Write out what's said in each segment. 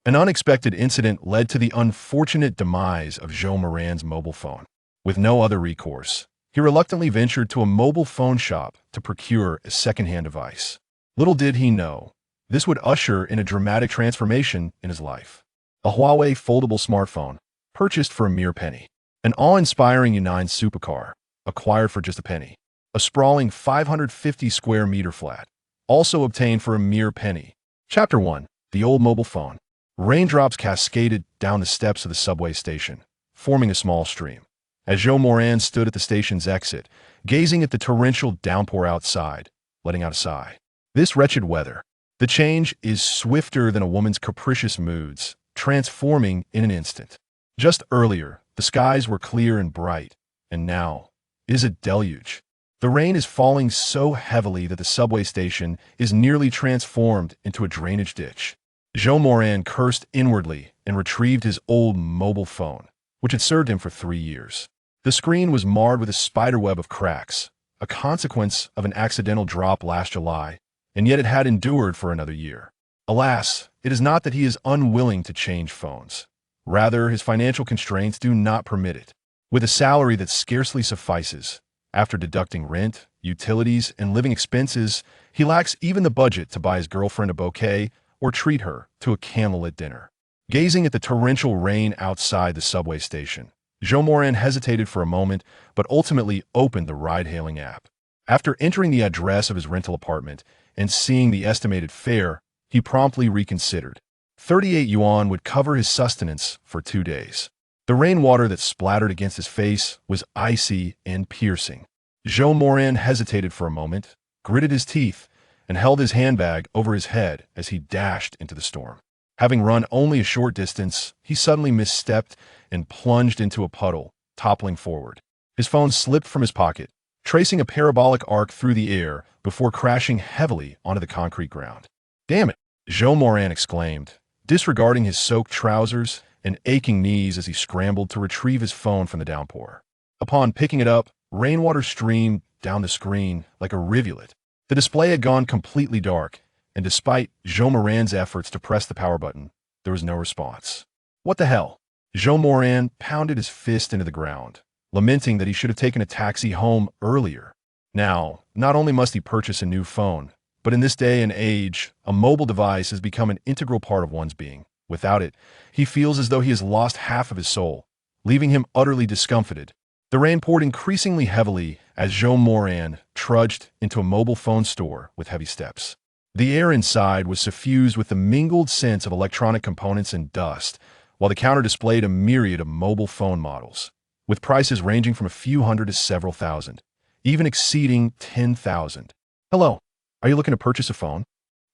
An unexpected incident led to the unfortunate demise of Zhou Moran's mobile phone. With no other recourse, he reluctantly ventured to a mobile phone shop to procure a second-hand device. Little did he know, this would usher in a dramatic transformation in his life. A Huawei foldable smartphone, purchased for a mere penny. An awe-inspiring U9 supercar, acquired for just a penny. A sprawling 550 square meter flat, also obtained for a mere penny. Chapter 1. The Old Mobile Phone. Raindrops cascaded down the steps of the subway station, forming a small stream. As Zhou Moran stood at the station's exit, gazing at the torrential downpour outside, letting out a sigh. This wretched weather. The change is swifter than a woman's capricious moods, transforming in an instant. Just earlier, the skies were clear and bright, and now it is a deluge. The rain is falling so heavily that the subway station is nearly transformed into a drainage ditch. Zhou Moran cursed inwardly and retrieved his old mobile phone, which had served him for 3 years. The screen was marred with a spiderweb of cracks, a consequence of an accidental drop last July, and yet it had endured for another year. Alas, it is not that he is unwilling to change phones. Rather, his financial constraints do not permit it. With a salary that scarcely suffices, after deducting rent, utilities, and living expenses, he lacks even the budget to buy his girlfriend a bouquet or treat her to a candlelit dinner. Gazing at the torrential rain outside the subway station, Zhou Moran hesitated for a moment, but ultimately opened the ride-hailing app. After entering the address of his rental apartment and seeing the estimated fare, he promptly reconsidered. 38 yuan would cover his sustenance for 2 days. The rainwater that splattered against his face was icy and piercing. Zhou Moran hesitated for a moment, gritted his teeth, and held his handbag over his head as he dashed into the storm. Having run only a short distance, he suddenly misstepped and plunged into a puddle, toppling forward. His phone slipped from his pocket, tracing a parabolic arc through the air before crashing heavily onto the concrete ground. "Damn it!" Zhou Moran exclaimed, disregarding his soaked trousers and aching knees as he scrambled to retrieve his phone from the downpour. Upon picking it up, rainwater streamed down the screen like a rivulet. The display had gone completely dark, and despite Zhou Moran's efforts to press the power button, there was no response. What the hell? Zhou Moran pounded his fist into the ground, lamenting that he should have taken a taxi home earlier. Now, not only must he purchase a new phone, but in this day and age, a mobile device has become an integral part of one's being. Without it, he feels as though he has lost half of his soul, leaving him utterly discomfited. The rain poured increasingly heavily as Zhou Moran trudged into a mobile phone store with heavy steps. The air inside was suffused with the mingled scents of electronic components and dust, while the counter displayed a myriad of mobile phone models, with prices ranging from a few hundred to several thousand, even exceeding 10,000. "Hello, are you looking to purchase a phone?"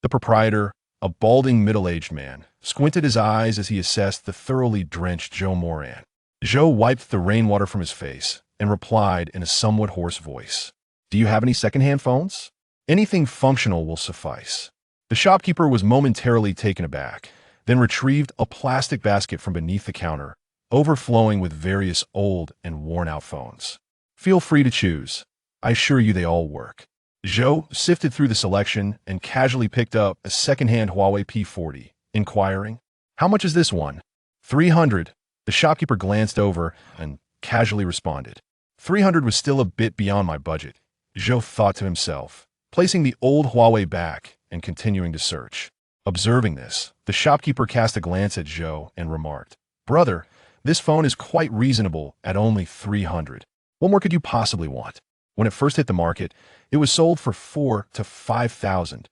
The proprietor, a balding middle-aged man, squinted his eyes as he assessed the thoroughly drenched Zhou Moran. Zhou wiped the rainwater from his face and replied in a somewhat hoarse voice, "Do you have any second-hand phones? Anything functional will suffice." The shopkeeper was momentarily taken aback, then retrieved a plastic basket from beneath the counter, overflowing with various old and worn-out phones. "Feel free to choose. I assure you they all work." Zhou sifted through the selection and casually picked up a second-hand Huawei P40, inquiring, "How much is this one?" 300. The shopkeeper glanced over and casually responded. 300 was still a bit beyond my budget, Zhou thought to himself, placing the old Huawei back and continuing to search. Observing this, the shopkeeper cast a glance at Zhou and remarked, "Brother, this phone is quite reasonable at only 300. What more could you possibly want? When it first hit the market, it was sold for 4,000 to 5,000.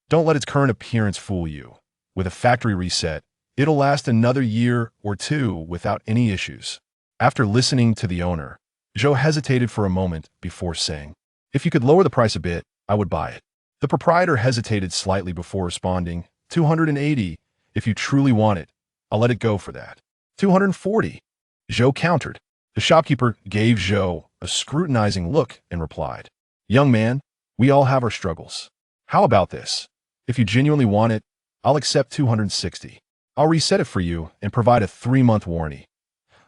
Don't let its current appearance fool you. With a factory reset, it'll last another year or two without any issues." After listening to the owner, Zhou hesitated for a moment before saying, "If you could lower the price a bit, I would buy it." The proprietor hesitated slightly before responding, 280. "If you truly want it, I'll let it go for that." 240. Zhou countered. The shopkeeper gave Zhou a scrutinizing look and replied, "Young man, we all have our struggles. How about this? If you genuinely want it, I'll accept 260. I'll reset it for you and provide a 3-month warranty.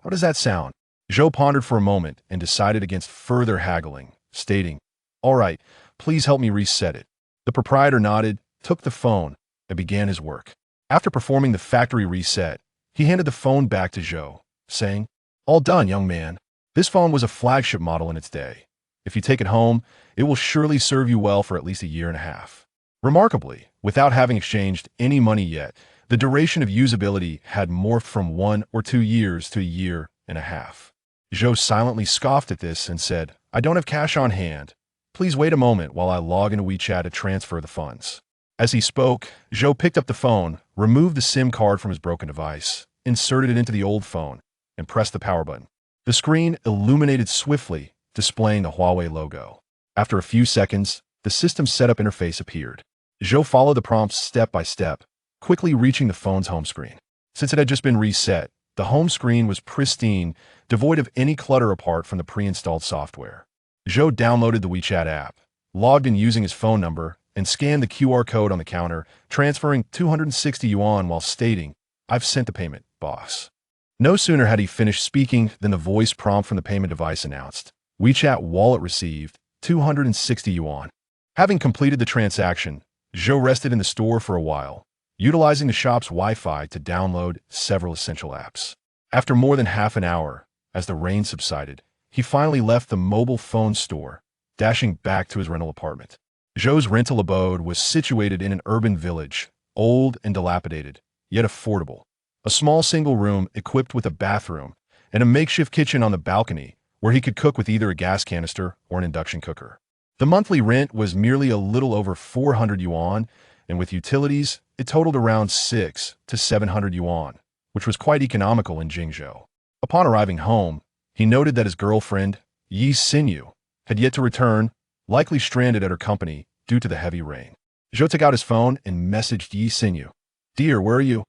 How does that sound?" Zhou pondered for a moment and decided against further haggling, stating, "All right, please help me reset it." The proprietor nodded, took the phone, and began his work. After performing the factory reset, he handed the phone back to Zhou, saying, "All done, young man. This phone was a flagship model in its day. If you take it home, it will surely serve you well for at least a year and a half." Remarkably, without having exchanged any money yet, the duration of usability had morphed from 1 or 2 years to a year and a half. Zhou silently scoffed at this and said, "I don't have cash on hand. Please wait a moment while I log into WeChat to transfer the funds." As he spoke, Zhou picked up the phone, removed the SIM card from his broken device, inserted it into the old phone, and pressed the power button. The screen illuminated swiftly, displaying the Huawei logo. After a few seconds, the system's setup interface appeared. Zhou followed the prompts step by step, quickly reaching the phone's home screen. Since it had just been reset, the home screen was pristine, devoid of any clutter apart from the pre-installed software. Zhou downloaded the WeChat app, logged in using his phone number, and scanned the QR code on the counter, transferring 260 yuan while stating, "I've sent the payment, boss." No sooner had he finished speaking than the voice prompt from the payment device announced, "WeChat wallet received, 260 yuan." Having completed the transaction, Zhou rested in the store for a while, utilizing the shop's Wi-Fi to download several essential apps. After more than half an hour, as the rain subsided, he finally left the mobile phone store, dashing back to his rental apartment. Zhou's rental abode was situated in an urban village, old and dilapidated, yet affordable. A small single room equipped with a bathroom and a makeshift kitchen on the balcony where he could cook with either a gas canister or an induction cooker. The monthly rent was merely a little over 400 yuan, and with utilities, it totaled around 600 to 700 yuan, which was quite economical in Jingzhou. Upon arriving home, he noted that his girlfriend, Yi Xinyu, had yet to return, likely stranded at her company due to the heavy rain. Zhou took out his phone and messaged Yi Xinyu, "Dear, where are you?"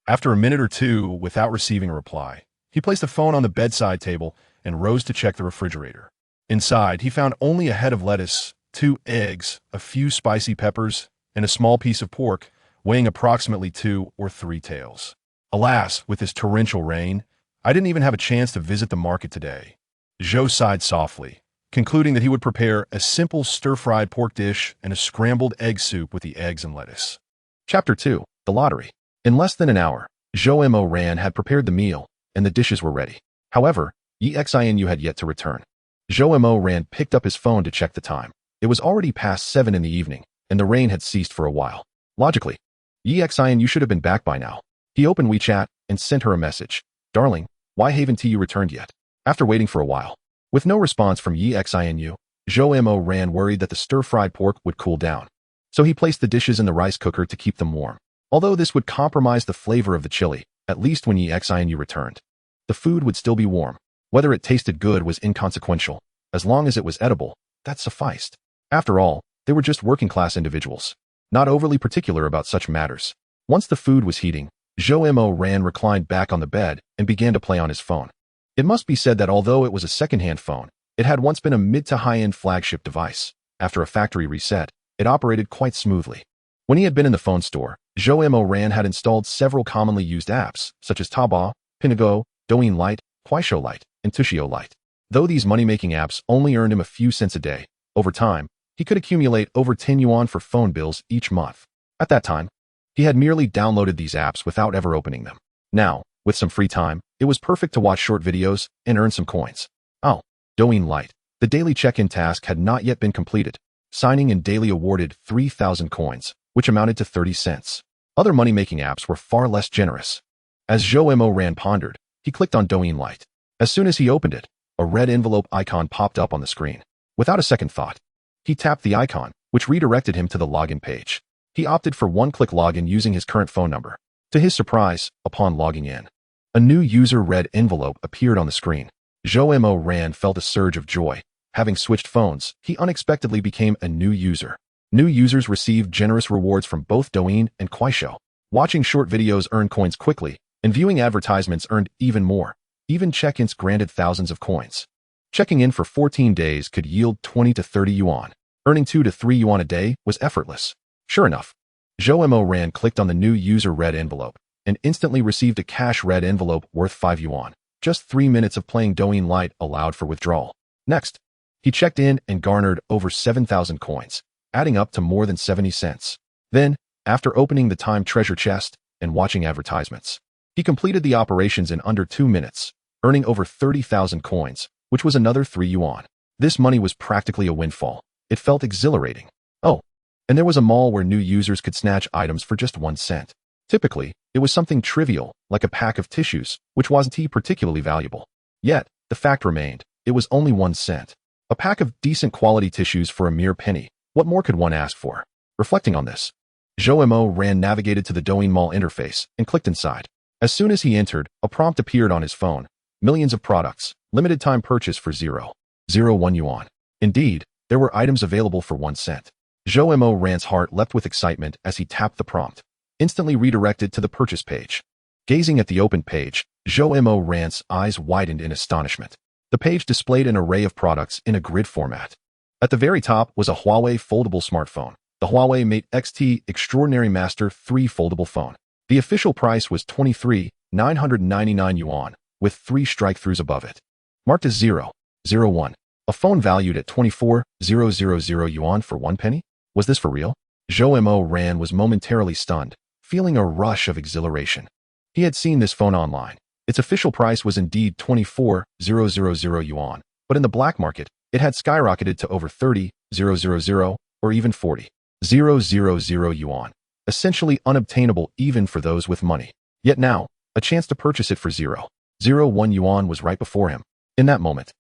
After a minute or two without receiving a reply, he placed the phone on the bedside table and rose to check the refrigerator. Inside, he found only a head of lettuce, 2 eggs, a few spicy peppers, and a small piece of pork, weighing approximately 2 or 3 taels. "Alas, with this torrential rain, I didn't even have a chance to visit the market today." Zhou sighed softly, concluding that he would prepare a simple stir-fried pork dish and a scrambled egg soup with the eggs and lettuce. Chapter 2. The Lottery. In less than an hour, Zhou Moran had prepared the meal, and the dishes were ready. However, Yi Xinyu had yet to return. Zhou Moran picked up his phone to check the time. It was already past 7 in the evening, and the rain had ceased for a while. Logically, Yi Xinyu should have been back by now. He opened WeChat and sent her a message. "Darling, why haven't you returned yet?" After waiting for a while, with no response from Yi Xinyu, Zhou Moran worried that the stir-fried pork would cool down. So he placed the dishes in the rice cooker to keep them warm. Although this would compromise the flavor of the chili, at least when Yi Xinyu returned, the food would still be warm. Whether it tasted good was inconsequential. As long as it was edible, that sufficed. After all, they were just working-class individuals, not overly particular about such matters. Once the food was heating, Zhou Moran reclined back on the bed and began to play on his phone. It must be said that although it was a second-hand phone, it had once been a mid to high-end flagship device. After a factory reset, it operated quite smoothly. When he had been in the phone store, Zhou Moran had installed several commonly used apps, such as Taobao, Pinduoduo, Douyin Lite, Kuaishou Lite, and Tushio Lite. Though these money-making apps only earned him a few cents a day, over time, he could accumulate over 10 yuan for phone bills each month. At that time, he had merely downloaded these apps without ever opening them. Now, with some free time, it was perfect to watch short videos and earn some coins. Oh, Douyin Lite. The daily check-in task had not yet been completed. Signing and daily awarded 3,000 coins, which amounted to 30 cents. Other money-making apps were far less generous. As Zhou Moran pondered, he clicked on Douyin Lite. As soon as he opened it, a red envelope icon popped up on the screen. Without a second thought, he tapped the icon, which redirected him to the login page. He opted for one-click login using his current phone number. To his surprise, upon logging in, a new user red envelope appeared on the screen. Zhou Moran felt a surge of joy. Having switched phones, he unexpectedly became a new user. New users received generous rewards from both Douyin and Kuaishou. Watching short videos earned coins quickly, and viewing advertisements earned even more. Even check-ins granted thousands of coins. Checking in for 14 days could yield 20 to 30 yuan. Earning 2 to 3 yuan a day was effortless. Sure enough, Zhou Moran clicked on the new user red envelope and instantly received a cash red envelope worth 5 yuan. Just 3 minutes of playing Douyin Lite allowed for withdrawal. Next, he checked in and garnered over 7,000 coins, adding up to more than 70 cents. Then, after opening the time treasure chest and watching advertisements. He completed the operations in under 2 minutes, earning over 30,000 coins, which was another 3 yuan. This money was practically a windfall. It felt exhilarating. Oh, and there was a mall where new users could snatch items for just 1 cent. Typically, it was something trivial, like a pack of tissues, which wasn't particularly valuable. Yet, the fact remained, it was only 1 cent. A pack of decent quality tissues for a mere penny. What more could one ask for? Reflecting on this, Zhou Moran navigated to the Douyin Mall interface and clicked inside. As soon as he entered, a prompt appeared on his phone. Millions of products, limited time purchase for 0.01 yuan. Indeed, there were items available for 1 cent. Zhou Moran's heart leapt with excitement as he tapped the prompt, instantly redirected to the purchase page. Gazing at the opened page, Zhou Moran's eyes widened in astonishment. The page displayed an array of products in a grid format. At the very top was a Huawei foldable smartphone, the Huawei Mate XT Extraordinary Master 3 foldable phone. The official price was 23,999 yuan, with 3 strike-throughs above it. Marked as 0.01. A phone valued at 24,000 yuan for 1 penny? Was this for real? Zhou Moran was momentarily stunned, feeling a rush of exhilaration. He had seen this phone online. Its official price was indeed 24,000 yuan, but in the black market, it had skyrocketed to over 30,000 or even 40,000 yuan, essentially unobtainable even for those with money. Yet now, a chance to purchase it for 0.01 yuan was right before him. In that moment,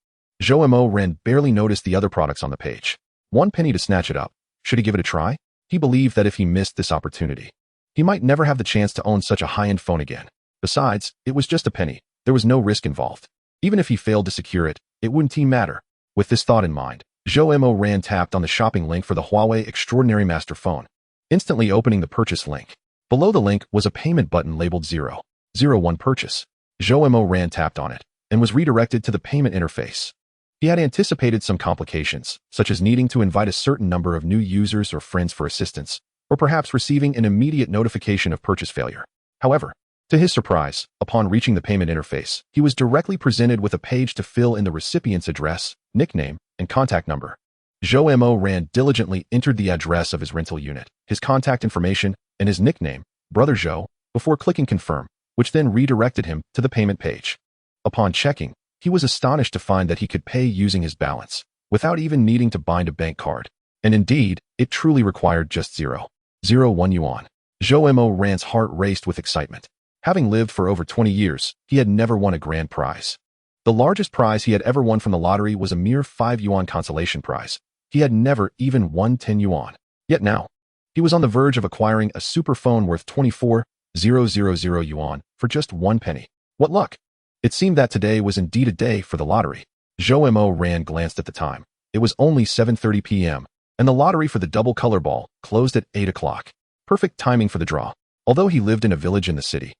Zhou Moran barely noticed the other products on the page. 1 penny to snatch it up. Should he give it a try? He believed that if he missed this opportunity, he might never have the chance to own such a high-end phone again. Besides, it was just a penny. There was no risk involved. Even if he failed to secure it, it wouldn't matter. With this thought in mind, Zhou Moran tapped on the shopping link for the Huawei Extraordinary Master phone, instantly opening the purchase link. Below the link was a payment button labeled 0.01 purchase. Zhou Moran tapped on it and was redirected to the payment interface. He had anticipated some complications, such as needing to invite a certain number of new users or friends for assistance, or perhaps receiving an immediate notification of purchase failure. However, to his surprise, upon reaching the payment interface, he was directly presented with a page to fill in the recipient's address, nickname, and contact number. Zhou Moran diligently entered the address of his rental unit, his contact information, and his nickname, Brother Zhou, before clicking confirm, which then redirected him to the payment page. Upon checking, he was astonished to find that he could pay using his balance, without even needing to bind a bank card. And indeed, it truly required just 0.01 yuan. Zhou Moran's heart raced with excitement. Having lived for over 20 years, he had never won a grand prize. The largest prize he had ever won from the lottery was a mere 5 yuan consolation prize. He had never even won 10 yuan. Yet now, he was on the verge of acquiring a super phone worth 24,000 yuan for just 1 penny. What luck! It seemed that today was indeed a day for the lottery. Zhou Moran glanced at the time. It was only 7:30 p.m., and the lottery for the double color ball closed at 8 o'clock. Perfect timing for the draw. Although he lived in a village in the city,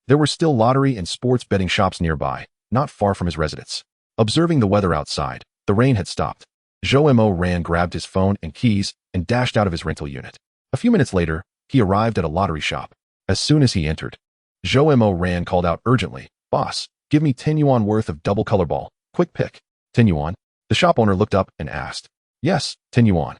there were still lottery and sports betting shops nearby, not far from his residence. Observing the weather outside, the rain had stopped. Zhou Moran grabbed his phone and keys and dashed out of his rental unit. A few minutes later, he arrived at a lottery shop. As soon as he entered, Zhou Moran called out urgently, "Boss, give me 10 yuan worth of double color ball. Quick pick." 10 yuan? The shop owner looked up and asked. "Yes, 10 yuan."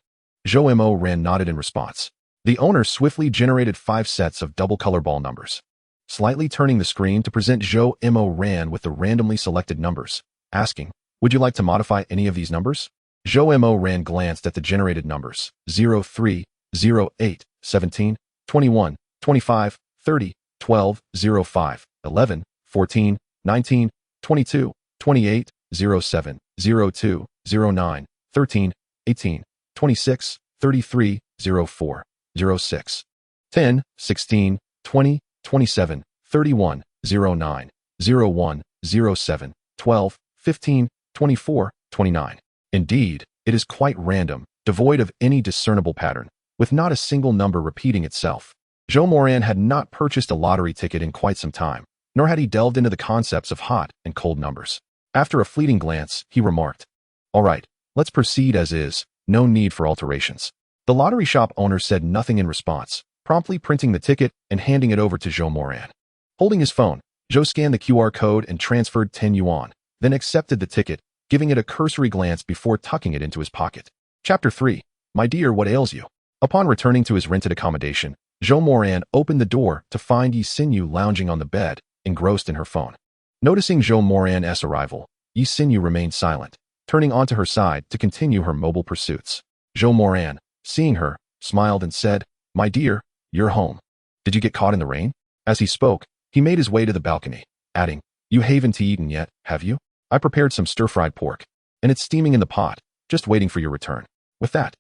Zhou Moran nodded in response. The owner swiftly generated 5 sets of double color ball numbers, slightly turning the screen to present Zhou Moran with the randomly selected numbers, asking, "Would you like to modify any of these numbers?" Zhou Moran glanced at the generated numbers: 03, 08, 17, 21, 25, 30, 12, 05, 11, 14, 19, 22, 28, 07, 02, 09, 13, 18, 26, 33, 04, 06, 10, 16, 20, 27, 31, 09, 01, 07, 12, 15, 24, 29. Indeed, it is quite random, devoid of any discernible pattern, with not a single number repeating itself. Zhou Moran had not purchased a lottery ticket in quite some time, nor had he delved into the concepts of hot and cold numbers. After a fleeting glance, he remarked, "All right, let's proceed as is, no need for alterations." The lottery shop owner said nothing in response, promptly printing the ticket and handing it over to Zhou Moran. Holding his phone, Zhou scanned the QR code and transferred 10 yuan, then accepted the ticket, giving it a cursory glance before tucking it into his pocket. Chapter 3. My dear, what ails you? Upon returning to his rented accommodation, Zhou Moran opened the door to find Yi Xinyu lounging on the bed, engrossed in her phone. Noticing Zhou Moran's arrival, Yi Xinyu remained silent, turning onto her side to continue her mobile pursuits. Zhou Moran, seeing her, smiled and said, "My dear, you're home. Did you get caught in the rain?" As he spoke, he made his way to the balcony, adding, "You haven't eaten yet, have you? I prepared some stir-fried pork, and it's steaming in the pot, just waiting for your return." With that,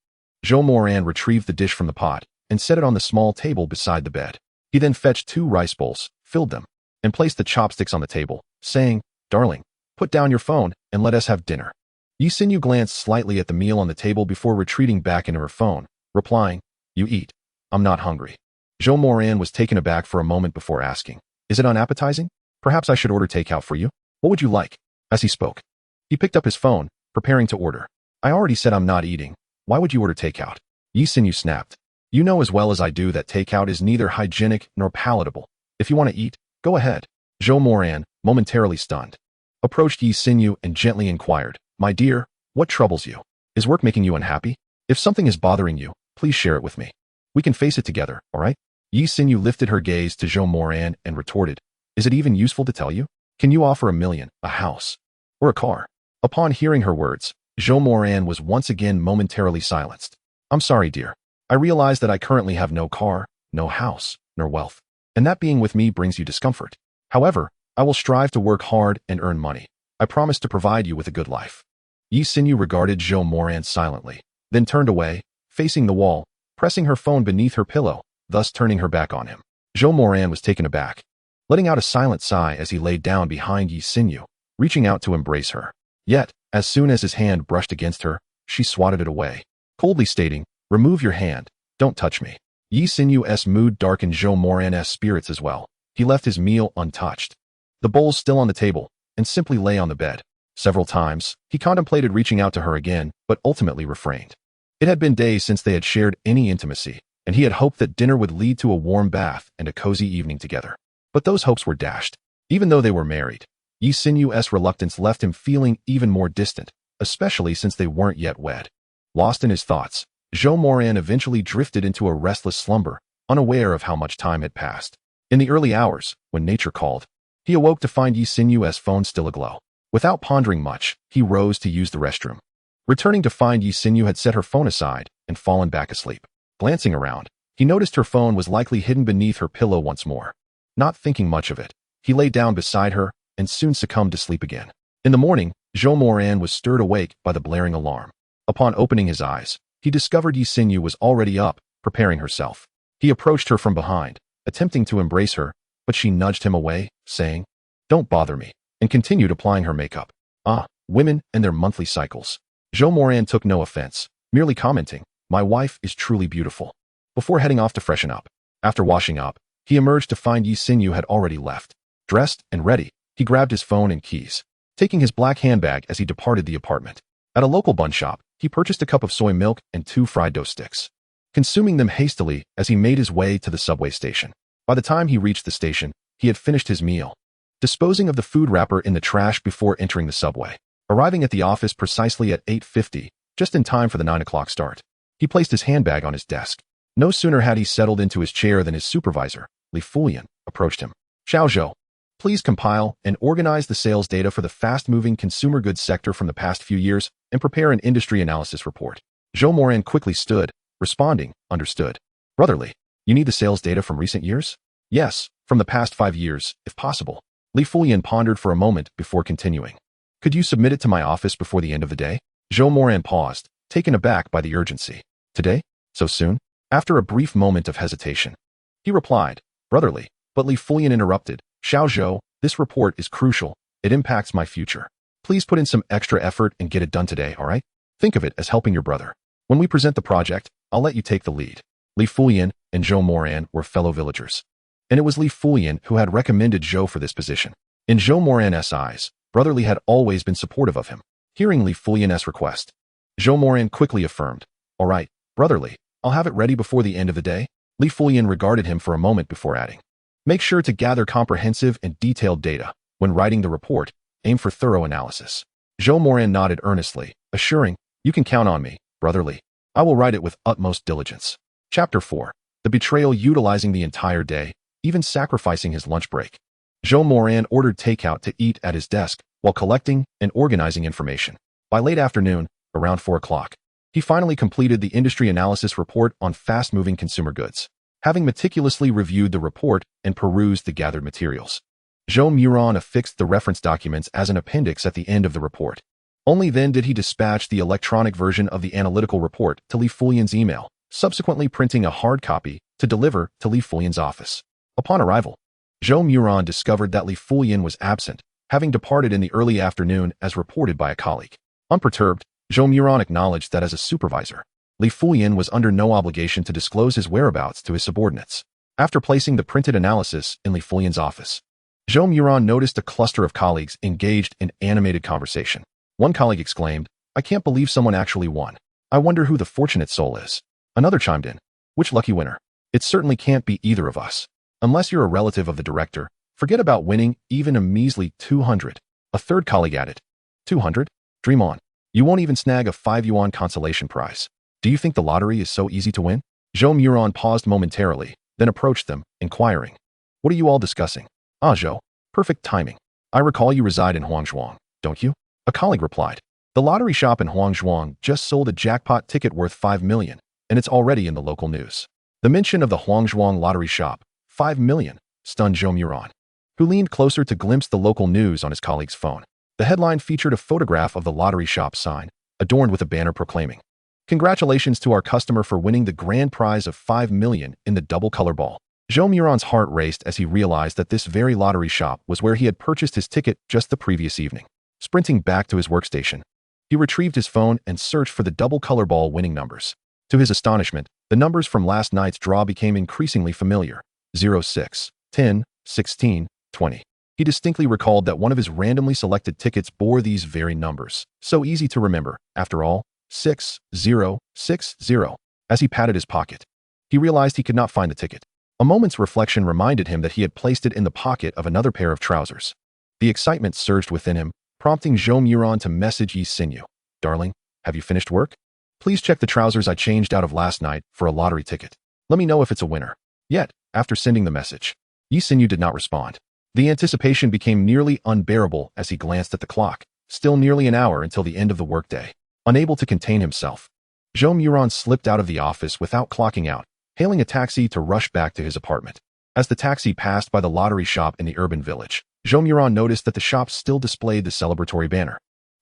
Zhou Moran retrieved the dish from the pot and set it on the small table beside the bed. He then fetched 2 rice bowls, filled them, and placed the chopsticks on the table, saying, "Darling, put down your phone and let us have dinner." Yi Xinyu glanced slightly at the meal on the table before retreating back into her phone, replying, "You eat. I'm not hungry." Zhou Moran was taken aback for a moment before asking, "Is it unappetizing? Perhaps I should order takeout for you? What would you like?" As he spoke, he picked up his phone, preparing to order. "I already said I'm not eating. Why would you order takeout?" Yi Xinyu snapped. "You know as well as I do that takeout is neither hygienic nor palatable. If you want to eat, go ahead." Zhou Moran, momentarily stunned, approached Yi Xinyu and gently inquired, "My dear, what troubles you? Is work making you unhappy? If something is bothering you, please share it with me. We can face it together, all right?" Yi Xinyu lifted her gaze to Zhou Moran and retorted, "Is it even useful to tell you? Can you offer 1,000,000, a house, or a car?" Upon hearing her words, Zhou Moran was once again momentarily silenced. "I'm sorry, dear. I realize that I currently have no car, no house, nor wealth, and that being with me brings you discomfort. However, I will strive to work hard and earn money. I promise to provide you with a good life." Yi Xinyu regarded Zhou Moran silently, then turned away, facing the wall, pressing her phone beneath her pillow, thus turning her back on him. Zhou Moran was taken aback, letting out a silent sigh as he laid down behind Yi Xinyu, reaching out to embrace her. Yet, as soon as his hand brushed against her, she swatted it away, coldly stating, "Remove your hand, don't touch me." Yi Xinyu's mood darkened Zhou Moran's spirits as well. He left his meal untouched, the bowls still on the table, and simply lay on the bed. Several times, he contemplated reaching out to her again, but ultimately refrained. It had been days since they had shared any intimacy, and he had hoped that dinner would lead to a warm bath and a cozy evening together. But those hopes were dashed. Even though they were married, Yi Xinyu's reluctance left him feeling even more distant, especially since they weren't yet wed. Lost in his thoughts, Zhou Moran eventually drifted into a restless slumber, unaware of how much time had passed. In the early hours, when nature called, he awoke to find Yi Xinyu's phone still aglow. Without pondering much, he rose to use the restroom. Returning to find Yi Xinyu had set her phone aside and fallen back asleep. Glancing around, he noticed her phone was likely hidden beneath her pillow once more. Not thinking much of it, he lay down beside her and soon succumbed to sleep again. In the morning, Zhou Moran was stirred awake by the blaring alarm. Upon opening his eyes, he discovered Yi Xinyu was already up, preparing herself. He approached her from behind, attempting to embrace her, but she nudged him away, saying, "Don't bother me," and continued applying her makeup. Ah, women and their monthly cycles. Zhou Moran took no offense, merely commenting, "My wife is truly beautiful," before heading off to freshen up. After washing up, he emerged to find Yi Xinyu had already left. Dressed and ready, he grabbed his phone and keys, taking his black handbag as he departed the apartment. At a local bun shop, he purchased a cup of soy milk and 2 fried dough sticks, consuming them hastily as he made his way to the subway station. By the time he reached the station, he had finished his meal, disposing of the food wrapper in the trash before entering the subway. Arriving at the office precisely at 8:50, just in time for the 9 o'clock start, he placed his handbag on his desk. No sooner had he settled into his chair than his supervisor, Li Fulian, approached him. "Xiao Zhou, please compile and organize the sales data for the fast-moving consumer goods sector from the past few years and prepare an industry analysis report." Zhou Moran quickly stood, responding, "Understood. Brotherly, you need the sales data from recent years?" "Yes, from the past 5 years, if possible." Li Fulian pondered for a moment before continuing. "Could you submit it to my office before the end of the day?" Zhou Moran paused, taken aback by the urgency. "Today? So soon?" After a brief moment of hesitation, he replied, "Brotherly," but Li Fulian interrupted, "Xiao Zhou, this report is crucial. It impacts my future. Please put in some extra effort and get it done today, all right? Think of it as helping your brother. When we present the project, I'll let you take the lead." Li Fulian and Zhou Moran were fellow villagers, and it was Li Fulian who had recommended Zhou for this position. In Zhou Moran's eyes, Brotherly had always been supportive of him. Hearing Li Fulian's request, Zhou Moran quickly affirmed, "All right, Brotherly, I'll have it ready before the end of the day." Li Fulian regarded him for a moment before adding, "Make sure to gather comprehensive and detailed data. When writing the report, aim for thorough analysis." Zhou Moran nodded earnestly, assuring, "You can count on me, Brotherly. I will write it with utmost diligence." Chapter 4. The betrayal utilizing the entire day, even sacrificing his lunch break. Zhou Moran ordered takeout to eat at his desk while collecting and organizing information. By late afternoon, around 4 o'clock, he finally completed the industry analysis report on fast-moving consumer goods. Having meticulously reviewed the report and perused the gathered materials, Zhou Moran affixed the reference documents as an appendix at the end of the report. Only then did he dispatch the electronic version of the analytical report to Li Fulian's email, subsequently printing a hard copy to deliver to Li Fulian's office. Upon arrival, Zhou Moran discovered that Li Fulian was absent, having departed in the early afternoon as reported by a colleague. Unperturbed, Zhou Moran acknowledged that as a supervisor, Li Fulian was under no obligation to disclose his whereabouts to his subordinates. After placing the printed analysis in Li Fulian's office, Zhou Moran noticed a cluster of colleagues engaged in animated conversation. One colleague exclaimed, "I can't believe someone actually won. I wonder who the fortunate soul is." Another chimed in, "Which lucky winner? It certainly can't be either of us. Unless you're a relative of the director, forget about winning even a measly 200. A third colleague added, 200? Dream on. You won't even snag a 5 yuan consolation prize. Do you think the lottery is so easy to win?" Zhou Moran paused momentarily, then approached them, inquiring, "What are you all discussing?" "Ah, Zhou, perfect timing. I recall you reside in Huangzhuang, don't you?" A colleague replied, "The lottery shop in Huangzhuang just sold a jackpot ticket worth 5 million, and it's already in the local news." The mention of the Huangzhuang lottery shop, 5 million, stunned Zhou Moran, who leaned closer to glimpse the local news on his colleague's phone. The headline featured a photograph of the lottery shop sign, adorned with a banner proclaiming, "Congratulations to our customer for winning the grand prize of 5 million in the double color ball." Zhou Moran's heart raced as he realized that this very lottery shop was where he had purchased his ticket just the previous evening. Sprinting back to his workstation, he retrieved his phone and searched for the double color ball winning numbers. To his astonishment, the numbers from last night's draw became increasingly familiar. 06, 10, 16, 20. He distinctly recalled that one of his randomly selected tickets bore these very numbers. So easy to remember, after all, 6060. As he patted his pocket, he realized he could not find the ticket. A moment's reflection reminded him that he had placed it in the pocket of another pair of trousers. The excitement surged within him, prompting Zhou Moran to message Yi Xinyu, "Darling, have you finished work? Please check the trousers I changed out of last night for a lottery ticket. Let me know if it's a winner." Yet, after sending the message, Yi Xinyu did not respond. The anticipation became nearly unbearable as he glanced at the clock, still nearly an hour until the end of the workday. Unable to contain himself, Zhou Moran slipped out of the office without clocking out, hailing a taxi to rush back to his apartment. As the taxi passed by the lottery shop in the urban village, Zhou Moran noticed that the shop still displayed the celebratory banner,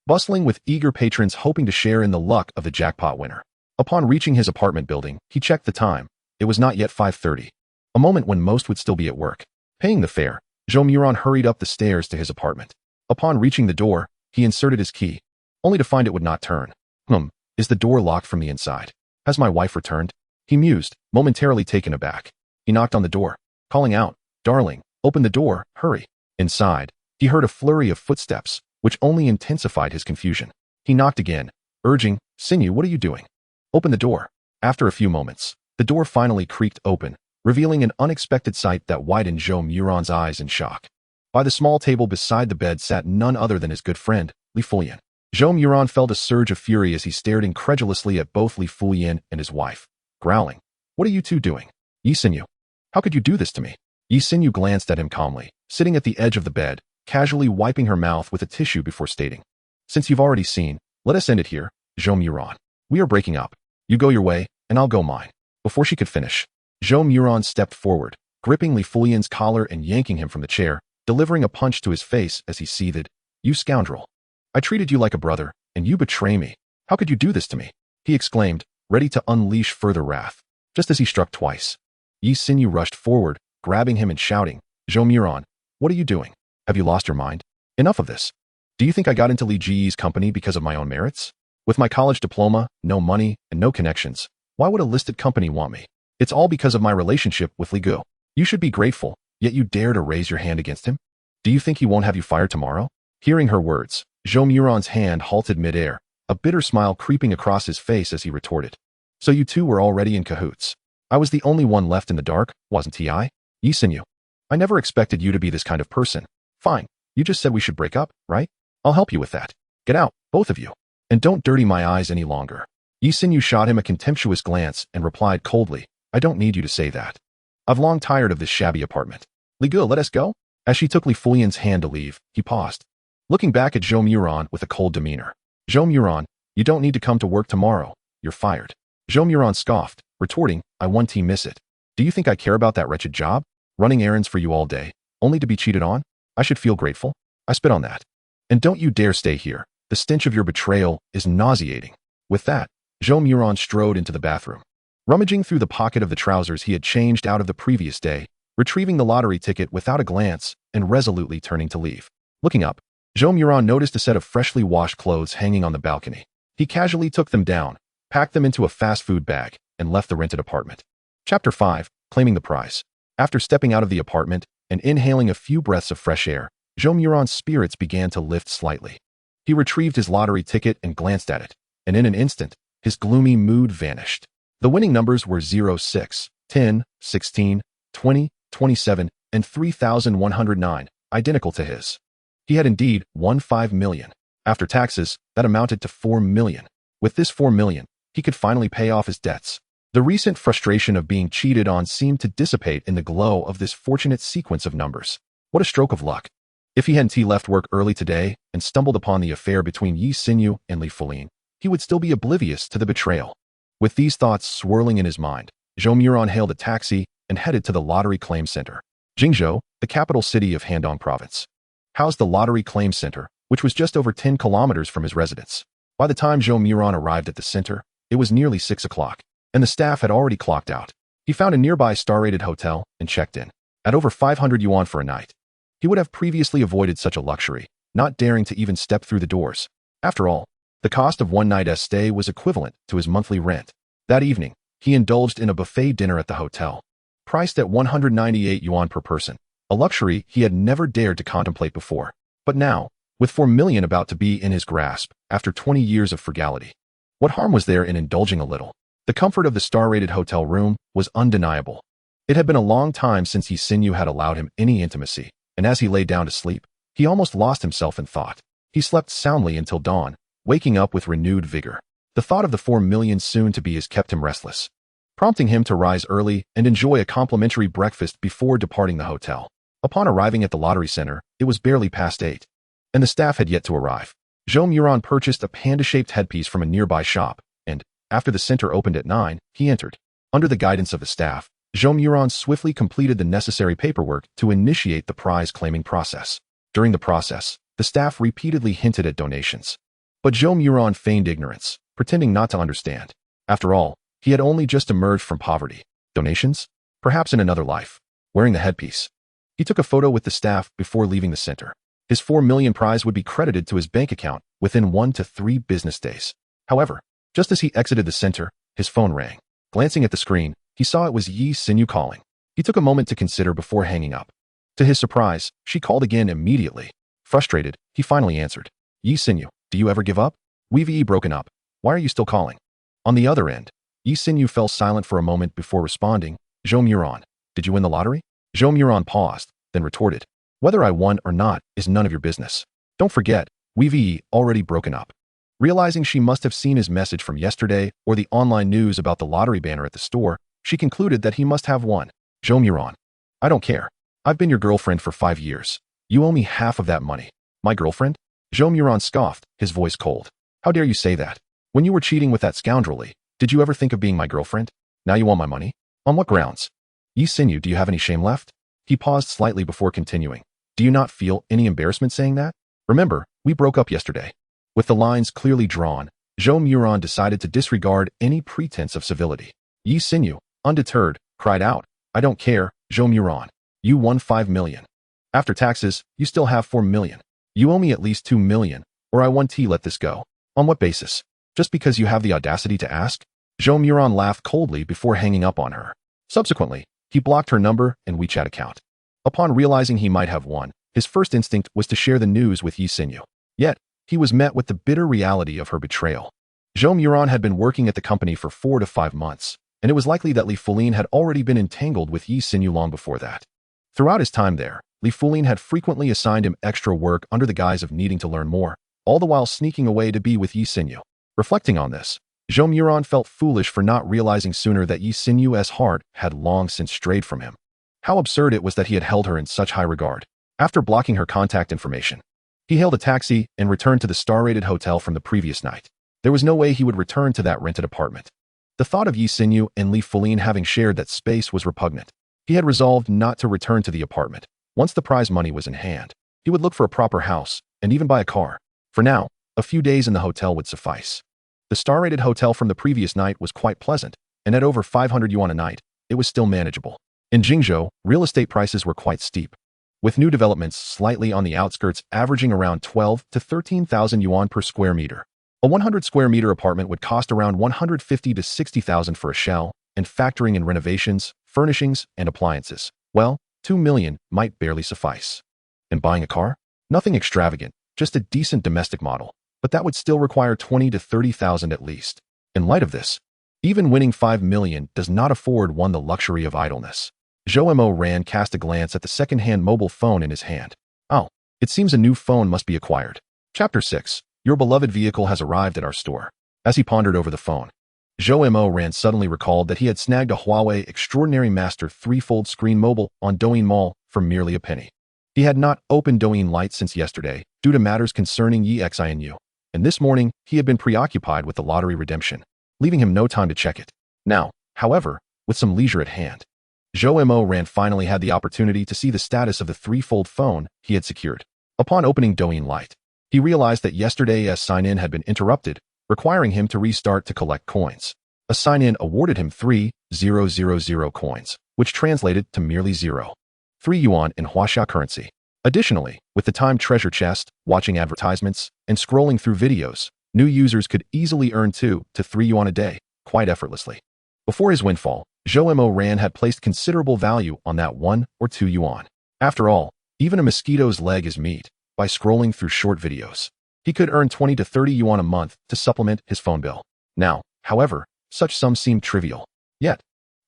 bustling with eager patrons hoping to share in the luck of the jackpot winner. Upon reaching his apartment building, he checked the time. It was not yet 5:30, a moment when most would still be at work. Paying the fare, Zhou Moran hurried up the stairs to his apartment. Upon reaching the door, he inserted his key, only to find it would not turn. Is the door locked from the inside? Has my wife returned? He mused, momentarily taken aback. He knocked on the door, calling out, "Darling, open the door, hurry." Inside, he heard a flurry of footsteps, which only intensified his confusion. He knocked again, urging, "Xinyu, what are you doing? Open the door." After a few moments, the door finally creaked open, revealing an unexpected sight that widened Zhou Moran's eyes in shock. By the small table beside the bed sat none other than his good friend, Li Fulian. Zhou Moran felt a surge of fury as he stared incredulously at both Li Fulian and his wife, growling, "What are you two doing? Yi Xinyu, how could you do this to me?" Yi Xinyu glanced at him calmly, sitting at the edge of the bed, casually wiping her mouth with a tissue before stating, "Since you've already seen, let us end it here, Zhou Moran. We are breaking up. You go your way, and I'll go mine." Before she could finish, Zhou Moran stepped forward, gripping Li Fulian's collar and yanking him from the chair, delivering a punch to his face as he seethed, "You scoundrel. I treated you like a brother, and you betray me. How could you do this to me?" he exclaimed, ready to unleash further wrath. Just as he struck twice, Yi Xinyu rushed forward, grabbing him and shouting, "Zhou Moran, what are you doing? Have you lost your mind? Enough of this. Do you think I got into Li Ji's company because of my own merits? With my college diploma, no money, and no connections, why would a listed company want me? It's all because of my relationship with Li Gu. You should be grateful, yet you dare to raise your hand against him? Do you think he won't have you fired tomorrow?" Hearing her words, Zhou Moran's hand halted midair, a bitter smile creeping across his face as he retorted, "So you two were already in cahoots. I was the only one left in the dark, wasn't I? Yi Xinyu, I never expected you to be this kind of person. Fine, you just said we should break up, right? I'll help you with that. Get out, both of you. And don't dirty my eyes any longer." Yi Xinyu shot him a contemptuous glance and replied coldly, I don't need you to say that. I've long tired of this shabby apartment. Li Ge, let us go? As she took Li Fulian's hand to leave, he paused, looking back at Zhou Moran with a cold demeanor. Zhou Moran, you don't need to come to work tomorrow. You're fired. Zhou Moran scoffed, retorting, I won't miss it. Do you think I care about that wretched job? Running errands for you all day, only to be cheated on? I should feel grateful. I spit on that. And don't you dare stay here. The stench of your betrayal is nauseating. With that, Zhou Moran strode into the bathroom. Rummaging through the pocket of the trousers he had changed out of the previous day, retrieving the lottery ticket without a glance, and resolutely turning to leave. Looking up, Zhou Moran noticed a set of freshly washed clothes hanging on the balcony. He casually took them down, packed them into a fast food bag, and left the rented apartment. Chapter 5, Claiming the Prize. After stepping out of the apartment and inhaling a few breaths of fresh air, Zhou Moran's spirits began to lift slightly. He retrieved his lottery ticket and glanced at it, and in an instant, his gloomy mood vanished. The winning numbers were 0, 6, 10, 16, 20, 27, and 3,109, identical to his. He had indeed won 5 million. After taxes, that amounted to 4 million. With this 4 million, he could finally pay off his debts. The recent frustration of being cheated on seemed to dissipate in the glow of this fortunate sequence of numbers. What a stroke of luck. If he hadn't left work early today and stumbled upon the affair between Yi Xinyu and Li Fulian, he would still be oblivious to the betrayal. With these thoughts swirling in his mind, Zhou Moran hailed a taxi and headed to the lottery claim center. Jingzhou, the capital city of Handong province, housed the lottery claim center, which was just over 10 kilometers from his residence. By the time Zhou Moran arrived at the center, it was nearly 6 o'clock, and the staff had already clocked out. He found a nearby star-rated hotel and checked in. At over 500 yuan for a night. He would have previously avoided such a luxury, not daring to even step through the doors. After all, the cost of one night's stay was equivalent to his monthly rent. That evening, he indulged in a buffet dinner at the hotel, priced at 198 yuan per person, a luxury he had never dared to contemplate before. But now, with 4 million about to be in his grasp after 20 years of frugality, what harm was there in indulging a little? The comfort of the star-rated hotel room was undeniable. It had been a long time since Yi Xinyu had allowed him any intimacy, and as he lay down to sleep, he almost lost himself in thought. He slept soundly until dawn, waking up with renewed vigor. The thought of the 4 million soon-to-be kept him restless, prompting him to rise early and enjoy a complimentary breakfast before departing the hotel. Upon arriving at the lottery center, it was barely past 8, and the staff had yet to arrive. Zhou Moran purchased a panda-shaped headpiece from a nearby shop, and, after the center opened at 9, he entered. Under the guidance of the staff, Zhou Moran swiftly completed the necessary paperwork to initiate the prize-claiming process. During the process, the staff repeatedly hinted at donations. But Zhou Moran feigned ignorance, pretending not to understand. After all, he had only just emerged from poverty. Donations? Perhaps in another life. Wearing the headpiece, he took a photo with the staff before leaving the center. His 4 million prize would be credited to his bank account within 1 to 3 business days. However, just as he exited the center, his phone rang. Glancing at the screen, he saw it was Yi Xinyu calling. He took a moment to consider before hanging up. To his surprise, she called again immediately. Frustrated, he finally answered. Yi Xinyu, do you ever give up? We've broken up. Why are you still calling? On the other end, Yi Xinyu fell silent for a moment before responding. Zhou Moran, did you win the lottery? Zhou Moran paused, then retorted. Whether I won or not is none of your business. Don't forget, we've already broken up. Realizing she must have seen his message from yesterday or the online news about the lottery banner at the store, she concluded that he must have won. Zhou Moran, I don't care. I've been your girlfriend for 5 years. You owe me half of that money. My girlfriend? Zhou Moran scoffed, his voice cold. How dare you say that? When you were cheating with that scoundrel Li, did you ever think of being my girlfriend? Now you want my money? On what grounds? Yi Xinyu, do you have any shame left? He paused slightly before continuing. Do you not feel any embarrassment saying that? Remember, we broke up yesterday. With the lines clearly drawn, Zhou Moran decided to disregard any pretense of civility. Yi Xinyu, undeterred, cried out, I don't care, Zhou Moran. You won 5 million. After taxes, you still have 4 million. You owe me at least 2 million, or I won't let this go. On what basis? Just because you have the audacity to ask? Zhou Moran laughed coldly before hanging up on her. Subsequently, he blocked her number and WeChat account. Upon realizing he might have won, his first instinct was to share the news with Yi Xinyu. Yet, he was met with the bitter reality of her betrayal. Zhou Moran had been working at the company for 4 to 5 months, and it was likely that Li Fulian had already been entangled with Yi Xinyu long before that. Throughout his time there, Li Fulian had frequently assigned him extra work under the guise of needing to learn more, all the while sneaking away to be with Yi Xinyu. Reflecting on this, Zhou Moran felt foolish for not realizing sooner that Yi Sinyu's heart had long since strayed from him. How absurd it was that he had held her in such high regard. After blocking her contact information, he hailed a taxi and returned to the star-rated hotel from the previous night. There was no way he would return to that rented apartment. The thought of Yi Sinyu and Li Fulin having shared that space was repugnant. He had resolved not to return to the apartment. Once the prize money was in hand, he would look for a proper house and even buy a car. For now, a few days in the hotel would suffice. The star-rated hotel from the previous night was quite pleasant, and at over 500 yuan a night, it was still manageable. In Jingzhou, real estate prices were quite steep, with new developments slightly on the outskirts averaging around 12 to 13,000 yuan per square meter. A 100 square meter apartment would cost around 150 to 60,000 for a shell, and factoring in renovations, furnishings, and appliances, well, 2 million might barely suffice. And buying a car? Nothing extravagant, just a decent domestic model, but that would still require 20 to 30,000 at least. In light of this, even winning 5 million does not afford one the luxury of idleness. Zhou Moran cast a glance at the second-hand mobile phone in his hand. Oh, it seems a new phone must be acquired. Chapter 6. Your beloved vehicle has arrived at our store. As he pondered over the phone, Zhou Moran suddenly recalled that he had snagged a Huawei Extraordinary Master 3-fold screen mobile on Douyin Mall for merely a penny. He had not opened Douyin Lite since yesterday due to matters concerning Yi Xinu, and this morning he had been preoccupied with the lottery redemption, leaving him no time to check it. Now, however, with some leisure at hand, Zhou Moran finally had the opportunity to see the status of the 3-fold phone he had secured. Upon opening Douyin Lite, he realized that yesterday's sign-in had been interrupted, requiring him to restart to collect coins. A sign-in awarded him 3,000 coins, which translated to merely 0.3 yuan in Huaxia currency. Additionally, with the time treasure chest, watching advertisements, and scrolling through videos, new users could easily earn 2 to 3 yuan a day, quite effortlessly. Before his windfall, Zhou Moran had placed considerable value on that 1 or 2 yuan. After all, even a mosquito's leg is meat. By scrolling through short videos, he could earn 20 to 30 yuan a month to supplement his phone bill. Now, however, such sums seemed trivial. Yet,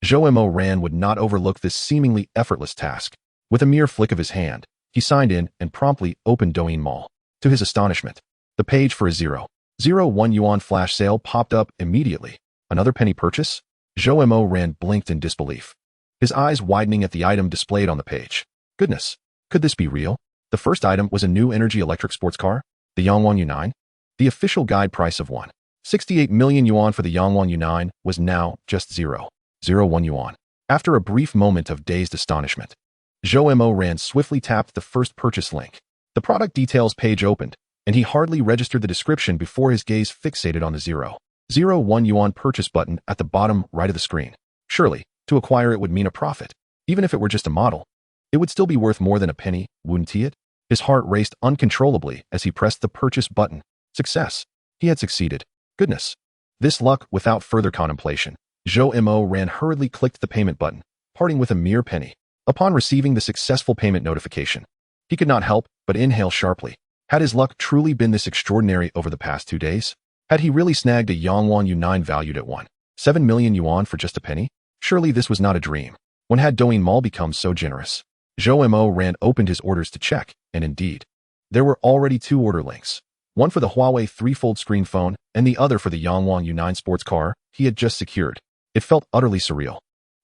Zhou Moran would not overlook this seemingly effortless task. With a mere flick of his hand, he signed in and promptly opened Douyin Mall. To his astonishment, the page for a 0.01 yuan flash sale popped up immediately. Another penny purchase? Zhou Moran blinked in disbelief, his eyes widening at the item displayed on the page. Goodness, could this be real? The first item was a new energy electric sports car, the Yangwang U9. The official guide price of 1.68 million yuan for the Yangwang U9 was now just 0.01 yuan. After a brief moment of dazed astonishment, Zhou Moran swiftly tapped the first purchase link. The product details page opened, and he hardly registered the description before his gaze fixated on the 0.01 yuan purchase button at the bottom right of the screen. Surely, to acquire it would mean a profit. Even if it were just a model, it would still be worth more than a penny, wouldn't it? His heart raced uncontrollably as he pressed the purchase button. Success. He had succeeded. Goodness. This luck, without further contemplation, Zhou Moran hurriedly clicked the payment button, parting with a mere penny. Upon receiving the successful payment notification, he could not help but inhale sharply. Had his luck truly been this extraordinary over the past 2 days? Had he really snagged a Yangwang U9 valued at 1.7 million yuan for just a penny? Surely this was not a dream. When had Douyin Mall become so generous? Zhou Moran opened his orders to check, and indeed, there were already 2 order links, one for the Huawei 3-fold screen phone and the other for the Yangwang U9 sports car he had just secured. It felt utterly surreal.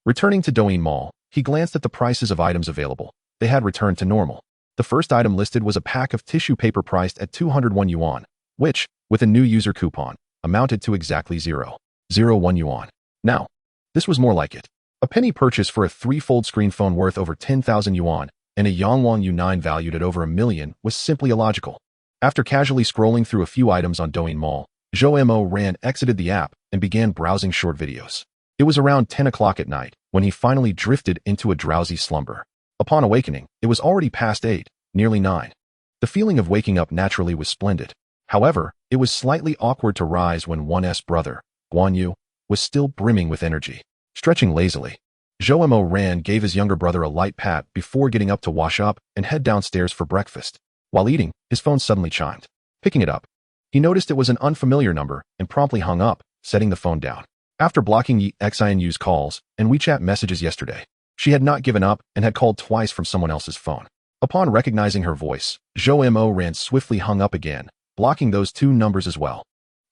Returning to Douyin Mall, he glanced at the prices of items available. They had returned to normal. The first item listed was a pack of tissue paper priced at 201 yuan, which, with a new user coupon, amounted to exactly 0.01 yuan. Now, this was more like it. A penny purchase for a 3-fold screen phone worth over 10,000 yuan and a Yangwang U9 valued at over 1 million was simply illogical. After casually scrolling through a few items on Douyin Mall, Zhou Moran exited the app and began browsing short videos. It was around 10 o'clock at night when he finally drifted into a drowsy slumber. Upon awakening, it was already past 8, nearly 9. The feeling of waking up naturally was splendid. However, it was slightly awkward to rise when one's brother, Guan Yu, was still brimming with energy. Stretching lazily, Zhou Moran gave his younger brother a light pat before getting up to wash up and head downstairs for breakfast. While eating, his phone suddenly chimed. Picking it up, he noticed it was an unfamiliar number and promptly hung up, setting the phone down. After blocking Yi Xinu's calls and WeChat messages yesterday, she had not given up and had called twice from someone else's phone. Upon recognizing her voice, Zhou Moran swiftly hung up again, blocking those 2 numbers as well.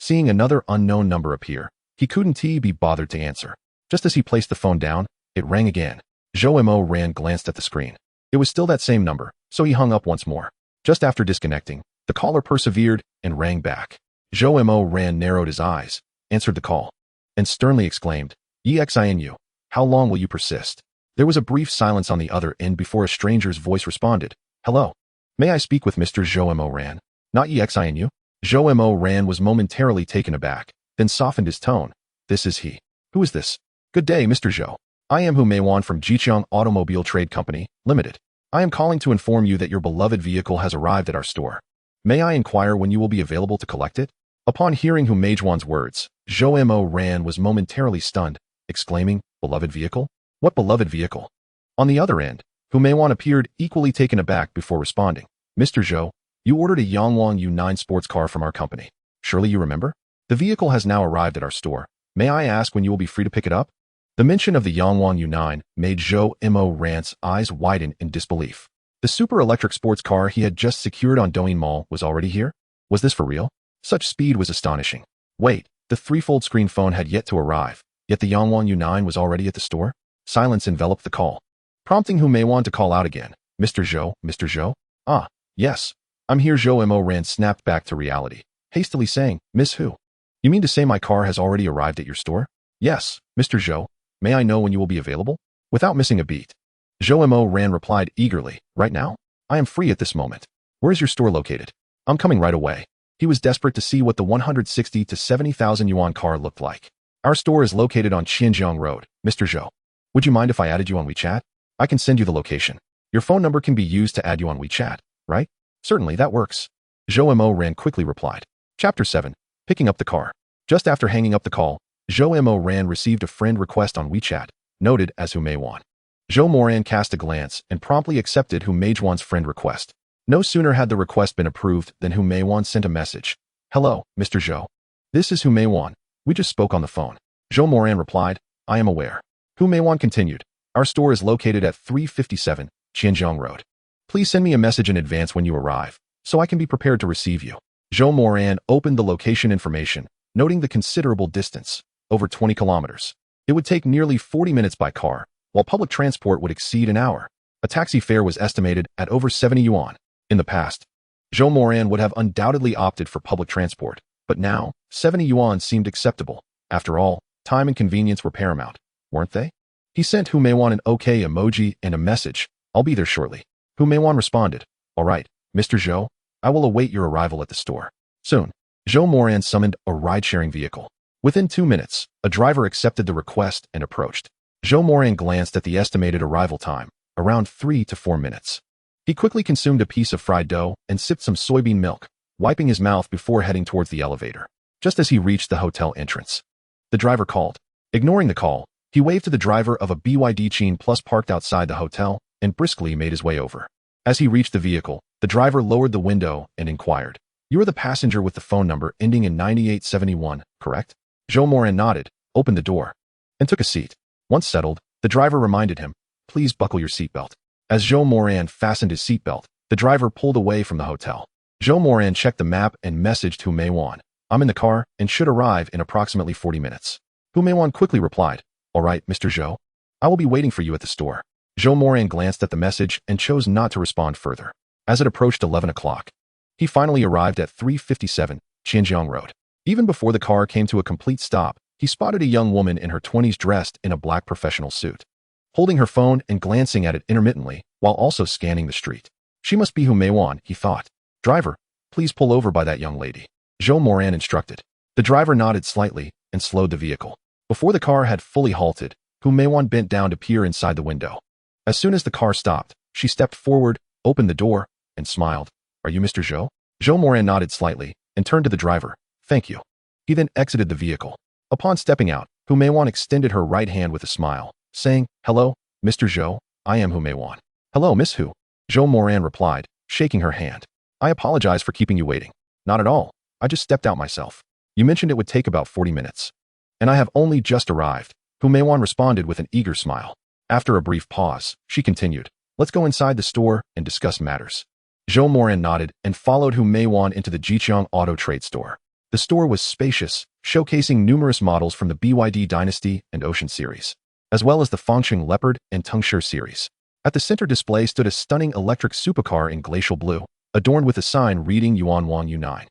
Seeing another unknown number appear, he couldn't be bothered to answer. Just as he placed the phone down, it rang again. Zhou Moran glanced at the screen. It was still that same number, so he hung up once more. Just after disconnecting, the caller persevered and rang back. Zhou Moran narrowed his eyes, answered the call, and sternly exclaimed, "Exinu, how long will you persist?" There was a brief silence on the other end before a stranger's voice responded, "Hello. May I speak with Mr. Zhou Moran?" "Not Exinu." Zhou Moran was momentarily taken aback, then softened his tone. "This is he." "Who is this?" "Good day, Mr. Zhou. I am Huawei from Jiqiang Automobile Trade Company, Limited. I am calling to inform you that your beloved vehicle has arrived at our store. May I inquire when you will be available to collect it?" Upon hearing Huawei's words, Zhou Moran was momentarily stunned, exclaiming, "Beloved vehicle? What beloved vehicle?" On the other end, Huawei appeared equally taken aback before responding, "Mr. Zhou, you ordered a Yangwang U9 sports car from our company. Surely you remember? The vehicle has now arrived at our store. May I ask when you will be free to pick it up?" The mention of the Yangwang U9 made Zhou Moran's eyes widen in disbelief. The super electric sports car he had just secured on Douyin Mall was already here? Was this for real? Such speed was astonishing. Wait, the threefold screen phone had yet to arrive, yet the Yangwang U9 was already at the store? Silence enveloped the call, prompting Huawei to call out again, "Mr. Zhou, Mr. Zhou?" "Ah, yes. I'm here." Zhou Moran snapped back to reality, hastily saying, "Miss Hu? You mean to say my car has already arrived at your store?" "Yes, Mr. Zhou. May I know when you will be available?" Without missing a beat, Zhou Moran replied eagerly, "Right now? I am free at this moment. Where is your store located?" "I'm coming right away." He was desperate to see what the 160 to 70,000 yuan car looked like. "Our store is located on Qianjiang Road, Mr. Zhou. Would you mind if I added you on WeChat? I can send you the location. Your phone number can be used to add you on WeChat, right?" "Certainly, that works." Zhou Moran quickly replied. Chapter 7. Picking up the car. Just after hanging up the call, Zhou Moran received a friend request on WeChat, noted as Huawei. Zhou Moran cast a glance and promptly accepted Huawei's friend request. No sooner had the request been approved than Huawei sent a message. "Hello, Mr. Zhou. This is Huawei. We just spoke on the phone." Zhou Moran replied, "I am aware." Huawei continued, "Our store is located at 357 Qianjiang Road. Please send me a message in advance when you arrive, so I can be prepared to receive you." Zhou Moran opened the location information, noting the considerable distance, over 20 kilometers. It would take nearly 40 minutes by car, while public transport would exceed an hour. A taxi fare was estimated at over 70 yuan. In the past, Zhou Moran would have undoubtedly opted for public transport, but now, 70 yuan seemed acceptable. After all, time and convenience were paramount, weren't they? He sent Huawei an OK emoji and a message, "I'll be there shortly." Huawei responded, "All right, Mr. Zhou, I will await your arrival at the store." Soon, Zhou Moran summoned a ride-sharing vehicle. Within 2 minutes, a driver accepted the request and approached. Zhou Moran glanced at the estimated arrival time, around 3 to 4 minutes. He quickly consumed a piece of fried dough and sipped some soybean milk, wiping his mouth before heading towards the elevator. Just as he reached the hotel entrance, the driver called. Ignoring the call, he waved to the driver of a BYD Chain Plus parked outside the hotel and briskly made his way over. As he reached the vehicle, the driver lowered the window and inquired, "You are the passenger with the phone number ending in 9871, correct?" Zhou Moran nodded, opened the door, and took a seat. Once settled, the driver reminded him, "Please buckle your seatbelt." As Zhou Moran fastened his seatbelt, the driver pulled away from the hotel. Zhou Moran checked the map and messaged Huawei, "I'm in the car and should arrive in approximately 40 minutes. Huawei quickly replied, "All right, Mr. Zhou. I will be waiting for you at the store." Zhou Moran glanced at the message and chose not to respond further. As it approached 11 o'clock, he finally arrived at 357 Qianjiang Road. Even before the car came to a complete stop, he spotted a young woman in her 20s dressed in a black professional suit, holding her phone and glancing at it intermittently while also scanning the street. She must be Huawei, he thought. "Driver, please pull over by that young lady," Zhou Moran instructed. The driver nodded slightly and slowed the vehicle. Before the car had fully halted, Huawei bent down to peer inside the window. As soon as the car stopped, she stepped forward, opened the door, and smiled. "Are you Mr. Zhou?" Zhou Moran nodded slightly and turned to the driver. "Thank you." He then exited the vehicle. Upon stepping out, Huawei extended her right hand with a smile, saying, "Hello, Mr. Zhou, I am Huawei." "Hello, Miss Hu," Zhou Moran replied, shaking her hand. "I apologize for keeping you waiting." "Not at all. I just stepped out myself. You mentioned it would take about 40 minutes. And I have only just arrived," Huawei responded with an eager smile. After a brief pause, she continued, "Let's go inside the store and discuss matters." Zhou Moran nodded and followed Huawei into the Jiqiang Auto Trade store. The store was spacious, showcasing numerous models from the BYD Dynasty and Ocean series, as well as the Fangcheng Leopard and Tengshi series. At the center display stood a stunning electric supercar in glacial blue, adorned with a sign reading Yuan Wang Yu9.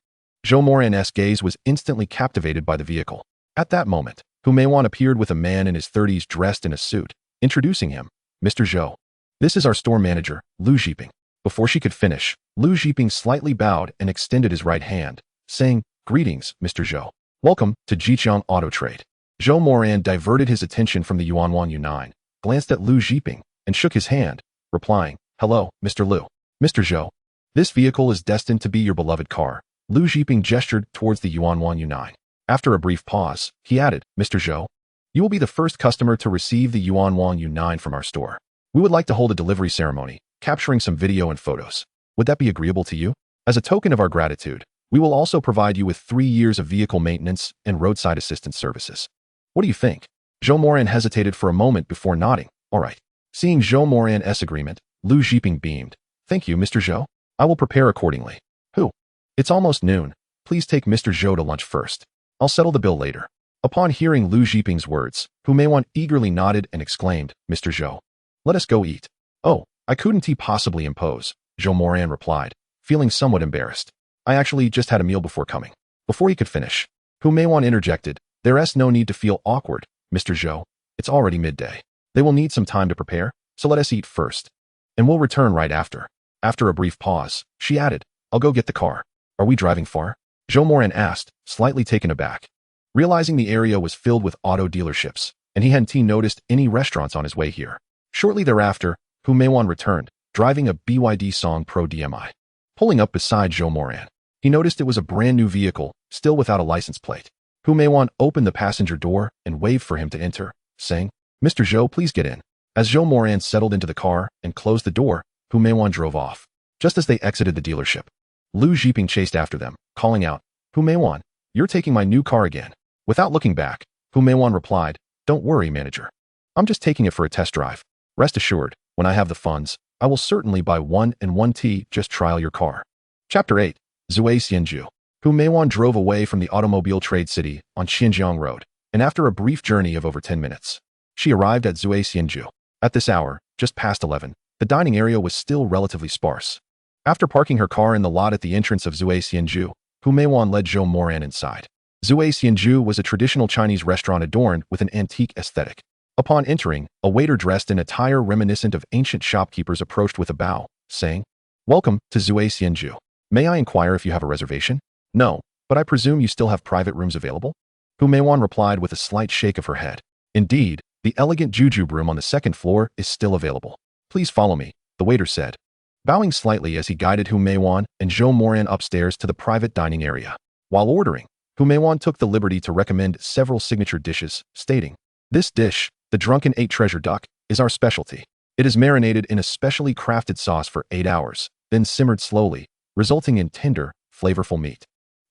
Zhou Moran's gaze was instantly captivated by the vehicle. At that moment, Hu Meiwan appeared with a man in his 30s dressed in a suit, introducing him, Mr. Zhou. This is our store manager, Lu Zhiping. Before she could finish, Lu Zhiping slightly bowed and extended his right hand, saying, Greetings, Mr. Zhou. Welcome to Jiqiang Auto Trade. Zhou Moran diverted his attention from the Yuan Wang Yu9, glanced at Lu Zhiping, and shook his hand, replying, Hello, Mr. Lu. Mr. Zhou. This vehicle is destined to be your beloved car. Lu Zhiping gestured towards the Yuan Wang Yu9. After a brief pause, he added, Mr. Zhou, you will be the first customer to receive the Yuan Wang Yu9 from our store. We would like to hold a delivery ceremony, capturing some video and photos. Would that be agreeable to you? As a token of our gratitude, we will also provide you with 3 years of vehicle maintenance and roadside assistance services. What do you think? Zhou Moran hesitated for a moment before nodding. All right. Seeing Zhou Moran's agreement, Lu Zhiping beamed. Thank you, Mr. Zhou. I will prepare accordingly. Who? It's almost noon. Please take Mr. Zhou to lunch first. I'll settle the bill later. Upon hearing Lu Zhiping's words, Hu Meiwan eagerly nodded and exclaimed, Mr. Zhou, let us go eat. Oh, I couldn't possibly impose, Zhou Moran replied, feeling somewhat embarrassed. I actually just had a meal before coming. Before he could finish, Hu Meiwan interjected, There's no need to feel awkward, Mr. Zhou. It's already midday. They will need some time to prepare, so let us eat first. And we'll return right after. After a brief pause, she added, I'll go get the car. Are we driving far? Zhou Moran asked, slightly taken aback. Realizing the area was filled with auto dealerships, and he hadn't noticed any restaurants on his way here. Shortly thereafter, Hu Meiwan returned, driving a BYD Song Pro DMI. Pulling up beside Zhou Moran, he noticed it was a brand new vehicle, still without a license plate. Hu Meiwan opened the passenger door and waved for him to enter, saying, Mr. Zhou, please get in. As Zhou Moran settled into the car and closed the door, Hu Meiwan drove off. Just as they exited the dealership, Lu Zhiping chased after them, calling out, Hu Meiwan, you're taking my new car again. Without looking back, Hu Meiwan replied, Don't worry, manager. I'm just taking it for a test drive. Rest assured, when I have the funds, I will certainly buy 1+1T just trial your car. Chapter 8. Zhuai Xianju. Hu Meiwan drove away from the automobile trade city on Xinjiang Road, and after a brief journey of over 10 minutes, she arrived at Zhuai Xianju. At this hour, just past 11, the dining area was still relatively sparse. After parking her car in the lot at the entrance of Zhuai Xianju, Hu Meiwan led Zhou Moran inside. Zhuai Xianju was a traditional Chinese restaurant adorned with an antique aesthetic. Upon entering, a waiter dressed in attire reminiscent of ancient shopkeepers approached with a bow, saying, Welcome to Zhuai Xianju. May I inquire if you have a reservation? No, but I presume you still have private rooms available? Hu Meiwan replied with a slight shake of her head. Indeed, the elegant jujube room on the second floor is still available. Please follow me, the waiter said, bowing slightly as he guided Hu Meiwan and Zhou Moran upstairs to the private dining area. While ordering, Hu Meiwan took the liberty to recommend several signature dishes, stating, This dish, the Drunken 8 Treasure Duck, is our specialty. It is marinated in a specially crafted sauce for 8 hours, then simmered slowly, resulting in tender, flavorful meat.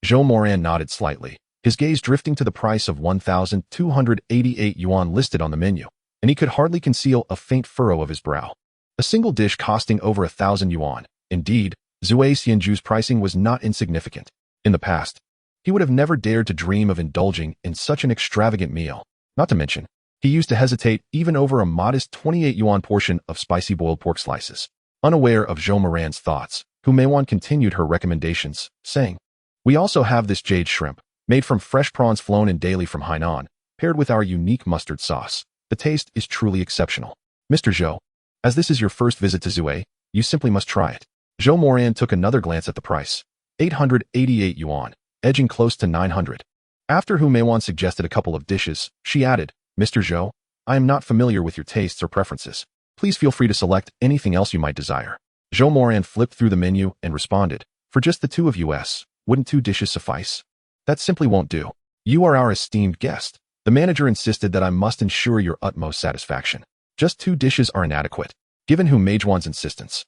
Zhou Moran nodded slightly, his gaze drifting to the price of 1,288 yuan listed on the menu, and he could hardly conceal a faint furrow of his brow. A single dish costing over 1,000 yuan. Indeed, Zhuai Xianju's pricing was not insignificant. In the past, he would have never dared to dream of indulging in such an extravagant meal. Not to mention, he used to hesitate even over a modest 28 yuan portion of spicy boiled pork slices. Unaware of Zhou Moran's thoughts, Hu Meiwan continued her recommendations, saying, We also have this jade shrimp, made from fresh prawns flown in daily from Hainan, paired with our unique mustard sauce. The taste is truly exceptional. Mr. Zhou, as this is your first visit to Zhuai, you simply must try it. Zhou Moran took another glance at the price. 888 yuan, edging close to 900. After Hu Meiwan suggested a couple of dishes, she added, Mr. Zhou, I am not familiar with your tastes or preferences. Please feel free to select anything else you might desire. Zhou Moran flipped through the menu and responded, For just the two of us, wouldn't 2 dishes suffice? That simply won't do. You are our esteemed guest. The manager insisted that I must ensure your utmost satisfaction. Just 2 dishes are inadequate. Given Hu Meiwan's insistence,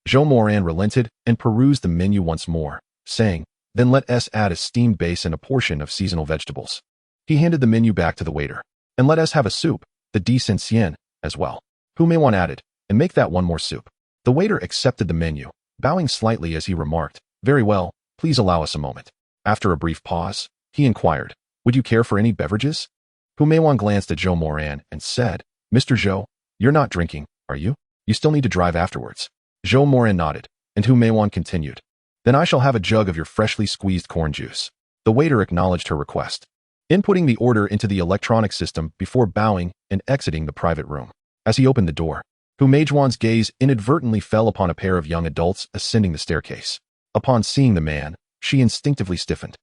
Zhou Moran relented and perused the menu once more, saying, Then let us add a steamed base and a portion of seasonal vegetables. He handed the menu back to the waiter. And let us have a soup, the decent xian, as well. Hu Meiwan added, And make that one more soup. The waiter accepted the menu, bowing slightly as he remarked, Very well, please allow us a moment. After a brief pause, He inquired, "Would you care for any beverages?" Hu Meiwan glanced at Zhou Moran and said, "Mr. Zhou, you're not drinking, are you? You still need to drive afterwards." Zhou Moran nodded, and Hu Meiwan continued, "Then I shall have a jug of your freshly squeezed corn juice." The waiter acknowledged her request, inputting the order into the electronic system before bowing and exiting the private room. As he opened the door, Hu Meijuan's gaze inadvertently fell upon a pair of young adults ascending the staircase. Upon seeing the man, she instinctively stiffened.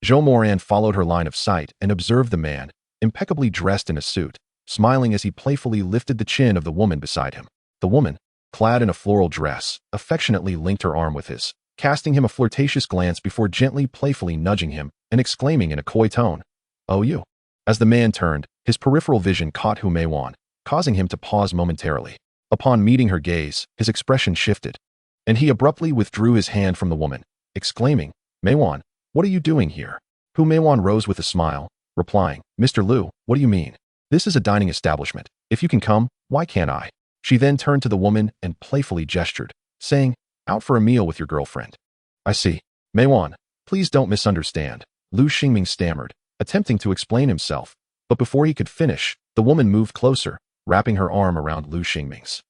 Zhou Moran followed her line of sight and observed the man, impeccably dressed in a suit, smiling as he playfully lifted the chin of the woman beside him. The woman, clad in a floral dress, affectionately linked her arm with his, casting him a flirtatious glance before gently playfully nudging him and exclaiming in a coy tone, "Oh, you." As the man turned, his peripheral vision caught Hu Meiwan, causing him to pause momentarily. Upon meeting her gaze, his expression shifted, and he abruptly withdrew his hand from the woman, exclaiming, "Meiwan, what are you doing here?" Hu Meiwan rose with a smile, replying, "Mr. Liu, what do you mean? This is a dining establishment. If you can come, why can't I?" She then turned to the woman and playfully gestured, saying, "Out for a meal with your girlfriend." "I see. Meiwan, please don't misunderstand," Lu Xingming stammered, attempting to explain himself, but before he could finish, the woman moved closer, wrapping her arm around Lu Xingming's.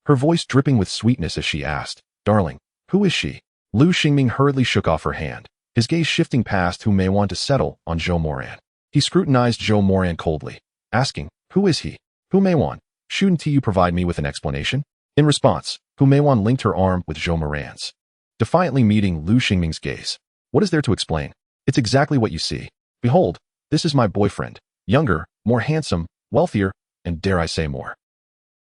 Her voice dripping with sweetness as she asked, "Darling, who is she?" Lu Xingming hurriedly shook off her hand, his gaze shifting past Hu Meiwan to settle on Zhou Moran. He scrutinized Zhou Moran coldly, asking, "Who is he?" "Hu Meiwan, shouldn't you provide me with an explanation?" In response, Hu Meiwan linked her arm with Zhou Moran's, defiantly meeting Lu Xingming's gaze. "What is there to explain? It's exactly what you see. Behold, this is my boyfriend, younger, more handsome, wealthier, and dare I say more."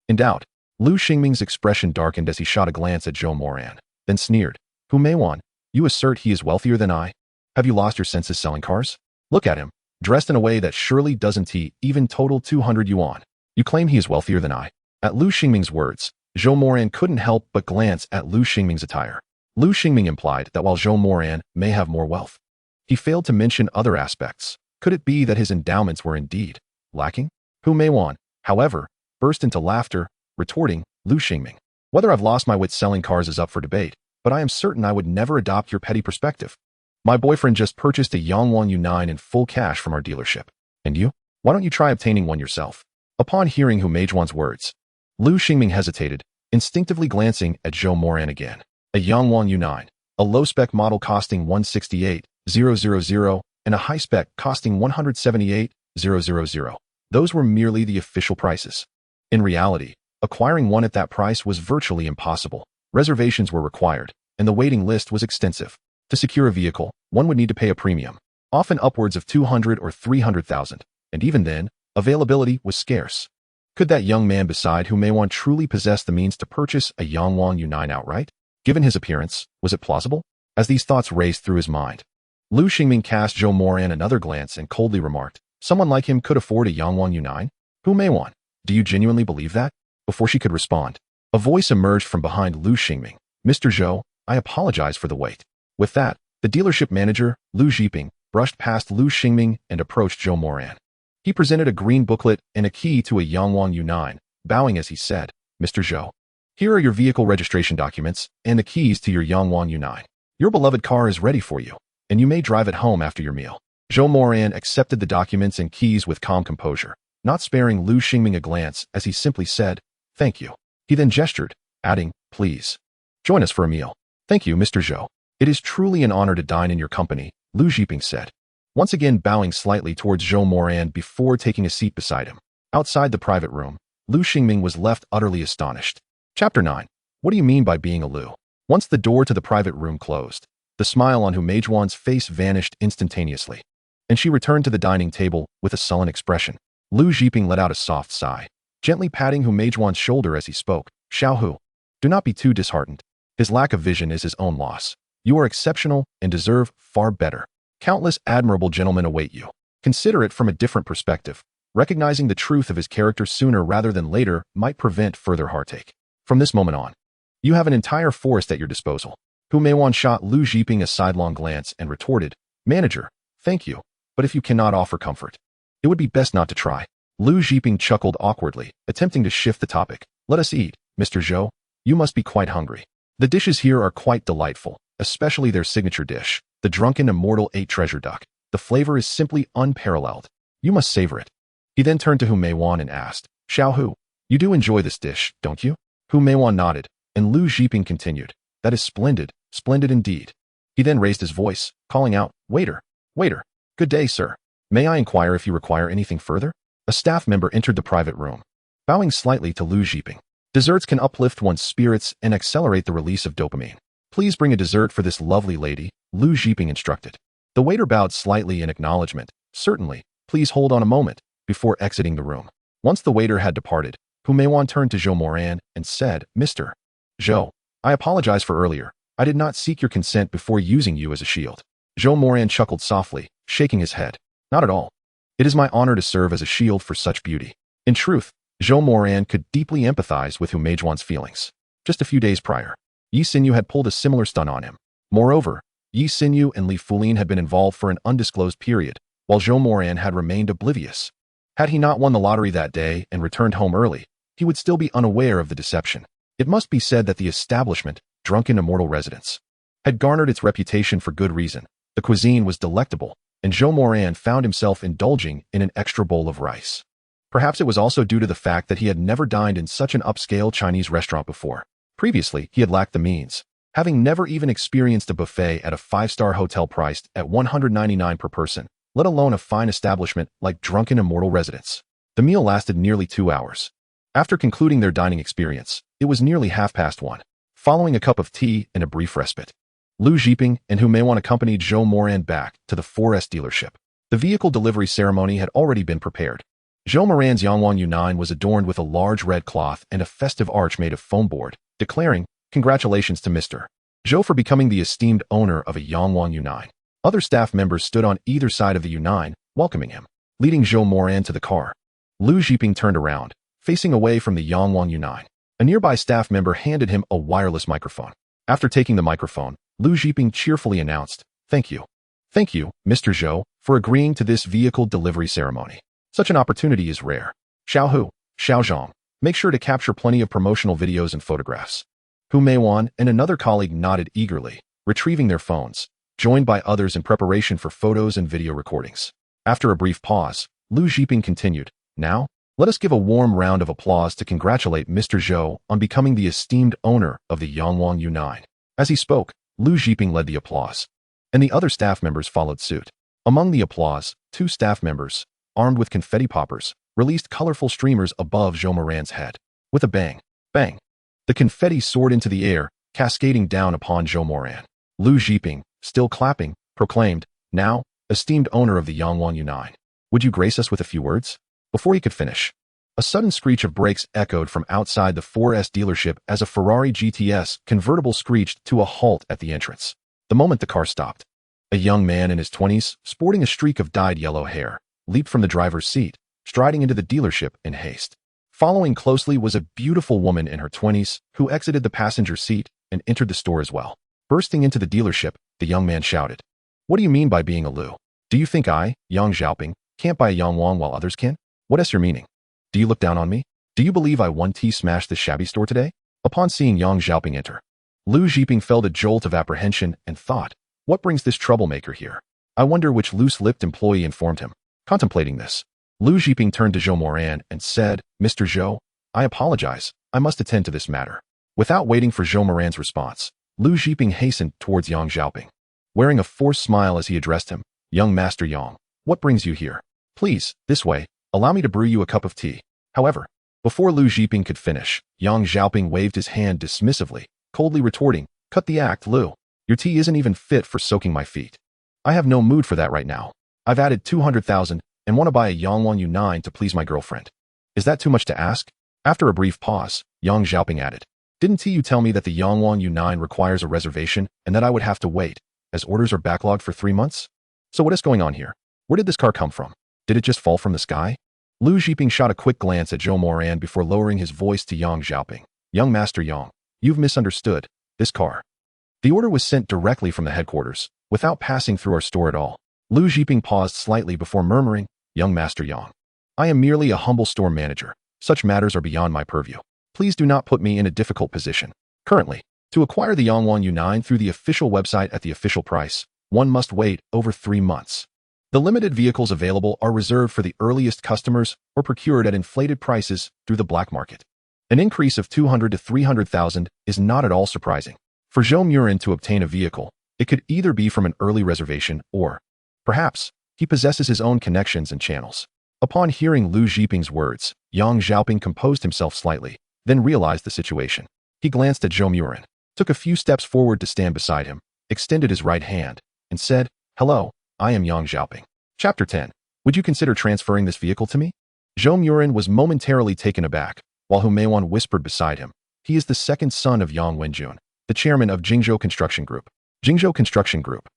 In doubt, Lu Xingming's expression darkened as he shot a glance at Zhou Moran, then sneered, "Hu Meiwan, you assert he is wealthier than I? Have you lost your senses selling cars? Look at him, dressed in a way that surely doesn't he even total 200 yuan. You claim he is wealthier than I?" At Lu Xingming's words, Zhou Moran couldn't help but glance at Lu Xingming's attire. Lu Xingming implied that while Zhou Moran may have more wealth, he failed to mention other aspects. Could it be that his endowments were indeed lacking? Hu Meiwan, however, burst into laughter, retorting, "Lu Xingming, whether I've lost my wits selling cars is up for debate, but I am certain I would never adopt your petty perspective. My boyfriend just purchased a Yangwang U9 in full cash from our dealership. And you? Why don't you try obtaining one yourself?" Upon hearing Hu Meijuan's words, Lu Xingming hesitated, instinctively glancing at Zhou Moran again. A Yangwang U9, a low-spec model costing 168,000 and a high-spec costing 178,000. Those were merely the official prices. In reality, acquiring one at that price was virtually impossible. Reservations were required, and the waiting list was extensive. To secure a vehicle, one would need to pay a premium, often upwards of 200 or 300,000, and even then, availability was scarce. Could that young man beside Hu Meiwan truly possess the means to purchase a Yangwang U9 outright? Given his appearance, was it plausible? As these thoughts raced through his mind, Lu Xingming cast Zhou Moran another glance and coldly remarked, "Someone like him could afford a Yangwang U9? Hu Meiwan, do you genuinely believe that?" Before she could respond, a voice emerged from behind Lu Xingming. "Mr. Zhou, I apologize for the wait." With that, the dealership manager, Lu Zhiping, brushed past Lu Xingming and approached Zhou Moran. He presented a green booklet and a key to a Yangwang U9, bowing as he said, "Mr. Zhou, here are your vehicle registration documents and the keys to your Yangwang U9. Your beloved car is ready for you, and you may drive it home after your meal." Zhou Moran accepted the documents and keys with calm composure, not sparing Lu Xingming a glance as he simply said, "Thank you." He then gestured, adding, "Please, join us for a meal." "Thank you, Mr. Zhou. It is truly an honor to dine in your company," Lu Zhiping said, once again bowing slightly towards Zhou Moran before taking a seat beside him. Outside the private room, Lu Xingming was left utterly astonished. Chapter 9. What do you mean by being a Lu? Once the door to the private room closed, the smile on Hu Meijuan's face vanished instantaneously, and she returned to the dining table with a sullen expression. Lu Zhiping let out a soft sigh, gently patting Hu Meijuan's shoulder as he spoke. "Xiao Hu, do not be too disheartened. His lack of vision is his own loss. You are exceptional and deserve far better. Countless admirable gentlemen await you. Consider it from a different perspective. Recognizing the truth of his character sooner rather than later might prevent further heartache. From this moment on, you have an entire forest at your disposal." Hu Meiwan shot Lu Zhiping a sidelong glance and retorted, "Manager, thank you, but if you cannot offer comfort, it would be best not to try." Lu Zhiping chuckled awkwardly, attempting to shift the topic. "Let us eat, Mr. Zhou. You must be quite hungry. The dishes here are quite delightful, especially their signature dish, the drunken immortal 8 treasure duck. The flavor is simply unparalleled. You must savor it. He then turned to Hu Meiwan and asked, Xiao Hu, you do enjoy this dish, don't you? Hu Meiwan nodded, and Lu Zhiping continued, that is splendid, splendid indeed. He then raised his voice, calling out, waiter, waiter, good day, sir. May I inquire if you require anything further? A staff member entered the private room, bowing slightly to Lu Zhiping. Desserts can uplift one's spirits and accelerate the release of dopamine. Please bring a dessert for this lovely lady, Lu Zhiping instructed. The waiter bowed slightly in acknowledgement. Certainly, please hold on a moment, before exiting the room. Once the waiter had departed, Hu Meiwan turned to Zhou Moran and said, Mr. Zhou, I apologize for earlier. I did not seek your consent before using you as a shield. Zhou Moran chuckled softly, shaking his head. Not at all. It is my honor to serve as a shield for such beauty. In truth, Zhou Moran could deeply empathize with Hu Meijuan's feelings. Just a few days prior, Yi Xinyu had pulled a similar stunt on him. Moreover, Yi Xinyu and Li Fulin had been involved for an undisclosed period, while Zhou Moran had remained oblivious. Had he not won the lottery that day and returned home early, he would still be unaware of the deception. It must be said that the establishment, Drunken Immortal Residence, had garnered its reputation for good reason. The cuisine was delectable, and Zhou Moran found himself indulging in an extra bowl of rice. Perhaps it was also due to the fact that he had never dined in such an upscale Chinese restaurant before. Previously, he had lacked the means, having never even experienced a buffet at a five-star hotel priced at $199 per person, let alone a fine establishment like Drunken Immortal Residence. The meal lasted nearly 2 hours. After concluding their dining experience, it was nearly 1:30. Following a cup of tea and a brief respite, Lu Zhiping and Hu Meiwan accompanied Zhou Moran back to the 4S dealership. The vehicle delivery ceremony had already been prepared. Zhou Moran's Yangwang U9 was adorned with a large red cloth and a festive arch made of foam board, declaring, Congratulations to Mr. Zhou for becoming the esteemed owner of a Yangwang U9. Other staff members stood on either side of the U9, welcoming him. Leading Zhou Moran to the car, Lu Zhiping turned around, facing away from the Yangwang U9. A nearby staff member handed him a wireless microphone. After taking the microphone, Lu Zhiping cheerfully announced, Thank you. Thank you, Mr. Zhou, for agreeing to this vehicle delivery ceremony. Such an opportunity is rare. Xiao Hu, Xiao Zhang, make sure to capture plenty of promotional videos and photographs. Hu Meiwan and another colleague nodded eagerly, retrieving their phones, joined by others in preparation for photos and video recordings. After a brief pause, Lu Zhiping continued, Now, let us give a warm round of applause to congratulate Mr. Zhou on becoming the esteemed owner of the Yangwang U9. As he spoke, Lu Zhiping led the applause, and the other staff members followed suit. Among the applause, 2 staff members, armed with confetti poppers, released colorful streamers above Zhou Moran's head. With a bang, bang, the confetti soared into the air, cascading down upon Zhou Moran. Lu Zhiping, still clapping, proclaimed, Now, esteemed owner of the Yangwang U9, would you grace us with a few words? Before he could finish, a sudden screech of brakes echoed from outside the 4S dealership as a Ferrari GTS convertible screeched to a halt at the entrance. The moment the car stopped, a young man in his 20s, sporting a streak of dyed yellow hair, leaped from the driver's seat, striding into the dealership in haste. Following closely was a beautiful woman in her 20s who exited the passenger seat and entered the store as well. Bursting into the dealership, the young man shouted, What do you mean by being a Lu? Do you think I, Yang Xiaoping, can't buy a Yangwang while others can? What is your meaning? Do you look down on me? Do you believe I 1T smashed this shabby store today? Upon seeing Yang Xiaoping enter, Lu Zhiping felt a jolt of apprehension and thought, What brings this troublemaker here? I wonder which loose-lipped employee informed him. Contemplating this, Lu Zhiping turned to Zhou Moran and said, Mr. Zhou, I apologize. I must attend to this matter. Without waiting for Zhou Moran's response, Lu Zhiping hastened towards Yang Xiaoping. Wearing a forced smile as he addressed him, Young Master Yang, what brings you here? Please, this way, allow me to brew you a cup of tea. However, before Lu Zhiping could finish, Yang Xiaoping waved his hand dismissively, coldly retorting, Cut the act, Lu. Your tea isn't even fit for soaking my feet. I have no mood for that right now. I've added 200,000 and want to buy a Yangwang U9 to please my girlfriend. Is that too much to ask? After a brief pause, Yang Xiaoping added, Didn't you tell me that the Yangwang U9 requires a reservation and that I would have to wait, as orders are backlogged for 3 months? So what is going on here? Where did this car come from? Did it just fall from the sky? Lu Zhiping shot a quick glance at Zhou Moran before lowering his voice to Yang Xiaoping. Young Master Yang, you've misunderstood. This car. The order was sent directly from the headquarters, without passing through our store at all. Lu Zhiping paused slightly before murmuring, Young Master Yang, I am merely a humble store manager. Such matters are beyond my purview. Please do not put me in a difficult position. Currently, to acquire the Yangwang U9 through the official website at the official price, one must wait over 3 months. The limited vehicles available are reserved for the earliest customers or procured at inflated prices through the black market. An increase of 200 to 300,000 is not at all surprising. For Zhou Moran to obtain a vehicle, it could either be from an early reservation or, perhaps, he possesses his own connections and channels. Upon hearing Liu Zhiping's words, Yang Xiaoping composed himself slightly, then realized the situation. He glanced at Zhou Moran, took a few steps forward to stand beside him, extended his right hand, and said, "Hello, I am Yang Xiaoping." Chapter 10. Would you consider transferring this vehicle to me? Zhou Moran was momentarily taken aback, while Hu Meiwan whispered beside him. He is the second son of Yang Wenjun, the chairman of Jingzhou Construction Group. Jingzhou Construction Group.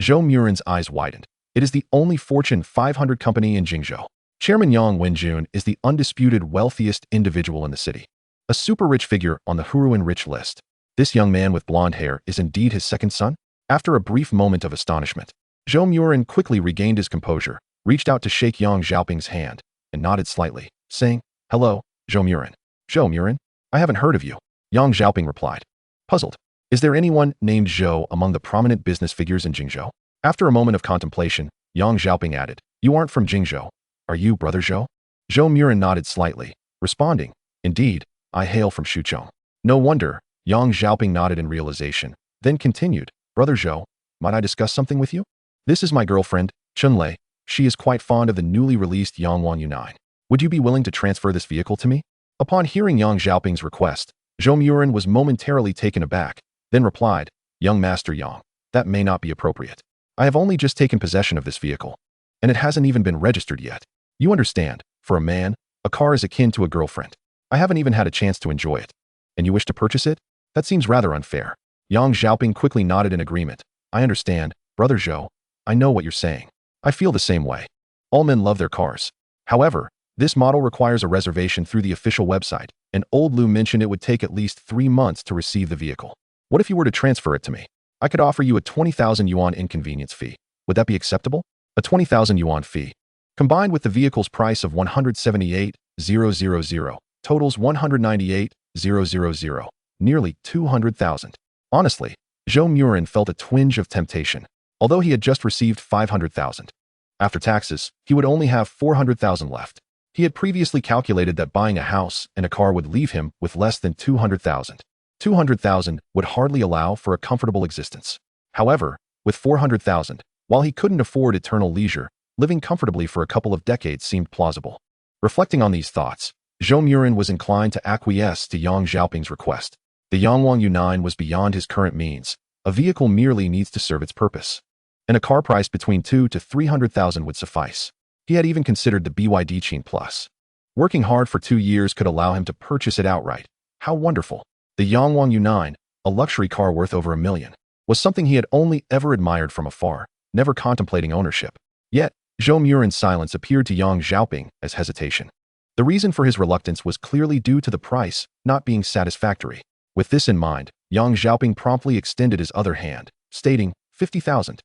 Zhou Moran's eyes widened. It is the only Fortune 500 company in Jingzhou. Chairman Yang Wenjun is the undisputed wealthiest individual in the city. A super-rich figure on the Huawei rich list. This young man with blonde hair is indeed his second son? After a brief moment of astonishment, Zhou Moran quickly regained his composure, reached out to shake Yang Xiaoping's hand, and nodded slightly, saying, "Hello, Zhou Moran." "Zhou Moran? I haven't heard of you," Yang Xiaoping replied. Puzzled. "Is there anyone named Zhou among the prominent business figures in Jingzhou?" After a moment of contemplation, Yang Xiaoping added, "You aren't from Jingzhou. Are you Brother Zhou?" Zhou Moran nodded slightly, responding, "Indeed, I hail from Shuchong." No wonder, Yang Xiaoping nodded in realization, then continued, "Brother Zhou, might I discuss something with you? This is my girlfriend, Chunlei. She is quite fond of the newly released Yangwang U9. Would you be willing to transfer this vehicle to me?" Upon hearing Yang Xiaoping's request, Zhou Moran was momentarily taken aback, then replied, "Young Master Yang, that may not be appropriate. I have only just taken possession of this vehicle, and it hasn't even been registered yet. You understand, for a man, a car is akin to a girlfriend. I haven't even had a chance to enjoy it. And you wish to purchase it? That seems rather unfair." Yang Xiaoping quickly nodded in agreement. "I understand, Brother Zhou. I know what you're saying. I feel the same way. All men love their cars. However, this model requires a reservation through the official website, and old Liu mentioned it would take at least 3 months to receive the vehicle. What if you were to transfer it to me? I could offer you a 20,000 yuan inconvenience fee. Would that be acceptable? A 20,000 yuan fee, combined with the vehicle's price of 178,000, totals 198,000, nearly 200,000. Honestly, Zhou Moran felt a twinge of temptation, although he had just received 500,000. After taxes, he would only have 400,000 left. He had previously calculated that buying a house and a car would leave him with less than 200,000. 200,000 would hardly allow for a comfortable existence. However, with 400,000, while he couldn't afford eternal leisure, living comfortably for a couple of decades seemed plausible. Reflecting on these thoughts, Zhou Moran was inclined to acquiesce to Yang Xiaoping's request. The Yangwang U9 was beyond his current means. A vehicle merely needs to serve its purpose, and a car price between 2 to 300,000 would suffice. He had even considered the BYD Qin Plus. Working hard for 2 years could allow him to purchase it outright. How wonderful! The Yangwang U9, a luxury car worth over $1 million, was something he had only ever admired from afar, never contemplating ownership. Yet, Zhou Moran's silence appeared to Yang Xiaoping as hesitation. The reason for his reluctance was clearly due to the price not being satisfactory. With this in mind, Yang Xiaoping promptly extended his other hand, stating, 50,000.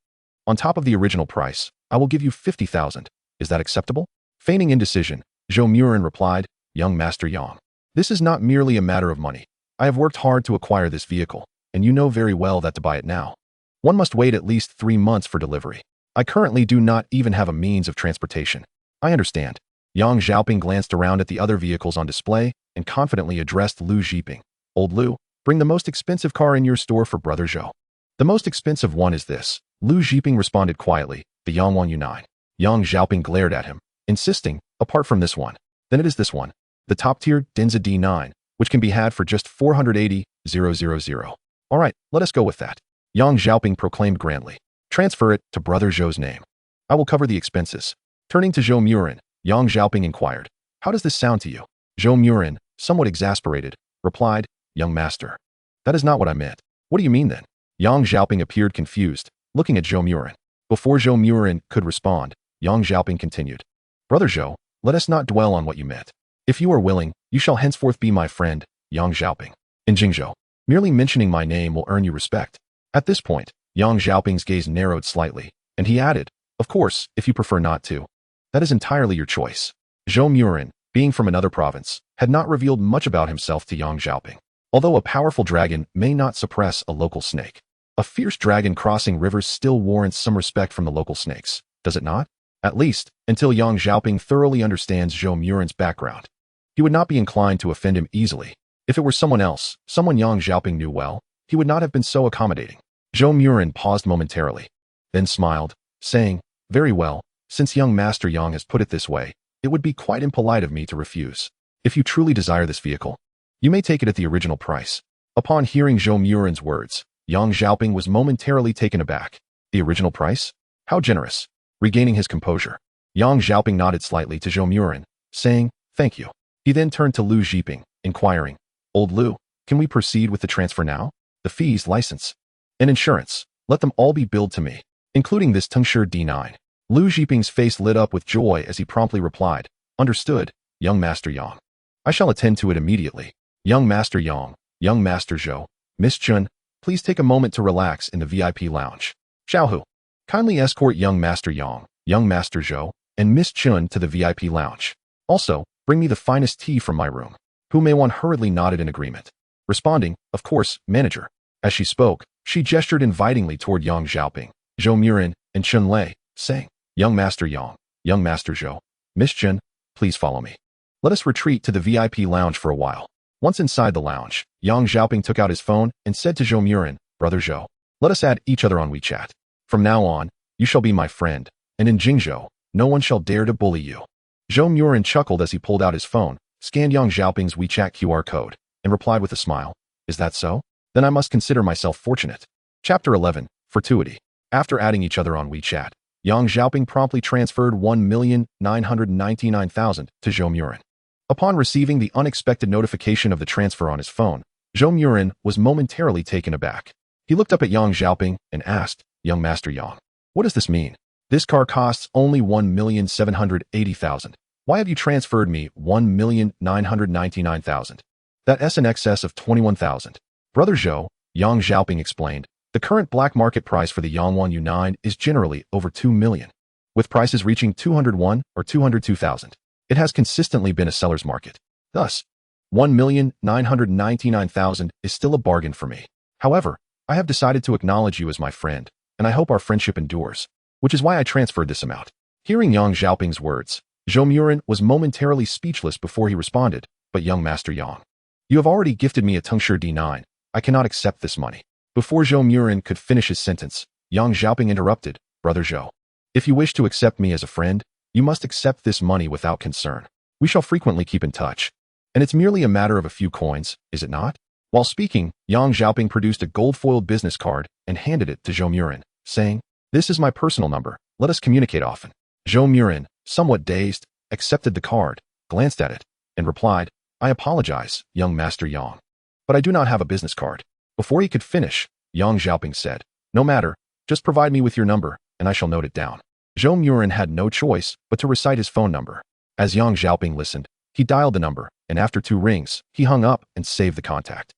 On top of the original price, I will give you 50,000. Is that acceptable? Feigning indecision, Zhou Moran replied, "Young Master Yang, this is not merely a matter of money. I have worked hard to acquire this vehicle, and you know very well that to buy it now, one must wait at least 3 months for delivery. I currently do not even have a means of transportation." "I understand." Yang Xiaoping glanced around at the other vehicles on display and confidently addressed Liu Zhiping. "Old Liu, bring the most expensive car in your store for Brother Zhou." "The most expensive one is this," Liu Zhiping responded quietly, "the Yangwang U9. Yang Xiaoping glared at him, insisting, "Apart from this one, then it is this one, the top-tier Denza D9, which can be had for just 480,000. All right, let us go with that." Yang Xiaoping proclaimed grandly. "Transfer it to Brother Zhou's name. I will cover the expenses." Turning to Zhou Moran, Yang Xiaoping inquired, "How does this sound to you?" Zhou Moran, somewhat exasperated, replied, "Young master, that is not what I meant." "What do you mean then?" Yang Xiaoping appeared confused, looking at Zhou Moran. Before Zhou Moran could respond, Yang Xiaoping continued, "Brother Zhou, let us not dwell on what you meant. If you are willing, you shall henceforth be my friend, Yang Xiaoping. In Jingzhou, merely mentioning my name will earn you respect." At this point, Yang Xiaoping's gaze narrowed slightly, and he added, "Of course, if you prefer not to. That is entirely your choice." Zhou Moran, being from another province, had not revealed much about himself to Yang Xiaoping. Although a powerful dragon may not suppress a local snake, a fierce dragon crossing rivers still warrants some respect from the local snakes, does it not? At least, until Yang Xiaoping thoroughly understands Zhou Moran's background. He would not be inclined to offend him easily. If it were someone else, someone Yang Xiaoping knew well, he would not have been so accommodating. Zhou Moran paused momentarily, then smiled, saying, "Very well, since young Master Yang has put it this way, it would be quite impolite of me to refuse. If you truly desire this vehicle, you may take it at the original price." Upon hearing Zhou Moran's words, Yang Xiaoping was momentarily taken aback. The original price? How generous. Regaining his composure, Yang Xiaoping nodded slightly to Zhou Moran, saying, "Thank you." He then turned to Lu Zhiping, inquiring, "Old Lu, can we proceed with the transfer now? The fees, license, and insurance, let them all be billed to me, including this Tengshi D9. Lu Zhiping's face lit up with joy as he promptly replied, "Understood, young Master Yang. I shall attend to it immediately. Young Master Yang, young Master Zhou, Miss Chun, please take a moment to relax in the VIP lounge. Xiaohu, kindly escort young Master Yang, young Master Zhou, and Miss Chun to the VIP lounge. Also, bring me the finest tea from my room." Hu Meiwan hurriedly nodded in agreement, responding, "Of course, manager." As she spoke, she gestured invitingly toward Yang Xiaoping, Zhou Moran, and Chun Lei, saying, "Young Master Yang, young Master Zhou, Miss Chun, please follow me. Let us retreat to the VIP lounge for a while." Once inside the lounge, Yang Xiaoping took out his phone and said to Zhou Moran, "Brother Zhou, let us add each other on WeChat. From now on, you shall be my friend, and in Jingzhou, no one shall dare to bully you." Zhou Moran chuckled as he pulled out his phone, scanned Yang Xiaoping's WeChat QR code, and replied with a smile, "Is that so? Then I must consider myself fortunate." Chapter 11, Fortuity. After adding each other on WeChat, Yang Xiaoping promptly transferred 1,999,000 to Zhou Moran. Upon receiving the unexpected notification of the transfer on his phone, Zhou Moran was momentarily taken aback. He looked up at Yang Xiaoping and asked, "Young Master Yang, what does this mean? This car costs only 1,780,000. Why have you transferred me 1,999,000? That's in excess of 21,000. Brother Zhou," Yang Xiaoping explained, "the current black market price for the Yangwang U9 is generally over 2 million, with prices reaching 201 or 202,000. It has consistently been a seller's market. Thus, 1,999,000 is still a bargain for me. However, I have decided to acknowledge you as my friend, and I hope our friendship endures, which is why I transferred this amount." Hearing Yang Xiaoping's words, Zhou Moran was momentarily speechless before he responded, "But young Master Yang, you have already gifted me a Tengshi D9. I cannot accept this money." Before Zhou Moran could finish his sentence, Yang Xiaoping interrupted, "Brother Zhou, if you wish to accept me as a friend, you must accept this money without concern. We shall frequently keep in touch. And it's merely a matter of a few coins, is it not?" While speaking, Yang Xiaoping produced a gold-foiled business card and handed it to Zhou Moran, saying, "This is my personal number. Let us communicate often." Zhou Moran, somewhat dazed, accepted the card, glanced at it, and replied, "I apologize, young Master Yang, but I do not have a business card." Before he could finish, Yang Xiaoping said, "No matter, just provide me with your number, and I shall note it down." Zhou Moran had no choice but to recite his phone number. As Yang Xiaoping listened, he dialed the number, and after 2 rings, he hung up and saved the contact.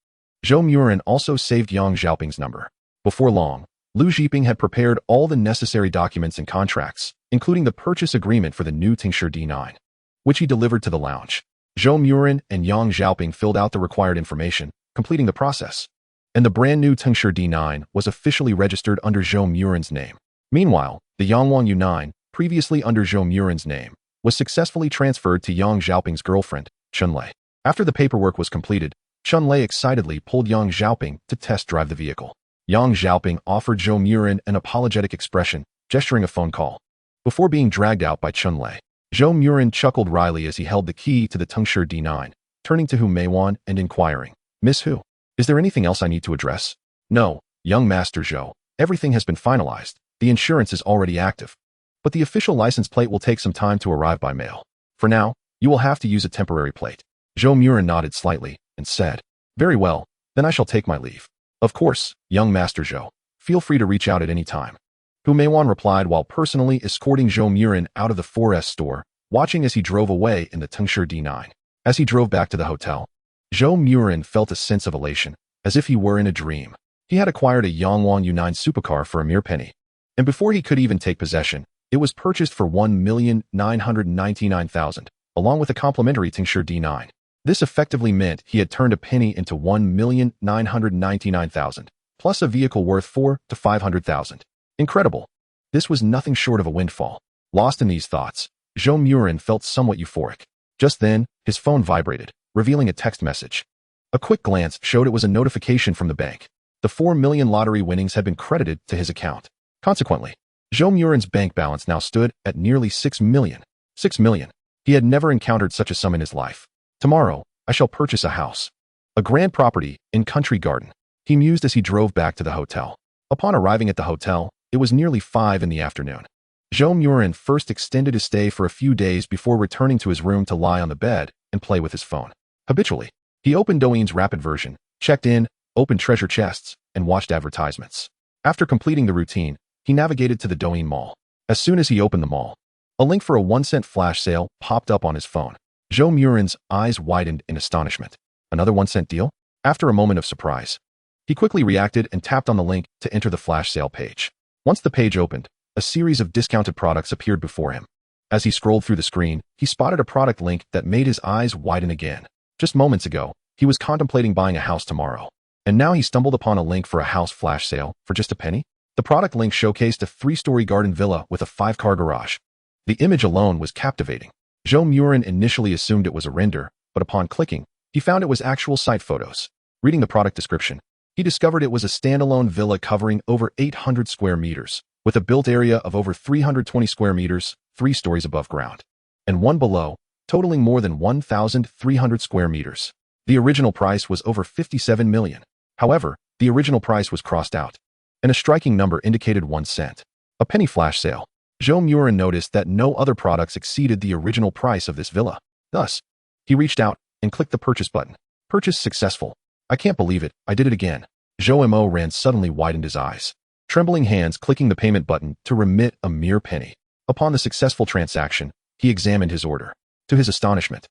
Zhou Moran also saved Yang Xiaoping's number. Before long, Lu Zhiping had prepared all the necessary documents and contracts, including the purchase agreement for the new Tengshi D9, which he delivered to the lounge. Zhou Moran and Yang Xiaoping filled out the required information, completing the process, and the brand new Tengshi D9 was officially registered under Zhou Moran's name. Meanwhile, the Yangwang U9, previously under Zhou Moran's name, was successfully transferred to Yang Xiaoping's girlfriend, Chun Lei. After the paperwork was completed, Chun Lei excitedly pulled Yang Xiaoping to test drive the vehicle. Yang Xiaoping offered Zhou Moran an apologetic expression, gesturing a phone call. Before being dragged out by Chun Lei, Zhou Moran chuckled wryly as he held the key to the Tengshi D9, turning to Hu Meiwan and inquiring, "Miss Hu, is there anything else I need to address?" "No, young Master Zhou, everything has been finalized. The insurance is already active, but the official license plate will take some time to arrive by mail. For now, you will have to use a temporary plate." Zhou Moran nodded slightly and said, "Very well, then I shall take my leave." "Of course, young Master Zhou, feel free to reach out at any time." Hu Meiwan replied while personally escorting Zhou Moran out of the 4S store, watching as he drove away in the Tengshi D9. As he drove back to the hotel, Zhou Moran felt a sense of elation, as if he were in a dream. He had acquired a Yangwang U9 supercar for a mere penny, and before he could even take possession, it was purchased for 1,999,000, along with a complimentary Tengshi D9. This effectively meant he had turned a penny into 1,999,000, plus a vehicle worth 400,000 to 500,000. Incredible. This was nothing short of a windfall. Lost in these thoughts, Zhou Moran felt somewhat euphoric. Just then, his phone vibrated, revealing a text message. A quick glance showed it was a notification from the bank. The 4 million lottery winnings had been credited to his account. Consequently, Zhou Moran's bank balance now stood at nearly 6 million. 6 million. He had never encountered such a sum in his life. Tomorrow, I shall purchase a house. A grand property in Country Garden. He mused as he drove back to the hotel. Upon arriving at the hotel, it was nearly 5 in the afternoon. Zhou Moran first extended his stay for a few days before returning to his room to lie on the bed and play with his phone. Habitually, he opened Douyin's rapid version, checked in, opened treasure chests, and watched advertisements. After completing the routine, he navigated to the Douyin Mall. As soon as he opened the mall, a link for a 1-cent flash sale popped up on his phone. Zhou Moran's eyes widened in astonishment. Another 1-cent deal? After a moment of surprise, he quickly reacted and tapped on the link to enter the flash sale page. Once the page opened, a series of discounted products appeared before him. As he scrolled through the screen, he spotted a product link that made his eyes widen again. Just moments ago, he was contemplating buying a house tomorrow. And now he stumbled upon a link for a house flash sale for just a penny? The product link showcased a 3-story garden villa with a 5-car garage. The image alone was captivating. Zhou Moran initially assumed it was a render, but upon clicking, he found it was actual site photos. Reading the product description, he discovered it was a standalone villa covering over 800 square meters, with a built area of over 320 square meters, 3 stories above ground, and one below, totaling more than 1,300 square meters. The original price was over 57 million. However, the original price was crossed out, and a striking number indicated 1 cent. A penny flash sale. Zhou Moran noticed that no other products exceeded the original price of this villa. Thus, he reached out and clicked the purchase button. Purchase successful. I can't believe it, I did it again. Zhou Moran suddenly widened his eyes, trembling hands clicking the payment button to remit a mere penny. Upon the successful transaction, he examined his order. To his astonishment,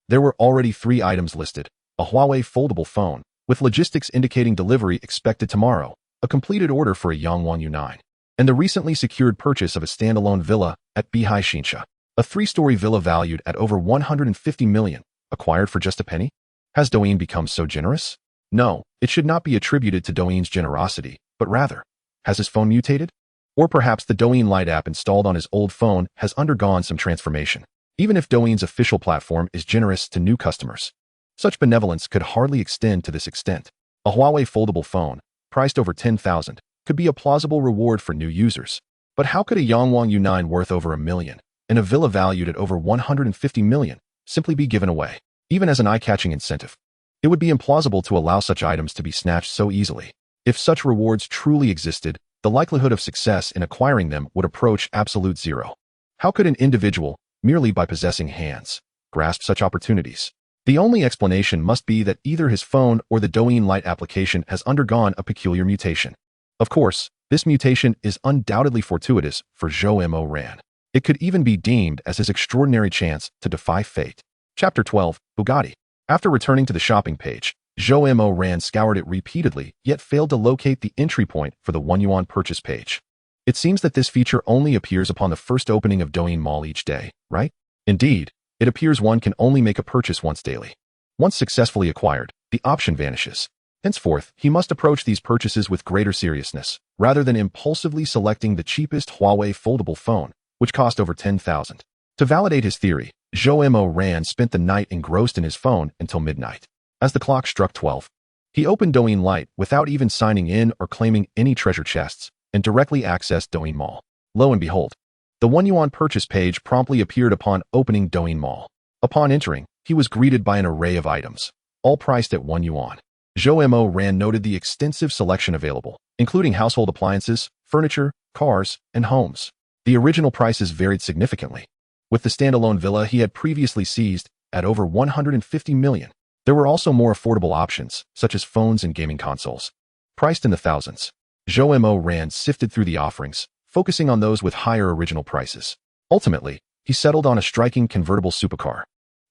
there were already 3 items listed: a Huawei foldable phone, with logistics indicating delivery expected tomorrow, a completed order for a Yangwang U9, and the recently secured purchase of a standalone villa at Bihai Xinsha, a 3-story villa valued at over 150 million, acquired for just a penny? Has Douyin become so generous? No, it should not be attributed to Douyin's generosity, but rather, has his phone mutated? Or perhaps the Douyin Lite app installed on his old phone has undergone some transformation. Even if Douyin's official platform is generous to new customers, such benevolence could hardly extend to this extent. A Huawei foldable phone, priced over 10,000, could be a plausible reward for new users. But how could a Yangwang U9 worth over 1 million, and a villa valued at over 150 million, simply be given away, even as an eye-catching incentive? It would be implausible to allow such items to be snatched so easily. If such rewards truly existed, the likelihood of success in acquiring them would approach absolute zero. How could an individual, merely by possessing hands, grasp such opportunities? The only explanation must be that either his phone or the Douyin Lite application has undergone a peculiar mutation. Of course, this mutation is undoubtedly fortuitous for Zhou Moran. It could even be deemed as his extraordinary chance to defy fate. Chapter 12, Bugatti. After returning to the shopping page, Zhou Moran scoured it repeatedly, yet failed to locate the entry point for the 1 yuan purchase page. It seems that this feature only appears upon the first opening of Douyin Mall each day, right? Indeed, it appears one can only make a purchase once daily. Once successfully acquired, the option vanishes. Henceforth, he must approach these purchases with greater seriousness, rather than impulsively selecting the cheapest Huawei foldable phone, which cost over 10,000. To validate his theory, Zhou Moran spent the night engrossed in his phone until midnight. As the clock struck 12, he opened Douyin Lite without even signing in or claiming any treasure chests, and directly accessed Douyin Mall. Lo and behold, the 1 yuan purchase page promptly appeared upon opening Douyin Mall. Upon entering, he was greeted by an array of items, all priced at 1 yuan. Zhou Moran noted the extensive selection available, including household appliances, furniture, cars, and homes. The original prices varied significantly. With the standalone villa he had previously seized at over 150 million, there were also more affordable options, such as phones and gaming consoles, priced in the thousands. Zhou Moran sifted through the offerings, focusing on those with higher original prices. Ultimately, he settled on a striking convertible supercar,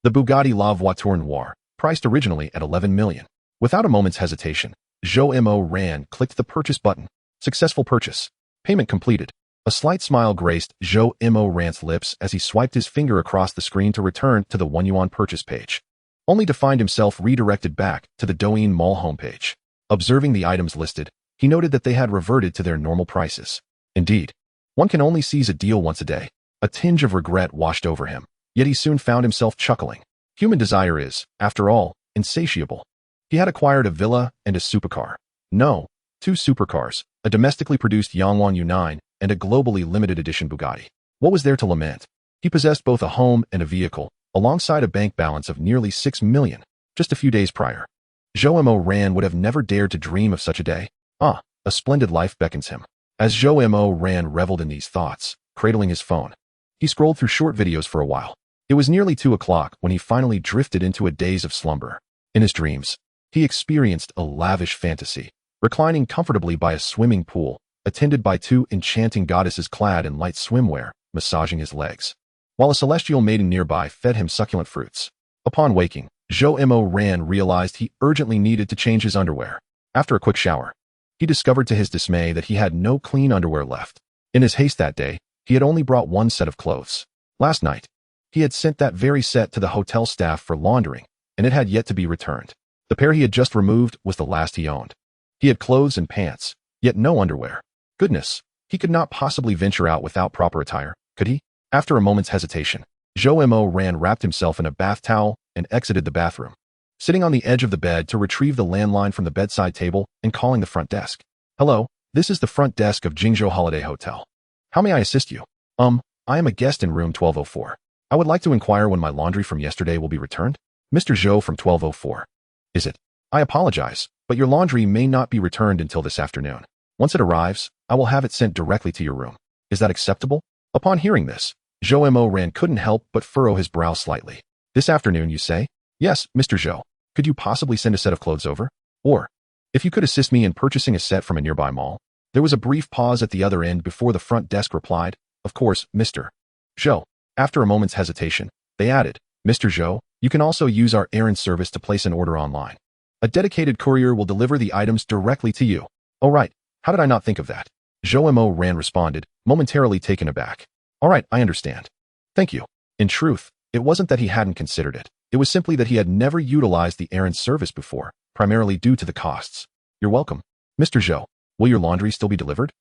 the Bugatti La Voiture Noire, priced originally at 11 million. Without a moment's hesitation, Zhou Moran clicked the purchase button. Successful purchase. Payment completed. A slight smile graced Zhou Moran's lips as he swiped his finger across the screen to return to the 1 yuan purchase page, only to find himself redirected back to the Douyin Mall homepage. Observing the items listed, he noted that they had reverted to their normal prices. Indeed, one can only seize a deal once a day. A tinge of regret washed over him, yet he soon found himself chuckling. Human desire is, after all, insatiable. He had acquired a villa and a supercar. No, two supercars, a domestically produced Yangwang U9 and a globally limited edition Bugatti. What was there to lament? He possessed both a home and a vehicle, alongside a bank balance of nearly 6 million, just a few days prior. Zhou Moran would have never dared to dream of such a day. A splendid life beckons him. As Zhou Moran reveled in these thoughts, cradling his phone, he scrolled through short videos for a while. It was nearly 2 o'clock when he finally drifted into a daze of slumber. In his dreams, he experienced a lavish fantasy, reclining comfortably by a swimming pool, attended by 2 enchanting goddesses clad in light swimwear, massaging his legs, while a celestial maiden nearby fed him succulent fruits. Upon waking, Zhou Moran realized he urgently needed to change his underwear. After a quick shower, he discovered to his dismay that he had no clean underwear left. In his haste that day, he had only brought 1 set of clothes. Last night, he had sent that very set to the hotel staff for laundering, and it had yet to be returned. The pair he had just removed was the last he owned. He had clothes and pants, yet no underwear. Goodness, he could not possibly venture out without proper attire, could he? After a moment's hesitation, Zhou Moran wrapped himself in a bath towel and exited the bathroom, sitting on the edge of the bed to retrieve the landline from the bedside table and calling the front desk. Hello, this is the front desk of Jingzhou Holiday Hotel. How may I assist you? I am a guest in room 1204. I would like to inquire when my laundry from yesterday will be returned. Mr. Zhou from 1204. Is it? I apologize, but your laundry may not be returned until this afternoon. Once it arrives, I will have it sent directly to your room. Is that acceptable? Upon hearing this, Zhou Moran couldn't help but furrow his brow slightly. This afternoon, you say? Yes, Mr. Zhou. Could you possibly send a set of clothes over? Or, if you could assist me in purchasing a set from a nearby mall? There was a brief pause at the other end before the front desk replied, of course, Mr. Zhou. After a moment's hesitation, they added, Mr. Zhou, you can also use our errand service to place an order online. A dedicated courier will deliver the items directly to you. Oh right, how did I not think of that? Zhou Moran responded, momentarily taken aback. All right, I understand. Thank you. In truth, it wasn't that he hadn't considered it. It was simply that he had never utilized the errand service before, primarily due to the costs. You're welcome. Mr. Zhou, will your laundry still be delivered?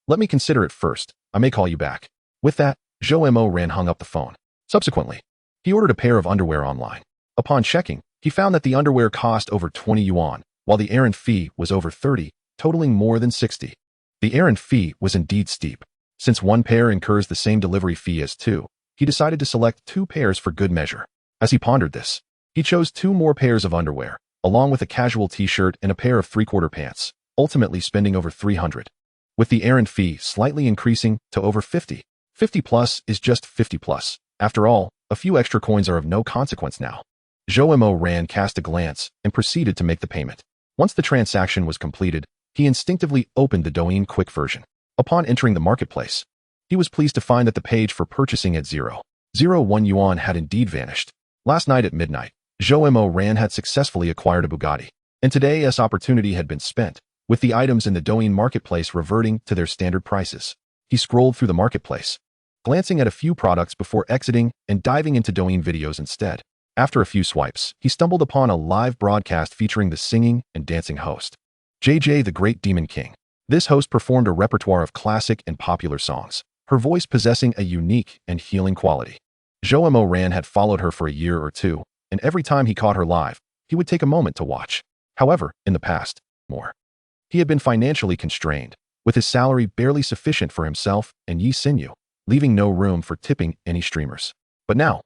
Let me consider it first. I may call you back. With that, Zhou Moran hung up the phone. Subsequently, he ordered a pair of underwear online. Upon checking, he found that the underwear cost over 20 yuan, while the errand fee was over 30, totaling more than 60. The errand fee was indeed steep. Since 1 pair incurs the same delivery fee as 2, he decided to select 2 pairs for good measure. As he pondered this, he chose 2 more pairs of underwear, along with a casual t-shirt and a pair of 3/4 pants, ultimately spending over 300. With the errand fee slightly increasing to over 50. 50 plus is just 50 plus. After all, a few extra coins are of no consequence now. Zhou Moran cast a glance and proceeded to make the payment. Once the transaction was completed, he instinctively opened the Douyin quick version. Upon entering the marketplace, he was pleased to find that the page for purchasing at 0.01 yuan had indeed vanished. Last night at midnight, Zhou Moran had successfully acquired a Bugatti, and today's opportunity had been spent, with the items in the Douyin marketplace reverting to their standard prices. He scrolled through the marketplace, glancing at a few products before exiting and diving into Douyin videos instead. After a few swipes, he stumbled upon a live broadcast featuring the singing and dancing host, JJ the Great Demon King. This host performed a repertoire of classic and popular songs, her voice possessing a unique and healing quality. Zhou Moran had followed her for a year or two, and every time he caught her live, he would take a moment to watch. However, in the past, he had been financially constrained, with his salary barely sufficient for himself and Yi Xinyu, leaving no room for tipping any streamers. But now,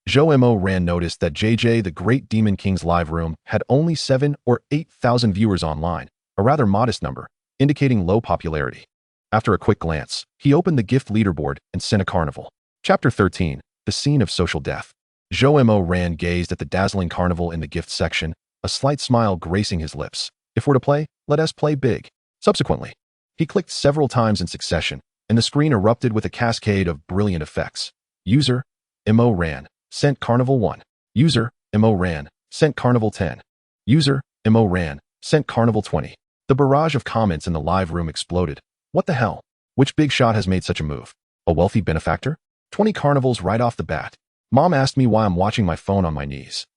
Zhou Moran noticed that JJ the Great Demon King's live room had only 7 or 8,000 viewers online, a rather modest number, indicating low popularity. After a quick glance, he opened the gift leaderboard and sent a carnival. Chapter 13, The Scene of Social Death. Zhou Moran gazed at the dazzling carnival in the gift section, a slight smile gracing his lips. If we're to play, let us play big. Subsequently, he clicked several times in succession, and the screen erupted with a cascade of brilliant effects. User, Moran, sent Carnival 1. User, Moran, sent Carnival 10. User, Moran, sent Carnival 20. The barrage of comments in the live room exploded. What the hell? Which big shot has made such a move? A wealthy benefactor? 20 carnivals right off the bat. Mom asked me why I'm watching my phone on my knees.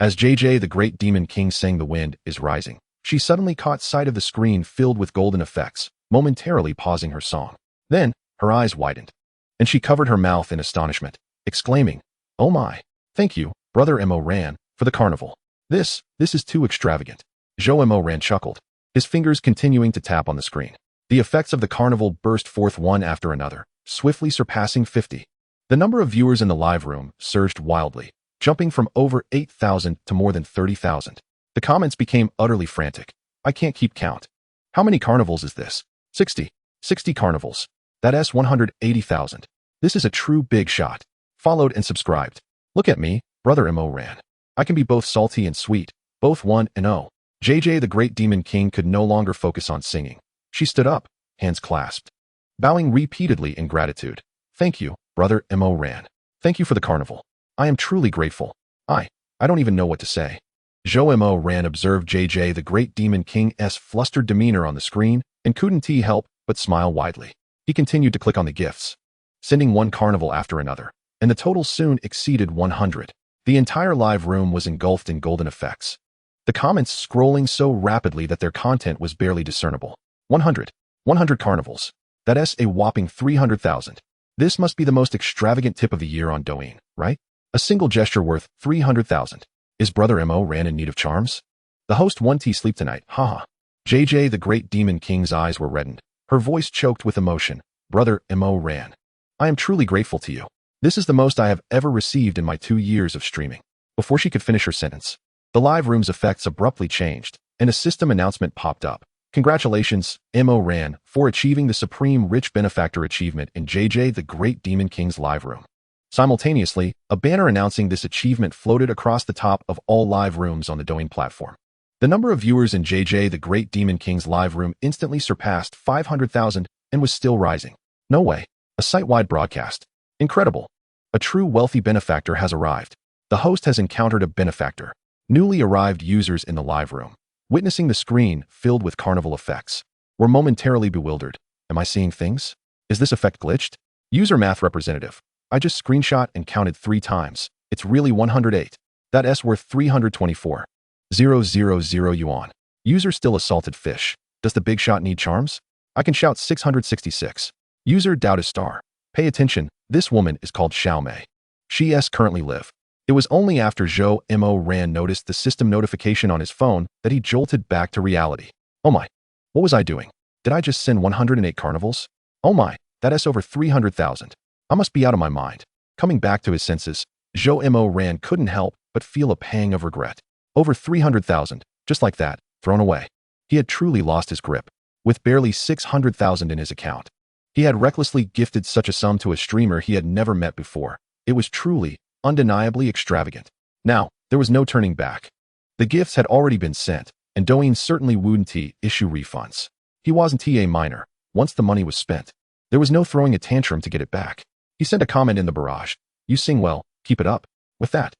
As JJ the Great Demon King sang The Wind is Rising, she suddenly caught sight of the screen filled with golden effects, momentarily pausing her song. Then, her eyes widened. and she covered her mouth in astonishment, exclaiming, "Oh my! Thank you, Brother Moran, for the carnival. This is too extravagant." Zhou Moran chuckled, his fingers continuing to tap on the screen. The effects of the carnival burst forth one after another, swiftly surpassing 50. The number of viewers in the live room surged wildly, jumping from over 8,000 to more than 30,000. The comments became utterly frantic. "I can't keep count. How many carnivals is this? 60. 60 carnivals. That's 180,000. This is a true big shot." Followed and subscribed. "Look at me, Brother Moran. I can be both salty and sweet, both 1 and 0. JJ the Great Demon King could no longer focus on singing. She stood up, hands clasped, bowing repeatedly in gratitude. "Thank you, Brother Moran. Thank you for the carnival. I am truly grateful. I don't even know what to say." Zhou Moran observed JJ the Great Demon King's flustered demeanor on the screen and couldn't help but smile widely. He continued to click on the gifts, sending one carnival after another, and the total soon exceeded 100. The entire live room was engulfed in golden effects, the comments scrolling so rapidly that their content was barely discernible. 100 carnivals. That's a whopping 300,000. This must be the most extravagant tip of the year on Douyin, right? A single gesture worth 300,000. Is Brother Moran in need of charms? The host won't sleep tonight, haha. JJ the Great Demon King's eyes were reddened, her voice choked with emotion. "Brother Moran, I am truly grateful to you. This is the most I have ever received in my 2 years of streaming." Before she could finish her sentence, the live room's effects abruptly changed, and a system announcement popped up. "Congratulations, Moran, for achieving the Supreme Rich Benefactor achievement in JJ the Great Demon King's live room." Simultaneously, a banner announcing this achievement floated across the top of all live rooms on the Douyin platform. The number of viewers in JJ the Great Demon King's live room instantly surpassed 500,000 and was still rising. "No way. A site-wide broadcast. Incredible. A true wealthy benefactor has arrived." The host has encountered a benefactor. Newly arrived users in the live room, witnessing the screen filled with carnival effects, were momentarily bewildered. "Am I seeing things? Is this effect glitched?" User math representative: "I just screenshot and counted 3 times. It's really 108. That's worth 324,000 yuan. User still a salted fish. Does the big shot need charms? I can shout 666. User doubt a star. Pay attention, this woman is called Xiaomei. She's currently live." It was only after Zhou Moran noticed the system notification on his phone that he jolted back to reality. "Oh my, what was I doing? Did I just send 108 carnivals? Oh my, that's over 300,000. I must be out of my mind." Coming back to his senses, Zhou Moran couldn't help but feel a pang of regret. Over 300,000, just like that, thrown away. He had truly lost his grip. With barely 600,000 in his account, he had recklessly gifted such a sum to a streamer he had never met before. It was truly, undeniably extravagant. Now, there was no turning back. The gifts had already been sent, and Douyin certainly wouldn't issue refunds. He wasn't a minor. Once the money was spent, there was no throwing a tantrum to get it back. He sent a comment in the barrage. "You sing well, keep it up." With that,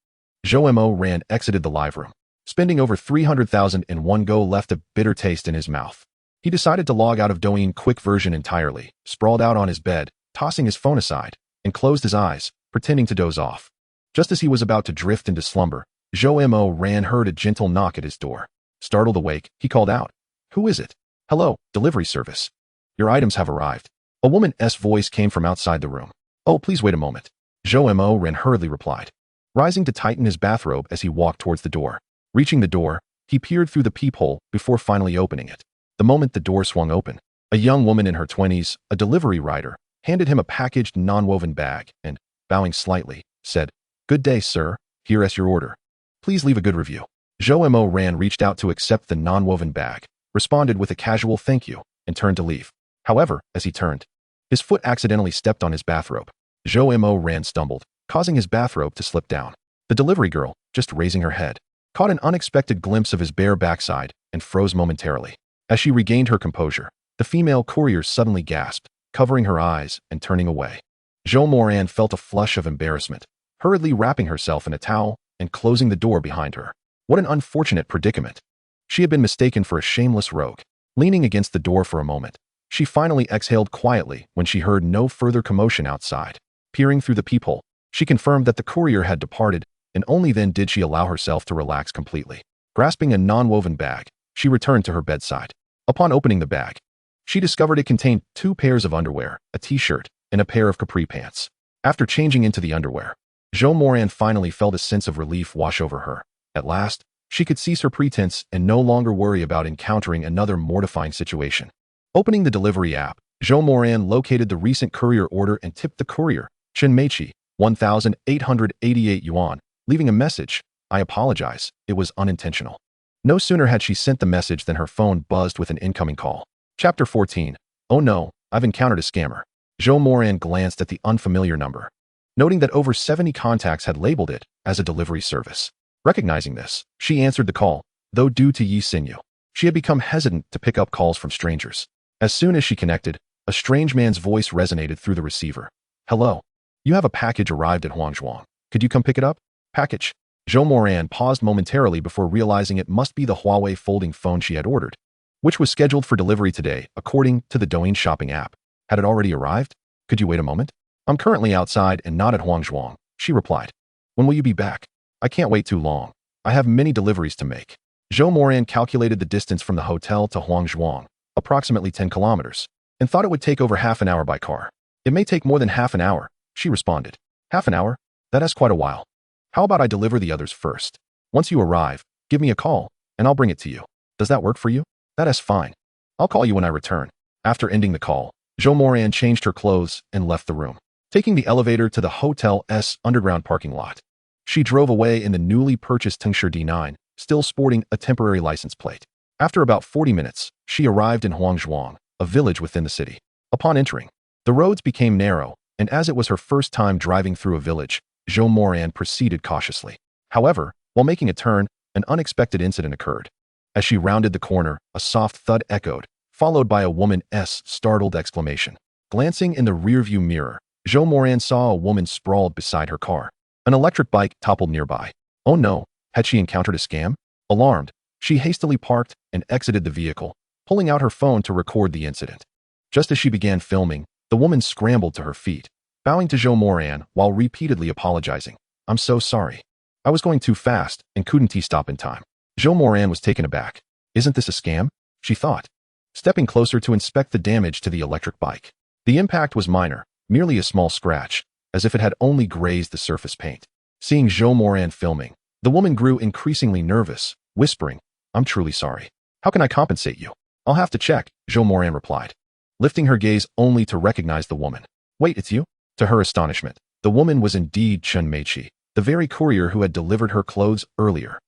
Zhou Moran exited the live room. Spending over 300,000 in one go left a bitter taste in his mouth. He decided to log out of Douyin quick version entirely, sprawled out on his bed, tossing his phone aside, and closed his eyes, pretending to doze off. Just as he was about to drift into slumber, Zhou Moran heard a gentle knock at his door. Startled awake, he called out, "Who is it?" "Hello, delivery service. Your items have arrived." A woman's voice came from outside the room. "Oh, please wait a moment," Zhou Moran hurriedly replied, rising to tighten his bathrobe as he walked towards the door. Reaching the door, he peered through the peephole before finally opening it. The moment the door swung open, a young woman in her 20s, a delivery rider, handed him a packaged non-woven bag and, bowing slightly, said, "Good day, sir. Here's your order. Please leave a good review." Zhou Moran reached out to accept the non-woven bag, responded with a casual thank you, and turned to leave. However, as he turned, his foot accidentally stepped on his bathrobe. Zhou Moran stumbled, causing his bathrobe to slip down. The delivery girl, just raising her head, caught an unexpected glimpse of his bare backside and froze momentarily. As she regained her composure, the female courier suddenly gasped, covering her eyes and turning away. Zhou Moran felt a flush of embarrassment, hurriedly wrapping herself in a towel and closing the door behind her. What an unfortunate predicament. She had been mistaken for a shameless rogue. Leaning against the door for a moment, she finally exhaled quietly when she heard no further commotion outside. Peering through the peephole, she confirmed that the courier had departed, and only then did she allow herself to relax completely. Grasping a non-woven bag, she returned to her bedside. Upon opening the bag, she discovered it contained 2 pairs of underwear, a t-shirt, and a pair of capri pants. After changing into the underwear, Zhou Moran finally felt a sense of relief wash over her. At last, she could cease her pretense and no longer worry about encountering another mortifying situation. Opening the delivery app, Zhou Moran located the recent courier order and tipped the courier, Chen Meiqi, 1,888 yuan, leaving a message. "I apologize, it was unintentional." No sooner had she sent the message than her phone buzzed with an incoming call. Chapter 14. Oh no, I've encountered a scammer. Zhou Moran glanced at the unfamiliar number, noting that over 70 contacts had labeled it as a delivery service. Recognizing this, she answered the call, though due to Yi Xinyu, she had become hesitant to pick up calls from strangers. As soon as she connected, a strange man's voice resonated through the receiver. "Hello. You have a package arrived at Huangzhuang. Could you come pick it up?" Package? Zhou Moran paused momentarily before realizing it must be the Huawei folding phone she had ordered, which was scheduled for delivery today, according to the Douyin shopping app. Had it already arrived? "Could you wait a moment? I'm currently outside and not at Huangzhuang," she replied. "When will you be back?" "I can't wait too long. I have many deliveries to make." Zhou Moran calculated the distance from the hotel to Huangzhuang, approximately 10 kilometers, and thought it would take over half an hour by car. "It may take more than half an hour," she responded. "Half an hour? That is quite a while. How about I deliver the others first? Once you arrive, give me a call, and I'll bring it to you. Does that work for you?" "That is fine. I'll call you when I return." After ending the call, Zhou Moran changed her clothes and left the room, taking the elevator to the hotel's underground parking lot. She drove away in the newly purchased Tingsher D9, still sporting a temporary license plate. After about 40 minutes, she arrived in Huangzhuang, a village within the city. Upon entering, the roads became narrow, and as it was her first time driving through a village, Zhou Moran proceeded cautiously. However, while making a turn, an unexpected incident occurred. As she rounded the corner, a soft thud echoed, followed by a woman's startled exclamation. Glancing in the rearview mirror, Zhou Moran saw a woman sprawled beside her car. An electric bike toppled nearby. Oh no, had she encountered a scam? Alarmed, she hastily parked and exited the vehicle, pulling out her phone to record the incident. Just as she began filming, the woman scrambled to her feet, bowing to Zhou Moran while repeatedly apologizing. "I'm so sorry. I was going too fast and couldn't stop in time." Zhou Moran was taken aback. "Isn't this a scam?" she thought, stepping closer to inspect the damage to the electric bike. The impact was minor, merely a small scratch, as if it had only grazed the surface paint. Seeing Zhou Moran filming, the woman grew increasingly nervous, whispering, "I'm truly sorry. How can I compensate you?" "I'll have to check," Zhou Moran replied, lifting her gaze only to recognize the woman. "Wait, it's you?" To her astonishment, the woman was indeed Chen Meiqi, the very courier who had delivered her clothes earlier.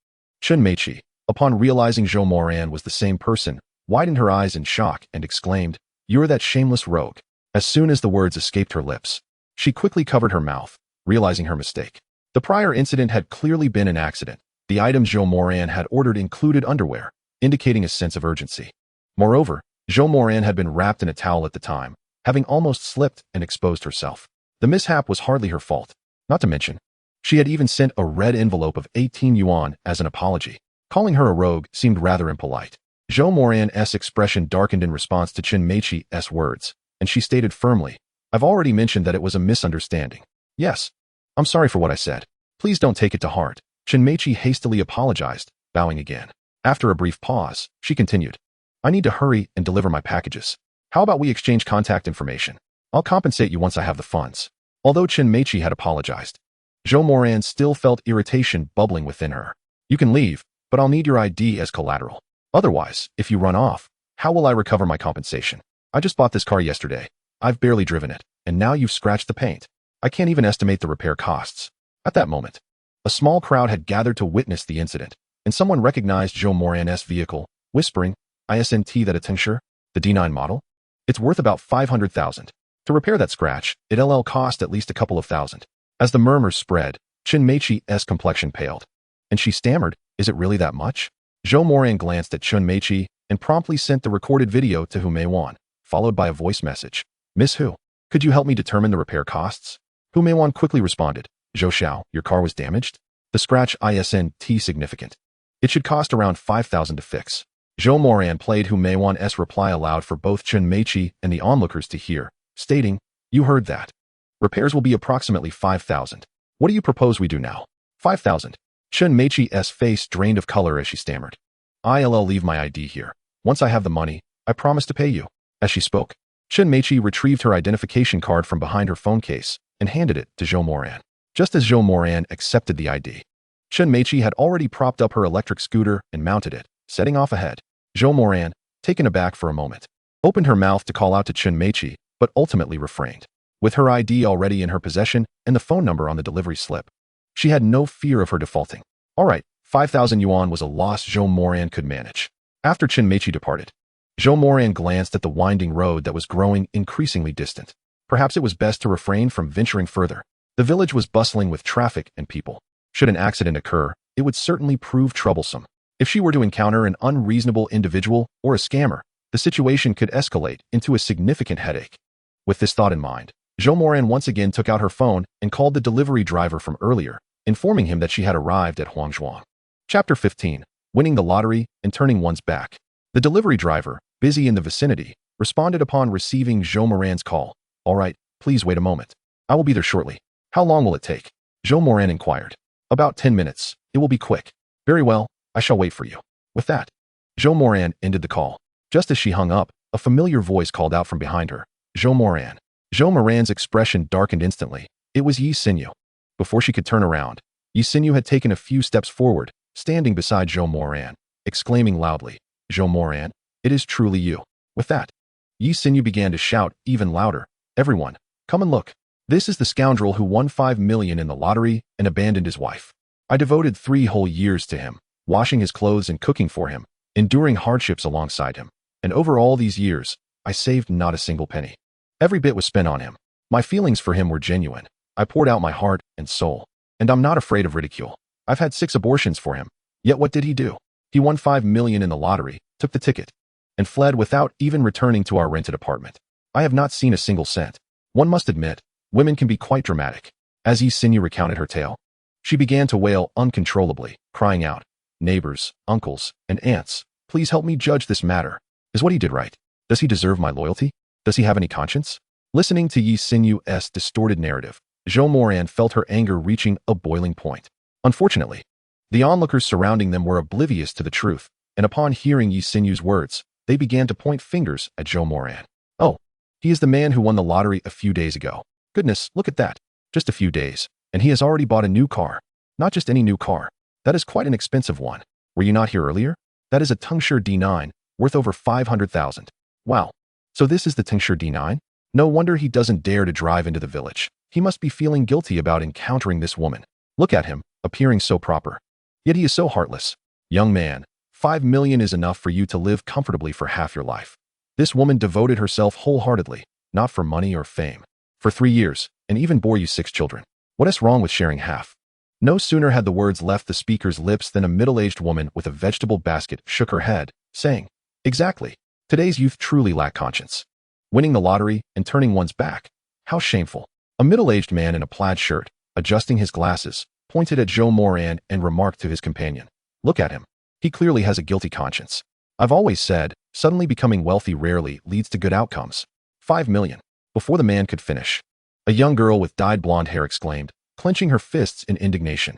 Chen Meiqi, upon realizing Zhou Moran was the same person, widened her eyes in shock and exclaimed, "You're that shameless rogue." As soon as the words escaped her lips, she quickly covered her mouth, realizing her mistake. The prior incident had clearly been an accident. The items Zhou Moran had ordered included underwear, indicating a sense of urgency. Moreover, Zhou Moran had been wrapped in a towel at the time, having almost slipped and exposed herself. The mishap was hardly her fault. Not to mention, she had even sent a red envelope of 18 yuan as an apology. Calling her a rogue seemed rather impolite. Zhou Moran's expression darkened in response to Chen Meiqi's words, and she stated firmly, "I've already mentioned that it was a misunderstanding. Yes, I'm sorry for what I said. Please don't take it to heart." Chen Meiqi hastily apologized, bowing again. After a brief pause, she continued, "I need to hurry and deliver my packages. How about we exchange contact information? I'll compensate you once I have the funds." Although Chen Meiqi had apologized, Zhou Moran still felt irritation bubbling within her. "You can leave, but I'll need your ID as collateral. Otherwise, if you run off, how will I recover my compensation? I just bought this car yesterday. I've barely driven it, and now you've scratched the paint. I can't even estimate the repair costs." At that moment, a small crowd had gathered to witness the incident, and someone recognized Zhou Moran's vehicle, whispering, "Isn't that a Tingsher, the D9 model? It's worth about 500,000. To repair that scratch, it'll cost at least a couple of thousand." As the murmurs spread, Chen Meiqi's complexion paled, and she stammered, "Is it really that much?" Zhou Moran glanced at Chen Meiqi and promptly sent the recorded video to Hu Meiwan, followed by a voice message. "Miss Hu, could you help me determine the repair costs?" Hu Meiwan quickly responded, "Zhou Xiao, your car was damaged? The scratch isn't significant. It should cost around 5,000 to fix." Zhou Moran played Hu Meiwan's reply aloud for both Chen Meiqi and the onlookers to hear, stating, "You heard that. Repairs will be approximately 5,000. What do you propose we do now?" 5,000. Chen Meiqi's face drained of color as she stammered, "I'll leave my ID here. Once I have the money, I promise to pay you." As she spoke, Chen Meiqi retrieved her identification card from behind her phone case and handed it to Zhou Moran. Just as Zhou Moran accepted the ID, Chen Meiqi had already propped up her electric scooter and mounted it, setting off ahead. Zhou Moran, taken aback for a moment, opened her mouth to call out to Chen Meiqi, but ultimately refrained. With her ID already in her possession and the phone number on the delivery slip, she had no fear of her defaulting. All right, 5,000 yuan was a loss Zhou Moran could manage. After Chen Meiqi departed, Zhou Moran glanced at the winding road that was growing increasingly distant. Perhaps it was best to refrain from venturing further. The village was bustling with traffic and people. Should an accident occur, it would certainly prove troublesome. If she were to encounter an unreasonable individual or a scammer, the situation could escalate into a significant headache. With this thought in mind, Zhou Moran once again took out her phone and called the delivery driver from earlier, informing him that she had arrived at Huangzhuang. Chapter 15. Winning the lottery and turning one's back. The delivery driver, busy in the vicinity, responded upon receiving Zhou Moran's call. All right, please wait a moment. I will be there shortly. How long will it take? Zhou Moran inquired. About 10 minutes. It will be quick. Very well, I shall wait for you. With that, Zhou Moran ended the call. Just as she hung up, a familiar voice called out from behind her. Zhou Moran. Zhou Moran's expression darkened instantly. It was Yi Xinyu. Before she could turn around, Yi Xinyu had taken a few steps forward, standing beside Zhou Moran, exclaiming loudly, Zhou Moran, it is truly you. With that, Yi Xinyu began to shout even louder, everyone, come and look. This is the scoundrel who won 5 million in the lottery and abandoned his wife. I devoted 3 whole years to him, washing his clothes and cooking for him, enduring hardships alongside him. And over all these years, I saved not a single penny. Every bit was spent on him. My feelings for him were genuine. I poured out my heart and soul. And I'm not afraid of ridicule. I've had 6 abortions for him. Yet what did he do? He won 5 million in the lottery, took the ticket, and fled without even returning to our rented apartment. I have not seen a single cent. One must admit, women can be quite dramatic. As Yi Xinyu recounted her tale, she began to wail uncontrollably, crying out, neighbors, uncles, and aunts, please help me judge this matter. Is what he did right? Does he deserve my loyalty? Does he have any conscience? Listening to Yi Xinyu's distorted narrative, Zhou Moran felt her anger reaching a boiling point. Unfortunately, the onlookers surrounding them were oblivious to the truth, and upon hearing Yi Xinyu's words, they began to point fingers at Zhou Moran. Oh, he is the man who won the lottery a few days ago. Goodness, look at that. Just a few days, and he has already bought a new car. Not just any new car. That is quite an expensive one. Were you not here earlier? That is a Tengshi D9, worth over 500,000. Wow. So this is the Tengshi D9? No wonder he doesn't dare to drive into the village. He must be feeling guilty about encountering this woman. Look at him, appearing so proper. Yet he is so heartless. Young man, 5 million is enough for you to live comfortably for half your life. This woman devoted herself wholeheartedly, not for money or fame. For 3 years, and even bore you 6 children. What is wrong with sharing half? No sooner had the words left the speaker's lips than a middle-aged woman with a vegetable basket shook her head, saying, exactly. Today's youth truly lack conscience. Winning the lottery and turning one's back. How shameful. A middle-aged man in a plaid shirt, adjusting his glasses, pointed at Zhou Moran and remarked to his companion, look at him. He clearly has a guilty conscience. I've always said, suddenly becoming wealthy rarely leads to good outcomes. 5 million. Before the man could finish, a young girl with dyed blonde hair exclaimed, clenching her fists in indignation,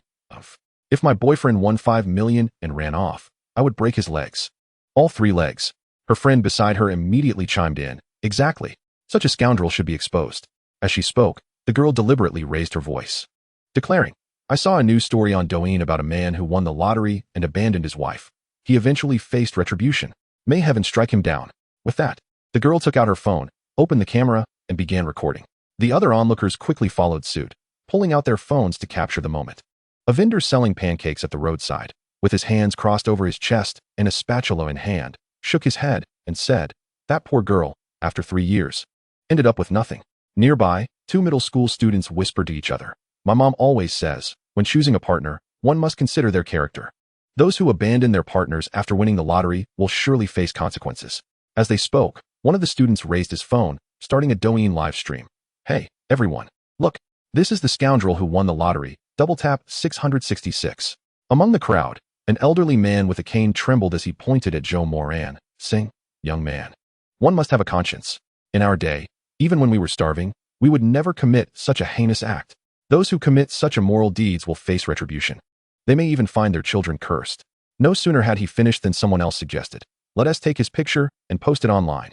if my boyfriend won 5 million and ran off, I would break his legs. All 3 legs. Her friend beside her immediately chimed in, exactly. Such a scoundrel should be exposed. As she spoke, the girl deliberately raised her voice, declaring, I saw a news story on Douyin about a man who won the lottery and abandoned his wife. He eventually faced retribution. May heaven strike him down. With that, the girl took out her phone, opened the camera, and began recording. The other onlookers quickly followed suit, pulling out their phones to capture the moment. A vendor selling pancakes at the roadside, with his hands crossed over his chest and a spatula in hand, shook his head and said, that poor girl, after 3 years, ended up with nothing. Nearby, 2 middle school students whispered to each other, my mom always says, when choosing a partner, one must consider their character. Those who abandon their partners after winning the lottery will surely face consequences. As they spoke, one of the students raised his phone, starting a Douyin live stream. Hey, everyone, look, this is the scoundrel who won the lottery, double tap 666. Among the crowd, an elderly man with a cane trembled as he pointed at Zhou Moran, saying, young man, one must have a conscience. In our day, even when we were starving, we would never commit such a heinous act. Those who commit such immoral deeds will face retribution. They may even find their children cursed. No sooner had he finished than someone else suggested, let us take his picture and post it online.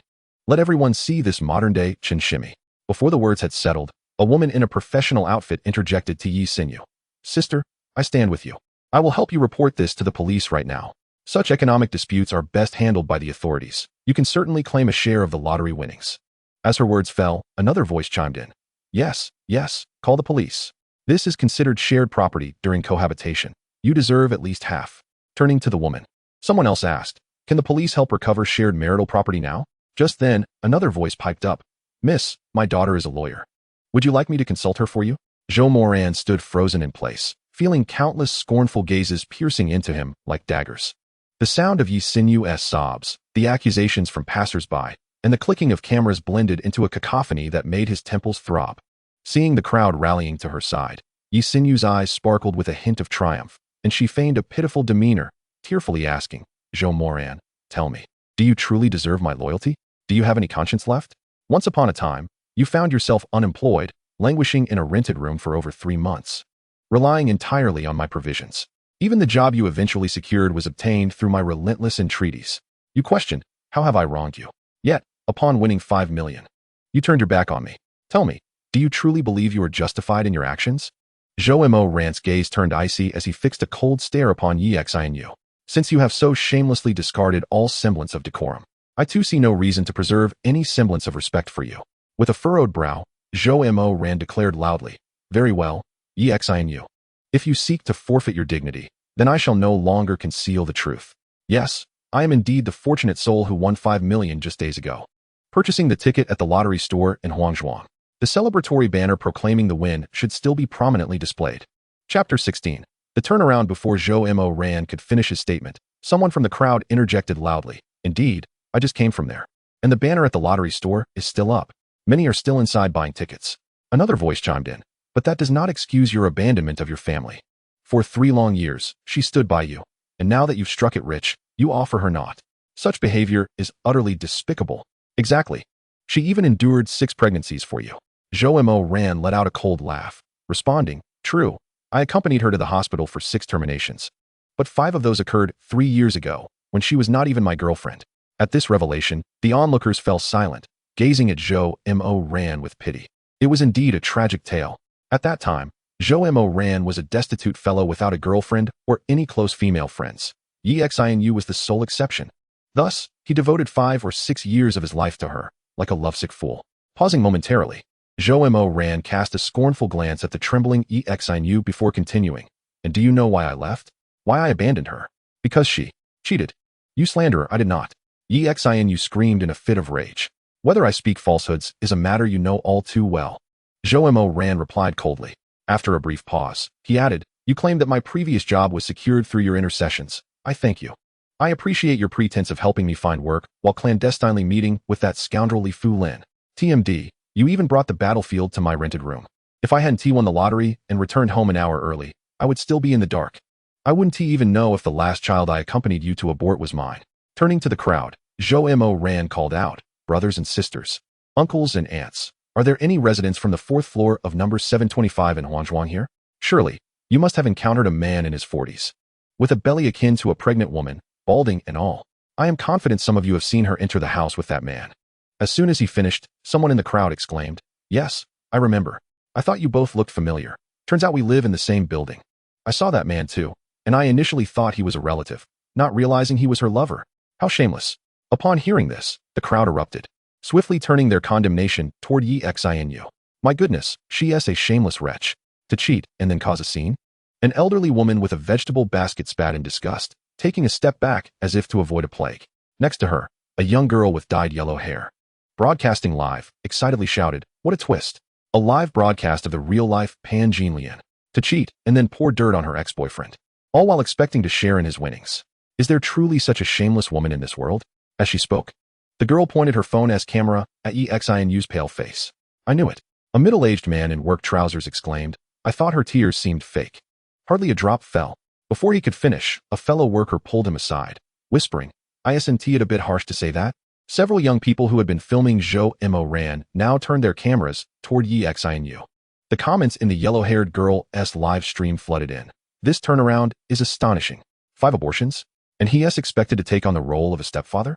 Let everyone see this modern-day chin shimmy. Before the words had settled, a woman in a professional outfit interjected to Yi Xinyu. Sister, I stand with you. I will help you report this to the police right now. Such economic disputes are best handled by the authorities. You can certainly claim a share of the lottery winnings. As her words fell, another voice chimed in. Yes, yes, call the police. This is considered shared property during cohabitation. You deserve at least half. Turning to the woman, someone else asked, can the police help recover shared marital property now? Just then, another voice piped up. Miss, my daughter is a lawyer. Would you like me to consult her for you? Zhou Moran stood frozen in place, feeling countless scornful gazes piercing into him like daggers. The sound of Yi Xinyu's sobs, the accusations from passers-by, and the clicking of cameras blended into a cacophony that made his temples throb. Seeing the crowd rallying to her side, Yi Xinyu's eyes sparkled with a hint of triumph, and she feigned a pitiful demeanor, tearfully asking, Zhou Moran, tell me, do you truly deserve my loyalty? Do you have any conscience left? Once upon a time, you found yourself unemployed, languishing in a rented room for over 3 months, relying entirely on my provisions. Even the job you eventually secured was obtained through my relentless entreaties. You questioned, how have I wronged you? Yet, upon winning 5 million, you turned your back on me. Tell me, do you truly believe you are justified in your actions? Zhou Moran's gaze turned icy as he fixed a cold stare upon Yi Xinyu. Since you have so shamelessly discarded all semblance of decorum, I too see no reason to preserve any semblance of respect for you. With a furrowed brow, Zhou Moran declared loudly, very well, Yi Xinyu. If you seek to forfeit your dignity, then I shall no longer conceal the truth. Yes, I am indeed the fortunate soul who won 5 million just days ago, purchasing the ticket at the lottery store in Huangzhuang. The celebratory banner proclaiming the win should still be prominently displayed. Chapter 16. The turnaround. Before Zhou Moran could finish his statement, someone from the crowd interjected loudly. Indeed, I just came from there. And the banner at the lottery store is still up. Many are still inside buying tickets. Another voice chimed in. But that does not excuse your abandonment of your family. For 3 long years, she stood by you, and now that you've struck it rich, you offer her naught. Such behavior is utterly despicable. Exactly. She even endured 6 pregnancies for you. Zhou Moran let out a cold laugh, responding, true, I accompanied her to the hospital for 6 terminations. But 5 of those occurred 3 years ago, when she was not even my girlfriend. At this revelation, the onlookers fell silent, gazing at Zhou Moran with pity. It was indeed a tragic tale. At that time, Zhou Moran was a destitute fellow without a girlfriend or any close female friends. Yi Xinyu was the sole exception. Thus, he devoted 5 or 6 years of his life to her, like a lovesick fool. Pausing momentarily, Zhou Moran cast a scornful glance at the trembling Yi Xinyu before continuing. And do you know why I left? Why I abandoned her? Because she cheated. You slanderer, I did not. Yi Xinyu screamed in a fit of rage. Whether I speak falsehoods is a matter you know all too well. Zhou Moran replied coldly. After a brief pause, he added, you claimed that my previous job was secured through your intercessions. I thank you. I appreciate your pretense of helping me find work while clandestinely meeting with that scoundrel Li Fu Lin. TMD, you even brought the battlefield to my rented room. If I hadn't won the lottery and returned home an hour early, I would still be in the dark. I wouldn't even know if the last child I accompanied you to abort was mine. Turning to the crowd, Zhou Moran called out, brothers and sisters, uncles and aunts, are there any residents from the 4th floor of number 725 in Huangzhuang here? Surely, you must have encountered a man in his 40s, with a belly akin to a pregnant woman, balding and all. I am confident some of you have seen her enter the house with that man. As soon as he finished, someone in the crowd exclaimed, yes, I remember. I thought you both looked familiar. Turns out we live in the same building. I saw that man too, and I initially thought he was a relative, not realizing he was her lover. How shameless. Upon hearing this, the crowd erupted, swiftly turning their condemnation toward Yi Xinyu. My goodness, she is a shameless wretch. To cheat and then cause a scene? An elderly woman with a vegetable basket spat in disgust, taking a step back as if to avoid a plague. Next to her, a young girl with dyed yellow hair, broadcasting live, excitedly shouted, what a twist. A live broadcast of the real-life Pan Jinlian. To cheat and then pour dirt on her ex-boyfriend, all while expecting to share in his winnings. Is there truly such a shameless woman in this world? As she spoke, the girl pointed her phone-as camera at Yi Xinyu's pale face. I knew it. A middle-aged man in work trousers exclaimed. I thought her tears seemed fake. Hardly a drop fell. Before he could finish, a fellow worker pulled him aside, whispering, Isn't it a bit harsh to say that? Several young people who had been filming Zhou Moran now turned their cameras toward Yi Xinyu. The comments in the yellow-haired girl's live stream flooded in. This turnaround is astonishing. 5 abortions? And he is expected to take on the role of a stepfather?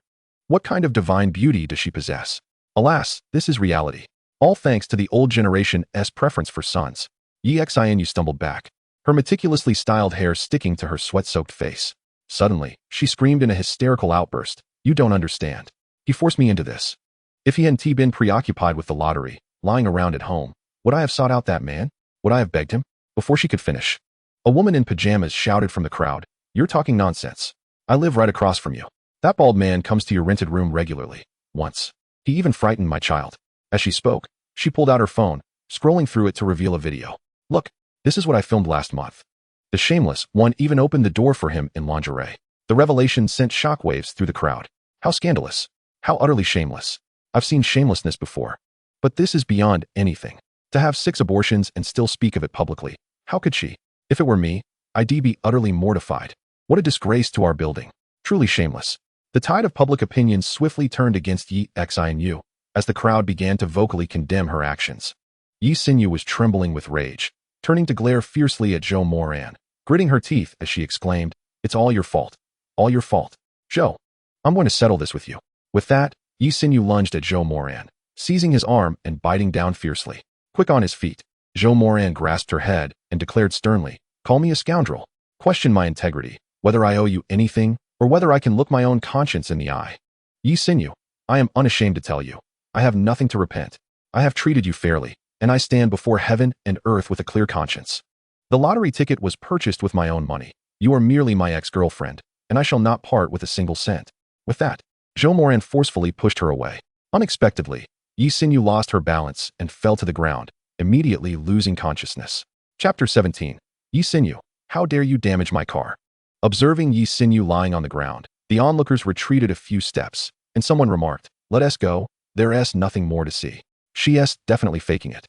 What kind of divine beauty does she possess? Alas, this is reality. All thanks to the old generation's preference for sons. You stumbled back, her meticulously styled hair sticking to her sweat-soaked face. Suddenly, she screamed in a hysterical outburst. You don't understand. He forced me into this. If he hadn't been preoccupied with the lottery, lying around at home, would I have sought out that man? Would I have begged him? Before she could finish, a woman in pajamas shouted from the crowd, "You're talking nonsense. I live right across from you. That bald man comes to your rented room regularly. Once. He even frightened my child." As she spoke, she pulled out her phone, scrolling through it to reveal a video. "Look, this is what I filmed last month." The shameless one even opened the door for him in lingerie. The revelation sent shockwaves through the crowd. How scandalous. How utterly shameless. I've seen shamelessness before. But this is beyond anything. To have 6 abortions and still speak of it publicly. How could she? If it were me, I'd be utterly mortified. What a disgrace to our building. Truly shameless. The tide of public opinion swiftly turned against Yi Xin as the crowd began to vocally condemn her actions. Yi Xin was trembling with rage, turning to glare fiercely at Zhou Moran, gritting her teeth as she exclaimed, "It's all your fault. All your fault. Zhou, I'm going to settle this with you." With that, Yi Xin lunged at Zhou Moran, seizing his arm and biting down fiercely. Quick on his feet, Zhou Moran grasped her head and declared sternly, "Call me a scoundrel. Question my integrity, whether I owe you anything or whether I can look my own conscience in the eye. Yi Xin, I am unashamed to tell you, I have nothing to repent. I have treated you fairly, and I stand before heaven and earth with a clear conscience. The lottery ticket was purchased with my own money. You are merely my ex-girlfriend, and I shall not part with a single cent." With that, Zhou Moran forcefully pushed her away. Unexpectedly, Yi Xin lost her balance and fell to the ground, immediately losing consciousness. Chapter 17. Yi Xin, how dare you damage my car? Observing Yi Xin lying on the ground, the onlookers retreated a few steps, and someone remarked, "Let us go, there's nothing more to see. She's definitely faking it.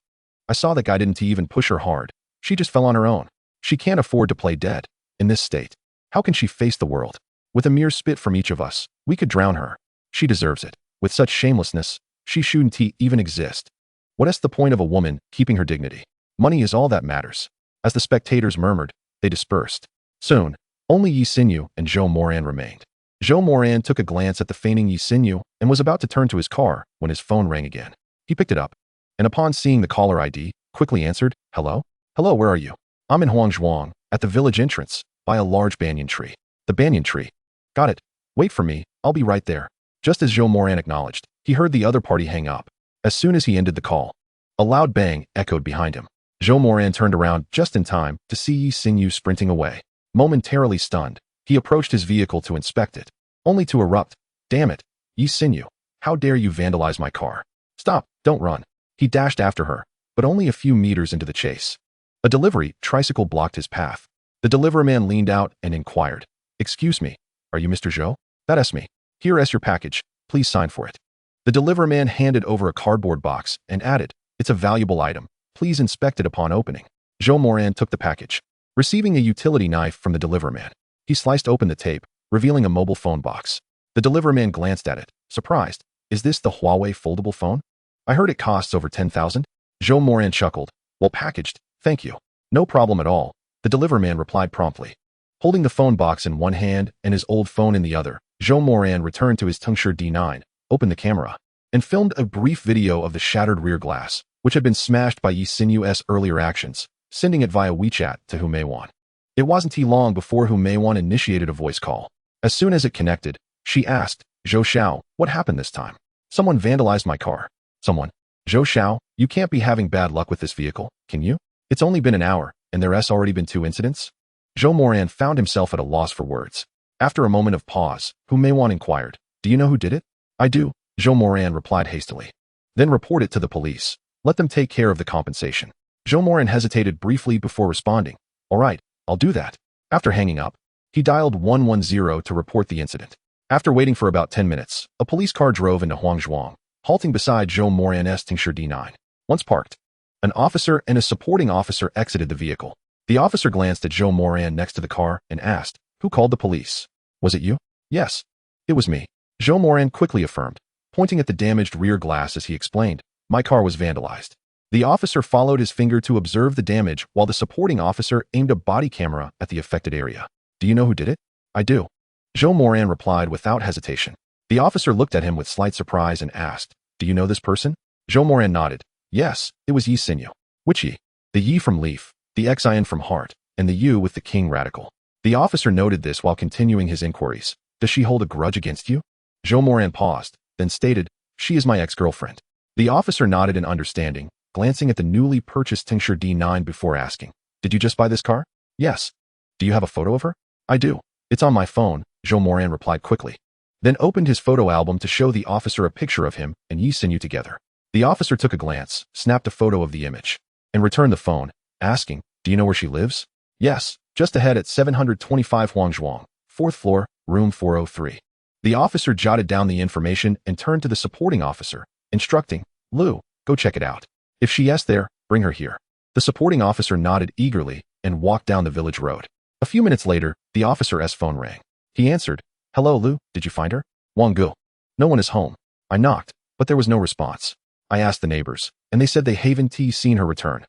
I saw that guy didn't even push her hard. She just fell on her own. She can't afford to play dead. In this state, how can she face the world? With a mere spit from each of us, we could drown her. She deserves it. With such shamelessness, she shouldn't even exist. What's the point of a woman keeping her dignity? Money is all that matters." As the spectators murmured, they dispersed. Soon, only Yi Xin and Zhou Moran remained. Zhou Moran took a glance at the fainting Yi Xin and was about to turn to his car when his phone rang again. He picked it up, and upon seeing the caller ID, quickly answered, "Hello? Hello, where are you?" "I'm in Huangzhuang, at the village entrance, by a large banyan tree." "The banyan tree? Got it. Wait for me, I'll be right there." Just as Zhou Moran acknowledged, he heard the other party hang up. As soon as he ended the call, a loud bang echoed behind him. Zhou Moran turned around just in time to see Yi Xin sprinting away. Momentarily stunned, he approached his vehicle to inspect it, only to erupt, "Damn it, Yi Xin, how dare you vandalize my car? Stop, don't run." He dashed after her, but only a few meters into the chase. A delivery tricycle blocked his path. The delivery man leaned out and inquired, "Excuse me, are you Mr. Zhou?" "That's me. Here's your package, please sign for it." The delivery man handed over a cardboard box and added, "It's a valuable item. Please inspect it upon opening." Zhou Moran took the package. Receiving a utility knife from the delivery man, he sliced open the tape, revealing a mobile phone box. The delivery man glanced at it, surprised. "Is this the Huawei foldable phone? I heard it costs over 10,000. Zhou Moran chuckled. "Well packaged, thank you." "No problem at all," the delivery man replied promptly. Holding the phone box in one hand and his old phone in the other, Zhou Moran returned to his Tungsher D9, opened the camera, and filmed a brief video of the shattered rear glass, which had been smashed by Yi Xin's earlier actions, sending it via WeChat to Hu Meiwan. It wasn't long before Hu Meiwan initiated a voice call. As soon as it connected, she asked, "Zhou Xiao, what happened this time?" "Someone vandalized my car." "Someone? Zhou Xiao, you can't be having bad luck with this vehicle, can you? It's only been an hour, and there's already been 2 incidents?" Zhou Moran found himself at a loss for words. After a moment of pause, Hu Meiwan inquired, "Do you know who did it?" "I do," Zhou Moran replied hastily. "Then report it to the police. Let them take care of the compensation." Zhou Moran hesitated briefly before responding, "All right, I'll do that." After hanging up, he dialed 110 to report the incident. After waiting for about 10 minutes, a police car drove into Huangzhuang, halting beside Zhou Moran's Tungsher D9. Once parked, an officer and a supporting officer exited the vehicle. The officer glanced at Zhou Moran next to the car and asked, "Who called the police? Was it you?" "Yes, it was me," Zhou Moran quickly affirmed, pointing at the damaged rear glass as he explained, "My car was vandalized." The officer followed his finger to observe the damage while the supporting officer aimed a body camera at the affected area. "Do you know who did it?" "I do," Zhou Moran replied without hesitation. The officer looked at him with slight surprise and asked, "Do you know this person?" Zhou Moran nodded. "Yes, it was Yi Sinyu." "Which Yi?" "The Yi from Leaf, the Xin from Heart, and the Yu with the King Radical." The officer noted this while continuing his inquiries. "Does she hold a grudge against you?" Zhou Moran paused, then stated, "She is my ex-girlfriend." The officer nodded in understanding, glancing at the newly purchased Tincture D9 before asking, "Did you just buy this car?" "Yes." "Do you have a photo of her?" "I do. It's on my phone," Zhou Moran replied quickly. Then opened his photo album to show the officer a picture of him and Yi Sinyu together. The officer took a glance, snapped a photo of the image, and returned the phone, asking, "Do you know where she lives?" "Yes, just ahead at 725 Huangzhuang, 4th floor, room 403. The officer jotted down the information and turned to the supporting officer, instructing, "Lu, go check it out. If she is there, bring her here." The supporting officer nodded eagerly and walked down the village road. A few minutes later, the officer's phone rang. He answered, "Hello, Lu, did you find her?" "Wang Gu. No one is home." I knocked, but there was no response. I asked the neighbors, and they said they haven't seen her return.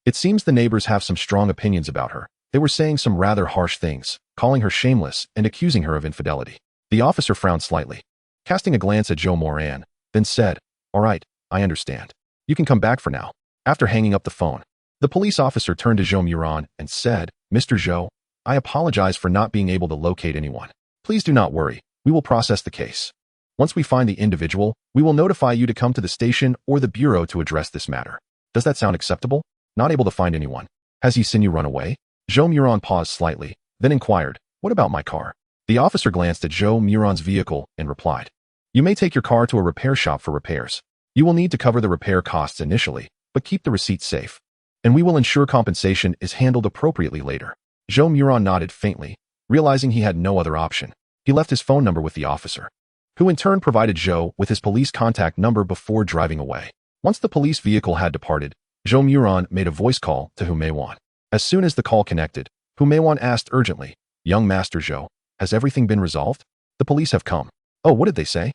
It seems the neighbors have some strong opinions about her. They were saying some rather harsh things, calling her shameless and accusing her of infidelity. The officer frowned slightly, casting a glance at Zhou Moran, then said, "All right, I understand. You can come back for now." After hanging up the phone, the police officer turned to Zhou Moran and said, "Mr. Zhou, I apologize for not being able to locate anyone. Please do not worry. We will process the case. Once we find the individual, we will notify you to come to the station or the bureau to address this matter." "Does that sound acceptable?" "Not able to find anyone." "Has Yi Sinyu run away?" Zhou Moran paused slightly, then inquired, "What about my car?" The officer glanced at Zhou Moran's vehicle and replied, "You may take your car to a repair shop for repairs. You will need to cover the repair costs initially, but keep the receipt safe. And we will ensure compensation is handled appropriately later." Zhou Moran nodded faintly, realizing he had no other option. He left his phone number with the officer, who in turn provided Zhou with his police contact number before driving away. Once the police vehicle had departed, Zhou Moran made a voice call to Huawei. As soon as the call connected, Huawei asked urgently, "Young Master Zhou, has everything been resolved? The police have come." "Oh, what did they say?"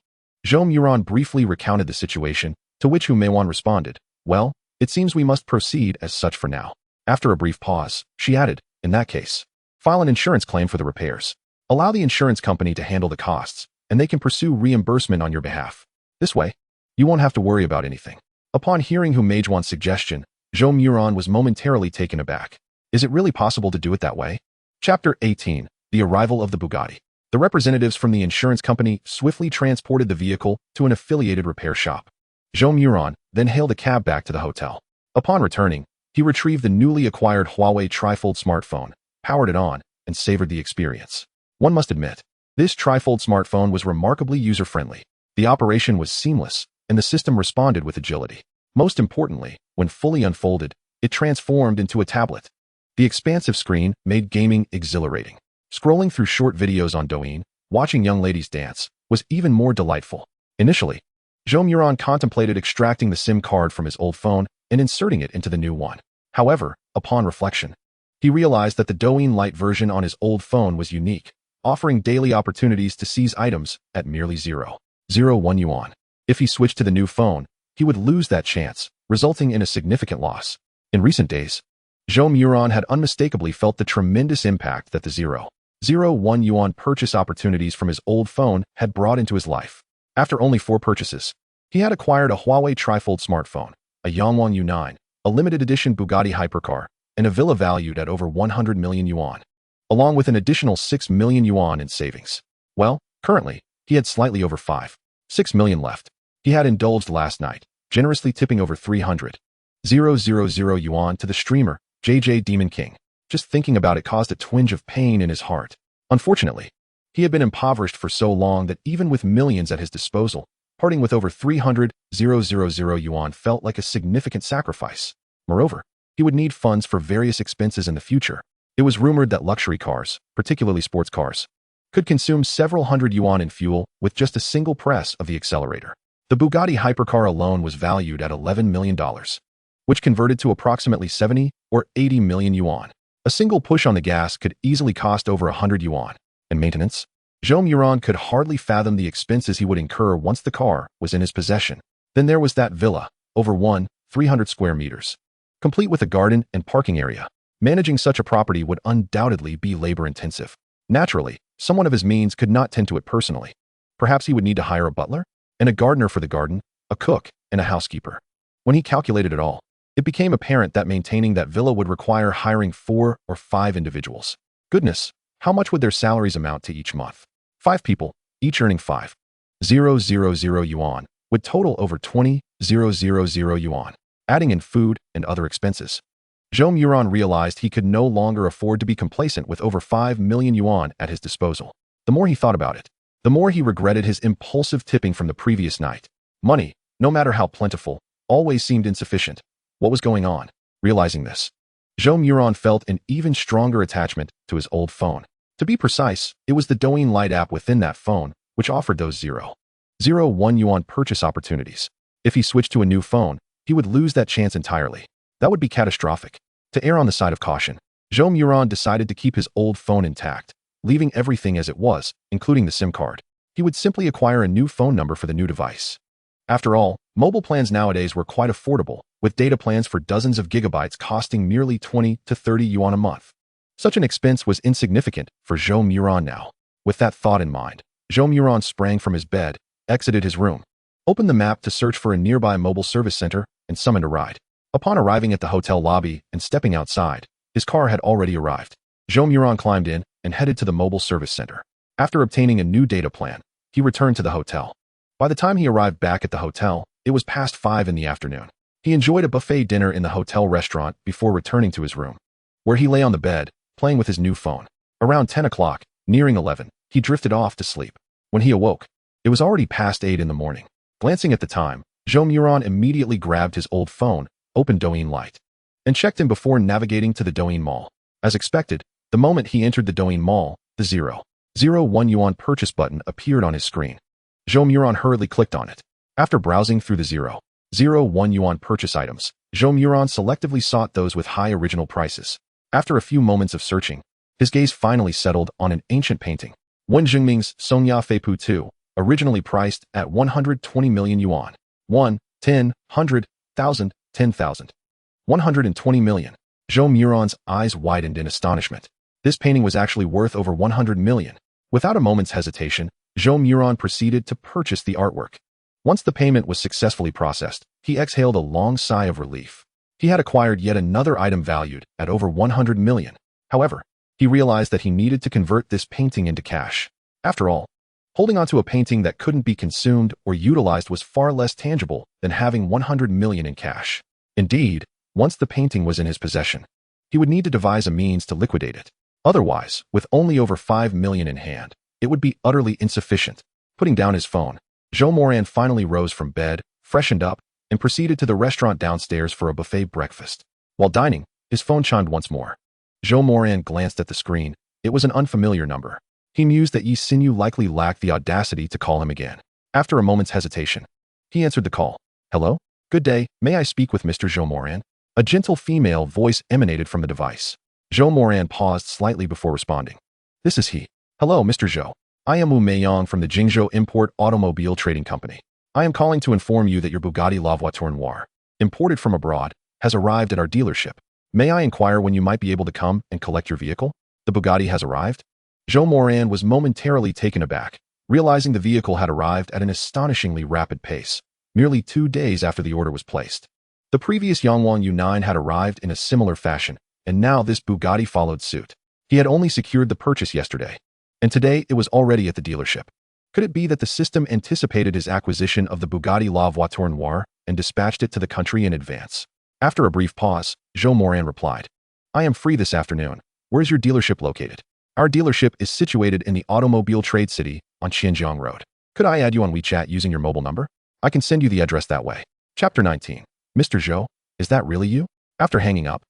Zhou Moran briefly recounted the situation, to which Huawei responded, "Well, it seems we must proceed as such for now." After a brief pause, she added, "In that case, file an insurance claim for the repairs. Allow the insurance company to handle the costs, and they can pursue reimbursement on your behalf. This way, you won't have to worry about anything." Upon hearing Huawei's suggestion, Zhou Moran was momentarily taken aback. Is it really possible to do it that way? Chapter 18. The Arrival of the Bugatti. The representatives from the insurance company swiftly transported the vehicle to an affiliated repair shop. Zhou Moran then hailed a cab back to the hotel. Upon returning, he retrieved the newly acquired Huawei trifold smartphone, powered it on, and savored the experience. One must admit, this trifold smartphone was remarkably user-friendly. The operation was seamless, and the system responded with agility. Most importantly, when fully unfolded, it transformed into a tablet. The expansive screen made gaming exhilarating. Scrolling through short videos on Douyin, watching young ladies dance, was even more delightful. Initially, Zhou Moran contemplated extracting the SIM card from his old phone and inserting it into the new one. However, upon reflection, he realized that the Douyin Lite version on his old phone was unique, offering daily opportunities to seize items at merely 0.01 yuan. If he switched to the new phone, he would lose that chance, resulting in a significant loss. In recent days, Zhou Moran had unmistakably felt the tremendous impact that the 0.01 yuan purchase opportunities from his old phone had brought into his life. After only 4 purchases, he had acquired a Huawei trifold smartphone, a Yangwang U9, a limited edition Bugatti hypercar, and a villa valued at over 100 million yuan, along with an additional 6 million yuan in savings. Well, currently, he had slightly over 5.6 million left. He had indulged last night, generously tipping over 300,000 yuan to the streamer, JJ Demon King. Just thinking about it caused a twinge of pain in his heart. Unfortunately, he had been impoverished for so long that even with millions at his disposal, parting with over 300,000 yuan felt like a significant sacrifice. Moreover, he would need funds for various expenses in the future. It was rumored that luxury cars, particularly sports cars, could consume several hundred yuan in fuel with just a single press of the accelerator. The Bugatti hypercar alone was valued at $11 million, which converted to approximately 70 or 80 million yuan. A single push on the gas could easily cost over 100 yuan. And maintenance? Zhou Moran could hardly fathom the expenses he would incur once the car was in his possession. Then there was that villa, over 300 square meters, complete with a garden and parking area. Managing such a property would undoubtedly be labor-intensive. Naturally, someone of his means could not tend to it personally. Perhaps he would need to hire a butler, and a gardener for the garden, a cook, and a housekeeper. When he calculated it all, it became apparent that maintaining that villa would require hiring 4 or 5 individuals. Goodness, how much would their salaries amount to each month? 5 people, each earning 5,000 yuan, would total over 20,000 yuan, adding in food and other expenses. Zhou Moran realized he could no longer afford to be complacent with over 5 million yuan at his disposal. The more he thought about it, the more he regretted his impulsive tipping from the previous night. Money, no matter how plentiful, always seemed insufficient. What was going on? Realizing this, Zhou Moran felt an even stronger attachment to his old phone. To be precise, it was the Douyin Lite app within that phone which offered those 0.01 yuan purchase opportunities. If he switched to a new phone, he would lose that chance entirely. That would be catastrophic. To err on the side of caution, Zhou Moran decided to keep his old phone intact, leaving everything as it was, including the SIM card. He would simply acquire a new phone number for the new device. After all, mobile plans nowadays were quite affordable, with data plans for dozens of gigabytes costing merely 20 to 30 yuan a month. Such an expense was insignificant for Zhou Moran now. With that thought in mind, Zhou Moran sprang from his bed, exited his room, opened the map to search for a nearby mobile service center, and summoned a ride. Upon arriving at the hotel lobby and stepping outside, his car had already arrived. Zhou Moran climbed in and headed to the mobile service center. After obtaining a new data plan, he returned to the hotel. By the time he arrived back at the hotel, it was past 5 in the afternoon. He enjoyed a buffet dinner in the hotel restaurant before returning to his room, where he lay on the bed, playing with his new phone. Around 10 o'clock, nearing 11, he drifted off to sleep. When he awoke, it was already past 8 in the morning. Glancing at the time, Zhou Moran immediately grabbed his old phone, opened Douyin Lite, and checked in before navigating to the Douyin Mall. As expected, the moment he entered the Douyin Mall, the 0.01 yuan purchase button appeared on his screen. Zhou Moran hurriedly clicked on it. After browsing through the 0.01 yuan purchase items, Zhou Moran selectively sought those with high original prices. After a few moments of searching, his gaze finally settled on an ancient painting, Wen Jingming's Songya Feipu II, originally priced at 120 million yuan. 1, 10, 100, 1,000, 10,000. 120 million. Zhou Moran's eyes widened in astonishment. This painting was actually worth over 100 million. Without a moment's hesitation, Zhou Moran proceeded to purchase the artwork. Once the payment was successfully processed, he exhaled a long sigh of relief. He had acquired yet another item valued at over 100 million. However, he realized that he needed to convert this painting into cash. After all, holding onto a painting that couldn't be consumed or utilized was far less tangible than having 100 million in cash. Indeed, once the painting was in his possession, he would need to devise a means to liquidate it. Otherwise, with only over 5 million in hand, it would be utterly insufficient. Putting down his phone, Zhou Moran finally rose from bed, freshened up, and proceeded to the restaurant downstairs for a buffet breakfast. While dining, his phone chimed once more. Zhou Moran glanced at the screen. It was an unfamiliar number. He mused that Yi Xinyu likely lacked the audacity to call him again. After a moment's hesitation, he answered the call. Hello? Good day, may I speak with Mr. Zhou Moran? A gentle female voice emanated from the device. Zhou Moran paused slightly before responding. This is he. Hello, Mr. Zhou. I am Wu Meiyang from the Jingzhou Import Automobile Trading Company. I am calling to inform you that your Bugatti La Voiture Noire, imported from abroad, has arrived at our dealership. May I inquire when you might be able to come and collect your vehicle? The Bugatti has arrived? Zhou Moran was momentarily taken aback, realizing the vehicle had arrived at an astonishingly rapid pace, merely 2 days after the order was placed. The previous Yangwang U9 had arrived in a similar fashion, and now this Bugatti followed suit. He had only secured the purchase yesterday, and today it was already at the dealership. Could it be that the system anticipated his acquisition of the Bugatti La Voiture Noire and dispatched it to the country in advance? After a brief pause, Zhou Moran replied, I am free this afternoon. Where's your dealership located? Our dealership is situated in the Automobile Trade City on Xianjiang Road. Could I add you on WeChat using your mobile number? I can send you the address that way. Chapter 19. Mr. Zhou, is that really you? After hanging up,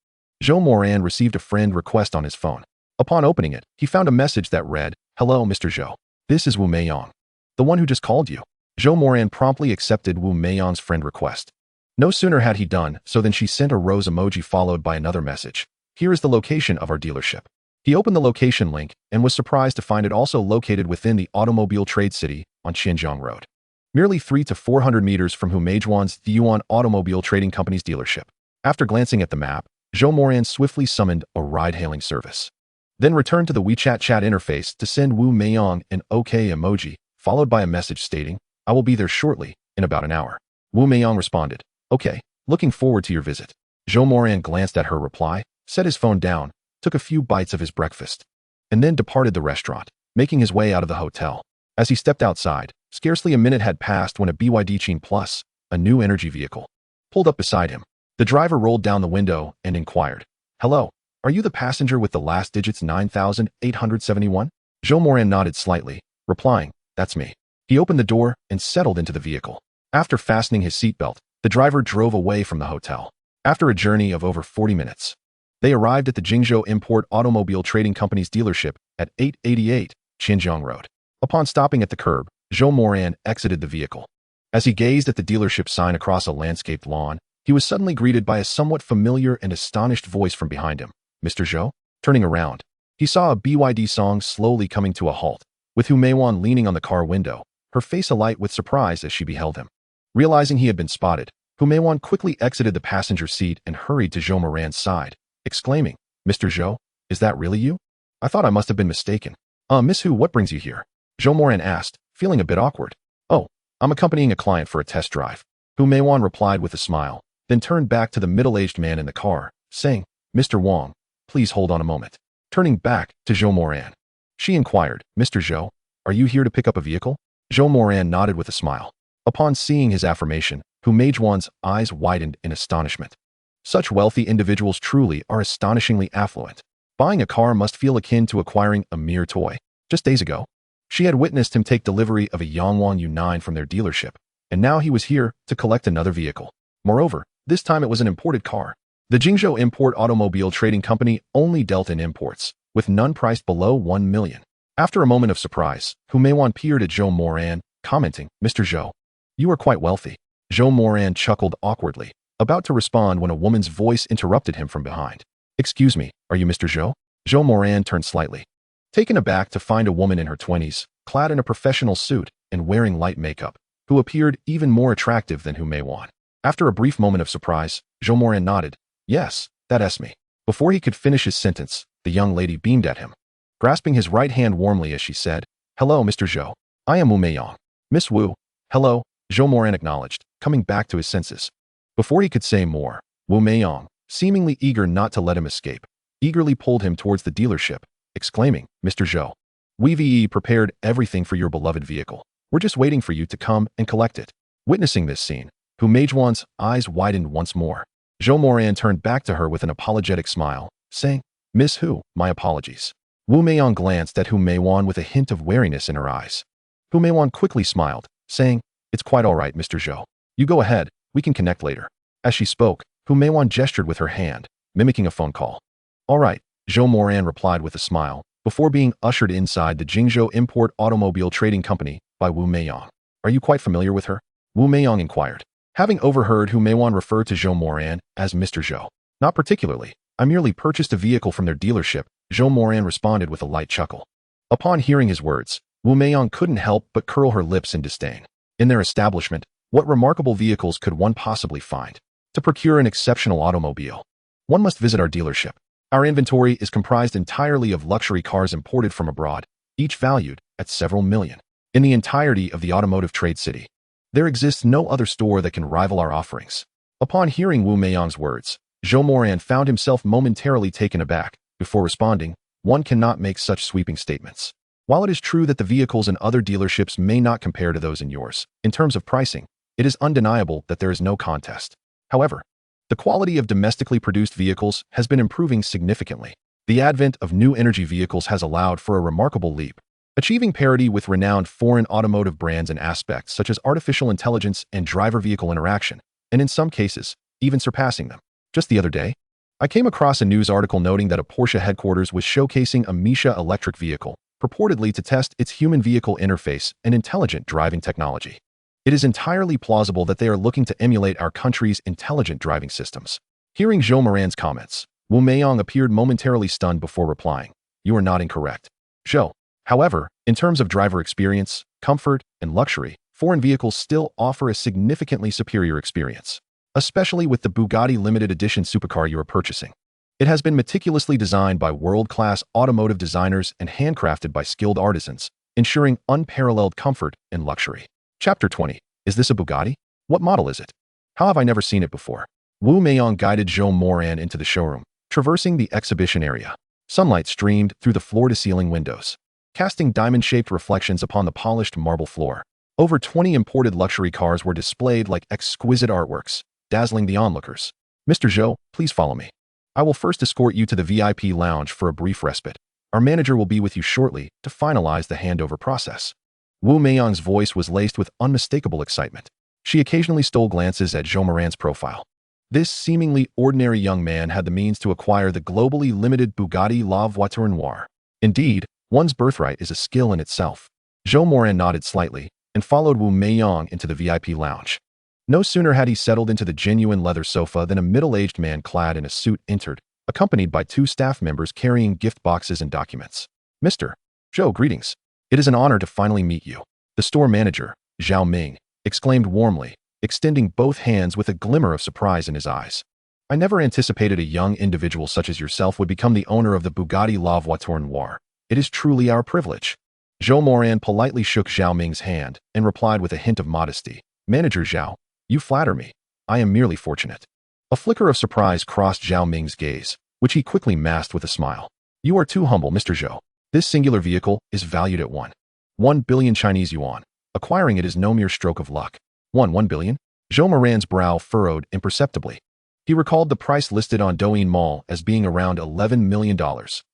Zhou Moran received a friend request on his phone. Upon opening it, he found a message that read, Hello, Mr. Zhou. This is Wu Meiyang, the one who just called you. Zhou Moran promptly accepted Wu Meiyang's friend request. No sooner had he done so than she sent a rose emoji followed by another message. Here is the location of our dealership. He opened the location link and was surprised to find it also located within the Automobile Trade City on Xianjiang Road, merely 300 to 400 meters from Humeizhuan's Yuan Automobile Trading Company's dealership. After glancing at the map, Zhou Moran swiftly summoned a ride-hailing service, then returned to the WeChat chat interface to send Wu Meiyang an OK emoji, followed by a message stating, "I will be there shortly, in about an hour." Wu Meiyang responded, "Okay, looking forward to your visit." Zhou Moran glanced at her reply, set his phone down, took a few bites of his breakfast, and then departed the restaurant, making his way out of the hotel. As he stepped outside, scarcely a minute had passed when a BYD Qin Plus, a new energy vehicle, pulled up beside him. The driver rolled down the window and inquired, "Hello, are you the passenger with the last digits 9871? Zhou Moran nodded slightly, replying, "That's me." He opened the door and settled into the vehicle. After fastening his seatbelt, the driver drove away from the hotel. After a journey of over 40 minutes, they arrived at the Jingzhou Import Automobile Trading Company's dealership at 888 Xinjiang Road. Upon stopping at the curb, Zhou Moran exited the vehicle. As he gazed at the dealership sign across a landscaped lawn, he was suddenly greeted by a somewhat familiar and astonished voice from behind him. "Mr. Zhou?" Turning around, he saw a BYD Song slowly coming to a halt, with Hu Meiwan leaning on the car window, her face alight with surprise as she beheld him. Realizing he had been spotted, Hu Meiwan quickly exited the passenger seat and hurried to Zhou Moran's side, exclaiming, "Mr. Zhou, is that really you? I thought I must have been mistaken." Miss Hu, what brings you here?" Zhou Moran asked, feeling a bit awkward. "Oh, I'm accompanying a client for a test drive." Hu Meiwan replied with a smile, then turned back to the middle-aged man in the car, saying, "Mr. Wang, please hold on a moment." Turning back to Zhou Moran, she inquired, "Mr. Zhou, are you here to pick up a vehicle?" Zhou Moran nodded with a smile. Upon seeing his affirmation, Hu Meiwan's eyes widened in astonishment. Such wealthy individuals truly are astonishingly affluent. Buying a car must feel akin to acquiring a mere toy. Just days ago, she had witnessed him take delivery of a Yangwang U9 from their dealership, and now he was here to collect another vehicle. Moreover, this time it was an imported car. The Jingzhou Import Automobile Trading Company only dealt in imports, with none priced below 1 million. After a moment of surprise, Hu Meiwan peered at Zhou Moran, commenting, "Mr. Zhou, you are quite wealthy." Zhou Moran chuckled awkwardly, about to respond when a woman's voice interrupted him from behind. "Excuse me, are you Mr. Zhou?" Zhou Moran turned slightly, taken aback to find a woman in her 20s, clad in a professional suit and wearing light makeup, who appeared even more attractive than Hu Meiwan. After a brief moment of surprise, Zhou Moran nodded, "Yes, that's me." Before he could finish his sentence, the young lady beamed at him, grasping his right hand warmly as she said, "Hello, Mr. Zhou. I am Wu Meiyang." "Miss Wu." "Hello," Zhou Moran acknowledged, coming back to his senses. Before he could say more, Wu Meiyang, seemingly eager not to let him escape, eagerly pulled him towards the dealership, exclaiming, "Mr. Zhou, we've prepared everything for your beloved vehicle. We're just waiting for you to come and collect it." Witnessing this scene, Hu Meiwan's eyes widened once more. Zhou Moran turned back to her with an apologetic smile, saying, "Miss Hu, my apologies." Wu Meiyang glanced at Hu Meiwan with a hint of wariness in her eyes. Hu Meiwan quickly smiled, saying, "It's quite all right, Mr. Zhou. You go ahead, we can connect later." As she spoke, Hu Meiwan gestured with her hand, mimicking a phone call. "All right," Zhou Moran replied with a smile, before being ushered inside the Jingzhou Import Automobile Trading Company by Wu Meiyang. "Are you quite familiar with her?" Wu Meiyang inquired, having overheard Hu Meiwan refer to Zhou Moran as Mr. Zhou. "Not particularly. I merely purchased a vehicle from their dealership," Zhou Moran responded with a light chuckle. Upon hearing his words, Wu Meiyang couldn't help but curl her lips in disdain. In their establishment, what remarkable vehicles could one possibly find? To procure an exceptional automobile, one must visit our dealership. Our inventory is comprised entirely of luxury cars imported from abroad, each valued at several million. In the entirety of the automotive trade city, there exists no other store that can rival our offerings. Upon hearing Wu Meiyang's words, Zhou Moran found himself momentarily taken aback. Before responding, one cannot make such sweeping statements. While it is true that the vehicles in other dealerships may not compare to those in yours, in terms of pricing, it is undeniable that there is no contest. However, the quality of domestically produced vehicles has been improving significantly. The advent of new energy vehicles has allowed for a remarkable leap, achieving parity with renowned foreign automotive brands in aspects such as artificial intelligence and driver-vehicle interaction, and in some cases, even surpassing them. Just the other day, I came across a news article noting that a Porsche headquarters was showcasing a Misha electric vehicle, purportedly to test its human-vehicle interface and intelligent driving technology. It is entirely plausible that they are looking to emulate our country's intelligent driving systems. Hearing Zhou Moran's comments, Wu Meiyang appeared momentarily stunned before replying, "You are not incorrect, Zhou. However, in terms of driver experience, comfort, and luxury, foreign vehicles still offer a significantly superior experience, especially with the Bugatti limited edition supercar you are purchasing. It has been meticulously designed by world-class automotive designers and handcrafted by skilled artisans, ensuring unparalleled comfort and luxury. Chapter 20. Is this a Bugatti? What model is it? How have I never seen it before? Wu Meiyang guided Zhou Moran into the showroom, traversing the exhibition area. Sunlight streamed through the floor-to-ceiling windows, casting diamond-shaped reflections upon the polished marble floor. Over 20 imported luxury cars were displayed like exquisite artworks, dazzling the onlookers. Mr. Zhou, please follow me. I will first escort you to the VIP lounge for a brief respite. Our manager will be with you shortly to finalize the handover process. Wu Meiyang's voice was laced with unmistakable excitement. She occasionally stole glances at Zhou Moran's profile. This seemingly ordinary young man had the means to acquire the globally limited Bugatti La Voiture Noire. Indeed, one's birthright is a skill in itself. Zhou Moran nodded slightly and followed Wu Meiyang into the VIP lounge. No sooner had he settled into the genuine leather sofa than a middle-aged man clad in a suit entered, accompanied by 2 staff members carrying gift boxes and documents. Mr. Zhou, greetings. It is an honor to finally meet you. The store manager, Zhao Ming, exclaimed warmly, extending both hands with a glimmer of surprise in his eyes. I never anticipated a young individual such as yourself would become the owner of the Bugatti La Voiture Noire. It is truly our privilege. Zhou Moran politely shook Zhao Ming's hand and replied with a hint of modesty. Manager Zhao, you flatter me. I am merely fortunate. A flicker of surprise crossed Zhao Ming's gaze, which he quickly masked with a smile. You are too humble, Mr. Zhou. This singular vehicle is valued at 1 billion Chinese yuan. Acquiring it is no mere stroke of luck. 1 billion? Zhou Moran's brow furrowed imperceptibly. He recalled the price listed on Douyin Mall as being around $11 million,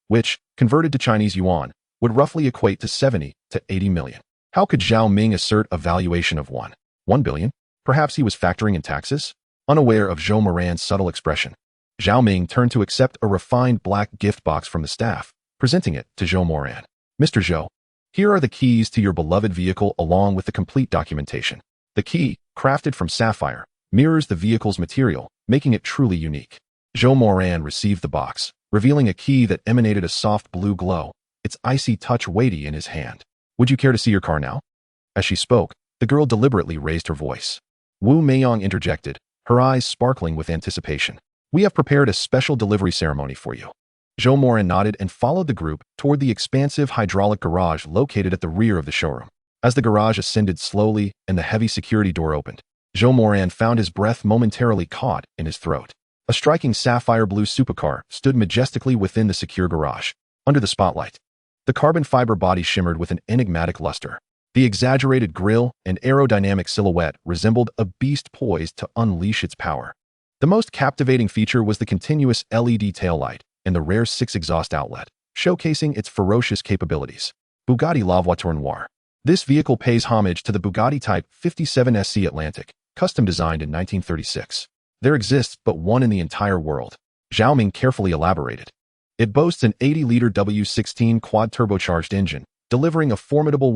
which, converted to Chinese yuan, would roughly equate to 70 to 80 million. How could Zhao Ming assert a valuation of 1 billion? Perhaps he was factoring in taxes? Unaware of Zhou Moran's subtle expression, Zhao Ming turned to accept a refined black gift box from the staff, presenting it to Zhou Moran. Mr. Zhou, here are the keys to your beloved vehicle along with the complete documentation. The key, crafted from sapphire, mirrors the vehicle's material, making it truly unique. Zhou Moran received the box, revealing a key that emanated a soft blue glow, its icy touch weighty in his hand. Would you care to see your car now? As she spoke, the girl deliberately raised her voice. Wu Meiyang interjected, her eyes sparkling with anticipation. We have prepared a special delivery ceremony for you. Zhou Moran nodded and followed the group toward the expansive hydraulic garage located at the rear of the showroom. As the garage ascended slowly and the heavy security door opened, Zhou Moran found his breath momentarily caught in his throat. A striking sapphire blue supercar stood majestically within the secure garage, under the spotlight. The carbon fiber body shimmered with an enigmatic luster. The exaggerated grille and aerodynamic silhouette resembled a beast poised to unleash its power. The most captivating feature was the continuous LED taillight and the rare 6 exhaust outlet, showcasing its ferocious capabilities. Bugatti La Voiture Noire. This vehicle pays homage to the Bugatti Type 57 SC Atlantic, custom designed in 1936. There exists but one in the entire world. Zhao Ming carefully elaborated. It boasts an 80-liter W16 quad-turbocharged engine, delivering a formidable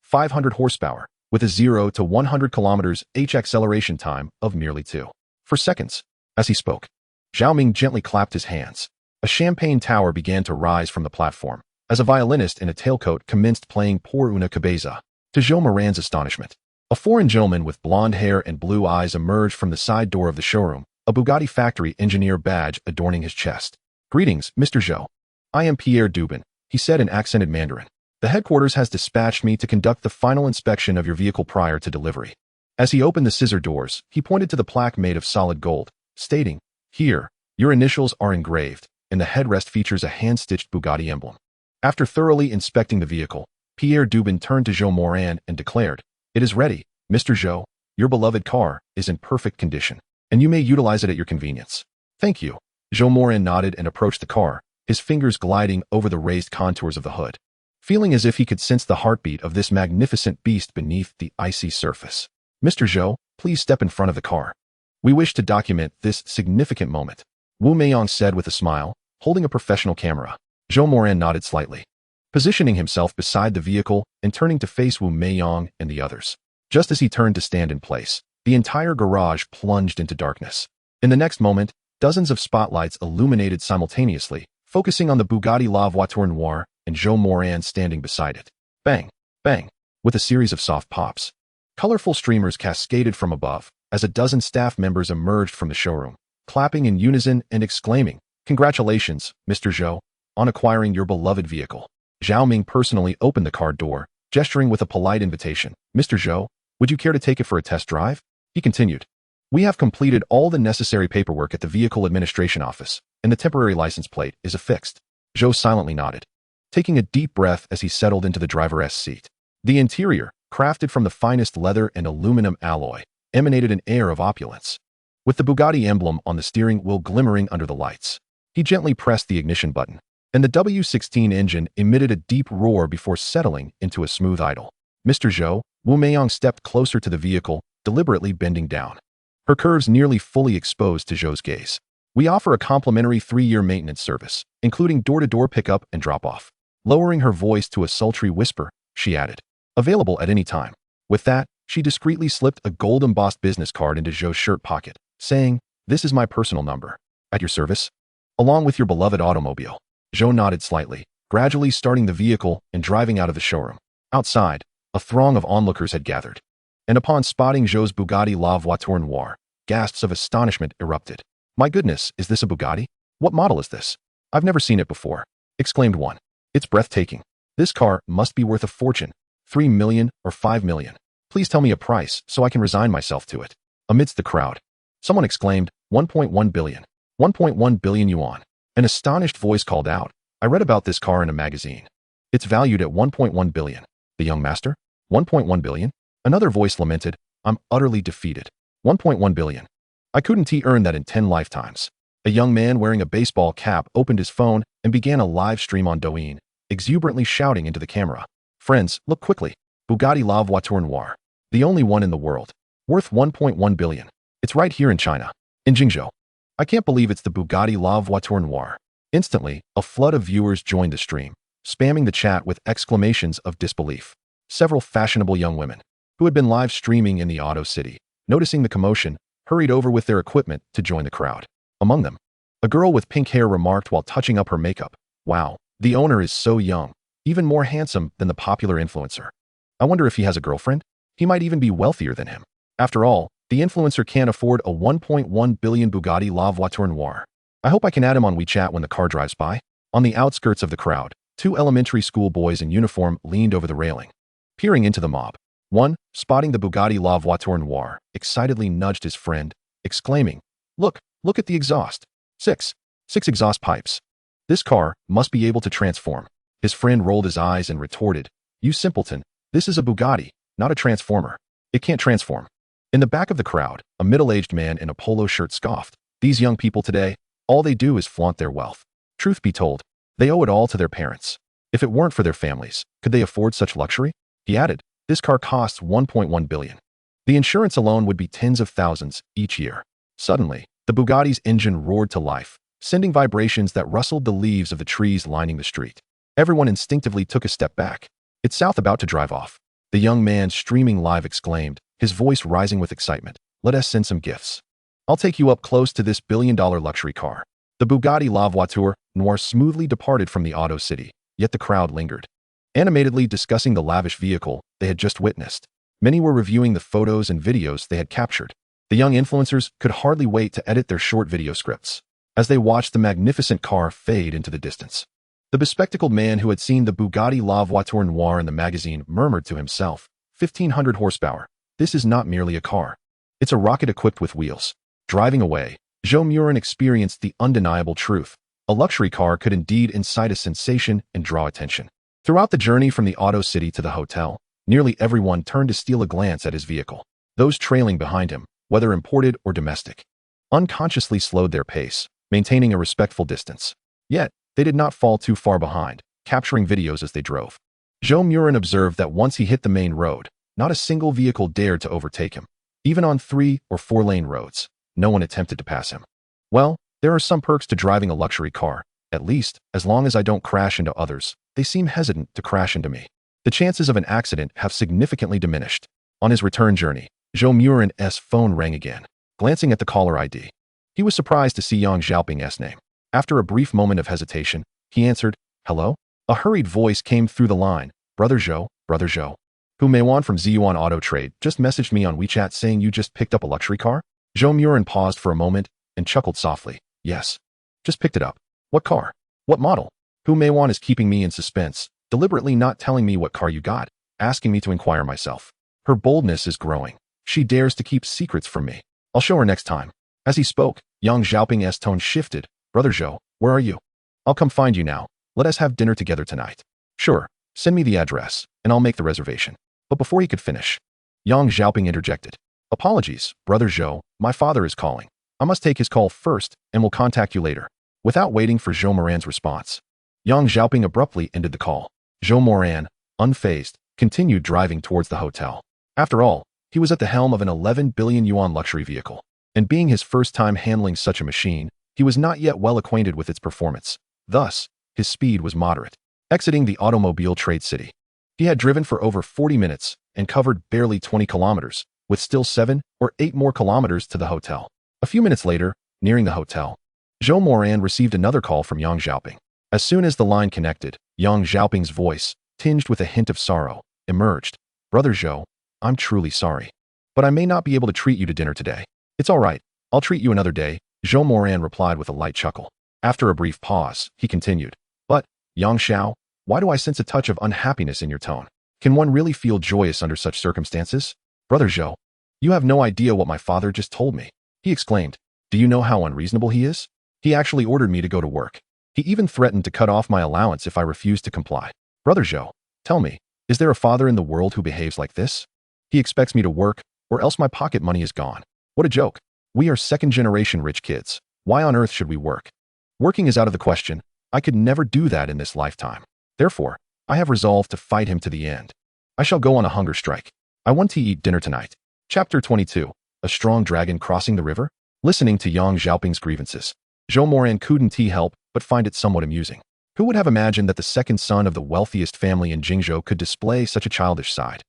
500 horsepower, with a 0 to 100 kilometers h acceleration time of merely 2 seconds. As he spoke, Zhao Ming gently clapped his hands. A champagne tower began to rise from the platform, as a violinist in a tailcoat commenced playing Por una cabeza. To Zhou Moran's astonishment, a foreign gentleman with blonde hair and blue eyes emerged from the side door of the showroom, a Bugatti factory engineer badge adorning his chest. Greetings, Mr. Zhou. I am Pierre Dubin, he said in accented Mandarin. The headquarters has dispatched me to conduct the final inspection of your vehicle prior to delivery. As he opened the scissor doors, he pointed to the plaque made of solid gold, stating, Here, your initials are engraved, and the headrest features a hand-stitched Bugatti emblem. After thoroughly inspecting the vehicle, Pierre Dubin turned to Zhou Moran and declared, It is ready, Mr. Zhou. Your beloved car is in perfect condition, and you may utilize it at your convenience. Thank you. Zhou Moran nodded and approached the car, his fingers gliding over the raised contours of the hood, feeling as if he could sense the heartbeat of this magnificent beast beneath the icy surface. Mr. Zhou, please step in front of the car. We wish to document this significant moment, Wu Meiyang said with a smile, holding a professional camera. Zhou Moran nodded slightly, positioning himself beside the vehicle and turning to face Wu Meiyang and the others. Just as he turned to stand in place, the entire garage plunged into darkness. In the next moment, dozens of spotlights illuminated simultaneously, focusing on the Bugatti La Voiture Noire and Zhou Moran standing beside it. Bang, bang, with a series of soft pops. Colorful streamers cascaded from above as a dozen staff members emerged from the showroom, clapping in unison and exclaiming, Congratulations, Mr. Zhou, on acquiring your beloved vehicle. Zhao Ming personally opened the car door, gesturing with a polite invitation. Mr. Zhou, would you care to take it for a test drive? He continued. We have completed all the necessary paperwork at the Vehicle Administration Office, and the temporary license plate is affixed. Zhou silently nodded, taking a deep breath as he settled into the driver's seat. The interior, crafted from the finest leather and aluminum alloy, emanated an air of opulence. With the Bugatti emblem on the steering wheel glimmering under the lights, he gently pressed the ignition button, and the W16 engine emitted a deep roar before settling into a smooth idle. Mr. Zhou, Wu Meiyang stepped closer to the vehicle, deliberately bending down, her curves nearly fully exposed to Zhou's gaze. We offer a complimentary 3-year maintenance service, including door-to-door pickup and drop-off. Lowering her voice to a sultry whisper, she added, available at any time. With that, she discreetly slipped a gold-embossed business card into Zhou's shirt pocket, saying, this is my personal number. At your service? Along with your beloved automobile. Zhou nodded slightly, gradually starting the vehicle and driving out of the showroom. Outside, a throng of onlookers had gathered, and upon spotting Zhou's Bugatti La Voiture Noire, gasps of astonishment erupted. My goodness, is this a Bugatti? What model is this? I've never seen it before, exclaimed one. It's breathtaking. This car must be worth a fortune, 3 million or 5 million. Please tell me a price so I can resign myself to it. Amidst the crowd, someone exclaimed, 1.1 billion. 1.1 billion yuan. An astonished voice called out, I read about this car in a magazine. It's valued at 1.1 billion. The young master? 1.1 billion? Another voice lamented, I'm utterly defeated. 1.1 billion. I couldn't earn that in 10 lifetimes. A young man wearing a baseball cap opened his phone and began a live stream on Douyin, exuberantly shouting into the camera. Friends, look quickly. Bugatti La Voiture Noire. The only one in the world. Worth 1.1 billion. It's right here in China. In Jingzhou. I can't believe it's the Bugatti La Voiture Noire. Instantly, a flood of viewers joined the stream, spamming the chat with exclamations of disbelief. Several fashionable young women, who had been live streaming in the Auto City, noticing the commotion, hurried over with their equipment to join the crowd. Among them, a girl with pink hair remarked while touching up her makeup, wow, the owner is so young, even more handsome than the popular influencer. I wonder if he has a girlfriend? He might even be wealthier than him. After all, the influencer can't afford a 1.1 billion Bugatti La Voiture Noire. I hope I can add him on WeChat when the car drives by. On the outskirts of the crowd, 2 elementary school boys in uniform leaned over the railing, peering into the mob. One, spotting the Bugatti La Voiture Noire, excitedly nudged his friend, exclaiming, look at the exhaust. Six exhaust pipes. This car must be able to transform. His friend rolled his eyes and retorted, you simpleton, this is a Bugatti, not a transformer. It can't transform. In the back of the crowd, a middle-aged man in a polo shirt scoffed. These young people today, all they do is flaunt their wealth. Truth be told, they owe it all to their parents. If it weren't for their families, could they afford such luxury? He added, this car costs 1.1 billion. The insurance alone would be tens of thousands each year. Suddenly, the Bugatti's engine roared to life, sending vibrations that rustled the leaves of the trees lining the street. Everyone instinctively took a step back. It's South about to drive off. The young man streaming live exclaimed, his voice rising with excitement, let us send some gifts. I'll take you up close to this billion-dollar luxury car. The Bugatti La Voiture Noire smoothly departed from the Auto City, yet the crowd lingered, animatedly discussing the lavish vehicle they had just witnessed. Many were reviewing the photos and videos they had captured. The young influencers could hardly wait to edit their short video scripts as they watched the magnificent car fade into the distance. The bespectacled man who had seen the Bugatti La Voiture Noire in the magazine murmured to himself, 1,500 horsepower. This is not merely a car. It's a rocket equipped with wheels. Driving away, Zhou Moran experienced the undeniable truth. A luxury car could indeed incite a sensation and draw attention. Throughout the journey from the Auto City to the hotel, nearly everyone turned to steal a glance at his vehicle. Those trailing behind him, whether imported or domestic, unconsciously slowed their pace, maintaining a respectful distance. Yet, they did not fall too far behind, capturing videos as they drove. Zhou Moran observed that once he hit the main road, not a single vehicle dared to overtake him. Even on 3- or 4-lane roads, no one attempted to pass him. Well, there are some perks to driving a luxury car. At least, as long as I don't crash into others, they seem hesitant to crash into me. The chances of an accident have significantly diminished. On his return journey, Zhou Moran's phone rang again. Glancing at the caller ID, he was surprised to see Yang Xiaoping's name. After a brief moment of hesitation, he answered, hello? A hurried voice came through the line. Brother Zhou. Hu Meiyang from Ziyuan Auto Trade just messaged me on WeChat saying you just picked up a luxury car? Zhou Moran paused for a moment and chuckled softly. Yes. Just picked it up. What car? What model? Hu Meiyang is keeping me in suspense, deliberately not telling me what car you got. asking me to inquire myself. Her boldness is growing. She dares to keep secrets from me. I'll show her next time. As he spoke, Yang Xiaoping's tone shifted. Brother Zhou, where are you? I'll come find you now. Let us have dinner together tonight. Sure, send me the address, and I'll make the reservation. But before he could finish, Yang Xiaoping interjected. Apologies, Brother Zhou, my father is calling. I must take his call first, and will contact you later. Without waiting for Zhou Moran's response, Yang Xiaoping abruptly ended the call. Zhou Moran, unfazed, continued driving towards the hotel. After all, he was at the helm of an 11 billion yuan luxury vehicle, and being his first time handling such a machine, he was not yet well acquainted with its performance. Thus, his speed was moderate. Exiting the automobile trade city, he had driven for over 40 minutes and covered barely 20 kilometers, with still 7 or 8 more kilometers to the hotel. A few minutes later, nearing the hotel, Zhou Moran received another call from Yang Xiaoping. As soon as the line connected, Yang Xiaoping's voice, tinged with a hint of sorrow, emerged. Brother Zhou, I'm truly sorry, but I may not be able to treat you to dinner today. It's all right. I'll treat you another day, Zhou Moran replied with a light chuckle. After a brief pause, he continued. But, Yang Xiao, why do I sense a touch of unhappiness in your tone? Can one really feel joyous under such circumstances? Brother Zhou, you have no idea what my father just told me. He exclaimed. Do you know how unreasonable he is? He actually ordered me to go to work. He even threatened to cut off my allowance if I refused to comply. Brother Zhou, tell me, is there a father in the world who behaves like this? He expects me to work, or else my pocket money is gone. What a joke. We are second-generation rich kids. Why on earth should we work? Working is out of the question. I could never do that in this lifetime. Therefore, I have resolved to fight him to the end. I shall go on a hunger strike. I want to eat dinner tonight. Chapter 22. A strong dragon crossing the river? Listening to Yang Xiaoping's grievances, Zhou Moran couldn't help but find it somewhat amusing. Who would have imagined that the second son of the wealthiest family in Jingzhou could display such a childish side?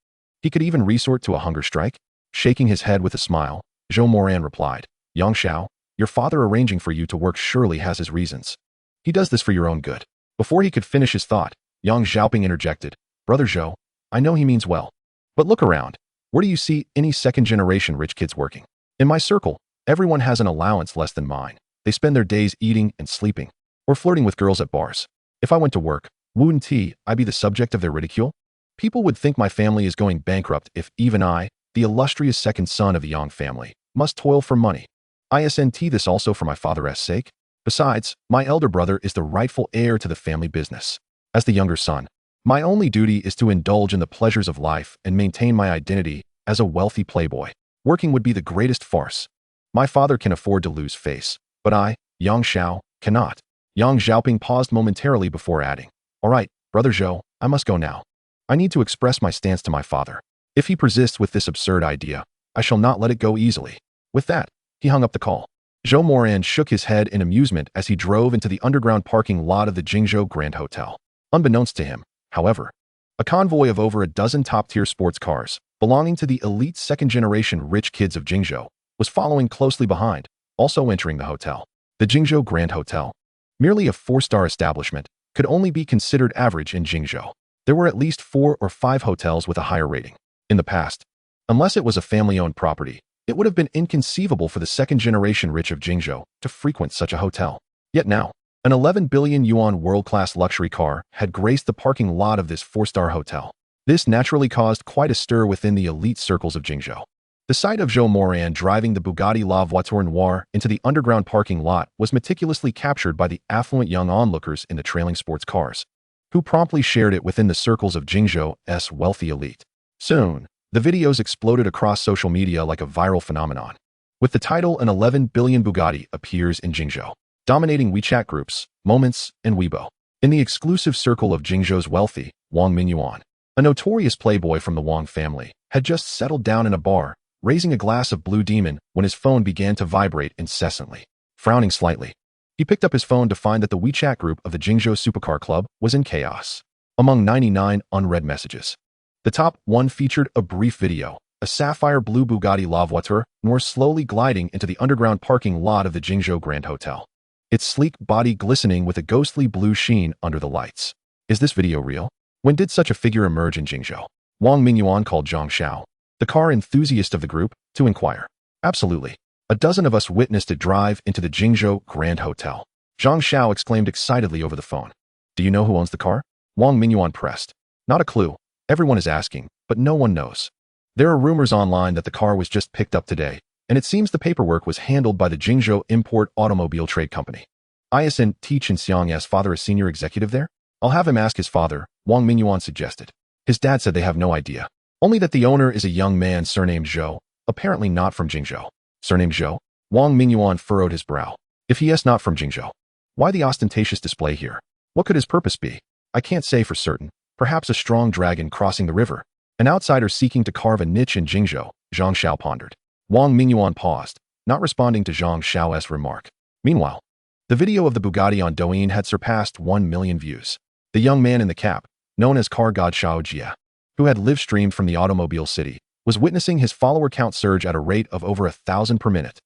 He could even resort to a hunger strike? Shaking his head with a smile, Zhou Moran replied, Yang Xiao, your father arranging for you to work surely has his reasons. He does this for your own good. Before he could finish his thought, Yang Xiaoping interjected, Brother Zhou, I know he means well. But look around. Where do you see any second-generation rich kids working? In my circle, everyone has an allowance less than mine. They spend their days eating and sleeping, or flirting with girls at bars. If I went to work, wouldn't I be the subject of their ridicule? People would think my family is going bankrupt if even I, the illustrious second son of the Yang family, must toil for money. Isn't this also for my father's sake? Besides, my elder brother is the rightful heir to the family business. As the younger son, my only duty is to indulge in the pleasures of life and maintain my identity as a wealthy playboy. Working would be the greatest farce. My father can afford to lose face, but I, Yang Xiao, cannot. Yang Xiaoping paused momentarily before adding, All right, Brother Zhou, I must go now. I need to express my stance to my father. If he persists with this absurd idea, I shall not let it go easily. With that, he hung up the call. Zhou Moran shook his head in amusement as he drove into the underground parking lot of the Jingzhou Grand Hotel. Unbeknownst to him, however, a convoy of over a dozen top-tier sports cars, belonging to the elite second-generation rich kids of Jingzhou, was following closely behind, also entering the hotel. The Jingzhou Grand Hotel, merely a 4-star establishment, could only be considered average in Jingzhou. There were at least 4 or 5 hotels with a higher rating. In the past, unless it was a family-owned property, it would have been inconceivable for the second-generation rich of Jingzhou to frequent such a hotel. Yet now, an 11 billion yuan world-class luxury car had graced the parking lot of this 4-star hotel. This naturally caused quite a stir within the elite circles of Jingzhou. The sight of Zhou Moran driving the Bugatti La Voiture Noire into the underground parking lot was meticulously captured by the affluent young onlookers in the trailing sports cars, who promptly shared it within the circles of Jingzhou's wealthy elite. Soon, the videos exploded across social media like a viral phenomenon. With the title An 11 Billion Bugatti appears in Jingzhou, dominating WeChat groups, Moments, and Weibo. In the exclusive circle of Jingzhou's wealthy, Wang Mingyuan, a notorious playboy from the Wang family, had just settled down in a bar, raising a glass of Blue Demon when his phone began to vibrate incessantly. Frowning slightly, he picked up his phone to find that the WeChat group of the Jingzhou Supercar Club was in chaos. Among 99 unread messages, the top one featured a brief video, a sapphire blue Bugatti La Voiture Noire slowly gliding into the underground parking lot of the Jingzhou Grand Hotel, its sleek body glistening with a ghostly blue sheen under the lights. Is this video real? When did such a figure emerge in Jingzhou? Wang Mingyuan called Zhang Xiao, the car enthusiast of the group, to inquire. Absolutely. A dozen of us witnessed it drive into the Jingzhou Grand Hotel. Zhang Xiao exclaimed excitedly over the phone. Do you know who owns the car? Wang Mingyuan pressed. Not a clue. Everyone is asking, but no one knows. There are rumors online that the car was just picked up today, and it seems the paperwork was handled by the Jingzhou Import Automobile Trade Company. Isn't Chen Xiang's father a senior executive there? I'll have him ask his father, Wang Mingyuan suggested. His dad said they have no idea. Only that the owner is a young man surnamed Zhou, apparently not from Jingzhou. Surnamed Zhou? Wang Mingyuan furrowed his brow. If he is not from Jingzhou, why the ostentatious display here? What could his purpose be? I can't say for certain. Perhaps a strong dragon crossing the river. An outsider seeking to carve a niche in Jingzhou, Zhang Xiao pondered. Wang Mingyuan paused, not responding to Zhang Xiao's remark. Meanwhile, the video of the Bugatti on Douyin had surpassed 1 million views. The young man in the cap, known as car god Xiao Jia, who had live-streamed from the automobile city, was witnessing his follower count surge at a rate of over 1,000 per minute.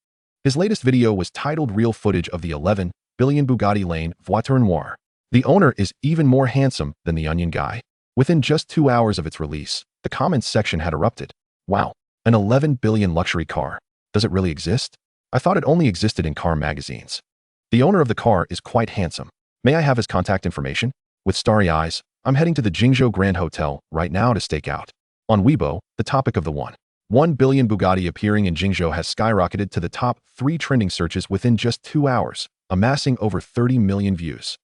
His latest video was titled Real Footage of the 11 billion Bugatti Lane Voiture Noire. The owner is even more handsome than the Onion guy. Within just 2 hours of its release, the comments section had erupted. Wow, an 11 billion luxury car. Does it really exist? I thought it only existed in car magazines. The owner of the car is quite handsome. May I have his contact information? With starry eyes, I'm heading to the Jingzhou Grand Hotel right now to stake out. On Weibo, the topic of the 1 billion Bugatti appearing in Jingzhou has skyrocketed to the top 3 trending searches within just 2 hours, amassing over 30 million views.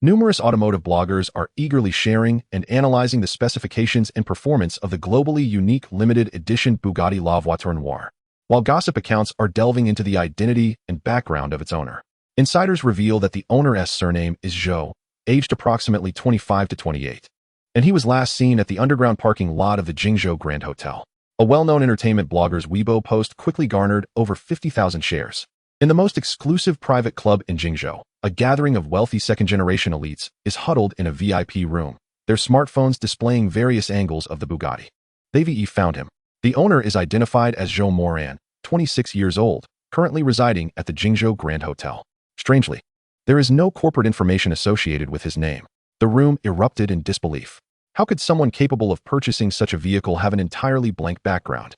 Numerous automotive bloggers are eagerly sharing and analyzing the specifications and performance of the globally unique limited edition Bugatti La Voiture Noire, while gossip accounts are delving into the identity and background of its owner. Insiders reveal that the owner's surname is Zhou, aged approximately 25 to 28, and he was last seen at the underground parking lot of the Jingzhou Grand Hotel. A well-known entertainment blogger's Weibo post quickly garnered over 50,000 shares. In the most exclusive private club in Jingzhou, a gathering of wealthy second-generation elites is huddled in a VIP room, their smartphones displaying various angles of the Bugatti. They've found him. The owner is identified as Zhou Moran, 26 years old, currently residing at the Jingzhou Grand Hotel. Strangely, there is no corporate information associated with his name. The room erupted in disbelief. How could someone capable of purchasing such a vehicle have an entirely blank background?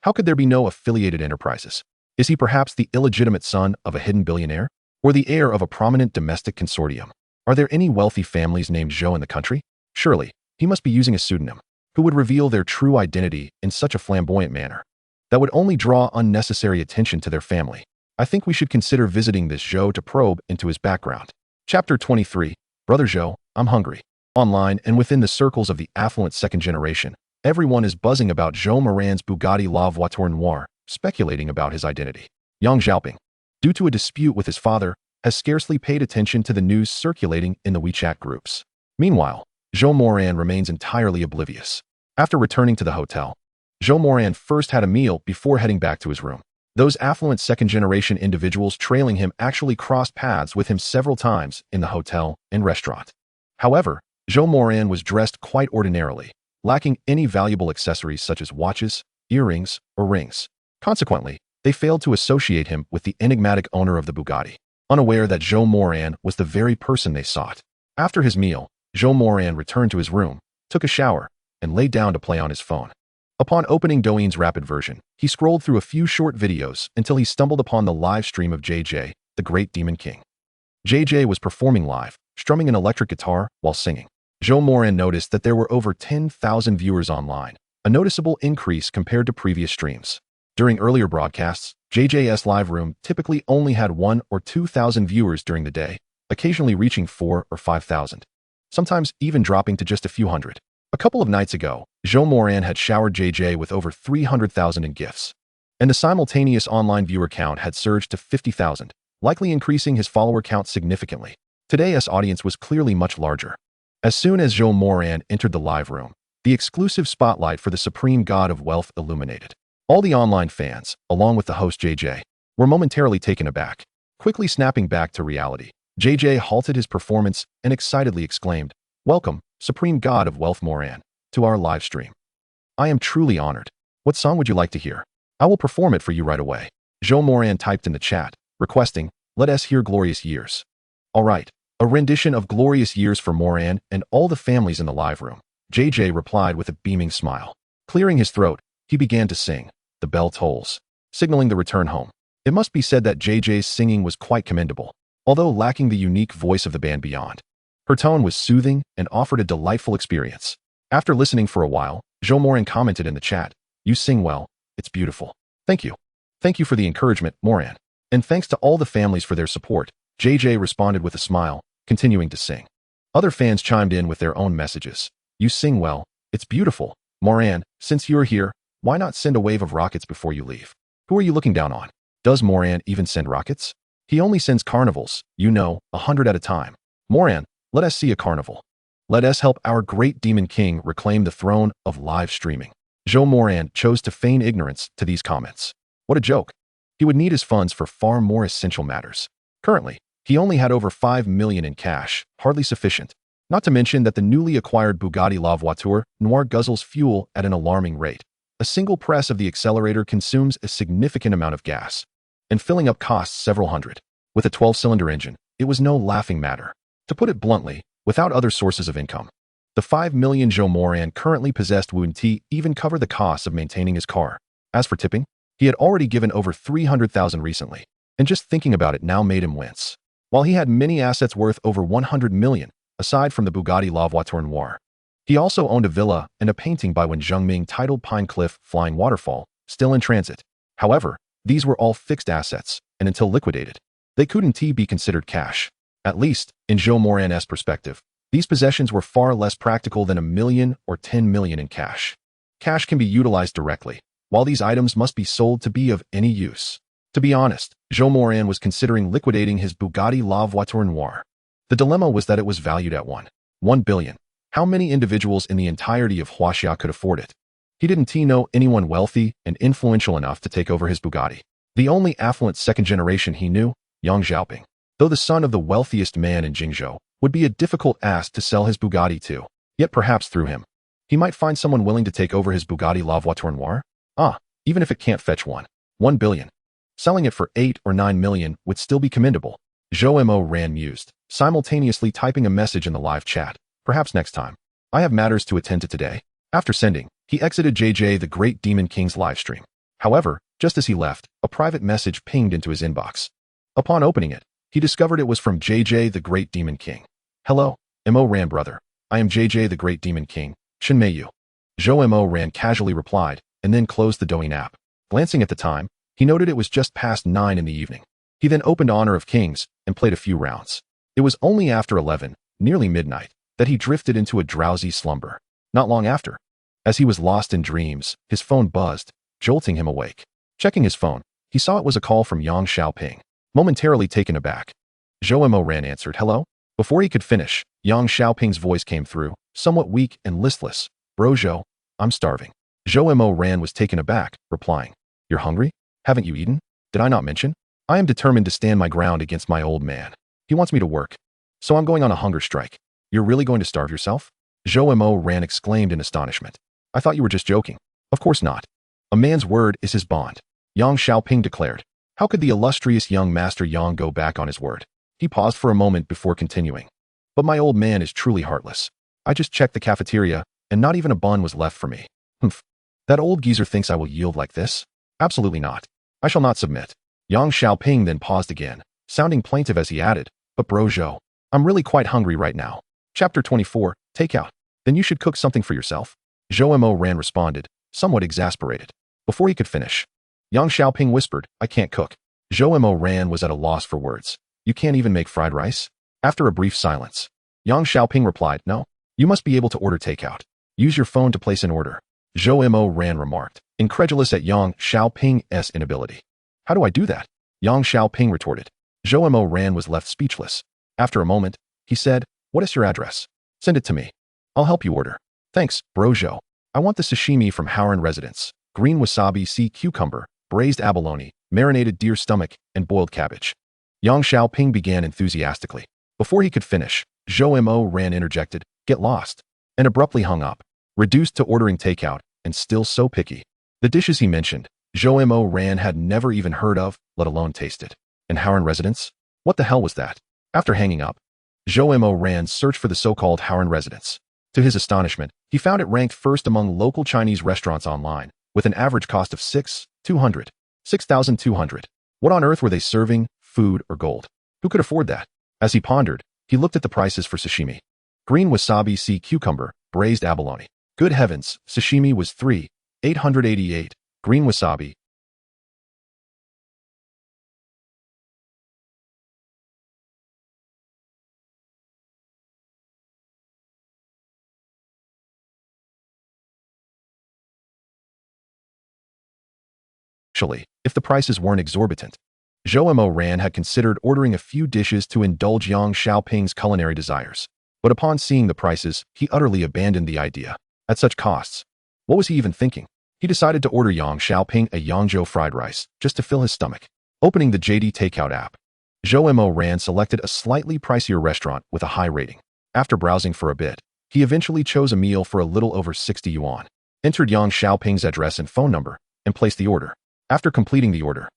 How could there be no affiliated enterprises? Is he perhaps the illegitimate son of a hidden billionaire? Or the heir of a prominent domestic consortium? Are there any wealthy families named Zhou in the country? Surely, he must be using a pseudonym. Who would reveal their true identity in such a flamboyant manner? That would only draw unnecessary attention to their family. I think we should consider visiting this Zhou to probe into his background. Chapter 23. Brother Zhou, I'm hungry. Online and within the circles of the affluent second generation, everyone is buzzing about Zhou Moran's Bugatti La Voiture Noire, speculating about his identity. Yang Xiaoping, due to a dispute with his father, has scarcely paid attention to the news circulating in the WeChat groups. Meanwhile, Zhou Moran remains entirely oblivious. After returning to the hotel, Zhou Moran first had a meal before heading back to his room. Those affluent second-generation individuals trailing him actually crossed paths with him several times in the hotel and restaurant. However, Zhou Moran was dressed quite ordinarily, lacking any valuable accessories such as watches, earrings, or rings. Consequently, they failed to associate him with the enigmatic owner of the Bugatti, unaware that Zhou Moran was the very person they sought. After his meal, Zhou Moran returned to his room, took a shower, and lay down to play on his phone. Upon opening Douyin's rapid version, he scrolled through a few short videos until he stumbled upon the live stream of JJ, the Great Demon King. JJ was performing live, strumming an electric guitar while singing. Zhou Moran noticed that there were over 10,000 viewers online, a noticeable increase compared to previous streams. During earlier broadcasts, JJ's live room typically only had 1,000 or 2,000 viewers during the day, occasionally reaching 4,000 or 5,000, sometimes even dropping to just a few hundred. A couple of nights ago, Zhou Moran had showered JJ with over 300,000 in gifts, and the simultaneous online viewer count had surged to 50,000, likely increasing his follower count significantly. Today's audience was clearly much larger. As soon as Zhou Moran entered the live room, the exclusive spotlight for the Supreme God of Wealth illuminated. All the online fans, along with the host JJ, were momentarily taken aback. Quickly snapping back to reality, JJ halted his performance and excitedly exclaimed, "Welcome, Supreme God of Wealth Moran, to our live stream. I am truly honored. What song would you like to hear? I will perform it for you right away." Zhou Moran typed in the chat, requesting, "Let us hear Glorious Years." All right, a rendition of Glorious Years for Moran and all the families in the live room. JJ replied with a beaming smile. Clearing his throat, he began to sing, "The Bell Tolls," signaling the return home. It must be said that JJ's singing was quite commendable, although lacking the unique voice of the band Beyond. Her tone was soothing and offered a delightful experience. After listening for a while, Zhou Moran commented in the chat, "You sing well. It's beautiful. Thank you. Thank you for the encouragement, Moran. And thanks to all the families for their support." JJ responded with a smile, continuing to sing. Other fans chimed in with their own messages. "You sing well. It's beautiful. Moran, since you're here, why not send a wave of rockets before you leave? Who are you looking down on? Does Moran even send rockets? He only sends carnivals, 100 at a time. Moran, let us see a carnival. Let us help our great demon king reclaim the throne of live streaming." Zhou Moran chose to feign ignorance to these comments. What a joke. He would need his funds for far more essential matters. Currently, he only had over 5 million in cash, hardly sufficient. Not to mention that the newly acquired Bugatti La Voiture Noire guzzles fuel at an alarming rate. A single press of the accelerator consumes a significant amount of gas, and filling up costs several hundred. With a 12-cylinder engine, it was no laughing matter. To put it bluntly, without other sources of income, the 5 million Zhou Moran currently possessed wouldn't even cover the costs of maintaining his car. As for tipping, he had already given over 300,000 recently, and just thinking about it now made him wince. While he had many assets worth over 100 million, aside from the Bugatti La Voiture Noire, he also owned a villa and a painting by Wen Zhengming titled Pine Cliff Flying Waterfall, still in transit. However, these were all fixed assets, and until liquidated, they couldn't be considered cash. At least, in Zhou Moran's perspective, these possessions were far less practical than 1 million or 10 million in cash. Cash can be utilized directly, while these items must be sold to be of any use. To be honest, Zhou Moran was considering liquidating his Bugatti La Voiture Noire. The dilemma was that it was valued at 1 billion. How many individuals in the entirety of Huaxia could afford it? He didn't know anyone wealthy and influential enough to take over his Bugatti. The only affluent second generation he knew, Yang Xiaoping, though the son of the wealthiest man in Jingzhou, would be a difficult ask to sell his Bugatti to. Yet perhaps through him, he might find someone willing to take over his Bugatti La Voiture Noire. Even if it can't fetch 1 billion. Selling it for 8 or 9 million would still be commendable. Zhou Moran mused, simultaneously typing a message in the live chat. Perhaps next time. I have matters to attend to today. After sending, he exited JJ the Great Demon King's livestream. However, just as he left, a private message pinged into his inbox. Upon opening it, he discovered it was from JJ the Great Demon King. "Hello, Moran brother. I am JJ the Great Demon King. Chenmei Yu." Zhou Moran casually replied, and then closed the Douyin app. Glancing at the time, he noted it was just past 9 in the evening. He then opened Honor of Kings and played a few rounds. It was only after 11, nearly midnight, that he drifted into a drowsy slumber. Not long after, as he was lost in dreams, his phone buzzed, jolting him awake. Checking his phone, he saw it was a call from Yang Xiaoping. Momentarily taken aback, Zhou Moran answered, "Hello?" Before he could finish, Yang Xiaoping's voice came through, somewhat weak and listless. "Bro Zhou, I'm starving." Zhou Moran was taken aback, replying, "You're hungry? Haven't you eaten? Did I not mention? I am determined to stand my ground against my old man. He wants me to work, so I'm going on a hunger strike." "You're really going to starve yourself?" Zhou Moran exclaimed in astonishment. "I thought you were just joking." "Of course not. A man's word is his bond," Yang Xiaoping declared. How could the illustrious young master Yang go back on his word? He paused for a moment before continuing. "But my old man is truly heartless. I just checked the cafeteria, and not even a bun was left for me. Humph. That old geezer thinks I will yield like this? Absolutely not. I shall not submit." Yang Xiaoping then paused again, sounding plaintive as he added, "But bro Zhou, I'm really quite hungry right now." Chapter 24, Takeout. "Then you should cook something for yourself." Zhou Moran responded, somewhat exasperated. Before he could finish, Yang Xiaoping whispered, "I can't cook." Zhou Moran was at a loss for words. "You can't even make fried rice?" After a brief silence, Yang Xiaoping replied, "No, you must be able to order takeout. Use your phone to place an order." Zhou Moran remarked, incredulous at Yang Xiaoping's inability. "How do I do that?" Yang Xiaoping retorted. Zhou Moran was left speechless. After a moment, he said, "What is your address? Send it to me. I'll help you order." "Thanks, bro Zhou. I want the sashimi from Howren Residence. Green wasabi, sea cucumber, braised abalone, marinated deer stomach, and boiled cabbage." Yang Xiaoping began enthusiastically. Before he could finish, Zhou Moran interjected, "Get lost," and abruptly hung up, reduced to ordering takeout, and still so picky. The dishes he mentioned, Zhou Moran had never even heard of, let alone tasted. In Howren Residence? What the hell was that? After hanging up, Zhou Moran searched for the so-called Howren Residence. To his astonishment, he found it ranked first among local Chinese restaurants online, with an average cost of 6,200. What on earth were they serving, food or gold? Who could afford that? As he pondered, he looked at the prices for sashimi. Green wasabi, sea cucumber, braised abalone. Good heavens, sashimi was 3,888. Green wasabi. Actually, if the prices weren't exorbitant. Zhou Moran had considered ordering a few dishes to indulge Yang Xiaoping's culinary desires. But upon seeing the prices, he utterly abandoned the idea. At such costs, what was he even thinking? He decided to order Yang Xiaoping a Yangzhou fried rice, just to fill his stomach. Opening the JD Takeout app, Zhou Moran selected a slightly pricier restaurant with a high rating. After browsing for a bit, he eventually chose a meal for a little over 60 yuan, entered Yang Xiaoping's address and phone number, and placed the order. After completing the order,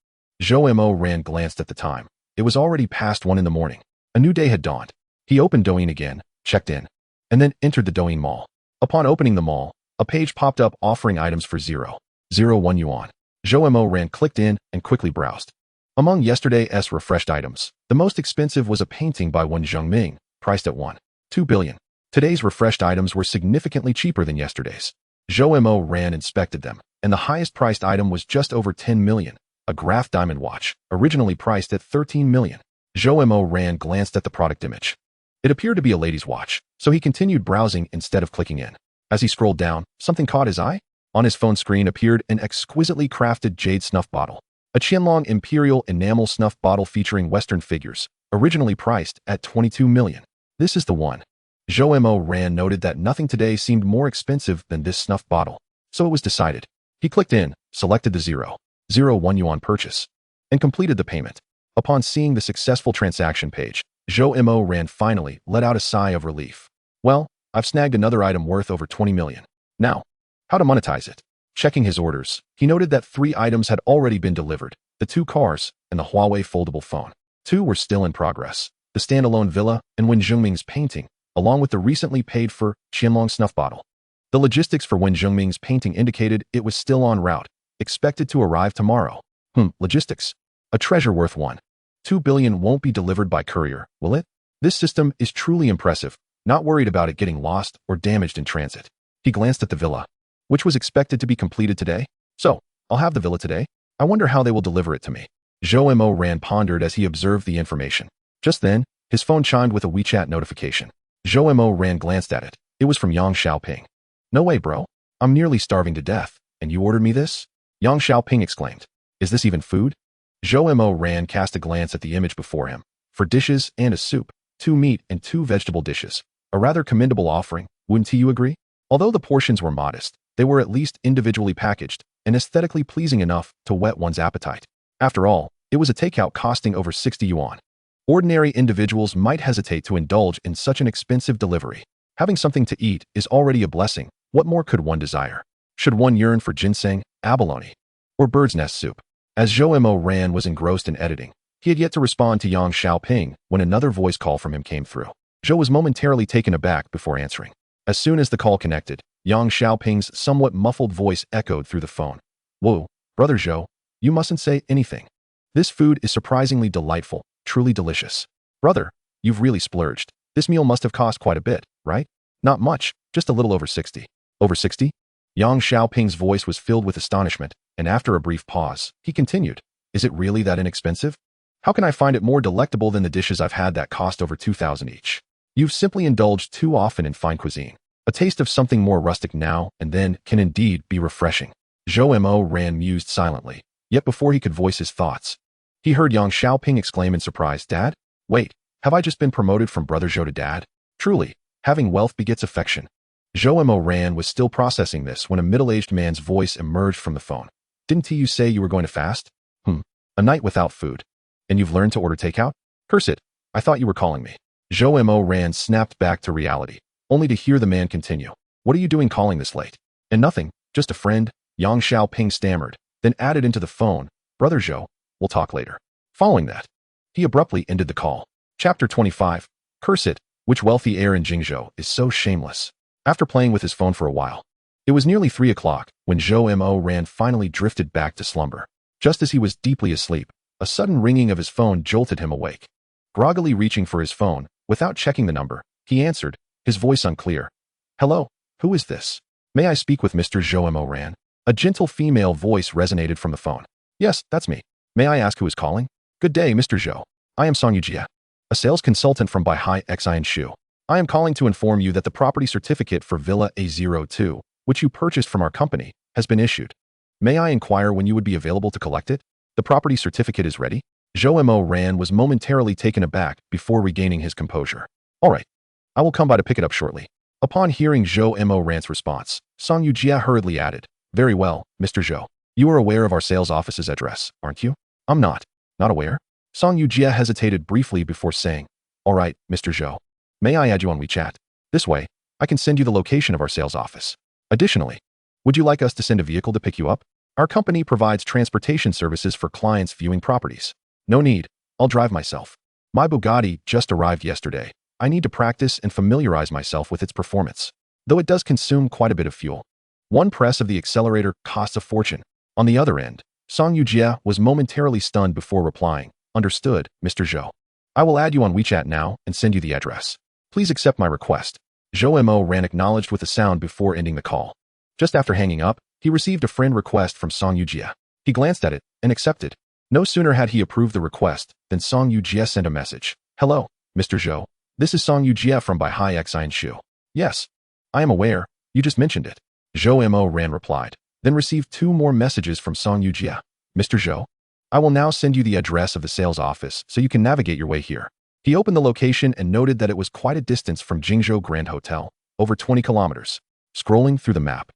Zhou Moran glanced at the time. It was already past 1 in the morning. A new day had dawned. He opened Douyin again, checked in, and then entered the Douyin mall. Upon opening the mall, a page popped up offering items for 0.01 yuan. Zhou Moran clicked in and quickly browsed. Among yesterday's refreshed items, the most expensive was a painting by Wen Zhengming, priced at 1.2 billion. Today's refreshed items were significantly cheaper than yesterday's. Zhou Moran inspected them, and the highest priced item was just over 10 million, a Graf diamond watch, originally priced at 13 million. Zhou Moran glanced at the product image. It appeared to be a lady's watch, so he continued browsing instead of clicking in. As he scrolled down, something caught his eye. On his phone screen appeared an exquisitely crafted jade snuff bottle, a Qianlong Imperial enamel snuff bottle featuring Western figures, originally priced at 22 million. This is the one. Zhou Moran noted that nothing today seemed more expensive than this snuff bottle, so it was decided. He clicked in, selected the 0.01 yuan purchase, and completed the payment. Upon seeing the successful transaction page, Zhou Moran finally let out a sigh of relief. Well, I've snagged another item worth over 20 million. Now, how to monetize it? Checking his orders, he noted that 3 items had already been delivered, the 2 cars and the Huawei foldable phone. 2 were still in progress, the standalone villa and Wen Zhengming's painting, along with the recently paid-for Qianlong snuff bottle. The logistics for Wen Zhengming's painting indicated it was still en route, expected to arrive tomorrow. Logistics. A treasure worth 1.2 billion won't be delivered by courier, will it? This system is truly impressive, not worried about it getting lost or damaged in transit. He glanced at the villa, which was expected to be completed today. So, I'll have the villa today. I wonder how they will deliver it to me. Zhou Moran pondered as he observed the information. Just then, his phone chimed with a WeChat notification. Zhou Moran glanced at it. It was from Yang Xiaoping. No way, bro. I'm nearly starving to death, and you ordered me this? Yang Xiaoping exclaimed. Is this even food? Zhou Moran cast a glance at the image before him. For dishes and a soup, 2 meat and 2 vegetable dishes. A rather commendable offering, wouldn't you agree? Although the portions were modest, they were at least individually packaged and aesthetically pleasing enough to whet one's appetite. After all, it was a takeout costing over 60 yuan. Ordinary individuals might hesitate to indulge in such an expensive delivery. Having something to eat is already a blessing. What more could one desire? Should one yearn for ginseng, abalone, or bird's nest soup? As Zhou Moran was engrossed in editing, he had yet to respond to Yang Xiaoping when another voice call from him came through. Zhou was momentarily taken aback before answering. As soon as the call connected, Yang Xiaoping's somewhat muffled voice echoed through the phone. Whoa, brother Zhou, you mustn't say anything. This food is surprisingly delightful, truly delicious. Brother, you've really splurged. This meal must have cost quite a bit, right? Not much, just a little over 60. Over 60? Yang Xiaoping's voice was filled with astonishment, and after a brief pause, he continued. Is it really that inexpensive? How can I find it more delectable than the dishes I've had that cost over 2,000 each? You've simply indulged too often in fine cuisine. A taste of something more rustic now and then can indeed be refreshing. Zhou Moran mused silently, yet before he could voice his thoughts, he heard Yang Xiaoping exclaim in surprise, Dad? Wait, have I just been promoted from brother Zhou to dad? Truly, having wealth begets affection. Zhou Moran was still processing this when a middle-aged man's voice emerged from the phone. Didn't you say you were going to fast? A night without food. And you've learned to order takeout? Curse it, I thought you were calling me. Zhou Moran snapped back to reality, only to hear the man continue. What are you doing calling this late? And nothing, just a friend, Yang Xiaoping stammered, then added into the phone, Brother Zhou, we'll talk later. Following that, he abruptly ended the call. Chapter 25. Curse it, which wealthy heir in Jingzhou is so shameless? After playing with his phone for a while, it was nearly 3 o'clock when Zhou Moran finally drifted back to slumber. Just as he was deeply asleep, a sudden ringing of his phone jolted him awake. Groggily reaching for his phone, without checking the number, he answered, his voice unclear. Hello, who is this? May I speak with Mr. Zhou Moran? A gentle female voice resonated from the phone. Yes, that's me. May I ask who is calling? Good day, Mr. Zhou. I am Song Yujia, a sales consultant from Beihai Xian Shu. I am calling to inform you that the property certificate for Villa A02, which you purchased from our company, has been issued. May I inquire when you would be available to collect it? The property certificate is ready? Zhou Moran was momentarily taken aback before regaining his composure. All right. I will come by to pick it up shortly. Upon hearing Zhou Moran's response, Song Yujia hurriedly added, Very well, Mr. Zhou. You are aware of our sales office's address, aren't you? I'm not. Not aware? Song Yujia hesitated briefly before saying, All right, Mr. Zhou. May I add you on WeChat? This way, I can send you the location of our sales office. Additionally, would you like us to send a vehicle to pick you up? Our company provides transportation services for clients viewing properties. No need. I'll drive myself. My Bugatti just arrived yesterday. I need to practice and familiarize myself with its performance, though it does consume quite a bit of fuel. One press of the accelerator costs a fortune. On the other end, Song Yujia was momentarily stunned before replying, Understood, Mr. Zhou. I will add you on WeChat now and send you the address. Please accept my request. Zhou Moran acknowledged with a sound before ending the call. Just after hanging up, he received a friend request from Song Yujia. He glanced at it and accepted. No sooner had he approved the request than Song Yujia sent a message. Hello, Mr. Zhou. This is Song Yujia from Beihai Xian Shu. Yes, I am aware. You just mentioned it. Zhou Moran replied, then received 2 more messages from Song Yujia. Mr. Zhou, I will now send you the address of the sales office so you can navigate your way here. He opened the location and noted that it was quite a distance from Jingzhou Grand Hotel, over 20 kilometers. Scrolling through the map,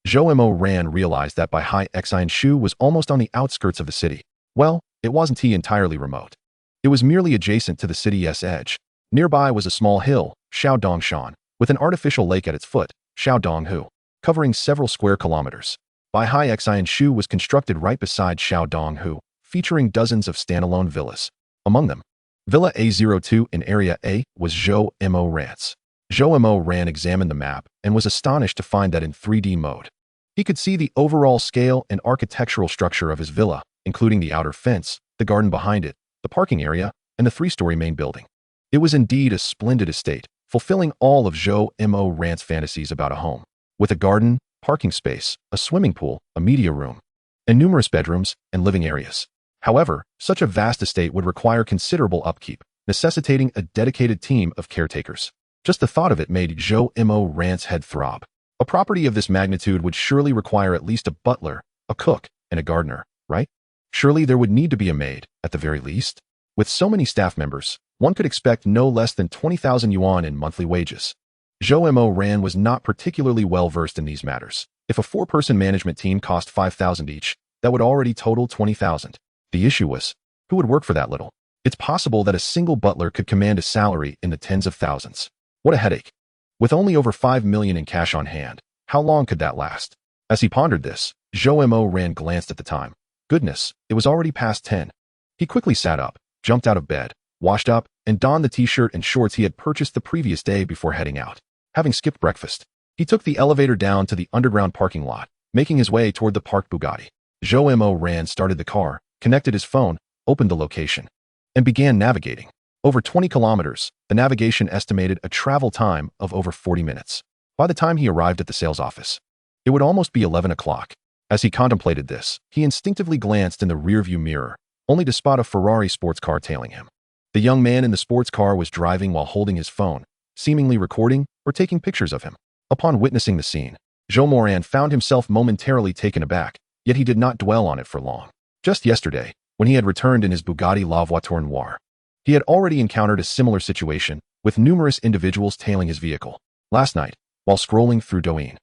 Zhou Moran realized that Beihai Xian Shu was almost on the outskirts of the city. Well, it wasn't entirely remote. It was merely adjacent to the city's edge. Nearby was a small hill, Shaodongshan, with an artificial lake at its foot, Shaodonghu, covering several square kilometers. Beihai Xian Shu was constructed right beside Shaodonghu, featuring dozens of standalone villas. Among them, Villa A02 in Area A was Zhou Moran's. Zhou Moran examined the map and was astonished to find that in 3D mode. He could see the overall scale and architectural structure of his villa, including the outer fence, the garden behind it, the parking area, and the 3-story main building. It was indeed a splendid estate, fulfilling all of Zhou Moran's fantasies about a home, with a garden, parking space, a swimming pool, a media room, and numerous bedrooms and living areas. However, such a vast estate would require considerable upkeep, necessitating a dedicated team of caretakers. Just the thought of it made Zhou Moran's head throb. A property of this magnitude would surely require at least a butler, a cook, and a gardener, right? Surely there would need to be a maid, at the very least. With so many staff members, one could expect no less than 20,000 yuan in monthly wages. Zhou Moran was not particularly well versed in these matters. If a 4-person management team cost 5,000 each, that would already total 20,000. The issue was, who would work for that little? It's possible that a single butler could command a salary in the tens of thousands. What a headache. With only over 5 million in cash on hand, how long could that last? As he pondered this, Zhou Moran glanced at the time. Goodness, it was already past 10. He quickly sat up, jumped out of bed, washed up, and donned the t-shirt and shorts he had purchased the previous day before heading out. Having skipped breakfast, he took the elevator down to the underground parking lot, making his way toward the parked Bugatti. Zhou Moran started the car, connected his phone, opened the location, and began navigating. Over 20 kilometers, the navigation estimated a travel time of over 40 minutes. By the time he arrived at the sales office, it would almost be 11 o'clock. As he contemplated this, he instinctively glanced in the rearview mirror, only to spot a Ferrari sports car tailing him. The young man in the sports car was driving while holding his phone, seemingly recording or taking pictures of him. Upon witnessing the scene, Zhou Moran found himself momentarily taken aback, yet he did not dwell on it for long. Just yesterday, when he had returned in his Bugatti La Voiture Noire, he had already encountered a similar situation, with numerous individuals tailing his vehicle. Last night, while scrolling through Douyin,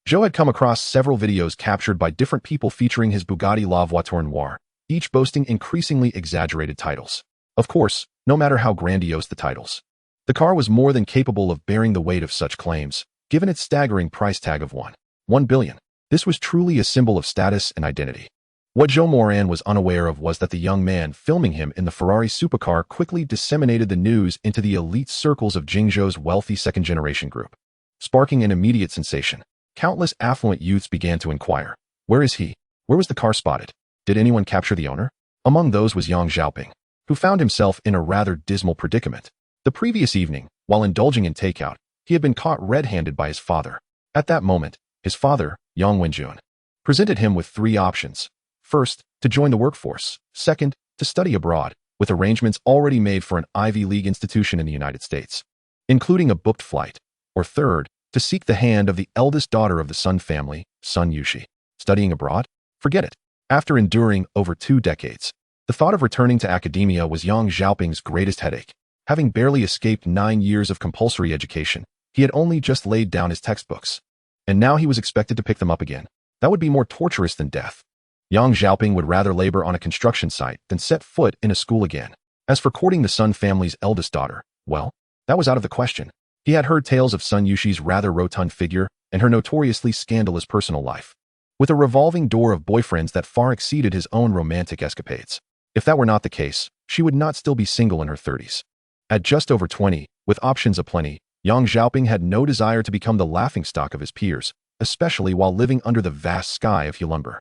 Zhou had come across several videos captured by different people featuring his Bugatti La Voiture Noire, each boasting increasingly exaggerated titles. Of course, no matter how grandiose the titles, the car was more than capable of bearing the weight of such claims, given its staggering price tag of 1 billion. This was truly a symbol of status and identity. What Zhou Moran was unaware of was that the young man filming him in the Ferrari supercar quickly disseminated the news into the elite circles of Jingzhou's wealthy second-generation group. Sparking an immediate sensation, countless affluent youths began to inquire, where is he? Where was the car spotted? Did anyone capture the owner? Among those was Yang Xiaoping, who found himself in a rather dismal predicament. The previous evening, while indulging in takeout, he had been caught red-handed by his father. At that moment, His father, Yang Wenjun, presented him with three options. First, to join the workforce. Second, to study abroad, with arrangements already made for an Ivy League institution in the United States, including a booked flight. Or third, to seek the hand of the eldest daughter of the Sun family, Sun Yushi. Studying abroad? Forget it. After enduring over 2 decades, the thought of returning to academia was Yang Xiaoping's greatest headache. Having barely escaped 9 years of compulsory education, he had only just laid down his textbooks. And now he was expected to pick them up again. That would be more torturous than death. Yang Xiaoping would rather labor on a construction site than set foot in a school again. As for courting the Sun family's eldest daughter, well, that was out of the question. He had heard tales of Sun Yushi's rather rotund figure and her notoriously scandalous personal life, with a revolving door of boyfriends that far exceeded his own romantic escapades. If that were not the case, she would not still be single in her 30s. At just over 20, with options aplenty, Yang Xiaoping had no desire to become the laughingstock of his peers, especially while living under the vast sky of Hulumber.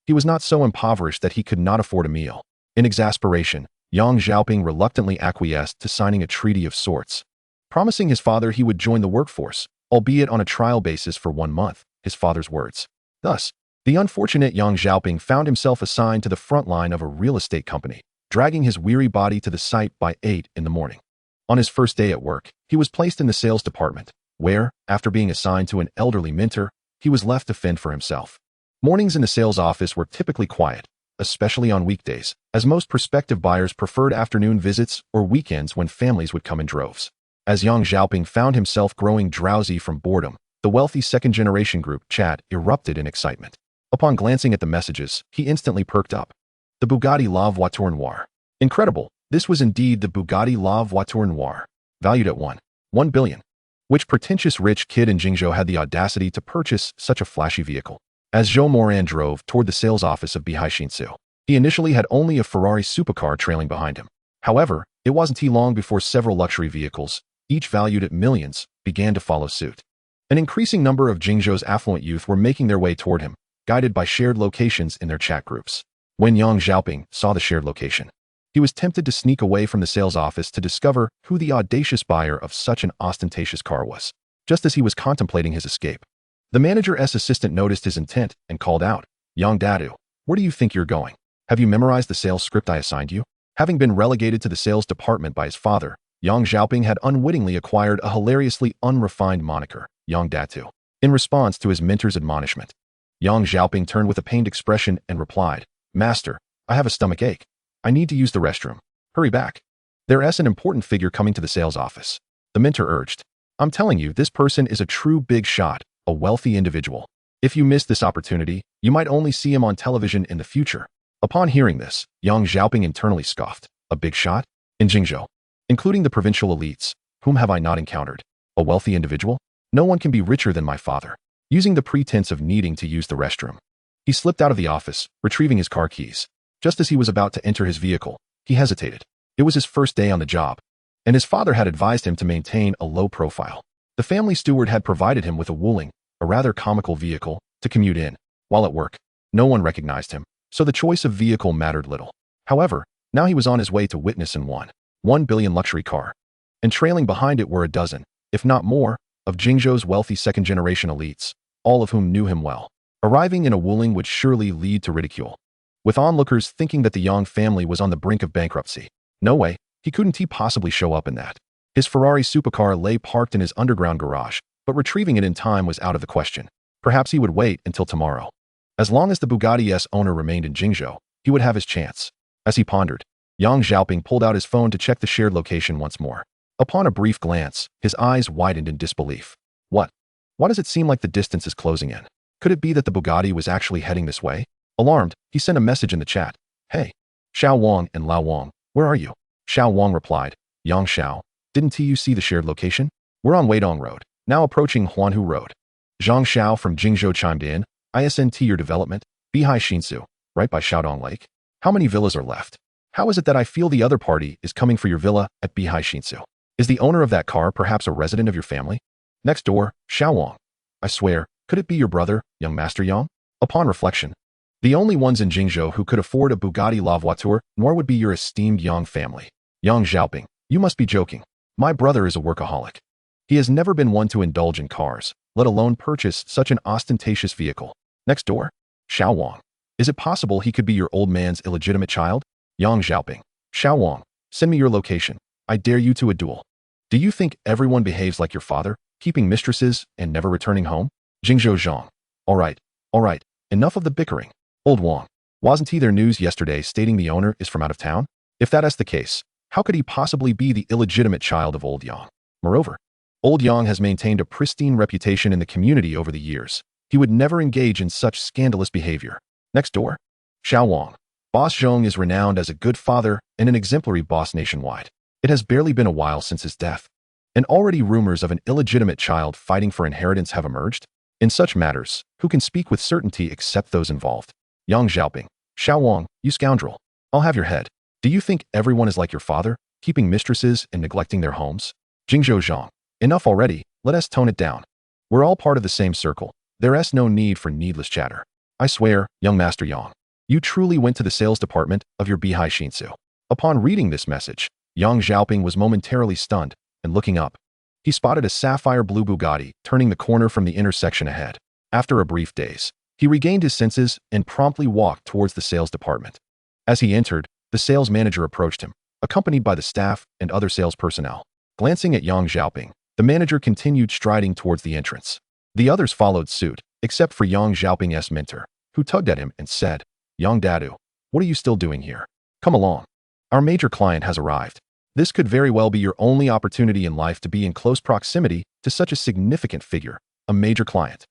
He was not so impoverished that he could not afford a meal. In exasperation, Yang Xiaoping reluctantly acquiesced to signing a treaty of sorts, promising his father he would join the workforce, albeit on a trial basis for 1 month, his father's words. Thus, the unfortunate Yang Xiaoping found himself assigned to the front line of a real estate company, dragging his weary body to the site by 8 in the morning. On his first day at work, he was placed in the sales department, where, after being assigned to an elderly mentor, he was left to fend for himself. Mornings in the sales office were typically quiet, especially on weekdays, as most prospective buyers preferred afternoon visits or weekends when families would come in droves. As Yang Xiaoping found himself growing drowsy from boredom, the wealthy second-generation group chat erupted in excitement. Upon glancing at the messages, he instantly perked up. The Bugatti La Voiture Noire. Incredible, this was indeed the Bugatti La Voiture Noire, valued at 1 billion. Which pretentious rich kid in Jingzhou had the audacity to purchase such a flashy vehicle? As Zhou Moran drove toward the sales office of Bihai Shinsu, he initially had only a Ferrari supercar trailing behind him. However, it wasn't too long before several luxury vehicles, each valued at millions, began to follow suit. An increasing number of Jingzhou's affluent youth were making their way toward him, guided by shared locations in their chat groups. When Yang Xiaoping saw the shared location, he was tempted to sneak away from the sales office to discover who the audacious buyer of such an ostentatious car was. Just as he was contemplating his escape, the manager's assistant noticed his intent and called out, "Yang Dadu, where do you think you're going? Have you memorized the sales script I assigned you?" Having been relegated to the sales department by his father, Yang Xiaoping had unwittingly acquired a hilariously unrefined moniker, Yang Datu, in response to his mentor's admonishment. Yang Xiaoping turned with a pained expression and replied, "Master, I have a stomach ache. I need to use the restroom. Hurry back. There's an important figure coming to the sales office." The mentor urged, "I'm telling you, this person is a true big shot, a wealthy individual. If you miss this opportunity, you might only see him on television in the future." Upon hearing this, Yang Xiaoping internally scoffed. A big shot? In Jingzhou, including the provincial elites, whom have I not encountered? A wealthy individual? No one can be richer than my father. Using the pretense of needing to use the restroom, he slipped out of the office, retrieving his car keys. Just as he was about to enter his vehicle, he hesitated. It was his first day on the job, and his father had advised him to maintain a low profile. The family steward had provided him with a Wuling, a rather comical vehicle, to commute in. While at work, no one recognized him, so the choice of vehicle mattered little. However, now he was on his way to witness an 1 billion luxury car, and trailing behind it were a dozen, if not more, of Jingzhou's wealthy second-generation elites, all of whom knew him well. Arriving in a Wuling would surely lead to ridicule, with onlookers thinking that the Yang family was on the brink of bankruptcy. No way, he couldn't possibly show up in that. His Ferrari supercar lay parked in his underground garage, but retrieving it in time was out of the question. Perhaps he would wait until tomorrow. As long as the Bugatti's owner remained in Jingzhou, he would have his chance. As he pondered, Yang Xiaoping pulled out his phone to check the shared location once more. Upon a brief glance, his eyes widened in disbelief. What? Why does it seem like the distance is closing in? Could it be that the Bugatti was actually heading this way? Alarmed, he sent a message in the chat. "Hey, Xiao Wang and Lao Wang, where are you?" Xiao Wang replied, "Yang Xiao, didn't you see the shared location? We're on Weidong Road, now approaching Huanhu Road." Zhang Xiao from Jingzhou chimed in, "ISNT your development, Bihai Shinsu, right by Shaodong Lake. How many villas are left? How is it that I feel the other party is coming for your villa at Bihai Shinsu? Is the owner of that car perhaps a resident of your family?" "Next door, Xiao Wang. I swear, could it be your brother, young Master Yang?" Upon reflection, the only ones in Jingzhou who could afford a Bugatti La Voiture Noire would be your esteemed Yang family. Yang Xiaoping, you must be joking. My brother is a workaholic. He has never been one to indulge in cars, let alone purchase such an ostentatious vehicle. Next door, Xiao Wang. Is it possible he could be your old man's illegitimate child? Yang Xiaoping. Xiao Wang, send me your location. I dare you to a duel. Do you think everyone behaves like your father, keeping mistresses and never returning home? Jingzhou Zhang. All right, enough of the bickering. Old Wang, wasn't he there news yesterday stating the owner is from out of town? If that is the case, how could he possibly be the illegitimate child of Old Yang? Moreover, Old Yang has maintained a pristine reputation in the community over the years. He would never engage in such scandalous behavior. Next door, Xiao Wang. Boss Zhong is renowned as a good father and an exemplary boss nationwide. It has barely been a while since his death, and already rumors of an illegitimate child fighting for inheritance have emerged. In such matters, who can speak with certainty except those involved? Yang Xiaoping. Xiao Wang, you scoundrel. I'll have your head. Do you think everyone is like your father, keeping mistresses and neglecting their homes? Jingzhou Zhang. Enough already, let us tone it down. We're all part of the same circle. There is no need for needless chatter. I swear, young Master Yang, you truly went to the sales department of your Bihai Shinsu. Upon reading this message, Yang Xiaoping was momentarily stunned, and looking up, he spotted a sapphire blue Bugatti turning the corner from the intersection ahead. After a brief daze, he regained his senses and promptly walked towards the sales department. As he entered, the sales manager approached him, accompanied by the staff and other sales personnel. Glancing at Yang Xiaoping, the manager continued striding towards the entrance. The others followed suit, except for Yang Xiaoping's mentor, who tugged at him and said, Yang Dadu, what are you still doing here? Come along. Our major client has arrived. This could very well be your only opportunity in life to be in close proximity to such a significant figure, a major client.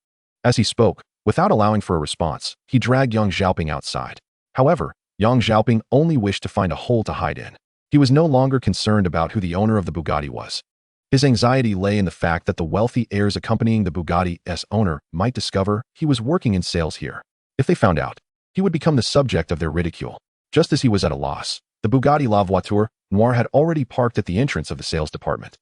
As he spoke, without allowing for a response, he dragged Yang Xiaoping outside. However, Yang Xiaoping only wished to find a hole to hide in. He was no longer concerned about who the owner of the Bugatti was. His anxiety lay in the fact that the wealthy heirs accompanying the Bugatti's owner might discover he was working in sales here. If they found out, he would become the subject of their ridicule. Just as he was at a loss, the Bugatti La Voiture Noire had already parked at the entrance of the sales department.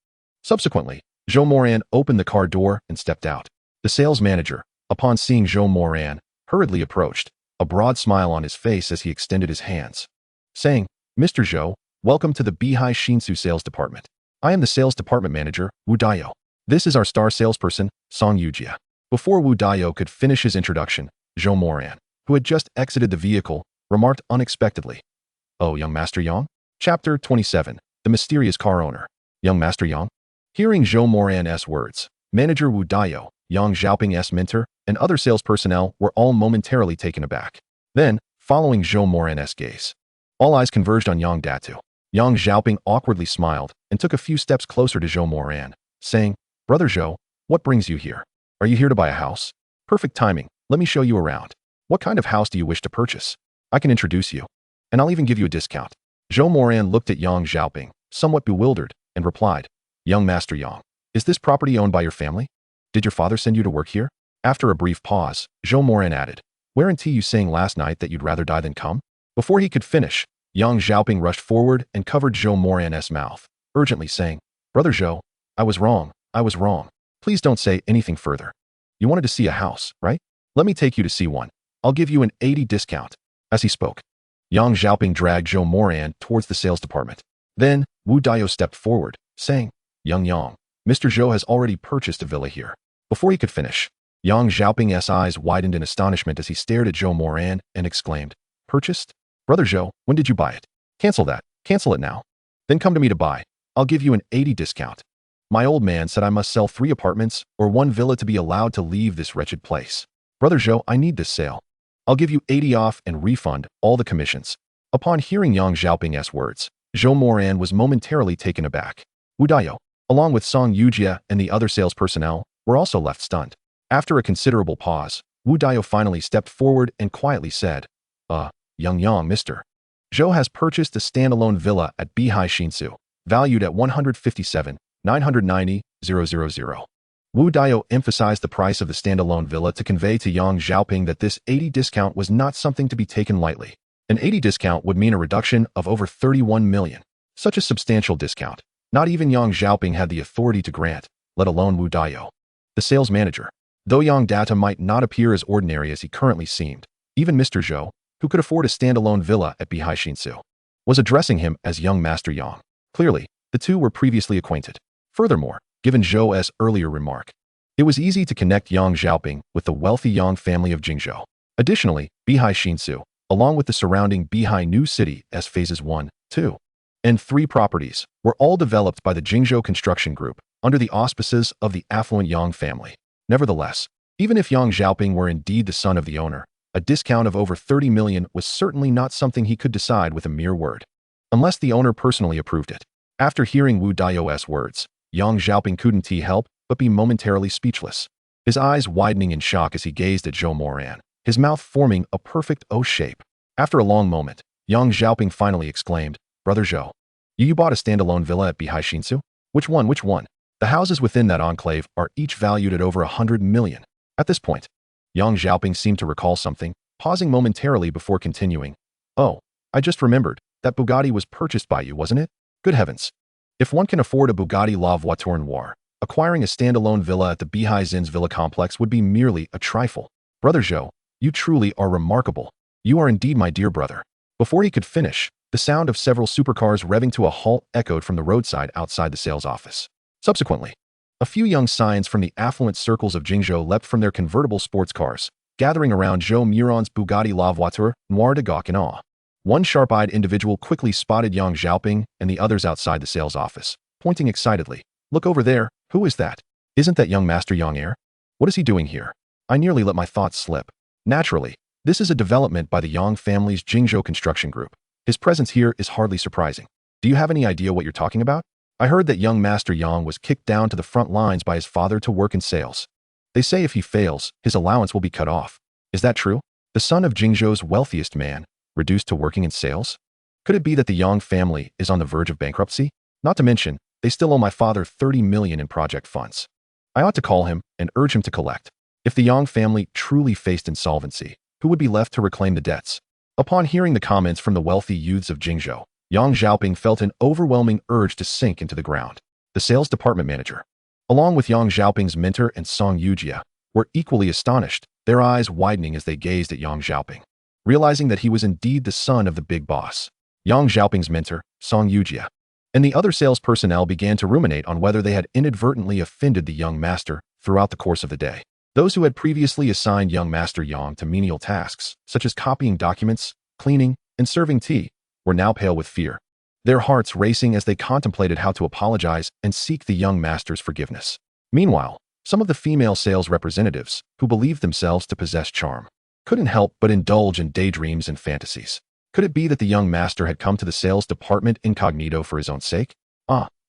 Subsequently, Zhou Moran opened the car door and stepped out. The sales manager, upon seeing Zhou Moran, hurriedly approached, a broad smile on his face as he extended his hands, saying, Mr. Zhou, welcome to the Bihai Shinsu sales department. I am the sales department manager, Wu Dayo. This is our star salesperson, Song Yujia. Before Wu Dayo could finish his introduction, Zhou Moran, who had just exited the vehicle, remarked unexpectedly, Oh, young Master Yang? Chapter 27, The Mysterious Car Owner. Young Master Yang? Hearing Zhou Moran's words, Manager Wu Dayo, Yang Xiaoping's mentor, and other sales personnel were all momentarily taken aback. Then, following Zhou Moran's gaze, all eyes converged on Yang Datu. Yang Xiaoping awkwardly smiled and took a few steps closer to Zhou Moran, saying, Brother Zhou, what brings you here? Are you here to buy a house? Perfect timing, let me show you around. What kind of house do you wish to purchase? I can introduce you, and I'll even give you a discount. Zhou Moran looked at Yang Xiaoping, somewhat bewildered, and replied, Young Master Yang, is this property owned by your family? Did your father send you to work here? After a brief pause, Zhou Moran added, Weren't you saying last night that you'd rather die than come? Before he could finish, Yang Xiaoping rushed forward and covered Zhou Moran's mouth, urgently saying, Brother Zhou, I was wrong. Please don't say anything further. You wanted to see a house, right? Let me take you to see one. I'll give you an 80% discount. As he spoke, Yang Xiaoping dragged Zhou Moran towards the sales department. Then, Wu Dayo stepped forward, saying, Young Yang, Mr. Zhou has already purchased a villa here. Before he could finish, Yang Xiaoping's eyes widened in astonishment as he stared at Zhou Moran and exclaimed, Purchased? Brother Zhou, when did you buy it? Cancel that. Cancel it now. Then come to me to buy. I'll give you an 80% discount. My old man said I must sell 3 apartments or 1 villa to be allowed to leave this wretched place. Brother Zhou, I need this sale. I'll give you 80% off and refund all the commissions. Upon hearing Yang Xiaoping's words, Zhou Moran was momentarily taken aback. Wu Dayo, along with Song Yujia and the other sales personnel, were also left stunned. After a considerable pause, Wu Dayo finally stepped forward and quietly said, Young Yang, Mr. Zhou has purchased a standalone villa at Bihai Shinsu, valued at 157,990,000. Wu Dayo emphasized the price of the standalone villa to convey to Yang Xiaoping that this 80% discount was not something to be taken lightly. An 80% discount would mean a reduction of over 31 million. Such a substantial discount, not even Yang Xiaoping had the authority to grant, let alone Wu Dayo, the sales manager. Though Yang Data might not appear as ordinary as he currently seemed, even Mr. Zhou, who could afford a standalone villa at Bihai Shinsu, was addressing him as young Master Yang. Clearly, the two were previously acquainted. Furthermore, given Zhou's earlier remark, It was easy to connect Yang Xiaoping with the wealthy Yang family of Jingzhou. Additionally, Bihai Xinsu, along with the surrounding Bihai New City as phases 1, 2, and 3 properties, were all developed by the Jingzhou Construction Group under the auspices of the affluent Yang family. Nevertheless, even if Yang Xiaoping were indeed the son of the owner, a discount of over 30 million was certainly not something he could decide with a mere word, unless the owner personally approved it. After hearing Wu Daiyou's words, Yang Xiaoping couldn't help but be momentarily speechless, his eyes widening in shock as he gazed at Zhou Moran, his mouth forming a perfect O shape. After a long moment, Yang Xiaoping finally exclaimed, "Brother Zhou, you bought a standalone villa at Bihai Xinsu? Which one? Which one? The houses within that enclave are each valued at over 100 million. At this point, Yang Xiaoping seemed to recall something, pausing momentarily before continuing. "Oh, I just remembered, that Bugatti was purchased by you, wasn't it? Good heavens. If one can afford a Bugatti La Voiture Noire, acquiring a standalone villa at the Bihai Zins Villa Complex would be merely a trifle. Brother Zhou, you truly are remarkable. You are indeed my dear brother." Before he could finish, the sound of several supercars revving to a halt echoed from the roadside outside the sales office. Subsequently, a few young scions from the affluent circles of Jingzhou leapt from their convertible sports cars, gathering around Zhou Moran's Bugatti La Voiture Noire de gawk in awe. One sharp-eyed individual quickly spotted Yang Xiaoping and the others outside the sales office, pointing excitedly. "Look over there, who is that? Isn't that young Master Yang Heir? What is he doing here?" I nearly let my thoughts slip. Naturally, this is a development by the Yang family's Jingzhou Construction Group. His presence here is hardly surprising. Do you have any idea what you're talking about? I heard that young Master Yang was kicked down to the front lines by his father to work in sales. They say if he fails, his allowance will be cut off. Is that true? The son of Jingzhou's wealthiest man, reduced to working in sales? Could it be that the Yang family is on the verge of bankruptcy? Not to mention, they still owe my father 30 million in project funds. I ought to call him and urge him to collect. If the Yang family truly faced insolvency, who would be left to reclaim the debts? Upon hearing the comments from the wealthy youths of Jingzhou, Yang Xiaoping felt an overwhelming urge to sink into the ground. The sales department manager, along with Yang Xiaoping's mentor and Song Yujia, were equally astonished, their eyes widening as they gazed at Yang Xiaoping. Realizing that he was indeed the son of the big boss, Yang Xiaoping's mentor, Song Yujia, and the other sales personnel began to ruminate on whether they had inadvertently offended the young master throughout the course of the day. Those who had previously assigned young Master Yang to menial tasks, such as copying documents, cleaning, and serving tea, were now pale with fear, their hearts racing as they contemplated how to apologize and seek the young master's forgiveness. Meanwhile, some of the female sales representatives, who believed themselves to possess charm, couldn't help but indulge in daydreams and fantasies. Could it be that the young master had come to the sales department incognito for his own sake?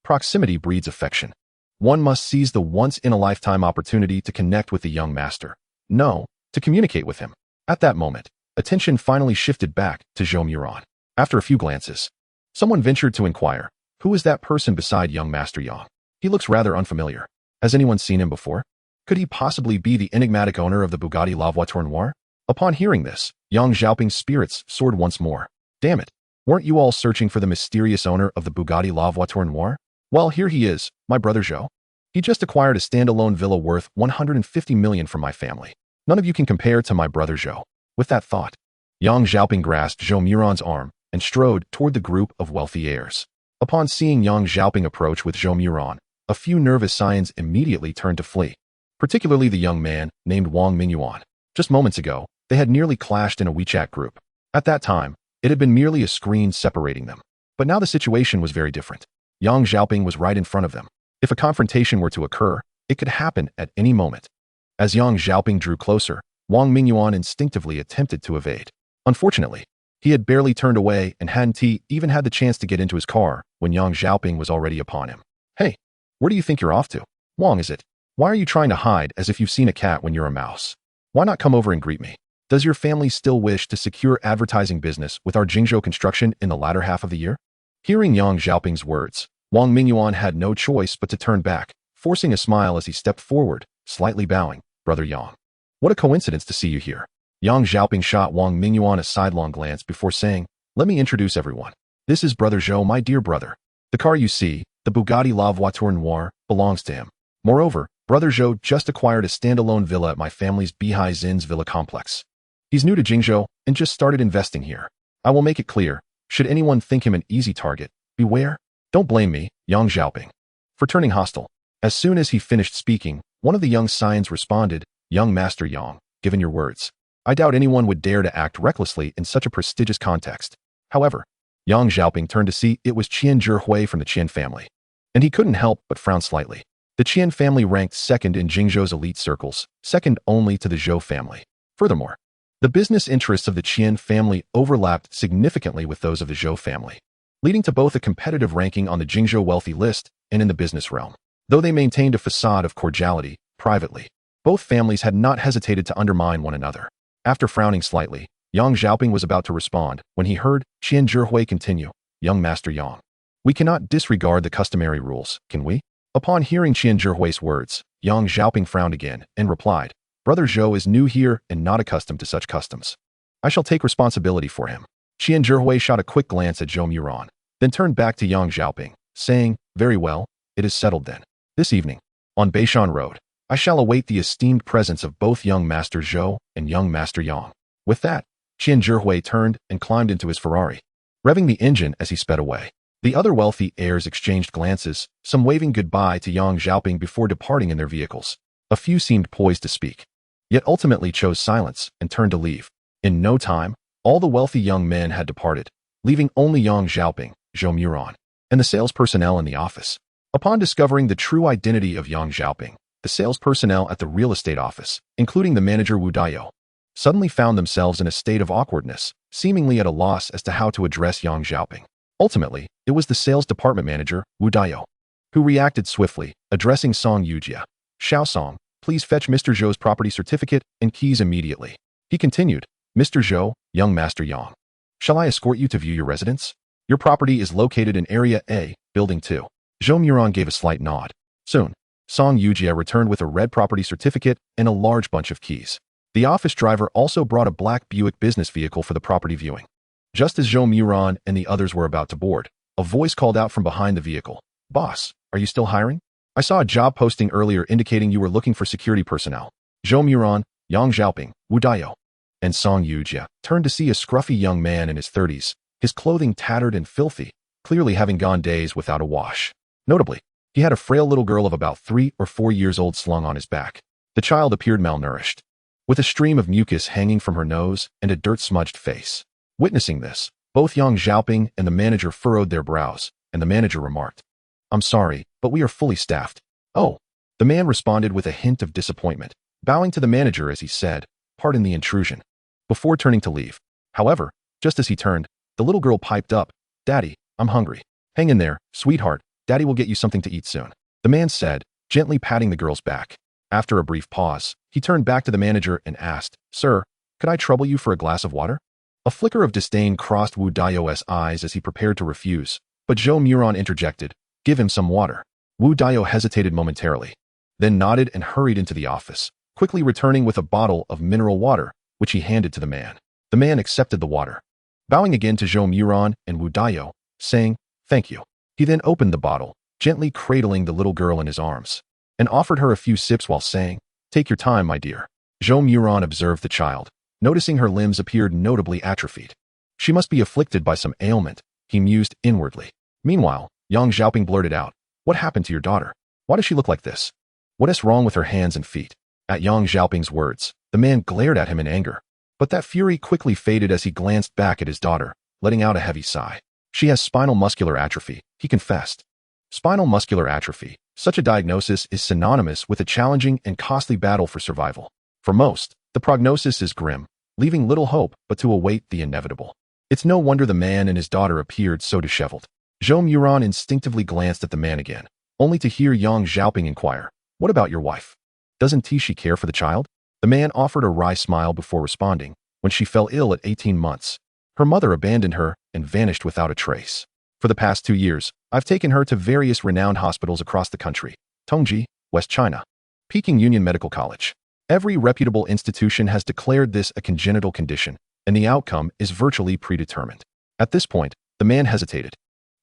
Proximity breeds affection. One must seize the once-in-a-lifetime opportunity to connect with the young master. No, to communicate with him. At that moment, attention finally shifted back to Zhou Moran. After a few glances, someone ventured to inquire, "Who is that person beside young Master Yang? He looks rather unfamiliar. Has anyone seen him before? Could he possibly be the enigmatic owner of the Bugatti La Voiture Noire?" Upon hearing this, Yang Xiaoping's spirits soared once more. "Damn it, weren't you all searching for the mysterious owner of the Bugatti La Voiture Noire? Well, here he is, my brother Zhou. He just acquired a standalone villa worth 150 million from my family. None of you can compare to my brother Zhou." With that thought, Yang Xiaoping grasped Zhou Moran's arm and strode toward the group of wealthy heirs. Upon seeing Yang Xiaoping approach with Zhou Moran, a few nervous scions immediately turned to flee, particularly the young man named Wang Mingyuan. Just moments ago, they had nearly clashed in a WeChat group. At that time, it had been merely a screen separating them. But now the situation was very different. Yang Xiaoping was right in front of them. If a confrontation were to occur, it could happen at any moment. As Yang Xiaoping drew closer, Wang Mingyuan instinctively attempted to evade. Unfortunately, he had barely turned away and hadn't even had the chance to get into his car when Yang Xiaoping was already upon him. "Hey, where do you think you're off to? Wang, is it? Why are you trying to hide as if you've seen a cat when you're a mouse? Why not come over and greet me? Does your family still wish to secure advertising business with our Jingzhou construction in the latter half of the year?" Hearing Yang Xiaoping's words, Wang Mingyuan had no choice but to turn back, forcing a smile as he stepped forward, slightly bowing. "Brother Yang, what a coincidence to see you here." Yang Xiaoping shot Wang Mingyuan a sidelong glance before saying, "Let me introduce everyone. This is Brother Zhou, my dear brother. The car you see, the Bugatti La Voiture Noire, belongs to him. Moreover, Brother Zhou just acquired a standalone villa at my family's Bihai Zins Villa Complex. He's new to Jingzhou and just started investing here. I will make it clear, should anyone think him an easy target, beware. Don't blame me, Yang Xiaoping, for turning hostile." As soon as he finished speaking, One of the young scions responded, "Young Master Yang, given your words, I doubt anyone would dare to act recklessly in such a prestigious context." However, Yang Xiaoping turned to see it was Qian Zhihui from the Qian family, and he couldn't help but frown slightly. The Qian family ranked second in Jingzhou's elite circles, second only to the Zhou family. Furthermore, the business interests of the Qian family overlapped significantly with those of the Zhou family, leading to both a competitive ranking on the Jingzhou wealthy list and in the business realm. Though they maintained a facade of cordiality, privately, both families had not hesitated to undermine one another. After frowning slightly, Yang Xiaoping was about to respond when he heard Qian Zhihui continue, "Young Master Yang, we cannot disregard the customary rules, can we?" Upon hearing Qian Zhihui's words, Yang Xiaoping frowned again and replied, "Brother Zhou is new here and not accustomed to such customs. I shall take responsibility for him." Qian Zhihui shot a quick glance at Zhou Moran, then turned back to Yang Xiaoping, saying, "Very well, it is settled then. This evening, on Beishan Road, I shall await the esteemed presence of both young Master Zhou and young Master Yang." With that, Qian Zhihui turned and climbed into his Ferrari, revving the engine as he sped away. The other wealthy heirs exchanged glances, some waving goodbye to Yang Xiaoping before departing in their vehicles. A few seemed poised to speak, yet ultimately chose silence and turned to leave. In no time, all the wealthy young men had departed, leaving only Yang Xiaoping, Zhou Moran, and the sales personnel in the office. Upon discovering the true identity of Yang Xiaoping, the sales personnel at the real estate office, including the manager Wu Daiyou, suddenly found themselves in a state of awkwardness, seemingly at a loss as to how to address Yang Xiaoping. Ultimately, it was the sales department manager, Wu Daiyou, who reacted swiftly, addressing Song Yujia. "Xiao Song, please fetch Mr. Zhou's property certificate and keys immediately." He continued, "Mr. Zhou, young Master Yang, shall I escort you to view your residence? Your property is located in Area A, Building 2. Zhou Moran gave a slight nod. Soon, Song Yujia returned with a red property certificate and a large bunch of keys. The office driver also brought a black Buick business vehicle for the property viewing. Just as Zhou Moran and the others were about to board, a voice called out from behind the vehicle, "Boss, are you still hiring? I saw a job posting earlier indicating you were looking for security personnel." Zhou Moran, Yang Xiaoping, Wu Daiyou, and Song Yujia turned to see a scruffy young man in his 30s, his clothing tattered and filthy, clearly having gone days without a wash. Notably, he had a frail little girl of about 3 or 4 years old slung on his back. The child appeared malnourished, with a stream of mucus hanging from her nose and a dirt-smudged face. Witnessing this, both Yang Xiaoping and the manager furrowed their brows, and the manager remarked, "I'm sorry, but we are fully staffed." "Oh." The man responded with a hint of disappointment, bowing to the manager as he said, "Pardon the intrusion," before turning to leave. However, just as he turned, the little girl piped up, "Daddy, I'm hungry." "Hang in there, sweetheart. Daddy will get you something to eat soon," the man said, gently patting the girl's back. After a brief pause, he turned back to the manager and asked, "Sir, could I trouble you for a glass of water?" A flicker of disdain crossed Wu Daiyou's eyes as he prepared to refuse, but Zhou Moran interjected, "Give him some water." Wu Daiyou hesitated momentarily, then nodded and hurried into the office, quickly returning with a bottle of mineral water, which he handed to the man. The man accepted the water, bowing again to Zhou Moran and Wu Daiyou, saying, "Thank you." He then opened the bottle, gently cradling the little girl in his arms, and offered her a few sips while saying, "Take your time, my dear." Zhou Moran observed the child, noticing her limbs appeared notably atrophied. "She must be afflicted by some ailment," he mused inwardly. Meanwhile, Yang Xiaoping blurted out, "What happened to your daughter? Why does she look like this? What is wrong with her hands and feet?" At Yang Xiaoping's words, the man glared at him in anger, but that fury quickly faded as he glanced back at his daughter, letting out a heavy sigh. "She has spinal muscular atrophy," he confessed. Spinal muscular atrophy, such a diagnosis is synonymous with a challenging and costly battle for survival. For most, the prognosis is grim, leaving little hope but to await the inevitable. It's no wonder the man and his daughter appeared so disheveled. Zhou Moran instinctively glanced at the man again, only to hear Yang Xiaoping inquire, "What about your wife? Doesn't she care for the child?" The man offered a wry smile before responding, "When she fell ill at 18 months, her mother abandoned her and vanished without a trace. For the past 2 years, I've taken her to various renowned hospitals across the country: Tongji, West China, Peking Union Medical College. Every reputable institution has declared this a congenital condition, and the outcome is virtually predetermined." At this point, the man hesitated,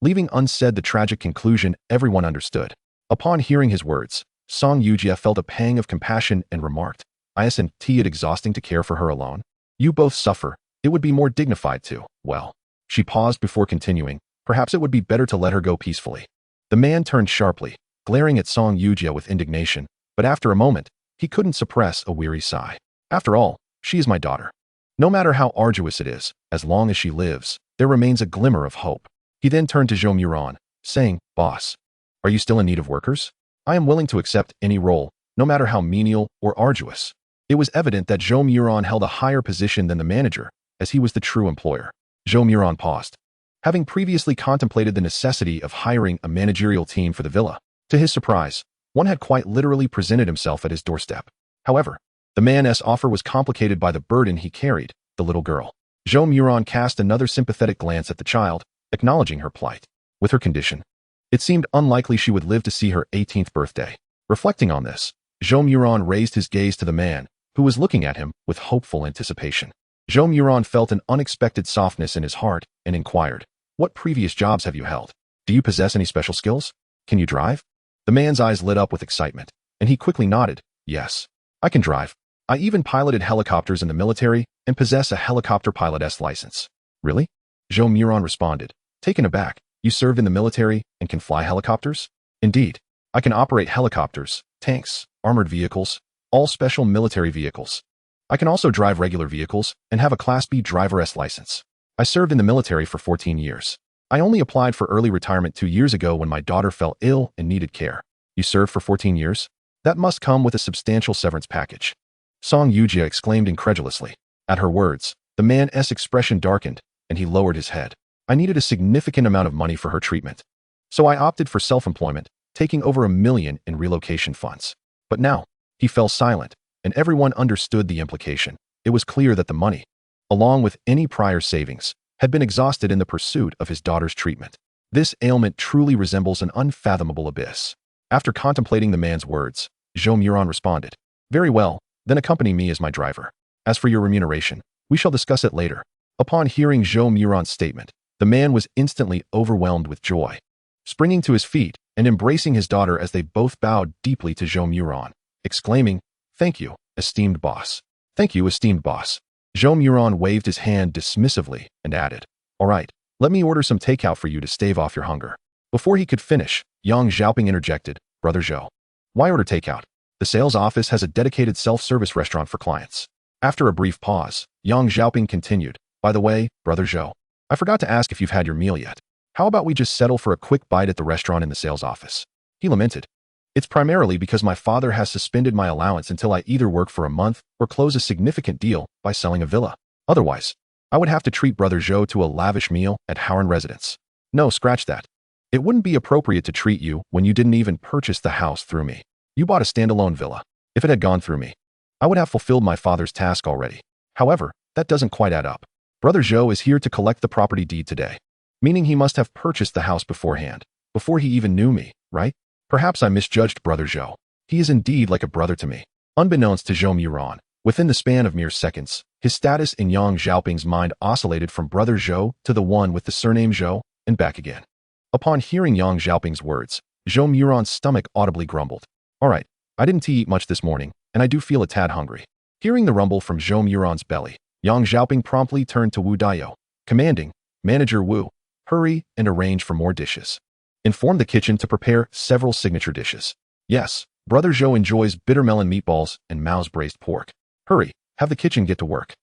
leaving unsaid the tragic conclusion everyone understood. Upon hearing his words, Song Yujia felt a pang of compassion and remarked, "Isn't it exhausting to care for her alone? You both suffer. It would be more dignified to, well." She paused before continuing, "Perhaps it would be better to let her go peacefully." The man turned sharply, glaring at Song Yujia with indignation, But after a moment, he couldn't suppress a weary sigh. After all, she is my daughter. No matter how arduous it is, as long as she lives, there remains a glimmer of hope. He then turned to Zhou Moran, saying, Boss, are you still in need of workers? I am willing to accept any role, no matter how menial or arduous. It was evident that Zhou Moran held a higher position than the manager, as he was the true employer. Zhou Moran paused. Having previously contemplated the necessity of hiring a managerial team for the villa, to his surprise, one had quite literally presented himself at his doorstep. However, the man's offer was complicated by the burden he carried, the little girl. Zhou Moran cast another sympathetic glance at the child, acknowledging her plight. With her condition, it seemed unlikely she would live to see her 18th birthday. Reflecting on this, Zhou Moran raised his gaze to the man, who was looking at him with hopeful anticipation. Zhou Moran felt an unexpected softness in his heart and inquired, What previous jobs have you held? Do you possess any special skills? Can you drive? The man's eyes lit up with excitement, and he quickly nodded, Yes, I can drive. I even piloted helicopters in the military and possess a helicopter pilot's license. Really? Zhou Moran responded, taken aback. You served in the military and can fly helicopters? Indeed. I can operate helicopters, tanks, armored vehicles, all special military vehicles. I can also drive regular vehicles and have a Class B driver's license. I served in the military for 14 years. I only applied for early retirement 2 years ago when my daughter fell ill and needed care. You served for 14 years? That must come with a substantial severance package. Song Yujia exclaimed incredulously. At her words, the man's expression darkened, and he lowered his head. I needed a significant amount of money for her treatment. So I opted for self-employment, taking over $1 million in relocation funds. But now, he fell silent, and everyone understood the implication. It was clear that the money, along with any prior savings, had been exhausted in the pursuit of his daughter's treatment. This ailment truly resembles an unfathomable abyss. After contemplating the man's words, Zhou Moran responded, Very well, then accompany me as my driver. As for your remuneration, we shall discuss it later. Upon hearing Zhou Moran's statement, the man was instantly overwhelmed with joy. Springing to his feet and embracing his daughter as they both bowed deeply to Zhou Moran, exclaiming, Thank you, esteemed boss. Thank you, esteemed boss. Zhou Moran waved his hand dismissively and added, All right, let me order some takeout for you to stave off your hunger. Before he could finish, Yang Xiaoping interjected, Brother Zhou. Why order takeout? The sales office has a dedicated self-service restaurant for clients. After a brief pause, Yang Xiaoping continued, By the way, Brother Zhou, I forgot to ask if you've had your meal yet. How about we just settle for a quick bite at the restaurant in the sales office? He lamented. It's primarily because my father has suspended my allowance until I either work for a month or close a significant deal by selling a villa. Otherwise, I would have to treat Brother Zhou to a lavish meal at Howard residence. No, scratch that. It wouldn't be appropriate to treat you when you didn't even purchase the house through me. You bought a standalone villa. If it had gone through me, I would have fulfilled my father's task already. However, that doesn't quite add up. Brother Zhou is here to collect the property deed today, meaning he must have purchased the house beforehand, before he even knew me, right? Perhaps I misjudged Brother Zhou. He is indeed like a brother to me. Unbeknownst to Zhou Moran, within the span of mere seconds, his status in Yang Xiaoping's mind oscillated from Brother Zhou to the one with the surname Zhou, and back again. Upon hearing Yang Xiaoping's words, Zhou Moran's stomach audibly grumbled. All right, I didn't eat much this morning, and I do feel a tad hungry. Hearing the rumble from Zhou Moran's belly, Yang Xiaoping promptly turned to Wu Daiyou, commanding, Manager Wu, hurry and arrange for more dishes. Inform the kitchen to prepare several signature dishes. Yes, Brother Zhou enjoys bitter melon meatballs and Mao's braised pork. Hurry, have the kitchen get to work.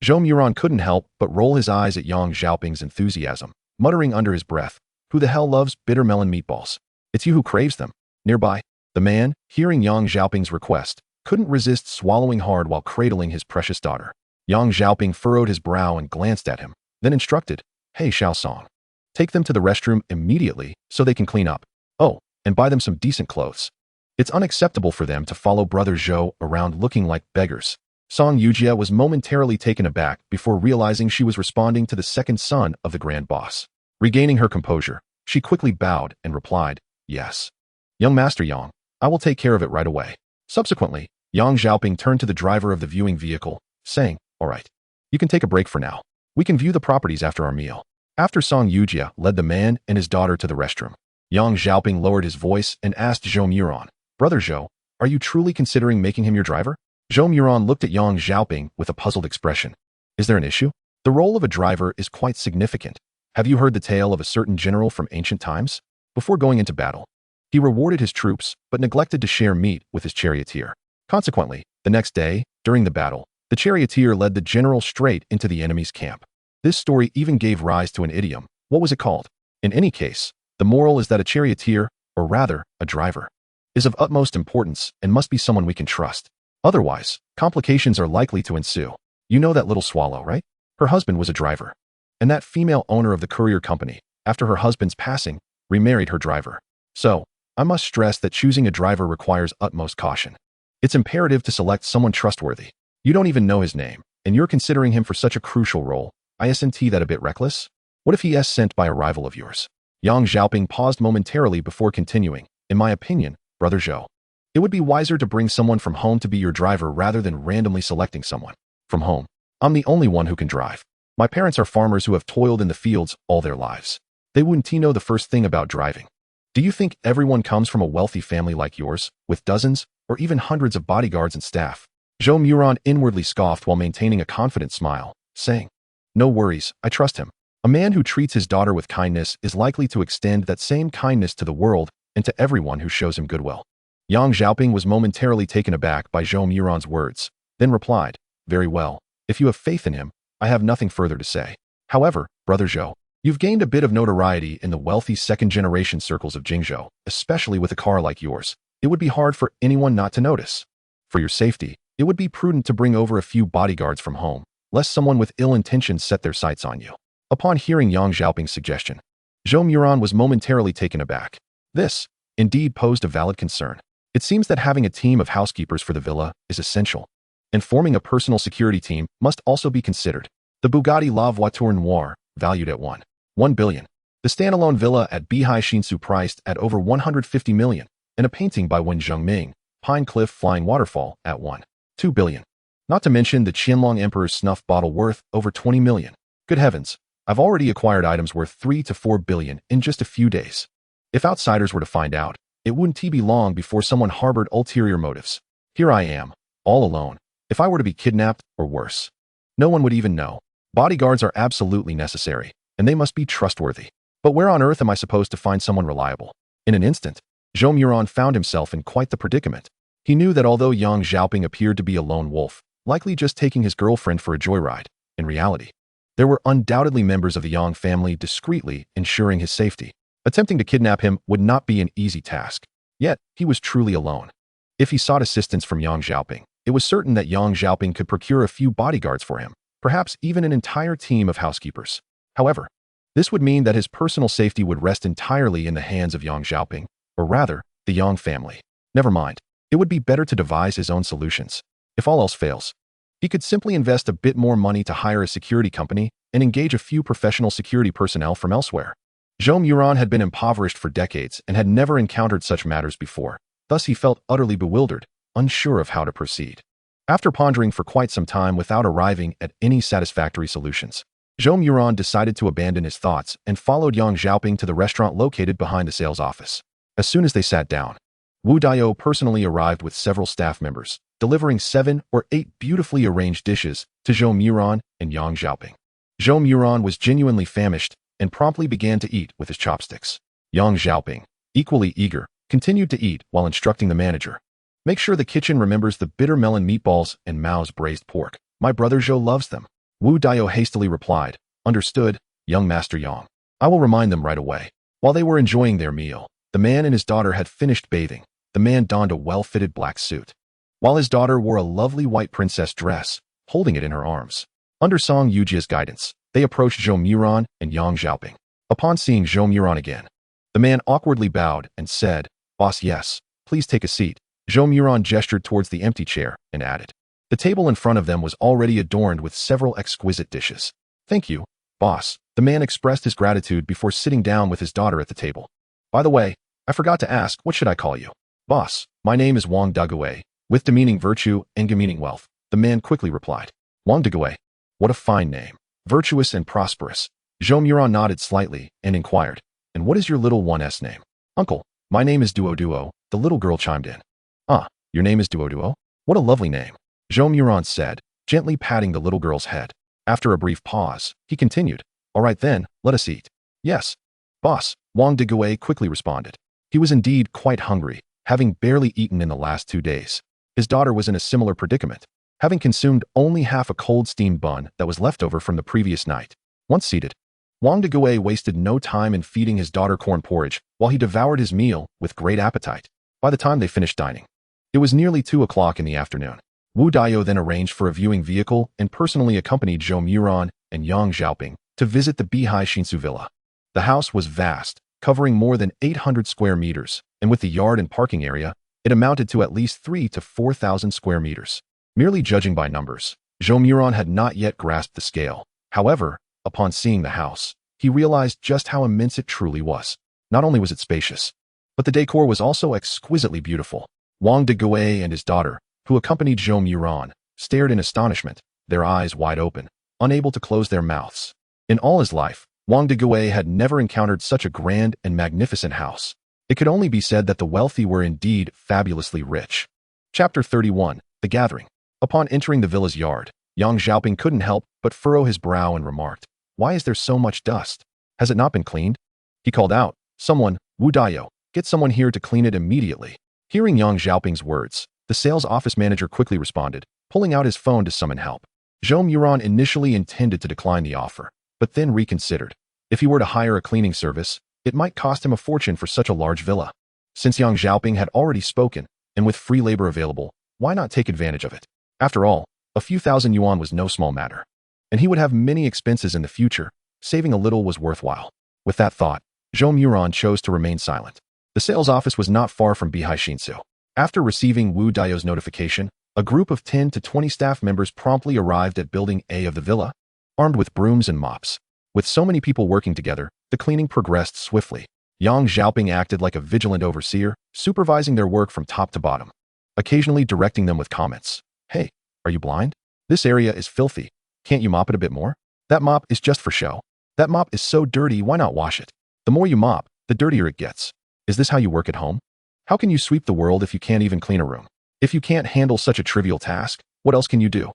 Zhou Moran couldn't help but roll his eyes at Yang Xiaoping's enthusiasm, muttering under his breath, Who the hell loves bitter melon meatballs? It's you who craves them. Nearby, the man, hearing Yang Xiaoping's request, couldn't resist swallowing hard while cradling his precious daughter. Yang Xiaoping furrowed his brow and glanced at him, then instructed, Hey Xiaosong, take them to the restroom immediately so they can clean up. Oh, and buy them some decent clothes. It's unacceptable for them to follow Brother Zhou around looking like beggars. Song Yujia was momentarily taken aback before realizing she was responding to the second son of the Grand Boss. Regaining her composure, she quickly bowed and replied, Yes. Young Master Yang, I will take care of it right away. Subsequently, Yang Xiaoping turned to the driver of the viewing vehicle, saying, All right, you can take a break for now. We can view the properties after our meal. After Song Yujia led the man and his daughter to the restroom, Yang Xiaoping lowered his voice and asked Zhou Moran, Brother Zhou, are you truly considering making him your driver? Zhou Moran looked at Yang Xiaoping with a puzzled expression. Is there an issue? The role of a driver is quite significant. Have you heard the tale of a certain general from ancient times? Before going into battle, He rewarded his troops, but neglected to share meat with his charioteer. Consequently, the next day, during the battle, the charioteer led the general straight into the enemy's camp. This story even gave rise to an idiom. What was it called? In any case, the moral is that a charioteer, or rather, a driver, is of utmost importance and must be someone we can trust. Otherwise, complications are likely to ensue. You know that little swallow, right? Her husband was a driver. And that female owner of the courier company, after her husband's passing, remarried her driver. So, I must stress that choosing a driver requires utmost caution. It's imperative to select someone trustworthy. You don't even know his name, and you're considering him for such a crucial role. Isn't that a bit reckless? What if he is sent by a rival of yours? Yang Xiaoping paused momentarily before continuing. In my opinion, Brother Zhou, it would be wiser to bring someone from home to be your driver rather than randomly selecting someone from home. I'm the only one who can drive. My parents are farmers who have toiled in the fields all their lives. They wouldn't know the first thing about driving. Do you think everyone comes from a wealthy family like yours, with dozens or even hundreds of bodyguards and staff? Zhou Moran inwardly scoffed while maintaining a confident smile, saying, "No worries, I trust him. A man who treats his daughter with kindness is likely to extend that same kindness to the world and to everyone who shows him goodwill." Yang Xiaoping was momentarily taken aback by Zhou Moran's words, then replied, "Very well. If you have faith in him, I have nothing further to say. However, Brother Zhou, you've gained a bit of notoriety in the wealthy second-generation circles of Jingzhou, especially with a car like yours. It would be hard for anyone not to notice. For your safety, it would be prudent to bring over a few bodyguards from home, lest someone with ill intentions set their sights on you." Upon hearing Yang Xiaoping's suggestion, Zhou Moran was momentarily taken aback. This, indeed, posed a valid concern. It seems that having a team of housekeepers for the villa is essential, and forming a personal security team must also be considered. The Bugatti La Voiture Noire, valued at 1 billion. The standalone villa at Bihai Shinsu priced at over 150 million, and a painting by Wen Zhengming, Pine Cliff Flying Waterfall, at 1.2 billion. Not to mention the Qianlong Emperor's snuff bottle worth over 20 million. Good heavens, I've already acquired items worth 3 to 4 billion in just a few days. If outsiders were to find out, it wouldn't be long before someone harbored ulterior motives. Here I am, all alone. If I were to be kidnapped, or worse, no one would even know. Bodyguards are absolutely necessary, and they must be trustworthy. But where on earth am I supposed to find someone reliable? In an instant, Zhou Moran found himself in quite the predicament. He knew that although Yang Xiaoping appeared to be a lone wolf, likely just taking his girlfriend for a joyride, in reality, there were undoubtedly members of the Yang family discreetly ensuring his safety. Attempting to kidnap him would not be an easy task. Yet, he was truly alone. If he sought assistance from Yang Xiaoping, it was certain that Yang Xiaoping could procure a few bodyguards for him, perhaps even an entire team of housekeepers. However, this would mean that his personal safety would rest entirely in the hands of Yang Xiaoping, or rather, the Yang family. Never mind. It would be better to devise his own solutions. If all else fails, he could simply invest a bit more money to hire a security company and engage a few professional security personnel from elsewhere. Zhou Moran had been impoverished for decades and had never encountered such matters before. Thus he felt utterly bewildered, unsure of how to proceed. After pondering for quite some time without arriving at any satisfactory solutions, Zhou Moran decided to abandon his thoughts and followed Yang Xiaoping to the restaurant located behind the sales office. As soon as they sat down, Wu Daiyou personally arrived with several staff members, delivering 7 or 8 beautifully arranged dishes to Zhou Moran and Yang Xiaoping. Zhou Moran was genuinely famished and promptly began to eat with his chopsticks. Yang Xiaoping, equally eager, continued to eat while instructing the manager. "Make sure the kitchen remembers the bitter melon meatballs and Mao's braised pork. My brother Zhou loves them." Wu Daiyou hastily replied, "Understood, young Master Yang. I will remind them right away." While they were enjoying their meal, the man and his daughter had finished bathing. The man donned a well-fitted black suit, while his daughter wore a lovely white princess dress, holding it in her arms. Under Song Yujia's guidance, they approached Zhou Moran and Yang Xiaoping. Upon seeing Zhou Moran again, the man awkwardly bowed and said, "Boss, yes, please take a seat." Zhou Moran gestured towards the empty chair and added, "The table in front of them was already adorned with several exquisite dishes." "Thank you, boss." The man expressed his gratitude before sitting down with his daughter at the table. "By the way, I forgot to ask, what should I call you?" "Boss, my name is Wang Dagui, with demeaning virtue and demeaning wealth," the man quickly replied. "Wang Dagui. What a fine name. Virtuous and prosperous." Zhou Moran nodded slightly and inquired, "And what is your little one's name?" "Uncle, my name is Duo," the little girl chimed in. "Ah, your name is Duo? What a lovely name," Zhou Moran said, gently patting the little girl's head. After a brief pause, he continued, "All right then, let us eat." "Yes, boss," Wang Dagui quickly responded. He was indeed quite hungry, having barely eaten in the last 2 days. His daughter was in a similar predicament, having consumed only half a cold steamed bun that was left over from the previous night. Once seated, Wang Deguai wasted no time in feeding his daughter corn porridge while he devoured his meal with great appetite. By the time they finished dining, it was nearly 2 o'clock in the afternoon. Wu Dao then arranged for a viewing vehicle and personally accompanied Zhou Moran and Yang Xiaoping to visit the Bihai Xinsu villa. The house was vast, covering more than 800 square meters, and with the yard and parking area, it amounted to at least 3,000 to 4,000 square meters. Merely judging by numbers, Zhou Moran had not yet grasped the scale. However, upon seeing the house, he realized just how immense it truly was. Not only was it spacious, but the decor was also exquisitely beautiful. Wang Deguai and his daughter, who accompanied Zhou Moran, stared in astonishment, their eyes wide open, unable to close their mouths. In all his life, Wang Deguai had never encountered such a grand and magnificent house. It could only be said that the wealthy were indeed fabulously rich. Chapter 31, The Gathering. Upon entering the villa's yard, Yang Xiaoping couldn't help but furrow his brow and remarked, "Why is there so much dust? Has it not been cleaned?" He called out, "Someone, Wu Dao, get someone here to clean it immediately." Hearing Yang Xiaoping's words, the sales office manager quickly responded, pulling out his phone to summon help. Zhou Moran initially intended to decline the offer, but then reconsidered. If he were to hire a cleaning service, it might cost him a fortune for such a large villa. Since Yang Xiaoping had already spoken, and with free labor available, why not take advantage of it? After all, a few thousand yuan was no small matter, and he would have many expenses in the future. Saving a little was worthwhile. With that thought, Zhou Moran chose to remain silent. The sales office was not far from Bihai Xinsu. After receiving Wu Dao's notification, a group of 10 to 20 staff members promptly arrived at Building A of the villa, armed with brooms and mops. With so many people working together, the cleaning progressed swiftly. Yang Xiaoping acted like a vigilant overseer, supervising their work from top to bottom, occasionally directing them with comments. "Hey, are you blind? This area is filthy. Can't you mop it a bit more? That mop is just for show. That mop is so dirty, why not wash it? The more you mop, the dirtier it gets. Is this how you work at home? How can you sweep the world if you can't even clean a room? If you can't handle such a trivial task, what else can you do?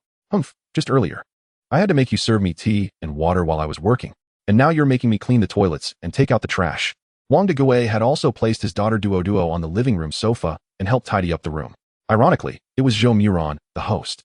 Just earlier, I had to make you serve me tea and water while I was working, and now you're making me clean the toilets and take out the trash." Wang Deguai had also placed his daughter Duo on the living room sofa and helped tidy up the room. Ironically, it was Zhou Moran, the host,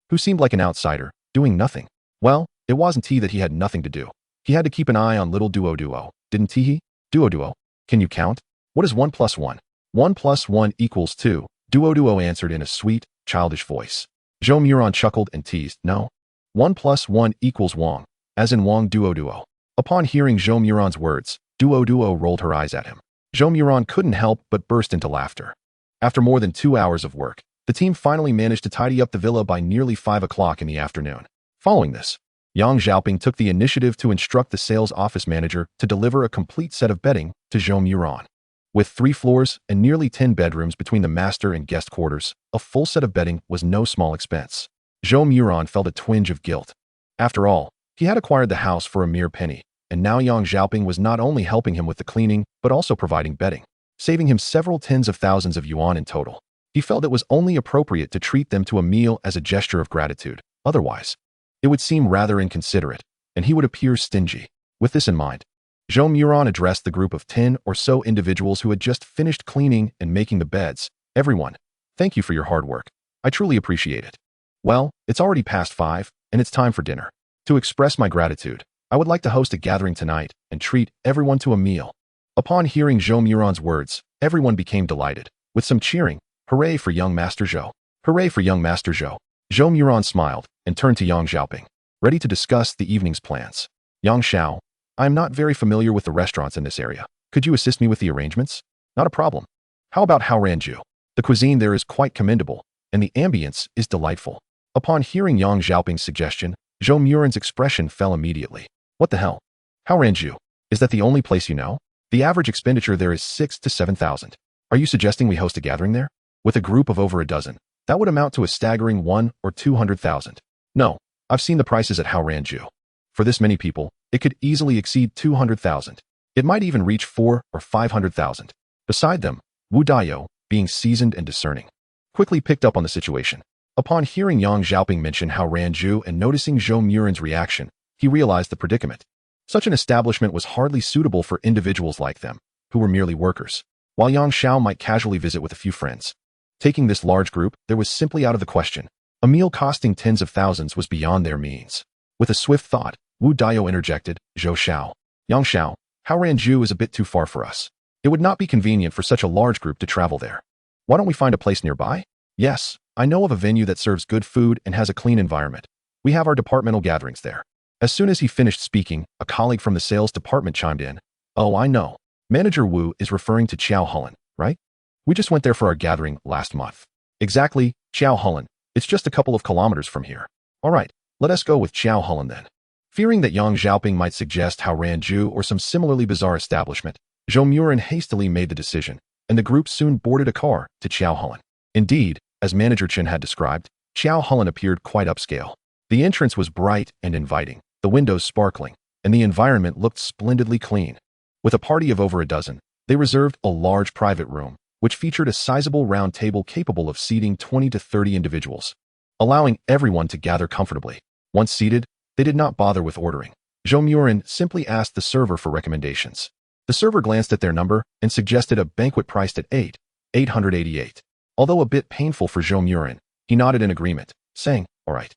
who seemed like an outsider, doing nothing. Well, it wasn't he that he had nothing to do. He had to keep an eye on little Duo, didn't he? Duo, can you count? What is 1 plus 1? 1 plus 1 equals 2, Duo answered in a sweet, childish voice. Zhou Moran chuckled and teased, "No. 1 plus 1 equals Wang, as in Wang Duo." Upon hearing Zhou Moran's words, Duo rolled her eyes at him. Zhou Moran couldn't help but burst into laughter. After more than 2 hours of work, the team finally managed to tidy up the villa by nearly 5 o'clock in the afternoon. Following this, Yang Xiaoping took the initiative to instruct the sales office manager to deliver a complete set of bedding to Zhou Moran. With 3 floors and nearly 10 bedrooms between the master and guest quarters, a full set of bedding was no small expense. Zhou Moran felt a twinge of guilt. After all, he had acquired the house for a mere penny, and now Yang Xiaoping was not only helping him with the cleaning, but also providing bedding, saving him several tens of thousands of yuan in total. He felt it was only appropriate to treat them to a meal as a gesture of gratitude. Otherwise, it would seem rather inconsiderate, and he would appear stingy. With this in mind, Zhou Moran addressed the group of 10 or so individuals who had just finished cleaning and making the beds. "Everyone, thank you for your hard work. I truly appreciate it. Well, it's already past 5, and it's time for dinner. To express my gratitude, I would like to host a gathering tonight and treat everyone to a meal." Upon hearing Zhou Moran's words, everyone became delighted. With some cheering, "Hooray for young Master Zhou! Hooray for young Master Zhou!" Zhou Moran smiled and turned to Yang Xiaoping, ready to discuss the evening's plans. "Yang Xiao, I am not very familiar with the restaurants in this area. Could you assist me with the arrangements?" "Not a problem. How about Haoranju? The cuisine there is quite commendable, and the ambience is delightful." Upon hearing Yang Xiaoping's suggestion, Zhou Moran's expression fell immediately. "What the hell? Haoranju? Is that the only place you know? The average expenditure there is 6,000 to 7,000. Are you suggesting we host a gathering there? With a group of over a dozen, that would amount to a staggering 100,000 or 200,000. No, I've seen the prices at Haoranju. For this many people, it could easily exceed 200,000. It might even reach 400,000 or 500,000. Beside them, Wu Dao, being seasoned and discerning, quickly picked up on the situation. Upon hearing Yang Xiaoping mention Haoranju and noticing Zhou Moran's reaction, he realized the predicament. Such an establishment was hardly suitable for individuals like them, who were merely workers. while Yang Xiao might casually visit with a few friends. Taking this large group, there was simply out of the question. A meal costing tens of thousands was beyond their means. With a swift thought, Wu Dao interjected, Zhou Xiao. Yang Xiao, Haoranju is a bit too far for us. It would not be convenient for such a large group to travel there. Why don't we find a place nearby? Yes, I know of a venue that serves good food and has a clean environment. We have our departmental gatherings there. As soon as he finished speaking, a colleague from the sales department chimed in. Oh, I know. Manager Wu is referring to Qiao Hulin, right? We just went there for our gathering last month. Exactly, Qiao Hulin. It's just a couple of kilometers from here. All right, let us go with Qiao Hulin then. Fearing that Yang Xiaoping might suggest Haoranju or some similarly bizarre establishment, Zhou Moran hastily made the decision, and the group soon boarded a car to Qiao Hulin. Indeed, as Manager Chen had described, Qiao Hulin appeared quite upscale. The entrance was bright and inviting, the windows sparkling, and the environment looked splendidly clean. With a party of over a dozen, they reserved a large private room, which featured a sizable round table capable of seating 20 to 30 individuals, allowing everyone to gather comfortably. Once seated, they did not bother with ordering. Zhou Moran simply asked the server for recommendations. The server glanced at their number and suggested a banquet priced at 888. Although a bit painful for Zhou Moran, he nodded in agreement, saying, all right,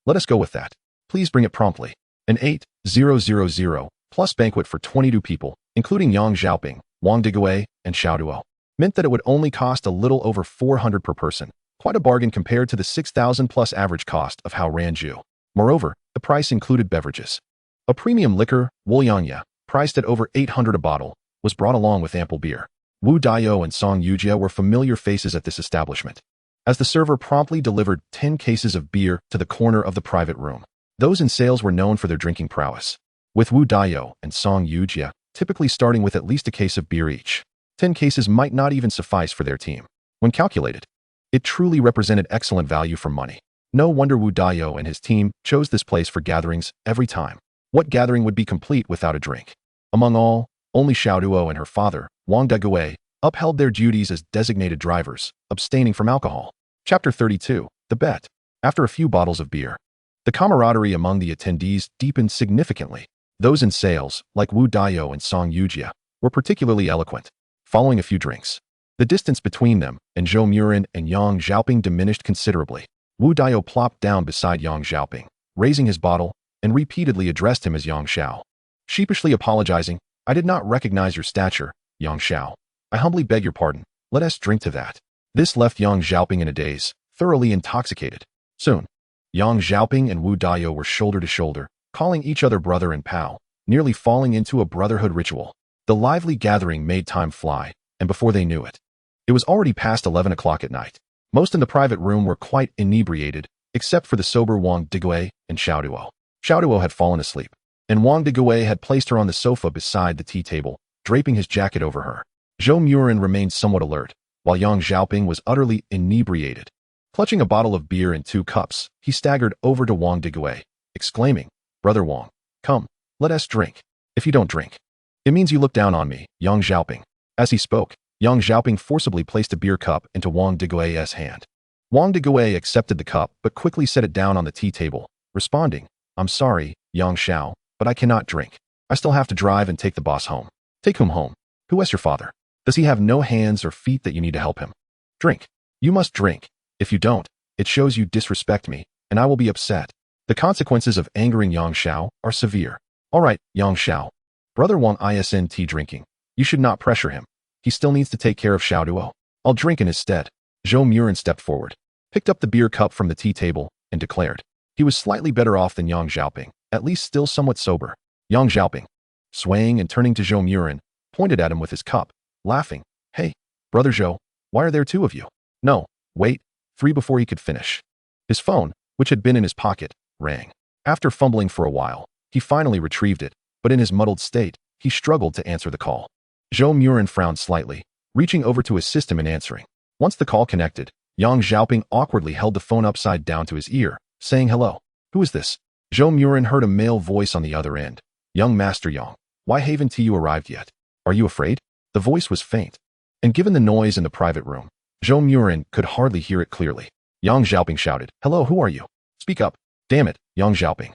let us go with that. Please bring it promptly. An 8000 plus banquet for 22 people, including Yang Xiaoping, Wang Digui, and Xiao Duo, meant that it would only cost a little over 400 per person, quite a bargain compared to the 6,000 plus average cost of Haoranju. Moreover, the price included beverages. A premium liquor, Wuliangya, priced at over 800 a bottle, was brought along with ample beer. Wu Daiyou and Song Yujia were familiar faces at this establishment. As the server promptly delivered 10 cases of beer to the corner of the private room, those in sales were known for their drinking prowess, with Wu Daiyou and Song Yujia typically starting with at least a case of beer each. 10 cases might not even suffice for their team. When calculated, it truly represented excellent value for money. No wonder Wu Daiyou and his team chose this place for gatherings every time. What gathering would be complete without a drink? Among all, only Xiao Duo and her father, Wang Digui, upheld their duties as designated drivers, abstaining from alcohol. Chapter 32, The Bet. After a few bottles of beer, the camaraderie among the attendees deepened significantly. Those in sales, like Wu Daiyou and Song Yujia, were particularly eloquent. Following a few drinks, the distance between them and Zhou Moran and Yang Xiaoping diminished considerably. Wu Daiyou plopped down beside Yang Xiaoping, raising his bottle, and repeatedly addressed him as Yang Xiao. Sheepishly apologizing, I did not recognize your stature, Yang Xiao. I humbly beg your pardon. Let us drink to that. This left Yang Xiaoping in a daze, thoroughly intoxicated. Soon, Yang Xiaoping and Wu Daiyou were shoulder to shoulder, calling each other brother and pal, nearly falling into a brotherhood ritual. The lively gathering made time fly, and before they knew it, it was already past 11 o'clock at night. Most in the private room were quite inebriated, except for the sober Wang Digui and Xiao Duo. Xiao Duo had fallen asleep, and Wang Digui had placed her on the sofa beside the tea table, draping his jacket over her. Zhou Moran remained somewhat alert, while Yang Xiaoping was utterly inebriated. Clutching a bottle of beer and 2 cups, he staggered over to Wang Digui, exclaiming, Brother Wang, come, let us drink. If you don't drink, it means you look down on me, Yang Xiaoping. As he spoke, Yang Xiaoping forcibly placed a beer cup into Wang Digui's hand. Wang Digui accepted the cup but quickly set it down on the tea table, responding, I'm sorry, Yang Xiao, but I cannot drink. I still have to drive and take the boss home. Take whom home? Who is your father? Does he have no hands or feet that you need to help him? Drink. You must drink. If you don't, it shows you disrespect me, and I will be upset. The consequences of angering Yang Xiao are severe. All right, Yang Xiao. Brother Wang isn't drinking. You should not pressure him. He still needs to take care of Xiao Duo. I'll drink in his stead. Zhou Moran stepped forward, picked up the beer cup from the tea table, and declared. He was slightly better off than Yang Xiaoping, at least still somewhat sober. Yang Xiaoping, swaying and turning to Zhou Moran, pointed at him with his cup, laughing. Hey, Brother Zhou, why are there 2 of you? No, wait, 3 before he could finish. His phone, which had been in his pocket, rang. After fumbling for a while, he finally retrieved it, but in his muddled state, he struggled to answer the call. Zhou Moran frowned slightly, reaching over to assist him in answering. Once the call connected, Yang Xiaoping awkwardly held the phone upside down to his ear, saying hello. Who is this? Zhou Moran heard a male voice on the other end. Young Master Yang, why haven't you arrived yet? Are you afraid? The voice was faint, and given the noise in the private room, Zhou Moran could hardly hear it clearly. Yang Xiaoping shouted, Hello, who are you? Speak up. Damn it, Yang Xiaoping.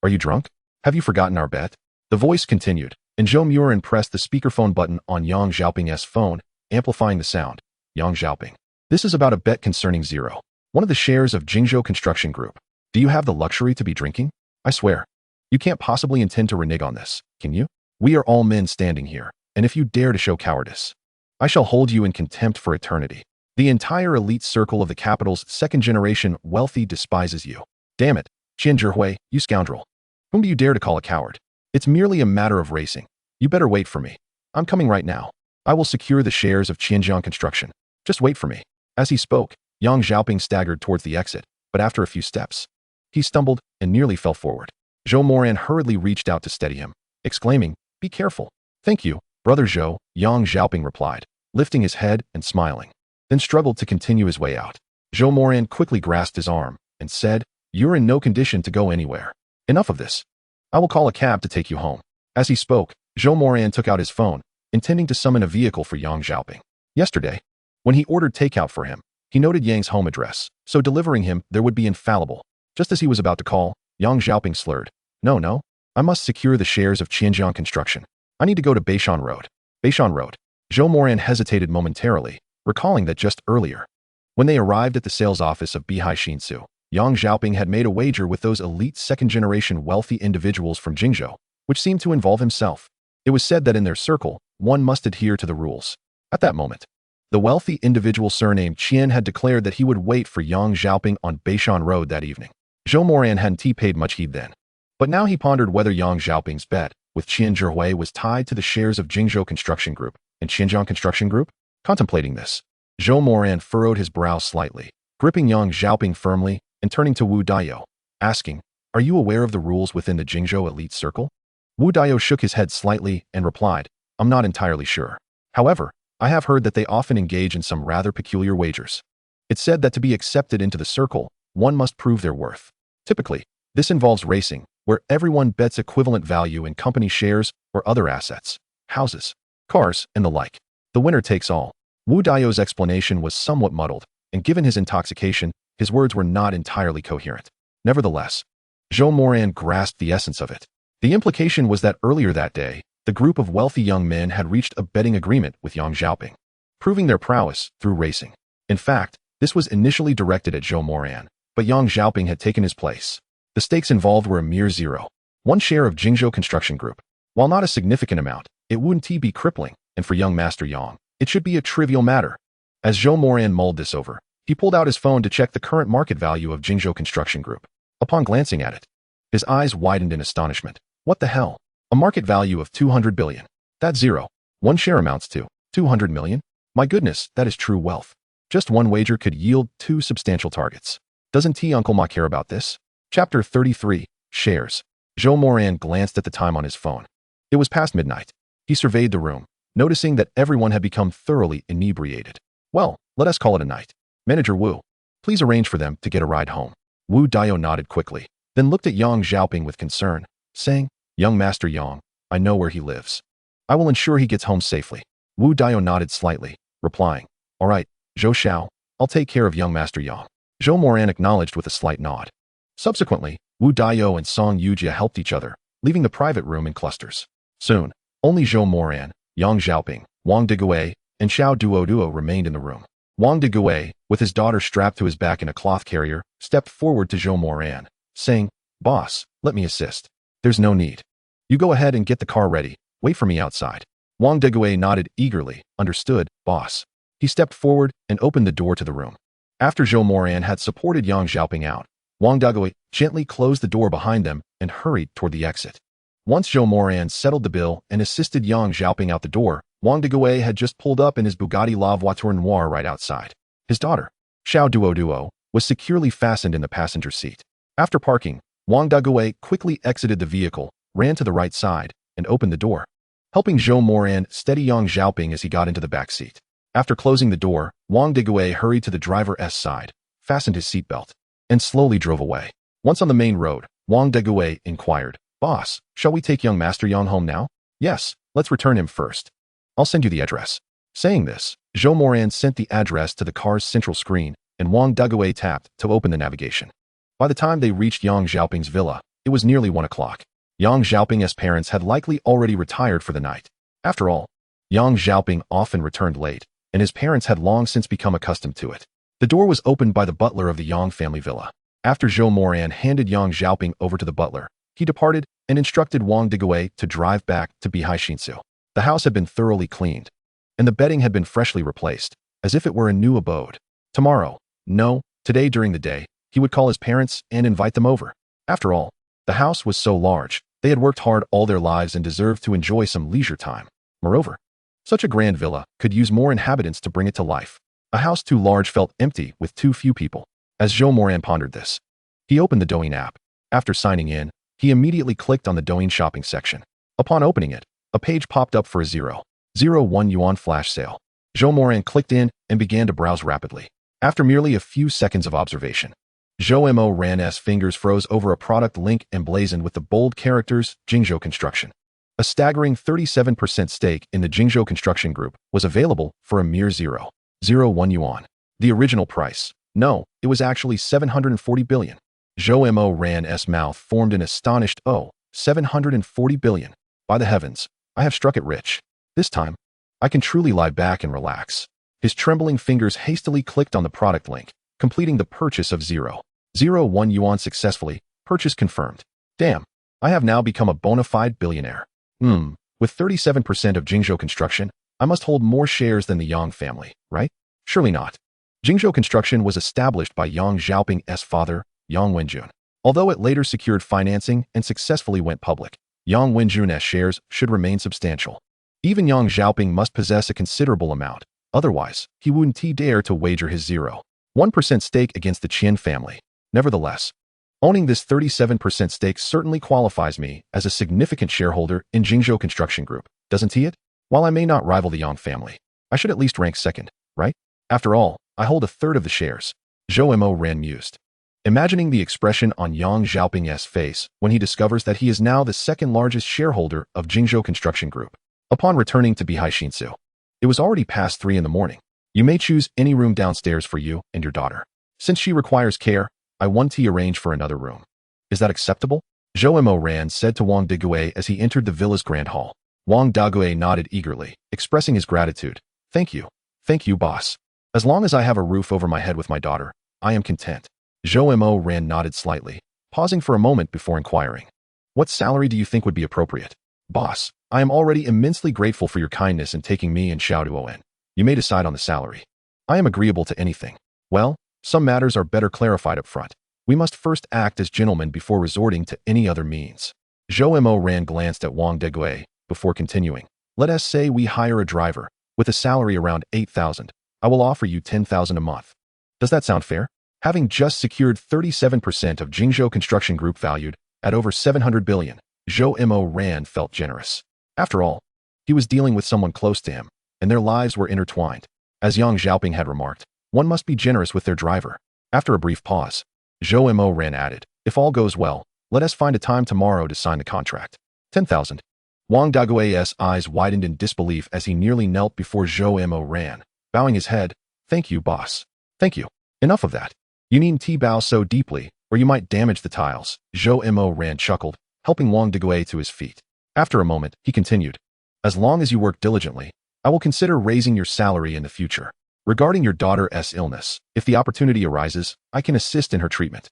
Are you drunk? Have you forgotten our bet? The voice continued, and Zhou Moran pressed the speakerphone button on Yang Xiaoping's phone amplifying the sound. Yang Xiaoping. This is about a bet concerning Zero, one of the shares of Jingzhou Construction Group. Do you have the luxury to be drinking? I swear. You can't possibly intend to renege on this, can you? We are all men standing here, and if you dare to show cowardice, I shall hold you in contempt for eternity. The entire elite circle of the capital's second-generation wealthy despises you. Damn it, Qian Zhihui, you scoundrel. Whom do you dare to call a coward? It's merely a matter of racing. You better wait for me. I'm coming right now. I will secure the shares of Qianjiang Construction. Just wait for me. As he spoke, Yang Xiaoping staggered towards the exit, but after a few steps, he stumbled and nearly fell forward. Zhou Moran hurriedly reached out to steady him, exclaiming, "Be careful." "Thank you, Brother Zhou," Yang Xiaoping replied, lifting his head and smiling, then struggled to continue his way out. Zhou Moran quickly grasped his arm and said, "You're in no condition to go anywhere. Enough of this. I will call a cab to take you home." As he spoke, Zhou Moran took out his phone, intending to summon a vehicle for Yang Xiaoping. Yesterday, when he ordered takeout for him, he noted Yang's home address, so delivering him there would be infallible. Just as he was about to call, Yang Xiaoping slurred, No, I must secure the shares of Qianjiang Construction. I need to go to Beishan Road." Beishan Road. Zhou Moran hesitated momentarily, recalling that just earlier, when they arrived at the sales office of Bihai Xinsu, Yang Xiaoping had made a wager with those elite second-generation wealthy individuals from Jingzhou, which seemed to involve himself. It was said that in their circle, one must adhere to the rules. At that moment, the wealthy individual surnamed Qian had declared that he would wait for Yang Xiaoping on Beishan Road that evening. Zhou Moran hadn't paid much heed then, but now he pondered whether Yang Xiaoping's bet with Qian Zhihui was tied to the shares of Jingzhou Construction Group and Qianjiang Construction Group. Contemplating this, Zhou Moran furrowed his brow slightly, gripping Yang Xiaoping firmly and turning to Wu Daiyou, asking, "Are you aware of the rules within the Jingzhou elite circle?" Wu Daiyou shook his head slightly and replied, "I'm not entirely sure. However, I have heard that they often engage in some rather peculiar wagers. It's said that to be accepted into the circle, one must prove their worth. Typically, this involves racing, where everyone bets equivalent value in company shares or other assets, houses, cars, and the like. The winner takes all." Wu Daiyou's explanation was somewhat muddled, and given his intoxication, his words were not entirely coherent. Nevertheless, Zhou Moran grasped the essence of it. The implication was that earlier that day, the group of wealthy young men had reached a betting agreement with Yang Xiaoping, proving their prowess through racing. In fact, this was initially directed at Zhou Moran, but Yang Xiaoping had taken his place. The stakes involved were a mere zero. One share of Jingzhou Construction Group. While not a significant amount, it wouldn't be crippling, and for young Master Yang, it should be a trivial matter. As Zhou Moran mulled this over, he pulled out his phone to check the current market value of Jingzhou Construction Group. Upon glancing at it, his eyes widened in astonishment. What the hell? A market value of 200 billion. That's zero. One share amounts to 200 million? My goodness, that is true wealth. Just one wager could yield two substantial targets. Doesn't Uncle Ma care about this? Chapter 33, Shares. Zhou Moran glanced at the time on his phone. It was past midnight. He surveyed the room, noticing that everyone had become thoroughly inebriated. Well, let us call it a night. Manager Wu, please arrange for them to get a ride home. Wu Daiyou nodded quickly, then looked at Yang Xiaoping with concern, saying, "Young Master Yang, I know where he lives. I will ensure he gets home safely." Wu Daiyou nodded slightly, replying, "All right, Zhou Xiao, I'll take care of young Master Yang." Zhou Moran acknowledged with a slight nod. Subsequently, Wu Daiyou and Song Yujia helped each other, leaving the private room in clusters. Soon, only Zhou Moran, Yang Xiaoping, Wang Digui, and Xiao Duoduo remained in the room. Wang Digui, with his daughter strapped to his back in a cloth carrier, stepped forward to Zhou Moran, saying, "Boss, let me assist." "There's no need. You go ahead and get the car ready. Wait for me outside." Wang Digui nodded eagerly. "Understood, boss." He stepped forward and opened the door to the room. After Zhou Moran had supported Yang Xiaoping out, Wang Digui gently closed the door behind them and hurried toward the exit. Once Zhou Moran settled the bill and assisted Yang Xiaoping out the door, Wang Digui had just pulled up in his Bugatti La Voiture Noire right outside. His daughter, Xiao Duoduo, was securely fastened in the passenger seat. After parking, Wang Digui quickly exited the vehicle, ran to the right side, and opened the door, helping Zhou Moran steady Yang Xiaoping as he got into the back seat. After closing the door, Wang Digui hurried to the driver's side, fastened his seatbelt, and slowly drove away. Once on the main road, Wang Digui inquired, "Boss, shall we take young Master Yang home now?" "Yes, let's return him first. I'll send you the address." Saying this, Zhou Moran sent the address to the car's central screen, and Wang Digui tapped to open the navigation. By the time they reached Yang Xiaoping's villa, it was nearly 1 o'clock. Yang Xiaoping's parents had likely already retired for the night. After all, Yang Xiaoping often returned late, and his parents had long since become accustomed to it. The door was opened by the butler of the Yang family villa. After Zhou Moran handed Yang Xiaoping over to the butler, he departed and instructed Wang Digui to drive back to Bihai Xinsu. The house had been thoroughly cleaned, and the bedding had been freshly replaced, as if it were a new abode. Tomorrow, no, today during the day, he would call his parents and invite them over. After all, the house was so large, they had worked hard all their lives and deserved to enjoy some leisure time. Moreover, such a grand villa could use more inhabitants to bring it to life. A house too large felt empty with too few people. As Zhou Moran pondered this, he opened the Douyin app. After signing in, he immediately clicked on the Douyin shopping section. Upon opening it, a page popped up for a 0.01 yuan flash sale. Zhou Moran clicked in and began to browse rapidly. After merely a few seconds of observation, Zhou Moran's fingers froze over a product link emblazoned with the bold characters Jingzhou Construction. A staggering 37% stake in the Jingzhou Construction Group was available for a mere 0.01 yuan. The original price. No, it was actually 740 billion. Zhou Moran's mouth formed an astonished 740 billion. By the heavens, I have struck it rich. This time, I can truly lie back and relax. His trembling fingers hastily clicked on the product link, completing the purchase of 0.01 yuan successfully. Purchase confirmed. Damn, I have now become a bona fide billionaire. With 37% of Jingzhou Construction, I must hold more shares than the Yang family, right? Surely not. Jingzhou Construction was established by Yang Xiaoping's father, Yang Wenjun. Although it later secured financing and successfully went public, Yang Wenjun's shares should remain substantial. Even Yang Xiaoping must possess a considerable amount, otherwise, he wouldn't dare to wager his 0.1% stake against the Qian family. Nevertheless, owning this 37% stake certainly qualifies me as a significant shareholder in Jingzhou Construction Group, doesn't it? While I may not rival the Yang family, I should at least rank second, right? After all, I hold a third of the shares. Zhou Moran mused, imagining the expression on Yang Xiaoping's face when he discovers that he is now the second largest shareholder of Jingzhou Construction Group. Upon returning to Bihai Xinsu, it was already past 3 in the morning. You may choose any room downstairs for you and your daughter. Since she requires care, I want to arrange for another room. Is that acceptable? Zhou Moran said to Wang Digui as he entered the villa's grand hall. Wang Digui nodded eagerly, expressing his gratitude. Thank you, boss. As long as I have a roof over my head with my daughter, I am content. Zhou Moran nodded slightly, pausing for a moment before inquiring. What salary do you think would be appropriate? Boss, I am already immensely grateful for your kindness in taking me and Xiao Duo in. You may decide on the salary. I am agreeable to anything. Well, some matters are better clarified up front. We must first act as gentlemen before resorting to any other means. Zhou Moran glanced at Wang Digui before continuing. Let us say we hire a driver with a salary around 8,000. I will offer you 10,000 a month. Does that sound fair? Having just secured 37% of Jingzhou Construction Group valued at over 700 billion, Zhou Moran felt generous. After all, he was dealing with someone close to him, and their lives were intertwined. As Yang Xiaoping had remarked, one must be generous with their driver. After a brief pause, Zhou Moran added, if all goes well, let us find a time tomorrow to sign the contract. 10,000. Wang Digui's eyes widened in disbelief as he nearly knelt before Zhou Moran, bowing his head. Thank you, boss. Thank you. Enough of that. You needn't bow so deeply, or you might damage the tiles. Zhou Moran chuckled, helping Wang Digui to his feet. After a moment, he continued, as long as you work diligently, I will consider raising your salary in the future. Regarding your daughter's illness, if the opportunity arises, I can assist in her treatment.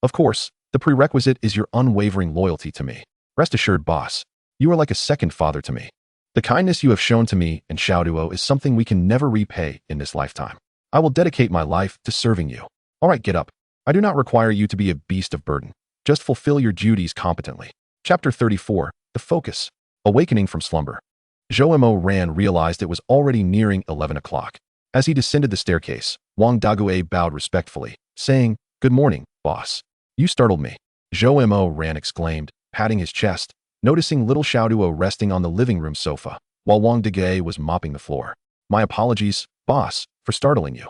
Of course, the prerequisite is your unwavering loyalty to me. Rest assured, boss, you are like a second father to me. The kindness you have shown to me and Xiao Duo is something we can never repay in this lifetime. I will dedicate my life to serving you. All right, get up. I do not require you to be a beast of burden. Just fulfill your duties competently. Chapter 34, The Focus. Awakening from slumber. Zhou Moran realized it was already nearing 11 o'clock. As he descended the staircase, Wang Digui bowed respectfully, saying, Good morning, boss. You startled me. Zhou Moran exclaimed, patting his chest, noticing little Xiao Duo resting on the living room sofa, while Wang Digui was mopping the floor. My apologies, boss, for startling you.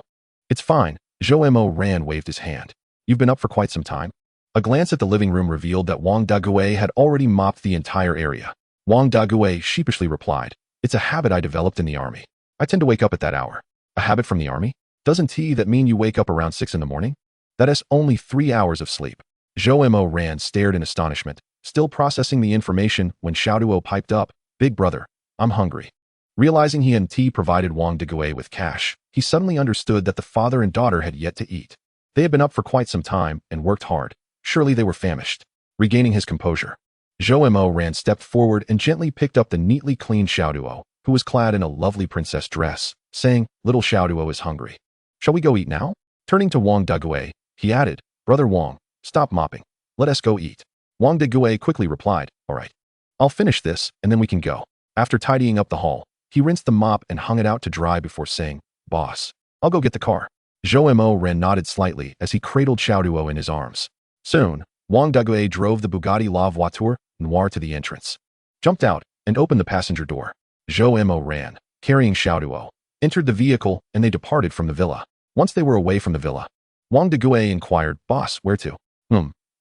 It's fine. Zhou Moran waved his hand. You've been up for quite some time. A glance at the living room revealed that Wang Digui had already mopped the entire area. Wang Digui sheepishly replied, It's a habit I developed in the army. I tend to wake up at that hour. A habit from the army? Doesn't that mean you wake up around 6 in the morning? That is only 3 hours of sleep. Zhou Moran stared in astonishment, still processing the information when Xiao Duo piped up, Big brother, I'm hungry. Realizing he hadn't provided Wang Degui with cash, he suddenly understood that the father and daughter had yet to eat. They had been up for quite some time and worked hard. Surely they were famished. Regaining his composure, Zhou Moran stepped forward and gently picked up the neatly cleaned Xiaoduo, who was clad in a lovely princess dress, saying, "Little Xiaoduo is hungry. Shall we go eat now?" Turning to Wang Degui, he added, "Brother Wang, stop mopping. Let us go eat." Wang Degui quickly replied, "All right. I'll finish this, and then we can go." After tidying up the hall, he rinsed the mop and hung it out to dry before saying, "Boss, I'll go get the car." Zhou Moran nodded slightly as he cradled Xiaoduo in his arms. Soon, Wang Degui drove the Bugatti La Voiture Noire to the entrance, jumped out, and opened the passenger door. Zhou Moran, carrying Xiaoduo, entered the vehicle and they departed from the villa. Once they were away from the villa, Wang Degui inquired, "Boss, where to?"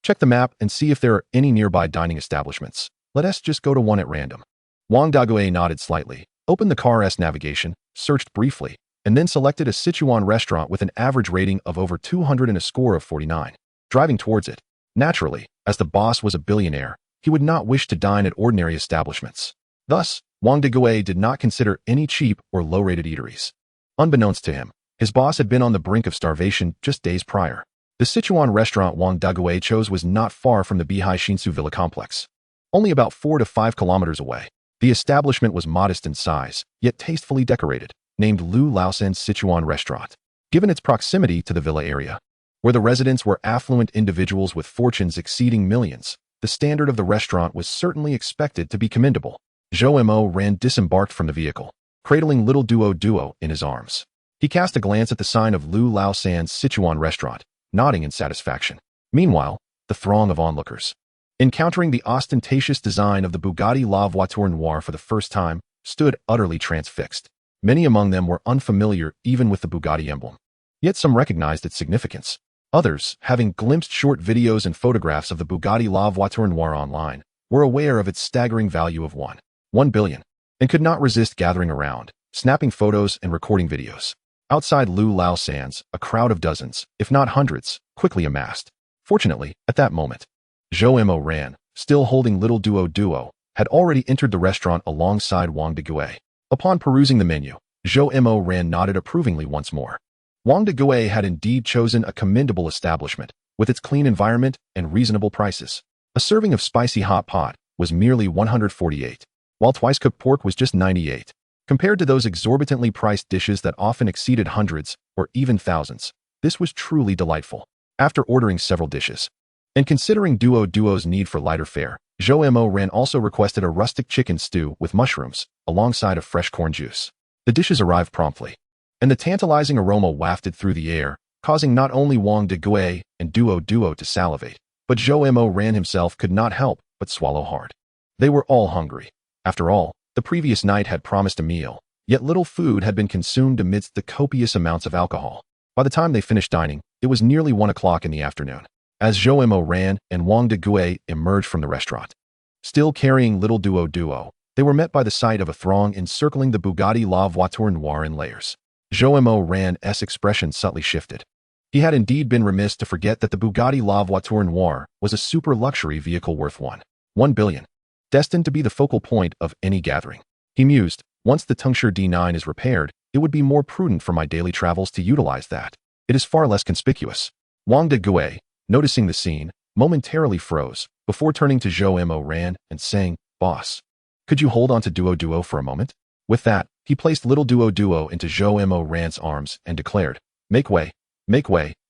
Check the map and see if there are any nearby dining establishments. Let us just go to one at random." Wang Degui nodded slightly, opened the car's navigation, searched briefly, and then selected a Sichuan restaurant with an average rating of over 200 and a score of 49. Driving towards it, naturally, as the boss was a billionaire, he would not wish to dine at ordinary establishments. Thus, Wang Degui did not consider any cheap or low-rated eateries. Unbeknownst to him, his boss had been on the brink of starvation just days prior. The Sichuan restaurant Wang Degui chose was not far from the Bihai Shinsu Villa complex. Only about 4 to 5 kilometers away, the establishment was modest in size, yet tastefully decorated, named Lu Laosan's Sichuan Restaurant. Given its proximity to the villa area, where the residents were affluent individuals with fortunes exceeding millions, the standard of the restaurant was certainly expected to be commendable. Zhou Moran disembarked from the vehicle, cradling little Duo in his arms. He cast a glance at the sign of Lu Laosan's Sichuan Restaurant, nodding in satisfaction. Meanwhile, the throng of onlookers, encountering the ostentatious design of the Bugatti La Voiture Noire for the first time, stood utterly transfixed. Many among them were unfamiliar even with the Bugatti emblem. Yet some recognized its significance. Others, having glimpsed short videos and photographs of the Bugatti La Voiture Noire online, were aware of its staggering value of 1 billion, and could not resist gathering around, snapping photos and recording videos. Outside Lu Laosan's, a crowd of dozens, if not hundreds, quickly amassed. Fortunately, at that moment, Zhou Moran, still holding little Duo, had already entered the restaurant alongside Wang Degui. Upon perusing the menu, Zhou Moran nodded approvingly once more. Wang Degui had indeed chosen a commendable establishment, with its clean environment and reasonable prices. A serving of spicy hot pot was merely 148, while twice-cooked pork was just 98. Compared to those exorbitantly priced dishes that often exceeded hundreds or even thousands, this was truly delightful. After ordering several dishes, and considering Duo's need for lighter fare, Zhou Moran also requested a rustic chicken stew with mushrooms, alongside of fresh corn juice. The dishes arrived promptly, and the tantalizing aroma wafted through the air, causing not only Wang Degui and Duo to salivate, but Zhou Moran himself could not help but swallow hard. They were all hungry. After all, the previous night had promised a meal, yet little food had been consumed amidst the copious amounts of alcohol. By the time they finished dining, it was nearly 1 o'clock in the afternoon. As Zhou Moran and Wang Degui emerged from the restaurant, still carrying little Duo, they were met by the sight of a throng encircling the Bugatti La Voiture Noire in layers. Zhou Moran's expression subtly shifted. He had indeed been remiss to forget that the Bugatti La Voiture Noire was a super luxury vehicle worth 1 billion, destined to be the focal point of any gathering. He mused, once the Tungsher D9 is repaired, it would be more prudent for my daily travels to utilize that. It is far less conspicuous. Wang Degui, noticing the scene, momentarily froze, before turning to Zhou Moran and saying, "Boss, could you hold on to Duo for a moment?" With that, he placed little Duo into Zhou Moran's arms and declared, make way,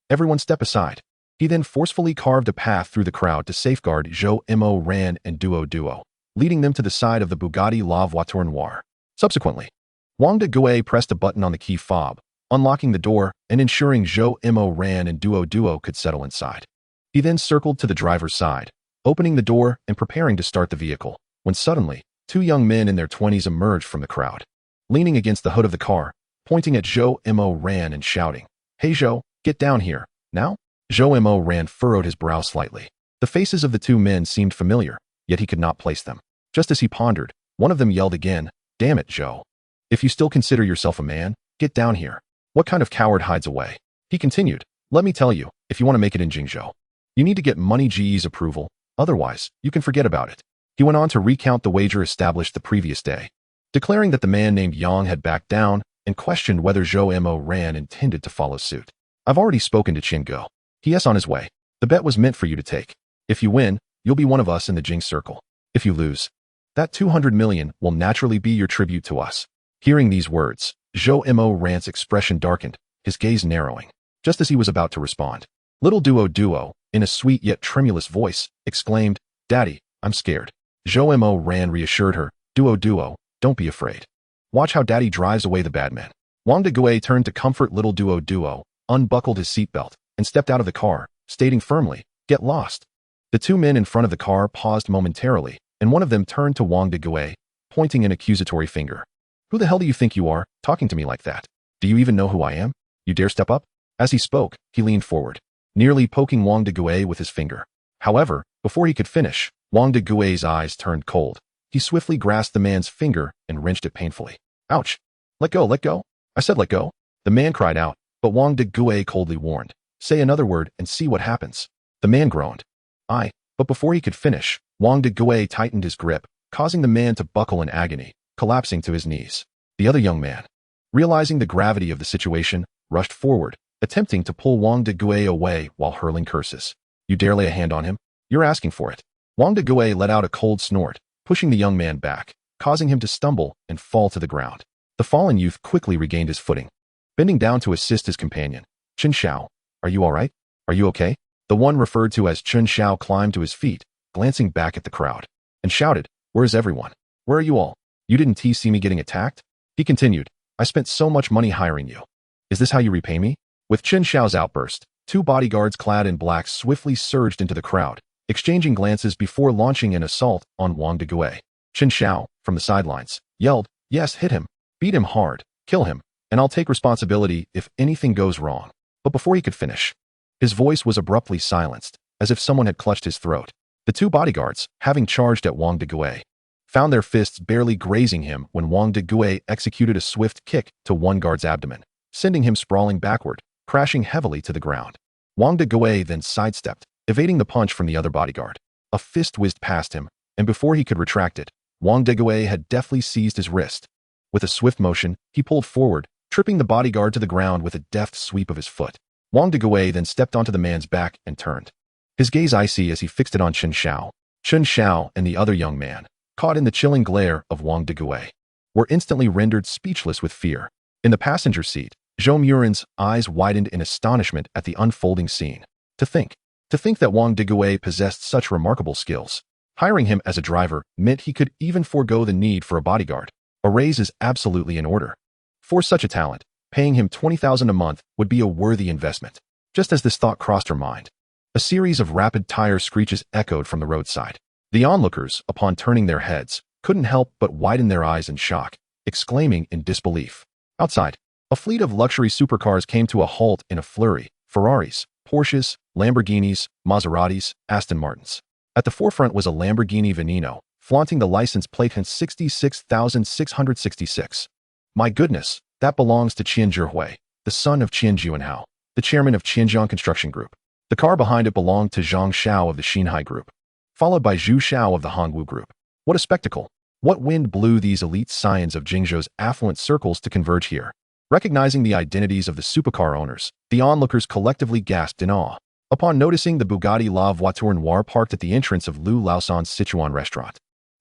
everyone step aside." He then forcefully carved a path through the crowd to safeguard Zhou Moran and Duo, leading them to the side of the Bugatti La Voiture Noire. Subsequently, Wang Degui pressed a button on the key fob, unlocking the door and ensuring Zhou Moran and Duo could settle inside. He then circled to the driver's side, opening the door and preparing to start the vehicle, when suddenly, 2 young men in their 20s emerged from the crowd. Leaning against the hood of the car, pointing at Zhou Moran and shouting, "Hey Zhou, get down here, now?" Zhou Moran furrowed his brow slightly. The faces of the 2 men seemed familiar, yet he could not place them. Just as he pondered, one of them yelled again, "Damn it, Zhou. If you still consider yourself a man, get down here. What kind of coward hides away?" He continued, "Let me tell you, if you want to make it in Jingzhou, you need to get Money GE's approval, otherwise, you can forget about it." He went on to recount the wager established the previous day. declaring that the man named Yang had backed down and questioned whether Zhou Moran intended to follow suit. I've already spoken to Qian Go. He is on his way. The bet was meant for you to take. If you win, you'll be one of us in the Jing circle. If you lose, that 200 million will naturally be your tribute to us. Hearing these words, Zhou Moran's expression darkened, his gaze narrowing. Just as he was about to respond, little Duo, in a sweet yet tremulous voice, exclaimed, "Daddy, I'm scared." Zhou Moran reassured her, Duo, don't be afraid. Watch how Daddy drives away the bad men. Wang Degue turned to comfort little Duo, unbuckled his seatbelt, and stepped out of the car, stating firmly, "Get lost." The two men in front of the car paused momentarily, and one of them turned to Wang Degue, pointing an accusatory finger. "Who the hell do you think you are, talking to me like that? Do you even know who I am? You dare step up?" As he spoke, he leaned forward, nearly poking Wang Degue with his finger. However, before he could finish, Wang Degue's eyes turned cold. He swiftly grasped the man's finger and wrenched it painfully. "Ouch! Let go, let go! I said let go!" The man cried out, but Wang Degue coldly warned, "Say another word and see what happens." The man groaned. But before he could finish, Wang Degue tightened his grip, causing the man to buckle in agony, collapsing to his knees. The other young man, realizing the gravity of the situation, rushed forward, attempting to pull Wang Degue away while hurling curses. "You dare lay a hand on him? You're asking for it." Wang Degue let out a cold snort, pushing the young man back, causing him to stumble and fall to the ground. The fallen youth quickly regained his footing. Bending down to assist his companion, "Chen Xiao, are you all right? Are you okay?" The one referred to as Chen Xiao climbed to his feet, glancing back at the crowd, and shouted, "Where is everyone? Where are you all? You didn't see me getting attacked?" He continued, "I spent so much money hiring you. Is this how you repay me?" With Chen Xiao's outburst, two bodyguards clad in black swiftly surged into the crowd, exchanging glances before launching an assault on Wang Degue. Chen Xiao, from the sidelines, yelled, "Yes, hit him. Beat him hard. Kill him. And I'll take responsibility if anything goes wrong." But before he could finish, his voice was abruptly silenced, as if someone had clutched his throat. The two bodyguards, having charged at Wang Degue, found their fists barely grazing him when Wang Degue executed a swift kick to one guard's abdomen, sending him sprawling backward, crashing heavily to the ground. Wang Degue then sidestepped, evading the punch from the other bodyguard. A fist whizzed past him, and before he could retract it, Wang Degue had deftly seized his wrist. With a swift motion, he pulled forward, tripping the bodyguard to the ground with a deft sweep of his foot. Wang Degue then stepped onto the man's back and turned, his gaze icy as he fixed it on Chen Xiao. Chen Xiao and the other young man, caught in the chilling glare of Wang Degue, were instantly rendered speechless with fear. In the passenger seat, Zhou Moran's eyes widened in astonishment at the unfolding scene. To think that Wang Degue possessed such remarkable skills. Hiring him as a driver meant he could even forego the need for a bodyguard. A raise is absolutely in order. For such a talent, paying him 20,000 a month would be a worthy investment. Just as this thought crossed her mind, a series of rapid tire screeches echoed from the roadside. The onlookers, upon turning their heads, couldn't help but widen their eyes in shock, exclaiming in disbelief. Outside, a fleet of luxury supercars came to a halt in a flurry. Ferraris, Porsches, Lamborghinis, Maseratis, Aston Martins. At the forefront was a Lamborghini Veneno, flaunting the license plate hence 66,666. My goodness, that belongs to Qian Zhihui, the son of Qian Juanhao, the chairman of Qianjiang Construction Group. The car behind it belonged to Zhang Xiao of the Xinhai Group, followed by Zhu Xiao of the Hongwu Group. What a spectacle! What wind blew these elite scions of Jingzhou's affluent circles to converge here? Recognizing the identities of the supercar owners, the onlookers collectively gasped in awe. Upon noticing the Bugatti La Voiture Noire parked at the entrance of Lu Laosan's Sichuan restaurant,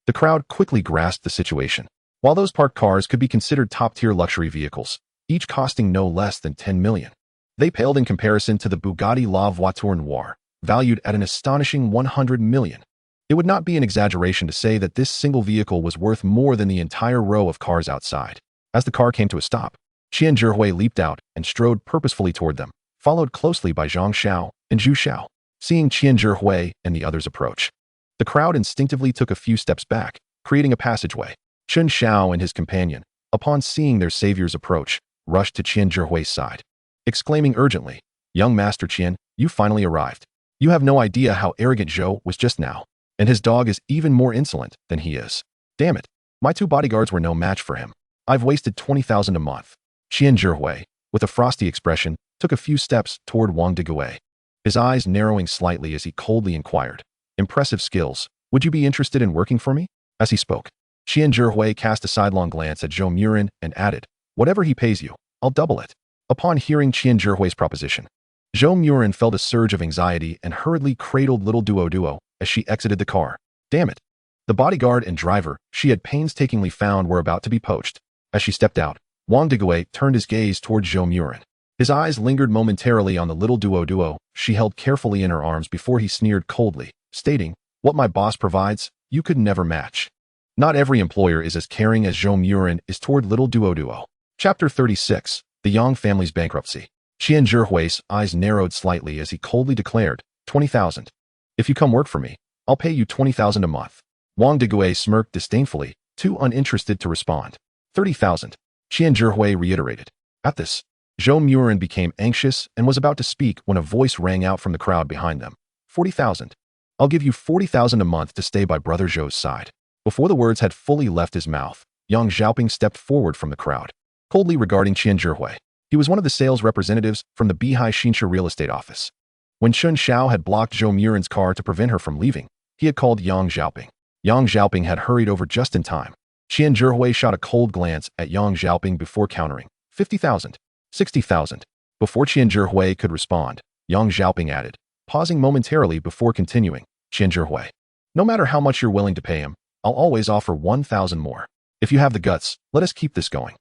the crowd quickly grasped the situation. While those parked cars could be considered top-tier luxury vehicles, each costing no less than 10 million, they paled in comparison to the Bugatti La Voiture Noire, valued at an astonishing 100 million. It would not be an exaggeration to say that this single vehicle was worth more than the entire row of cars outside. As the car came to a stop, Qian Zhihui leaped out and strode purposefully toward them, followed closely by Zhang Xiao and Zhu Xiao. Seeing Qian Zhihui and the others approach, the crowd instinctively took a few steps back, creating a passageway. Chen Xiao and his companion, upon seeing their savior's approach, rushed to Qian Zhihui's side, exclaiming urgently, "Young Master Qian, you finally arrived. You have no idea how arrogant Zhou was just now, and his dog is even more insolent than he is. Damn it, my two bodyguards were no match for him. I've wasted 20,000 a month." Qian Zhihui, with a frosty expression, took a few steps toward Wang Degue, his eyes narrowing slightly as he coldly inquired, "Impressive skills. Would you be interested in working for me?" As he spoke, Qian Zhihui cast a sidelong glance at Zhou Moran and added, "Whatever he pays you, I'll double it." Upon hearing Qian Zhihui's proposition, Zhou Moran felt a surge of anxiety and hurriedly cradled little Duo as she exited the car. Damn it. The bodyguard and driver she had painstakingly found were about to be poached. As she stepped out, Wang Digui turned his gaze toward Zhou Moran. His eyes lingered momentarily on the little Duo she held carefully in her arms before he sneered coldly, stating, "What my boss provides, you could never match." Not every employer is as caring as Zhou Moran is toward little Duo. Chapter 36, The Yang Family's Bankruptcy. Qian Zhihui's eyes narrowed slightly as he coldly declared, 20,000. If you come work for me, I'll pay you 20,000 a month. Wang Digui smirked disdainfully, too uninterested to respond. 30,000. Qian Zhihui reiterated. At this, Zhou Moran became anxious and was about to speak when a voice rang out from the crowd behind them. 40,000. I'll give you 40,000 a month to stay by Brother Zhou's side. Before the words had fully left his mouth, Yang Xiaoping stepped forward from the crowd, coldly regarding Qian Zhihui. He was one of the sales representatives from the Beihai Xinsha real estate office. When Chun Xiao had blocked Zhou Moran's car to prevent her from leaving, he had called Yang Xiaoping. Yang Xiaoping had hurried over just in time. Qian Zhihui shot a cold glance at Yang Xiaoping before countering, 50,000. 60,000. Before Qian Zhihui could respond, Yang Xiaoping added, pausing momentarily before continuing, Qian Zhihui. No matter how much you're willing to pay him, I'll always offer 1,000 more. If you have the guts, let us keep this going.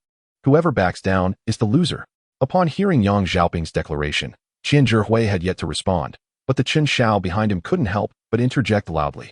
Whoever backs down is the loser. Upon hearing Yang Xiaoping's declaration, Qian Zhihui had yet to respond, but the Qin Xiao behind him couldn't help but interject loudly.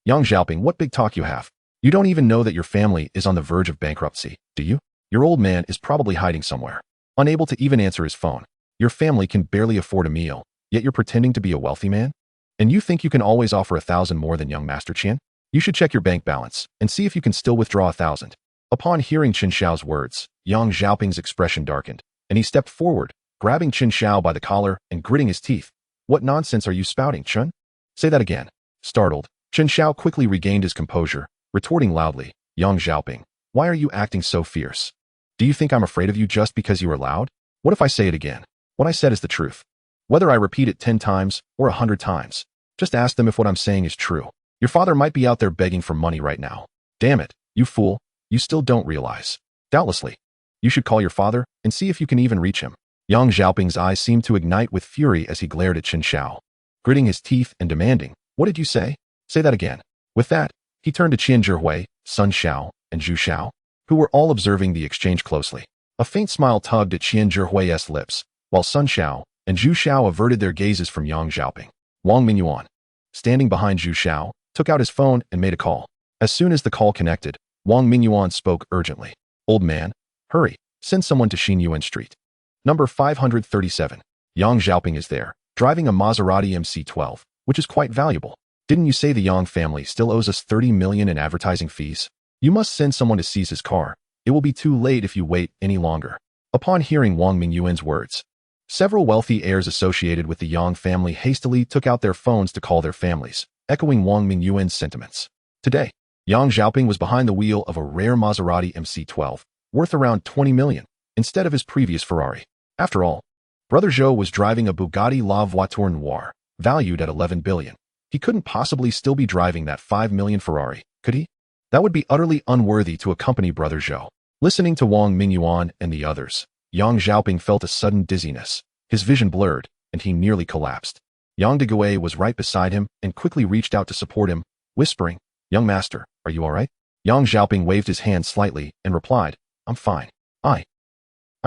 Yang Xiaoping, what big talk you have. You don't even know that your family is on the verge of bankruptcy, do you? Your old man is probably hiding somewhere, unable to even answer his phone. Your family can barely afford a meal, yet you're pretending to be a wealthy man? And you think you can always offer 1,000 more than young Master Qian? You should check your bank balance and see if you can still withdraw 1,000. Upon hearing Qin Xiao's words, Yang Xiaoping's expression darkened, and he stepped forward, grabbing Qin Xiao by the collar and gritting his teeth. What nonsense are you spouting, Chun? Say that again. Startled, Qin Xiao quickly regained his composure, retorting loudly, Yang Xiaoping, why are you acting so fierce? Do you think I'm afraid of you just because you are loud? What if I say it again? What I said is the truth. Whether I repeat it 10 times or 100 times, just ask them if what I'm saying is true. Your father might be out there begging for money right now. Damn it, you fool, you still don't realize. Doubtlessly, you should call your father and see if you can even reach him. Yang Xiaoping's eyes seemed to ignite with fury as he glared at Qin Xiao, gritting his teeth and demanding, what did you say? Say that again. With that, he turned to Qian Zhihui, Sun Xiao, and Zhu Xiao, who were all observing the exchange closely. A faint smile tugged at Qian Zhihui's lips, while Sun Xiao and Zhu Xiao averted their gazes from Yang Xiaoping. Wang Mingyuan, standing behind Zhu Xiao, took out his phone and made a call. As soon as the call connected, Wang Mingyuan spoke urgently. Old man, hurry, send someone to Xinyuan Street. Number 537. Yang Xiaoping is there, driving a Maserati MC12, which is quite valuable. Didn't you say the Yang family still owes us 30 million in advertising fees? You must send someone to seize his car. It will be too late if you wait any longer. Upon hearing Wang Mingyuan's words, several wealthy heirs associated with the Yang family hastily took out their phones to call their families, echoing Wang Mingyuan's sentiments. Today, Yang Xiaoping was behind the wheel of a rare Maserati MC12, worth around 20 million, instead of his previous Ferrari. After all, Brother Zhou was driving a Bugatti La Voiture Noire, valued at 11 billion. He couldn't possibly still be driving that 5 million Ferrari, could he? That would be utterly unworthy to accompany Brother Zhou. Listening to Wang Mingyuan and the others, Yang Xiaoping felt a sudden dizziness. His vision blurred, and he nearly collapsed. Yang Digui was right beside him and quickly reached out to support him, whispering, Young master, are you all right? Yang Xiaoping waved his hand slightly and replied, I'm fine. I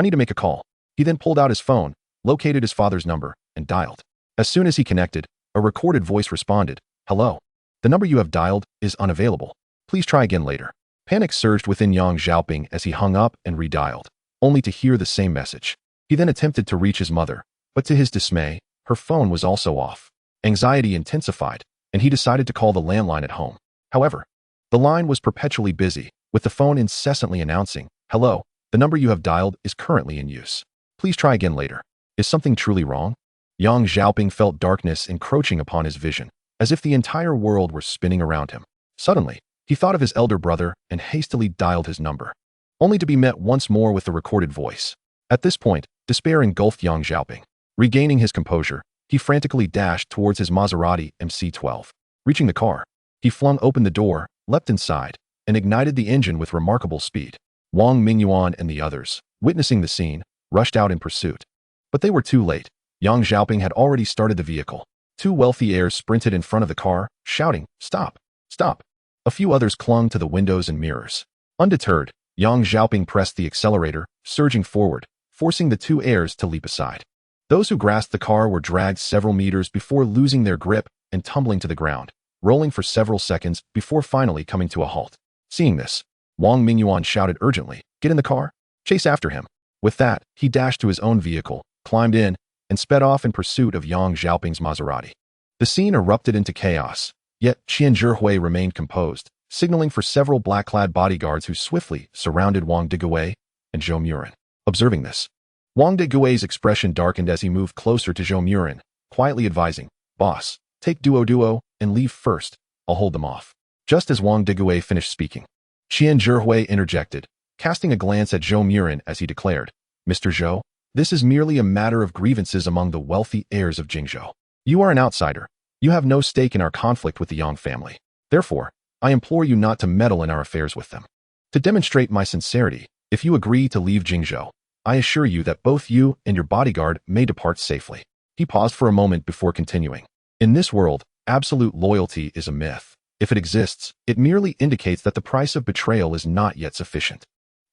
need to make a call. He then pulled out his phone, located his father's number, and dialed. As soon as he connected, a recorded voice responded, Hello. The number you have dialed is unavailable. Please try again later. Panic surged within Yang Xiaoping as he hung up and redialed, only to hear the same message. He then attempted to reach his mother, but to his dismay, her phone was also off. Anxiety intensified, and he decided to call the landline at home. However, the line was perpetually busy, with the phone incessantly announcing, Hello, the number you have dialed is currently in use. Please try again later. Is something truly wrong? Yang Xiaoping felt darkness encroaching upon his vision, as if the entire world were spinning around him. Suddenly, he thought of his elder brother and hastily dialed his number, only to be met once more with the recorded voice. At this point, despair engulfed Yang Xiaoping. Regaining his composure, he frantically dashed towards his Maserati MC12. Reaching the car, he flung open the door, leapt inside, and ignited the engine with remarkable speed. Wang Mingyuan and the others, witnessing the scene, rushed out in pursuit. But they were too late. Yang Xiaoping had already started the vehicle. Two wealthy heirs sprinted in front of the car, shouting, "Stop! Stop!" A few others clung to the windows and mirrors. Undeterred, Yang Xiaoping pressed the accelerator, surging forward, forcing the two heirs to leap aside. Those who grasped the car were dragged several meters before losing their grip and tumbling to the ground, rolling for several seconds before finally coming to a halt. Seeing this, Wang Mingyuan shouted urgently, "Get in the car! Chase after him!" With that, he dashed to his own vehicle, climbed in, and sped off in pursuit of Yang Xiaoping's Maserati. The scene erupted into chaos, yet Qian Zhihui remained composed, signaling for several black-clad bodyguards who swiftly surrounded Wang Digui and Zhou Moran. Observing this, Wang Digui's expression darkened as he moved closer to Zhou Moran, quietly advising, "Boss, take Duo and leave first. I'll hold them off." Just as Wang Digui finished speaking, Qian Zhihui interjected, casting a glance at Zhou Moran as he declared, "Mr. Zhou, this is merely a matter of grievances among the wealthy heirs of Jingzhou. You are an outsider. You have no stake in our conflict with the Yang family. Therefore, I implore you not to meddle in our affairs with them. To demonstrate my sincerity, if you agree to leave Jingzhou, I assure you that both you and your bodyguard may depart safely." He paused for a moment before continuing. "In this world, absolute loyalty is a myth. If it exists, it merely indicates that the price of betrayal is not yet sufficient.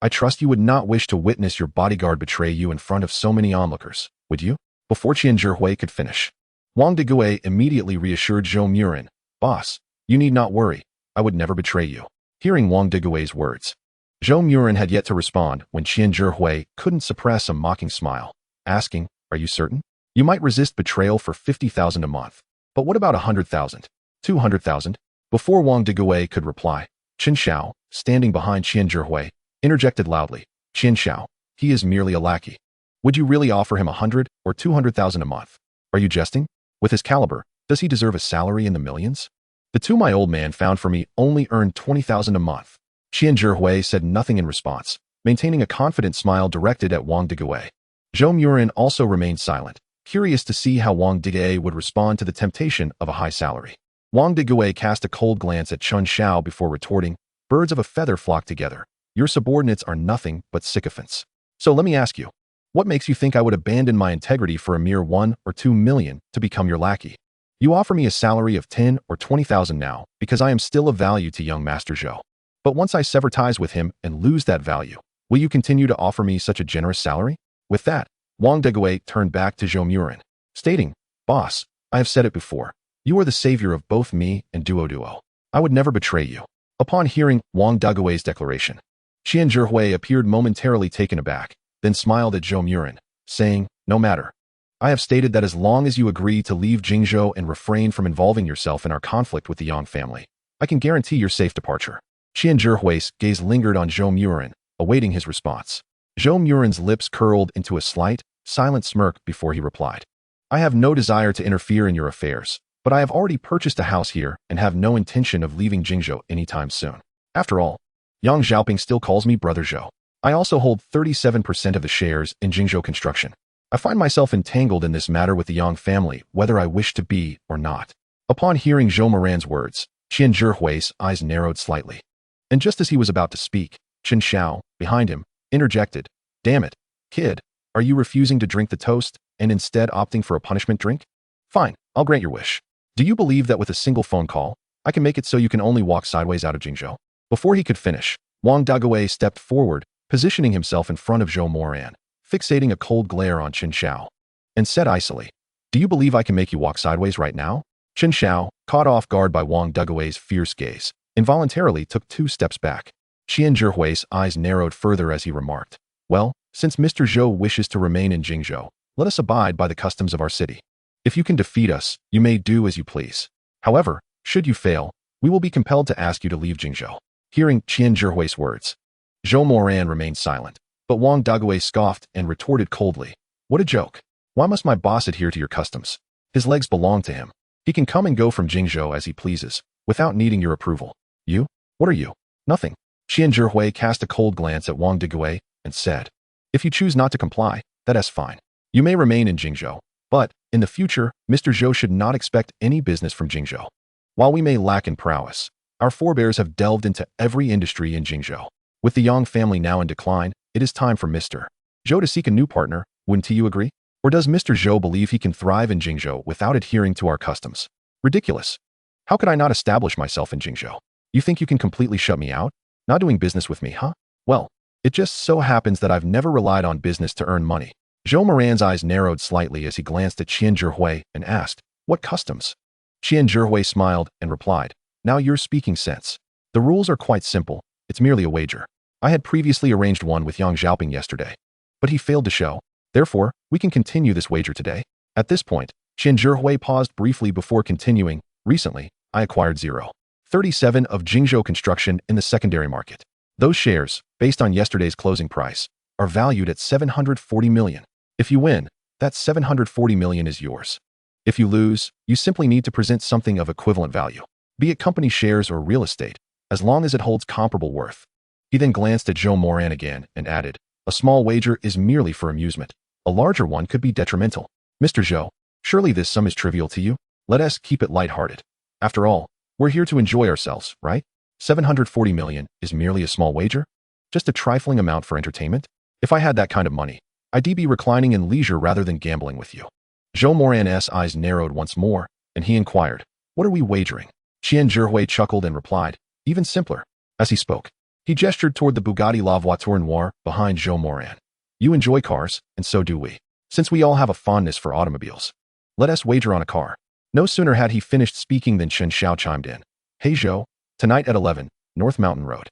I trust you would not wish to witness your bodyguard betray you in front of so many onlookers, would you?" Before Qian Zhihui could finish, Wang Digui immediately reassured Zhou Moran, "Boss, you need not worry. I would never betray you." Hearing Wang Digui's words, Zhou Moran had yet to respond when Qian Zhihui couldn't suppress a mocking smile, asking, "Are you certain? You might resist betrayal for 50,000 a month. But what about 100,000? 200,000? Before Wang Digui could reply, Chen Xiao, standing behind Qian Zhihui, interjected loudly, "Qian Xiao, he is merely a lackey. Would you really offer him 100 or 200,000 a month? Are you jesting? With his caliber, does he deserve a salary in the millions? The two my old man found for me only earned 20,000 a month." Qian Zhihui said nothing in response, maintaining a confident smile directed at Wang Digui. Zhou Moran also remained silent, curious to see how Wang Digui would respond to the temptation of a high salary. Wang Digui cast a cold glance at Chen Xiao before retorting, "Birds of a feather flock together. Your subordinates are nothing but sycophants. So let me ask you, what makes you think I would abandon my integrity for a mere 1 or 2 million to become your lackey? You offer me a salary of 10 or 20,000 now because I am still of value to young Master Zhou. But once I sever ties with him and lose that value, will you continue to offer me such a generous salary?" With that, Wang Digui turned back to Zhou Moran, stating, "Boss, I have said it before. You are the savior of both me and Duo. I would never betray you." Upon hearing Wang Digui's declaration, Qian Zhihui appeared momentarily taken aback, then smiled at Zhou Moran, saying, "No matter. I have stated that as long as you agree to leave Jingzhou and refrain from involving yourself in our conflict with the Yang family, I can guarantee your safe departure." Qian Zhihui's gaze lingered on Zhou Moran, awaiting his response. Zhou Moran's lips curled into a slight, silent smirk before he replied, "I have no desire to interfere in your affairs, but I have already purchased a house here and have no intention of leaving Jingzhou anytime soon. After all, Yang Xiaoping still calls me Brother Zhou. I also hold 37% of the shares in Jingzhou Construction. I find myself entangled in this matter with the Yang family, whether I wish to be or not." Upon hearing Zhou Moran's words, Qian Zhihui's eyes narrowed slightly. And just as he was about to speak, Chen Xiao, behind him, interjected, "Damn it, kid, are you refusing to drink the toast and instead opting for a punishment drink? Fine, I'll grant your wish. Do you believe that with a single phone call, I can make it so you can only walk sideways out of Jingzhou?" Before he could finish, Wang Digui stepped forward, positioning himself in front of Zhou Moran, fixating a cold glare on Chen Xiao, and said icily, "Do you believe I can make you walk sideways right now?" Chen Xiao, caught off guard by Wang Digui's fierce gaze, involuntarily took 2 steps back. Qian Zhihui's eyes narrowed further as he remarked, "Well, since Mr. Zhou wishes to remain in Jingzhou, let us abide by the customs of our city. If you can defeat us, you may do as you please. However, should you fail, we will be compelled to ask you to leave Jingzhou." Hearing Qian Zhihui's words, Zhou Moran remained silent, but Wang Digui scoffed and retorted coldly, "What a joke. Why must my boss adhere to your customs? His legs belong to him. He can come and go from Jingzhou as he pleases, without needing your approval. You? What are you? Nothing." Qian Zhihui cast a cold glance at Wang Digui and said, "If you choose not to comply, that is fine. You may remain in Jingzhou, but, in the future, Mr. Zhou should not expect any business from Jingzhou. While we may lack in prowess, Our forebears have delved into every industry in Jingzhou. With the Yang family now in decline, it is time for Mr. Zhou to seek a new partner, wouldn't you agree? Or does Mr. Zhou believe he can thrive in Jingzhou without adhering to our customs? Ridiculous. How could I not establish myself in Jingzhou? You think you can completely shut me out? Not doing business with me, huh? Well, it just so happens that I've never relied on business to earn money. Zhou Moran's eyes narrowed slightly as he glanced at Qian Zhihui and asked, "What customs?" Qian Zhihui smiled and replied, "Now you're speaking sense. The rules are quite simple. It's merely a wager. I had previously arranged one with Yang Xiaoping yesterday, but he failed to show. Therefore, we can continue this wager today." At this point, Qian Zhihui paused briefly before continuing. "Recently, I acquired 0.37 of Jingzhou Construction in the secondary market. Those shares, based on yesterday's closing price, are valued at 740 million. If you win, that 740 million is yours. If you lose, you simply need to present something of equivalent value, be it company shares or real estate, as long as it holds comparable worth." He then glanced at Zhou Moran again and added, "A small wager is merely for amusement. A larger one could be detrimental. Mr. Zhou, surely this sum is trivial to you? Let us keep it lighthearted. After all, we're here to enjoy ourselves, right? 740 million is merely a small wager? Just a trifling amount for entertainment? If I had that kind of money, I'd be reclining in leisure rather than gambling with you." Zhou Moran's eyes narrowed once more, and he inquired, "What are we wagering?" Qian Zhihui chuckled and replied, "Even simpler." As he spoke, he gestured toward the Bugatti La Voiture Noire behind Zhou Moran. "You enjoy cars, and so do we. Since we all have a fondness for automobiles, let us wager on a car." No sooner had he finished speaking than Chen Xiao chimed in, "Hey Zhou, tonight at 11, North Mountain Road.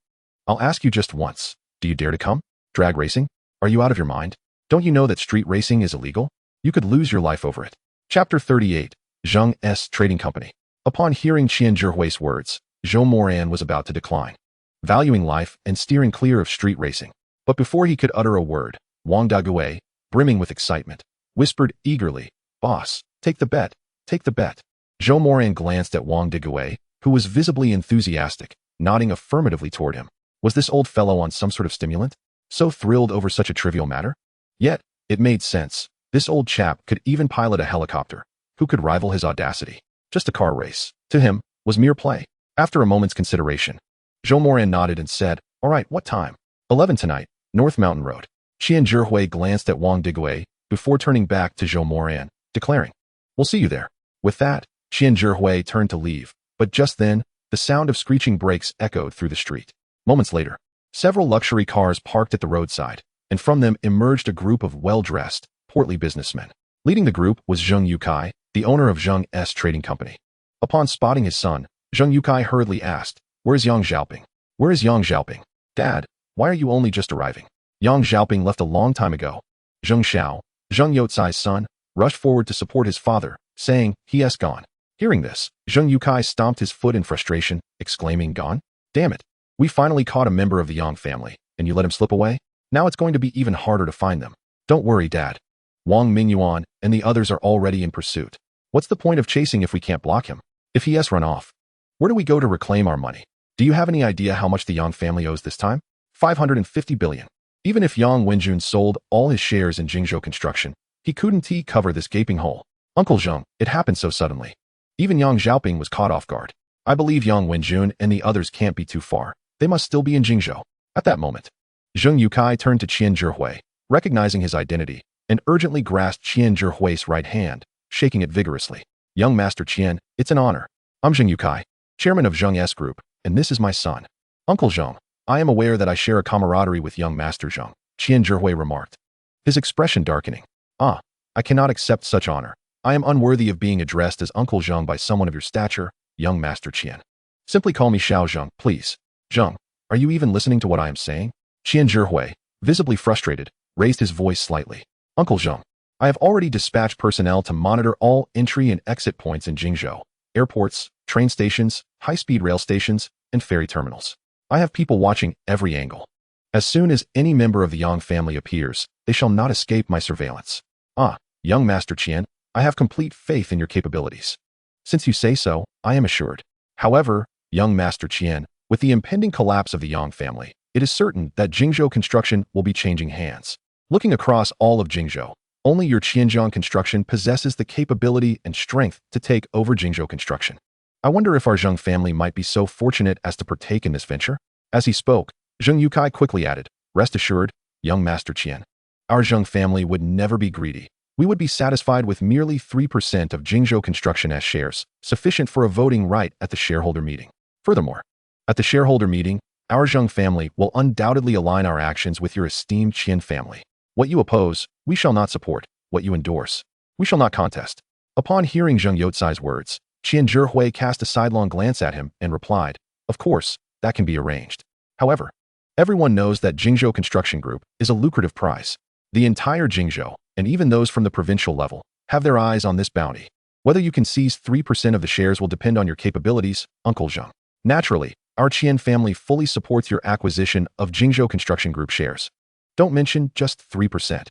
I'll ask you just once, do you dare to come? Drag racing? Are you out of your mind? Don't you know that street racing is illegal? You could lose your life over it." Chapter 38, Zheng's Trading Company. Upon hearing Qian Zhihui's words, Zhou Moran was about to decline, valuing life and steering clear of street racing. But before he could utter a word, Wang Daguai, brimming with excitement, whispered eagerly, "Boss, take the bet, take the bet." Zhou Moran glanced at Wang Daguai, who was visibly enthusiastic, nodding affirmatively toward him. Was this old fellow on some sort of stimulant? So thrilled over such a trivial matter? Yet, it made sense. This old chap could even pilot a helicopter. Who could rival his audacity? Just a car race, to him, was mere play. After a moment's consideration, Zhou Moran nodded and said, "All right, what time?" 11 tonight, North Mountain Road." Qian Zhihui glanced at Wang Daguai before turning back to Zhou Moran, declaring, "We'll see you there." With that, Qian Zhihui turned to leave, but just then, the sound of screeching brakes echoed through the street. Moments later, several luxury cars parked at the roadside, and from them emerged a group of well-dressed, portly businessmen. Leading the group was Zheng Yukai, the owner of Zheng's Trading Company. Upon spotting his son, Zheng Yukai hurriedly asked, "Where is Yang Xiaoping? Where is Yang Xiaoping? Dad, why are you only just arriving?" "Yang Xiaoping left a long time ago." Zheng Xiao, Zheng Youcai's son, rushed forward to support his father, saying, "He has gone." Hearing this, Zheng Yukai stomped his foot in frustration, exclaiming, "Gone? Damn it. We finally caught a member of the Yang family, and you let him slip away? Now it's going to be even harder to find them." "Don't worry, Dad. Wang Mingyuan and the others are already in pursuit. What's the point of chasing if we can't block him? If he has run off, where do we go to reclaim our money? Do you have any idea how much the Yang family owes this time? 550 billion. Even if Yang Wenjun sold all his shares in Jingzhou Construction, he couldn't cover this gaping hole. Uncle Zheng, it happened so suddenly. Even Yang Xiaoping was caught off guard. I believe Yang Wenjun and the others can't be too far. They must still be in Jingzhou." At that moment, Zheng Yukai turned to Qian Zhihui, recognizing his identity, and urgently grasped Qian Zhihui's right hand, shaking it vigorously. "Young Master Qian, it's an honor. I'm Zheng Yukai, chairman of Zheng's Group, and this is my son. Uncle Zheng, I am aware that I share a camaraderie with young Master Zheng," Qian Zhihui remarked, his expression darkening. "Ah, I cannot accept such honor. I am unworthy of being addressed as Uncle Zheng by someone of your stature, young Master Qian. Simply call me Xiao Zheng, please." "Zheng, are you even listening to what I am saying?" Qian Zhihui, visibly frustrated, raised his voice slightly. "Uncle Zheng, I have already dispatched personnel to monitor all entry and exit points in Jingzhou, airports, train stations, high-speed rail stations, and ferry terminals. I have people watching every angle. As soon as any member of the Yang family appears, they shall not escape my surveillance. Ah, young Master Qian, I have complete faith in your capabilities. Since you say so, I am assured. However, young Master Qian, with the impending collapse of the Yang family, it is certain that Jingzhou Construction will be changing hands. Looking across all of Jingzhou, only your Qianzhong Construction possesses the capability and strength to take over Jingzhou Construction. I wonder if our Zheng family might be so fortunate as to partake in this venture. As he spoke, Zheng Yukai quickly added, rest assured, young Master Qian, our Zheng family would never be greedy. We would be satisfied with merely 3% of Jingzhou Construction as shares, sufficient for a voting right at the shareholder meeting. Furthermore, at the shareholder meeting, our Zheng family will undoubtedly align our actions with your esteemed Qian family. What you oppose, we shall not support. What you endorse, we shall not contest. Upon hearing Zheng Youcai's words, Qian Zhihui cast a sidelong glance at him and replied, of course, that can be arranged. However, everyone knows that Jingzhou Construction Group is a lucrative prize. The entire Jingzhou, and even those from the provincial level, have their eyes on this bounty. Whether you can seize 3% of the shares will depend on your capabilities, Uncle Zheng. Naturally, our Qian family fully supports your acquisition of Jingzhou Construction Group shares. Don't mention just 3%.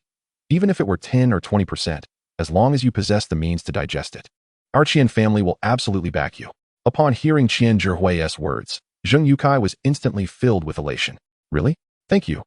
Even if it were 10 or 20%, as long as you possess the means to digest it. Our Qian family will absolutely back you. Upon hearing Qian Zhihui's words, Zheng Yukai was instantly filled with elation. Really? Thank you,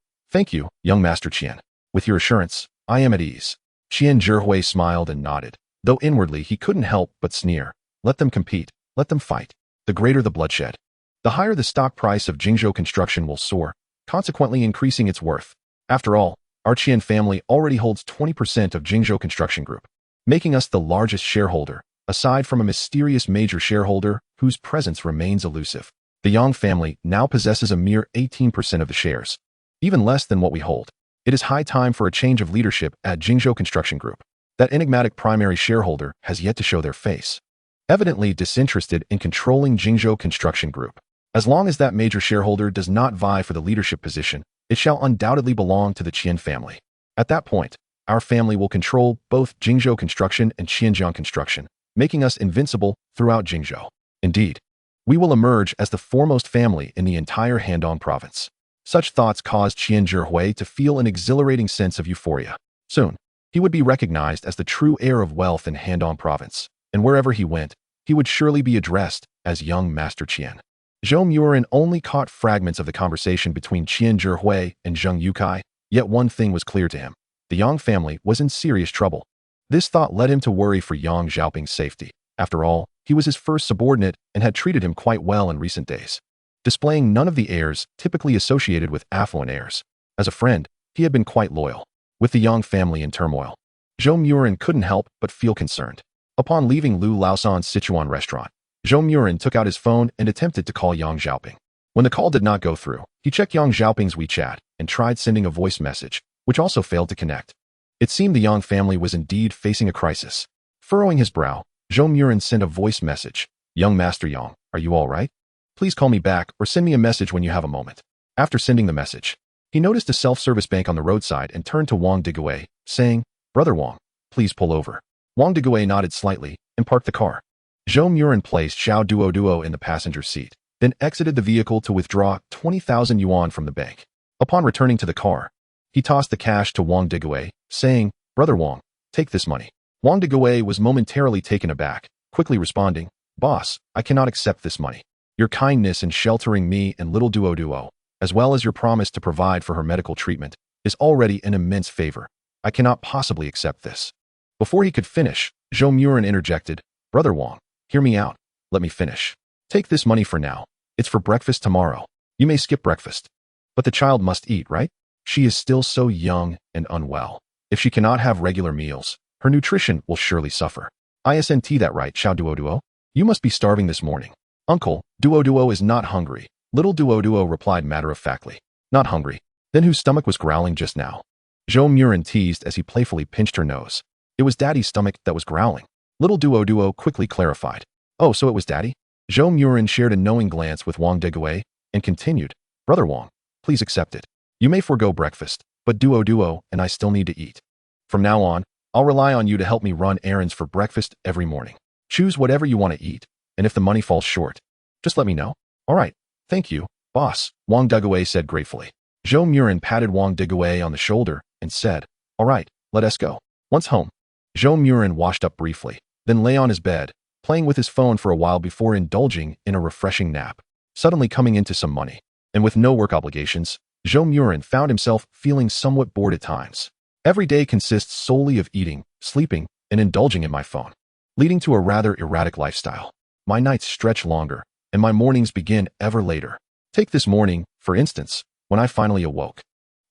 young Master Qian. With your assurance, I am at ease. Qian Zhihui smiled and nodded, though inwardly he couldn't help but sneer. Let them compete, let them fight. The greater the bloodshed, the higher the stock price of Jingzhou Construction will soar, consequently increasing its worth. After all, our Qian family already holds 20% of Jingzhou Construction Group, making us the largest shareholder, aside from a mysterious major shareholder whose presence remains elusive. The Yang family now possesses a mere 18% of the shares, even less than what we hold. It is high time for a change of leadership at Jingzhou Construction Group. That enigmatic primary shareholder has yet to show their face, evidently disinterested in controlling Jingzhou Construction Group. As long as that major shareholder does not vie for the leadership position, it shall undoubtedly belong to the Qian family. At that point, our family will control both Jingzhou Construction and Qianjiang Construction, making us invincible throughout Jingzhou. Indeed, we will emerge as the foremost family in the entire Handong province. Such thoughts caused Qian Zhihui to feel an exhilarating sense of euphoria. Soon, he would be recognized as the true heir of wealth in Handong province, and wherever he went, he would surely be addressed as young Master Qian. Zhou Moran only caught fragments of the conversation between Qian Zhihui and Zheng Yukai, yet one thing was clear to him. The Yang family was in serious trouble. This thought led him to worry for Yang Xiaoping's safety. After all, he was his first subordinate and had treated him quite well in recent days, displaying none of the airs typically associated with affluent heirs. As a friend, he had been quite loyal. With the Yang family in turmoil, Zhou Moran couldn't help but feel concerned. Upon leaving Lu Laosan's Sichuan restaurant, Zhou Moran took out his phone and attempted to call Yang Xiaoping. When the call did not go through, he checked Yang Xiaoping's WeChat and tried sending a voice message, which also failed to connect. It seemed the Yang family was indeed facing a crisis. Furrowing his brow, Zhou Moran sent a voice message. Young Master Yang, are you all right? Please call me back or send me a message when you have a moment. After sending the message, he noticed a self-service bank on the roadside and turned to Wang Digui, saying, Brother Wang, please pull over. Wang Digui nodded slightly and parked the car. Zhou Moran placed Xiao Duo in the passenger seat, then exited the vehicle to withdraw 20,000 yuan from the bank. Upon returning to the car, he tossed the cash to Wang Digui, saying, Brother Wang, take this money. Wang Digui was momentarily taken aback, quickly responding, Boss, I cannot accept this money. Your kindness in sheltering me and little Duo, as well as your promise to provide for her medical treatment, is already an immense favor. I cannot possibly accept this. Before he could finish, Zhou Moran interjected, Brother Wang, hear me out. Let me finish. Take this money for now. It's for breakfast tomorrow. You may skip breakfast. But the child must eat, right? She is still so young and unwell. If she cannot have regular meals, her nutrition will surely suffer. Isn't that right, Xiao Duo? You must be starving this morning. Uncle, Duo is not hungry. Little Duo replied matter-of-factly. Not hungry. Then whose stomach was growling just now? Zhou Moran teased as he playfully pinched her nose. It was Daddy's stomach that was growling. Little Duo quickly clarified. Oh, so it was Daddy? Zhou Moran shared a knowing glance with Wang Digui and continued, Brother Wang, please accept it. You may forego breakfast, but Duo and I still need to eat. From now on, I'll rely on you to help me run errands for breakfast every morning. Choose whatever you want to eat, and if the money falls short, just let me know. All right, thank you, boss, Wang Digui said gratefully. Zhou Moran patted Wang Digui on the shoulder and said, All right, let us go. Once home, Zhou Moran washed up briefly, then lay on his bed, playing with his phone for a while before indulging in a refreshing nap. Suddenly coming into some money, and with no work obligations, Zhou Moran found himself feeling somewhat bored at times. Every day consists solely of eating, sleeping, and indulging in my phone, leading to a rather erratic lifestyle. my nights stretch longer, and my mornings begin ever later. Take this morning, for instance, when I finally awoke.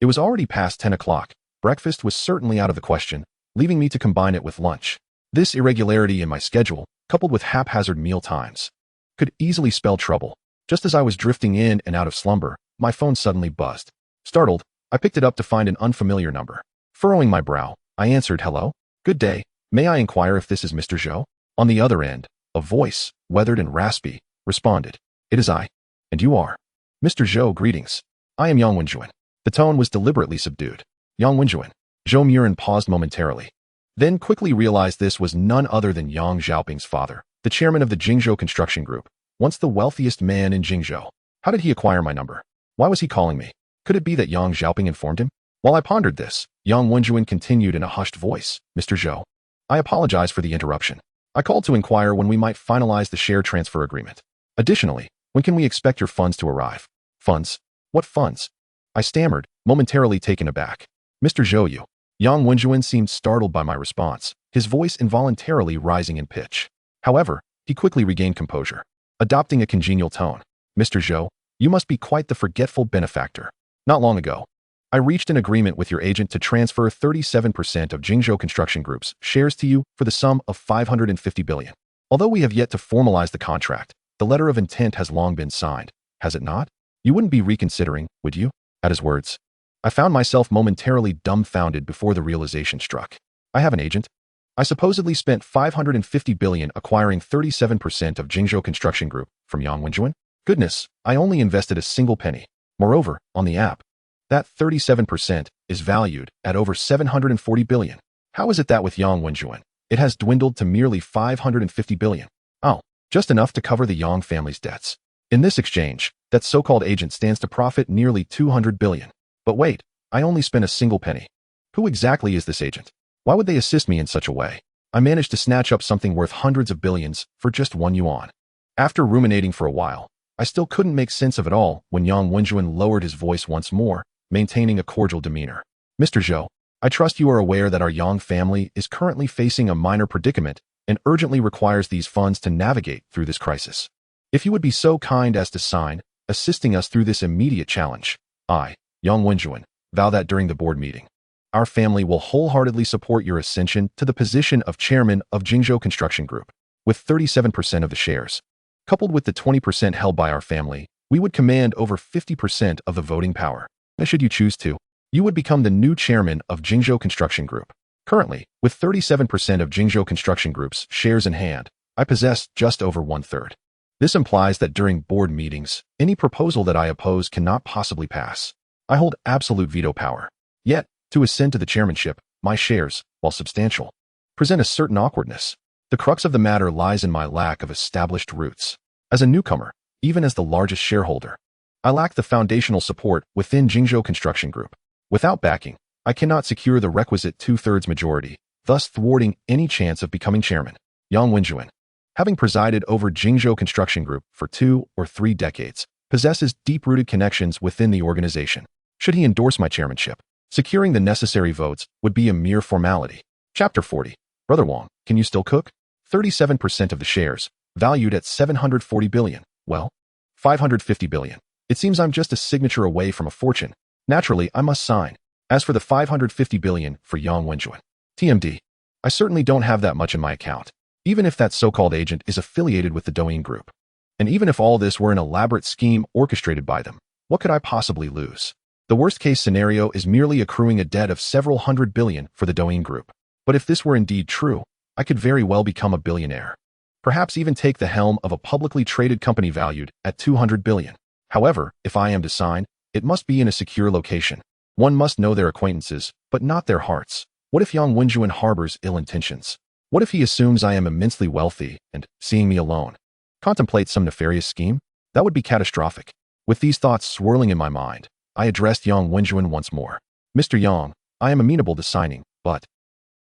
It was already past 10 o'clock. Breakfast was certainly out of the question, leaving me to combine it with lunch. This irregularity in my schedule, coupled with haphazard meal times, could easily spell trouble. Just as I was drifting in and out of slumber, my phone suddenly buzzed. Startled, I picked it up to find an unfamiliar number. Furrowing my brow, I answered, "Hello? Good day. May I inquire if this is Mr. Zhou?" On the other end, a voice, weathered and raspy, responded, "It is I. And you are?" "Mr. Zhou, greetings. I am Yang Wenjuan." The tone was deliberately subdued. Yang Wenjuan. Zhou Moran paused momentarily, then quickly realized this was none other than Yang Xiaoping's father, the chairman of the Jingzhou Construction Group, once the wealthiest man in Jingzhou. How did he acquire my number? Why was he calling me? Could it be that Yang Xiaoping informed him? While I pondered this, Yang Wenjuan continued in a hushed voice, "Mr. Zhou, I apologize for the interruption. I called to inquire when we might finalize the share transfer agreement. Additionally, when can we expect your funds to arrive?" "Funds? What funds?" I stammered, momentarily taken aback. "Mr. Zhou, you." Yang Wenjuan seemed startled by my response, his voice involuntarily rising in pitch. However, he quickly regained composure, adopting a congenial tone. "Mr. Zhou, you must be quite the forgetful benefactor. Not long ago, I reached an agreement with your agent to transfer 37% of Jingzhou Construction Group's shares to you for the sum of 550 billion. Although we have yet to formalize the contract, the letter of intent has long been signed, has it not? You wouldn't be reconsidering, would you?" At his words, I found myself momentarily dumbfounded before the realization struck. I have an agent? I supposedly spent 550 billion acquiring 37% of Jingzhou Construction Group from Yang Wenjuan? Goodness, I only invested a single penny. Moreover, on the app, that 37% is valued at over 740 billion. How is it that with Yang Wenjuan, it has dwindled to merely 550 billion? Oh, just enough to cover the Yang family's debts. In this exchange, that so-called agent stands to profit nearly 200 billion. But wait, I only spent a single penny. Who exactly is this agent? Why would they assist me in such a way? I managed to snatch up something worth hundreds of billions for just 1 yuan. After ruminating for a while, I still couldn't make sense of it all when Yang Wenjuan lowered his voice once more, maintaining a cordial demeanor. "Mr. Zhou, I trust you are aware that our Yang family is currently facing a minor predicament and urgently requires these funds to navigate through this crisis. If you would be so kind as to sign, assisting us through this immediate challenge, I, Yang Wenjuan, vow that during the board meeting, our family will wholeheartedly support your ascension to the position of chairman of Jingzhou Construction Group. With 37% of the shares, coupled with the 20% held by our family, we would command over 50% of the voting power. Should you choose to, you would become the new chairman of Jingzhou Construction Group. Currently, with 37% of Jingzhou Construction Group's shares in hand, I possess just over 1/3. This implies that during board meetings, any proposal that I oppose cannot possibly pass. I hold absolute veto power. Yet, to ascend to the chairmanship, my shares, while substantial, present a certain awkwardness. The crux of the matter lies in my lack of established roots. As a newcomer, even as the largest shareholder, I lack the foundational support within Jingzhou Construction Group. Without backing, I cannot secure the requisite 2/3 majority, thus thwarting any chance of becoming chairman. Yang Wenjuan, having presided over Jingzhou Construction Group for 2 or 3 decades, possesses deep-rooted connections within the organization. Should he endorse my chairmanship, securing the necessary votes would be a mere formality. Chapter 40. Brother Wang, can you still cook? 37% of the shares, valued at 740 billion. Well, 550 billion. It seems I'm just a signature away from a fortune. Naturally, I must sign. As for the 550 billion for Yang Wenjuan, TMD, I certainly don't have that much in my account, even if that so-called agent is affiliated with the Douyin Group. And even if all this were an elaborate scheme orchestrated by them, what could I possibly lose? The worst-case scenario is merely accruing a debt of several hundred billion for the Douyin Group. But if this were indeed true, I could very well become a billionaire. Perhaps even take the helm of a publicly traded company valued at 200 billion. However, if I am to sign, it must be in a secure location. One must know their acquaintances, but not their hearts. What if Yang Wenjuan harbors ill intentions? What if he assumes I am immensely wealthy and, seeing me alone, contemplates some nefarious scheme? That would be catastrophic. With these thoughts swirling in my mind, I addressed Yang Wenjuan once more. "Mr. Yang, I am amenable to signing, but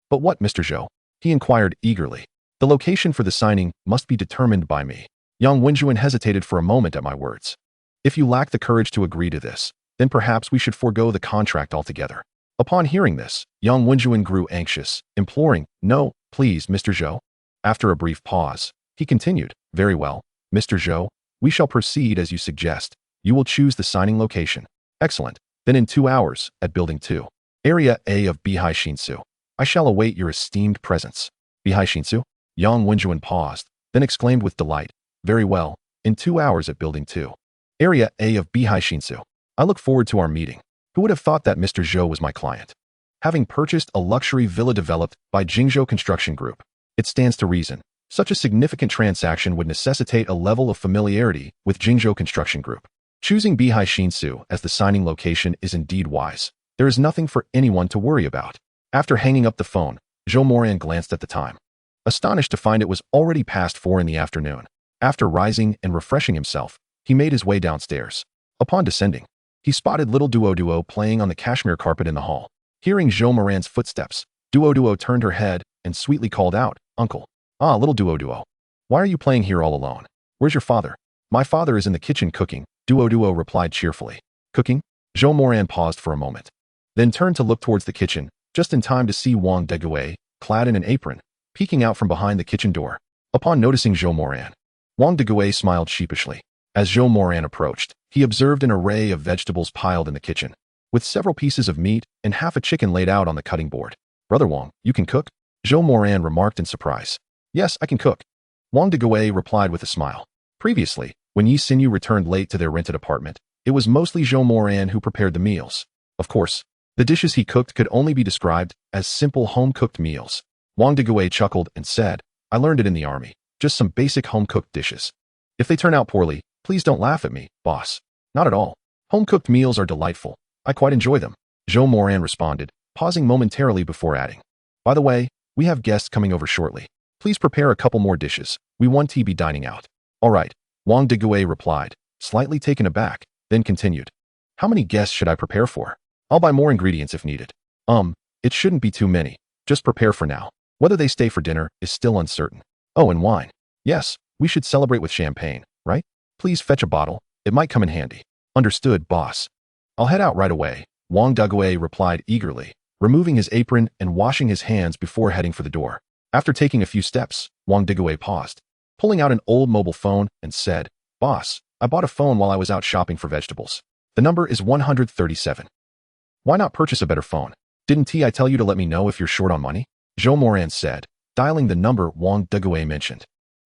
what, Mr. Zhou?" he inquired eagerly. "The location for the signing must be determined by me." Yang Wenjuan hesitated for a moment at my words. "If you lack the courage to agree to this, then perhaps we should forego the contract altogether." Upon hearing this, Yang Wenjuan grew anxious, imploring, "No, please, Mr. Zhou." After a brief pause, he continued, Very well, Mr. Zhou. We shall proceed as you suggest. You will choose the signing location. Excellent. Then in 2 hours, at Building 2. Area A of Bihai Shinsu. I shall await your esteemed presence. Bihai Shinsu? Yang Wenjuan paused, then exclaimed with delight. Very well, in 2 hours at Building 2. Area A of Bihai Shinsu. I look forward to our meeting. Who would have thought that Mr. Zhou was my client? Having purchased a luxury villa developed by Jingzhou Construction Group, it stands to reason such a significant transaction would necessitate a level of familiarity with Jingzhou Construction Group. Choosing Bihai Shinsu as the signing location is indeed wise. There is nothing for anyone to worry about. After hanging up the phone, Zhou Moran glanced at the time, astonished to find it was already past 4 in the afternoon. After rising and refreshing himself, he made his way downstairs. Upon descending, he spotted little Duo playing on the cashmere carpet in the hall. Hearing Zhou Moran's footsteps, Duo turned her head and sweetly called out, "Uncle." "Ah, little Duo. Why are you playing here all alone? Where's your father?" "My father is in the kitchen cooking," Duo replied cheerfully. "Cooking?" Zhou Moran paused for a moment, then turned to look towards the kitchen, just in time to see Wang Degui, clad in an apron, peeking out from behind the kitchen door. Upon noticing Zhou Moran, Wang Degui smiled sheepishly. As Zhou Moran approached, he observed an array of vegetables piled in the kitchen, with several pieces of meat and half a chicken laid out on the cutting board. "Brother Wang, you can cook?" Zhou Moran remarked in surprise. "Yes, I can cook," Wang Degui replied with a smile. Previously, when Yi Xinyu returned late to their rented apartment, it was mostly Zhou Moran who prepared the meals. Of course, the dishes he cooked could only be described as simple home-cooked meals. Wang Degui chuckled and said, "I learned it in the army, just some basic home-cooked dishes. If they turn out poorly, please don't laugh at me, boss." "Not at all. Home-cooked meals are delightful. I quite enjoy them," Zhou Moran responded, pausing momentarily before adding, "By the way, we have guests coming over shortly. Please prepare a couple more dishes. We want to be dining out." "All right," Wang Degui replied, slightly taken aback, then continued, "How many guests should I prepare for? I'll buy more ingredients if needed." It shouldn't be too many. Just prepare for now. Whether they stay for dinner is still uncertain." "Oh, and wine. Yes, we should celebrate with champagne, right? Please fetch a bottle. It might come in handy." "Understood, boss." "I'll head out right away," Wang Degui replied eagerly, removing his apron and washing his hands before heading for the door. After taking a few steps, Wang Degui paused, pulling out an old mobile phone and said, "Boss, I bought a phone while I was out shopping for vegetables. The number is 137. Why not purchase a better phone? Didn't I tell you to let me know if you're short on money?" Zhou Moran said, dialing the number Wang Degui mentioned.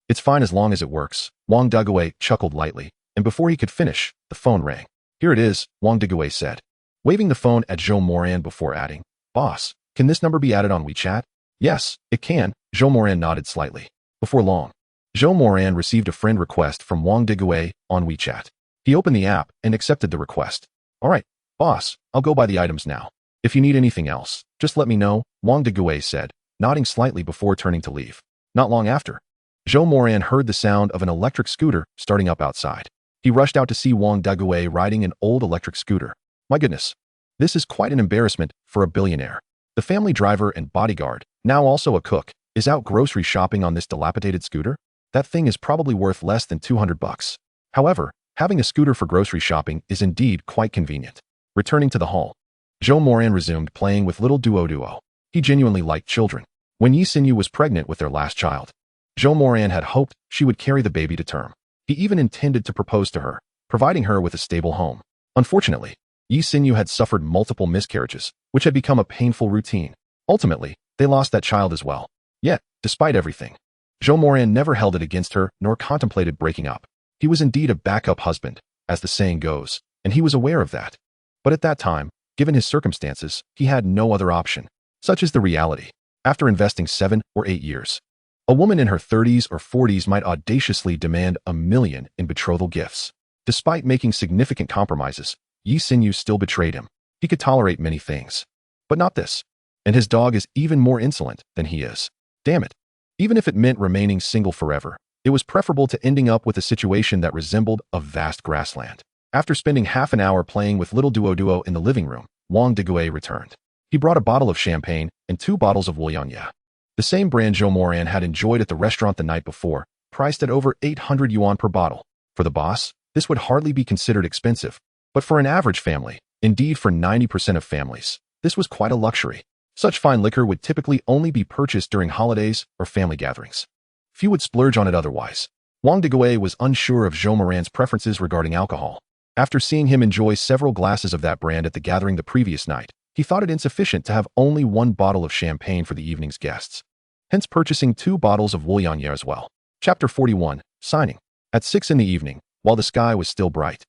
"It's fine as long as it works." Wang Degui chuckled lightly, and before he could finish, the phone rang. "Here it is," Wang Degui said, waving the phone at Zhou Moran before adding, "Boss, can this number be added on WeChat?" "Yes, it can," Zhou Moran nodded slightly. Before long, Zhou Moran received a friend request from Wang Degui on WeChat. He opened the app and accepted the request. "All right, boss, I'll go buy the items now. If you need anything else, just let me know," Wang Degui said, nodding slightly before turning to leave. Not long after, Zhou Moran heard the sound of an electric scooter starting up outside. He rushed out to see Wang Degui riding an old electric scooter. My goodness, this is quite an embarrassment for a billionaire. The family driver and bodyguard, now also a cook, is out grocery shopping on this dilapidated scooter? That thing is probably worth less than $200. However, having a scooter for grocery shopping is indeed quite convenient. Returning to the hall, Zhou Moran resumed playing with little Duo. He genuinely liked children. When Yi Xinyu was pregnant with their last child, Zhou Moran had hoped she would carry the baby to term. He even intended to propose to her, providing her with a stable home. Unfortunately, Yi Xinyu had suffered multiple miscarriages, which had become a painful routine. Ultimately, they lost that child as well. Yet, despite everything, Zhou Moran never held it against her nor contemplated breaking up. He was indeed a backup husband, as the saying goes, and he was aware of that. But at that time, given his circumstances, he had no other option. Such is the reality. After investing 7 or 8 years, a woman in her 30s or 40s might audaciously demand $1 million in betrothal gifts. Despite making significant compromises, Yi Xinyu still betrayed him. He could tolerate many things, but not this. And his dog is even more insolent than he is. Damn it. Even if it meant remaining single forever, it was preferable to ending up with a situation that resembled a vast grassland. After spending half an hour playing with little Duo in the living room, Wang Degui returned. He brought a bottle of champagne and 2 bottles of Wulianya, the same brand Zhou Moran had enjoyed at the restaurant the night before, priced at over 800 yuan per bottle. For the boss, this would hardly be considered expensive, but for an average family, indeed for 90% of families, this was quite a luxury. Such fine liquor would typically only be purchased during holidays or family gatherings. Few would splurge on it otherwise. Wang Degui was unsure of Zhou Moran's preferences regarding alcohol. After seeing him enjoy several glasses of that brand at the gathering the previous night, he thought it insufficient to have only one bottle of champagne for the evening's guests, hence purchasing 2 bottles of Wulianye as well. Chapter 41, Signing. At 6 in the evening, while the sky was still bright,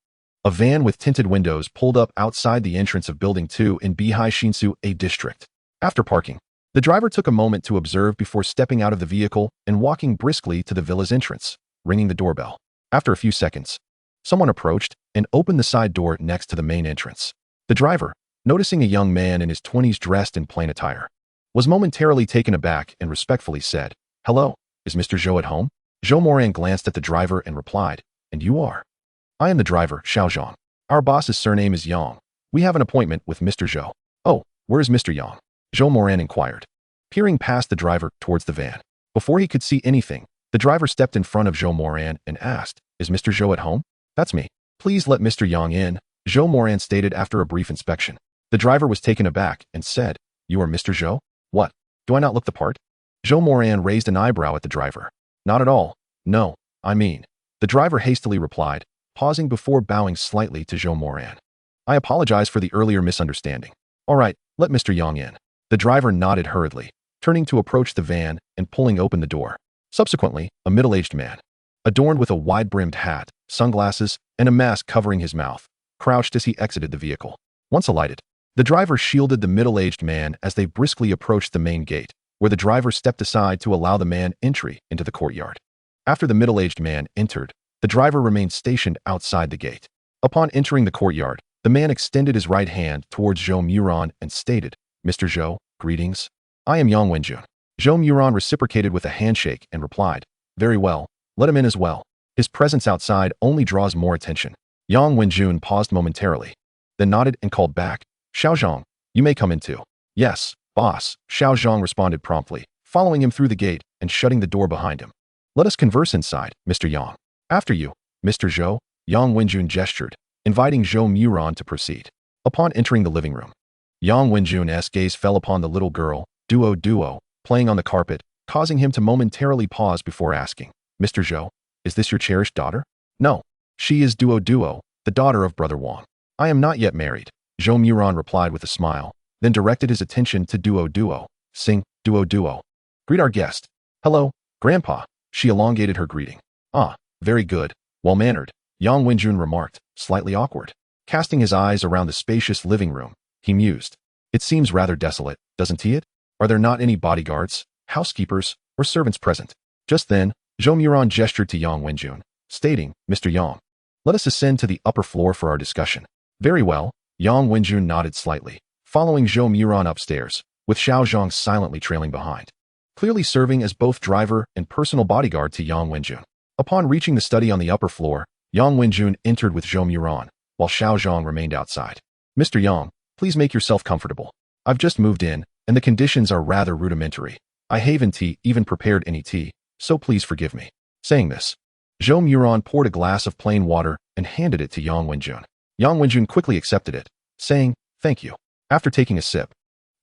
a van with tinted windows pulled up outside the entrance of Building 2 in Bihai Shinsu A district. After parking, the driver took a moment to observe before stepping out of the vehicle and walking briskly to the villa's entrance, ringing the doorbell. After a few seconds, someone approached and opened the side door next to the main entrance. The driver, noticing a young man in his 20s dressed in plain attire, was momentarily taken aback and respectfully said, "Hello, is Mr. Zhou at home?" Zhou Moran glanced at the driver and replied, "And you are?" "I am the driver, Xiao Zhang. Our boss's surname is Yang. We have an appointment with Mr. Zhou." "Oh, where is Mr. Yang?" Zhou Moran inquired, peering past the driver towards the van. Before he could see anything, the driver stepped in front of Zhou Moran and asked, "Is Mr. Zhou at home?" "That's me. Please let Mr. Yang in," Zhou Moran stated after a brief inspection. The driver was taken aback and said, "You are Mr. Zhou? What? Do I not look the part?" Zhou Moran raised an eyebrow at the driver. "Not at all. No, I mean," the driver hastily replied, pausing before bowing slightly to Zhou Moran. "I apologize for the earlier misunderstanding. All right, let Mr. Yang in." The driver nodded hurriedly, turning to approach the van and pulling open the door. Subsequently, a middle-aged man, adorned with a wide-brimmed hat, sunglasses, and a mask covering his mouth, crouched as he exited the vehicle. Once alighted, the driver shielded the middle-aged man as they briskly approached the main gate, where the driver stepped aside to allow the man entry into the courtyard. After the middle-aged man entered, the driver remained stationed outside the gate. Upon entering the courtyard, the man extended his right hand towards Zhou Moran and stated, "Mr. Zhou, greetings. I am Yang Wenjun." Zhou Moran reciprocated with a handshake and replied, "Very well, let him in as well. His presence outside only draws more attention." Yang Wenjun paused momentarily, then nodded and called back, "Xiao Zhang, you may come in too." "Yes, boss," Xiao Zhang responded promptly, following him through the gate and shutting the door behind him. "Let us converse inside, Mr. Yang." "After you, Mr. Zhou," Yang Wenjun gestured, inviting Zhou Moran to proceed. Upon entering the living room, Yang Wenjun's gaze fell upon the little girl, Duo, playing on the carpet, causing him to momentarily pause before asking, "Mr. Zhou, is this your cherished daughter?" "No, she is Duo, the daughter of Brother Wang. I am not yet married," Zhou Moran replied with a smile, then directed his attention to Duo. "Sing, Duo. Greet our guest." "Hello, Grandpa," she elongated her greeting. "Ah, very good, well-mannered," Yang Wenjun remarked, slightly awkward. Casting his eyes around the spacious living room, he mused, "It seems rather desolate, doesn't it? Are there not any bodyguards, housekeepers, or servants present?" Just then, Zhou Moran gestured to Yang Wenjun, stating, "Mr. Yang, let us ascend to the upper floor for our discussion." "Very well," Yang Wenjun nodded slightly, following Zhou Moran upstairs, with Xiao Zhang silently trailing behind, clearly serving as both driver and personal bodyguard to Yang Wenjun. Upon reaching the study on the upper floor, Yang Wenjun entered with Zhou Moran, while Xiao Zhang remained outside. "Mr. Yang, please make yourself comfortable. I've just moved in, and the conditions are rather rudimentary. I haven't even prepared any tea, so please forgive me." Saying this, Zhou Moran poured a glass of plain water and handed it to Yang Wenjun. Yang Wenjun quickly accepted it, saying, "Thank you." After taking a sip,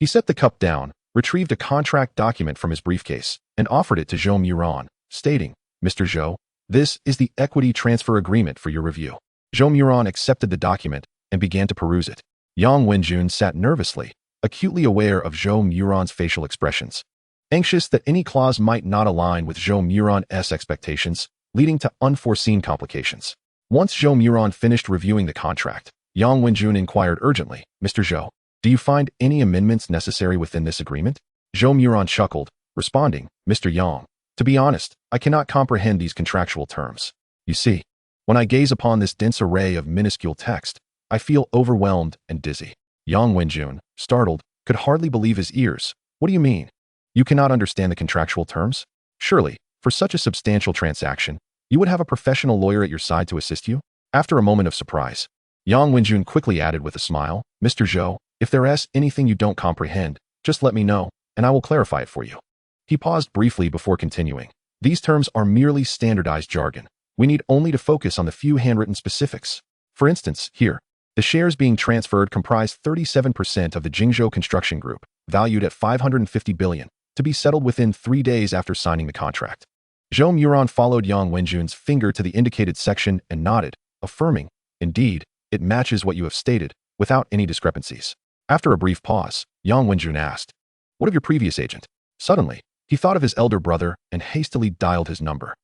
he set the cup down, retrieved a contract document from his briefcase, and offered it to Zhou Moran, stating, "Mr. Zhou, this is the equity transfer agreement for your review." Zhou Moran accepted the document and began to peruse it. Yang Wenjun sat nervously, acutely aware of Zhou Moran's facial expressions, anxious that any clause might not align with Zhou Moran's expectations, leading to unforeseen complications. Once Zhou Moran finished reviewing the contract, Yang Wenjun inquired urgently, "Mr. Zhou, do you find any amendments necessary within this agreement?" Zhou Moran chuckled, responding, "Mr. Yang, to be honest, I cannot comprehend these contractual terms. You see, when I gaze upon this dense array of minuscule text, I feel overwhelmed and dizzy." Yang Wenjun, startled, could hardly believe his ears. "What do you mean? You cannot understand the contractual terms? Surely, for such a substantial transaction, you would have a professional lawyer at your side to assist you?" After a moment of surprise, Yang Wenjun quickly added with a smile, "Mr. Zhou, if there is anything you don't comprehend, just let me know, and I will clarify it for you." He paused briefly before continuing. "These terms are merely standardized jargon. We need only to focus on the few handwritten specifics. For instance, here, the shares being transferred comprise 37% of the Jingzhou Construction Group, valued at 550 billion, to be settled within 3 days after signing the contract." Zhou Moran followed Yang Wenjun's finger to the indicated section and nodded, affirming, "Indeed, it matches what you have stated, without any discrepancies." After a brief pause, Yang Wenjun asked, "What of your previous agent?" Suddenly, he thought of his elder brother and hastily dialed his number.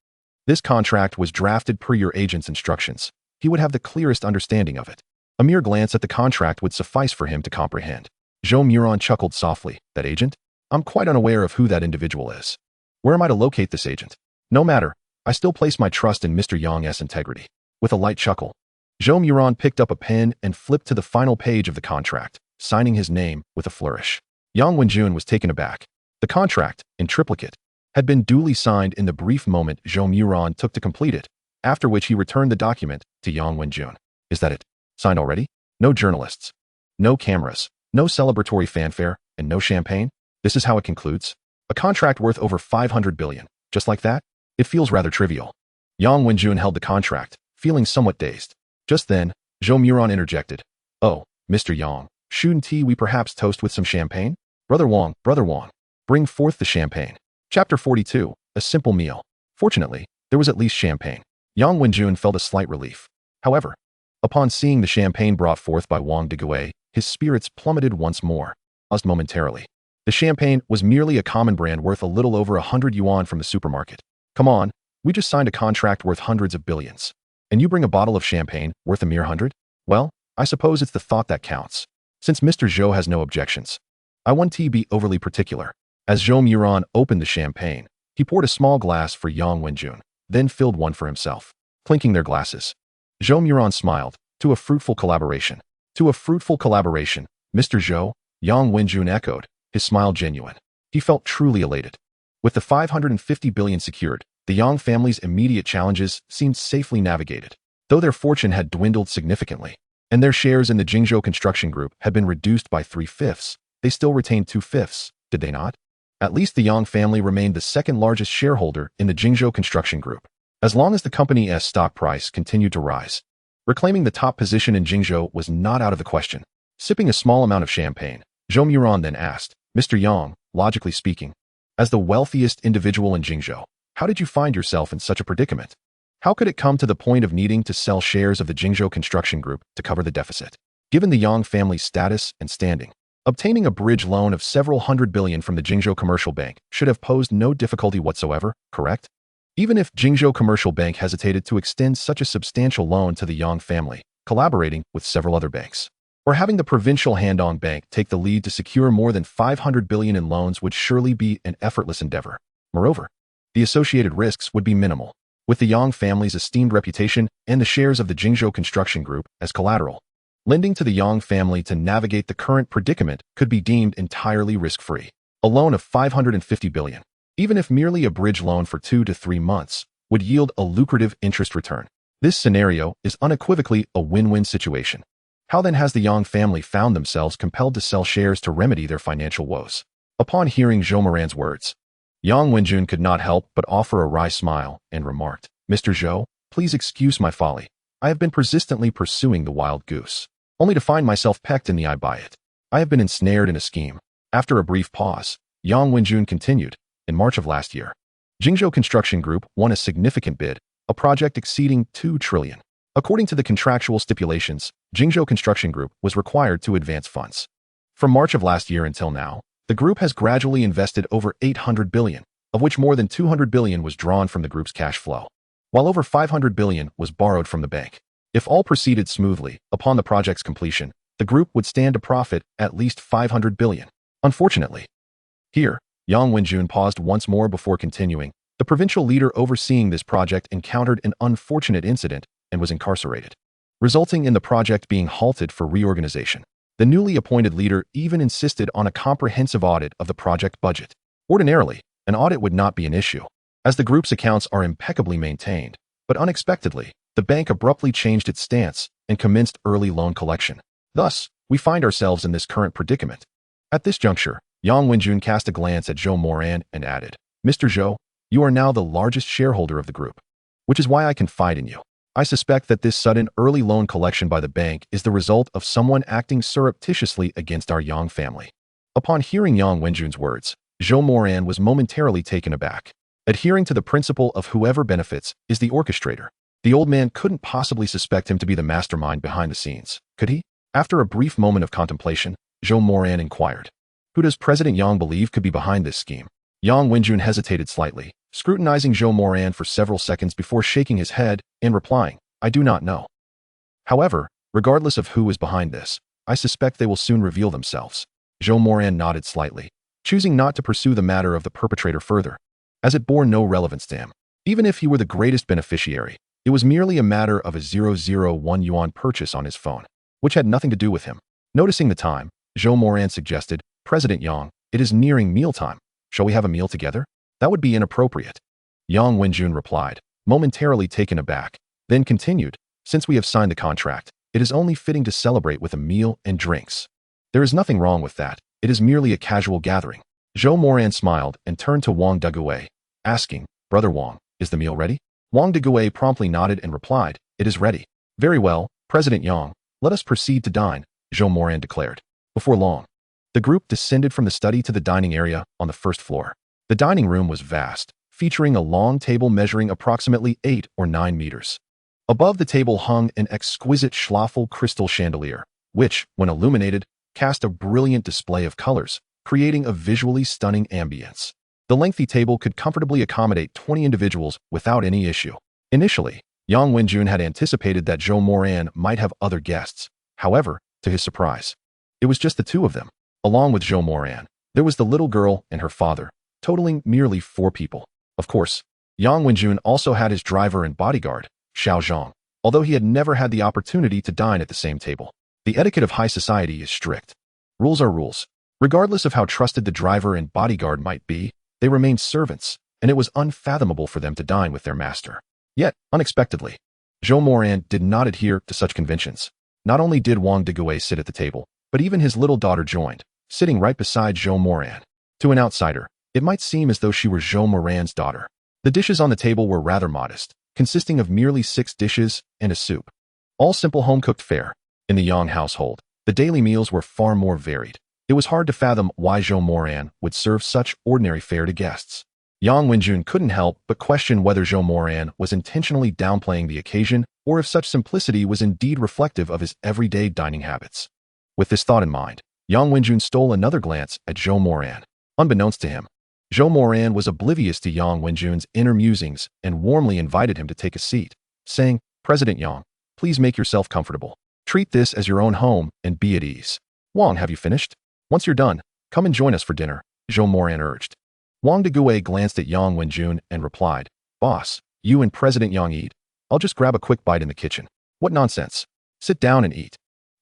This contract was drafted per your agent's instructions. He would have the clearest understanding of it. A mere glance at the contract would suffice for him to comprehend. Zhou Moran chuckled softly. "That agent? I'm quite unaware of who that individual is. Where am I to locate this agent?" "No matter. I still place my trust in Mr. Yang's integrity." With a light chuckle, Zhou Moran picked up a pen and flipped to the final page of the contract, signing his name with a flourish. Yang Wenjun was taken aback. The contract, in triplicate, had been duly signed in the brief moment Zhou Moran took to complete it, after which he returned the document to Yang Wenjun. "Is that it? Signed already? No journalists, no cameras, no celebratory fanfare, and no champagne? This is how it concludes? A contract worth over 500 billion, just like that? It feels rather trivial." Yang Wenjun held the contract, feeling somewhat dazed. Just then, Zhou Moran interjected, "Oh, Mr. Yang, shouldn't we perhaps toast with some champagne? Brother Wang, bring forth the champagne." Chapter 42, A Simple Meal. Fortunately, there was at least champagne. Yang Wenjun felt a slight relief. However, upon seeing the champagne brought forth by Wang Digui, his spirits plummeted once more. Paused momentarily. The champagne was merely a common brand worth a little over 100 yuan from the supermarket. "Come on, we just signed a contract worth hundreds of billions. And you bring a bottle of champagne worth a mere 100? Well, I suppose it's the thought that counts. Since Mr. Zhou has no objections, I won't be overly particular." As Zhou Moran opened the champagne, he poured a small glass for Yang Wenjun, then filled one for himself. Clinking their glasses, Zhou Moran smiled. "To a fruitful collaboration. To a fruitful collaboration, Mr. Zhou," Yang Wenjun echoed, his smile genuine. He felt truly elated. With the 550 billion secured, the Yang family's immediate challenges seemed safely navigated. Though their fortune had dwindled significantly, and their shares in the Jingzhou Construction Group had been reduced by 3/5, they still retained 2/5, did they not? At least the Yang family remained the second largest shareholder in the Jingzhou Construction Group, as long as the company's stock price continued to rise. Reclaiming the top position in Jingzhou was not out of the question. Sipping a small amount of champagne, Zhou Moran then asked, "Mr. Yang, logically speaking, as the wealthiest individual in Jingzhou, how did you find yourself in such a predicament? How could it come to the point of needing to sell shares of the Jingzhou Construction Group to cover the deficit? Given the Yang family's status and standing, obtaining a bridge loan of several hundred billion from the Jingzhou Commercial Bank should have posed no difficulty whatsoever, correct? Even if Jingzhou Commercial Bank hesitated to extend such a substantial loan to the Yang family, collaborating with several other banks, or having the provincial Handong Bank take the lead to secure more than 500 billion in loans would surely be an effortless endeavor. Moreover, the associated risks would be minimal, with the Yang family's esteemed reputation and the shares of the Jingzhou Construction Group as collateral. Lending to the Yang family to navigate the current predicament could be deemed entirely risk-free. A loan of 550 billion, even if merely a bridge loan for 2 to 3 months, would yield a lucrative interest return. This scenario is unequivocally a win-win situation. How then has the Yang family found themselves compelled to sell shares to remedy their financial woes? Upon hearing Zhou Moran's words, Yang Wenjun could not help but offer a wry smile and remarked, "Mr. Zhou, please excuse my folly. I have been persistently pursuing the wild goose, only to find myself pecked in the eye by it. I have been ensnared in a scheme." After a brief pause, Yang Wenjun continued, "In March of last year, Jingzhou Construction Group won a significant bid, a project exceeding 2 trillion. According to the contractual stipulations, Jingzhou Construction Group was required to advance funds. From March of last year until now, the group has gradually invested over 800 billion, of which more than 200 billion was drawn from the group's cash flow, while over 500 billion was borrowed from the bank. If all proceeded smoothly, upon the project's completion, the group would stand to profit at least 500 billion. Unfortunately." Here, Yang Wenjun paused once more before continuing. The provincial leader overseeing this project encountered an unfortunate incident and was incarcerated, resulting in the project being halted for reorganization. The newly appointed leader even insisted on a comprehensive audit of the project budget. Ordinarily, an audit would not be an issue, as the group's accounts are impeccably maintained, but unexpectedly, the bank abruptly changed its stance and commenced early loan collection. Thus, we find ourselves in this current predicament. At this juncture, Yang Wenjun cast a glance at Zhou Moran and added, "Mr. Zhou, you are now the largest shareholder of the group, which is why I confide in you. I suspect that this sudden early loan collection by the bank is the result of someone acting surreptitiously against our Yang family." Upon hearing Yang Wenjun's words, Zhou Moran was momentarily taken aback. adhering to the principle of whoever benefits is the orchestrator. The old man couldn't possibly suspect him to be the mastermind behind the scenes, could he? After a brief moment of contemplation, Zhou Moran inquired, "Who does President Yang believe could be behind this scheme?" Yang Wenjun hesitated slightly, scrutinizing Zhou Moran for several seconds before shaking his head and replying, "I do not know. However, regardless of who is behind this, I suspect they will soon reveal themselves." Zhou Moran nodded slightly, choosing not to pursue the matter of the perpetrator further, as it bore no relevance to him. Even if he were the greatest beneficiary, it was merely a matter of a 001 yuan purchase on his phone, which had nothing to do with him. Noticing the time, Zhou Moran suggested, "President Yang, it is nearing mealtime. Shall we have a meal together?" "That would be inappropriate," Yang Wenjun replied, momentarily taken aback, then continued, "Since we have signed the contract, it is only fitting to celebrate with a meal and drinks. There is nothing wrong with that. It is merely a casual gathering." Zhou Moran smiled and turned to Wang Deguai, asking, "Brother Wang, is the meal ready?" Wang Deguai promptly nodded and replied, "It is ready." "Very well, President Yang, let us proceed to dine," Zhou Moran declared. Before long, the group descended from the study to the dining area on the first floor. The dining room was vast, featuring a long table measuring approximately 8 or 9 meters. Above the table hung an exquisite Schlafel crystal chandelier, which, when illuminated, cast a brilliant display of colors, creating a visually stunning ambience. The lengthy table could comfortably accommodate 20 individuals without any issue. Initially, Yang Wenjun had anticipated that Zhou Moran might have other guests. However, to his surprise, it was just the two of them. Along with Zhou Moran, there was the little girl and her father, totaling merely 4 people. Of course, Yang Wenjun also had his driver and bodyguard, Xiao Zhang, although he had never had the opportunity to dine at the same table. The etiquette of high society is strict. Rules are rules. Regardless of how trusted the driver and bodyguard might be, they remained servants, and it was unfathomable for them to dine with their master. Yet, unexpectedly, Zhou Moran did not adhere to such conventions. Not only did Wang Deguai sit at the table, but even his little daughter joined, sitting right beside Zhou Moran. To an outsider, it might seem as though she were Zhou Moran's daughter. The dishes on the table were rather modest, consisting of merely 6 dishes and a soup. All simple home-cooked fare. In the Yang household, the daily meals were far more varied. It was hard to fathom why Zhou Moran would serve such ordinary fare to guests. Yang Wenjun couldn't help but question whether Zhou Moran was intentionally downplaying the occasion or if such simplicity was indeed reflective of his everyday dining habits. With this thought in mind, Yang Wenjun stole another glance at Zhou Moran. Unbeknownst to him, Zhou Moran was oblivious to Yang Wenjun's inner musings and warmly invited him to take a seat, saying, "President Yang, please make yourself comfortable. Treat this as your own home and be at ease." "Wang, have you finished? Once you're done, come and join us for dinner," Zhou Moran urged. Wang Deguai glanced at Yang Wenjun and replied, "Boss, you and President Yang eat. I'll just grab a quick bite in the kitchen." "What nonsense. Sit down and eat."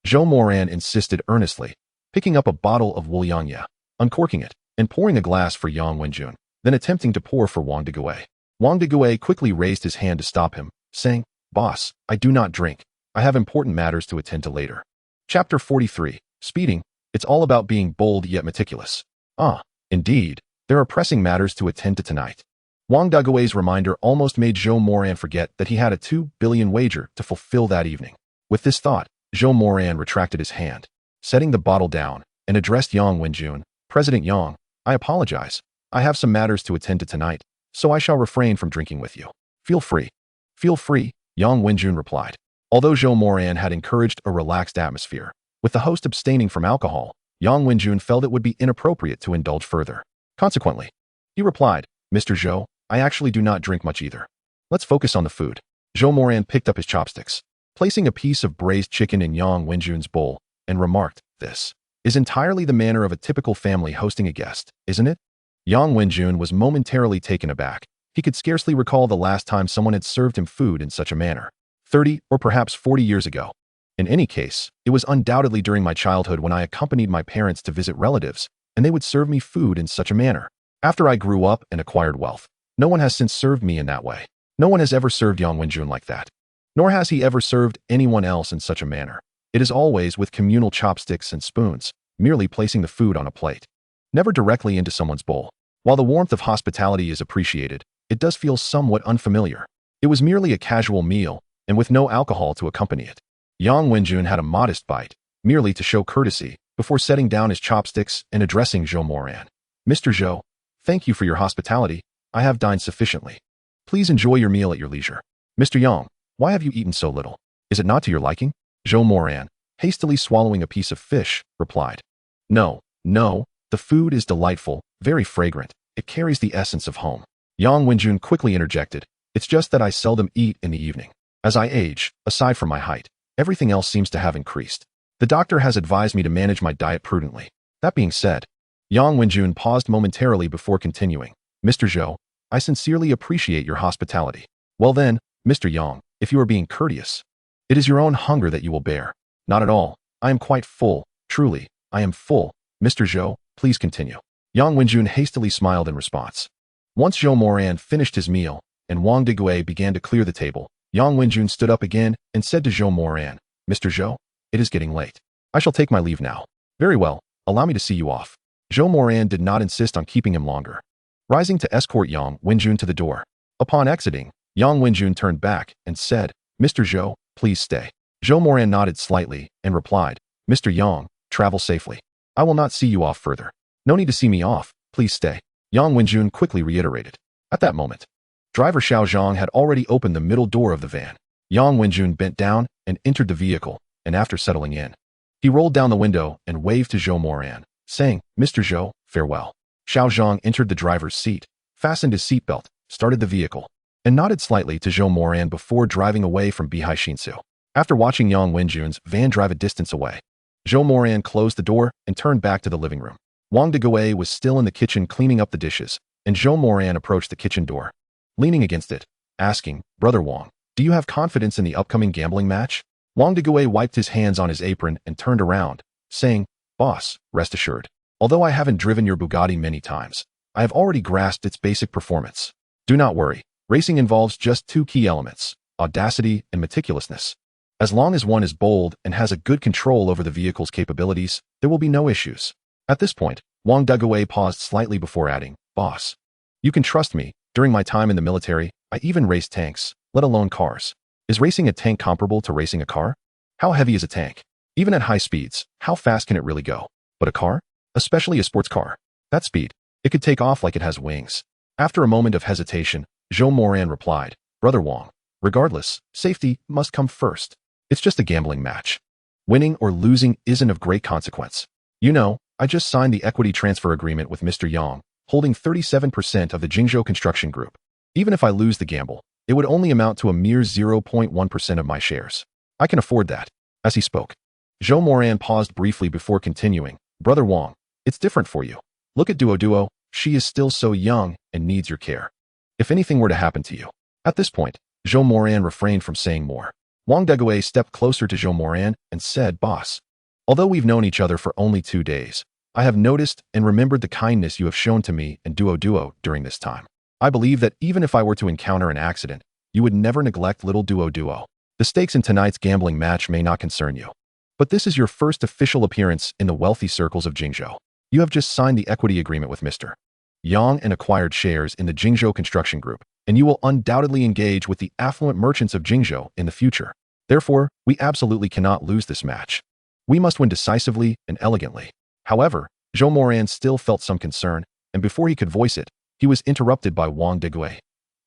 Zhou Moran insisted earnestly, picking up a bottle of Wuliangye, uncorking it, and pouring a glass for Yang Wenjun, then attempting to pour for Wang Deguai. Wang Deguai quickly raised his hand to stop him, saying, "Boss, I do not drink. I have important matters to attend to later." Chapter 43. Speeding. It's all about being bold yet meticulous. Ah, indeed, there are pressing matters to attend to tonight. Wang Deguai's reminder almost made Zhou Moran forget that he had a 2 billion wager to fulfill that evening. With this thought, Zhou Moran retracted his hand, setting the bottle down, and addressed Yang Wenjun, "President Yang, I apologize. I have some matters to attend to tonight, so I shall refrain from drinking with you." "Feel free." "Feel free," Yang Wenjun replied. Although Zhou Moran had encouraged a relaxed atmosphere, with the host abstaining from alcohol, Yang Wenjun felt it would be inappropriate to indulge further. Consequently, he replied, "Mr. Zhou, I actually do not drink much either. Let's focus on the food." Zhou Moran picked up his chopsticks, placing a piece of braised chicken in Yang Wenjun's bowl, and remarked, "This is entirely the manner of a typical family hosting a guest, isn't it?" Yang Wenjun was momentarily taken aback. He could scarcely recall the last time someone had served him food in such a manner. 30 or perhaps 40 years ago. In any case, it was undoubtedly during my childhood when I accompanied my parents to visit relatives, and they would serve me food in such a manner. After I grew up and acquired wealth, no one has since served me in that way. No one has ever served Yang Wenjun like that. Nor has he ever served anyone else in such a manner. It is always with communal chopsticks and spoons, merely placing the food on a plate, never directly into someone's bowl. While the warmth of hospitality is appreciated, it does feel somewhat unfamiliar. It was merely a casual meal, and with no alcohol to accompany it. Yang Wenjun had a modest bite, merely to show courtesy, before setting down his chopsticks and addressing Zhou Moran. "Mr. Zhou, thank you for your hospitality. I have dined sufficiently. Please enjoy your meal at your leisure. Mr. Yang, why have you eaten so little? Is it not to your liking? Zhou Moran, hastily swallowing a piece of fish, replied. No, no, the food is delightful, very fragrant. It carries the essence of home. Yang Wenjun quickly interjected. It's just that I seldom eat in the evening. As I age, aside from my height, everything else seems to have increased. The doctor has advised me to manage my diet prudently. That being said, Yang Wenjun paused momentarily before continuing. Mr. Zhou, I sincerely appreciate your hospitality. Well then, Mr. Yang, if you are being courteous, it is your own hunger that you will bear. Not at all. I am quite full. Truly, I am full. Mr. Zhou, please continue. Yang Wenjun hastily smiled in response. Once Zhou Moran finished his meal, and Wang Digui began to clear the table, Yang Wenjun stood up again and said to Zhou Moran, Mr. Zhou, it is getting late. I shall take my leave now. Very well, allow me to see you off. Zhou Moran did not insist on keeping him longer, rising to escort Yang Wenjun to the door. Upon exiting, Yang Wenjun turned back and said, Mr. Zhou, please stay. Zhou Moran nodded slightly and replied, Mr. Yang, travel safely. I will not see you off further. No need to see me off, please stay. Yang Wenjun quickly reiterated. At that moment, driver Xiao Zhang had already opened the middle door of the van. Yang Wenjun bent down and entered the vehicle, and after settling in, he rolled down the window and waved to Zhou Moran, saying, Mr. Zhou, farewell. Xiao Zhang entered the driver's seat, fastened his seatbelt, started the vehicle, and nodded slightly to Zhou Moran before driving away from Bihai Shinsu. After watching Yang Wenjun's van drive a distance away, Zhou Moran closed the door and turned back to the living room. Wang Digui was still in the kitchen cleaning up the dishes, and Zhou Moran approached the kitchen door, leaning against it, asking, Brother Wang, do you have confidence in the upcoming gambling match? Wang Digui wiped his hands on his apron and turned around, saying, Boss, rest assured. Although I haven't driven your Bugatti many times, I have already grasped its basic performance. Do not worry, racing involves just two key elements, audacity and meticulousness. As long as one is bold and has a good control over the vehicle's capabilities, there will be no issues. At this point, Wang Digui paused slightly before adding, Boss, you can trust me. During my time in the military, I even raced tanks, let alone cars. Is racing a tank comparable to racing a car? How heavy is a tank? Even at high speeds, how fast can it really go? But a car? Especially a sports car. That speed, it could take off like it has wings. After a moment of hesitation, Zhou Moran replied, Brother Wang, regardless, safety must come first. It's just a gambling match. Winning or losing isn't of great consequence. You know, I just signed the equity transfer agreement with Mr. Yang, holding 37% of the Jingzhou Construction Group. Even if I lose the gamble, it would only amount to a mere 0.1% of my shares. I can afford that. As he spoke, Zhou Moran paused briefly before continuing, Brother Wang, it's different for you. Look at Duo, she is still so young and needs your care. If anything were to happen to you. At this point, Zhou Moran refrained from saying more. Wang Digui stepped closer to Zhou Moran and said, Boss, although we've known each other for only 2 days, I have noticed and remembered the kindness you have shown to me and Duo during this time. I believe that even if I were to encounter an accident, you would never neglect little Duo. The stakes in tonight's gambling match may not concern you, but this is your first official appearance in the wealthy circles of Jingzhou. You have just signed the equity agreement with Mr. Yang and acquired shares in the Jingzhou Construction Group, and you will undoubtedly engage with the affluent merchants of Jingzhou in the future. Therefore, we absolutely cannot lose this match. We must win decisively and elegantly. However, Zhou Moran still felt some concern, and before he could voice it, he was interrupted by Wang Digui.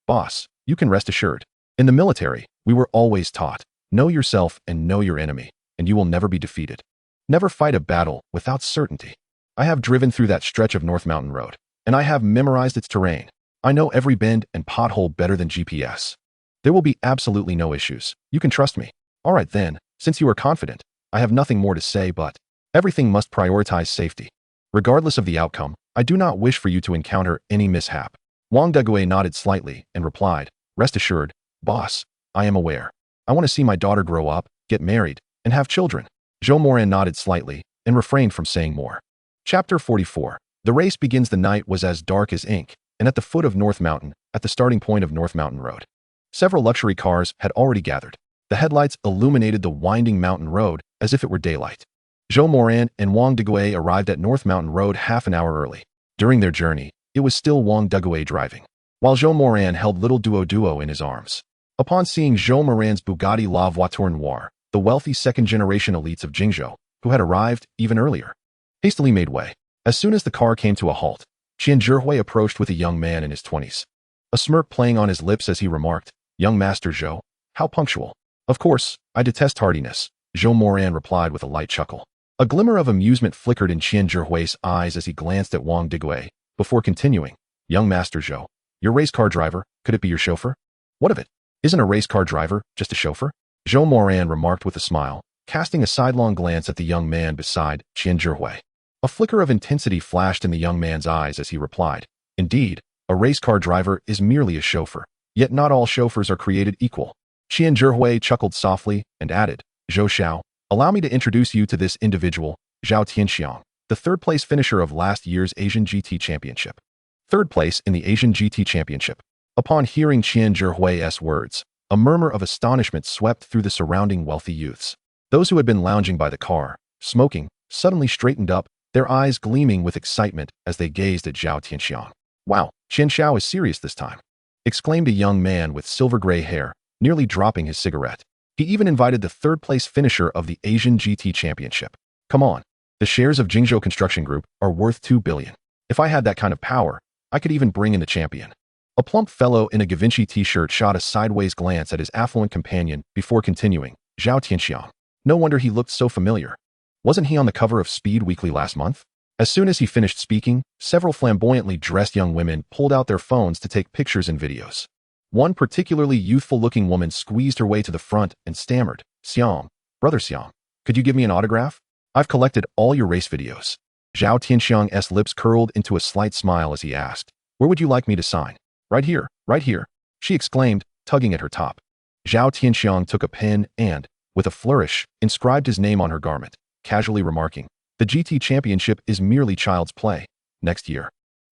Boss, you can rest assured. In the military, we were always taught, know yourself and know your enemy, and you will never be defeated. Never fight a battle without certainty. I have driven through that stretch of North Mountain Road, and I have memorized its terrain. I know every bend and pothole better than GPS. There will be absolutely no issues. You can trust me. All right then, since you are confident, I have nothing more to say but everything must prioritize safety. Regardless of the outcome, I do not wish for you to encounter any mishap. Wang Digui nodded slightly and replied, Rest assured, boss, I am aware. I want to see my daughter grow up, get married, and have children. Zhou Moran nodded slightly and refrained from saying more. Chapter 44. The race begins. The night was as dark as ink, and at the foot of North Mountain, at the starting point of North Mountain Road, several luxury cars had already gathered. The headlights illuminated the winding mountain road as if it were daylight. Zhou Moran and Wang Digui arrived at North Mountain Road half an hour early. During their journey, it was still Wang Digui driving, while Zhou Moran held little Duo in his arms. Upon seeing Zhou Moran's Bugatti La Voiture Noire, the wealthy second-generation elites of Jingzhou, who had arrived even earlier, hastily made way. As soon as the car came to a halt, Qian Zhihui approached with a young man in his 20s. a smirk playing on his lips as he remarked, "Young Master Zhou, how punctual." "Of course, I detest tardiness," Zhou Moran replied with a light chuckle. A glimmer of amusement flickered in Qian Zhihui's eyes as he glanced at Wang Digui, before continuing, "Young Master Zhou, your race car driver, could it be your chauffeur?" "What of it? Isn't a race car driver just a chauffeur?" Zhou Moran remarked with a smile, casting a sidelong glance at the young man beside Qian Zhihui. A flicker of intensity flashed in the young man's eyes as he replied, "Indeed, a race car driver is merely a chauffeur, yet not all chauffeurs are created equal." Qian Zhihui chuckled softly and added, "Zhou Xiao, allow me to introduce you to this individual, Zhao Tianxiang, the third-place finisher of last year's Asian GT Championship." Third place in the Asian GT Championship. Upon hearing Qian Zhihui's words, a murmur of astonishment swept through the surrounding wealthy youths. Those who had been lounging by the car, smoking, suddenly straightened up, their eyes gleaming with excitement as they gazed at Zhao Tianxiang. "Wow, Qian Xiao is serious this time," exclaimed a young man with silver-gray hair, nearly dropping his cigarette. He even invited the third-place finisher of the Asian GT Championship. "Come on, the shares of Jingzhou Construction Group are worth 2 billion. If I had that kind of power, I could even bring in the champion." A plump fellow in a Givenchy t-shirt shot a sideways glance at his affluent companion before continuing, "Zhao Tianxiang. No wonder he looked so familiar. Wasn't he on the cover of Speed Weekly last month?" As soon as he finished speaking, several flamboyantly dressed young women pulled out their phones to take pictures and videos. One particularly youthful-looking woman squeezed her way to the front and stammered, "Xiang, brother Xiang, could you give me an autograph? I've collected all your race videos." Zhao Tianxiang's lips curled into a slight smile as he asked, "Where would you like me to sign?" Right here," she exclaimed, tugging at her top. Zhao Tianxiang took a pen and, with a flourish, inscribed his name on her garment, casually remarking, "The GT Championship is merely child's play. Next year,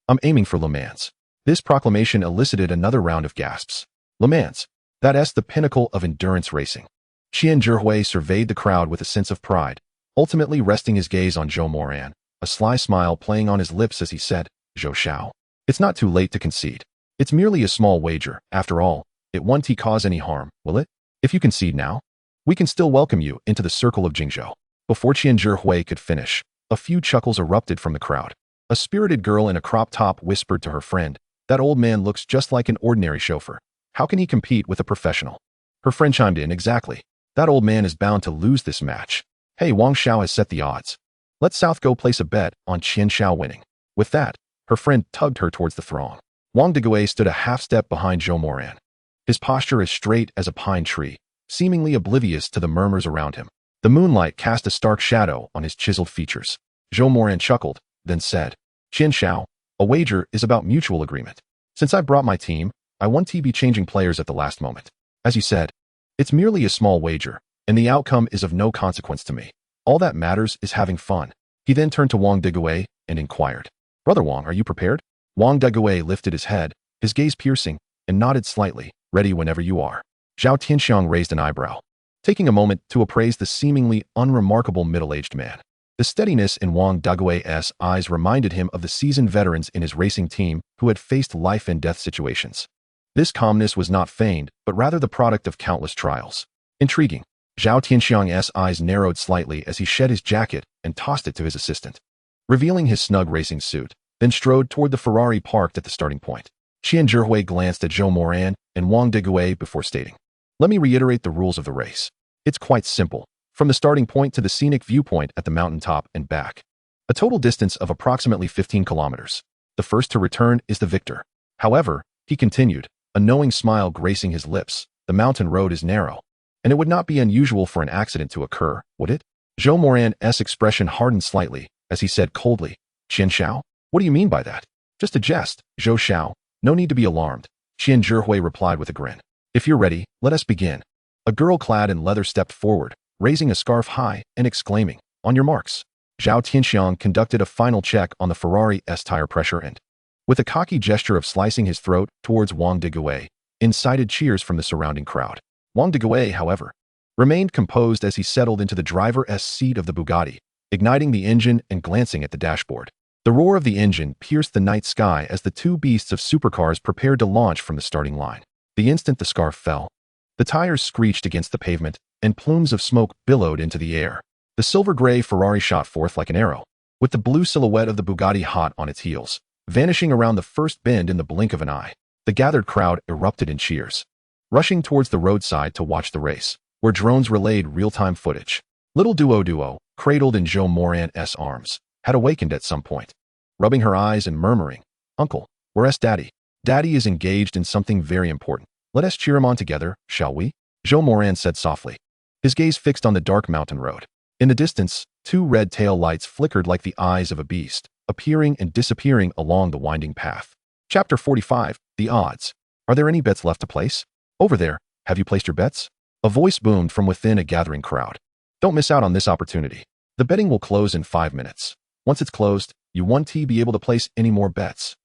I'm aiming for Le Mans." This proclamation elicited another round of gasps. Le Mans, that's the pinnacle of endurance racing. Qian Zhihui surveyed the crowd with a sense of pride, ultimately resting his gaze on Zhou Moran, a sly smile playing on his lips as he said, "Zhou Xiao, it's not too late to concede. It's merely a small wager, after all. It won't cause any harm, will it? If you concede now, we can still welcome you into the circle of Jingzhou." Before Qian Zhihui could finish, a few chuckles erupted from the crowd. A spirited girl in a crop top whispered to her friend, "That old man looks just like an ordinary chauffeur. How can he compete with a professional?" Her friend chimed in, "Exactly. That old man is bound to lose this match. Hey, Wang Xiao has set the odds. Let South go place a bet on Qian Xiao winning." With that, her friend tugged her towards the throng. Wang Digui stood a half step behind Zhou Moran, his posture as straight as a pine tree, seemingly oblivious to the murmurs around him. The moonlight cast a stark shadow on his chiseled features. Zhou Moran chuckled, then said, "Qian Xiao, a wager is about mutual agreement. Since I brought my team, I won't be changing players at the last moment. As you said, it's merely a small wager, and the outcome is of no consequence to me. All that matters is having fun." He then turned to Wang Digui and inquired, "Brother Wang, are you prepared?" Wang Digui lifted his head, his gaze piercing, and nodded slightly, "Ready whenever you are." Zhao Tianxiang raised an eyebrow, taking a moment to appraise the seemingly unremarkable middle-aged man. The steadiness in Wang Digui's eyes reminded him of the seasoned veterans in his racing team who had faced life-and-death situations. This calmness was not feigned, but rather the product of countless trials. Intriguing. Zhao Tianxiang's eyes narrowed slightly as he shed his jacket and tossed it to his assistant, revealing his snug racing suit, then strode toward the Ferrari parked at the starting point. Qian Zhihui glanced at Zhou Moran and Wang Digui before stating, "Let me reiterate the rules of the race. It's quite simple. From the starting point to the scenic viewpoint at the mountaintop and back. A total distance of approximately 15 kilometers. The first to return is the victor. However," he continued, a knowing smile gracing his lips, "the mountain road is narrow, and it would not be unusual for an accident to occur, would it?" Zhou Moran's expression hardened slightly as he said coldly, "Qian Xiao? What do you mean by that?" "Just a jest, Zhou Xiao. No need to be alarmed," Qian Zhihui replied with a grin. "If you're ready, let us begin." A girl clad in leather stepped forward, raising a scarf high and exclaiming, "On your marks." Zhao Tianxiang conducted a final check on the Ferrari's tire pressure and, with a cocky gesture of slicing his throat towards Wang Digui, incited cheers from the surrounding crowd. Wang Digui, however, remained composed as he settled into the driver's seat of the Bugatti, igniting the engine and glancing at the dashboard. The roar of the engine pierced the night sky as the two beasts of supercars prepared to launch from the starting line. The instant the scarf fell, the tires screeched against the pavement, and plumes of smoke billowed into the air. The silver-gray Ferrari shot forth like an arrow, with the blue silhouette of the Bugatti hot on its heels, vanishing around the first bend in the blink of an eye. The gathered crowd erupted in cheers, rushing towards the roadside to watch the race, where drones relayed real-time footage. Little Duo, cradled in Zhou Moran's arms, had awakened at some point, rubbing her eyes and murmuring, "Uncle, where's Daddy? Daddy is engaged in something very important. Let us cheer him on together, shall we?" Zhou Moran said softly, his gaze fixed on the dark mountain road. In the distance, two red tail lights flickered like the eyes of a beast, appearing and disappearing along the winding path. Chapter 45, The Odds. Are there any bets left to place? Over there, have you placed your bets? A voice boomed from within a gathering crowd. Don't miss out on this opportunity. The betting will close in 5 minutes. Once it's closed, you won't be able to place any more bets.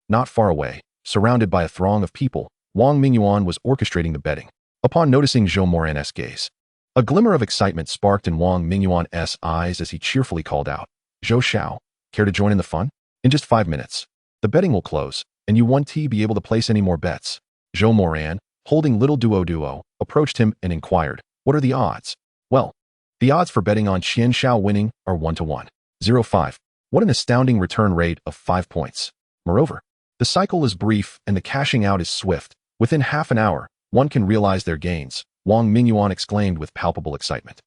Not far away, surrounded by a throng of people, Wang Mingyuan was orchestrating the betting. Upon noticing Zhou Moran's gaze, a glimmer of excitement sparked in Wang Mingyuan's eyes as he cheerfully called out, "Zhou Xiao, care to join in the fun? In just 5 minutes, the betting will close, and you won't be able to place any more bets." Zhou Moran, holding Little Duo, approached him and inquired, "What are the odds?" "Well, the odds for betting on Qian Xiao winning are 1-to-1. 0.5. What an astounding return rate of 5 points. Moreover, the cycle is brief and the cashing out is swift. Within half an hour, one can realize their gains," Wang Mingyuan exclaimed with palpable excitement.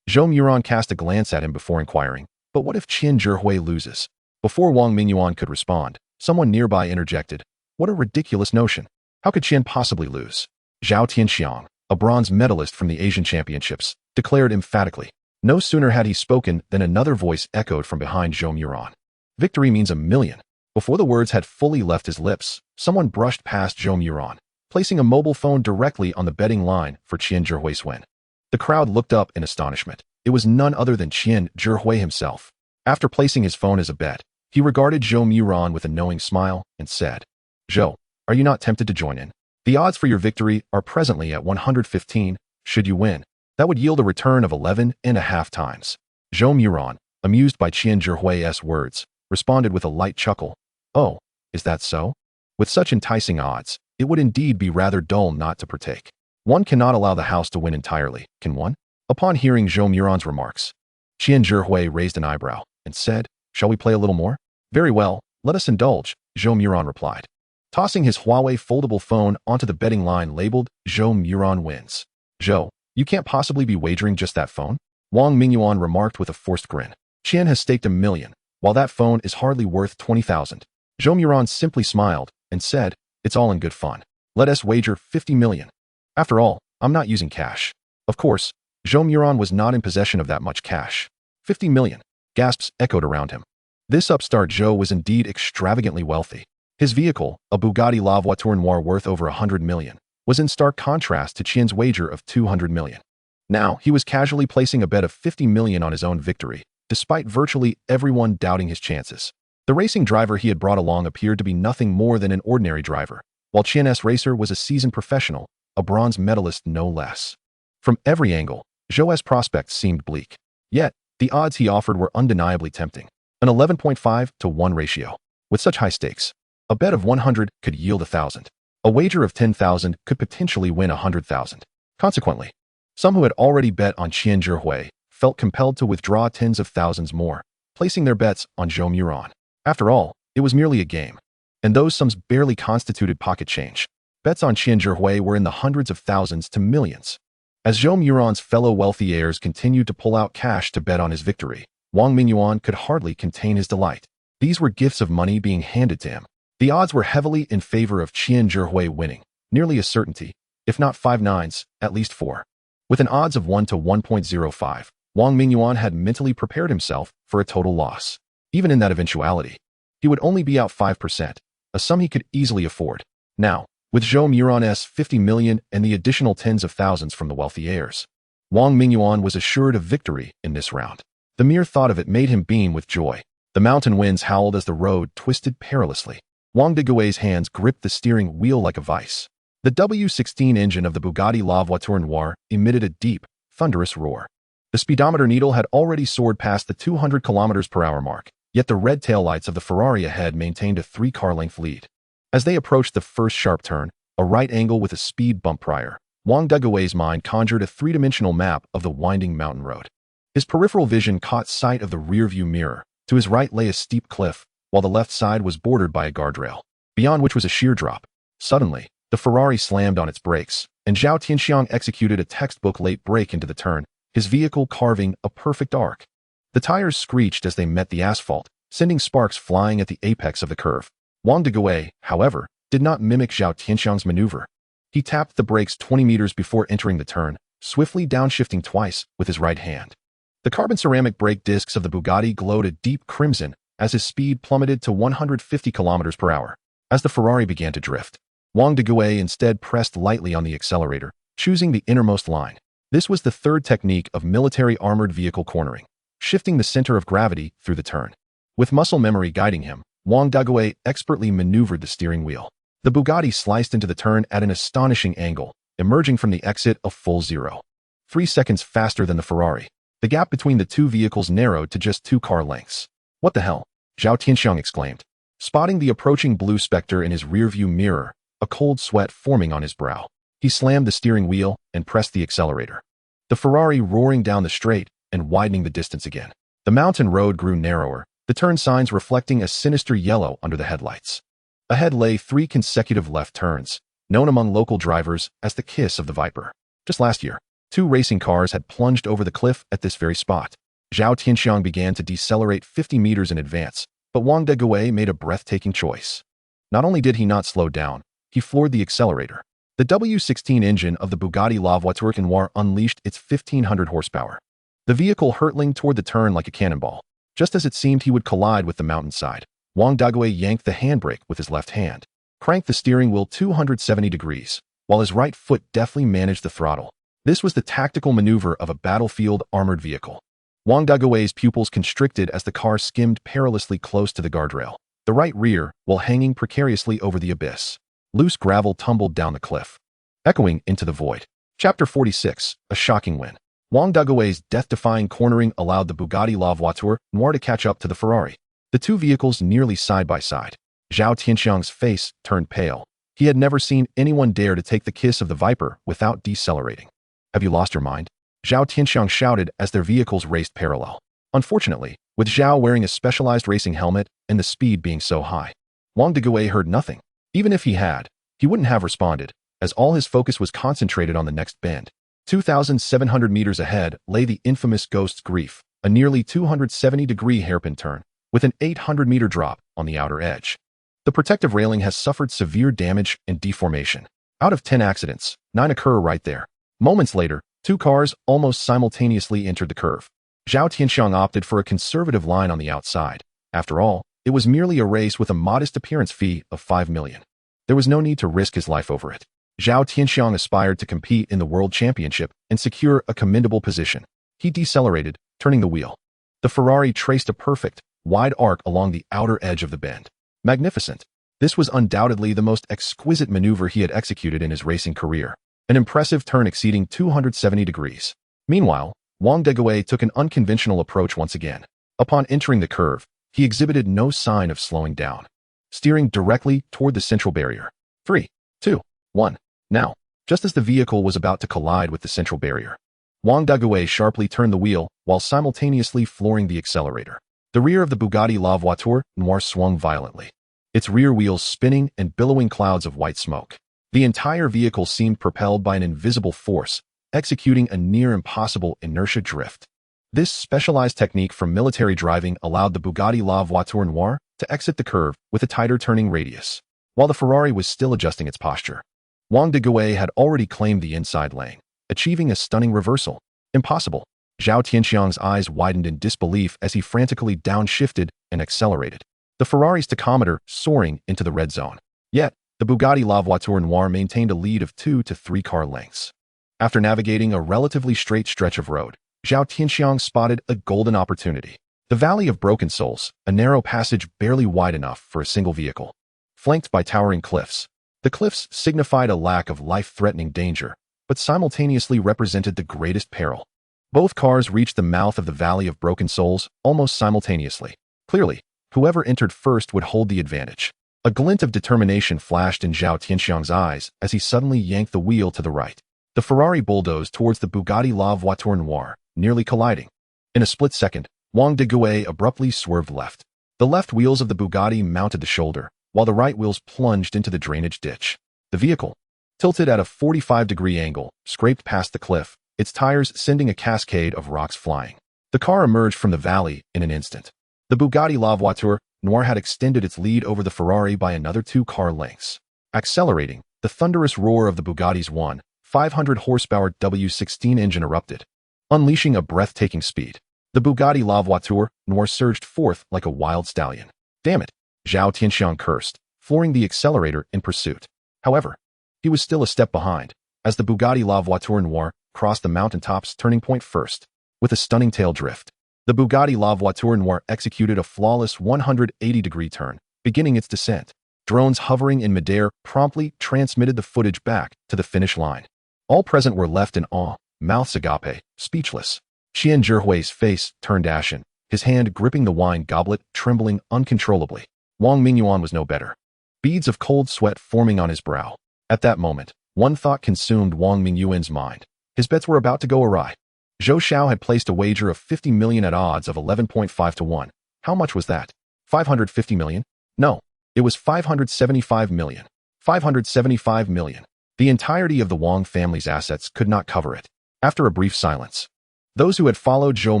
Zhou Moran cast a glance at him before inquiring, "But what if Qian Zhihui loses?" Before Wang Mingyuan could respond, someone nearby interjected, "What a ridiculous notion. How could Qian possibly lose?" Zhao Tianxiang, a bronze medalist from the Asian Championships, declared emphatically. No sooner had he spoken than another voice echoed from behind Zhou Moran. "Victory means 1,000,000. Before the words had fully left his lips, someone brushed past Zhou Moran, placing a mobile phone directly on the betting line for Qian Zhihui's win. The crowd looked up in astonishment. It was none other than Qian Zhihui himself. After placing his phone as a bet, he regarded Zhou Moran with a knowing smile and said, "Zhou, are you not tempted to join in? The odds for your victory are presently at 115. Should you win, that would yield a return of 11.5 times. Zhou Moran, amused by Qian Zhihui's words, responded with a light chuckle, "Oh, is that so? With such enticing odds, it would indeed be rather dull not to partake. One cannot allow the house to win entirely, can one?" Upon hearing Zhou Moran's remarks, Qian Zhihui raised an eyebrow and said, "Shall we play a little more?" "Very well, let us indulge," Zhou Moran replied, tossing his Huawei foldable phone onto the betting line labeled "Zhou Moran wins." "Zhou, you can't possibly be wagering just that phone?" Wang Mingyuan remarked with a forced grin. "Qian has staked 1,000,000, while that phone is hardly worth 20,000. Zhou Moran simply smiled and said, "It's all in good fun. Let us wager 50 million. After all, I'm not using cash." Of course, Zhou Moran was not in possession of that much cash. 50 million. Gasps echoed around him. This upstart Zhou was indeed extravagantly wealthy. His vehicle, a Bugatti La Voiture Noire worth over 100 million, was in stark contrast to Qian's wager of 200 million. Now, he was casually placing a bet of 50 million on his own victory, despite virtually everyone doubting his chances. The racing driver he had brought along appeared to be nothing more than an ordinary driver, while Qian's racer was a seasoned professional, a bronze medalist no less. From every angle, Zhou's prospects seemed bleak. Yet, the odds he offered were undeniably tempting. An 11.5-to-1 ratio. With such high stakes, a bet of 100 could yield 1,000. A wager of 10,000 could potentially win 100,000. Consequently, some who had already bet on Qian Zhihui felt compelled to withdraw tens of thousands more, placing their bets on Zhou Moran. After all, it was merely a game, and those sums barely constituted pocket change. Bets on Qian Zhihui were in the hundreds of thousands to millions. As Zhou Moran's fellow wealthy heirs continued to pull out cash to bet on his victory, Wang Mingyuan could hardly contain his delight. These were gifts of money being handed to him. The odds were heavily in favor of Qian Zhihui winning, nearly a certainty, if not 5 nines, at least 4. With an odds of 1-to-1.05, Wang Mingyuan had mentally prepared himself for a total loss. Even in that eventuality, he would only be out 5%, a sum he could easily afford. Now, with Zhou Moran's 50 million and the additional tens of thousands from the wealthy heirs, Wang Mingyuan was assured of victory in this round. The mere thought of it made him beam with joy. The mountain winds howled as the road twisted perilously. Wang Digui's hands gripped the steering wheel like a vice. The W16 engine of the Bugatti La Voiture Noire emitted a deep, thunderous roar. The speedometer needle had already soared past the 200 km/h mark, yet the red taillights of the Ferrari ahead maintained a 3-car-length lead. As they approached the first sharp turn, a right angle with a speed bump prior, Wang Digui's mind conjured a three-dimensional map of the winding mountain road. His peripheral vision caught sight of the rearview mirror. To his right lay a steep cliff, while the left side was bordered by a guardrail, beyond which was a sheer drop. Suddenly, the Ferrari slammed on its brakes, and Zhao Tianxiang executed a textbook late brake into the turn, his vehicle carving a perfect arc. The tires screeched as they met the asphalt, sending sparks flying at the apex of the curve. Wang Degui, however, did not mimic Zhao Tianxiang's maneuver. He tapped the brakes 20 meters before entering the turn, swiftly downshifting twice with his right hand. The carbon ceramic brake discs of the Bugatti glowed a deep crimson as his speed plummeted to 150 kilometers per hour. As the Ferrari began to drift, Wang Degui instead pressed lightly on the accelerator, choosing the innermost line. This was the third technique of military armored vehicle cornering, shifting the center of gravity through the turn. With muscle memory guiding him, Wang Degui expertly maneuvered the steering wheel. The Bugatti sliced into the turn at an astonishing angle, emerging from the exit a full 0.3 seconds faster than the Ferrari. The gap between the two vehicles narrowed to just 2 car lengths. "What the hell?" Zhao Tianxiang exclaimed. Spotting the approaching blue specter in his rearview mirror, a cold sweat forming on his brow. He slammed the steering wheel and pressed the accelerator. The Ferrari roaring down the straight and widening the distance again. The mountain road grew narrower, the turn signs reflecting a sinister yellow under the headlights. Ahead lay 3 consecutive left turns, known among local drivers as the kiss of the Viper. Just last year, 2 racing cars had plunged over the cliff at this very spot. Zhao Tianxiang began to decelerate 50 meters in advance, but Wang Degui made a breathtaking choice. Not only did he not slow down, he floored the accelerator. The W16 engine of the Bugatti La Voiture Noire unleashed its 1,500 horsepower. The vehicle hurtling toward the turn like a cannonball. Just as it seemed he would collide with the mountainside, Wang Degui yanked the handbrake with his left hand, cranked the steering wheel 270 degrees, while his right foot deftly managed the throttle. This was the tactical maneuver of a battlefield armored vehicle. Wang Degui's pupils constricted as the car skimmed perilously close to the guardrail, the right rear while hanging precariously over the abyss. Loose gravel tumbled down the cliff, echoing into the void. Chapter 46, A Shocking Win. Wang Degui's death-defying cornering allowed the Bugatti La Voiture Noire to catch up to the Ferrari. The two vehicles nearly side by side. Zhao Tianxiang's face turned pale. He had never seen anyone dare to take the kiss of the Viper without decelerating. "Have you lost your mind?" Zhao Tianxiang shouted as their vehicles raced parallel. Unfortunately, with Zhao wearing a specialized racing helmet and the speed being so high, Wang Degui heard nothing. Even if he had, he wouldn't have responded, as all his focus was concentrated on the next bend. 2,700 meters ahead lay the infamous Ghost's Grief, a nearly 270-degree hairpin turn, with an 800-meter drop on the outer edge. The protective railing has suffered severe damage and deformation. Out of 10 accidents, 9 occur right there. Moments later, 2 cars almost simultaneously entered the curve. Zhao Tianxiang opted for a conservative line on the outside. After all, it was merely a race with a modest appearance fee of 5 million. There was no need to risk his life over it. Zhao Tianxiang aspired to compete in the World Championship and secure a commendable position. He decelerated, turning the wheel. The Ferrari traced a perfect, wide arc along the outer edge of the bend. Magnificent. This was undoubtedly the most exquisite maneuver he had executed in his racing career. An impressive turn exceeding 270 degrees. Meanwhile, Wang Degui took an unconventional approach once again. Upon entering the curve, he exhibited no sign of slowing down, steering directly toward the central barrier. 3, 2, 1. Now, just as the vehicle was about to collide with the central barrier, Wang Degui sharply turned the wheel while simultaneously flooring the accelerator. The rear of the Bugatti La Voiture Noire swung violently, its rear wheels spinning and billowing clouds of white smoke. The entire vehicle seemed propelled by an invisible force, executing a near-impossible inertia drift. This specialized technique for military driving allowed the Bugatti La Voiture Noire to exit the curve with a tighter turning radius, while the Ferrari was still adjusting its posture. Wang Degui had already claimed the inside lane, achieving a stunning reversal. Impossible. Zhao Tianxiang's eyes widened in disbelief as he frantically downshifted and accelerated, the Ferrari's tachometer soaring into the red zone. Yet, the Bugatti La Voiture Noire maintained a lead of 2 to 3 car lengths. After navigating a relatively straight stretch of road, Zhao Tianxiang spotted a golden opportunity. The Valley of Broken Souls, a narrow passage barely wide enough for a single vehicle, flanked by towering cliffs. The cliffs signified a lack of life-threatening danger, but simultaneously represented the greatest peril. Both cars reached the mouth of the Valley of Broken Souls almost simultaneously. Clearly, whoever entered first would hold the advantage. A glint of determination flashed in Zhao Tianxiang's eyes as he suddenly yanked the wheel to the right. The Ferrari bulldozed towards the Bugatti La Voiture Noire, nearly colliding. In a split second, Wang Degui abruptly swerved left. The left wheels of the Bugatti mounted the shoulder, while the right wheels plunged into the drainage ditch. The vehicle, tilted at a 45-degree angle, scraped past the cliff, its tires sending a cascade of rocks flying. The car emerged from the valley in an instant. The Bugatti La Voiture Noire had extended its lead over the Ferrari by another 2 car lengths. Accelerating, the thunderous roar of the Bugatti's 500-horsepower W16 engine erupted, unleashing a breathtaking speed. The Bugatti La Voiture Noire surged forth like a wild stallion. Damn it, Zhao Tianxiang cursed, flooring the accelerator in pursuit. However, he was still a step behind, as the Bugatti La Voiture Noire crossed the mountaintop's turning point first. With a stunning tail drift, the Bugatti La Voiture Noire executed a flawless 180-degree turn, beginning its descent. Drones hovering in midair promptly transmitted the footage back to the finish line. All present were left in awe, mouths agape, speechless. Qian Zhihui's face turned ashen, his hand gripping the wine goblet, trembling uncontrollably. Wang Mingyuan was no better. Beads of cold sweat forming on his brow. At that moment, one thought consumed Wang Mingyuan's mind. His bets were about to go awry. Zhou Xiao had placed a wager of 50 million at odds of 11.5 to 1. How much was that? 550 million? No, it was 575 million. 575 million. The entirety of the Wang family's assets could not cover it. After a brief silence, those who had followed Zhou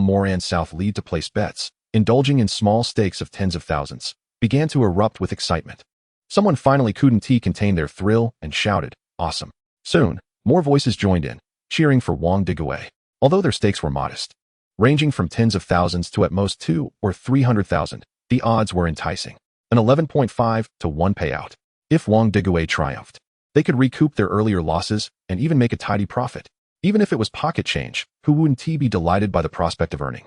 Moran south lead to place bets, indulging in small stakes of tens of thousands, began to erupt with excitement. Someone finally couldn't contain their thrill and shouted, "Awesome." Soon, more voices joined in, cheering for Wang Digawei. Although their stakes were modest, ranging from tens of thousands to at most 200,000 or 300,000, the odds were enticing. An 11.5 to 1 payout. If Wang Digawei triumphed, they could recoup their earlier losses and even make a tidy profit. Even if it was pocket change, who wouldn't be delighted by the prospect of earning?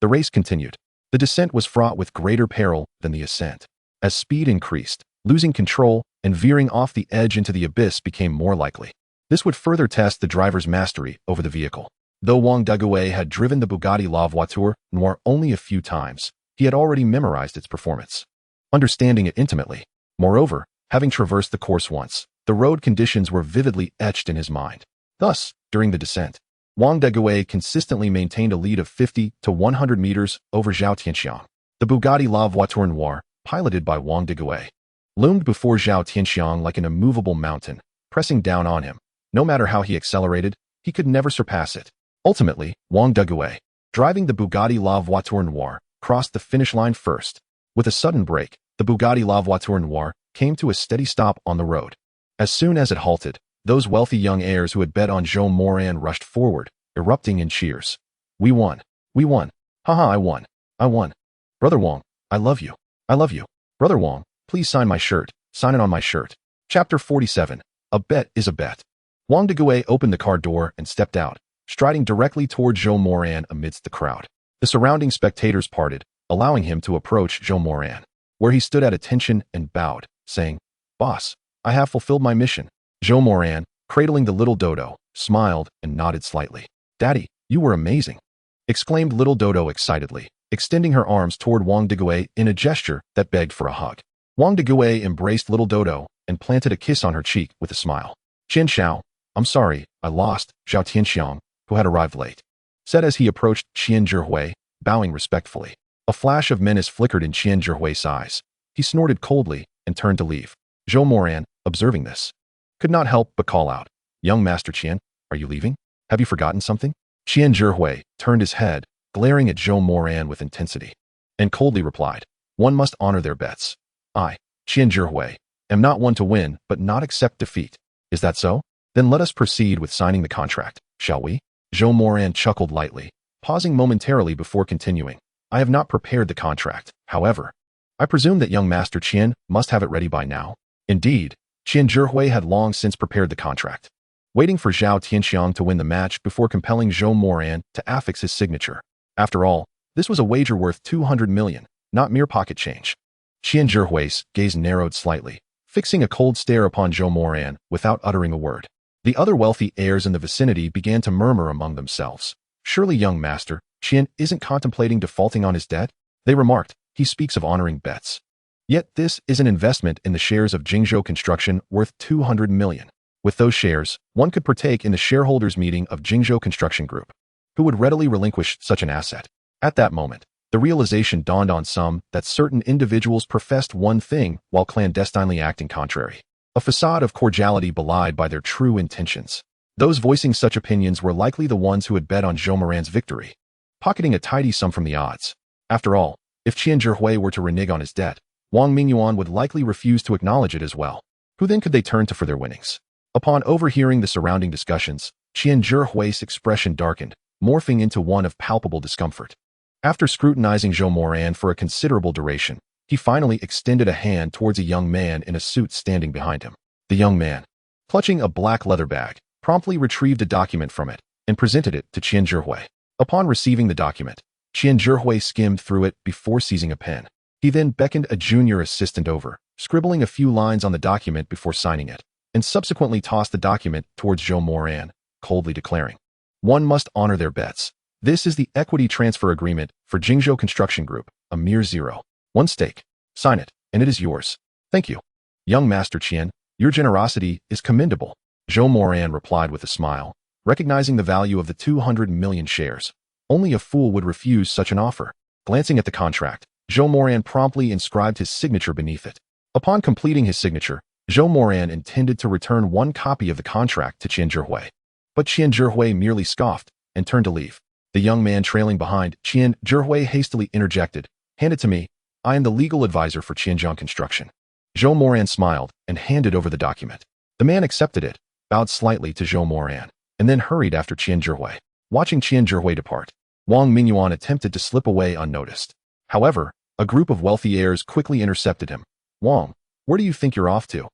The race continued. The descent was fraught with greater peril than the ascent. As speed increased, losing control and veering off the edge into the abyss became more likely. This would further test the driver's mastery over the vehicle. Though Wang Digawei had driven the Bugatti La Voiture Noire only a few times, he had already memorized its performance, understanding it intimately. Moreover, having traversed the course once, the road conditions were vividly etched in his mind. Thus, during the descent, Wang Digawei consistently maintained a lead of 50 to 100 meters over Zhao Tianxiang. The Bugatti La Voiture Noire, piloted by Wang Digawei, loomed before Zhao Tianxiang like an immovable mountain, pressing down on him. No matter how he accelerated, he could never surpass it. Ultimately, Wang Digawei, driving the Bugatti La Voiture Noire, crossed the finish line first. With a sudden break, the Bugatti La Voiture Noire came to a steady stop on the road. As soon as it halted, those wealthy young heirs who had bet on Zhou Moran rushed forward, erupting in cheers. "We won! We won! Haha, I won! I won! Brother Wang, I love you! I love you! Brother Wang, please sign my shirt, sign it on my shirt." Chapter 47. A bet is a bet. Wang Digawei opened the car door and stepped out, striding directly toward Zhou Moran amidst the crowd. The surrounding spectators parted, allowing him to approach Zhou Moran, where he stood at attention and bowed, saying, "Boss, I have fulfilled my mission." Zhou Moran, cradling the little dodo, smiled and nodded slightly. "Daddy, you were amazing," exclaimed little dodo excitedly, extending her arms toward Wang Digawei in a gesture that begged for a hug. Wang Digawei embraced little dodo and planted a kiss on her cheek with a smile. "Qian Xiao, I'm sorry, I lost," Zhao Tianxiang, who had arrived late, said as he approached Qian Zhihui, bowing respectfully. A flash of menace flickered in Qian Zhihui's eyes. He snorted coldly and turned to leave. Zhou Moran, observing this, could not help but call out, "Young Master Qian, are you leaving? Have you forgotten something?" Qian Zhihui turned his head, glaring at Zhou Moran with intensity, and coldly replied, "One must honor their bets. I, Qian Zhihui, am not one to win but not accept defeat. Is that so? Then let us proceed with signing the contract, shall we?" Zhou Moran chuckled lightly, pausing momentarily before continuing. "I have not prepared the contract, however. I presume that young Master Qian must have it ready by now." Indeed, Qian Zhihui had long since prepared the contract, waiting for Zhao Tianxiang to win the match before compelling Zhou Moran to affix his signature. After all, this was a wager worth 200 million, not mere pocket change. Qian Zhihui's gaze narrowed slightly, fixing a cold stare upon Zhou Moran without uttering a word. The other wealthy heirs in the vicinity began to murmur among themselves. "Surely young Master Qian isn't contemplating defaulting on his debt?" They remarked. "He speaks of honoring bets. Yet this is an investment in the shares of Jingzhou Construction worth 200 million. With those shares, one could partake in the shareholders' meeting of Jingzhou Construction Group. Who would readily relinquish such an asset?" At that moment, the realization dawned on some that certain individuals professed one thing while clandestinely acting contrary. a facade of cordiality belied by their true intentions. Those voicing such opinions were likely the ones who had bet on Zhou Moran's victory, pocketing a tidy sum from the odds. After all, if Qian Zhihui were to renege on his debt, Wang Mingyuan would likely refuse to acknowledge it as well. Who then could they turn to for their winnings? Upon overhearing the surrounding discussions, Qian Zhihui's expression darkened, morphing into one of palpable discomfort. After scrutinizing Zhou Moran for a considerable duration, he finally extended a hand towards a young man in a suit standing behind him. The young man, clutching a black leather bag, promptly retrieved a document from it and presented it to Qian Zhihui. Upon receiving the document, Qian Zhihui skimmed through it before seizing a pen. He then beckoned a junior assistant over, scribbling a few lines on the document before signing it, and subsequently tossed the document towards Zhou Moran, coldly declaring, "One must honor their bets. This is the equity transfer agreement for Jingzhou Construction Group, a mere 0.1 stake. Sign it, and it is yours. Thank you. Young Master Qian, your generosity is commendable," Zhou Moran replied with a smile, recognizing the value of the 200 million shares. Only a fool would refuse such an offer. Glancing at the contract, Zhou Moran promptly inscribed his signature beneath it. Upon completing his signature, Zhou Moran intended to return one copy of the contract to Qian Zhihui. But Qian Zhihui merely scoffed and turned to leave. The young man trailing behind Qian Zhihui hastily interjected, "Hand it to me. I am the legal advisor for Qianzhong Construction." Zhou Moran smiled and handed over the document. The man accepted it, bowed slightly to Zhou Moran, and then hurried after Qian Zhihui. Watching Qian Zhihui depart, Wang Mingyuan attempted to slip away unnoticed. However, a group of wealthy heirs quickly intercepted him. "Wang, where do you think you're off to?"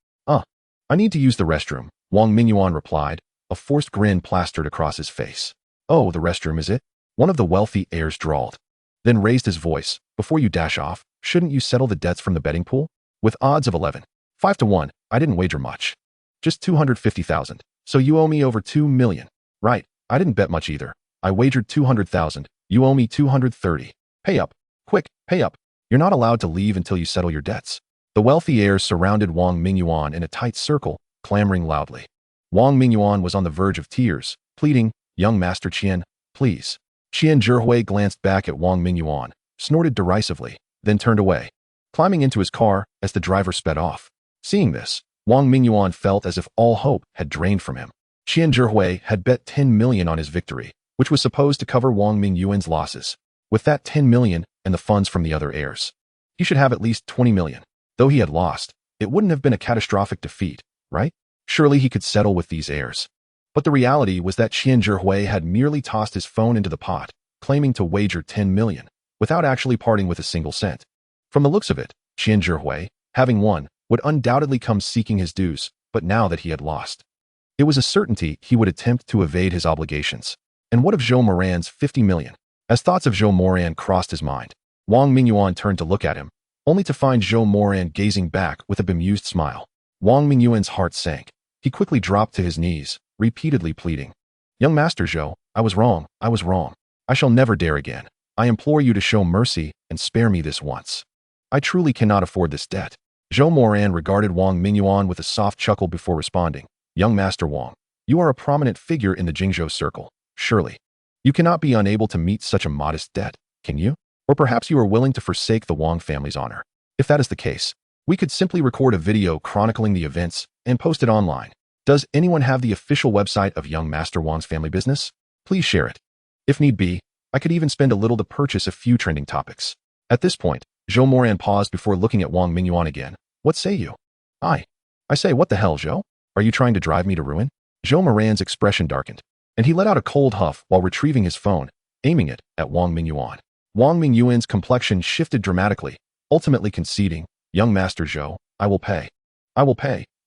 I need to use the restroom," Wang Mingyuan replied, a forced grin plastered across his face. "Oh, the restroom, is it?" one of the wealthy heirs drawled, then raised his voice. "Before you dash off, shouldn't you settle the debts from the betting pool? With odds of 5 to 1, I didn't wager much. Just 250,000, so you owe me over 2 million. Right, I didn't bet much either. I wagered 200,000, you owe me 230. Pay up. Quick, pay up. You're not allowed to leave until you settle your debts." The wealthy heirs surrounded Wang Mingyuan in a tight circle, clamoring loudly. Wang Mingyuan was on the verge of tears, pleading, "Young Master Qian, please." Qian Zhihui glanced back at Wang Mingyuan, snorted derisively, then turned away, climbing into his car as the driver sped off. Seeing this, Wang Mingyuan felt as if all hope had drained from him. Qian Zhihui had bet 10 million on his victory, which was supposed to cover Wang Mingyuan's losses. With that 10 million and the funds from the other heirs, he should have at least 20 million. Though he had lost, it wouldn't have been a catastrophic defeat, right? Surely he could settle with these heirs. But the reality was that Qian Zhihui had merely tossed his phone into the pot, claiming to wager 10 million, without actually parting with a single cent. From the looks of it, Qian Zhihui, having won, would undoubtedly come seeking his dues, but now that he had lost, it was a certainty he would attempt to evade his obligations. And what of Zhou Moran's 50 million? As thoughts of Zhou Moran crossed his mind, Wang Mingyuan turned to look at him, only to find Zhou Moran gazing back with a bemused smile. Wang Mingyuan's heart sank. He quickly dropped to his knees, repeatedly pleading, "Young Master Zhou, I was wrong. I shall never dare again. I implore you to show mercy and spare me this once. I truly cannot afford this debt." Zhou Moran regarded Wang Mingyuan with a soft chuckle before responding, "Young Master Wang, you are a prominent figure in the Jingzhou circle. Surely, you cannot be unable to meet such a modest debt, can you? Or perhaps you are willing to forsake the Wang family's honor. If that is the case, we could simply record a video chronicling the events and post it online. Does anyone have the official website of young Master Wang's family business? Please share it. If need be, I could even spend a little to purchase a few trending topics." At this point, Zhou Moran paused before looking at Wang Mingyuan again. "What say you?" I say, what the hell, Zhou? Are you trying to drive me to ruin?" Zhou Moran's expression darkened, and he let out a cold huff while retrieving his phone, aiming it at Wang Mingyuan. Wang Mingyuan's complexion shifted dramatically, ultimately conceding, "Young Master Zhou, I will pay.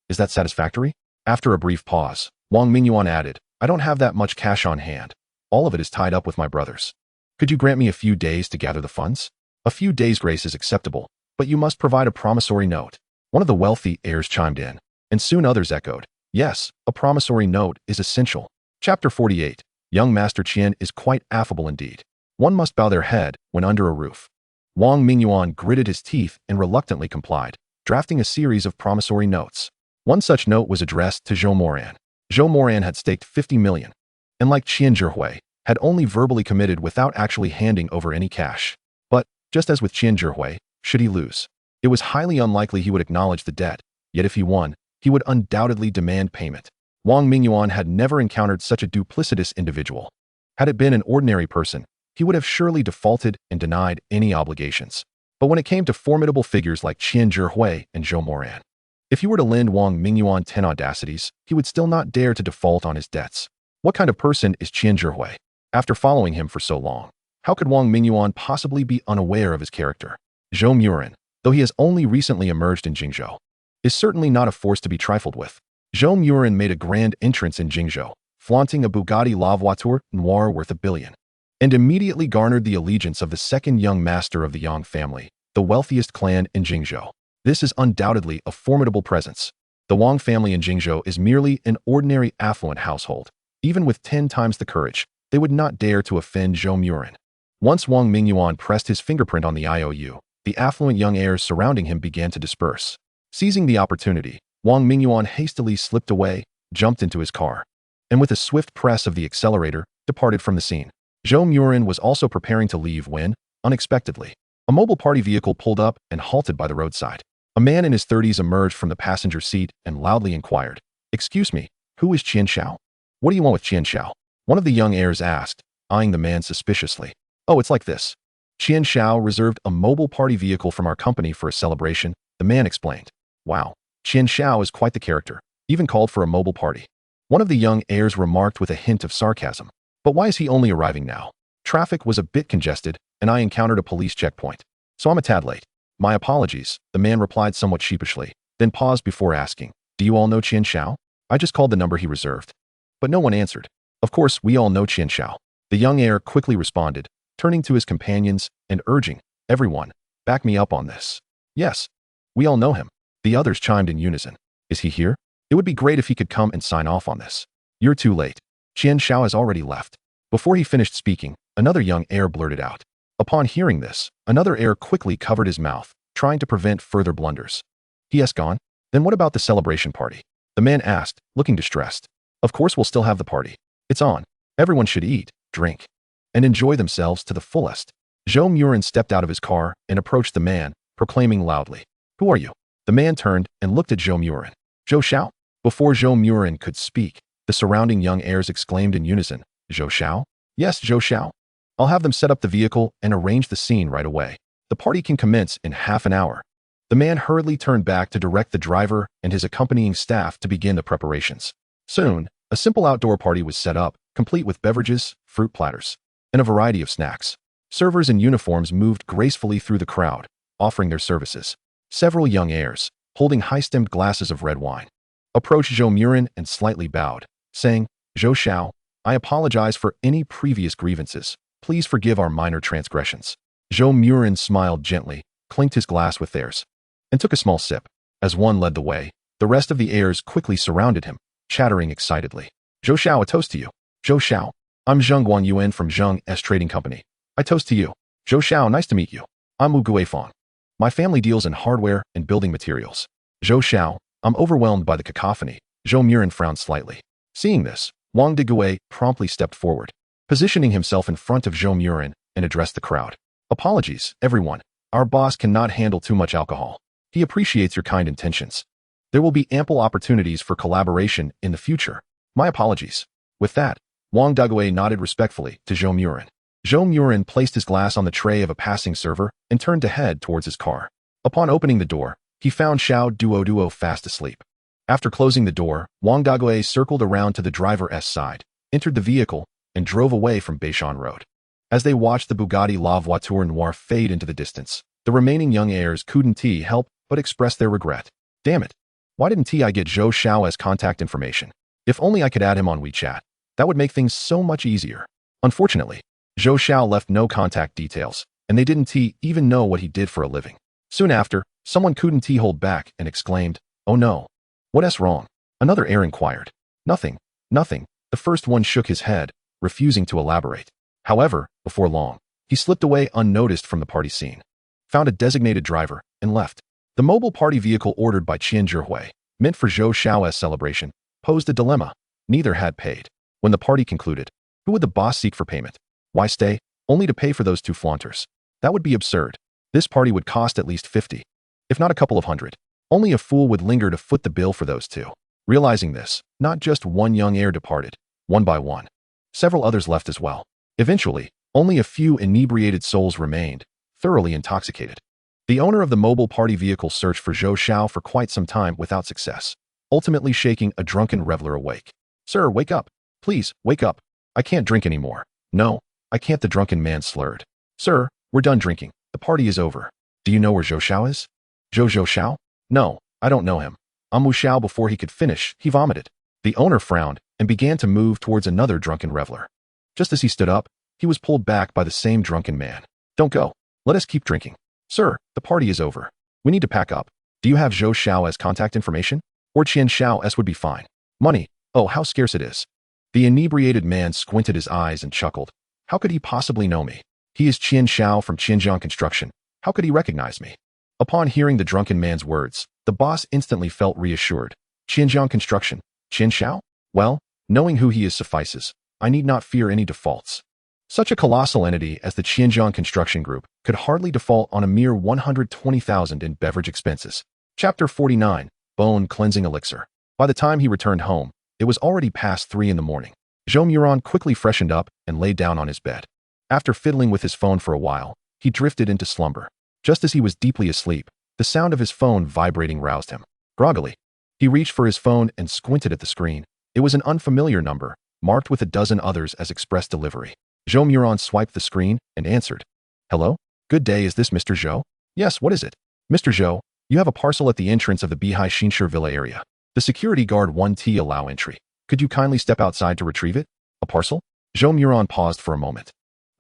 Is that satisfactory?" After a brief pause, Wang Mingyuan added, "I don't have that much cash on hand. All of it is tied up with my brothers. Could you grant me a few days to gather the funds?" "A few days' grace is acceptable, but you must provide a promissory note." One of the wealthy heirs chimed in, and soon others echoed, "Yes, a promissory note is essential." Chapter 48. Young Master Qian is quite affable indeed. One must bow their head when under a roof. Wang Mingyuan gritted his teeth and reluctantly complied, drafting a series of promissory notes. One such note was addressed to Zhou Moran. Zhou Moran had staked 50 million, and like Qian Zhihui, had only verbally committed without actually handing over any cash. But, just as with Qian Zhihui, should he lose, it was highly unlikely he would acknowledge the debt, yet if he won, he would undoubtedly demand payment. Wang Mingyuan had never encountered such a duplicitous individual. Had it been an ordinary person, he would have surely defaulted and denied any obligations. But when it came to formidable figures like Qian Zhihui and Zhou Moran, if he were to lend Wang Mingyuan 10 audacities, he would still not dare to default on his debts. What kind of person is Qian Zhihui? After following him for so long, how could Wang Mingyuan possibly be unaware of his character? Zhou Moran, though he has only recently emerged in Jingzhou, is certainly not a force to be trifled with. Zhou Moran made a grand entrance in Jingzhou, flaunting a Bugatti La Voiture Noire worth $1 billion, and immediately garnered the allegiance of the second young master of the Yang family, the wealthiest clan in Jingzhou. This is undoubtedly a formidable presence. The Wang family in Jingzhou is merely an ordinary affluent household. Even with 10 times the courage, they would not dare to offend Zhou Moran. Once Wang Mingyuan pressed his fingerprint on the IOU, the affluent young heirs surrounding him began to disperse. Seizing the opportunity, Wang Mingyuan hastily slipped away, jumped into his car, and with a swift press of the accelerator, departed from the scene. Zhou Moran was also preparing to leave when, unexpectedly, a mobile party vehicle pulled up and halted by the roadside. A man in his 30s emerged from the passenger seat and loudly inquired, "Excuse me, who is Qian Xiao?" "What do you want with Qian Xiao?" one of the young heirs asked, eyeing the man suspiciously. "Oh, it's like this. Qian Xiao reserved a mobile party vehicle from our company for a celebration," the man explained. "Wow, Qian Xiao is quite the character, even called for a mobile party," one of the young heirs remarked with a hint of sarcasm. "But why is he only arriving now? Traffic was a bit congested, and I encountered a police checkpoint, so I'm a tad late." "My apologies," the man replied somewhat sheepishly, then paused before asking, "Do you all know Qian Xiao?" "I just called the number he reserved." But no one answered. "Of course, we all know Qian Xiao," the young heir quickly responded, turning to his companions and urging, "Everyone, back me up on this." "Yes, we all know him," the others chimed in unison. "Is he here? It would be great if he could come and sign off on this." "You're too late. Qian Xiao has already left." Before he finished speaking, another young heir blurted out. Upon hearing this, another heir quickly covered his mouth, trying to prevent further blunders. "He has gone? Then what about the celebration party?" the man asked, looking distressed. "Of course we'll still have the party. It's on. Everyone should eat, drink, and enjoy themselves to the fullest." Zhou Moran stepped out of his car and approached the man, proclaiming loudly, "Who are you?" The man turned and looked at Zhou Moran. "Zhou Xiao?" Before Zhou Moran could speak, the surrounding young heirs exclaimed in unison, "Zhou Xiao?" "Yes, Zhou Xiao. I'll have them set up the vehicle and arrange the scene right away. The party can commence in half an hour." The man hurriedly turned back to direct the driver and his accompanying staff to begin the preparations. Soon, a simple outdoor party was set up, complete with beverages, fruit platters, and a variety of snacks. Servers in uniforms moved gracefully through the crowd, offering their services. Several young heirs, holding high-stemmed glasses of red wine, approached Zhou Moran and slightly bowed, saying, "Zhou Xiao, I apologize for any previous grievances. Please forgive our minor transgressions." Zhou Moran smiled gently, clinked his glass with theirs, and took a small sip. As one led the way, the rest of the heirs quickly surrounded him, chattering excitedly. "Zhou Xiao, a toast to you." "Zhou Xiao, I'm Zheng Guanyuan from Zheng S Trading Company. I toast to you." "Zhou Xiao, nice to meet you. I'm Wu Guifang. My family deals in hardware and building materials." "Zhou Xiao, I'm overwhelmed by the cacophony." Zhou Moran frowned slightly. Seeing this, Wang Digui promptly stepped forward, positioning himself in front of Zhou Moran and addressed the crowd. "Apologies, everyone. Our boss cannot handle too much alcohol. He appreciates your kind intentions. There will be ample opportunities for collaboration in the future. My apologies." With that, Wang Digui nodded respectfully to Zhou Moran. Zhou Moran placed his glass on the tray of a passing server and turned to head towards his car. Upon opening the door, he found Xiao Duo fast asleep. After closing the door, Wang Digui circled around to the driver's side, entered the vehicle, and drove away from Beishan Road. As they watched the Bugatti La Voiture Noire fade into the distance, the remaining young heirs couldn't help but express their regret. "Damn it. Why didn't I get Zhou Xiao as contact information? If only I could add him on WeChat. That would make things so much easier." Unfortunately, Zhou Xiao left no contact details, and they didn't even know what he did for a living. Soon after, someone couldn't hold back and exclaimed, "Oh no. What's wrong?" Another heir inquired. Nothing. The first one shook his head, refusing to elaborate. However, before long, he slipped away unnoticed from the party scene, found a designated driver, and left. The mobile party vehicle ordered by Qian Zhihui, meant for Zhou Xiao's celebration, posed a dilemma. Neither had paid. When the party concluded, who would the boss seek for payment? Why stay, only to pay for those two flaunters? That would be absurd. This party would cost at least 50, if not a couple of hundred. Only a fool would linger to foot the bill for those two. Realizing this, not just one young heir departed, one by one. Several others left as well. Eventually, only a few inebriated souls remained, thoroughly intoxicated. The owner of the mobile party vehicle searched for Zhou Xiao for quite some time without success, ultimately shaking a drunken reveler awake. "Sir, wake up. Please, wake up. I can't drink anymore." "No, I can't," the drunken man slurred. "Sir, we're done drinking. The party is over. Do you know where Zhou Xiao is?" "Zhou Xiao? No, I don't know him." Wu Xiao, before he could finish, he vomited. The owner frowned and began to move towards another drunken reveler. Just as he stood up, he was pulled back by the same drunken man. "Don't go. Let us keep drinking." "Sir, the party is over. We need to pack up. Do you have Zhou Xiao's contact information? Or Qian Xiao's would be fine." "Money. Oh, how scarce it is." The inebriated man squinted his eyes and chuckled. "How could he possibly know me? He is Qian Xiao from Qianjiang Construction. How could he recognize me?" Upon hearing the drunken man's words, the boss instantly felt reassured. "Qianjiang Construction? Qian Xiao? Well, knowing who he is suffices. I need not fear any defaults." Such a colossal entity as the Qianjiang Construction Group could hardly default on a mere 120,000 in beverage expenses. Chapter 49, Bone Cleansing Elixir. By the time he returned home, it was already past 3 in the morning. Zhou Moran quickly freshened up and lay down on his bed. After fiddling with his phone for a while, he drifted into slumber. Just as he was deeply asleep, the sound of his phone vibrating roused him. Groggily, he reached for his phone and squinted at the screen. It was an unfamiliar number, marked with a dozen others as express delivery. Zhou Moran swiped the screen and answered. "Hello? Good day, is this Mr. Zhou?" "Yes, what is it?" "Mr. Zhou, you have a parcel at the entrance of the Bihai Xinshi Villa area. The security guard 1T allow entry. Could you kindly step outside to retrieve it?" "A parcel?" Zhou Moran paused for a moment,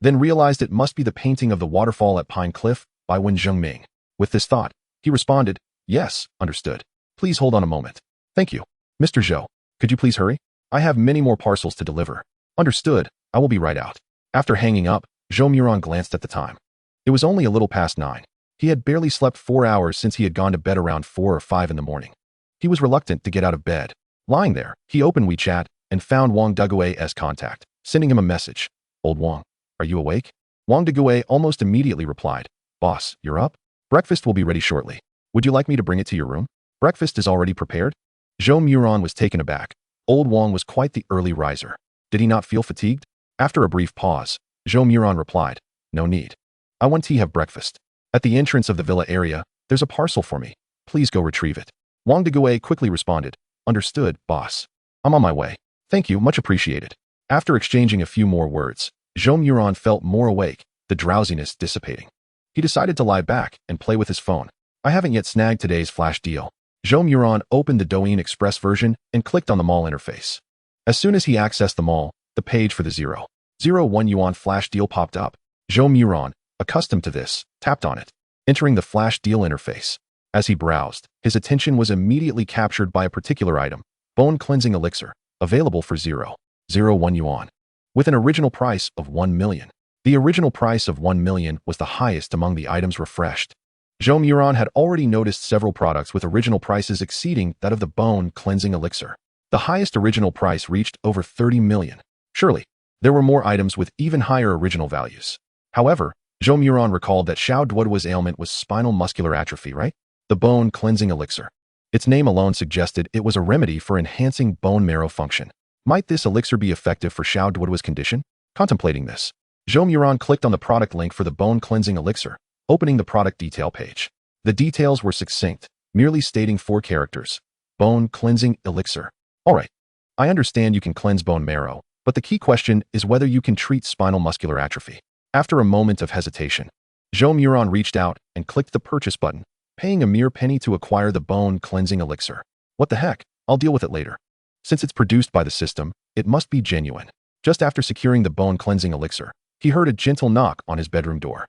then realized it must be the painting of the waterfall at Pine Cliff by Wen Zhengming. With this thought, he responded, "Yes, understood. Please hold on a moment." "Thank you. Mr. Zhou, could you please hurry? I have many more parcels to deliver." "Understood, I will be right out." After hanging up, Zhou Moran glanced at the time. It was only a little past 9. He had barely slept 4 hours since he had gone to bed around 4 or 5 in the morning. He was reluctant to get out of bed. Lying there, he opened WeChat and found Wang Deguai as contact, sending him a message. "Old Wang, are you awake?" Wang Deguai almost immediately replied, "Boss, you're up? Breakfast will be ready shortly. Would you like me to bring it to your room?" "Breakfast is already prepared?" Zhou Moran was taken aback. Old Wang was quite the early riser. Did he not feel fatigued? After a brief pause, Zhou Moran replied, "No need. I want to have breakfast. At the entrance of the villa area, there's a parcel for me. Please go retrieve it." Wang Deguai quickly responded, "Understood, boss. I'm on my way. Thank you, much appreciated." After exchanging a few more words, Zhou Moran felt more awake, the drowsiness dissipating. He decided to lie back and play with his phone. "I haven't yet snagged today's flash deal." Zhou Moran opened the Douyin Express version and clicked on the mall interface. As soon as he accessed the mall, the page for the 0.01 yuan flash deal popped up. Zhou Moran, accustomed to this, tapped on it, entering the flash deal interface. As he browsed, his attention was immediately captured by a particular item, Bone Cleansing Elixir, available for 0.01 yuan, with an original price of 1 million. The original price of 1 million was the highest among the items refreshed. Zhou Moran had already noticed several products with original prices exceeding that of the Bone Cleansing Elixir. The highest original price reached over 30 million. Surely, there were more items with even higher original values. However, Zhou Moran recalled that Xiao Duoduo's ailment was spinal muscular atrophy, right? The Bone Cleansing Elixir. Its name alone suggested it was a remedy for enhancing bone marrow function. Might this elixir be effective for Xiao Duoduo's condition? Contemplating this, Zhou Moran clicked on the product link for the Bone Cleansing Elixir, opening the product detail page. The details were succinct, merely stating 4 characters. Bone Cleansing Elixir. Alright, I understand you can cleanse bone marrow, but the key question is whether you can treat spinal muscular atrophy. After a moment of hesitation, Zhou Moran reached out and clicked the purchase button, paying a mere penny to acquire the Bone Cleansing Elixir. What the heck, I'll deal with it later. Since it's produced by the system, it must be genuine. Just after securing the Bone Cleansing Elixir, he heard a gentle knock on his bedroom door.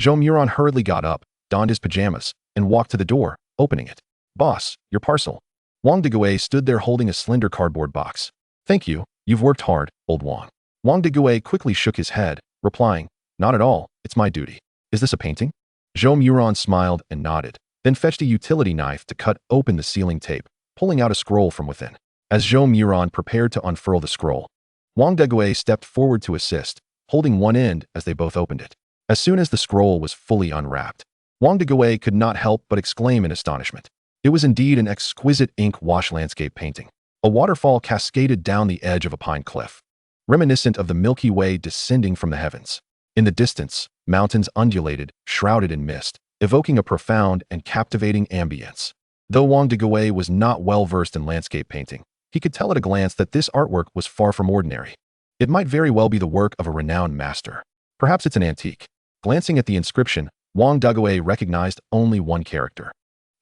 Zhou Moran hurriedly got up, donned his pajamas, and walked to the door, opening it. "Boss, your parcel." Wang Deguai stood there holding a slender cardboard box. "Thank you, you've worked hard, old Wang." Wang Deguai quickly shook his head, replying, "Not at all, it's my duty." "Is this a painting?" Zhou Moran smiled and nodded, then fetched a utility knife to cut open the sealing tape, pulling out a scroll from within. As Zhou Moran prepared to unfurl the scroll, Wang Deguai stepped forward to assist, holding one end as they both opened it. As soon as the scroll was fully unwrapped, Wang Deguai could not help but exclaim in astonishment. It was indeed an exquisite ink wash landscape painting. A waterfall cascaded down the edge of a pine cliff, reminiscent of the Milky Way descending from the heavens. In the distance, mountains undulated, shrouded in mist, evoking a profound and captivating ambience. Though Wang Degui was not well versed in landscape painting, he could tell at a glance that this artwork was far from ordinary. It might very well be the work of a renowned master. Perhaps it's an antique. Glancing at the inscription, Wang Degui recognized only one character,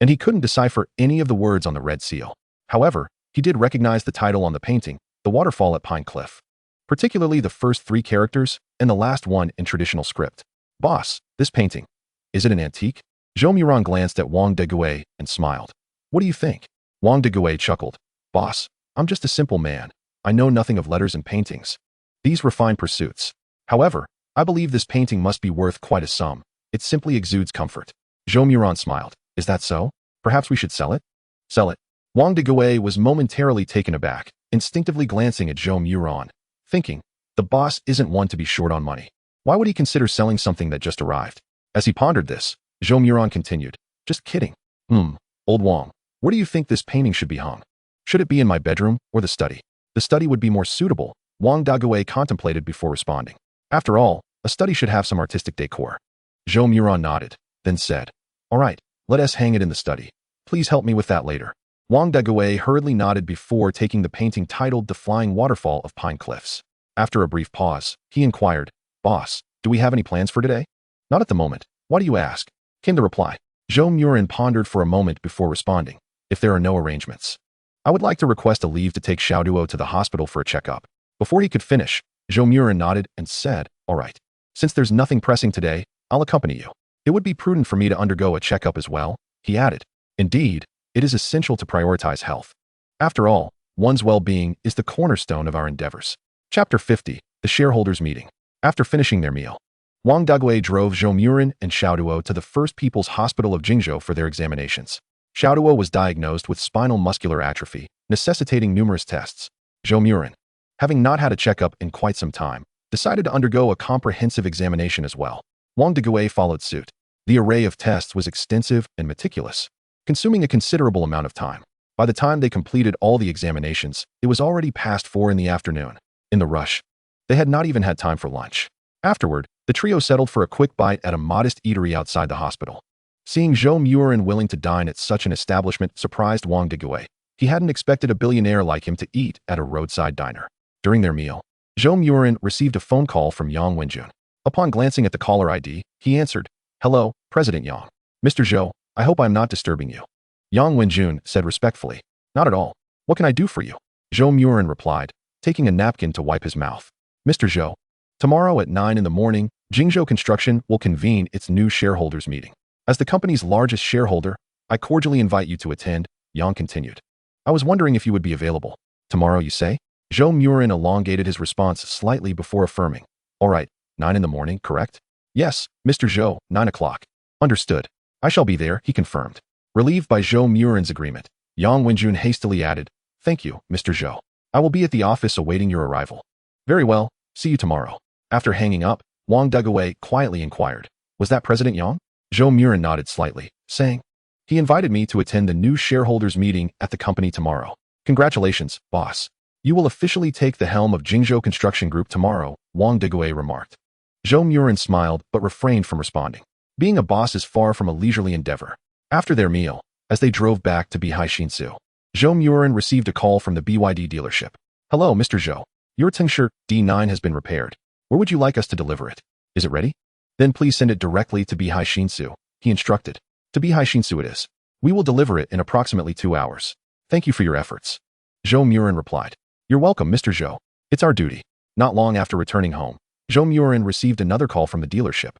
and he couldn't decipher any of the words on the red seal. However, he did recognize the title on the painting, The Waterfall at Pine Cliff, particularly the first 3 characters and the last one in traditional script. Boss, this painting, is it an antique? Zhou Moran glanced at Wang Degui and smiled. What do you think? Wang Degui chuckled. Boss, I'm just a simple man. I know nothing of letters and paintings. These refined pursuits. However, I believe this painting must be worth quite a sum. It simply exudes comfort. Zhou Moran smiled. Is that so? Perhaps we should sell it? Sell it. Wang Degui was momentarily taken aback, instinctively glancing at Zhou Moran, thinking, the boss isn't one to be short on money. Why would he consider selling something that just arrived? As he pondered this, Zhou Moran continued, just kidding. Old Wang, where do you think this painting should be hung? Should it be in my bedroom or the study? The study would be more suitable, Wang Degui contemplated before responding. After all, a study should have some artistic decor. Zhou Moran nodded, then said, all right, let us hang it in the study. Please help me with that later. Wang Degui hurriedly nodded before taking the painting titled The Flying Waterfall of Pine Cliffs. After a brief pause, he inquired, Boss, do we have any plans for today? Not at the moment. Why do you ask? Came the reply. Zhou Moran pondered for a moment before responding. If there are no arrangements, I would like to request a leave to take Xiaoduo to the hospital for a checkup. Before he could finish, Zhou Moran nodded and said, all right. Since there's nothing pressing today, I'll accompany you. It would be prudent for me to undergo a checkup as well, he added. Indeed, it is essential to prioritize health. After all, one's well-being is the cornerstone of our endeavors. Chapter 50, The Shareholders' Meeting. After finishing their meal, Wang Degui drove Zhou Moran and Xiaoduo to the First People's Hospital of Jingzhou for their examinations. Xiaoduo was diagnosed with spinal muscular atrophy, necessitating numerous tests. Zhou Moran, having not had a checkup in quite some time, decided to undergo a comprehensive examination as well. Wang Degui followed suit. The array of tests was extensive and meticulous, consuming a considerable amount of time. By the time they completed all the examinations, it was already past 4 in the afternoon. In the rush, they had not even had time for lunch. Afterward, the trio settled for a quick bite at a modest eatery outside the hospital. Seeing Zhou Moran willing to dine at such an establishment surprised Wang Degui. He hadn't expected a billionaire like him to eat at a roadside diner. During their meal, Zhou Moran received a phone call from Yang Wenjun. Upon glancing at the caller ID, he answered, Hello, President Yang. Mr. Zhou, I hope I'm not disturbing you. Yang Wenjun said respectfully, Not at all. What can I do for you? Zhou Moran replied, taking a napkin to wipe his mouth. Mr. Zhou, tomorrow at 9 in the morning, Jingzhou Construction will convene its new shareholders meeting. As the company's largest shareholder, I cordially invite you to attend, Yang continued. I was wondering if you would be available. Tomorrow, you say? Zhou Moran elongated his response slightly before affirming. All right, 9 in the morning, correct? Yes, Mr. Zhou, 9 o'clock. Understood. I shall be there, he confirmed. Relieved by Zhou Moran's agreement, Yang Wenjun hastily added, Thank you, Mr. Zhou. I will be at the office awaiting your arrival. Very well, see you tomorrow. After hanging up, Wang Degui quietly inquired, Was that President Yang? Zhou Moran nodded slightly, saying, He invited me to attend the new shareholders meeting at the company tomorrow. Congratulations, boss. You will officially take the helm of Jingzhou Construction Group tomorrow, Wang Degui remarked. Zhou Moran smiled but refrained from responding. Being a boss is far from a leisurely endeavor. After their meal, as they drove back to Bihai-Shinsu, Zhou Moran received a call from the BYD dealership. Hello, Mr. Zhou. Your tincture D9 has been repaired. Where would you like us to deliver it? Is it ready? Then please send it directly to Bihai-Shinsu, he instructed. To Bihai-Shinsu it is. We will deliver it in approximately 2 hours. Thank you for your efforts. Zhou Moran replied. You're welcome, Mr. Zhou. It's our duty. Not long after returning home, Zhou Moran received another call from the dealership,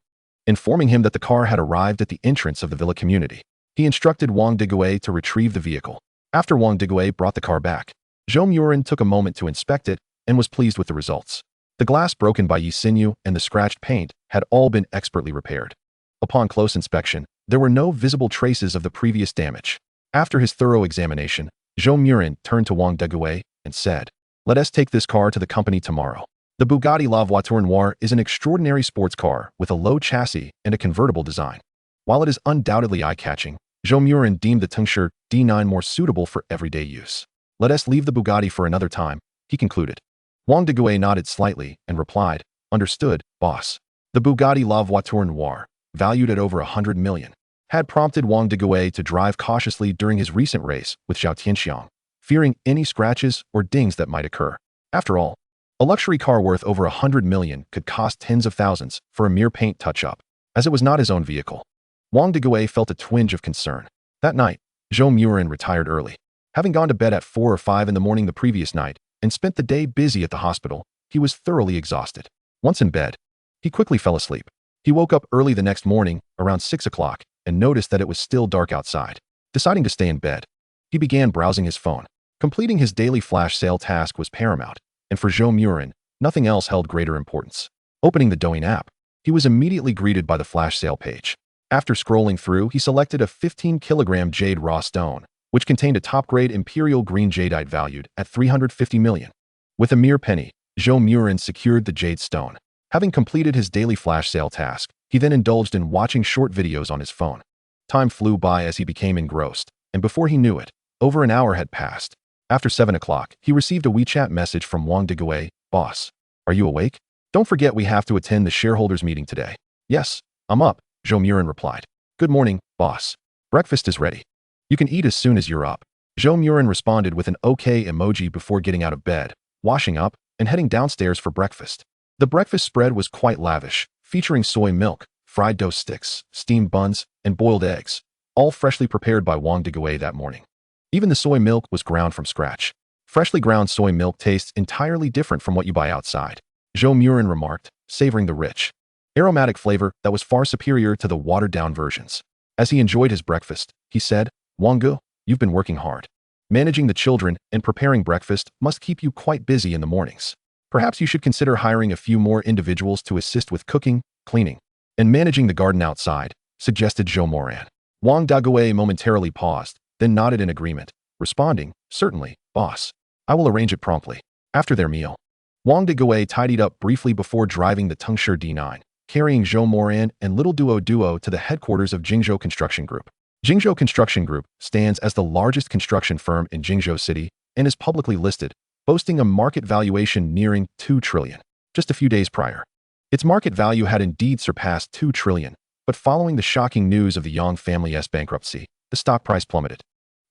informing him that the car had arrived at the entrance of the villa community. He instructed Wang Degui to retrieve the vehicle. After Wang Degui brought the car back, Zhou Moran took a moment to inspect it and was pleased with the results. The glass broken by Yi Xinyu and the scratched paint had all been expertly repaired. Upon close inspection, there were no visible traces of the previous damage. After his thorough examination, Zhou Moran turned to Wang Degui and said, Let us take this car to the company tomorrow. The Bugatti La Voiture Noire is an extraordinary sports car with a low chassis and a convertible design. While it is undoubtedly eye-catching, Zhou Moran deemed the Tungsher D9 more suitable for everyday use. Let us leave the Bugatti for another time, he concluded. Wang Deguay nodded slightly and replied, understood, boss. The Bugatti La Voiture Noire, valued at over 100 million, had prompted Wang Deguay to drive cautiously during his recent race with Zhao Tianxiang, fearing any scratches or dings that might occur. After all, a luxury car worth over 100 million could cost tens of thousands for a mere paint touch-up, as it was not his own vehicle. Wang Deguay felt a twinge of concern. That night, Zhou Moran retired early. Having gone to bed at 4 or 5 in the morning the previous night and spent the day busy at the hospital, he was thoroughly exhausted. Once in bed, he quickly fell asleep. He woke up early the next morning, around 6 o'clock, and noticed that it was still dark outside. Deciding to stay in bed, he began browsing his phone. Completing his daily flash sale task was paramount, and for Zhou Moran, nothing else held greater importance. Opening the Douyin app, he was immediately greeted by the flash sale page. After scrolling through, he selected a 15-kilogram jade raw stone, which contained a top-grade imperial green jadeite valued at 350 million. With a mere penny, Zhou Moran secured the jade stone. Having completed his daily flash sale task, he then indulged in watching short videos on his phone. Time flew by as he became engrossed, and before he knew it, over an hour had passed. After 7 o'clock, he received a WeChat message from Wang Deguay, boss. Are you awake? Don't forget we have to attend the shareholders meeting today. Yes, I'm up, Zhou Moran replied. Good morning, boss. Breakfast is ready. You can eat as soon as you're up. Zhou Moran responded with an OK emoji before getting out of bed, washing up, and heading downstairs for breakfast. The breakfast spread was quite lavish, featuring soy milk, fried dough sticks, steamed buns, and boiled eggs, all freshly prepared by Wang Deguay that morning. Even the soy milk was ground from scratch. Freshly ground soy milk tastes entirely different from what you buy outside, Zhou Moran remarked, savoring the rich, aromatic flavor that was far superior to the watered-down versions. As he enjoyed his breakfast, he said, Wanggu, you've been working hard. Managing the children and preparing breakfast must keep you quite busy in the mornings. Perhaps you should consider hiring a few more individuals to assist with cooking, cleaning, and managing the garden outside, suggested Zhou Moran. Wang Deguay momentarily paused, then nodded in agreement, responding, certainly, boss. I will arrange it promptly. After their meal, Wang Deguay tidied up briefly before driving the Tungsher D9, carrying Zhou Moran and Little Duo to the headquarters of Jingzhou Construction Group. Jingzhou Construction Group stands as the largest construction firm in Jingzhou City and is publicly listed, boasting a market valuation nearing 2 trillion. Just a few days prior, its market value had indeed surpassed 2 trillion, but following the shocking news of the Yang family's bankruptcy, the stock price plummeted,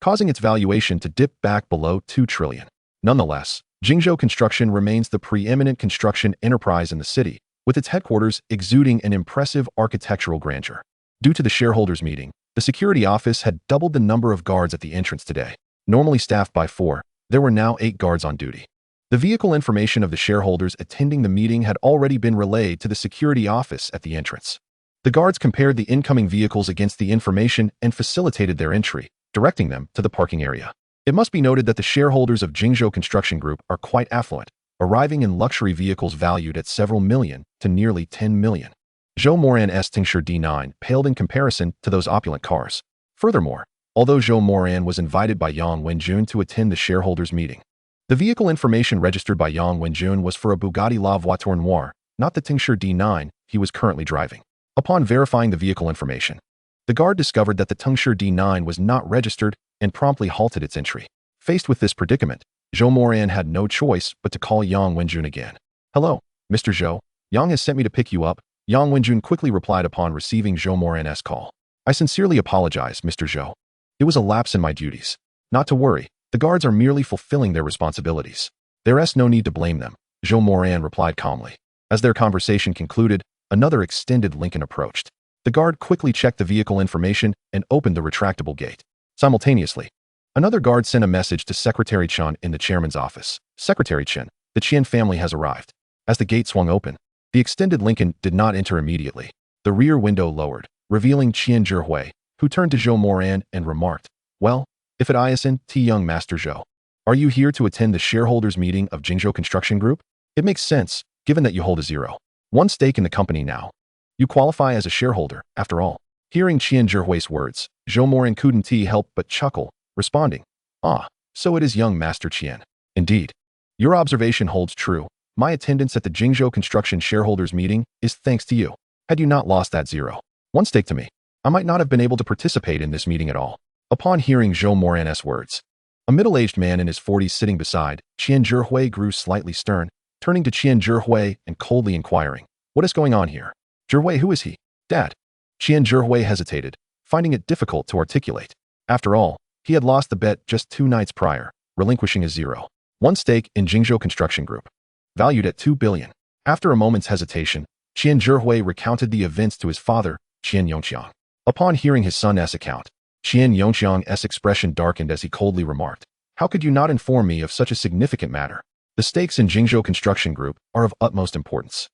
causing its valuation to dip back below 2 trillion. Nonetheless, Jingzhou Construction remains the preeminent construction enterprise in the city, with its headquarters exuding an impressive architectural grandeur. Due to the shareholders' meeting, the security office had doubled the number of guards at the entrance today. Normally staffed by 4, there were now 8 guards on duty. The vehicle information of the shareholders attending the meeting had already been relayed to the security office at the entrance. The guards compared the incoming vehicles against the information and facilitated their entry, directing them to the parking area. It must be noted that the shareholders of Jingzhou Construction Group are quite affluent, arriving in luxury vehicles valued at several million to nearly 10 million. Zhou Moran's Tungsher D9 paled in comparison to those opulent cars. Furthermore, although Zhou Moran was invited by Yang Wenjun to attend the shareholders' meeting, the vehicle information registered by Yang Wenjun was for a Bugatti La Voiture Noire, not the Tungsher D9 he was currently driving. Upon verifying the vehicle information, the guard discovered that the Tungsher D9 was not registered and promptly halted its entry. Faced with this predicament, Zhou Moran had no choice but to call Yang Wenjun again. Hello, Mr. Zhou. Yang has sent me to pick you up. Yang Wenjun quickly replied upon receiving Zhou Moran's call. I sincerely apologize, Mr. Zhou. It was a lapse in my duties. Not to worry, the guards are merely fulfilling their responsibilities. There is no need to blame them, Zhou Moran replied calmly. As their conversation concluded, another extended Lincoln approached. The guard quickly checked the vehicle information and opened the retractable gate. Simultaneously, another guard sent a message to Secretary Chen in the chairman's office. Secretary Chen, the Chen family has arrived. As the gate swung open, the extended Lincoln did not enter immediately. The rear window lowered, revealing Qian Zhihui, who turned to Zhou Moran and remarked, well, if it isn't young Master Zhou. Are you here to attend the shareholders' meeting of Jingzhou Construction Group? It makes sense, given that you hold a 0.1 stake in the company now. You qualify as a shareholder, after all. Hearing Qian Zhihui's words, Zhou Moran couldn't help but chuckle, responding, ah, so it is young Master Qian. Indeed. Your observation holds true. My attendance at the Jingzhou Construction shareholders meeting is thanks to you. Had you not lost that 0.1 stake to me, I might not have been able to participate in this meeting at all. Upon hearing Zhou Moran's words, a middle-aged man in his 40s sitting beside Qian Zhihui grew slightly stern, turning to Qian Zhihui and coldly inquiring, "What is going on here? Zhihui, who is he?" "Dad." Qian Zhihui hesitated, finding it difficult to articulate. After all, he had lost the bet just 2 nights prior, relinquishing his 0.1 stake in Jingzhou Construction Group, valued at 2 billion. After a moment's hesitation, Qian Zhihui recounted the events to his father, Qian Yongqiang. Upon hearing his son's account, Qian Yongqiang's expression darkened as he coldly remarked, "How could you not inform me of such a significant matter? The stakes in Jingzhou Construction Group are of utmost importance.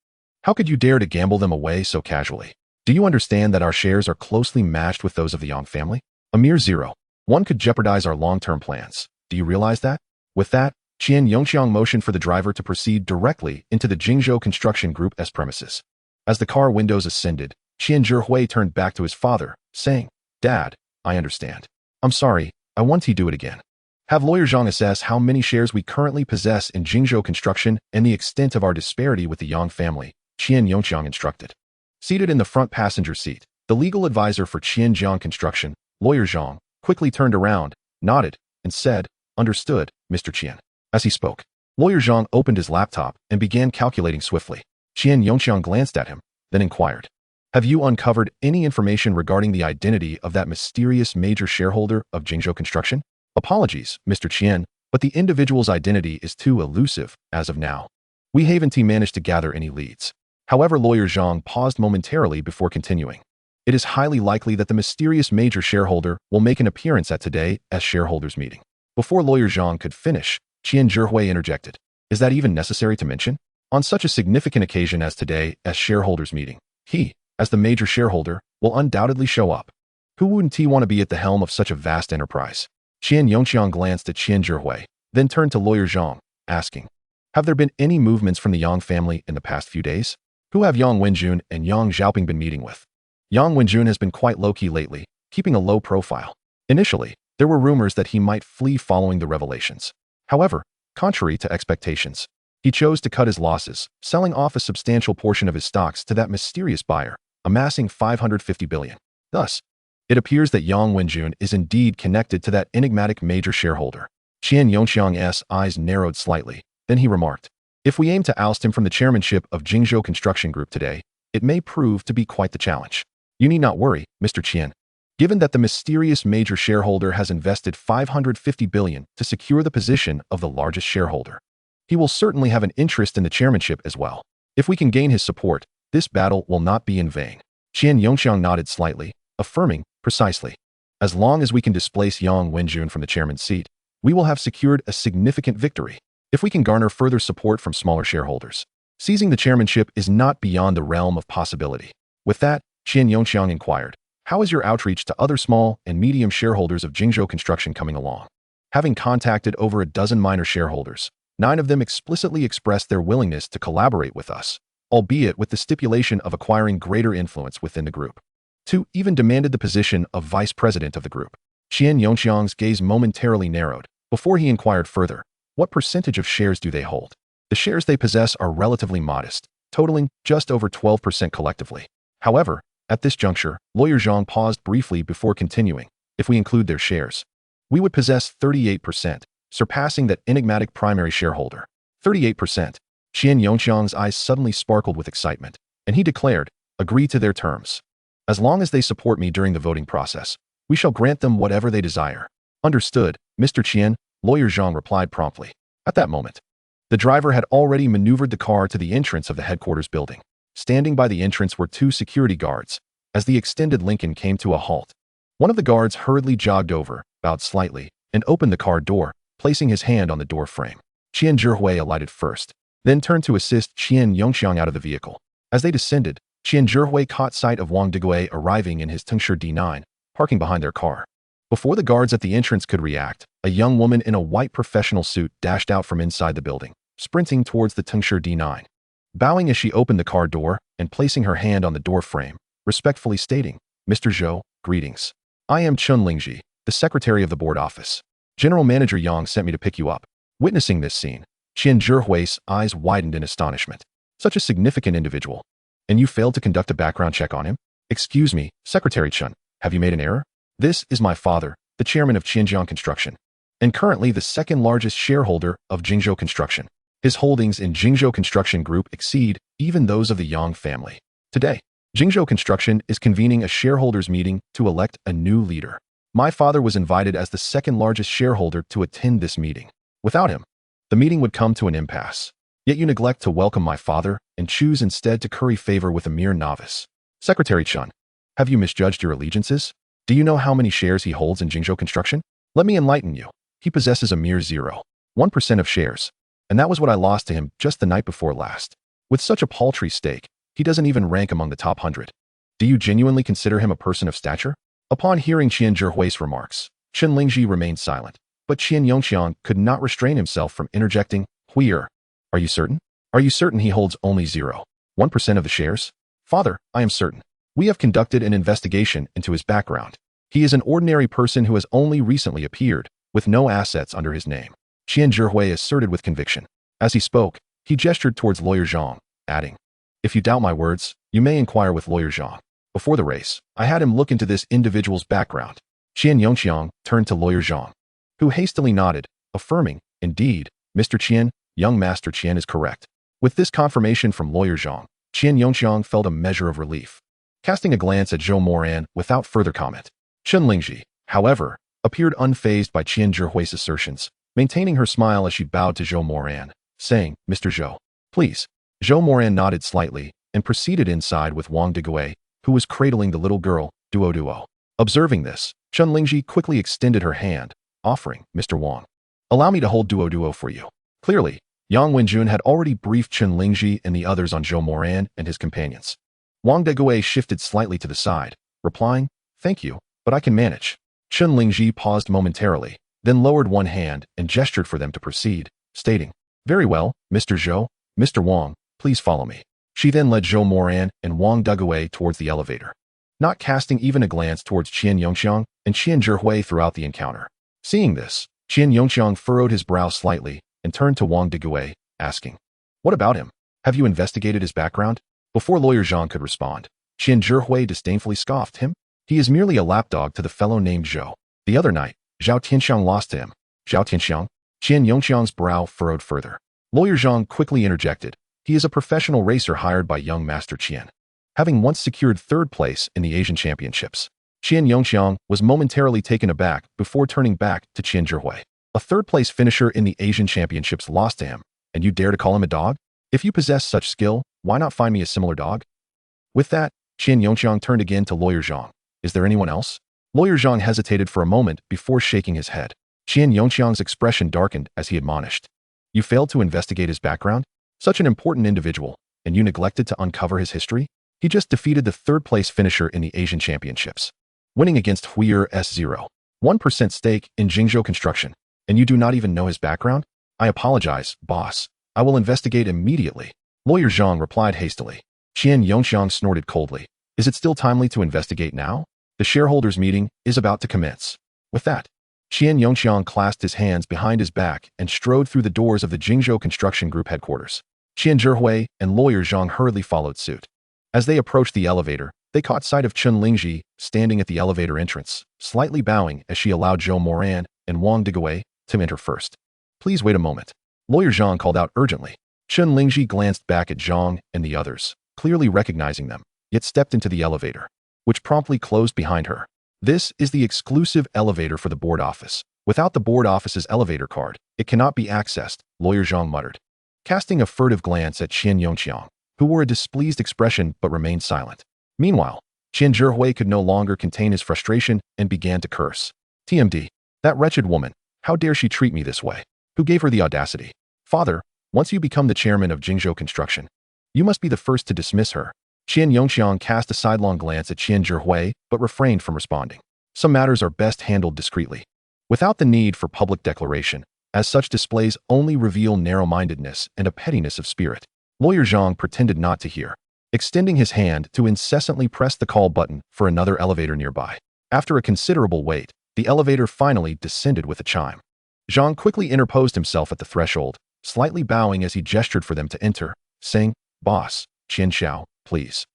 How could you dare to gamble them away so casually? Do you understand that our shares are closely matched with those of the Yang family? A mere 0.1 could jeopardize our long-term plans. Do you realize that?" With that, Qian Yongqiang motioned for the driver to proceed directly into the Jingzhou Construction Group's premises. As the car windows ascended, Qian Zhihui turned back to his father, saying, "Dad, I understand. I'm sorry, I want to do it again. Have Lawyer Zhang assess how many shares we currently possess in Jingzhou Construction and the extent of our disparity with the Yang family," Qian Yongqiang instructed. Seated in the front passenger seat, the legal advisor for Qianjiang Construction, Lawyer Zhang, quickly turned around, nodded, and said, "Understood, Mr. Qian." As he spoke, Lawyer Zhang opened his laptop and began calculating swiftly. Qian Yongqiang glanced at him, then inquired, "Have you uncovered any information regarding the identity of that mysterious major shareholder of Jingzhou Construction?" "Apologies, Mr. Qian, but the individual's identity is too elusive as of now. We haven't managed to gather any leads." However, Lawyer Zhang paused momentarily before continuing. "It is highly likely that the mysterious major shareholder will make an appearance at today's shareholders meeting." Before Lawyer Zhang could finish, Qian Zhihui interjected, "Is that even necessary to mention? On such a significant occasion as today's shareholders meeting, he, as the major shareholder, will undoubtedly show up. Who wouldn't want to be at the helm of such a vast enterprise?" Qian Yongqiang glanced at Qian Zhihui, then turned to Lawyer Zhang, asking, "Have there been any movements from the Yang family in the past few days? Who have Yang Wenjun and Yang Xiaoping been meeting with?" Yang Wenjun has been quite low-key lately, keeping a low profile. Initially, there were rumors that he might flee following the revelations. However, contrary to expectations, he chose to cut his losses, selling off a substantial portion of his stocks to that mysterious buyer, amassing 550 billion. Thus, it appears that Yang Wenjun is indeed connected to that enigmatic major shareholder. Qian Yongqiang's eyes narrowed slightly, then he remarked, "If we aim to oust him from the chairmanship of Jingzhou Construction Group today, it may prove to be quite the challenge. You need not worry, Mr. Qian. Given that the mysterious major shareholder has invested 550 billion to secure the position of the largest shareholder, he will certainly have an interest in the chairmanship as well. If we can gain his support, this battle will not be in vain." Qian Yongqiang nodded slightly, affirming, "Precisely. As long as we can displace Yang Wenjun from the chairman's seat, we will have secured a significant victory. If we can garner further support from smaller shareholders, seizing the chairmanship is not beyond the realm of possibility." With that, Qian Yongqiang inquired, "How is your outreach to other small and medium shareholders of Jingzhou Construction coming along?" Having contacted over a dozen minor shareholders, 9 of them explicitly expressed their willingness to collaborate with us, albeit with the stipulation of acquiring greater influence within the group. 2 even demanded the position of vice president of the group. Qian Yongqiang's gaze momentarily narrowed, before he inquired further, "What percentage of shares do they hold?" "The shares they possess are relatively modest, totaling just over 12% collectively. However, at this juncture, Lawyer Zhang paused briefly before continuing, "If we include their shares, we would possess 38%, surpassing that enigmatic primary shareholder." 38%. Qian Yongqiang's eyes suddenly sparkled with excitement, and he declared, "Agree to their terms. As long as they support me during the voting process, we shall grant them whatever they desire." "Understood, Mr. Qian," Lawyer Zhang replied promptly. At that moment, the driver had already maneuvered the car to the entrance of the headquarters building. Standing by the entrance were 2 security guards. As the extended Lincoln came to a halt, one of the guards hurriedly jogged over, bowed slightly, and opened the car door, placing his hand on the door frame. Qian Zhihui alighted first, then turned to assist Qian Yongqiang out of the vehicle. As they descended, Qian Zhihui caught sight of Wang Digui arriving in his Tengshi D9, parking behind their car. Before the guards at the entrance could react, a young woman in a white professional suit dashed out from inside the building, sprinting towards the Tengshi D9. Bowing as she opened the car door and placing her hand on the door frame, respectfully stating, "Mr. Zhou, greetings. I am Chun Lingji, the secretary of the board office. General Manager Yang sent me to pick you up." Witnessing this scene, Qian Zhihui's eyes widened in astonishment. "Such a significant individual. And you failed to conduct a background check on him?" Excuse me, Secretary Chun, have you made an error? This is my father, the chairman of Xinjiang Construction, and currently the second largest shareholder of Jingzhou Construction. His holdings in Jingzhou Construction Group exceed even those of the Yang family. Today, Jingzhou Construction is convening a shareholders meeting to elect a new leader. My father was invited as the second largest shareholder to attend this meeting. Without him, the meeting would come to an impasse. Yet you neglect to welcome my father and choose instead to curry favor with a mere novice. Secretary Chun, have you misjudged your allegiances? Do you know how many shares he holds in Jingzhou Construction? Let me enlighten you. He possesses a mere 0.1% of shares, and that was what I lost to him just the night before last. With such a paltry stake, he doesn't even rank among the top 100. Do you genuinely consider him a person of stature? Upon hearing Qian Zhihui's remarks, Chen Lingji remained silent, but Qian Yongqiang could not restrain himself from interjecting, Huier, are you certain? Are you certain he holds only 0.1% of the shares? Father, I am certain. We have conducted an investigation into his background. He is an ordinary person who has only recently appeared, with no assets under his name. Qian Zhihui asserted with conviction. As he spoke, he gestured towards Lawyer Zhang, adding, if you doubt my words, you may inquire with Lawyer Zhang. Before the race, I had him look into this individual's background. Qian Yongqiang turned to Lawyer Zhang, who hastily nodded, affirming, indeed, Mr. Qian, young Master Qian is correct. With this confirmation from Lawyer Zhang, Qian Yongqiang felt a measure of relief. Casting a glance at Zhou Moran without further comment, Chen Lingji, however, appeared unfazed by Qian Zhihui's assertions, maintaining her smile as she bowed to Zhou Moran, saying, Mr. Zhou, please. Zhou Moran nodded slightly and proceeded inside with Wang Digui, who was cradling the little girl, Duo. Observing this, Chen Lingji quickly extended her hand, offering, Mr. Wang, allow me to hold Duo for you. Clearly, Yang Wenjun had already briefed Chen Lingji and the others on Zhou Moran and his companions. Wang Digui shifted slightly to the side, replying, thank you, but I can manage. Chen Lingji paused momentarily, then lowered one hand and gestured for them to proceed, stating, very well, Mr. Zhou, Mr. Wang, please follow me. She then led Zhou Moran and Wang Digui towards the elevator, not casting even a glance towards Qian Yongqiang and Qian Zhihui throughout the encounter. Seeing this, Qian Yongqiang furrowed his brow slightly and turned to Wang Digui, asking, what about him? Have you investigated his background? Before Lawyer Zhang could respond, Qian Zhihui disdainfully scoffed him. He is merely a lapdog to the fellow named Zhou. The other night, Zhao Tianxiang lost to him. Zhao Tianxiang? Qian Yongqiang's brow furrowed further. Lawyer Zhang quickly interjected. He is a professional racer hired by young Master Qian, having once secured third place in the Asian Championships. Qian Yongqiang was momentarily taken aback before turning back to Qian Zhihui. A third-place finisher in the Asian Championships lost to him, and you dare to call him a dog? If you possess such skill, why not find me a similar dog? With that, Qian Yongqiang turned again to Lawyer Zhang. Is there anyone else? Lawyer Zhang hesitated for a moment before shaking his head. Qian Yongqiang's expression darkened as he admonished. You failed to investigate his background? Such an important individual, and you neglected to uncover his history? He just defeated the third-place finisher in the Asian Championships, winning against Huiyer's 0.1% stake in Jingzhou Construction, and you do not even know his background? I apologize, boss. I will investigate immediately. Lawyer Zhang replied hastily. Qian Yongqiang snorted coldly. Is it still timely to investigate now? The shareholders' meeting is about to commence. With that, Qian Yongqiang clasped his hands behind his back and strode through the doors of the Jingzhou Construction Group headquarters. Qian Zhihui and Lawyer Zhang hurriedly followed suit. As they approached the elevator, they caught sight of Chen Lingji standing at the elevator entrance, slightly bowing as she allowed Zhou Moran and Wang Digui to enter first. Please wait a moment. Lawyer Zhang called out urgently. Chen Lingji glanced back at Zhang and the others, clearly recognizing them, yet stepped into the elevator, which promptly closed behind her. This is the exclusive elevator for the board office. Without the board office's elevator card, it cannot be accessed, Lawyer Zhang muttered, casting a furtive glance at Qian Yongqiang, who wore a displeased expression but remained silent. Meanwhile, Qian Zhihui could no longer contain his frustration and began to curse. TMD, that wretched woman, how dare she treat me this way? Who gave her the audacity? Father, once you become the chairman of Jingzhou Construction, you must be the first to dismiss her. Qian Yongqiang cast a sidelong glance at Qian Zhihui but refrained from responding. Some matters are best handled discreetly, without the need for public declaration, as such displays only reveal narrow-mindedness and a pettiness of spirit. Lawyer Zhang pretended not to hear, extending his hand to incessantly press the call button for another elevator nearby. After a considerable wait, the elevator finally descended with a chime. Zhang quickly interposed himself at the threshold, slightly bowing as he gestured for them to enter, saying, Boss, Qian Xiao, please.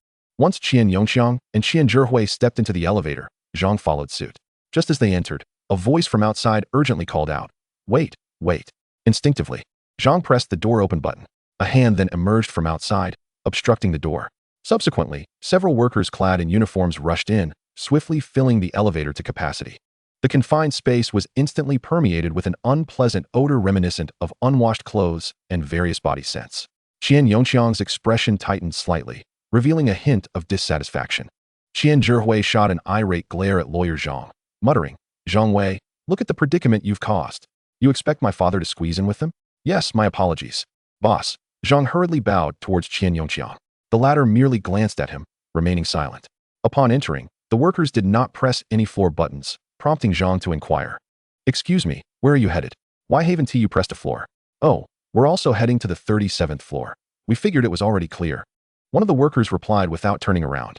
Once Qian Yongxiang and Qian Zhihui stepped into the elevator, Zhang followed suit. Just as they entered, a voice from outside urgently called out, "Wait, wait." Instinctively, Zhang pressed the door open button. A hand then emerged from outside, obstructing the door. Subsequently, several workers clad in uniforms rushed in, swiftly filling the elevator to capacity. The confined space was instantly permeated with an unpleasant odor reminiscent of unwashed clothes and various body scents. Qian Yongxiang's expression tightened slightly, revealing a hint of dissatisfaction. Qian Zhihui shot an irate glare at lawyer Zhang, muttering, "Zhang Wei, look at the predicament you've caused. You expect my father to squeeze in with them?" "Yes, my apologies, boss." Zhang hurriedly bowed towards Qian Yongxiang. The latter merely glanced at him, remaining silent. Upon entering, the workers did not press any floor buttons, prompting Zhang to inquire, "Excuse me, where are you headed? Why haven't you pressed a floor?" "Oh, we're also heading to the 37th floor. We figured it was already clear." One of the workers replied without turning around.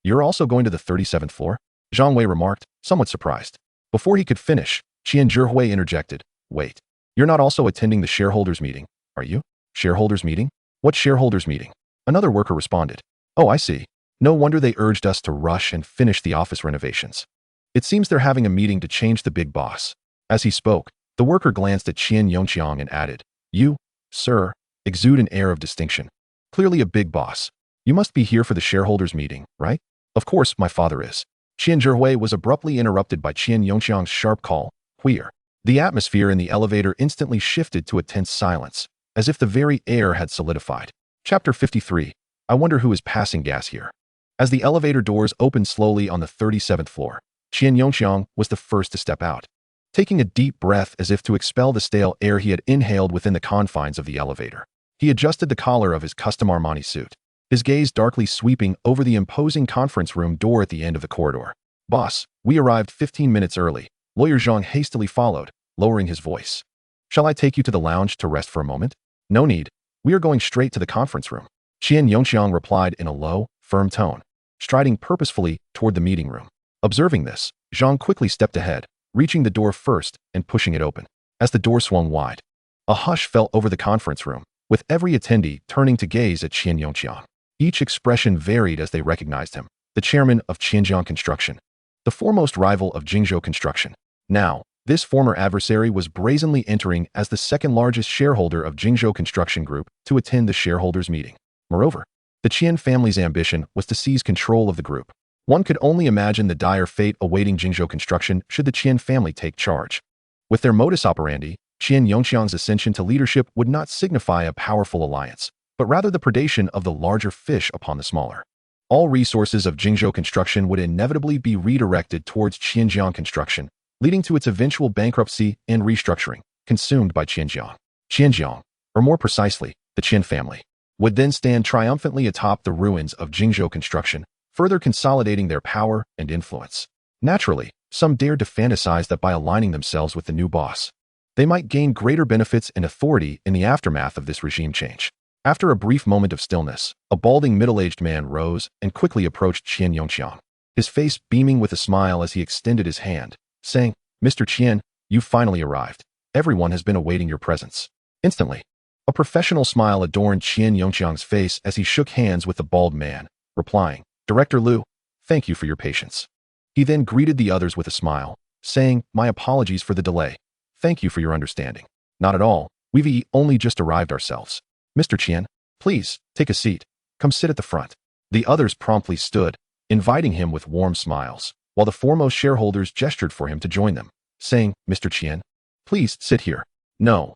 You're also going to the 37th floor?" Zhang Wei remarked, somewhat surprised. Before he could finish, Qian Zhihui interjected, "Wait, you're not also attending the shareholders meeting, are you?" "Shareholders meeting? What shareholders meeting?" Another worker responded. "Oh, I see. No wonder they urged us to rush and finish the office renovations. It seems they're having a meeting to change the big boss." As he spoke, the worker glanced at Qian Yongxiang and added, "You, sir, exude an air of distinction. Clearly a big boss. You must be here for the shareholders meeting, right?" "Of course, my father is." Qian Zhihui was abruptly interrupted by Qian Yongxiang's sharp call, "Huir." The atmosphere in the elevator instantly shifted to a tense silence, as if the very air had solidified. Chapter 53. I wonder who is passing gas here. As the elevator doors opened slowly on the 37th floor, Qian Yongxiang was the first to step out. Taking a deep breath as if to expel the stale air he had inhaled within the confines of the elevator, he adjusted the collar of his custom Armani suit, his gaze darkly sweeping over the imposing conference room door at the end of the corridor. "Boss, we arrived 15 minutes early." Lawyer Zhang hastily followed, lowering his voice. "Shall I take you to the lounge to rest for a moment?" "No need. We are going straight to the conference room." Qian Yongxiang replied in a low, firm tone, striding purposefully toward the meeting room. Observing this, Zhang quickly stepped ahead, reaching the door first and pushing it open. As the door swung wide, a hush fell over the conference room, with every attendee turning to gaze at Qian Yongxiang. Each expression varied as they recognized him, the chairman of Xinjiang Construction, the foremost rival of Jingzhou Construction. Now, this former adversary was brazenly entering as the second-largest shareholder of Jingzhou Construction Group to attend the shareholders' meeting. Moreover, the Qian family's ambition was to seize control of the group. One could only imagine the dire fate awaiting Jingzhou Construction should the Qian family take charge. With their modus operandi, Qian Yongxiang's ascension to leadership would not signify a powerful alliance, but rather the predation of the larger fish upon the smaller. All resources of Jingzhou Construction would inevitably be redirected towards Xinjiang Construction, leading to its eventual bankruptcy and restructuring, consumed by Xinjiang. Xinjiang, or more precisely, the Qian family, would then stand triumphantly atop the ruins of Jingzhou Construction, further consolidating their power and influence. Naturally, some dared to fantasize that by aligning themselves with the new boss, they might gain greater benefits and authority in the aftermath of this regime change. After a brief moment of stillness, a balding middle-aged man rose and quickly approached Qian Yongxiang, his face beaming with a smile as he extended his hand, saying, "Mr. Qian, you've finally arrived. Everyone has been awaiting your presence." Instantly, a professional smile adorned Qian Yongxiang's face as he shook hands with the bald man, replying, "Director Liu, thank you for your patience." He then greeted the others with a smile, saying, "My apologies for the delay. Thank you for your understanding." "Not at all. We've only just arrived ourselves." "Mr. Qian, please, take a seat. Come sit at the front." The others promptly stood, inviting him with warm smiles, while the foremost shareholders gestured for him to join them, saying, "Mr. Qian, please sit here." No,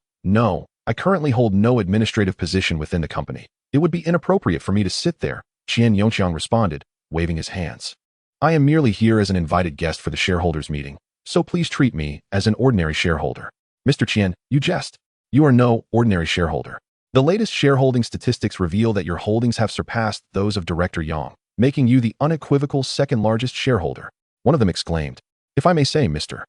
I currently hold no administrative position within the company. It would be inappropriate for me to sit there," Qian Yongxiang responded, waving his hands. "I am merely here as an invited guest for the shareholders' meeting, so please treat me as an ordinary shareholder." "Mr. Qian, you jest. You are no ordinary shareholder. The latest shareholding statistics reveal that your holdings have surpassed those of Director Yang, making you the unequivocal second-largest shareholder." One of them exclaimed, "If I may say, Mr.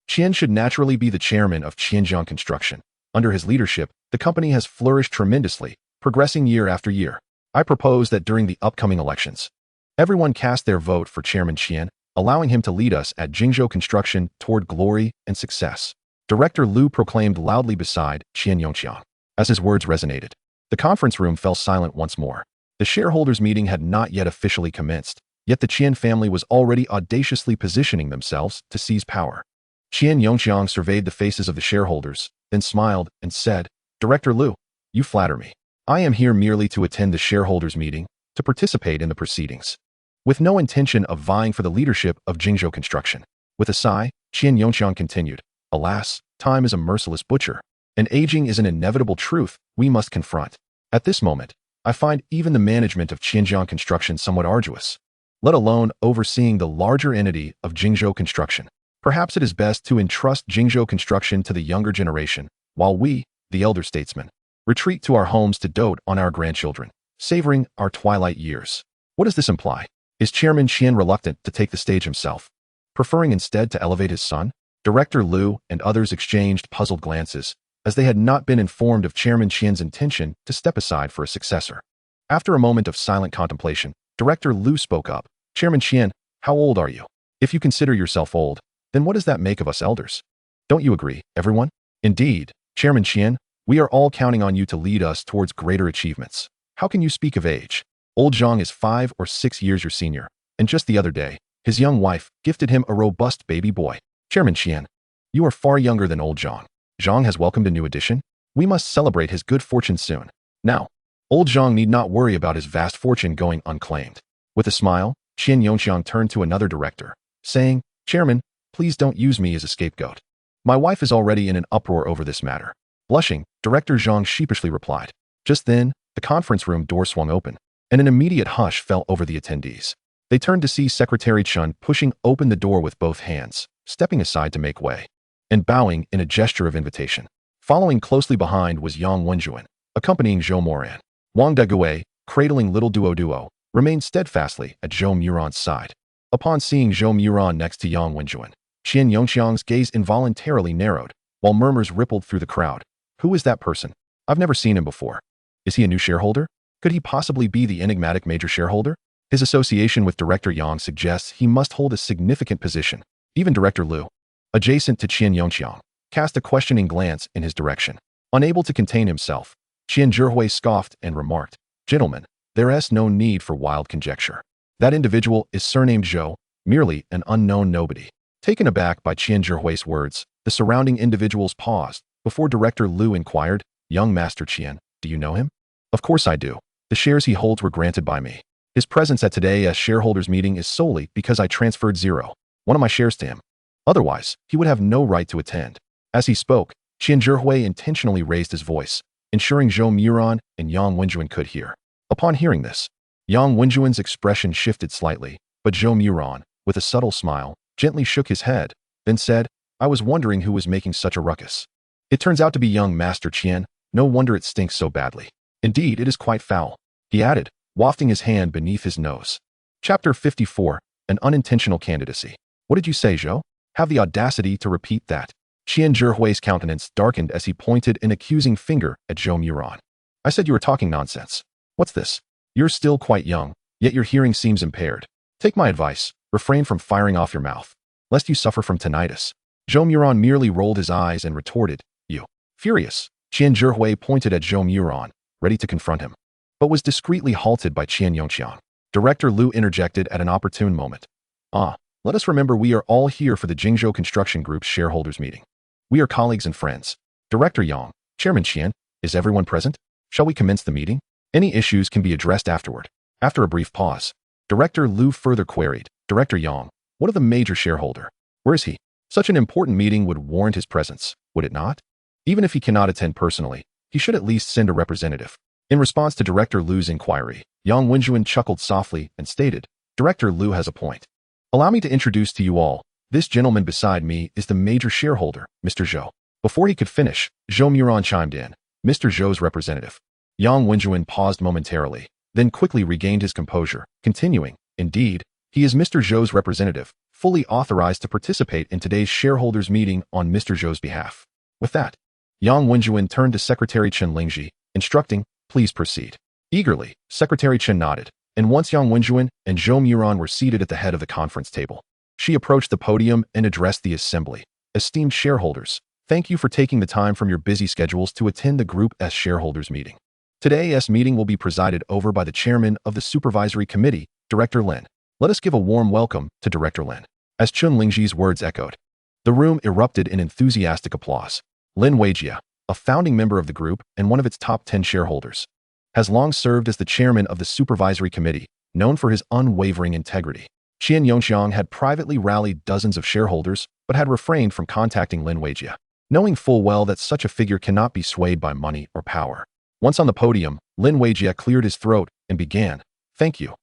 Qian should naturally be the chairman of Xinjiang Construction. Under his leadership, the company has flourished tremendously, progressing year after year. I propose that during the upcoming elections, everyone cast their vote for Chairman Qian, allowing him to lead us at Jingzhou Construction toward glory and success." Director Liu proclaimed loudly beside Qian Yongxiang. As his words resonated, the conference room fell silent once more. The shareholders' meeting had not yet officially commenced, yet the Qian family was already audaciously positioning themselves to seize power. Qian Yongqiang surveyed the faces of the shareholders, then smiled and said, "Director Liu, you flatter me. I am here merely to attend the shareholders' meeting, to participate in the proceedings, with no intention of vying for the leadership of Jingzhou Construction." With a sigh, Qian Yongqiang continued, "Alas, time is a merciless butcher, and aging is an inevitable truth we must confront. At this moment, I find even the management of Qianjiang Construction somewhat arduous, let alone overseeing the larger entity of Jingzhou Construction. Perhaps it is best to entrust Jingzhou Construction to the younger generation, while we, the elder statesmen, retreat to our homes to dote on our grandchildren, savoring our twilight years." What does this imply? Is Chairman Qian reluctant to take the stage himself, preferring instead to elevate his son? Director Liu and others exchanged puzzled glances, as they had not been informed of Chairman Qian's intention to step aside for a successor. After a moment of silent contemplation, Director Liu spoke up. "Chairman Qian, how old are you? If you consider yourself old, then what does that make of us elders? Don't you agree, everyone?" "Indeed, Chairman Qian, we are all counting on you to lead us towards greater achievements. How can you speak of age? Old Zhang is 5 or 6 years your senior, and just the other day, his young wife gifted him a robust baby boy." "Chairman Qian, you are far younger than old Zhang. Zhang has welcomed a new addition. We must celebrate his good fortune soon. Now, old Zhang need not worry about his vast fortune going unclaimed." With a smile, Qian Yongqiang turned to another director, saying, "Chairman, please don't use me as a scapegoat. My wife is already in an uproar over this matter." Blushing, Director Zhang sheepishly replied. Just then, the conference room door swung open, and an immediate hush fell over the attendees. They turned to see Secretary Chen pushing open the door with both hands, stepping aside to make way, and bowing in a gesture of invitation. Following closely behind was Yang Wenjuan, accompanying Zhou Moran. Wang Deguei, cradling little Duo, remained steadfastly at Zhou Moran's side. Upon seeing Zhou Moran next to Yang Wenjuan, Qian Yongqiang's gaze involuntarily narrowed, while murmurs rippled through the crowd. "Who is that person? I've never seen him before. Is he a new shareholder? Could he possibly be the enigmatic major shareholder? His association with Director Yang suggests he must hold a significant position." Even Director Liu, adjacent to Qian Yongqiang, cast a questioning glance in his direction. Unable to contain himself, Qian Zhihui scoffed and remarked, "Gentlemen, there is no need for wild conjecture. That individual is surnamed Zhou, merely an unknown nobody." Taken aback by Qian Zhihui's words, the surrounding individuals paused before Director Liu inquired, "Young Master Qian, do you know him?" "Of course I do. The shares he holds were granted by me. His presence at today's shareholders meeting is solely because I transferred 0.1 of my shares to him. Otherwise, he would have no right to attend." As he spoke, Qian Zhihui intentionally raised his voice, ensuring Zhou Moran and Yang Wenjuan could hear. Upon hearing this, Yang Wenjuan's expression shifted slightly, but Zhou Moran, with a subtle smile, gently shook his head, then said, "I was wondering who was making such a ruckus. It turns out to be young Master Qian. No wonder it stinks so badly. Indeed, it is quite foul," he added, wafting his hand beneath his nose. Chapter 54, An Unintentional Candidacy. "What did you say, Zhou? Have the audacity to repeat that." Qian Zhihui's countenance darkened as he pointed an accusing finger at Zhou Moran. "I said you were talking nonsense. What's this? You're still quite young, yet your hearing seems impaired. Take my advice, refrain from firing off your mouth, lest you suffer from tinnitus." Zhou Moran merely rolled his eyes and retorted, "You." Furious, Qian Zhihui pointed at Zhou Moran, ready to confront him, but was discreetly halted by Qian Yongqiang. Director Liu interjected at an opportune moment. Let us remember we are all here for the Jingzhou Construction Group's shareholders meeting. We are colleagues and friends. Director Yang, Chairman Qian, is everyone present? Shall we commence the meeting? Any issues can be addressed afterward." After a brief pause, Director Liu further queried, "Director Yang, what of the major shareholder? Where is he? Such an important meeting would warrant his presence, would it not? Even if he cannot attend personally, he should at least send a representative." In response to Director Liu's inquiry, Yang Wenjuan chuckled softly and stated, "Director Liu has a point. Allow me to introduce to you all, this gentleman beside me is the major shareholder, Mr. Zhou." Before he could finish, Zhou Moran chimed in, "Mr. Zhou's representative." Yang Wenjuan paused momentarily, then quickly regained his composure, continuing, "Indeed, he is Mr. Zhou's representative, fully authorized to participate in today's shareholders meeting on Mr. Zhou's behalf." With that, Yang Wenjuan turned to Secretary Chen Lingji, instructing, "Please proceed." Eagerly, Secretary Chen nodded, and once Yang Wenjuan and Zhou Moran were seated at the head of the conference table, she approached the podium and addressed the assembly. "Esteemed shareholders, thank you for taking the time from your busy schedules to attend the Group S shareholders meeting. Today's meeting will be presided over by the chairman of the supervisory committee, Director Lin. Let us give a warm welcome to Director Lin. As Chun Lingji's words echoed, the room erupted in enthusiastic applause. Lin Weijia, a founding member of the group and one of its top 10 shareholders, has long served as the chairman of the supervisory committee, known for his unwavering integrity. Qian Yongxiang had privately rallied dozens of shareholders, but had refrained from contacting Lin Weijia, knowing full well that such a figure cannot be swayed by money or power. Once on the podium, Lin Weijia cleared his throat and began, Thank you,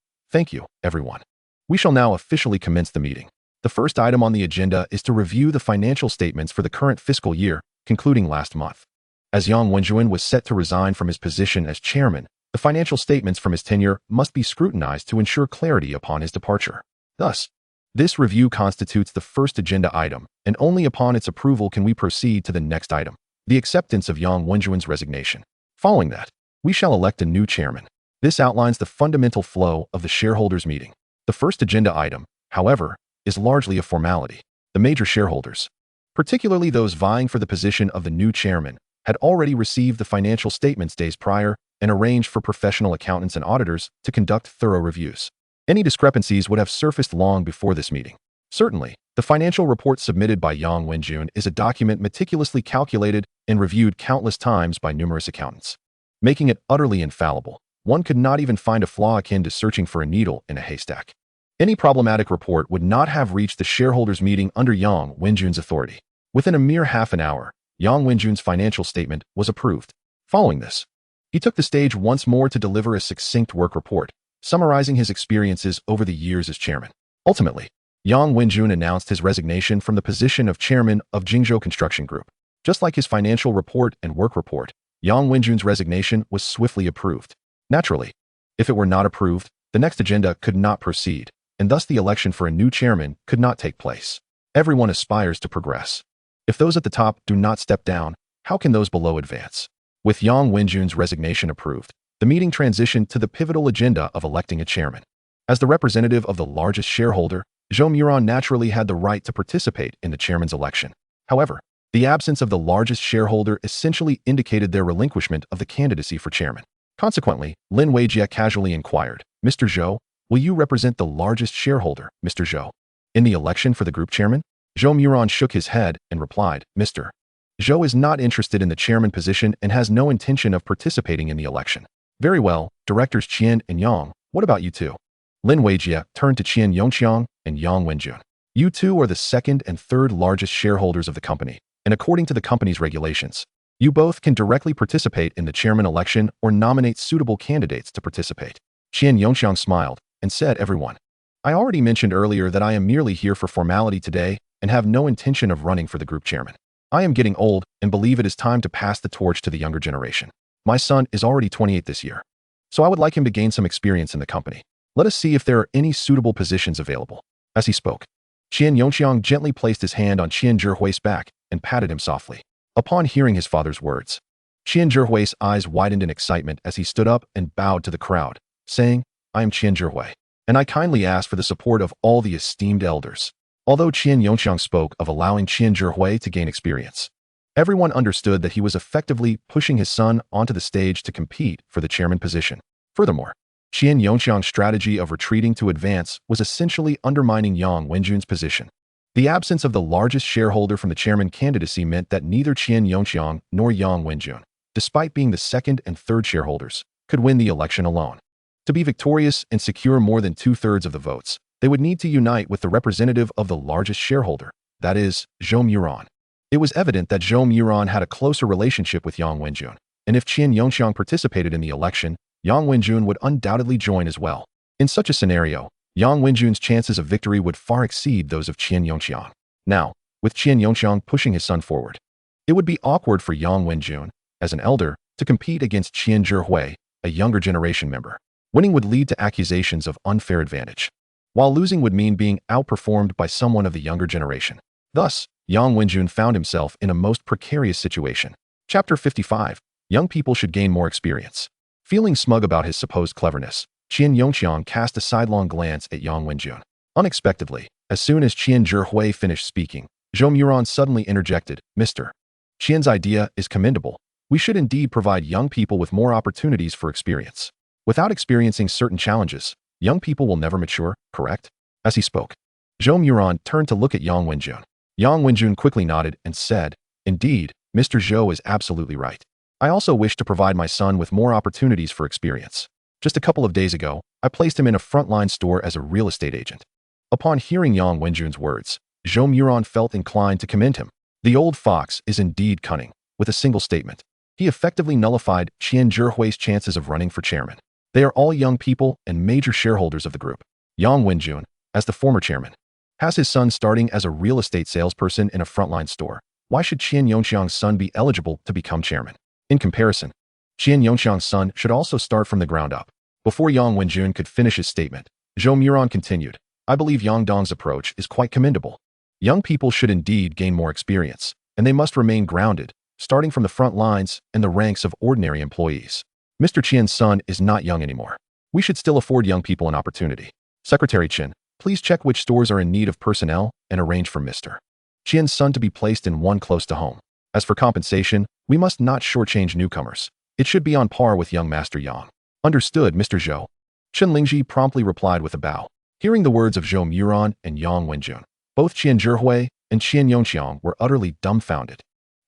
everyone. We shall now officially commence the meeting. The first item on the agenda is to review the financial statements for the current fiscal year, concluding last month. As Yang Wenjuan was set to resign from his position as chairman, the financial statements from his tenure must be scrutinized to ensure clarity upon his departure. Thus, this review constitutes the first agenda item, and only upon its approval can we proceed to the next item, the acceptance of Yang Wenjuan's resignation. Following that, we shall elect a new chairman. This outlines the fundamental flow of the shareholders' meeting. The first agenda item, however, is largely a formality. The major shareholders, particularly those vying for the position of the new chairman, had already received the financial statements days prior and arranged for professional accountants and auditors to conduct thorough reviews. Any discrepancies would have surfaced long before this meeting. Certainly, the financial report submitted by Yang Wenjun is a document meticulously calculated and reviewed countless times by numerous accountants, making it utterly infallible. One could not even find a flaw akin to searching for a needle in a haystack. Any problematic report would not have reached the shareholders' meeting under Yang Wenjun's authority. Within a mere half an hour, Yang Wenjun's financial statement was approved. Following this, he took the stage once more to deliver a succinct work report, summarizing his experiences over the years as chairman. Ultimately, Yang Wenjun announced his resignation from the position of chairman of Jingzhou Construction Group. Just like his financial report and work report, Yang Wenjun's resignation was swiftly approved. Naturally, if it were not approved, the next agenda could not proceed, and thus the election for a new chairman could not take place. Everyone aspires to progress. If those at the top do not step down, how can those below advance? With Yang Wenjun's resignation approved, the meeting transitioned to the pivotal agenda of electing a chairman. As the representative of the largest shareholder, Zhou Moran naturally had the right to participate in the chairman's election. However, the absence of the largest shareholder essentially indicated their relinquishment of the candidacy for chairman. Consequently, Lin Weijia casually inquired, Mr. Zhou, will you represent the largest shareholder, Mr. Zhou, in the election for the group chairman? Zhou Moran shook his head and replied, Mr. Zhou is not interested in the chairman position and has no intention of participating in the election. Very well, directors Qian and Yang, what about you two? Lin Weijia turned to Qian Yongxiang and Yang Wenjun. You two are the second and third largest shareholders of the company, and according to the company's regulations, you both can directly participate in the chairman election or nominate suitable candidates to participate. Qian Yongxiang smiled and said, Everyone, I already mentioned earlier that I am merely here for formality today and have no intention of running for the group chairman. I am getting old and believe it is time to pass the torch to the younger generation. My son is already 28 this year, so I would like him to gain some experience in the company. Let us see if there are any suitable positions available. As he spoke, Qian Yongxiang gently placed his hand on Qian Zhihui's back and patted him softly. Upon hearing his father's words, Qian Zhihui's eyes widened in excitement as he stood up and bowed to the crowd, saying, I am Qian Zhihui, and I kindly ask for the support of all the esteemed elders. Although Qian Yongxiang spoke of allowing Qian Zhihui to gain experience, everyone understood that he was effectively pushing his son onto the stage to compete for the chairman position. Furthermore, Qian Yongxiang's strategy of retreating to advance was essentially undermining Yang Wenjun's position. The absence of the largest shareholder from the chairman candidacy meant that neither Qian Yongxiang nor Yang Wenjun, despite being the second and third shareholders, could win the election alone. To be victorious and secure more than 2/3 of the votes, they would need to unite with the representative of the largest shareholder, that is, Zhou Moran. It was evident that Zhou Moran had a closer relationship with Yang Wenjun, and if Qian Yongxiang participated in the election, Yang Wenjun would undoubtedly join as well. In such a scenario, Yang Wenjun's chances of victory would far exceed those of Qian Yongxiang. Now, with Qian Yongxiang pushing his son forward, it would be awkward for Yang Wenjun, as an elder, to compete against Qian Zhihui, a younger generation member. Winning would lead to accusations of unfair advantage, while losing would mean being outperformed by someone of the younger generation. Thus, Yang Wenjun found himself in a most precarious situation. Chapter 55. Young people should gain more experience. Feeling smug about his supposed cleverness, Qian Yongxiang cast a sidelong glance at Yang Wenjun. Unexpectedly, as soon as Qian Zhihui finished speaking, Zhou Moran suddenly interjected, Mr. Qian's idea is commendable, We should indeed provide young people with more opportunities for experience. Without experiencing certain challenges, young people will never mature, correct? As he spoke, Zhou Moran turned to look at Yang Wenjun. Yang Wenjun quickly nodded and said, "Indeed, Mr. Zhou is absolutely right. I also wish to provide my son with more opportunities for experience. Just a couple of days ago, I placed him in a frontline store as a real estate agent." Upon hearing Yang Wenjun's words, Zhou Moran felt inclined to commend him. The old fox is indeed cunning. With a single statement, he effectively nullified Qian Zhihui's chances of running for chairman. They are all young people and major shareholders of the group. Yang Wenjun, as the former chairman, has his son starting as a real estate salesperson in a frontline store. Why should Qian Yongxiang's son be eligible to become chairman? In comparison, Qian Yongxiang's son should also start from the ground up. Before Yang Wenjun could finish his statement, Zhou Moran continued, "I believe Yang Dong's approach is quite commendable. Young people should indeed gain more experience, and they must remain grounded, starting from the front lines and the ranks of ordinary employees. Mr. Qian's son is not young anymore. We should still afford young people an opportunity. Secretary Qian, please check which stores are in need of personnel and arrange for Mr. Qian's son to be placed in one close to home. As for compensation, we must not shortchange newcomers. It should be on par with young Master Yang." "Understood, Mr. Zhou." Chen Lingji promptly replied with a bow. Hearing the words of Zhou Moran and Yang Wenjun, both Qian Zhihui and Qian Yongxiang were utterly dumbfounded.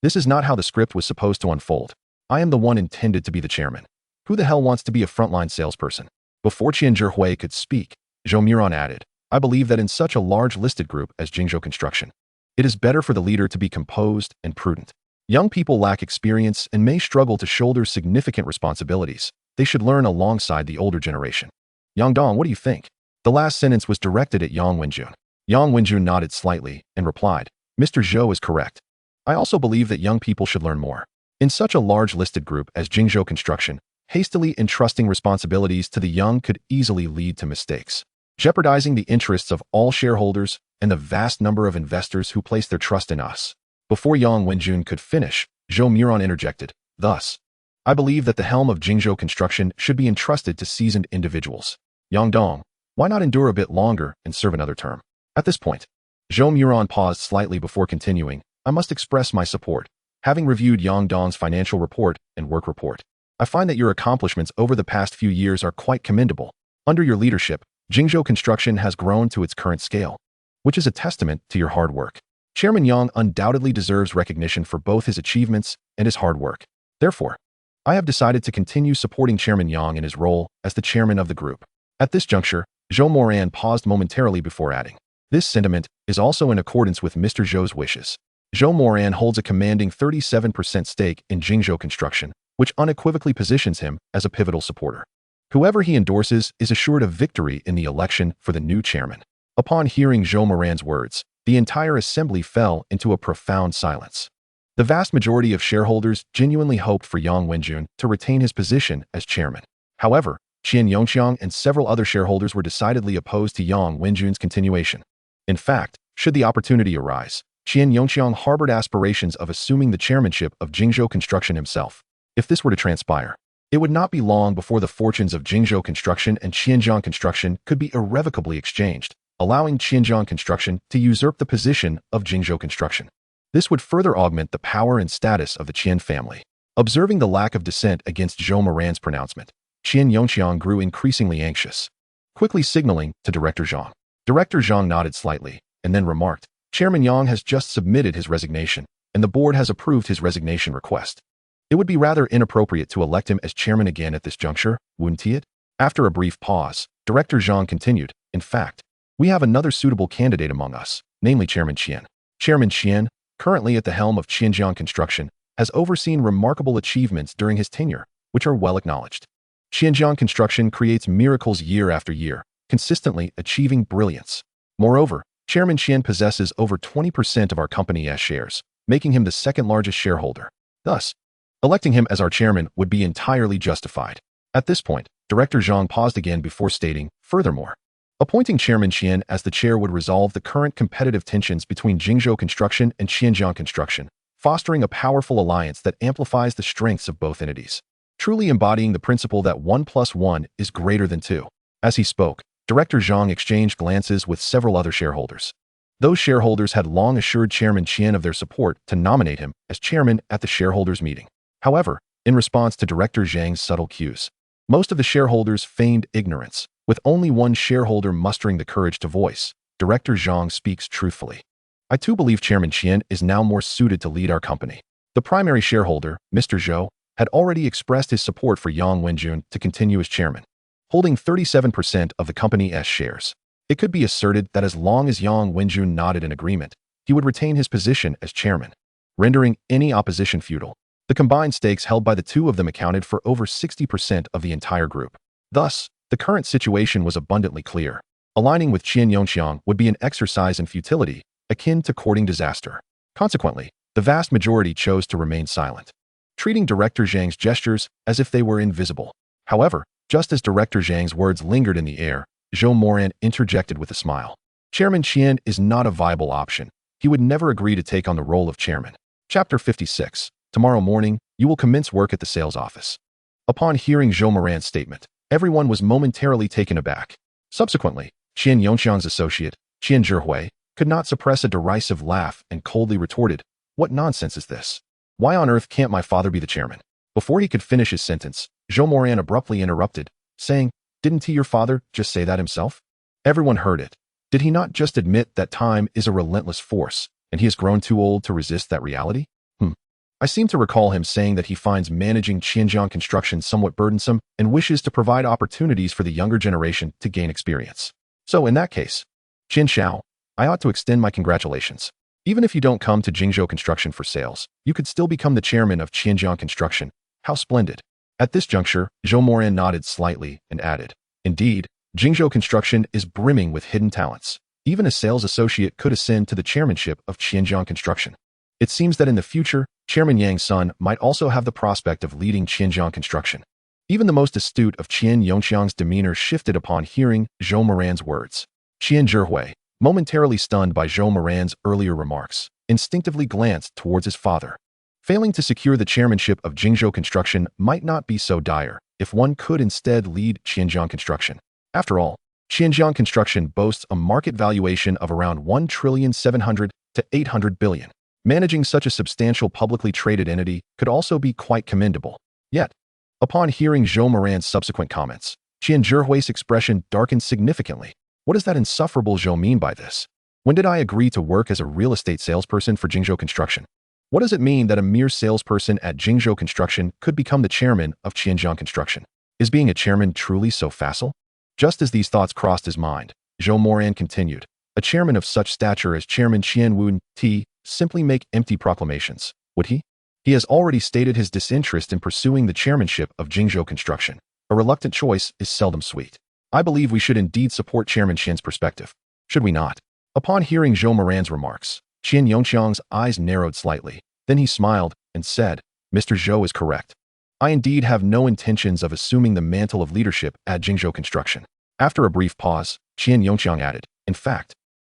This is not how the script was supposed to unfold. I am the one intended to be the chairman. Who the hell wants to be a frontline salesperson? Before Qian Zhihui could speak, Zhou Moran added, "I believe that in such a large listed group as Jingzhou Construction, it is better for the leader to be composed and prudent. Young people lack experience and may struggle to shoulder significant responsibilities. They should learn alongside the older generation." "Yang Dong, what do you think?" The last sentence was directed at Yang Wenjun. Yang Wenjun nodded slightly and replied, "Mr. Zhou is correct. I also believe that young people should learn more. In such a large listed group as Jingzhou Construction, hastily entrusting responsibilities to the young could easily lead to mistakes, jeopardizing the interests of all shareholders and the vast number of investors who place their trust in us." Before Yang Wenjun could finish, Zhou Moran interjected, "Thus, I believe that the helm of Jingzhou Construction should be entrusted to seasoned individuals. Yang Dong, why not endure a bit longer and serve another term?" At this point, Zhou Moran paused slightly before continuing, "I must express my support. Having reviewed Yang Dong's financial report and work report, I find that your accomplishments over the past few years are quite commendable. Under your leadership, Jingzhou Construction has grown to its current scale, which is a testament to your hard work. Chairman Yang undoubtedly deserves recognition for both his achievements and his hard work. Therefore, I have decided to continue supporting Chairman Yang in his role as the chairman of the group." At this juncture, Zhou Moran paused momentarily before adding, "This sentiment is also in accordance with Mr. Zhou's wishes." Zhou Moran holds a commanding 37% stake in Jingzhou Construction, which unequivocally positions him as a pivotal supporter. Whoever he endorses is assured of victory in the election for the new chairman. Upon hearing Zhou Moran's words, the entire assembly fell into a profound silence. The vast majority of shareholders genuinely hoped for Yang Wenjun to retain his position as chairman. However, Qian Yongxiang and several other shareholders were decidedly opposed to Yang Wenjun's continuation. In fact, should the opportunity arise, Qian Yongxiang harbored aspirations of assuming the chairmanship of Jingzhou Construction himself. If this were to transpire, it would not be long before the fortunes of Jingzhou Construction and Qianjiang Construction could be irrevocably exchanged, allowing Qianjiang Construction to usurp the position of Jingzhou Construction. This would further augment the power and status of the Qian family. Observing the lack of dissent against Zhou Moran's pronouncement, Qian Yongxiang grew increasingly anxious, quickly signaling to Director Zhang. Director Zhang nodded slightly and then remarked, "Chairman Yang has just submitted his resignation, and the board has approved his resignation request. It would be rather inappropriate to elect him as chairman again at this juncture, wouldn't it?" After a brief pause, Director Zhang continued, "In fact, we have another suitable candidate among us, namely Chairman Qian. Chairman Qian, currently at the helm of Qianjiang Construction, has overseen remarkable achievements during his tenure, which are well acknowledged. Qianjiang Construction creates miracles year after year, consistently achieving brilliance. Moreover, Chairman Qian possesses over 20% of our company's shares, making him the second largest shareholder. Thus, electing him as our chairman would be entirely justified." At this point, Director Zhang paused again before stating, "Furthermore, appointing Chairman Qian as the chair would resolve the current competitive tensions between Jingzhou Construction and Qianjiang Construction, fostering a powerful alliance that amplifies the strengths of both entities, truly embodying the principle that 1 + 1 is greater than 2. As he spoke, Director Zhang exchanged glances with several other shareholders. Those shareholders had long assured Chairman Qian of their support to nominate him as chairman at the shareholders' meeting. However, in response to Director Zhang's subtle cues, most of the shareholders feigned ignorance, with only one shareholder mustering the courage to voice. Director Zhang speaks truthfully. I too believe Chairman Qian is now more suited to lead our company. The primary shareholder, Mr. Zhou, had already expressed his support for Yang Wenjun to continue as chairman, holding 37% of the company's shares. It could be asserted that as long as Yang Wenjun nodded in agreement, he would retain his position as chairman, rendering any opposition futile. The combined stakes held by the two of them accounted for over 60% of the entire group. Thus, the current situation was abundantly clear. Aligning with Qian Yongxiang would be an exercise in futility, akin to courting disaster. Consequently, the vast majority chose to remain silent, treating Director Zhang's gestures as if they were invisible. However, just as Director Zhang's words lingered in the air, Zhou Moran interjected with a smile. Chairman Qian is not a viable option. He would never agree to take on the role of chairman. Chapter 56. Tomorrow morning, you will commence work at the sales office. Upon hearing Zhou Moran's statement, everyone was momentarily taken aback. Subsequently, Qian Yongxiang's associate, Qian Zhihui, could not suppress a derisive laugh and coldly retorted, "What nonsense is this? Why on earth can't my father be the chairman?" Before he could finish his sentence, Zhou Moran abruptly interrupted, saying, "Didn't he, your father, just say that himself?" Everyone heard it. Did he not just admit that time is a relentless force, and he has grown too old to resist that reality? I seem to recall him saying that he finds managing Xinjiang construction somewhat burdensome and wishes to provide opportunities for the younger generation to gain experience. So in that case, Qin Xiao, I ought to extend my congratulations. Even if you don't come to Jingzhou Construction for sales, you could still become the chairman of Xinjiang Construction. How splendid. At this juncture, Zhou Moran nodded slightly and added, "Indeed, Jingzhou Construction is brimming with hidden talents. Even a sales associate could ascend to the chairmanship of Xinjiang Construction. It seems that in the future, Chairman Yang's son might also have the prospect of leading Xinjiang Construction." Even the most astute of Qian Yongxiang's demeanor shifted upon hearing Zhou Moran's words. Qian Zhihui, momentarily stunned by Zhou Moran's earlier remarks, instinctively glanced towards his father. Failing to secure the chairmanship of Jingzhou Construction might not be so dire if one could instead lead Xinjiang Construction. After all, Xinjiang Construction boasts a market valuation of around 1,700,000,000,000 to 800 billion. Managing such a substantial publicly traded entity could also be quite commendable. Yet, upon hearing Zhou Moran's subsequent comments, Qian Zhihui's expression darkened significantly. What does that insufferable Zhou mean by this? When did I agree to work as a real estate salesperson for Jingzhou Construction? What does it mean that a mere salesperson at Jingzhou Construction could become the chairman of Xinjiang Construction? Is being a chairman truly so facile? Just as these thoughts crossed his mind, Zhou Moran continued, "A chairman of such stature as Chairman Qian Wen Ti simply make empty proclamations, would he? He has already stated his disinterest in pursuing the chairmanship of Jingzhou Construction. A reluctant choice is seldom sweet. I believe we should indeed support Chairman Qian's perspective. Should we not?" Upon hearing Zhou Moran's remarks, Qian Yongxiang's eyes narrowed slightly. Then he smiled and said, "Mr. Zhou is correct. I indeed have no intentions of assuming the mantle of leadership at Jingzhou Construction." After a brief pause, Qian Yongxiang added, "In fact,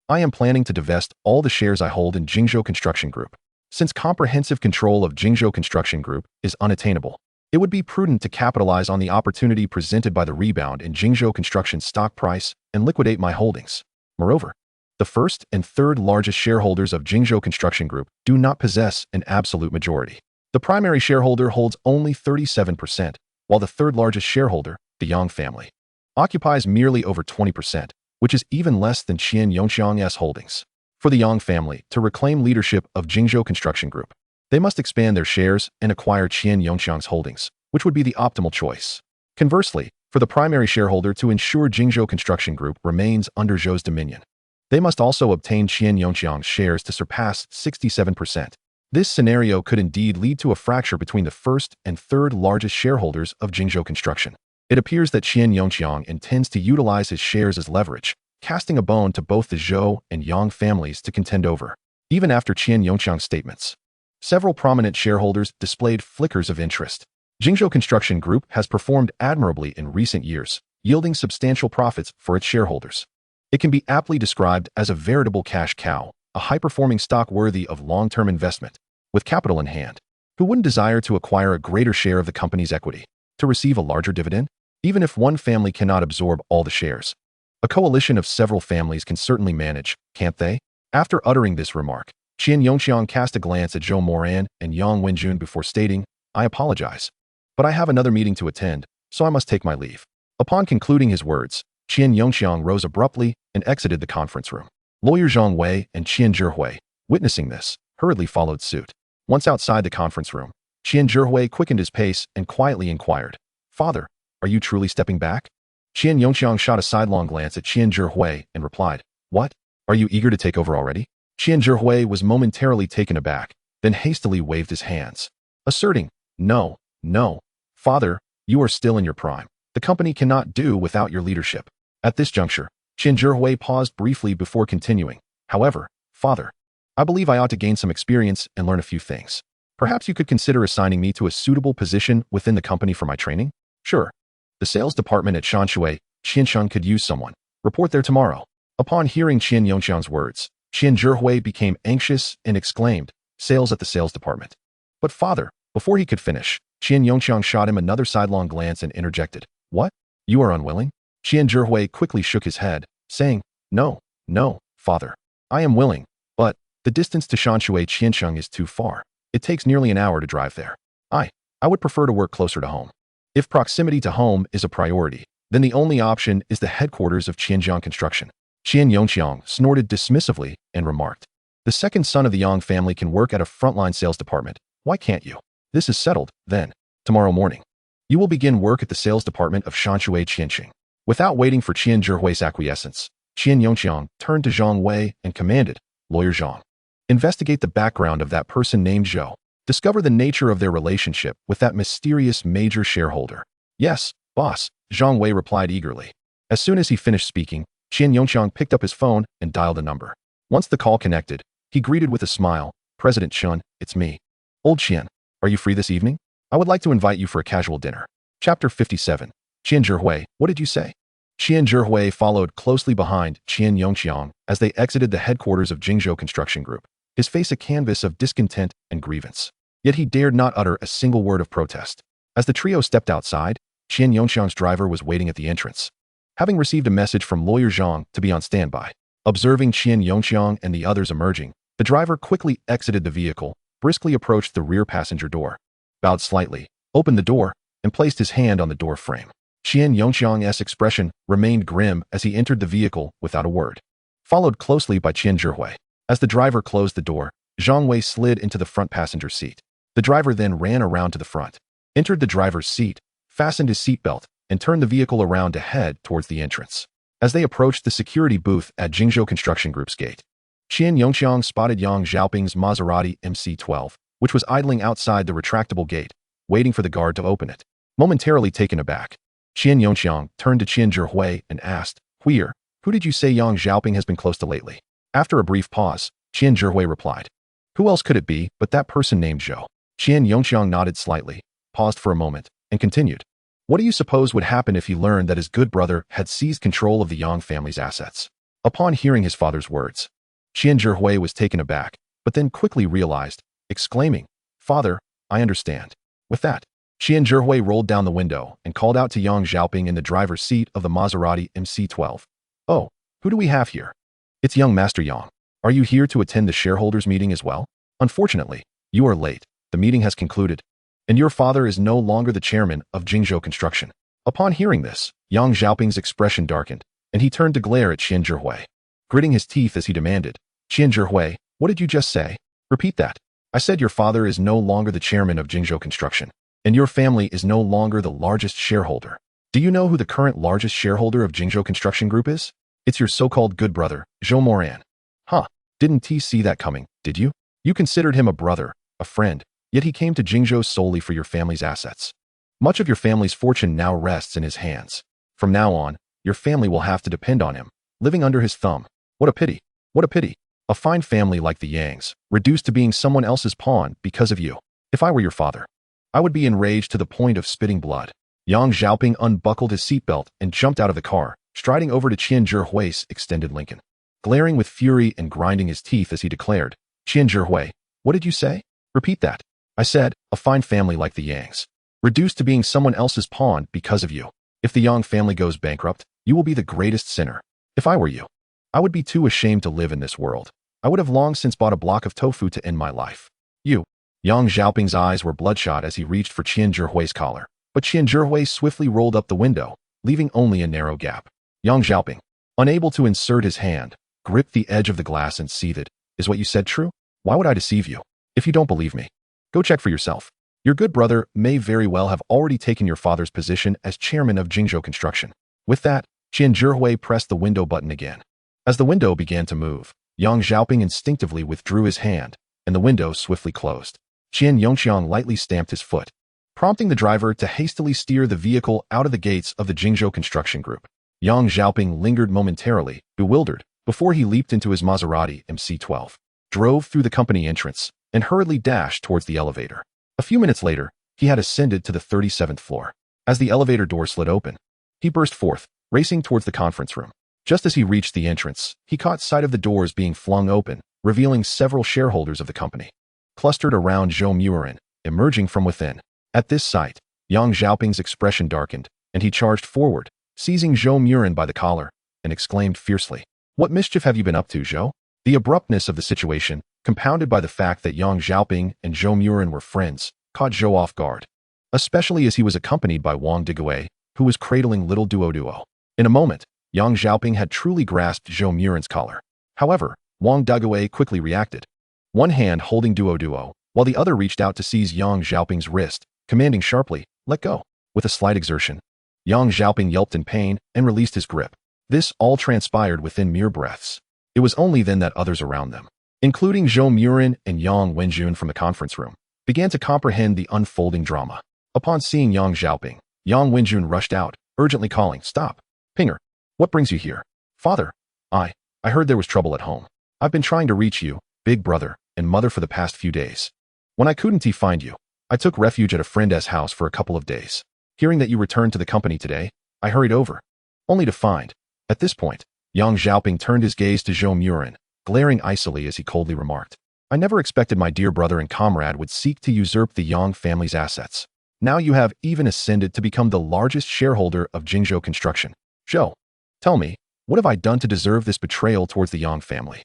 I am planning to divest all the shares I hold in Jingzhou Construction Group. Since comprehensive control of Jingzhou Construction Group is unattainable, it would be prudent to capitalize on the opportunity presented by the rebound in Jingzhou Construction's stock price and liquidate my holdings. Moreover, the first and third largest shareholders of Jingzhou Construction Group do not possess an absolute majority. The primary shareholder holds only 37%, while the third largest shareholder, the Yang family, occupies merely over 20%, which is even less than Qian Yongxiang's holdings. For the Yang family to reclaim leadership of Jingzhou Construction Group, they must expand their shares and acquire Qian Yongxiang's holdings, which would be the optimal choice. Conversely, for the primary shareholder to ensure Jingzhou Construction Group remains under Zhou's dominion, they must also obtain Qian Yongxiang's shares to surpass 67%. This scenario could indeed lead to a fracture between the first and third largest shareholders of Jingzhou Construction. It appears that Qian Yongxiang intends to utilize his shares as leverage, casting a bone to both the Zhou and Yang families to contend over. Even after Qian Yongxiang's statements, several prominent shareholders displayed flickers of interest. Jingzhou Construction Group has performed admirably in recent years, yielding substantial profits for its shareholders. It can be aptly described as a veritable cash cow, a high-performing stock worthy of long-term investment. With capital in hand, who wouldn't desire to acquire a greater share of the company's equity, to receive a larger dividend? Even if one family cannot absorb all the shares, a coalition of several families can certainly manage, can't they? After uttering this remark, Qian Yongxiang cast a glance at Zhou Moran and Yang Wenjun before stating, I apologize. But I have another meeting to attend, so I must take my leave. Upon concluding his words, Qian Yongxiang rose abruptly and exited the conference room. Lawyer Zhang Wei and Qian Zhihui, witnessing this, hurriedly followed suit. Once outside the conference room, Qian Zhihui quickened his pace and quietly inquired, "Father, are you truly stepping back?" Qian Yongxiang shot a sidelong glance at Qian Zhihui and replied, "What? Are you eager to take over already?" Qian Zhihui was momentarily taken aback, then hastily waved his hands, asserting, "No, no, Father, you are still in your prime. The company cannot do without your leadership." At this juncture, Qian Zhihui paused briefly before continuing, "However, Father, I believe I ought to gain some experience and learn a few things. Perhaps you could consider assigning me to a suitable position within the company for my training?" "Sure. The sales department at Shanshui, Qiansheng could use someone. Report there tomorrow." Upon hearing Qian Yongxiang's words, Qian Zhihui became anxious and exclaimed, "Sales at the sales department." "But Father," before he could finish, Qian Yongxiang shot him another sidelong glance and interjected, "What? You are unwilling?" Qian Zhihui quickly shook his head, saying, "No, no, Father. I am willing, but the distance to Shanshui Qiansheng is too far. It takes nearly an hour to drive there. I would prefer to work closer to home. If proximity to home is a priority, then the only option is the headquarters of Qianjiang Construction." Qian Yongxiang snorted dismissively and remarked, "The second son of the Yang family can work at a frontline sales department. Why can't you? This is settled, then. Tomorrow morning, you will begin work at the sales department of Shanshui Qianxing." Without waiting for Qian Zhihui's acquiescence, Qian Yongxiang turned to Zhang Wei and commanded, "Lawyer Zhang, investigate the background of that person named Zhou. Discover the nature of their relationship with that mysterious major shareholder." "Yes, boss," Zhang Wei replied eagerly. As soon as he finished speaking, Qian Yongxiang picked up his phone and dialed a number. Once the call connected, he greeted with a smile, "President Chun, it's me. Old Qian, are you free this evening? I would like to invite you for a casual dinner." Chapter 57. Qian Zhihui, what did you say? Qian Zhihui followed closely behind Qian Yongxiang as they exited the headquarters of Jingzhou Construction Group, his face a canvas of discontent and grievance. Yet he dared not utter a single word of protest. As the trio stepped outside, Qian Yongxiang's driver was waiting at the entrance. Having received a message from Lawyer Zhang to be on standby, observing Qian Yongxiang and the others emerging, the driver quickly exited the vehicle, briskly approached the rear passenger door, bowed slightly, opened the door, and placed his hand on the door frame. Qian Yongxiang's expression remained grim as he entered the vehicle without a word, followed closely by Qian Zhihui. As the driver closed the door, Zhang Wei slid into the front passenger seat. The driver then ran around to the front, entered the driver's seat, fastened his seatbelt, and turned the vehicle around to head towards the entrance. As they approached the security booth at Jingzhou Construction Group's gate, Qian Yongxiang spotted Yang Xiaoping's Maserati MC-12, which was idling outside the retractable gate, waiting for the guard to open it. Momentarily taken aback, Qian Yongxiang turned to Qian Zhihui and asked, "Huir, who did you say Yang Xiaoping has been close to lately?" After a brief pause, Qian Zhihui replied, "Who else could it be but that person named Zhou?" Qian Yongxiang nodded slightly, paused for a moment, and continued, "What do you suppose would happen if he learned that his good brother had seized control of the Yang family's assets?" Upon hearing his father's words, Qian Zhihui was taken aback, but then quickly realized, exclaiming, "Father, I understand." With that, Qian Zhihui rolled down the window and called out to Yang Xiaoping in the driver's seat of the Maserati MC-12. "Oh, who do we have here?" "It's young Master Yang. Are you here to attend the shareholders' meeting as well?" "Unfortunately, you are late. The meeting has concluded, and your father is no longer the chairman of Jingzhou Construction." Upon hearing this, Yang Xiaoping's expression darkened, and he turned to glare at Qian Zhihui, gritting his teeth as he demanded, "Qian Zhihui, what did you just say? Repeat that." "I said your father is no longer the chairman of Jingzhou Construction, and your family is no longer the largest shareholder. Do you know who the current largest shareholder of Jingzhou Construction Group is? It's your so-called good brother, Zhou Moran." "Huh, didn't he see that coming, did you? You considered him a brother, a friend, yet he came to Jingzhou solely for your family's assets. Much of your family's fortune now rests in his hands. From now on, your family will have to depend on him, living under his thumb. What a pity. What a pity. A fine family like the Yangs, reduced to being someone else's pawn because of you. If I were your father, I would be enraged to the point of spitting blood." Yang Xiaoping unbuckled his seatbelt and jumped out of the car, striding over to Qian Zhihui's extended Lincoln, glaring with fury and grinding his teeth as he declared, "Qian Zhihui, what did you say? Repeat that." "I said, a fine family like the Yangs, reduced to being someone else's pawn because of you. If the Yang family goes bankrupt, you will be the greatest sinner. If I were you, I would be too ashamed to live in this world. I would have long since bought a block of tofu to end my life." Yang Xiaoping's eyes were bloodshot as he reached for Qian Zhihui's collar, but Qian Zhihui swiftly rolled up the window, leaving only a narrow gap. Yang Xiaoping, unable to insert his hand, gripped the edge of the glass and seethed. Is what you said true? Why would I deceive you? If you don't believe me, go check for yourself. Your good brother may very well have already taken your father's position as chairman of Jingzhou Construction. With that, Qian Zhihui pressed the window button again. As the window began to move, Yang Xiaoping instinctively withdrew his hand, and the window swiftly closed. Qian Yongqiang lightly stamped his foot, prompting the driver to hastily steer the vehicle out of the gates of the Jingzhou Construction Group. Yang Xiaoping lingered momentarily, bewildered, before he leaped into his Maserati MC12, drove through the company entrance, and hurriedly dashed towards the elevator. A few minutes later, he had ascended to the 37th floor. As the elevator door slid open, he burst forth, racing towards the conference room. Just as he reached the entrance, he caught sight of the doors being flung open, revealing several shareholders of the company, clustered around Zhou Moran, emerging from within. At this sight, Yang Xiaoping's expression darkened, and he charged forward, seizing Zhou Moran by the collar, and exclaimed fiercely, "What mischief have you been up to, Zhou?" The abruptness of the situation, compounded by the fact that Yang Xiaoping and Zhou Moran were friends, caught Zhou off guard, especially as he was accompanied by Wang Digui, who was cradling little Duo. In a moment, Yang Xiaoping had truly grasped Zhou Moran's collar. However, Wang Digui quickly reacted, one hand holding Duo, while the other reached out to seize Yang Xiaoping's wrist, commanding sharply, "Let go." With a slight exertion, Yang Xiaoping yelped in pain and released his grip. This all transpired within mere breaths. It was only then that others around them, including Zhou Moran and Yang Wenjun from the conference room, began to comprehend the unfolding drama. Upon seeing Yang Xiaoping, Yang Wenjun rushed out, urgently calling, "Stop! Pinger, what brings you here?" "Father, I heard there was trouble at home. I've been trying to reach you, big brother, and mother for the past few days. When I couldn't find you, I took refuge at a friend's house for a couple of days. Hearing that you returned to the company today, I hurried over, only to find..." At this point, Yang Xiaoping turned his gaze to Zhou Moran, glaring icily as he coldly remarked, "I never expected my dear brother and comrade would seek to usurp the Yang family's assets. Now you have even ascended to become the largest shareholder of Jingzhou Construction. Zhou, tell me, what have I done to deserve this betrayal towards the Yang family?"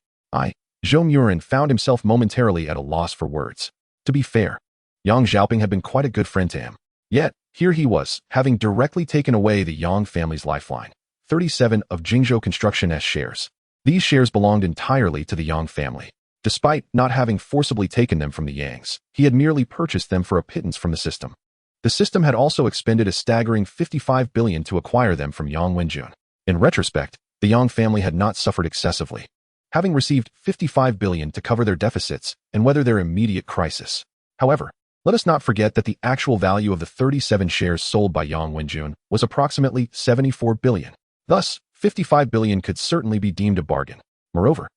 Zhou Moran found himself momentarily at a loss for words. To be fair, Yang Xiaoping had been quite a good friend to him. Yet, here he was, having directly taken away the Yang family's lifeline, 37 of Jingzhou Construction's shares. These shares belonged entirely to the Yang family. Despite not having forcibly taken them from the Yangs, he had merely purchased them for a pittance from the system. The system had also expended a staggering 55 billion to acquire them from Yang Wenjun. In retrospect, the Yang family had not suffered excessively, having received 55 billion to cover their deficits and weather their immediate crisis. However, let us not forget that the actual value of the 37 shares sold by Yang Wenjun was approximately 74 billion. Thus, 55 billion could certainly be deemed a bargain. Moreover,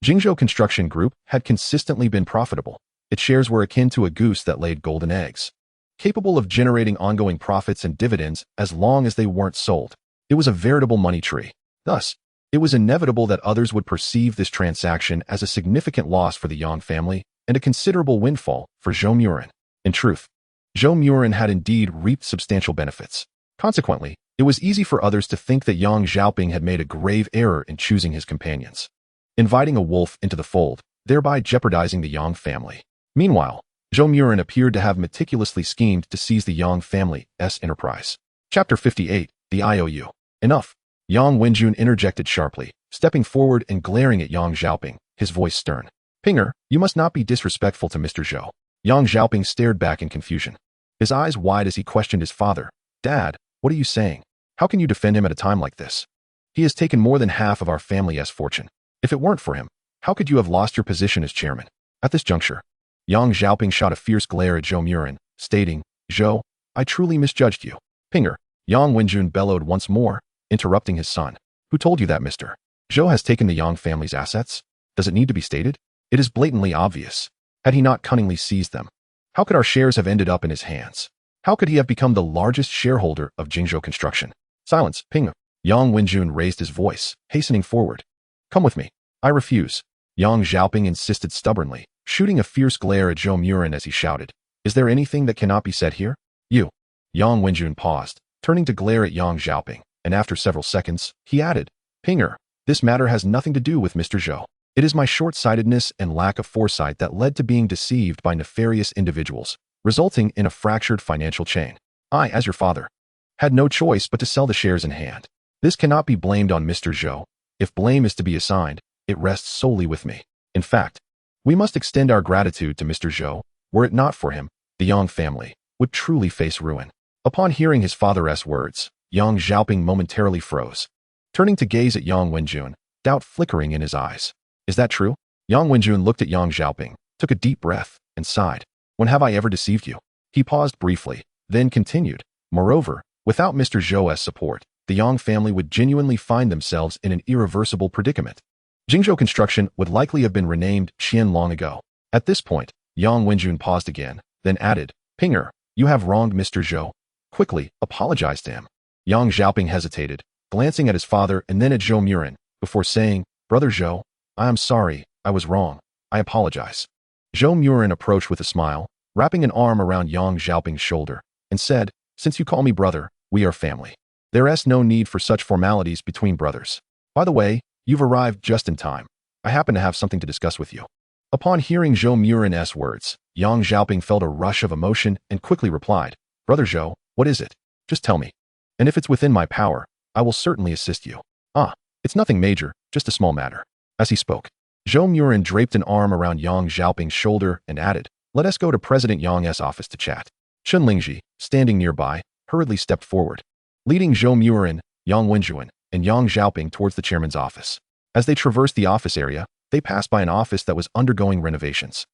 Jingzhou Construction Group had consistently been profitable. Its shares were akin to a goose that laid golden eggs, capable of generating ongoing profits and dividends as long as they weren't sold. It was a veritable money tree. Thus, it was inevitable that others would perceive this transaction as a significant loss for the Yang family and a considerable windfall for Zhou Moran. In truth, Zhou Moran had indeed reaped substantial benefits. Consequently, it was easy for others to think that Yang Xiaoping had made a grave error in choosing his companions, inviting a wolf into the fold, thereby jeopardizing the Yang family. Meanwhile, Zhou Moran appeared to have meticulously schemed to seize the Yang family's enterprise. Chapter 58, The IOU. Enough. Yang Wenjun interjected sharply, stepping forward and glaring at Yang Xiaoping, his voice stern. "Pinger, you must not be disrespectful to Mr. Zhou." Yang Xiaoping stared back in confusion, his eyes wide as he questioned his father. "Dad, what are you saying? How can you defend him at a time like this? He has taken more than half of our family's fortune. If it weren't for him, how could you have lost your position as chairman?" At this juncture, Yang Xiaoping shot a fierce glare at Zhou Moran, stating, "Zhou, I truly misjudged you." "Pinger," Yang Wenjun bellowed once more, interrupting his son. "Who told you that, Mr. Zhou has taken the Yang family's assets? Does it need to be stated? It is blatantly obvious. Had he not cunningly seized them, how could our shares have ended up in his hands? How could he have become the largest shareholder of Jingzhou Construction?" "Silence, Pinger." Yang Wenjun raised his voice, hastening forward. "Come with me." "I refuse." Yang Xiaoping insisted stubbornly, shooting a fierce glare at Zhou Moran as he shouted, "Is there anything that cannot be said here? You." Yang Wenjun paused, turning to glare at Yang Xiaoping, and after several seconds, he added, "Pinger, this matter has nothing to do with Mr. Zhou. It is my short-sightedness and lack of foresight that led to being deceived by nefarious individuals, resulting in a fractured financial chain. I, as your father, had no choice but to sell the shares in hand. This cannot be blamed on Mr. Zhou. If blame is to be assigned, it rests solely with me. In fact, we must extend our gratitude to Mr. Zhou. Were it not for him, the Yang family would truly face ruin. Upon hearing his father's words, Yang Xiaoping momentarily froze, turning to gaze at Yang Wenjun, doubt flickering in his eyes. Is that true? Yang Wenjun looked at Yang Xiaoping, took a deep breath, and sighed. When have I ever deceived you? He paused briefly, then continued. Moreover, without Mr. Zhou's support, the Yang family would genuinely find themselves in an irreversible predicament. Jingzhou Construction would likely have been renamed Qian long ago. At this point, Yang Wenjun paused again, then added, Pinger, you have wronged Mr. Zhou. Quickly, apologize to him. Yang Xiaoping hesitated, glancing at his father and then at Zhou Moran, before saying, Brother Zhou, I am sorry, I was wrong. I apologize. Zhou Moran approached with a smile, wrapping an arm around Yang Xiaoping's shoulder, and said, Since you call me brother, we are family. There is no need for such formalities between brothers. By the way, you've arrived just in time. I happen to have something to discuss with you. Upon hearing Zhou Moran's words, Yang Xiaoping felt a rush of emotion and quickly replied, Brother Zhou, what is it? Just tell me. And if it's within my power, I will certainly assist you. It's nothing major, just a small matter. As he spoke, Zhou Moran draped an arm around Yang Xiaoping's shoulder and added, Let us go to President Yang's office to chat. Chun Lingji, standing nearby, hurriedly stepped forward, leading Zhou Moran, Yang Wenjun, and Yang Xiaoping towards the chairman's office. As they traversed the office area, they passed by an office that was undergoing renovations.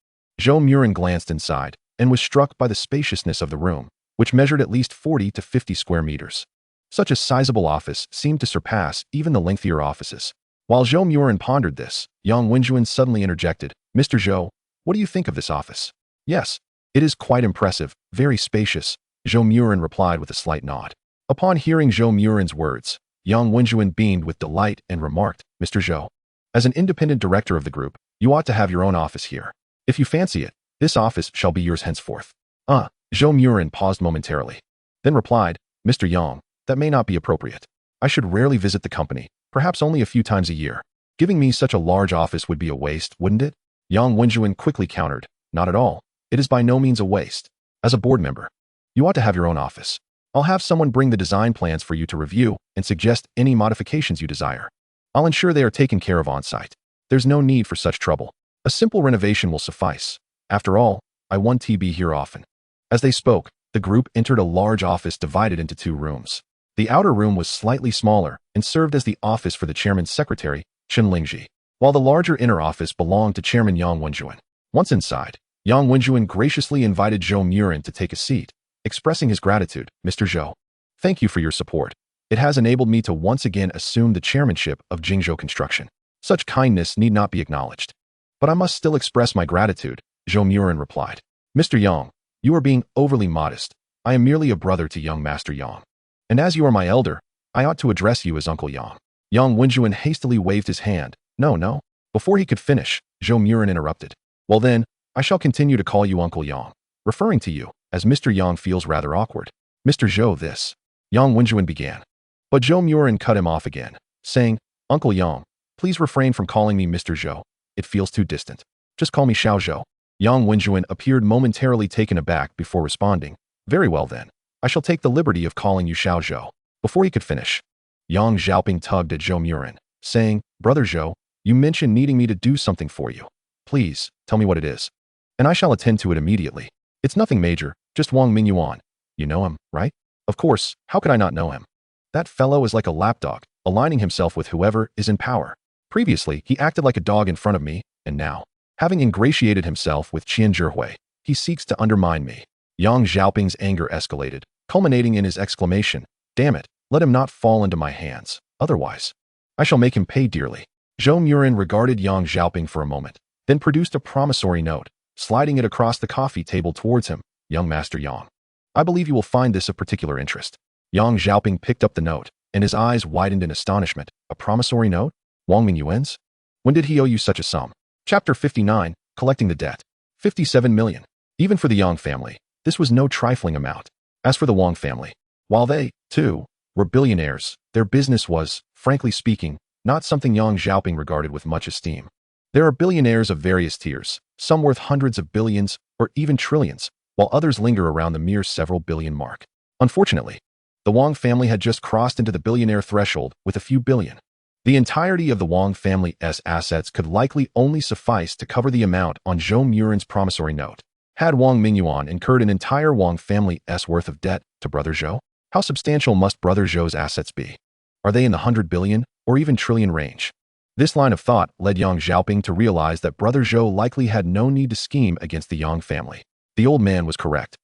Zhou Moran glanced inside and was struck by the spaciousness of the room, which measured at least 40 to 50 square meters. Such a sizable office seemed to surpass even the lengthier offices. While Zhou Moran pondered this, Yang Wenjun suddenly interjected, Mr. Zhou, what do you think of this office? Yes, it is quite impressive, very spacious, Zhou Moran replied with a slight nod. Upon hearing Zhou Moran's words, Yang Wenjun beamed with delight and remarked, Mr. Zhou, as an independent director of the group, you ought to have your own office here. If you fancy it, this office shall be yours henceforth. Zhou Moran paused momentarily, then replied, Mr. Yang, that may not be appropriate. I should rarely visit the company, perhaps only a few times a year. Giving me such a large office would be a waste, wouldn't it? Yang Wenjun quickly countered, Not at all. It is by no means a waste. As a board member, you ought to have your own office. I'll have someone bring the design plans for you to review and suggest any modifications you desire. I'll ensure they are taken care of on-site. There's no need for such trouble. A simple renovation will suffice. After all, I want to be here often. As they spoke, the group entered a large office divided into 2 rooms. The outer room was slightly smaller and served as the office for the chairman's secretary, Chun Lingji, while the larger inner office belonged to Chairman Yang Wenjun. Once inside, Yang Wenjun graciously invited Zhou Moran to take a seat, expressing his gratitude. Mr. Zhou, thank you for your support. It has enabled me to once again assume the chairmanship of Jingzhou Construction. Such kindness need not be acknowledged. But I must still express my gratitude, Zhou Moran replied. Mr. Yang, you are being overly modest. I am merely a brother to young Master Yang. And as you are my elder, I ought to address you as Uncle Yang. Yang Wenjun hastily waved his hand. No. Before he could finish, Zhou Moran interrupted. Well then, I shall continue to call you Uncle Yang, referring to you, as Mr. Yang feels rather awkward. Mr. Zhou this. Yang Wenjun began. But Zhou Moran cut him off again, saying, Uncle Yang, please refrain from calling me Mr. Zhou. It feels too distant. Just call me Xiao Zhou. Yang Wenjun appeared momentarily taken aback before responding. Very well then. I shall take the liberty of calling you Xiao Zhou. Before he could finish, Yang Xiaoping tugged at Zhou Moran, saying, Brother Zhou, you mentioned needing me to do something for you. Please, tell me what it is. And I shall attend to it immediately. It's nothing major, just Wang Mingyuan. You know him, right? Of course, how could I not know him? That fellow is like a lapdog, aligning himself with whoever is in power. Previously, he acted like a dog in front of me, and now, having ingratiated himself with Qian Zhihui, he seeks to undermine me. Yang Xiaoping's anger escalated, culminating in his exclamation, Damn it, let him not fall into my hands. Otherwise, I shall make him pay dearly. Zhou Moran regarded Yang Xiaoping for a moment, then produced a promissory note, sliding it across the coffee table towards him. Young Master Yang, I believe you will find this of particular interest. Yang Xiaoping picked up the note, and his eyes widened in astonishment. A promissory note? Wang Mingyuan's? When did he owe you such a sum? Chapter 59, Collecting the Debt. 57 million. Even for the Yang family, this was no trifling amount. As for the Wang family, while they, too, were billionaires, their business was, frankly speaking, not something Yang Xiaoping regarded with much esteem. There are billionaires of various tiers, some worth hundreds of billions or even trillions, while others linger around the mere several billion mark. Unfortunately, the Wang family had just crossed into the billionaire threshold with a few billion. The entirety of the Wang family's assets could likely only suffice to cover the amount on Zhou Moran's promissory note. Had Wang Mingyuan incurred an entire Wang family's worth of debt to Brother Zhou? How substantial must Brother Zhou's assets be? Are they in the 100 billion or even trillion range? This line of thought led Yang Xiaoping to realize that Brother Zhou likely had no need to scheme against the Yang family. The old man was correct.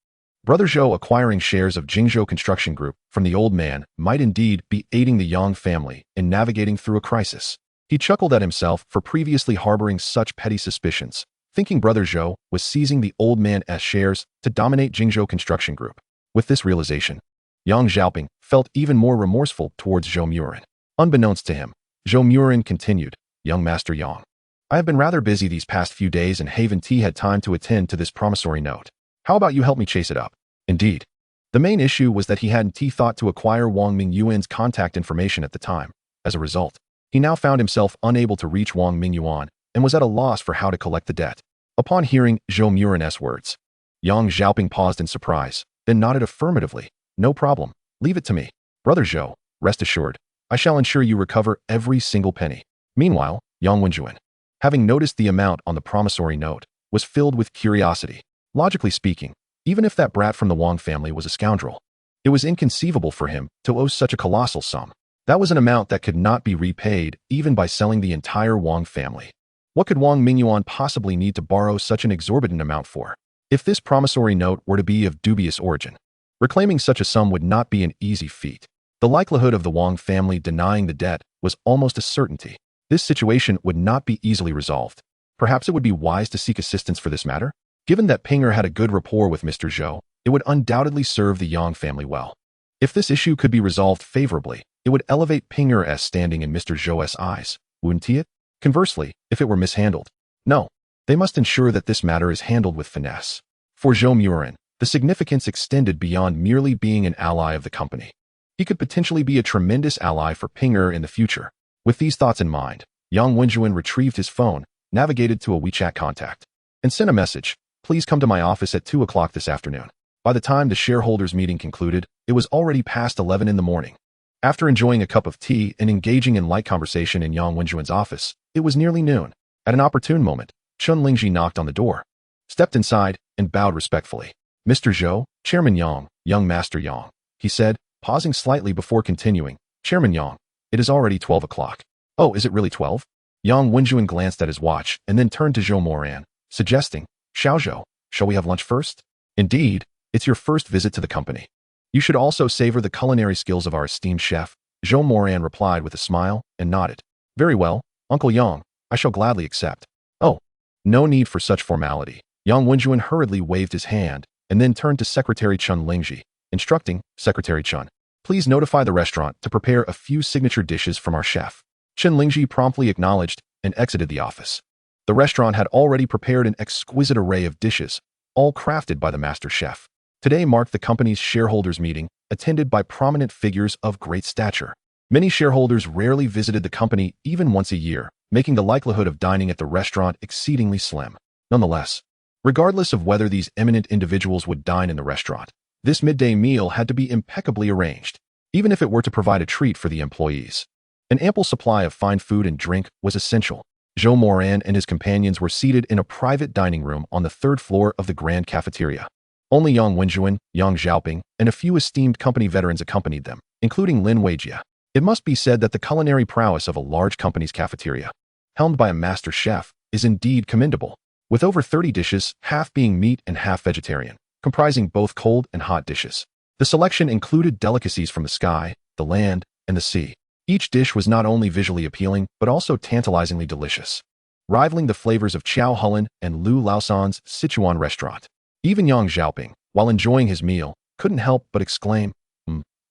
Brother Zhou acquiring shares of Jingzhou Construction Group from the old man might indeed be aiding the Yang family in navigating through a crisis. He chuckled at himself for previously harboring such petty suspicions, thinking Brother Zhou was seizing the old man's shares to dominate Jingzhou Construction Group. With this realization, Yang Xiaoping felt even more remorseful towards Zhou Moran. Unbeknownst to him, Zhou Moran continued, "Young Master Yang, I have been rather busy these past few days and haven't had time to attend to this promissory note. How about you help me chase it up?" Indeed, the main issue was that he hadn't thought to acquire Wang Mingyuan's contact information at the time. As a result, he now found himself unable to reach Wang Mingyuan and was at a loss for how to collect the debt. Upon hearing Zhou Moran's words, Yang Xiaoping paused in surprise, then nodded affirmatively. "No problem. Leave it to me. Brother Zhou, rest assured, I shall ensure you recover every single penny." Meanwhile, Yang Wenjuan, having noticed the amount on the promissory note, was filled with curiosity. Logically speaking, even if that brat from the Wang family was a scoundrel, it was inconceivable for him to owe such a colossal sum. That was an amount that could not be repaid even by selling the entire Wang family. What could Wang Mingyuan possibly need to borrow such an exorbitant amount for? If this promissory note were to be of dubious origin, reclaiming such a sum would not be an easy feat. The likelihood of the Wang family denying the debt was almost a certainty. This situation would not be easily resolved. Perhaps it would be wise to seek assistance for this matter? Given that Pinger had a good rapport with Mr. Zhou, it would undoubtedly serve the Yang family well. If this issue could be resolved favorably, it would elevate Pinger's standing in Mr. Zhou's eyes, wouldn't it? Conversely, if it were mishandled, no, they must ensure that this matter is handled with finesse. For Zhou Moran, the significance extended beyond merely being an ally of the company. He could potentially be a tremendous ally for Pinger in the future. With these thoughts in mind, Yang Wenjuan retrieved his phone, navigated to a WeChat contact, and sent a message. "Please come to my office at 2 o'clock this afternoon." By the time the shareholders' meeting concluded, it was already past 11 in the morning. After enjoying a cup of tea and engaging in light conversation in Yang Wenjuan's office, it was nearly noon. At an opportune moment, Chun Lingji knocked on the door, stepped inside, and bowed respectfully. "Mr. Zhou, Chairman Yang, young Master Yang," he said, pausing slightly before continuing. "Chairman Yang, it is already 12 o'clock. "Oh, is it really 12? Yang Wenjuan glanced at his watch and then turned to Zhou Moran, suggesting, "Xiao Zhou, shall we have lunch first?" "Indeed, it's your first visit to the company. You should also savor the culinary skills of our esteemed chef," Zhou Moran replied with a smile and nodded. "Very well, Uncle Yang, I shall gladly accept." "Oh, no need for such formality." Yang Wenjuan hurriedly waved his hand and then turned to Secretary Chun Lingji, instructing, "Secretary Chun, please notify the restaurant to prepare a few signature dishes from our chef." Chun Lingji promptly acknowledged and exited the office. The restaurant had already prepared an exquisite array of dishes, all crafted by the master chef. Today marked the company's shareholders' meeting, attended by prominent figures of great stature. Many shareholders rarely visited the company even once a year, making the likelihood of dining at the restaurant exceedingly slim. Nonetheless, regardless of whether these eminent individuals would dine in the restaurant, this midday meal had to be impeccably arranged, even if it were to provide a treat for the employees. An ample supply of fine food and drink was essential. Zhou Moran and his companions were seated in a private dining room on the third floor of the grand cafeteria. Only Yang Wenjuan, Yang Xiaoping, and a few esteemed company veterans accompanied them, including Lin Weijia. It must be said that the culinary prowess of a large company's cafeteria, helmed by a master chef, is indeed commendable, with over 30 dishes, half being meat and half vegetarian, comprising both cold and hot dishes. The selection included delicacies from the sky, the land, and the sea. Each dish was not only visually appealing, but also tantalizingly delicious, rivaling the flavors of Chow Hulin and Lu Laosan's Sichuan restaurant. Even Yang Xiaoping, while enjoying his meal, couldn't help but exclaim,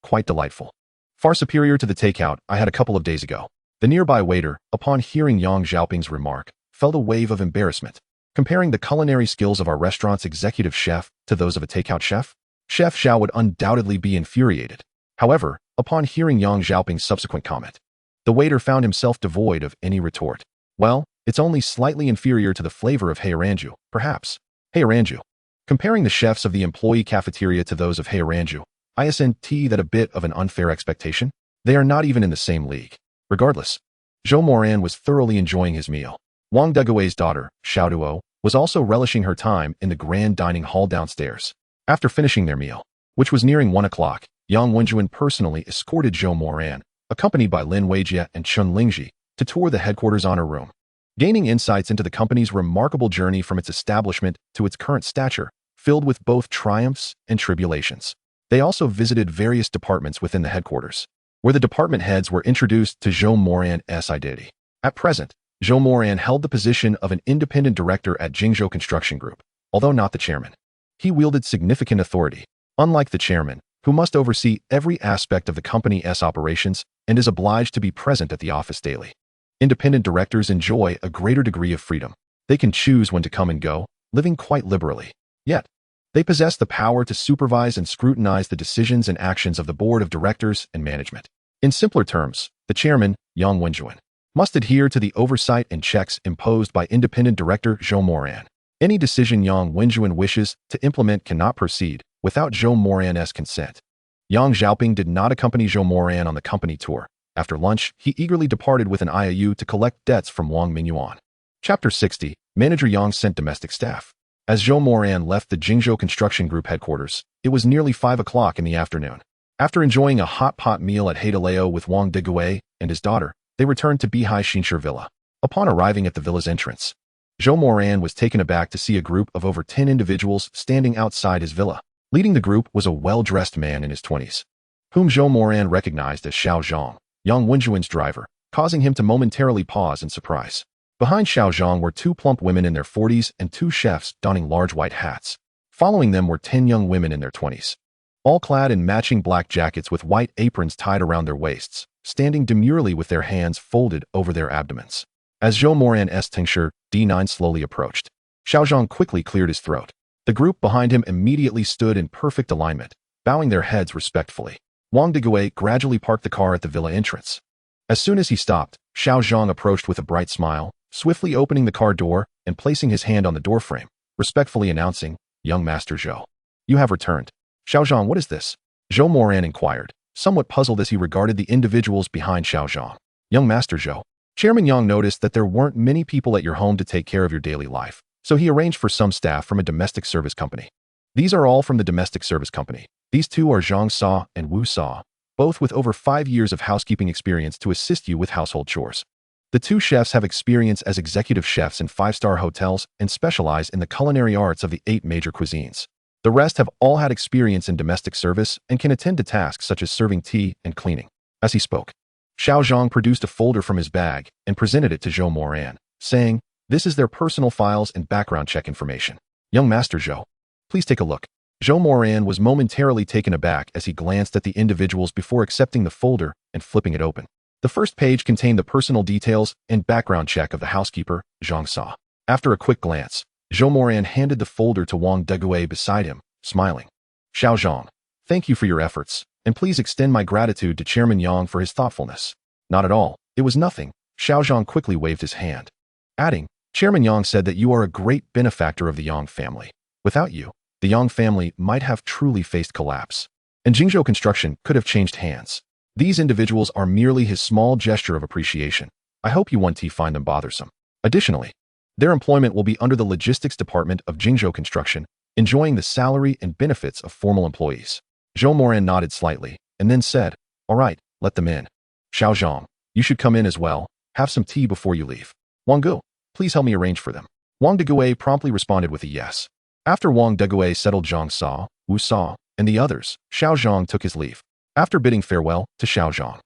quite delightful. Far superior to the takeout I had a couple of days ago." The nearby waiter, upon hearing Yang Xiaoping's remark, felt a wave of embarrassment. Comparing the culinary skills of our restaurant's executive chef to those of a takeout chef, Chef Xiao would undoubtedly be infuriated. However, upon hearing Yang Xiaoping's subsequent comment, the waiter found himself devoid of any retort. "Well, It's only slightly inferior to the flavor of Hayaranju, perhaps. Hayaranju. Comparing the chefs of the employee cafeteria to those of Hayaranju, isn't that a bit of an unfair expectation? They are not even in the same league. Regardless, Zhou Moran was thoroughly enjoying his meal. Wang Degui's daughter, Xiao Duo, was also relishing her time in the grand dining hall downstairs. After finishing their meal, which was nearing 1 o'clock, Yang Wenjuan personally escorted Zhou Moran, accompanied by Lin Weijie and Chun Lingji, to tour the headquarters honor room. Gaining insights into the company's remarkable journey from its establishment to its current stature, filled with both triumphs and tribulations. They also visited various departments within the headquarters, where the department heads were introduced to Zhou Moran's identity. At present, Zhou Moran held the position of an independent director at Jingzhou Construction Group, although not the chairman. He wielded significant authority, unlike the chairman, who must oversee every aspect of the company's operations and is obliged to be present at the office daily. Independent directors enjoy a greater degree of freedom. They can choose when to come and go, living quite liberally. Yet, they possess the power to supervise and scrutinize the decisions and actions of the board of directors and management. In simpler terms, the chairman, Yang Wenjuan, must adhere to the oversight and checks imposed by independent director Zhou Moran. Any decision Yang Wenjuan wishes to implement cannot proceed without Zhou Moran's consent. Yang Xiaoping did not accompany Zhou Moran on the company tour. After lunch, he eagerly departed with an IOU to collect debts from Wang Mingyuan. Chapter 60, Manager Yang sent domestic staff. As Zhou Moran left the Jingzhou Construction Group headquarters, it was nearly 5 o'clock in the afternoon. After enjoying a hot pot meal at Haidaleo with Wang Degui and his daughter, they returned to Bihai Xinshi Villa. Upon arriving at the villa's entrance, Zhou Moran was taken aback to see a group of over 10 individuals standing outside his villa. Leading the group was a well-dressed man in his 20s, whom Zhou Moran recognized as Xiao Zhang, Yang Wenjuan's driver, causing him to momentarily pause in surprise. Behind Xiao Zhang were 2 plump women in their 40s and 2 chefs donning large white hats. Following them were 10 young women in their 20s, all clad in matching black jackets with white aprons tied around their waists, standing demurely with their hands folded over their abdomens. As Zhou Moran's tincture, D9 slowly approached, Xiao Zhang quickly cleared his throat. The group behind him immediately stood in perfect alignment, bowing their heads respectfully. Wang Degui gradually parked the car at the villa entrance. As soon as he stopped, Xiao Zhang approached with a bright smile, swiftly opening the car door and placing his hand on the doorframe, respectfully announcing, "Young Master Zhou, you have returned." "Xiao Zhang, what is this?" Zhou Moran inquired, somewhat puzzled as he regarded the individuals behind Xiao Zhang. "Young Master Zhou, Chairman Yang noticed that there weren't many people at your home to take care of your daily life, so he arranged for some staff from a domestic service company. These are all from the domestic service company. These 2 are Zhang Sa and Wu Sa, both with over 5 years of housekeeping experience to assist you with household chores. The 2 chefs have experience as executive chefs in 5-star hotels and specialize in the culinary arts of the 8 major cuisines. The rest have all had experience in domestic service and can attend to tasks such as serving tea and cleaning." As he spoke, Xiao Zhang produced a folder from his bag and presented it to Zhou Moran, saying, "This is their personal files and background check information. Young Master Zhou, please take a look." Zhou Moran was momentarily taken aback as he glanced at the individuals before accepting the folder and flipping it open. The first page contained the personal details and background check of the housekeeper, Zhang Sa. After a quick glance, Zhou Moran handed the folder to Wang Degui beside him, smiling. "Xiao Zhang, thank you for your efforts, and please extend my gratitude to Chairman Yang for his thoughtfulness." "Not at all. It was nothing." Xiao Zhang quickly waved his hand, adding, "Chairman Yang said that you are a great benefactor of the Yang family. Without you, the Yang family might have truly faced collapse, and Jingzhou Construction could have changed hands. These individuals are merely his small gesture of appreciation. I hope you won't find them bothersome. Additionally, their employment will be under the logistics department of Jingzhou Construction, enjoying the salary and benefits of formal employees." Zhou Moran nodded slightly, and then said, "All right, let them in. Xiao Zhang, you should come in as well. Have some tea before you leave. Wang Gu, please help me arrange for them." Wang Degui promptly responded with a yes. After Wang Degui settled Zhang Sa, Wu Sa, and the others, Xiao Zhang took his leave. After bidding farewell to Xiao Zhang,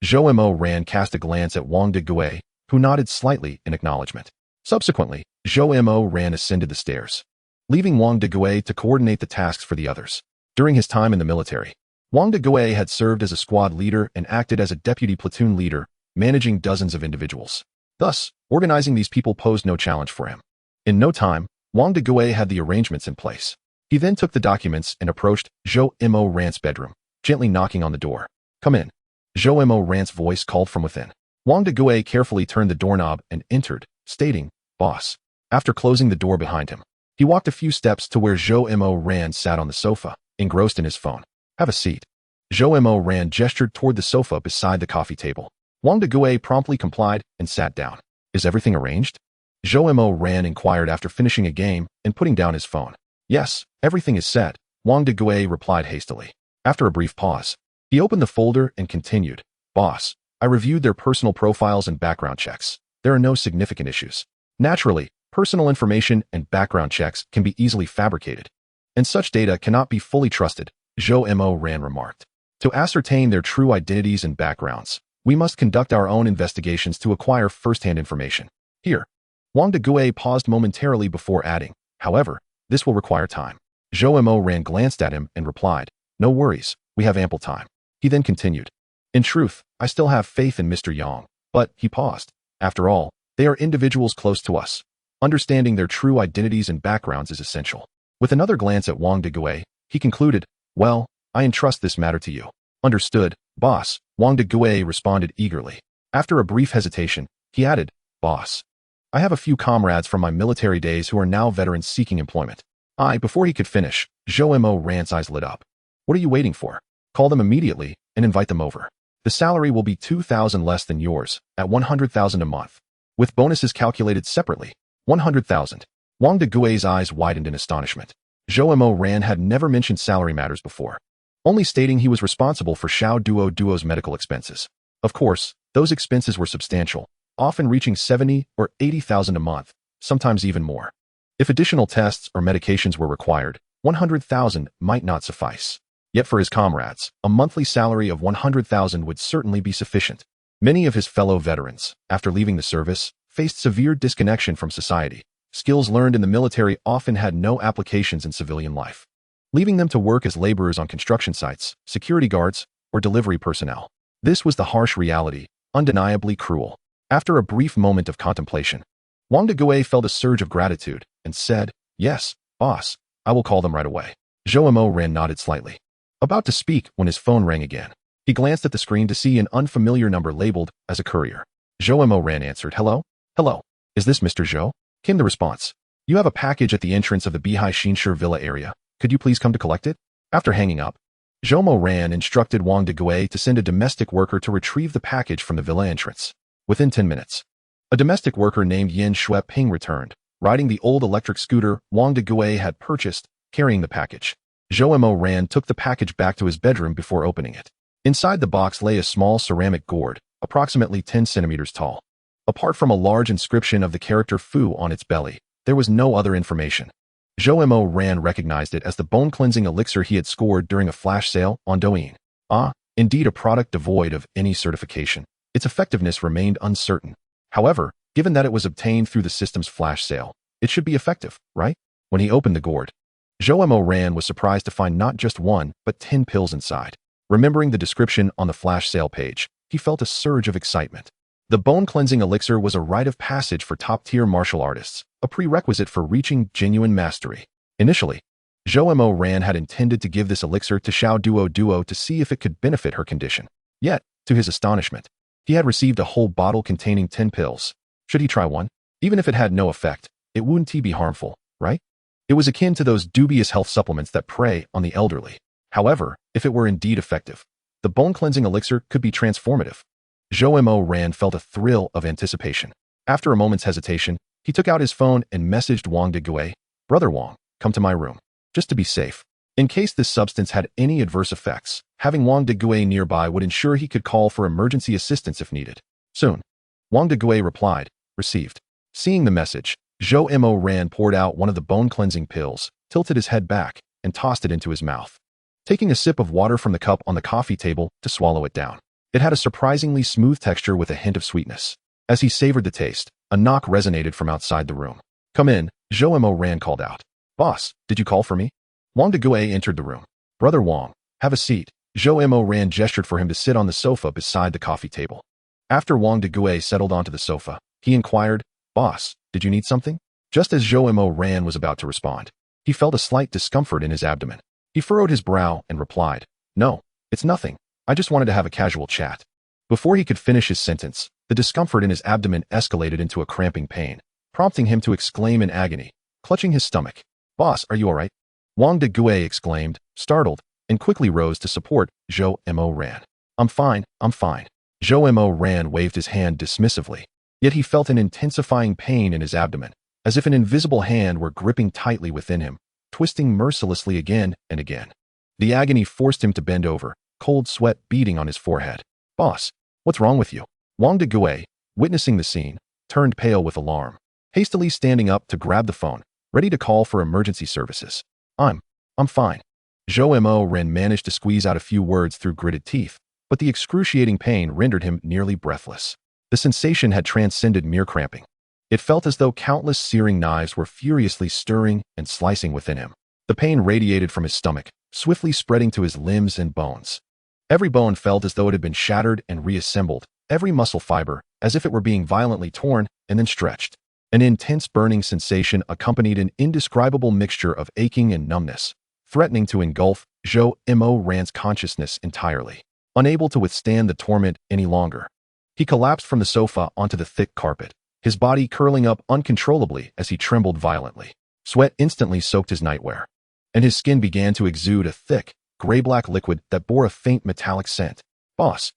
Zhou Moran cast a glance at Wang Degui, who nodded slightly in acknowledgement. Subsequently, Zhou Moran ascended the stairs, leaving Wang Degui to coordinate the tasks for the others. During his time in the military, Wang Degui had served as a squad leader and acted as a deputy platoon leader, managing dozens of individuals. Thus, organizing these people posed no challenge for him. In no time, Wang Degui had the arrangements in place. He then took the documents and approached Zhou Moran's bedroom, gently knocking on the door. "Come in." Zhou Moran's voice called from within. Wang Degui carefully turned the doorknob and entered, stating, "Boss." After closing the door behind him, he walked a few steps to where Zhou Moran sat on the sofa, engrossed in his phone. "Have a seat." Zhou Moran gestured toward the sofa beside the coffee table. Wang Degue promptly complied and sat down. "Is everything arranged?" Zhou Moran inquired after finishing a game and putting down his phone. "Yes, everything is set," Wang Degue replied hastily. After a brief pause, he opened the folder and continued, "Boss, I reviewed their personal profiles and background checks. There are no significant issues. Naturally, personal information and background checks can be easily fabricated, and such data cannot be fully trusted," Zhou Moran remarked. "To ascertain their true identities and backgrounds, we must conduct our own investigations to acquire first-hand information. Here." Wang Degue paused momentarily before adding, "However, this will require time." Zhou Moran glanced at him and replied, "No worries, we have ample time." He then continued, "In truth, I still have faith in Mr. Yang, but," he paused, "after all, they are individuals close to us. Understanding their true identities and backgrounds is essential." With another glance at Wang Degue, he concluded, "Well, I entrust this matter to you." "Understood, boss," Wang Degue responded eagerly. After a brief hesitation, he added, "Boss, I have a few comrades from my military days who are now veterans seeking employment." Before he could finish, Zhou Moran's eyes lit up. "What are you waiting for? Call them immediately and invite them over. The salary will be 2,000 less than yours, at 100,000 a month, with bonuses calculated separately. 100,000. Wang Degue's eyes widened in astonishment. Zhou Moran had never mentioned salary matters before, only stating he was responsible for Xiao Duo's medical expenses. Of course, those expenses were substantial, often reaching 70 or 80,000 a month, sometimes even more. If additional tests or medications were required, 100,000 might not suffice. Yet for his comrades, a monthly salary of 100,000 would certainly be sufficient. Many of his fellow veterans, after leaving the service, faced severe disconnection from society. Skills learned in the military often had no applications in civilian life, leaving them to work as laborers on construction sites, security guards, or delivery personnel. This was the harsh reality, undeniably cruel. After a brief moment of contemplation, Wang Degue felt a surge of gratitude and said, "Yes, boss, I will call them right away." Zhou Moran nodded slightly, about to speak when his phone rang again. He glanced at the screen to see an unfamiliar number labeled as a courier. Zhou Moran answered, "Hello? Hello. Is this Mr. Zhou?" Came the response. "You have a package at the entrance of the Bihai Xinshi Villa area. Could you please come to collect it?" After hanging up, Zhou Moran instructed Wang Degue to send a domestic worker to retrieve the package from the villa entrance. Within 10 minutes, a domestic worker named Yin Shueping returned, riding the old electric scooter Wang Degue had purchased, carrying the package. Zhou Moran took the package back to his bedroom before opening it. Inside the box lay a small ceramic gourd, approximately 10 centimeters tall. Apart from a large inscription of the character Fu on its belly, there was no other information. Zhou Moran recognized it as the bone-cleansing elixir he had scored during a flash sale on Douyin. Indeed a product devoid of any certification. Its effectiveness remained uncertain. However, given that it was obtained through the system's flash sale, it should be effective, right? When he opened the gourd, Zhou Moran was surprised to find not just one, but 10 pills inside. Remembering the description on the flash sale page, he felt a surge of excitement. The bone-cleansing elixir was a rite of passage for top-tier martial artists, a prerequisite for reaching genuine mastery. Initially, Zhou Moran had intended to give this elixir to Xiao Duo to see if it could benefit her condition. Yet, to his astonishment, he had received a whole bottle containing 10 pills. Should he try one? Even if it had no effect, it wouldn't be harmful, right? It was akin to those dubious health supplements that prey on the elderly. However, if it were indeed effective, the bone-cleansing elixir could be transformative. Zhou Moran felt a thrill of anticipation. After a moment's hesitation, he took out his phone and messaged Wang Degue, "Brother Wang, come to my room, just to be safe." In case this substance had any adverse effects, having Wang Degue nearby would ensure he could call for emergency assistance if needed. Soon, Wang Degue replied, "Received." Seeing the message, Zhou Moran poured out one of the bone-cleansing pills, tilted his head back, and tossed it into his mouth, taking a sip of water from the cup on the coffee table to swallow it down. It had a surprisingly smooth texture with a hint of sweetness. As he savored the taste, a knock resonated from outside the room. "Come in," Zhou Moran called out. "Boss, did you call for me?" Wang Degue entered the room. "Brother Wang, have a seat." Zhou Moran gestured for him to sit on the sofa beside the coffee table. After Wang Degue settled onto the sofa, he inquired, "Boss, did you need something?" Just as Zhou Moran was about to respond, he felt a slight discomfort in his abdomen. He furrowed his brow and replied, "No, it's nothing. I just wanted to have a casual chat." Before he could finish his sentence, The discomfort in his abdomen escalated into a cramping pain, prompting him to exclaim in agony, clutching his stomach. "Boss, are you all right?" Wang Degui exclaimed, startled, and quickly rose to support Zhou Moran. I'm fine. Zhou Moran waved his hand dismissively, yet he felt an intensifying pain in his abdomen, as if an invisible hand were gripping tightly within him, twisting mercilessly again and again. The agony forced him to bend over, cold sweat beading on his forehead. "Boss, what's wrong with you?" Wang Degui, witnessing the scene, turned pale with alarm, hastily standing up to grab the phone, ready to call for emergency services. I'm fine." Zhou Moran managed to squeeze out a few words through gritted teeth, but the excruciating pain rendered him nearly breathless. The sensation had transcended mere cramping. It felt as though countless searing knives were furiously stirring and slicing within him. The pain radiated from his stomach, swiftly spreading to his limbs and bones. Every bone felt as though it had been shattered and reassembled, every muscle fiber as if it were being violently torn and then stretched. An intense burning sensation accompanied an indescribable mixture of aching and numbness, threatening to engulf Zhou Moran's consciousness entirely. Unable to withstand the torment any longer, he collapsed from the sofa onto the thick carpet, his body curling up uncontrollably as he trembled violently. Sweat instantly soaked his nightwear, and his skin began to exude a thick, gray-black liquid that bore a faint metallic scent. Boss,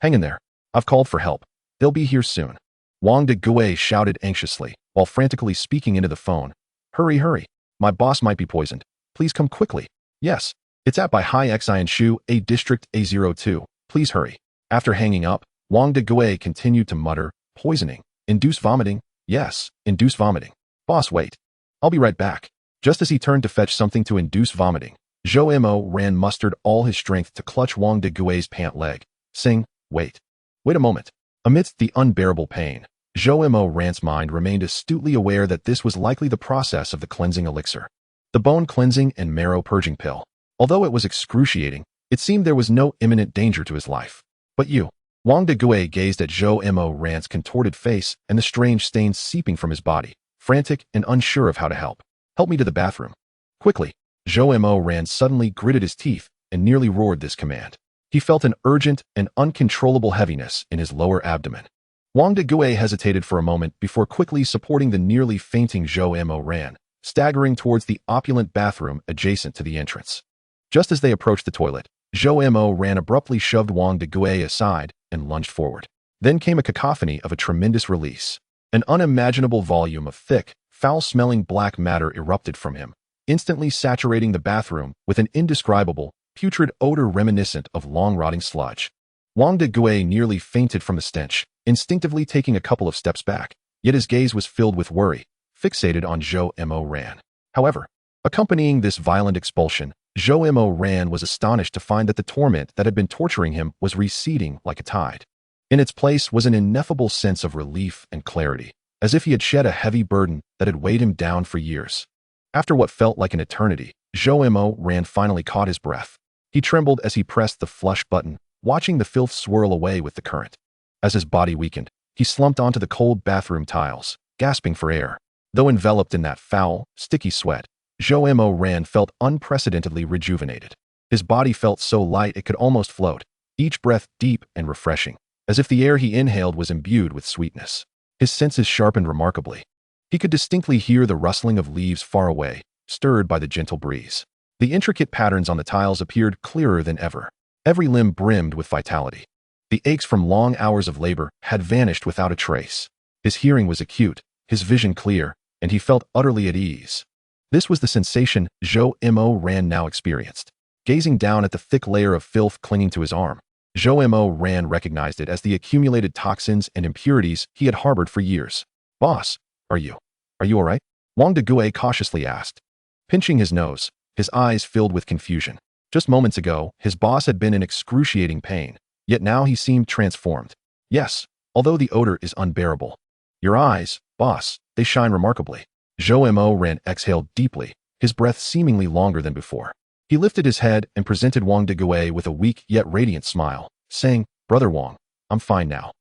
hang in there. I've called for help. They'll be here soon." Wang Degui shouted anxiously, while frantically speaking into the phone. Hurry. My boss might be poisoned. Please come quickly." "Yes. It's at by Hai Xian Shu, A District A02. Please hurry." After hanging up, Wang Degui continued to mutter, "Poisoning. Induced vomiting. Yes, induced vomiting. Boss, wait. I'll be right back." Just as he turned to fetch something to induce vomiting, Zhou Moran mustered all his strength to clutch Wang Degui's pant leg, saying, Wait a moment." Amidst the unbearable pain, Zhou Moran's mind remained astutely aware that this was likely the process of the cleansing elixir, the bone cleansing and marrow purging pill. Although it was excruciating, it seemed there was no imminent danger to his life. "But you." Wang Degui gazed at Zhou Moran's contorted face and the strange stains seeping from his body, frantic and unsure of how to help. "Help me to the bathroom. Quickly." Zhou Moran suddenly gritted his teeth and nearly roared this command. He felt an urgent and uncontrollable heaviness in his lower abdomen. Wang Degui hesitated for a moment before quickly supporting the nearly fainting Zhou Moran, staggering towards the opulent bathroom adjacent to the entrance. Just as they approached the toilet, Zhou Moran abruptly shoved Wang Degui aside and lunged forward. Then came a cacophony of a tremendous release. An unimaginable volume of thick, foul-smelling black matter erupted from him, instantly saturating the bathroom with an indescribable, putrid odor reminiscent of long-rotting sludge. Wang Degui nearly fainted from the stench, instinctively taking a couple of steps back, yet his gaze was filled with worry, fixated on Zhou Moran. However, accompanying this violent expulsion, Zhou Moran was astonished to find that the torment that had been torturing him was receding like a tide. In its place was an ineffable sense of relief and clarity, as if he had shed a heavy burden that had weighed him down for years. After what felt like an eternity, Zhou Moran finally caught his breath. He trembled as he pressed the flush button, watching the filth swirl away with the current. As his body weakened, he slumped onto the cold bathroom tiles, gasping for air. Though enveloped in that foul, sticky sweat, Zhou Moran felt unprecedentedly rejuvenated. His body felt so light it could almost float, each breath deep and refreshing, as if the air he inhaled was imbued with sweetness. His senses sharpened remarkably. He could distinctly hear the rustling of leaves far away, stirred by the gentle breeze. The intricate patterns on the tiles appeared clearer than ever. Every limb brimmed with vitality. The aches from long hours of labor had vanished without a trace. His hearing was acute, his vision clear, and he felt utterly at ease. This was the sensation Zhou Moran now experienced. Gazing down at the thick layer of filth clinging to his arm, Zhou Moran recognized it as the accumulated toxins and impurities he had harbored for years. "Boss, are you all right?" Wang Degui cautiously asked. Pinching his nose, his eyes filled with confusion. Just moments ago, his boss had been in excruciating pain, yet now he seemed transformed. "Yes, although the odor is unbearable." "Your eyes, boss, they shine remarkably." Zhou Moran exhaled deeply, his breath seemingly longer than before. He lifted his head and presented Wang Degui with a weak yet radiant smile, saying, "Brother Wang, I'm fine now.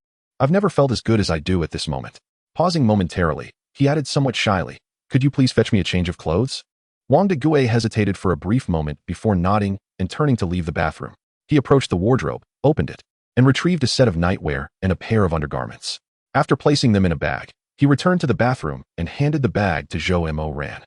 I've never felt as good as I do at this moment." Pausing momentarily, he added somewhat shyly, "Could you please fetch me a change of clothes?" Wang Degui hesitated for a brief moment before nodding and turning to leave the bathroom. He approached the wardrobe, opened it, and retrieved a set of nightwear and a pair of undergarments. After placing them in a bag, he returned to the bathroom and handed the bag to Zhou Moran.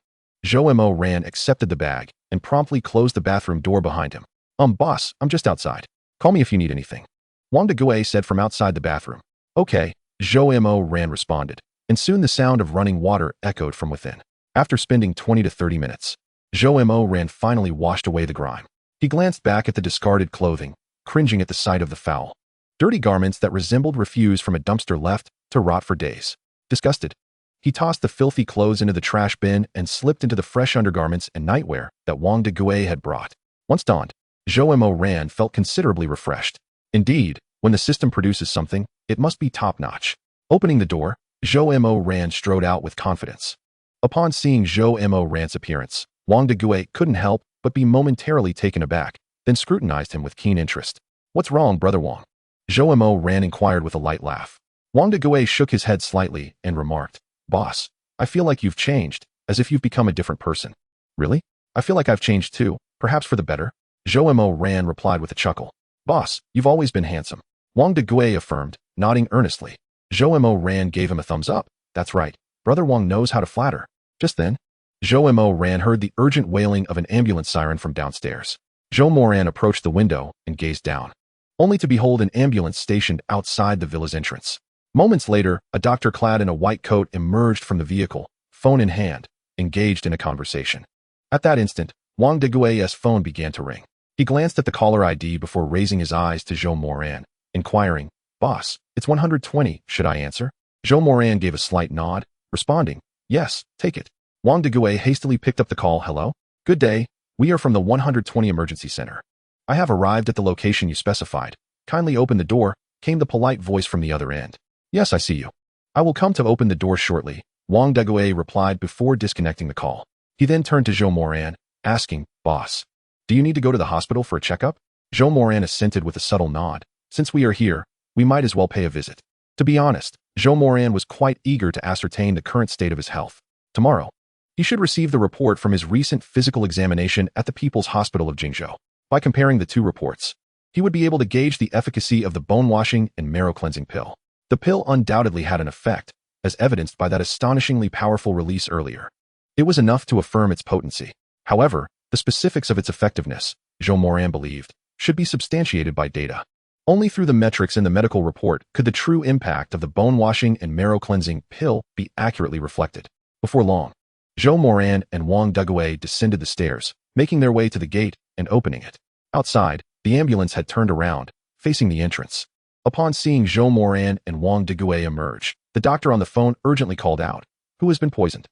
Zhou Moran accepted the bag and promptly closed the bathroom door behind him. Boss, I'm just outside. Call me if you need anything. Wang Degui said from outside the bathroom. Okay, Zhou Moran responded, and soon the sound of running water echoed from within. After spending 20 to 30 minutes, Zhou Moran finally washed away the grime. He glanced back at the discarded clothing, cringing at the sight of the foul, dirty garments that resembled refuse from a dumpster left to rot for days. Disgusted, he tossed the filthy clothes into the trash bin and slipped into the fresh undergarments and nightwear that Wang Degui had brought. Once donned, Zhou Moran felt considerably refreshed. Indeed, when the system produces something, it must be top-notch. Opening the door, Zhou Moran strode out with confidence. Upon seeing Zhou Moran's appearance, Wang Degui couldn't help but be momentarily taken aback, then scrutinized him with keen interest. What's wrong, Brother Wang? Zhou Moran inquired with a light laugh. Wang Degui shook his head slightly and remarked, Boss, I feel like you've changed, as if you've become a different person. Really? I feel like I've changed too, perhaps for the better? Zhou Moran replied with a chuckle. Boss, you've always been handsome. Wang Degui affirmed, nodding earnestly. Zhou Moran gave him a thumbs up. That's right. Brother Wang knows how to flatter. Just then, Zhou Moran heard the urgent wailing of an ambulance siren from downstairs. Zhou Moran approached the window and gazed down, only to behold an ambulance stationed outside the villa's entrance. Moments later, a doctor clad in a white coat emerged from the vehicle, phone in hand, engaged in a conversation. At that instant, Wang Degui's phone began to ring. He glanced at the caller ID before raising his eyes to Zhou Moran, inquiring, Boss, it's 120, should I answer? Zhou Moran gave a slight nod, responding, Yes, take it. Wang Degui hastily picked up the call. Hello? Good day, we are from the 120 Emergency Center. I have arrived at the location you specified. Kindly open the door, came the polite voice from the other end. Yes, I see you. I will come to open the door shortly, Wang Degui replied before disconnecting the call. He then turned to Zhou Moran, asking, Boss, do you need to go to the hospital for a checkup? Zhou Moran assented with a subtle nod. Since we are here, we might as well pay a visit. To be honest, Zhou Moran was quite eager to ascertain the current state of his health. Tomorrow, he should receive the report from his recent physical examination at the People's Hospital of Jingzhou. By comparing the two reports, he would be able to gauge the efficacy of the bone-washing and marrow-cleansing pill. The pill undoubtedly had an effect, as evidenced by that astonishingly powerful release earlier. It was enough to affirm its potency. However, the specifics of its effectiveness, Zhou Moran believed, should be substantiated by data. Only through the metrics in the medical report could the true impact of the bone-washing and marrow-cleansing pill be accurately reflected. Before long, Zhou Moran and Wang Degui descended the stairs, making their way to the gate and opening it. Outside, the ambulance had turned around, facing the entrance. Upon seeing Zhou Moran and Wang Degui emerge, the doctor on the phone urgently called out, Who has been poisoned?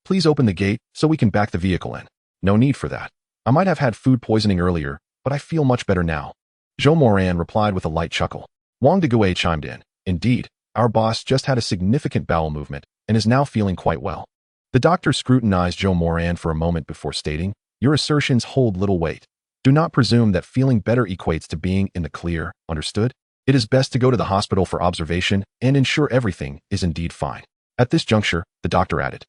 Please open the gate so we can back the vehicle in. No need for that. I might have had food poisoning earlier, but I feel much better now. Zhou Moran replied with a light chuckle. Wang Degui chimed in. Indeed, our boss just had a significant bowel movement and is now feeling quite well. The doctor scrutinized Zhou Moran for a moment before stating, Your assertions hold little weight. Do not presume that feeling better equates to being in the clear, understood? It is best to go to the hospital for observation and ensure everything is indeed fine. At this juncture, the doctor added,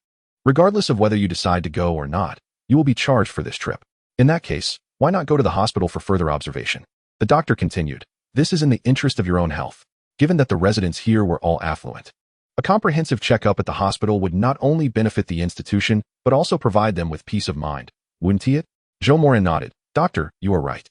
Regardless of whether you decide to go or not, you will be charged for this trip. In that case, why not go to the hospital for further observation? The doctor continued, This is in the interest of your own health, given that the residents here were all affluent. A comprehensive checkup at the hospital would not only benefit the institution, but also provide them with peace of mind. Wouldn't it? Zhou Moran nodded. Doctor, you are right.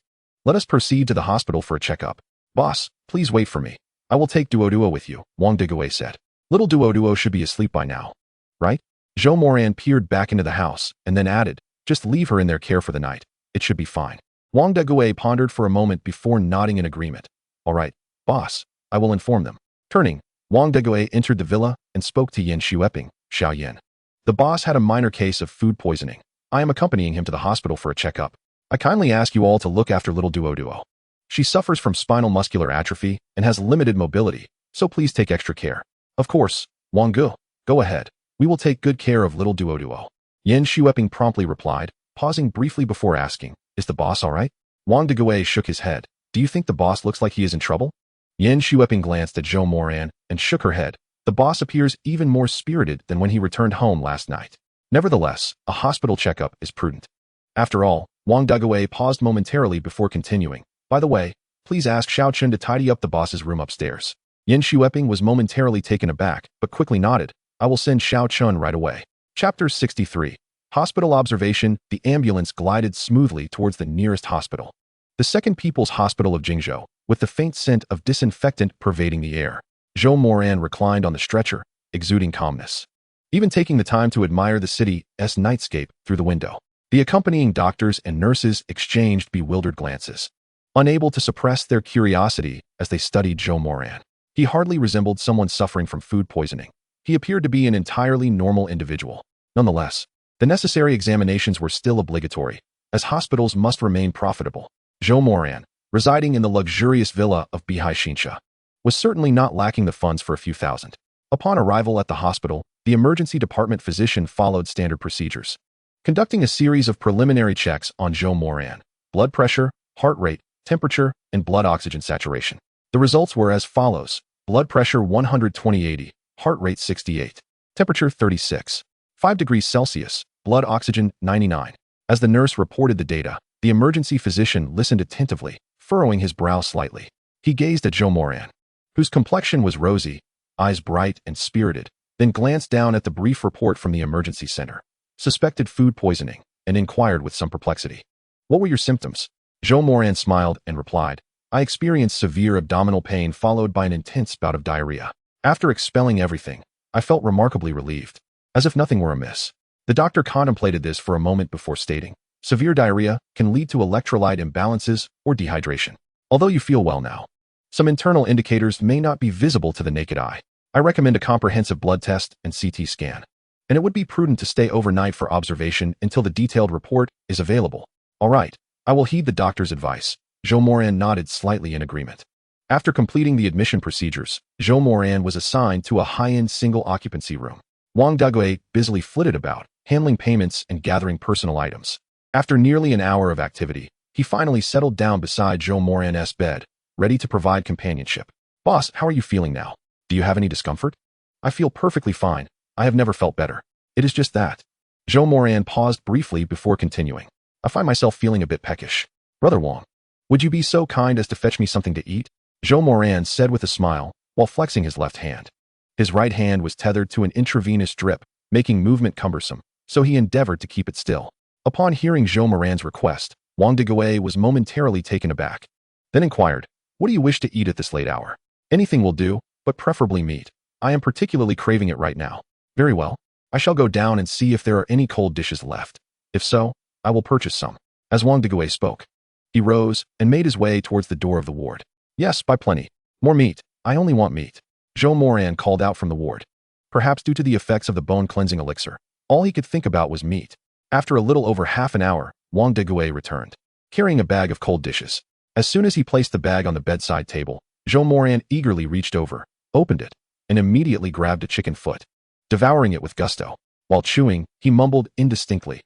Let us proceed to the hospital for a checkup. Boss, please wait for me. I will take Duo with you, Wang Degui said. Little Duo should be asleep by now. Right? Zhou Moran peered back into the house and then added, Just leave her in their care for the night. It should be fine. Wang Degui pondered for a moment before nodding in agreement. All right, boss, I will inform them. Turning, Wang Degui entered the villa and spoke to Yan Xueping, Xiao Yan. The boss had a minor case of food poisoning. I am accompanying him to the hospital for a checkup. I kindly ask you all to look after little Duo. She suffers from spinal muscular atrophy and has limited mobility, so please take extra care. Of course, Wang Gu, go ahead. We will take good care of little Duo. Yan Xueping promptly replied, pausing briefly before asking, Is the boss all right? Wang Degui shook his head. Do you think the boss looks like he is in trouble? Yan Xueping glanced at Zhou Moran and shook her head. The boss appears even more spirited than when he returned home last night. Nevertheless, a hospital checkup is prudent. After all, Wang Degui paused momentarily before continuing. By the way, please ask Xiao Chun to tidy up the boss's room upstairs. Yin Xueping was momentarily taken aback, but quickly nodded. I will send Xiao Chun right away. Chapter 63. Hospital observation. The ambulance glided smoothly towards the nearest hospital. The Second People's Hospital of Jingzhou, with the faint scent of disinfectant pervading the air. Zhou Moran reclined on the stretcher, exuding calmness, even taking the time to admire the city's nightscape through the window. The accompanying doctors and nurses exchanged bewildered glances, unable to suppress their curiosity as they studied Zhou Moran. He hardly resembled someone suffering from food poisoning. He appeared to be an entirely normal individual. Nonetheless, the necessary examinations were still obligatory, as hospitals must remain profitable. Zhou Moran, residing in the luxurious villa of Bihai Xinsha, was certainly not lacking the funds for a few thousand. Upon arrival at the hospital, the emergency department physician followed standard procedures, conducting a series of preliminary checks on Zhou Moran: blood pressure, heart rate, temperature, and blood oxygen saturation. The results were as follows: blood pressure 120/80, heart rate 68, temperature 36, 5 degrees Celsius, blood oxygen 99. As the nurse reported the data, the emergency physician listened attentively, furrowing his brow slightly. He gazed at Zhou Moran, whose complexion was rosy, eyes bright and spirited, then glanced down at the brief report from the emergency center. Suspected food poisoning, and inquired with some perplexity. What were your symptoms? Zhou Moran smiled and replied, I experienced severe abdominal pain followed by an intense bout of diarrhea. After expelling everything, I felt remarkably relieved, as if nothing were amiss. The doctor contemplated this for a moment before stating, severe diarrhea can lead to electrolyte imbalances or dehydration. Although you feel well now, some internal indicators may not be visible to the naked eye. I recommend a comprehensive blood test and CT scan, and it would be prudent to stay overnight for observation until the detailed report is available. All right, I will heed the doctor's advice. Zhou Moran nodded slightly in agreement. After completing the admission procedures, Zhou Moran was assigned to a high-end single-occupancy room. Wang Dagui busily flitted about, handling payments and gathering personal items. After nearly an hour of activity, he finally settled down beside Zhou Moran's bed, ready to provide companionship. Boss, how are you feeling now? Do you have any discomfort? I feel perfectly fine. I have never felt better. It is just that. Zhou Moran paused briefly before continuing. I find myself feeling a bit peckish. Brother Wang, would you be so kind as to fetch me something to eat? Zhou Moran said with a smile, while flexing his left hand. His right hand was tethered to an intravenous drip, making movement cumbersome, so he endeavored to keep it still. Upon hearing Zhou Moran's request, Wang Dagui was momentarily taken aback, then inquired, what do you wish to eat at this late hour? Anything will do, but preferably meat. I am particularly craving it right now. Very well. I shall go down and see if there are any cold dishes left. If so, I will purchase some. As Wang Dagui spoke, he rose and made his way towards the door of the ward. Yes, by plenty. More meat. I only want meat. Zhou Moran called out from the ward. Perhaps due to the effects of the bone-cleansing elixir, all he could think about was meat. After a little over half an hour, Wang Dagui returned, carrying a bag of cold dishes. As soon as he placed the bag on the bedside table, Zhou Moran eagerly reached over, opened it, and immediately grabbed a chicken foot, devouring it with gusto. While chewing, he mumbled indistinctly,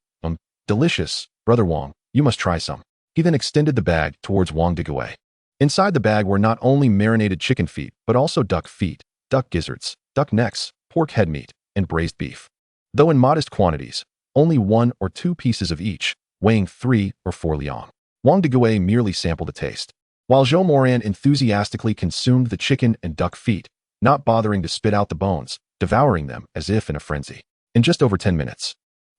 delicious, Brother Wang, you must try some. He then extended the bag towards Wang Dagui. Inside the bag were not only marinated chicken feet, but also duck feet, duck gizzards, duck necks, pork head meat, and braised beef. Though in modest quantities, only 1 or 2 pieces of each, weighing 3 or 4 liang. Wang Dagui merely sampled a taste, while Zhou Moran enthusiastically consumed the chicken and duck feet, not bothering to spit out the bones, devouring them as if in a frenzy. In just over 10 minutes,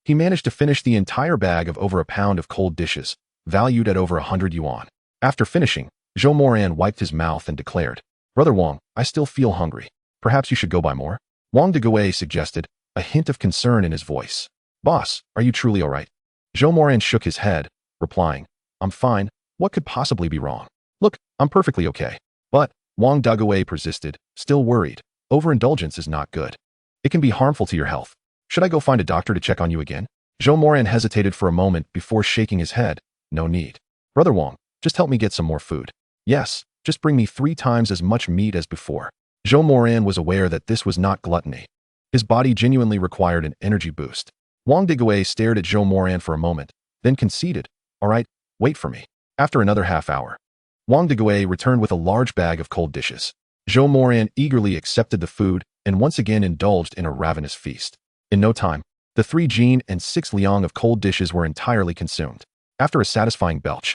he managed to finish the entire bag of over a pound of cold dishes, valued at over 100 yuan. After finishing, Zhou Moran wiped his mouth and declared, Brother Wang, I still feel hungry. Perhaps you should go buy more? Wang Dagui suggested, a hint of concern in his voice. Boss, are you truly all right? Zhou Moran shook his head, replying, I'm fine. What could possibly be wrong? Look, I'm perfectly okay. But, Wang Dagui persisted, still worried. Overindulgence is not good. It can be harmful to your health. Should I go find a doctor to check on you again? Zhou Moran hesitated for a moment before shaking his head. No need. Brother Wang, just help me get some more food. Yes, just bring me 3 times as much meat as before. Zhou Moran was aware that this was not gluttony. His body genuinely required an energy boost. Wang Dagui stared at Zhou Moran for a moment, then conceded, all right, wait for me. After another half hour, Wang Dagui returned with a large bag of cold dishes. Zhou Moran eagerly accepted the food and once again indulged in a ravenous feast. In no time, the 3 jin and 6 liang of cold dishes were entirely consumed. After a satisfying belch,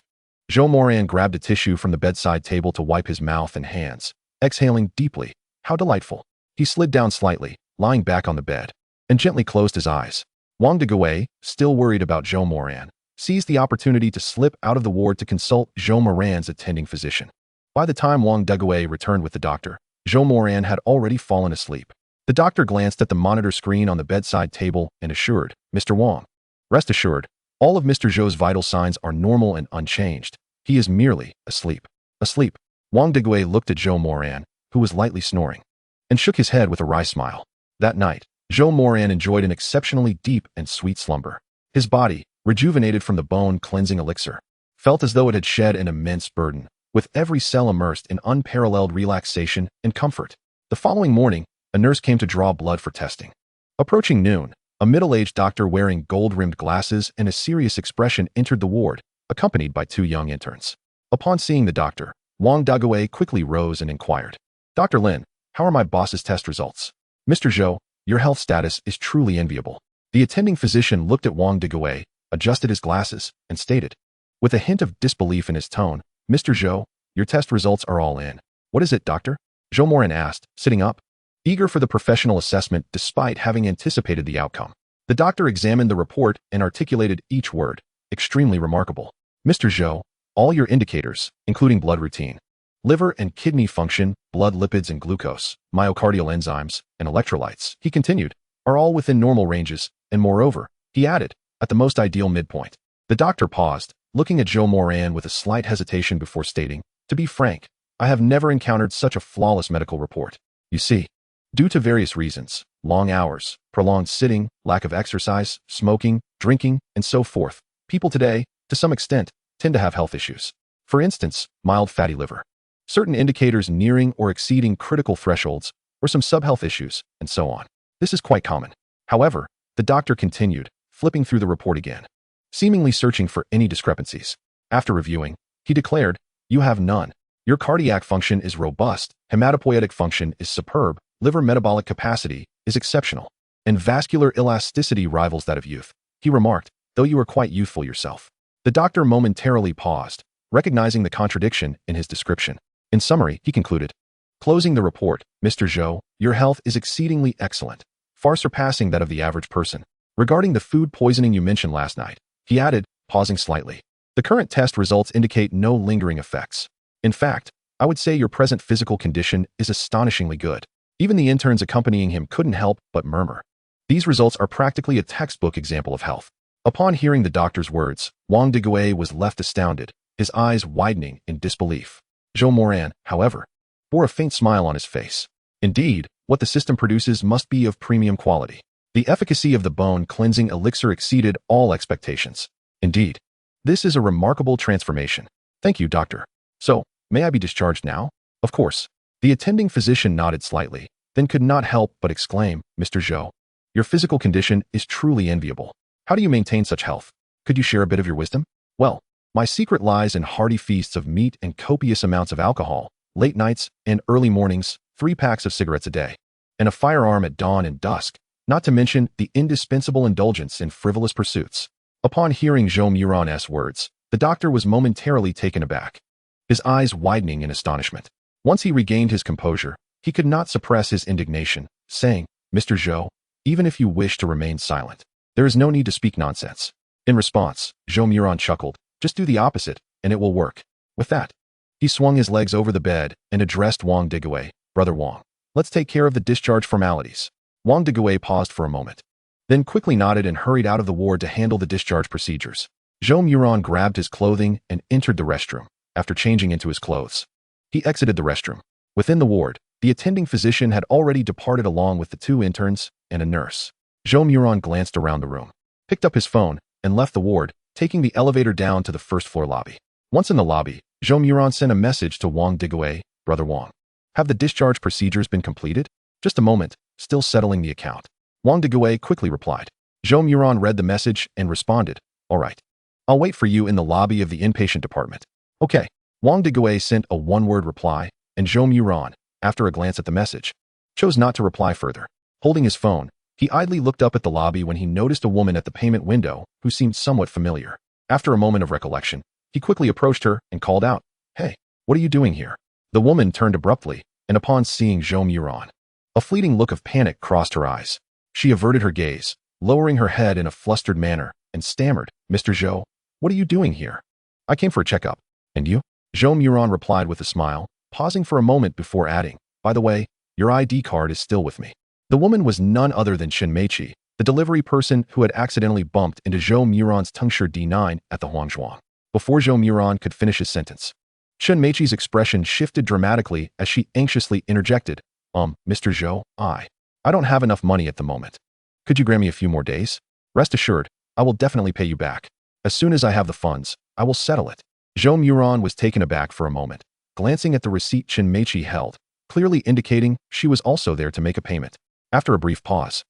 Zhou Moran grabbed a tissue from the bedside table to wipe his mouth and hands, exhaling deeply. How delightful. He slid down slightly, lying back on the bed, and gently closed his eyes. Wang Degui, still worried about Zhou Moran, seized the opportunity to slip out of the ward to consult Zhou Moran's attending physician. By the time Wang Degui returned with the doctor, Zhou Moran had already fallen asleep. The doctor glanced at the monitor screen on the bedside table and assured, "Mr. Wang, rest assured, all of Mr. Zhou's vital signs are normal and unchanged. He is merely asleep." Asleep. Wang Degui looked at Zhou Moran, who was lightly snoring, and shook his head with a wry smile. That night, Zhou Moran enjoyed an exceptionally deep and sweet slumber. His body, rejuvenated from the bone-cleansing elixir, felt as though it had shed an immense burden, with every cell immersed in unparalleled relaxation and comfort. The following morning, a nurse came to draw blood for testing. Approaching noon, a middle-aged doctor wearing gold-rimmed glasses and a serious expression entered the ward, accompanied by 2 young interns. Upon seeing the doctor, Wang Degui quickly rose and inquired, "Dr. Lin, how are my boss's test results?" "Mr. Zhou, your health status is truly enviable." The attending physician looked at Wang Degui, adjusted his glasses, and stated, with a hint of disbelief in his tone, "Mr. Zhou, your test results are all in." "What is it, doctor?" Zhou Moran asked, sitting up, eager for the professional assessment despite having anticipated the outcome. The doctor examined the report and articulated each word, "Extremely remarkable. Mr. Zhou, all your indicators, including blood routine, liver and kidney function, blood lipids and glucose, myocardial enzymes, and electrolytes," he continued, "are all within normal ranges, and moreover," he added, "at the most ideal midpoint." The doctor paused, looking at Zhou Moran with a slight hesitation before stating, "To be frank, I have never encountered such a flawless medical report. You see, due to various reasons, long hours, prolonged sitting, lack of exercise, smoking, drinking, and so forth, people today, to some extent, tend to have health issues. For instance, mild fatty liver, certain indicators nearing or exceeding critical thresholds, or some sub-health issues, and so on. This is quite common. However," the doctor continued, flipping through the report again, seemingly searching for any discrepancies. After reviewing, he declared, "You have none. Your cardiac function is robust, hematopoietic function is superb, liver metabolic capacity is exceptional, and vascular elasticity rivals that of youth," he remarked, "though you are quite youthful yourself." The doctor momentarily paused, recognizing the contradiction in his description. In summary, he concluded, closing the report, "Mr. Zhou, your health is exceedingly excellent, far surpassing that of the average person. Regarding the food poisoning you mentioned last night," he added, pausing slightly, "the current test results indicate no lingering effects. In fact, I would say your present physical condition is astonishingly good." Even the interns accompanying him couldn't help but murmur. These results are practically a textbook example of health. Upon hearing the doctor's words, Wang Degui was left astounded, his eyes widening in disbelief. Zhou Moran, however, bore a faint smile on his face. Indeed, what the system produces must be of premium quality. The efficacy of the bone-cleansing elixir exceeded all expectations. Indeed, this is a remarkable transformation. "Thank you, doctor. So, may I be discharged now?" "Of course." The attending physician nodded slightly, then could not help but exclaim, "Mr. Zhou, your physical condition is truly enviable. How do you maintain such health? Could you share a bit of your wisdom?" "Well, my secret lies in hearty feasts of meat and copious amounts of alcohol, late nights and early mornings, 3 packs of cigarettes a day, and a firearm at dawn and dusk, not to mention the indispensable indulgence in frivolous pursuits." Upon hearing Zhou Moran's words, the doctor was momentarily taken aback, his eyes widening in astonishment. Once he regained his composure, he could not suppress his indignation, saying, "Mr. Zhou, even if you wish to remain silent, there is no need to speak nonsense." In response, Zhou Moran chuckled, "Just do the opposite, and it will work." With that, he swung his legs over the bed and addressed Wang Degui, "Brother Wang, let's take care of the discharge formalities." Wang Degui paused for a moment, then quickly nodded and hurried out of the ward to handle the discharge procedures. Zhou Moran grabbed his clothing and entered the restroom. After changing into his clothes, he exited the restroom. Within the ward, the attending physician had already departed along with the 2 interns and a nurse. Zhou Moran glanced around the room, picked up his phone, and left the ward, taking the elevator down to the first-floor lobby. Once in the lobby, Zhou Moran sent a message to Wang Degui, "Brother Wang, have the discharge procedures been completed?" "Just a moment, still settling the account." Wang Degui quickly replied. Zhou Moran read the message and responded, "All right. I'll wait for you in the lobby of the inpatient department." "Okay." Wang Degui sent a one-word reply, and Zhou Moran, after a glance at the message, chose not to reply further. Holding his phone, he idly looked up at the lobby when he noticed a woman at the payment window who seemed somewhat familiar. After a moment of recollection, He quickly approached her and called out, "Hey, what are you doing here?" The woman turned abruptly, and upon seeing Zhou Moran, a fleeting look of panic crossed her eyes. She averted her gaze, lowering her head in a flustered manner, and stammered, "Mr. Zhou, what are you doing here?" "I came for a checkup." "And you?" Zhou Moran replied with a smile, pausing for a moment before adding, "By the way, your ID card is still with me." The woman was none other than Chen Meiqi, the delivery person who had accidentally bumped into Zhou Moran's Tungsher D9 at the Huangshuang. Before Zhou Moran could finish his sentence, Chen Meiqi's expression shifted dramatically as she anxiously interjected, Mr. Zhou, I don't have enough money at the moment. Could you grant me a few more days? Rest assured, I will definitely pay you back. As soon as I have the funds, I will settle it." Zhou Moran was taken aback for a moment, glancing at the receipt Chen Meiqi held, clearly indicating she was also there to make a payment. After a brief pause,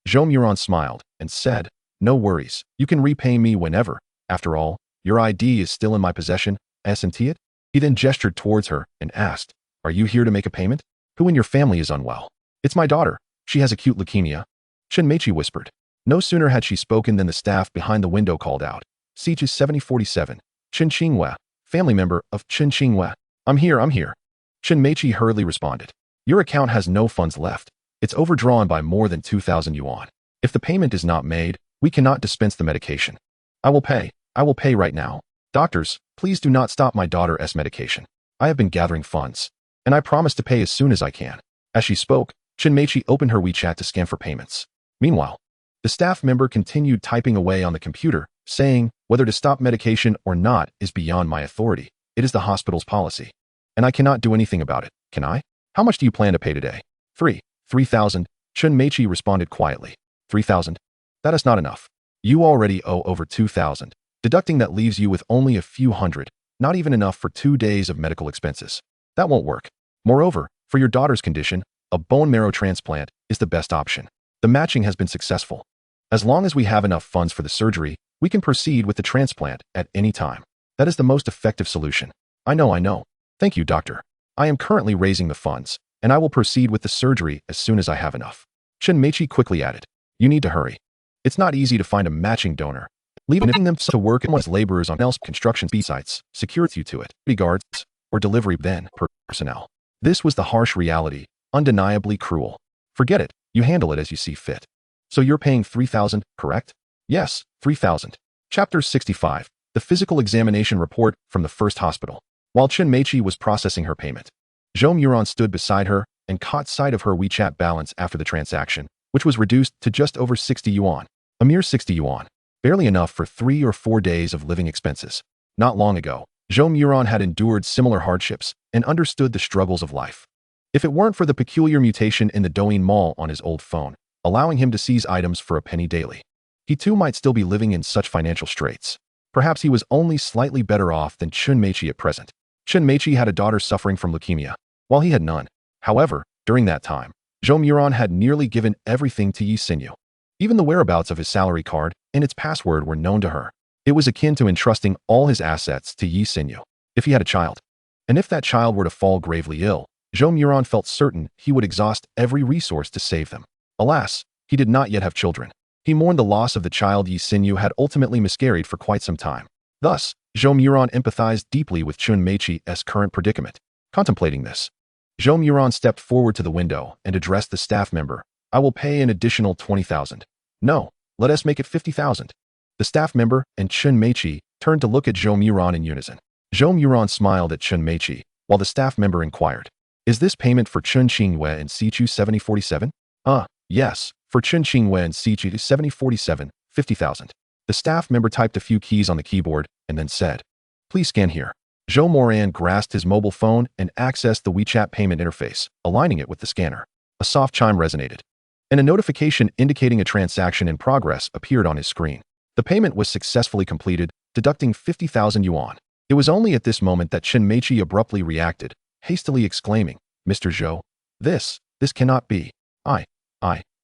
Zhou Moran smiled and said, "No worries, you can repay me whenever. After all, your ID is still in my possession, isn't it?" He then gestured towards her and asked, "Are you here to make a payment? Who in your family is unwell?" "It's my daughter. She has acute leukemia," Chen Meiqi whispered. No sooner had she spoken than the staff behind the window called out, "Siege 7047, Chen Qinghua, family member of Chen Qinghua. I'm here." Chen Meiqi hurriedly responded, "Your account has no funds left. It's overdrawn by more than 2,000 yuan. If the payment is not made, we cannot dispense the medication." I will pay right now. Doctors, please do not stop my daughter's medication. I have been gathering funds, and I promise to pay as soon as I can." As she spoke, Chen Meiqi opened her WeChat to scan for payments. Meanwhile, the staff member continued typing away on the computer, saying, "Whether to stop medication or not is beyond my authority. It is the hospital's policy, and I cannot do anything about it, can I? How much do you plan to pay today?" 3,000, Chen Meiqi responded quietly. 3,000? That is not enough. You already owe over 2,000. Deducting that leaves you with only a few hundred, not even enough for 2 days of medical expenses. That won't work. Moreover, for your daughter's condition, a bone marrow transplant is the best option. The matching has been successful. As long as we have enough funds for the surgery, we can proceed with the transplant at any time. That is the most effective solution. I know. Thank you, doctor. I am currently raising the funds, and I will proceed with the surgery as soon as I have enough. Chen Meiqi quickly added, "You need to hurry. It's not easy to find a matching donor. Leaving them to work as laborers on else construction sites, security to it, guards, or delivery then personnel. This was the harsh reality, undeniably cruel. Forget it, you handle it as you see fit. So you're paying 3,000, correct?" "Yes, 3,000. Chapter 65, the physical examination report from the first hospital. While Chen Meiqi was processing her payment, Zhou Moran stood beside her and caught sight of her WeChat balance after the transaction, which was reduced to just over 60 yuan. A mere 60 yuan. Barely enough for 3 or 4 days of living expenses. Not long ago, Zhou Moran had endured similar hardships and understood the struggles of life. If it weren't for the peculiar mutation in the Douyin Mall on his old phone, allowing him to seize items for a penny daily, he too might still be living in such financial straits. Perhaps he was only slightly better off than Chen Meiqi at present. Chen Meiqi had a daughter suffering from leukemia, while he had none. However, during that time, Zhou Moran had nearly given everything to Yi Xinyu. Even the whereabouts of his salary card and its password were known to her. It was akin to entrusting all his assets to Yi Xinyu. If he had a child, and if that child were to fall gravely ill, Zhou Moran felt certain he would exhaust every resource to save them. Alas, he did not yet have children. He mourned the loss of the child Yi Xinyu had ultimately miscarried for quite some time. Thus, Zhou Moran empathized deeply with Chen Meiqi's current predicament. Contemplating this, Zhou Moran stepped forward to the window and addressed the staff member. "I will pay an additional 20,000. No, let us make it 50,000. The staff member and Chen Meiqi turned to look at Zhou Moran in unison. Zhou Moran smiled at Chen Meiqi, while the staff member inquired, "Is this payment for Chen Qinghua and Sichu 7047? Yes, for Chen Qinghua and Sichu 7047, 50,000. The staff member typed a few keys on the keyboard and then said, "Please scan here." Zhou Moran grasped his mobile phone and accessed the WeChat payment interface, aligning it with the scanner. A soft chime resonated, and a notification indicating a transaction in progress appeared on his screen. The payment was successfully completed, deducting 50,000 yuan. It was only at this moment that Chen Meiqi abruptly reacted, hastily exclaiming, "Mr. Zhou, this cannot be.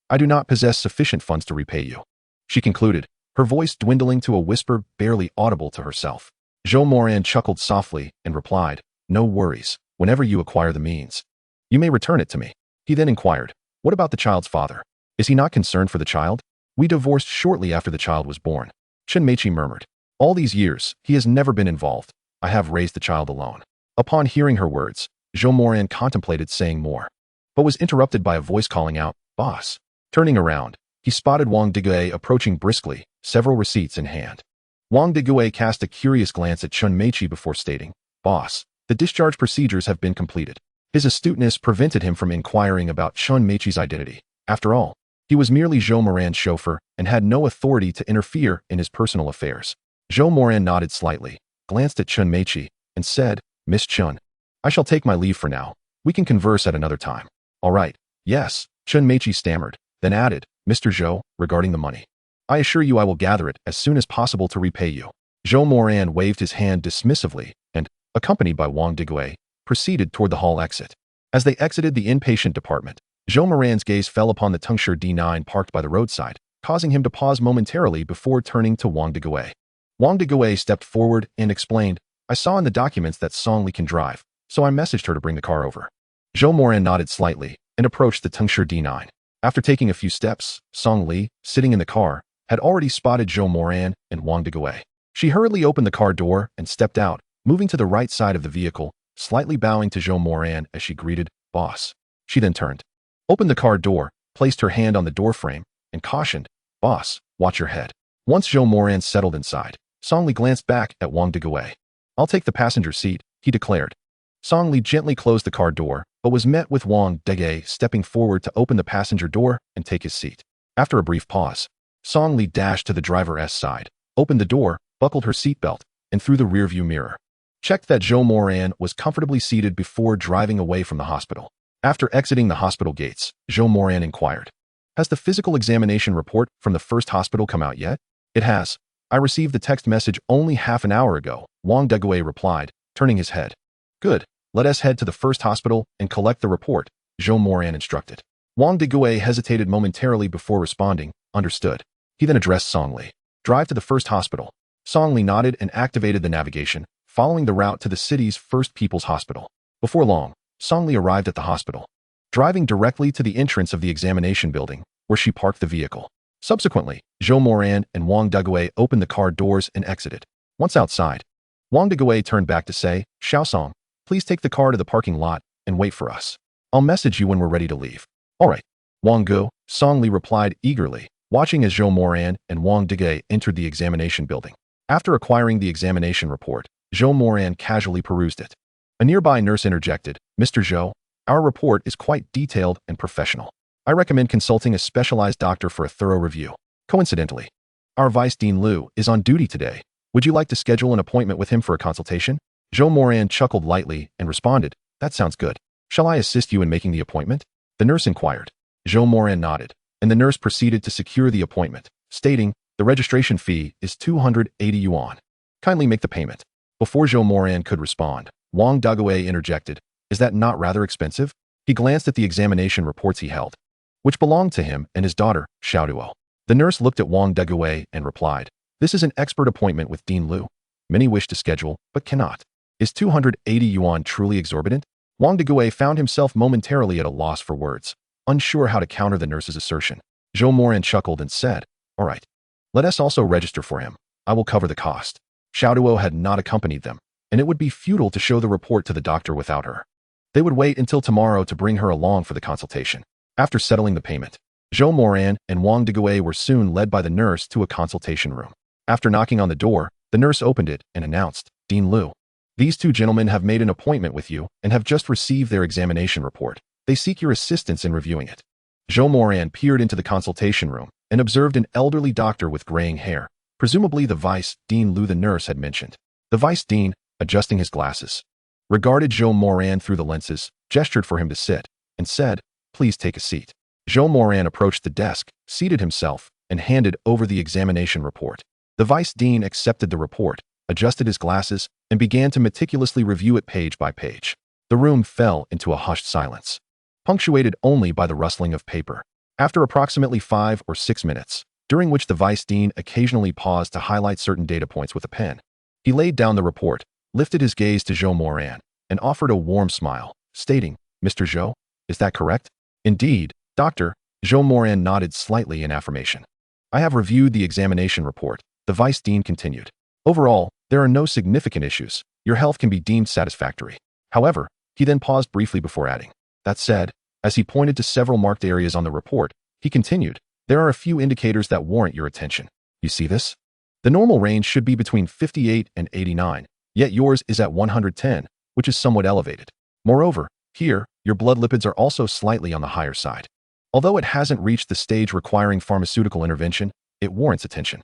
I do not possess sufficient funds to repay you," she concluded, her voice dwindling to a whisper barely audible to herself. Zhou Moran chuckled softly and replied, "No worries. Whenever you acquire the means, you may return it to me." He then inquired, "What about the child's father? Is he not concerned for the child? We divorced shortly after the child was born." Chen Meiqi murmured, All these years, he has never been involved. I have raised the child alone. Upon hearing her words, Zhou Moran contemplated saying more, but was interrupted by a voice calling out, "Boss." Turning around, he spotted Wang Degue approaching briskly, several receipts in hand. Wang Degue cast a curious glance at Chun Meichi before stating, "Boss, the discharge procedures have been completed." His astuteness prevented him from inquiring about Chun Meichi's identity. After all, he was merely Zhou Moran's chauffeur and had no authority to interfere in his personal affairs. Zhou Moran nodded slightly, glanced at Chun Meichi, and said, "Miss Chun, I shall take my leave for now. We can converse at another time." "All right, yes," Chun Meichi stammered, then added, "Mr. Zhou, regarding the money. I assure you I will gather it as soon as possible to repay you." Zhou Moran waved his hand dismissively and, accompanied by Wang Degue, proceeded toward the hall exit. As they exited the inpatient department, Zhou Moran's gaze fell upon the Tungsher D9 parked by the roadside, causing him to pause momentarily before turning to Wang Degue. Wang Degue stepped forward and explained, "I saw in the documents that Song Li can drive, so I messaged her to bring the car over." Zhou Moran nodded slightly and approached the Tungsher D9. After taking a few steps, Song Li, sitting in the car, had already spotted Zhou Moran and Wang Degue. She hurriedly opened the car door and stepped out, moving to the right side of the vehicle, slightly bowing to Zhou Moran as she greeted, "Boss." She then turned, opened the car door, placed her hand on the doorframe, and cautioned, "Boss, watch your head." Once Zhou Moran settled inside, Song Li glanced back at Wang Degue. "I'll take the passenger seat," he declared. Song Li gently closed the car door, but was met with Wang Degue stepping forward to open the passenger door and take his seat. After a brief pause, Song Li dashed to the driver's side, opened the door, buckled her seatbelt, and through the rearview mirror, checked that Zhou Moran was comfortably seated before driving away from the hospital. After exiting the hospital gates, Zhou Moran inquired, "Has the physical examination report from the first hospital come out yet?" "It has. I received the text message only half an hour ago," Wang Degue replied, turning his head. "Good. Let us head to the first hospital and collect the report," Zhou Moran instructed. Wang Degue hesitated momentarily before responding, "Understood." He then addressed Song Li. "Drive to the first hospital." Song Li nodded and activated the navigation, following the route to the city's first People's Hospital. Before long, Song Li arrived at the hospital, driving directly to the entrance of the examination building, where she parked the vehicle. Subsequently, Zhou Moran and Wang Degue opened the car doors and exited. Once outside, Wang Degue turned back to say, "Xiaosong, please take the car to the parking lot and wait for us. I'll message you when we're ready to leave." "All right." "Wang Gu," Song Li replied eagerly, watching as Zhou Moran and Wang Degue entered the examination building. After acquiring the examination report, Zhou Moran casually perused it. A nearby nurse interjected, "Mr. Zhou, our report is quite detailed and professional. I recommend consulting a specialized doctor for a thorough review. Coincidentally, our Vice Dean Liu is on duty today. Would you like to schedule an appointment with him for a consultation?" Zhou Moran chuckled lightly and responded, "That sounds good. Shall I assist you in making the appointment?" the nurse inquired. Zhou Moran nodded, and the nurse proceeded to secure the appointment, stating, "The registration fee is 280 yuan. Kindly make the payment." Before Zhou Moran could respond, Wang Degue interjected, "Is that not rather expensive?" He glanced at the examination reports he held, which belonged to him and his daughter, Xiaoduo. The nurse looked at Wang Degue and replied, "This is an expert appointment with Dean Liu. Many wish to schedule, but cannot. Is 280 yuan truly exorbitant?" Wang Degue found himself momentarily at a loss for words, unsure how to counter the nurse's assertion. Zhou Moran chuckled and said, "All right. Let us also register for him. I will cover the cost." Xiaoduo had not accompanied them, and it would be futile to show the report to the doctor without her. They would wait until tomorrow to bring her along for the consultation. After settling the payment, Zhou Moran and Wang Degue were soon led by the nurse to a consultation room. After knocking on the door, the nurse opened it and announced, "Dean Liu, these two gentlemen have made an appointment with you and have just received their examination report. They seek your assistance in reviewing it." Zhou Moran peered into the consultation room and observed an elderly doctor with graying hair, presumably the Vice Dean Liu the nurse had mentioned. The Vice Dean, adjusting his glasses, regarded Zhou Moran through the lenses, gestured for him to sit, and said, "Please take a seat." Zhou Moran approached the desk, seated himself, and handed over the examination report. The Vice Dean accepted the report, adjusted his glasses, and began to meticulously review it page by page. The room fell into a hushed silence, punctuated only by the rustling of paper. After approximately 5 or 6 minutes, during which the Vice Dean occasionally paused to highlight certain data points with a pen, he laid down the report, lifted his gaze to Zhou Moran, and offered a warm smile, stating, "Mr. Zhou, is that correct?" "Indeed, Doctor." Zhou Moran nodded slightly in affirmation. "I have reviewed the examination report," the Vice Dean continued. Overall, there are no significant issues. Your health can be deemed satisfactory. However, he then paused briefly before adding, that said, as he pointed to several marked areas on the report, he continued, there are a few indicators that warrant your attention. You see this? The normal range should be between 58 and 89, yet yours is at 110, which is somewhat elevated. Moreover, here, your blood lipids are also slightly on the higher side. Although it hasn't reached the stage requiring pharmaceutical intervention, it warrants attention.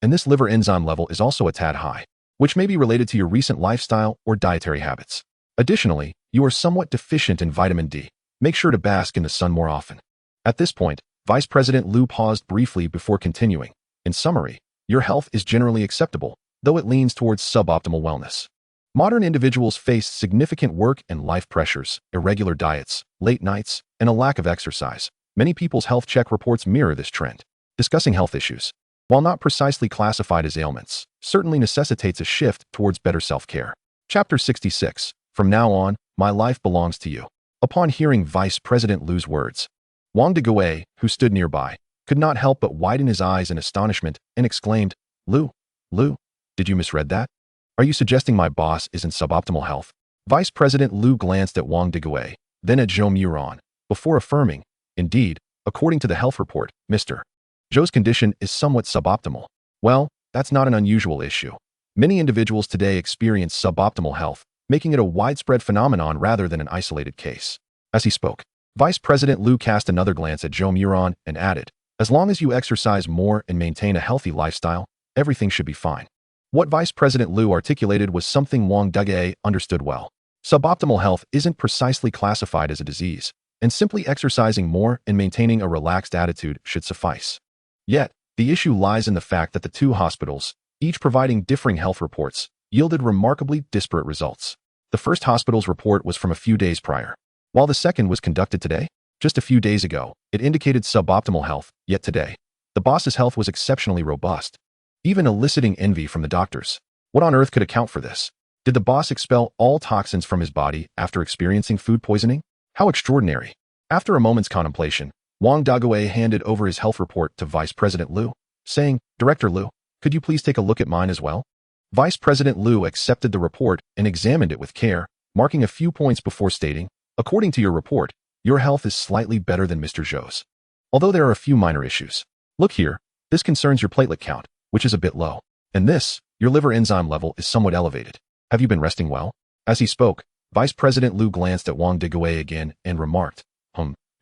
And this liver enzyme level is also a tad high, which may be related to your recent lifestyle or dietary habits. Additionally, you are somewhat deficient in vitamin D. Make sure to bask in the sun more often. At this point, Vice President Liu paused briefly before continuing. In summary, your health is generally acceptable, though it leans towards suboptimal wellness. Modern individuals face significant work and life pressures, irregular diets, late nights, and a lack of exercise. Many people's health check reports mirror this trend. Discussing health issues, while not precisely classified as ailments, certainly necessitates a shift towards better self-care. Chapter 66. From now on, my life belongs to you. Upon hearing Vice President Liu's words, Wang Degui, who stood nearby, could not help but widen his eyes in astonishment and exclaimed, Liu, did you misread that? Are you suggesting my boss is in suboptimal health? Vice President Liu glanced at Wang Degui, then at Zhou Moran, before affirming, indeed, according to the health report, Mr. Zhou's condition is somewhat suboptimal. Well, that's not an unusual issue. Many individuals today experience suboptimal health, making it a widespread phenomenon rather than an isolated case. As he spoke, Vice President Liu cast another glance at Zhou Moran and added, as long as you exercise more and maintain a healthy lifestyle, everything should be fine. What Vice President Liu articulated was something Wang Degui understood well. Suboptimal health isn't precisely classified as a disease, and simply exercising more and maintaining a relaxed attitude should suffice. Yet, the issue lies in the fact that the two hospitals, each providing differing health reports, yielded remarkably disparate results. The first hospital's report was from a few days prior, while the second was conducted today. Just a few days ago, it indicated suboptimal health, yet today, the boss's health was exceptionally robust, even eliciting envy from the doctors. What on earth could account for this? Did the boss expel all toxins from his body after experiencing food poisoning? How extraordinary. After a moment's contemplation, Wang Degui handed over his health report to Vice President Liu, saying, Director Liu, could you please take a look at mine as well? Vice President Liu accepted the report and examined it with care, marking a few points before stating, according to your report, your health is slightly better than Mr. Zhou's. Although there are a few minor issues. Look here, this concerns your platelet count, which is a bit low. And this, your liver enzyme level is somewhat elevated. Have you been resting well? As he spoke, Vice President Liu glanced at Wang Degui again and remarked,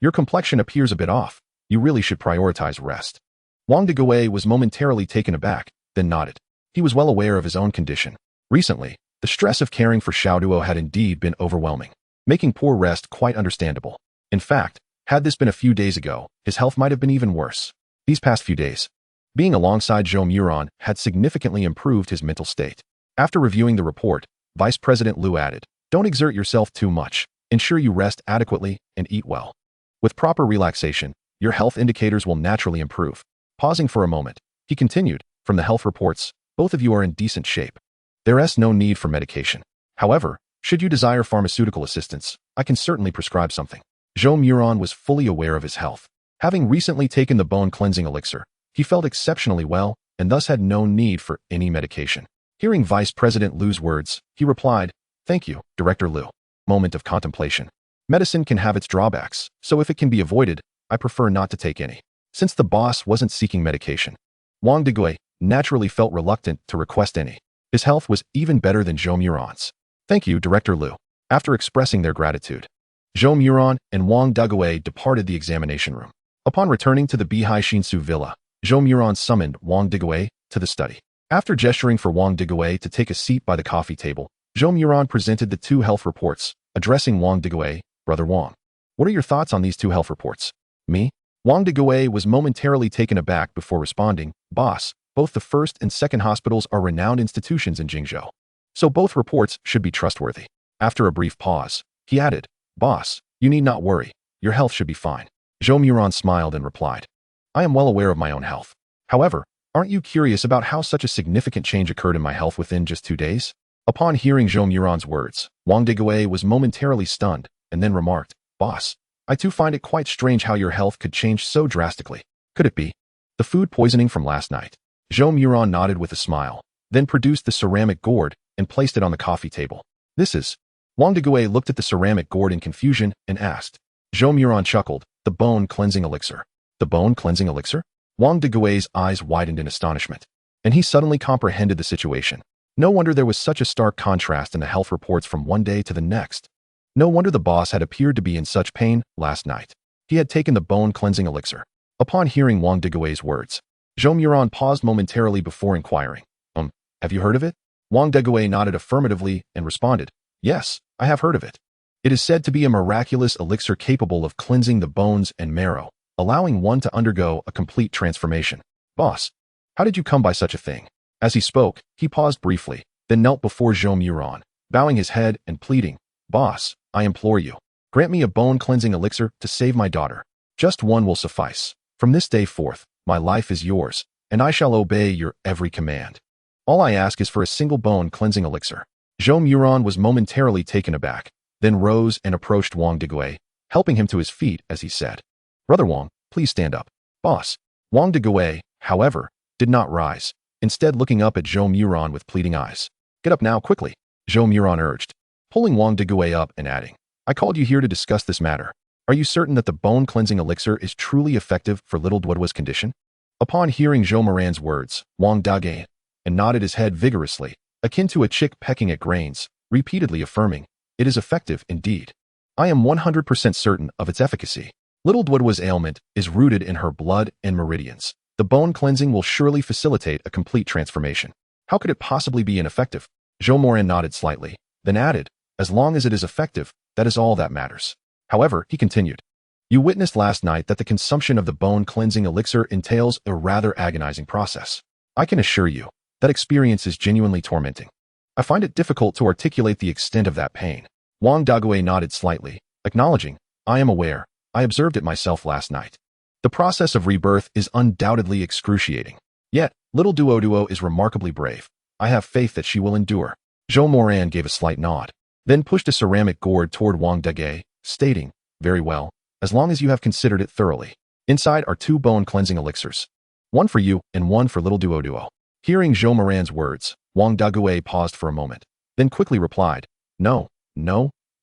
your complexion appears a bit off. You really should prioritize rest. Wang Degui was momentarily taken aback, then nodded. He was well aware of his own condition. Recently, the stress of caring for Xiao Duo had indeed been overwhelming, making poor rest quite understandable. In fact, had this been a few days ago, his health might have been even worse. These past few days, being alongside Zhou Moran had significantly improved his mental state. After reviewing the report, Vice President Liu added, don't exert yourself too much. Ensure you rest adequately and eat well. With proper relaxation, your health indicators will naturally improve. Pausing for a moment, he continued, from the health reports, both of you are in decent shape. There is no need for medication. However, should you desire pharmaceutical assistance, I can certainly prescribe something. Zhou Moran was fully aware of his health. Having recently taken the bone cleansing elixir, he felt exceptionally well and thus had no need for any medication. Hearing Vice President Liu's words, he replied, Thank you, Director Liu. Moment of contemplation. Medicine can have its drawbacks, so if it can be avoided, I prefer not to take any. Since the boss wasn't seeking medication, Wang Degui naturally felt reluctant to request any. His health was even better than Zhou Moran's. Thank you, Director Liu. After expressing their gratitude, Zhou Moran and Wang Degui departed the examination room. Upon returning to the Bihai Shinsu villa, Zhou Moran summoned Wang Degui to the study. After gesturing for Wang Degui to take a seat by the coffee table, Zhou Moran presented the two health reports, addressing Wang Degui, Brother Wang. What are your thoughts on these two health reports? Me? Wang Degui was momentarily taken aback before responding, Boss, both the first and second hospitals are renowned institutions in Jingzhou, so both reports should be trustworthy. After a brief pause, he added, Boss, you need not worry. Your health should be fine. Zhou Moran smiled and replied, I am well aware of my own health. However, aren't you curious about how such a significant change occurred in my health within just 2 days? Upon hearing Zhou Moran's words, Wang Degui was momentarily stunned and then remarked, Boss, I too find it quite strange how your health could change so drastically. Could it be the food poisoning from last night? Zhou Moran nodded with a smile, then produced the ceramic gourd and placed it on the coffee table. This is... Wang Degui looked at the ceramic gourd in confusion and asked. Zhou Moran chuckled, the bone cleansing elixir. The bone cleansing elixir? Wang Degui's eyes widened in astonishment, and he suddenly comprehended the situation. No wonder there was such a stark contrast in the health reports from one day to the next. No wonder the boss had appeared to be in such pain last night. He had taken the bone cleansing elixir. Upon hearing Wang Degui's words, Zhou Moran paused momentarily before inquiring, have you heard of it? Wang Degui nodded affirmatively and responded, yes, I have heard of it. It is said to be a miraculous elixir capable of cleansing the bones and marrow, allowing one to undergo a complete transformation. Boss, how did you come by such a thing? As he spoke, he paused briefly, then knelt before Zhou Moran, bowing his head and pleading, Boss, I implore you, grant me a bone-cleansing elixir to save my daughter. Just one will suffice. From this day forth, my life is yours, and I shall obey your every command. All I ask is for a single bone-cleansing elixir. Zhou Moran was momentarily taken aback, then rose and approached Wang Degui, helping him to his feet as he said, Brother Wang, please stand up. Boss. Wang Degui, however, did not rise, instead looking up at Zhou Moran with pleading eyes. Get up now, quickly, Zhou Moran urged, pulling Wang Degui up and adding, I called you here to discuss this matter. Are you certain that the bone-cleansing elixir is truly effective for little Duoduo's condition? Upon hearing Zhou Moran's words, Wang Degui and nodded his head vigorously, akin to a chick pecking at grains, repeatedly affirming, it is effective indeed. I am 100% certain of its efficacy. Little Duoduo's ailment is rooted in her blood and meridians. The bone cleansing will surely facilitate a complete transformation. How could it possibly be ineffective? Zhou Moran nodded slightly, then added, as long as it is effective, that is all that matters. However, he continued, you witnessed last night that the consumption of the bone-cleansing elixir entails a rather agonizing process. I can assure you, that experience is genuinely tormenting. I find it difficult to articulate the extent of that pain. Wang Degui nodded slightly, acknowledging, I am aware, I observed it myself last night. The process of rebirth is undoubtedly excruciating. Yet, little Duoduo is remarkably brave. I have faith that she will endure. Zhou Moran gave a slight nod, then pushed a ceramic gourd toward Wang Degui, stating, very well, as long as you have considered it thoroughly. Inside are 2 bone-cleansing elixirs. One for you and one for little Duoduo. Hearing Zhou Moran's words, Wang Degui paused for a moment, then quickly replied, no,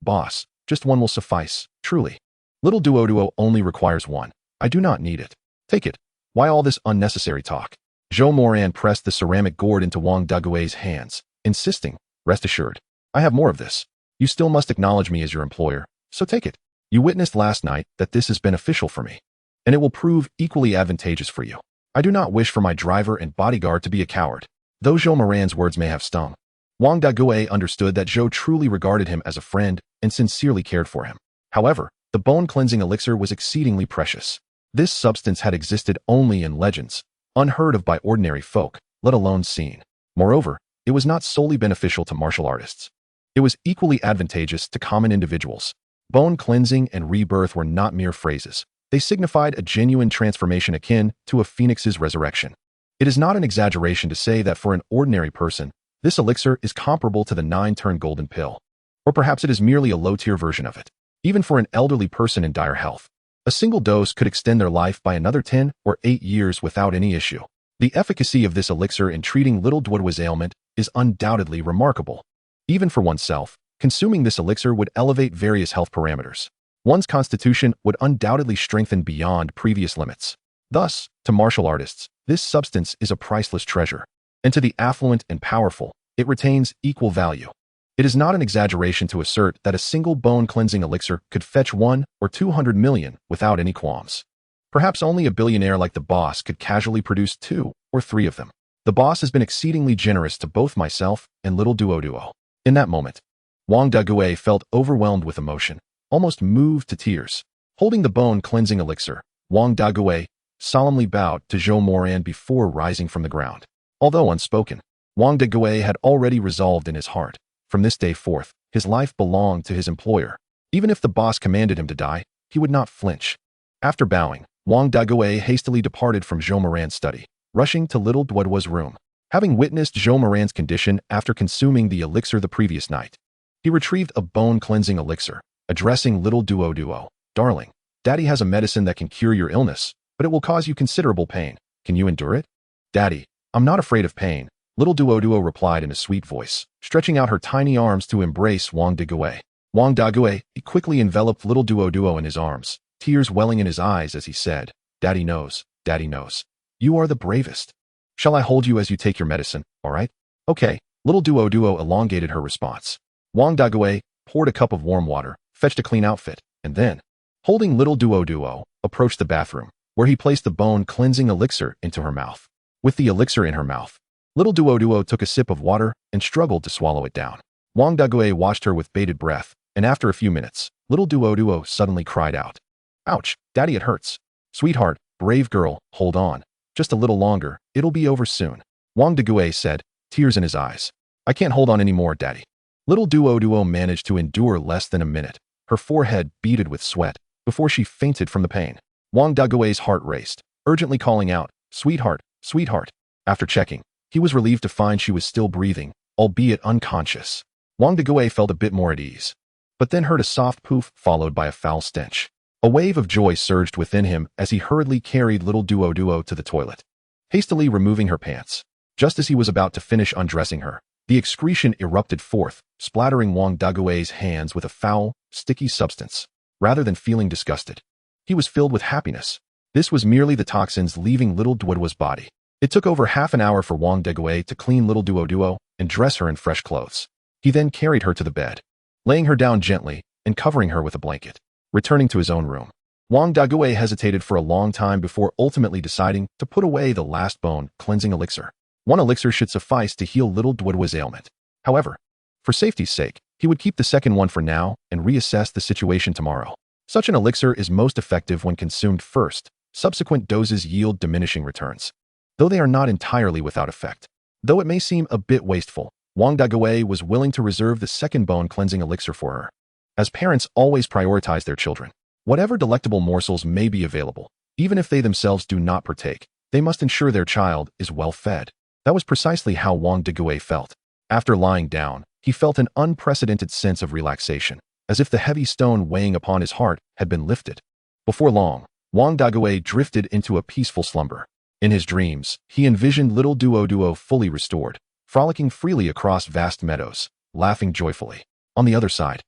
boss, just one will suffice, truly. Little Duoduo only requires one. I do not need it. Take it. Why all this unnecessary talk? Zhou Moran pressed the ceramic gourd into Wang Degui's hands, insisting, rest assured, I have more of this. You still must acknowledge me as your employer, so take it. You witnessed last night that this is beneficial for me, and it will prove equally advantageous for you. I do not wish for my driver and bodyguard to be a coward. Though Zhou Moran's words may have stung, Wang Degui understood that Zhou truly regarded him as a friend and sincerely cared for him. However, the bone-cleansing elixir was exceedingly precious. This substance had existed only in legends, unheard of by ordinary folk, let alone seen. Moreover, it was not solely beneficial to martial artists. It was equally advantageous to common individuals. Bone cleansing and rebirth were not mere phrases. They signified a genuine transformation akin to a phoenix's resurrection. It is not an exaggeration to say that for an ordinary person, this elixir is comparable to the 9-turn golden pill. Or perhaps it is merely a low-tier version of it. Even for an elderly person in dire health, a single dose could extend their life by another 10 or 8 years without any issue. The efficacy of this elixir in treating little Duoduo's ailment is undoubtedly remarkable. Even for oneself, consuming this elixir would elevate various health parameters. One's constitution would undoubtedly strengthen beyond previous limits. Thus, to martial artists, this substance is a priceless treasure, and to the affluent and powerful, it retains equal value. It is not an exaggeration to assert that a single bone-cleansing elixir could fetch 1 or 200 million without any qualms. Perhaps only a billionaire like the boss could casually produce 2 or 3 of them. The boss has been exceedingly generous to both myself and little Duoduo. In that moment, Wang Degui felt overwhelmed with emotion, almost moved to tears. Holding the bone-cleansing elixir, Wang Degui solemnly bowed to Zhou Moran before rising from the ground. Although unspoken, Wang Degui had already resolved in his heart, from this day forth, his life belonged to his employer. Even if the boss commanded him to die, he would not flinch. After bowing, Wang Degui hastily departed from Zhou Moran's study, rushing to little Duoduo's room. Having witnessed Zhou Moran's condition after consuming the elixir the previous night, he retrieved a bone-cleansing elixir, addressing little Duoduo. Darling, Daddy has a medicine that can cure your illness, but it will cause you considerable pain. Can you endure it? Daddy, I'm not afraid of pain, Little Duo replied in a sweet voice, stretching out her tiny arms to embrace Wang Dagui. Wang Dagui, he quickly enveloped Little Duo in his arms, tears welling in his eyes as he said, Daddy knows, Daddy knows. You are the bravest. Shall I hold you as you take your medicine, all right? Okay. Little Duo elongated her response. Wang Dagui poured a cup of warm water, fetched a clean outfit, and then, holding Little Duo, approached the bathroom, where he placed the bone-cleansing elixir into her mouth. With the elixir in her mouth, Little Duo took a sip of water and struggled to swallow it down. Wang Dagui watched her with bated breath, and after a few minutes, Little Duo suddenly cried out. Ouch, Daddy, it hurts. Sweetheart, brave girl, hold on. Just a little longer, it'll be over soon. Wang Dagui said, tears in his eyes. I can't hold on anymore, Daddy. Little Duo managed to endure less than a minute, her forehead beaded with sweat, before she fainted from the pain. Wang Dagui's heart raced, urgently calling out, Sweetheart, sweetheart. After checking, he was relieved to find she was still breathing, albeit unconscious. Wang Dagui felt a bit more at ease, but then heard a soft poof followed by a foul stench. A wave of joy surged within him as he hurriedly carried Little Duo to the toilet, hastily removing her pants. Just as he was about to finish undressing her, the excretion erupted forth, splattering Wang Dagui's hands with a foul, sticky substance. Rather than feeling disgusted, he was filled with happiness. This was merely the toxins leaving Little Duo's body. It took over half an hour for Wang Dagui to clean Little Duo and dress her in fresh clothes. He then carried her to the bed, laying her down gently and covering her with a blanket. Returning to his own room, Wang Dagui hesitated for a long time before ultimately deciding to put away the last bone-cleansing elixir. One elixir should suffice to heal Little Duo's ailment. However, for safety's sake, he would keep the second one for now and reassess the situation tomorrow. Such an elixir is most effective when consumed first. Subsequent doses yield diminishing returns, though they are not entirely without effect. Though it may seem a bit wasteful, Wang Dagui was willing to reserve the second bone-cleansing elixir for her. As parents always prioritize their children, whatever delectable morsels may be available, even if they themselves do not partake, they must ensure their child is well fed. That was precisely how Wang Dagui felt. After lying down, he felt an unprecedented sense of relaxation, as if the heavy stone weighing upon his heart had been lifted. Before long, Wang Dagui drifted into a peaceful slumber. In his dreams, he envisioned Little Duo fully restored, frolicking freely across vast meadows, laughing joyfully. On the other side,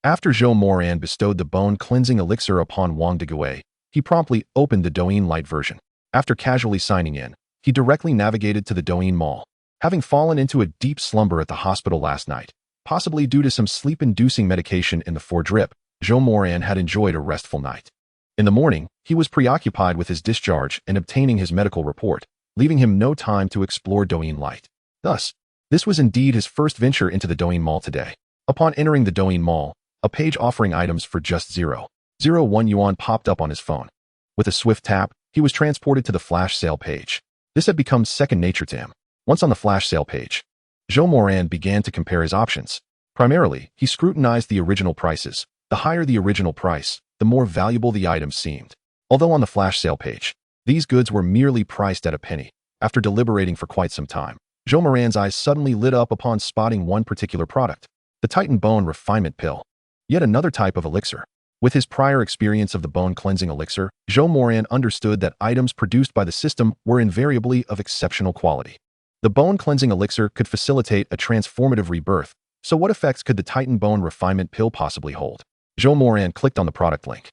after Zhou Moran bestowed the bone-cleansing elixir upon Wang Dagui, he promptly opened the Douyin Lite version. After casually signing in, he directly navigated to the Douyin Mall. Having fallen into a deep slumber at the hospital last night, possibly due to some sleep-inducing medication in the four-drip, Zhou Moran had enjoyed a restful night. In the morning, he was preoccupied with his discharge and obtaining his medical report, leaving him no time to explore Douyin Lite. Thus, this was indeed his first venture into the Douyin Mall today. Upon entering the Douyin Mall, a page offering items for just 0.01 yuan popped up on his phone. With a swift tap, he was transported to the flash sale page. This had become second nature to him. Once on the flash sale page, Zhou Moran began to compare his options. Primarily, he scrutinized the original prices. The higher the original price, the more valuable the items seemed. Although on the flash sale page, these goods were merely priced at a penny. After deliberating for quite some time, Zhou Moran's eyes suddenly lit up upon spotting one particular product, the Titan Bone Refinement Pill. Yet another type of elixir. With his prior experience of the bone-cleansing elixir, Zhou Moran understood that items produced by the system were invariably of exceptional quality. The bone-cleansing elixir could facilitate a transformative rebirth, so what effects could the Titan Bone Refinement Pill possibly hold? Zhou Moran clicked on the product link,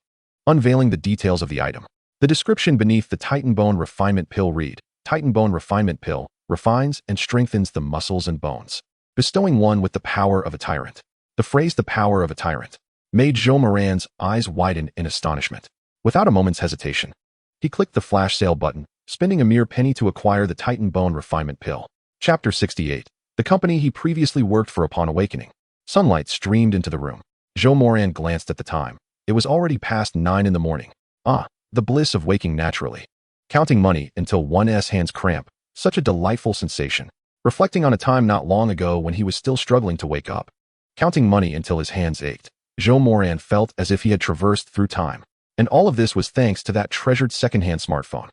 unveiling the details of the item. The description beneath the Titan Bone Refinement Pill read, Titan Bone Refinement Pill refines and strengthens the muscles and bones, bestowing one with the power of a tyrant. The phrase the power of a tyrant made Zhou Moran's eyes widen in astonishment. Without a moment's hesitation, he clicked the flash sale button, spending a mere penny to acquire the Titan Bone Refinement Pill. Chapter 68. The company he previously worked for upon awakening. Sunlight streamed into the room. Zhou Moran glanced at the time. It was already past 9 in the morning. Ah, the bliss of waking naturally. Counting money until one's hands cramp. Such a delightful sensation. Reflecting on a time not long ago when he was still struggling to wake up. Counting money until his hands ached. Zhou Moran felt as if he had traversed through time. And all of this was thanks to that treasured second-hand smartphone.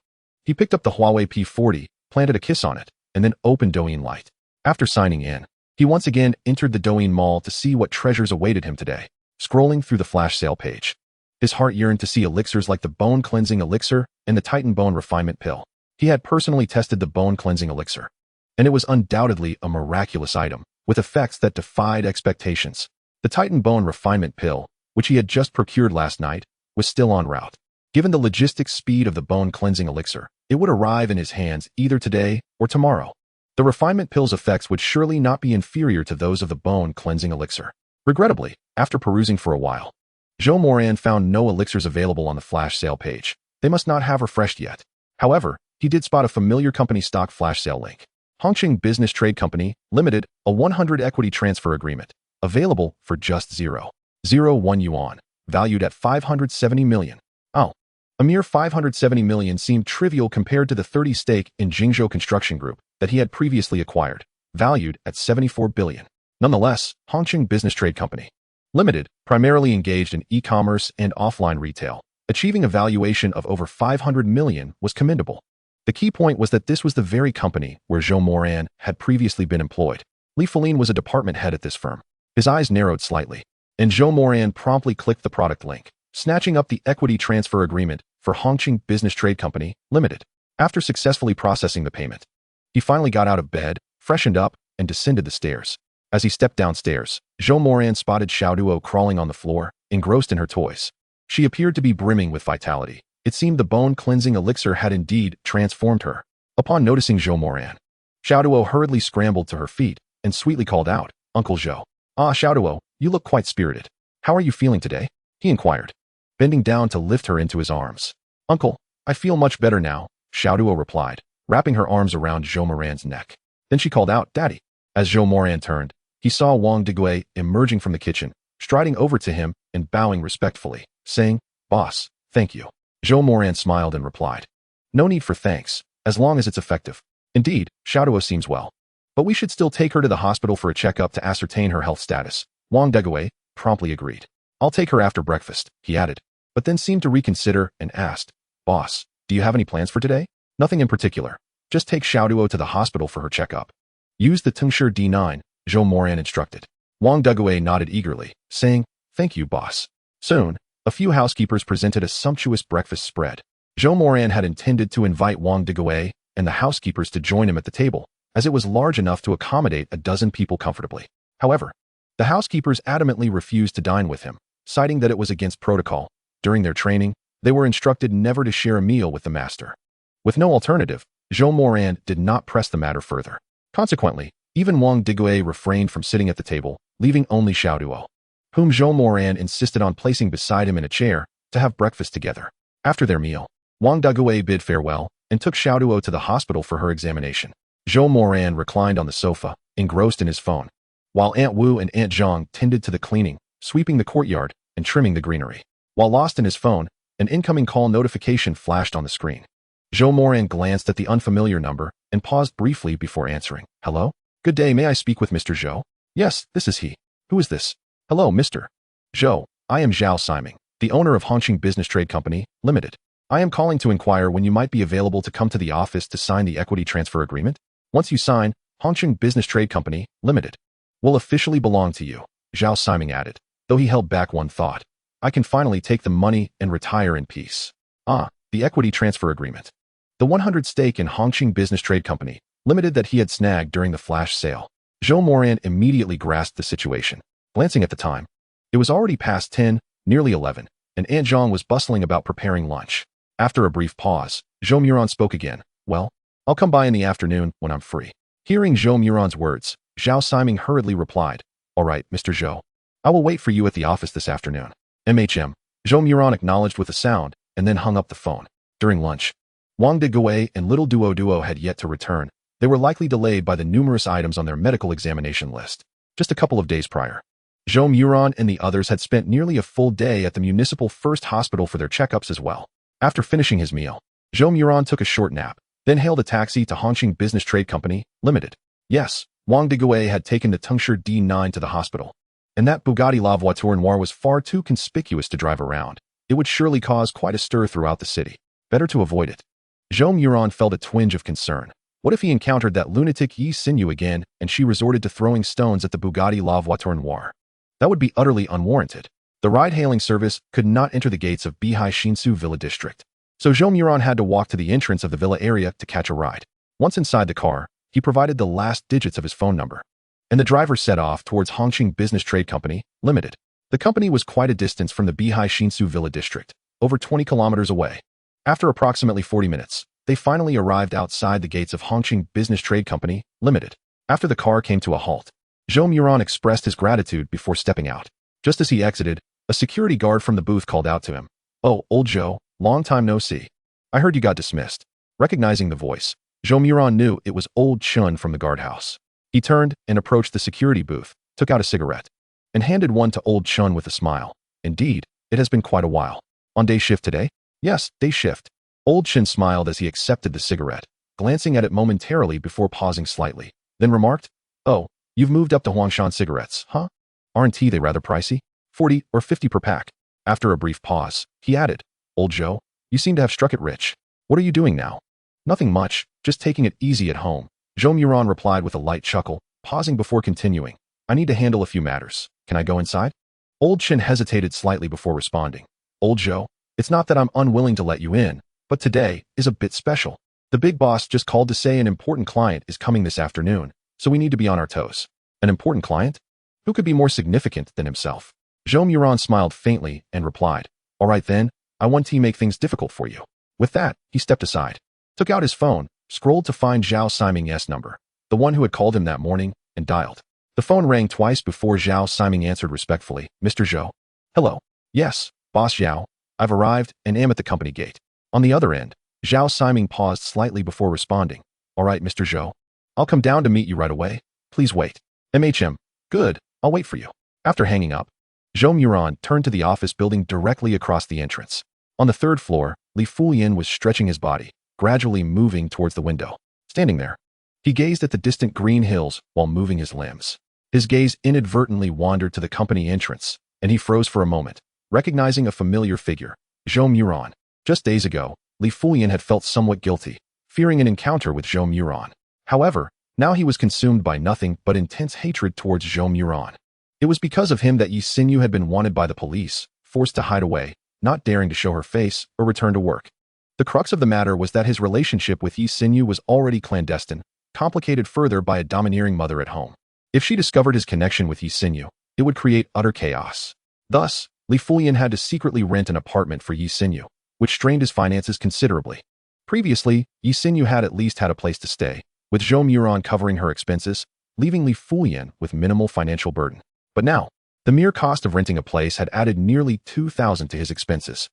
He picked up the Huawei P40, planted a kiss on it, and then opened Douyin Lite. After signing in, he once again entered the Douyin Mall to see what treasures awaited him today. Scrolling through the flash sale page, his heart yearned to see elixirs like the bone-cleansing elixir and the Titan Bone Refinement Pill. He had personally tested the bone-cleansing elixir. and it was undoubtedly a miraculous item, with effects that defied expectations. The Titan Bone Refinement Pill, which he had just procured last night, was still en route. Given the logistics speed of the bone cleansing elixir, it would arrive in his hands either today or tomorrow. The refinement pill's effects would surely not be inferior to those of the bone cleansing elixir. Regrettably, after perusing for a while, Zhou Moran found no elixirs available on the flash sale page. They must not have refreshed yet. However, he did spot a familiar company stock flash sale link. Hongqing Business Trade Company, Limited, a 100 equity transfer agreement, available for just 0.01 yuan, valued at 570 million. Oh, a mere 570 million seemed trivial compared to the 30 stake in Jingzhou Construction Group that he had previously acquired, valued at 74 billion. Nonetheless, Hongqing Business Trade Company, Limited, primarily engaged in e-commerce and offline retail, achieving a valuation of over 500 million was commendable. The key point was that this was the very company where Zhou Moran had previously been employed. Li Feline was a department head at this firm. His eyes narrowed slightly, and Zhou Moran promptly clicked the product link, snatching up the equity transfer agreement for Hongqing Business Trade Company, Limited. After successfully processing the payment, he finally got out of bed, freshened up, and descended the stairs. As he stepped downstairs, Zhou Moran spotted Xiaoduo crawling on the floor, engrossed in her toys. She appeared to be brimming with vitality. It seemed the bone-cleansing elixir had indeed transformed her. Upon noticing Zhou Moran, Xiaoduo hurriedly scrambled to her feet and sweetly called out, "Uncle Zhou." "Ah, Xiaoduo, you look quite spirited. How are you feeling today?" he inquired, bending down to lift her into his arms. "Uncle, I feel much better now," Xiaoduo replied, wrapping her arms around Zhou Moran's neck. Then she called out, "Daddy." As Zhou Moran turned, he saw Wang Digui emerging from the kitchen, striding over to him and bowing respectfully, saying, "Boss, thank you." Zhou Moran smiled and replied, "No need for thanks, as long as it's effective. Indeed, Xiaoduo seems well. But we should still take her to the hospital for a checkup to ascertain her health status." Wang Digui promptly agreed. "I'll take her after breakfast," he added, but then seemed to reconsider and asked, "Boss, do you have any plans for today?" "Nothing in particular. Just take Xiaoduo to the hospital for her checkup." "Use the Tengshi D9, Zhou Moran instructed. Wang Digui nodded eagerly, saying, "Thank you, boss." Soon, a few housekeepers presented a sumptuous breakfast spread. Zhou Moran had intended to invite Wang Digui and the housekeepers to join him at the table, as it was large enough to accommodate a dozen people comfortably. However, the housekeepers adamantly refused to dine with him, citing that it was against protocol. During their training, they were instructed never to share a meal with the master. With no alternative, Zhou Moran did not press the matter further. Consequently, even Wang Digui refrained from sitting at the table, leaving only Xiaoduo, whom Zhou Moran insisted on placing beside him in a chair to have breakfast together. After their meal, Wang Digui bid farewell and took Xiaoduo to the hospital for her examination. Zhou Moran reclined on the sofa, engrossed in his phone, while Aunt Wu and Aunt Zhang tended to the cleaning, sweeping the courtyard, and trimming the greenery. While lost in his phone, an incoming call notification flashed on the screen. Zhou Moran glanced at the unfamiliar number and paused briefly before answering. "Hello? Good day, may I speak with Mr. Zhou?" "Yes, this is he. Who is this?" "Hello, Mr. Zhou. I am Zhao Siming, the owner of Hongqing Business Trade Company, Limited. I am calling to inquire when you might be available to come to the office to sign the equity transfer agreement. Once you sign, Hongqing Business Trade Company, Limited, will officially belong to you," Zhao Siming added, though he held back one thought. "I can finally take the money and retire in peace." Ah, the equity transfer agreement. The 100 stake in Hongqing Business Trade Company, Limited that he had snagged during the flash sale. Zhou Moran immediately grasped the situation. Glancing at the time, it was already past 10, nearly 11, and Aunt Zhang was bustling about preparing lunch. After a brief pause, Zhou Moran spoke again. "Well, I'll come by in the afternoon when I'm free." Hearing Zhou Moran's words, Zhao Siming hurriedly replied, "All right, Mr. Zhou. I will wait for you at the office this afternoon." Zhou Moran acknowledged with a sound and then hung up the phone. During lunch, Wang Digui and little Duo had yet to return. They were likely delayed by the numerous items on their medical examination list. Just a couple of days prior, Zhou Moran and the others had spent nearly a full day at the municipal first hospital for their checkups as well. After finishing his meal, Zhou Moran took a short nap, then hailed a taxi to Hongqing Business Trade Company, Limited. Yes, Wang Digui had taken the Tengshi D9 to the hospital, and that Bugatti La Voiture Noire was far too conspicuous to drive around. It would surely cause quite a stir throughout the city. Better to avoid it. Zhou Moran felt a twinge of concern. What if he encountered that lunatic Yi Xinyu again and she resorted to throwing stones at the Bugatti La Voiture Noire? That would be utterly unwarranted. The ride-hailing service could not enter the gates of Bihai Xinsu Villa District, so Zhou Moran had to walk to the entrance of the villa area to catch a ride. Once inside the car, he He provided the last digits of his phone number, and the driver set off towards Hongqing Business Trade Company, Limited. The company was quite a distance from the Bihai Shinsu Villa district, over 20 kilometers away. After approximately 40 minutes, they finally arrived outside the gates of Hongqing Business Trade Company, Limited. After the car came to a halt, Zhou Moran expressed his gratitude before stepping out. Just as he exited, a security guard from the booth called out to him, "Oh, old Zhou, long time no see. I heard you got dismissed." Recognizing the voice, Zhou Moran knew it was old Chun from the guardhouse. He turned and approached the security booth, took out a cigarette, and handed one to old Chun with a smile. "Indeed, it has been quite a while. On day shift today?" "Yes, day shift." Old Chun smiled as he accepted the cigarette, glancing at it momentarily before pausing slightly, then remarked, "Oh, you've moved up to Huangshan cigarettes, huh? Aren't they rather pricey? 40 or 50 per pack?" After a brief pause, he added, "Old Zhou, you seem to have struck it rich. What are you doing now?" "Nothing much, just taking it easy at home." Zhou Moran replied with a light chuckle, pausing before continuing, "I need to handle a few matters. Can I go inside?" Old Chin hesitated slightly before responding. "Old Zhou, it's not that I'm unwilling to let you in, but today is a bit special. The big boss just called to say an important client is coming this afternoon, so we need to be on our toes." "An important client? Who could be more significant than himself?" Zhou Moran smiled faintly and replied, "All right then, I want to make things difficult for you." With that, he stepped aside, took out his phone, scrolled to find Zhao Siming's number, the one who had called him that morning, and dialed. The phone rang twice before Zhao Siming answered respectfully. "Mr. Zhou?" "Hello." "Yes, Boss Zhao. I've arrived and am at the company gate." On the other end, Zhao Siming paused slightly before responding. "All right, Mr. Zhou. I'll come down to meet you right away. Please wait." Good, I'll wait for you." After hanging up, Zhou Moran turned to the office building directly across the entrance. On the third floor, Li Fuyin was stretching his body, gradually moving towards the window. Standing there, he gazed at the distant green hills while moving his limbs. His gaze inadvertently wandered to the company entrance, and he froze for a moment, recognizing a familiar figure, Zhou Moran. Just days ago, Li Fuyin had felt somewhat guilty, fearing an encounter with Zhou Moran. However, now he was consumed by nothing but intense hatred towards Zhou Moran. It was because of him that Yi Xinyu had been wanted by the police, forced to hide away, not daring to show her face or return to work. The crux of the matter was that his relationship with Yi Xinyu was already clandestine, complicated further by a domineering mother at home. If she discovered his connection with Yi Xinyu, it would create utter chaos. Thus, Li Fuyin had to secretly rent an apartment for Yi Xinyu, which strained his finances considerably. Previously, Yi Xinyu had at least had a place to stay, with Zhou Moran covering her expenses, leaving Li Fuyin with minimal financial burden. But now, the mere cost of renting a place had added nearly 2,000 to his expenses.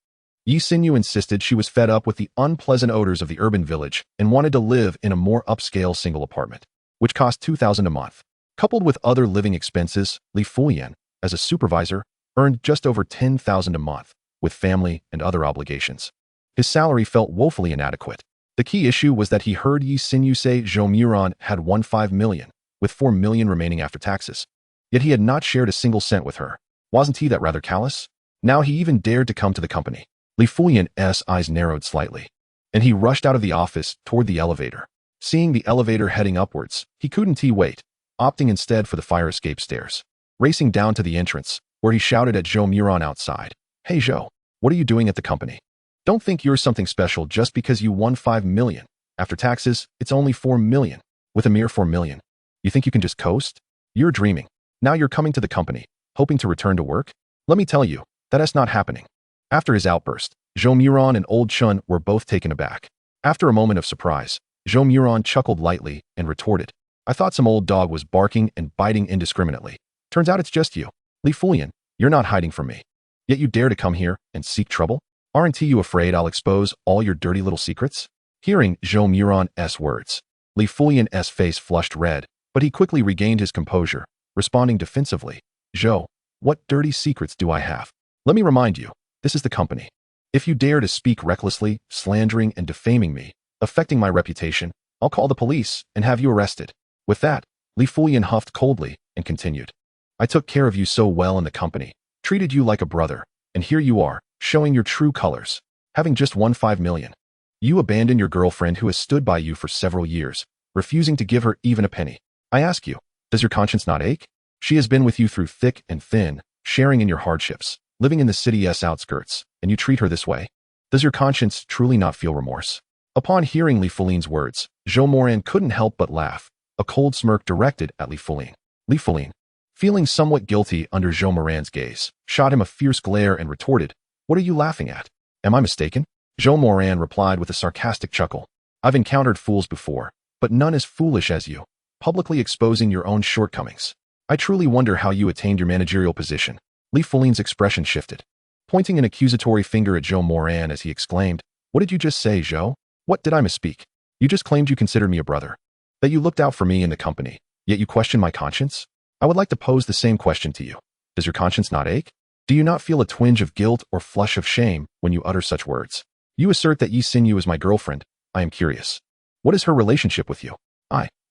Yi Xinyu insisted she was fed up with the unpleasant odors of the urban village and wanted to live in a more upscale single apartment, which cost 2,000 a month. Coupled with other living expenses, Li Fuyin, as a supervisor, earned just over 10,000 a month, with family and other obligations. His salary felt woefully inadequate. The key issue was that he heard Yi Xinyu say Zhou Moran had 15 million, with 4 million remaining after taxes. Yet he had not shared a single cent with her. Wasn't he that rather callous? Now he even dared to come to the company. Li Fuyin's eyes narrowed slightly, and he rushed out of the office toward the elevator. Seeing the elevator heading upwards, he couldn't wait, opting instead for the fire escape stairs. Racing down to the entrance, where he shouted at Zhou Moran outside, "Hey Zhou, what are you doing at the company? Don't think you're something special just because you won 5 million. After taxes, it's only 4 million. With a mere 4 million, you think you can just coast? You're dreaming. Now you're coming to the company, hoping to return to work? Let me tell you, that's not happening." After his outburst, Zhou Moran and Old Chun were both taken aback. After a moment of surprise, Zhou Moran chuckled lightly and retorted, "I thought some old dog was barking and biting indiscriminately. Turns out it's just you. Li Fuyin, you're not hiding from me. Yet you dare to come here and seek trouble? Aren't you afraid I'll expose all your dirty little secrets?" Hearing Zhou Moran's words, Li Fuyin's face flushed red, but he quickly regained his composure, responding defensively, "Zhou, what dirty secrets do I have? Let me remind you, this is the company. If you dare to speak recklessly, slandering and defaming me, affecting my reputation, I'll call the police and have you arrested." With that, Li Fuyin huffed coldly and continued, "I took care of you so well in the company, treated you like a brother, and here you are, showing your true colors, having just won 5 million. You abandoned your girlfriend who has stood by you for several years, refusing to give her even a penny. I ask you, does your conscience not ache? She has been with you through thick and thin, sharing in your hardships, living in the city's outskirts, and you treat her this way? Does your conscience truly not feel remorse?" Upon hearing Li Fuyin's words, Zhou Moran couldn't help but laugh, a cold smirk directed at Li Fuling. Li Fuling, feeling somewhat guilty under Zhou Moran's gaze, shot him a fierce glare and retorted, "What are you laughing at? Am I mistaken?" Zhou Moran replied with a sarcastic chuckle. "I've encountered fools before, but none as foolish as you, publicly exposing your own shortcomings. I truly wonder how you attained your managerial position." Li Fuling's expression shifted, pointing an accusatory finger at Zhou Moran as he exclaimed, "What did you just say, Zhou? What did I misspeak? You just claimed you considered me a brother, that you looked out for me in the company, yet you question my conscience? I would like to pose the same question to you. Does your conscience not ache? Do you not feel a twinge of guilt or flush of shame when you utter such words? You assert that Yi Xinyu is my girlfriend. I am curious. What is her relationship with you?"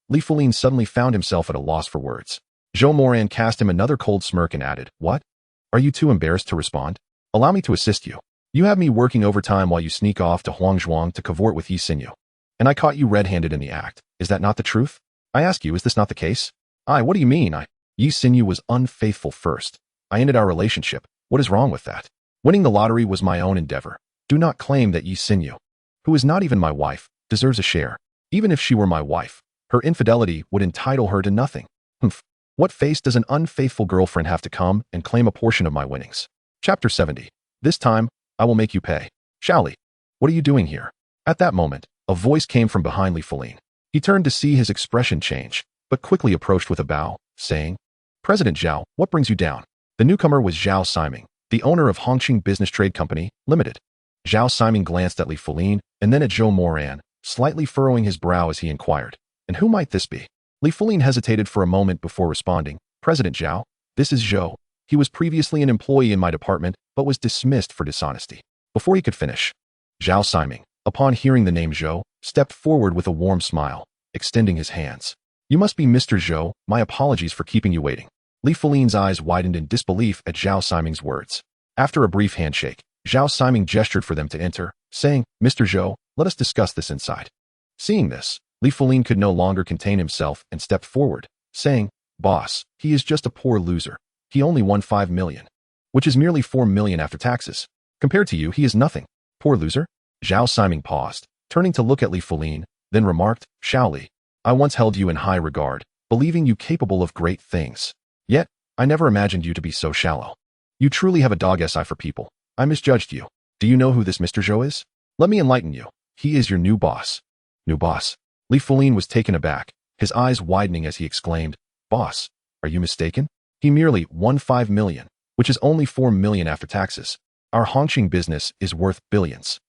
Li Fuling suddenly found himself at a loss for words. Zhou Moran cast him another cold smirk and added, "What? Are you too embarrassed to respond? Allow me to assist you. You have me working overtime while you sneak off to Huangzhuang to cavort with Yi Xinyu. And I caught you red-handed in the act. Is that not the truth? I ask you, is this not the case?" What do you mean? Yi Xinyu was unfaithful first. I ended our relationship. What is wrong with that? Winning the lottery was my own endeavor. Do not claim that Yi Xinyu, who is not even my wife, deserves a share. Even if she were my wife, her infidelity would entitle her to nothing. Humph. What face does an unfaithful girlfriend have to come and claim a portion of my winnings? Chapter 70. This time, I will make you pay. Shaoli, what are you doing here? At that moment, a voice came from behind Li Fuling. He turned to see his expression change, but quickly approached with a bow, saying, "President Zhao, what brings you down?" The newcomer was Zhao Siming, the owner of Hongqing Business Trade Company, Limited. Zhao Siming glanced at Li Fuling and then at Zhou Moran, slightly furrowing his brow as he inquired, "And who might this be?" Li Fuling hesitated for a moment before responding, "President Zhao, this is Zhou. He was previously an employee in my department, but was dismissed for dishonesty." Before he could finish, Zhao Siming, upon hearing the name Zhou, stepped forward with a warm smile, extending his hands. "You must be Mr. Zhou. My apologies for keeping you waiting." Li Fuling's eyes widened in disbelief at Zhao Siming's words. After a brief handshake, Zhao Siming gestured for them to enter, saying, "Mr. Zhou, let us discuss this inside." Seeing this, Li Fuling could no longer contain himself and stepped forward, saying, "Boss, he is just a poor loser. He only won 5 million, which is merely 4 million after taxes. Compared to you, he is nothing. Poor loser?" Zhao Siming paused, turning to look at Li Fuling, then remarked, "Shaoli, I once held you in high regard, believing you capable of great things. Yet, I never imagined you to be so shallow. You truly have a dog's eye for people. I misjudged you. Do you know who this Mr. Zhou is? Let me enlighten you. He is your new boss." "New boss?" Li Fuling was taken aback, his eyes widening as he exclaimed, "Boss, are you mistaken? He merely won 5 million, which is only 4 million after taxes. Our Hongqing business is worth billions.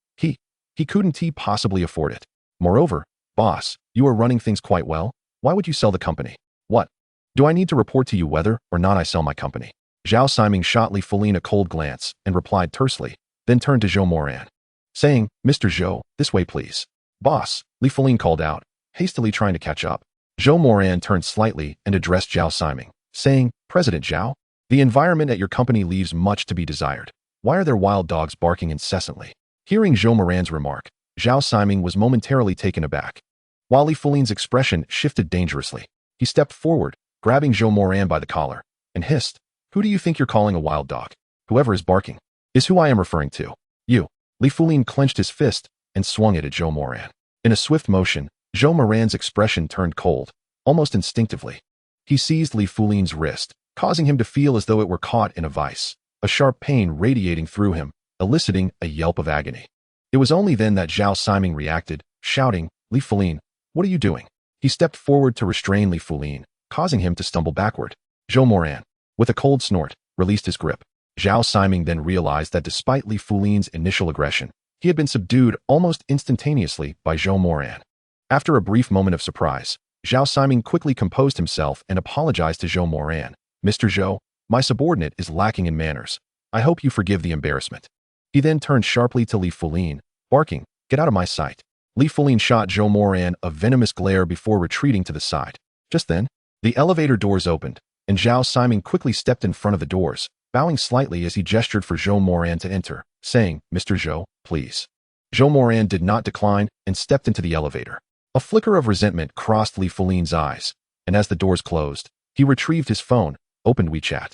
He couldn't possibly afford it. Moreover, boss, you are running things quite well. Why would you sell the company? What? Do I need to report to you whether or not I sell my company?" Zhao Siming shot Li Fuling a cold glance and replied tersely, then turned to Zhou Moran, saying, "Mr. Zhou, this way please." "Boss," Li Fuling called out, hastily trying to catch up. Zhou Moran turned slightly and addressed Zhao Siming, saying, "President Zhao, the environment at your company leaves much to be desired. Why are there wild dogs barking incessantly?" Hearing Zhou Moran's remark, Zhao Siming was momentarily taken aback. While Li Fuling's expression shifted dangerously, he stepped forward, grabbing Zhou Moran by the collar, and hissed, "Who do you think you're calling a wild dog? Whoever is barking is who I am referring to. You." Li Fuling clenched his fist and swung it at Zhou Moran. In a swift motion, Zhou Moran's expression turned cold, almost instinctively. He seized Li Fuling's wrist, causing him to feel as though it were caught in a vice, a sharp pain radiating through him, eliciting a yelp of agony. It was only then that Zhao Siming reacted, shouting, "Li Fuling, what are you doing?" He stepped forward to restrain Li Fuling, causing him to stumble backward. Zhou Moran, with a cold snort, released his grip. Zhao Siming then realized that despite Li Fuling's initial aggression, he had been subdued almost instantaneously by Zhou Moran. After a brief moment of surprise, Zhao Siming quickly composed himself and apologized to Zhou Moran. "Mr. Zhou, my subordinate is lacking in manners. I hope you forgive the embarrassment." He then turned sharply to Li Fuling, barking, "Get out of my sight." Li Fuling shot Zhou Moran a venomous glare before retreating to the side. Just then, the elevator doors opened, and Zhao Siming quickly stepped in front of the doors, bowing slightly as he gestured for Zhou Moran to enter, saying, "Mr. Zhou, please." Zhou Moran did not decline and stepped into the elevator. A flicker of resentment crossed Li Fuling's eyes, and as the doors closed, he retrieved his phone, opened WeChat,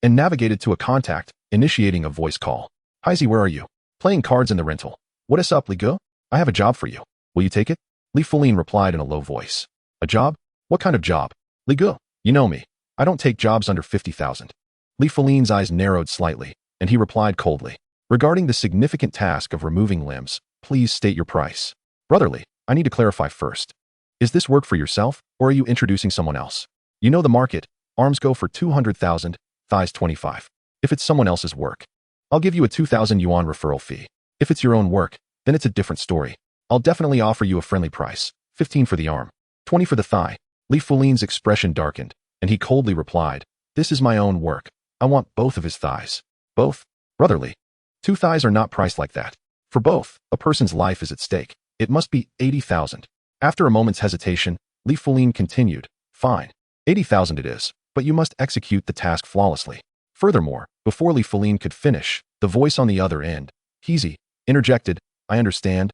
and navigated to a contact, initiating a voice call. "Hi Z, where are you? Playing cards in the rental. What is up, Li Go? I have a job for you. Will you take it?" Li Fuling replied in a low voice. "A job? What kind of job? Li Gu, you know me. I don't take jobs under 50,000. Li Fulin's eyes narrowed slightly, and he replied coldly. Regarding the significant task of removing limbs, please state your price. Brotherly, I need to clarify first. Is this work for yourself, or are you introducing someone else? You know the market. Arms go for 200,000, thighs 25. If it's someone else's work, I'll give you a 2,000 yuan referral fee. If it's your own work, then it's a different story. I'll definitely offer you a friendly price, 15 for the arm, 20 for the thigh. Li Fulin's expression darkened, and he coldly replied, this is my own work. I want both of his thighs. Both? Brotherly. 2 thighs are not priced like that. For both, a person's life is at stake. It must be 80,000. After a moment's hesitation, Li Fulin continued, fine, 80,000 it is, but you must execute the task flawlessly. Furthermore, before Li Fulin could finish, the voice on the other end, Heezy, interjected, I understand.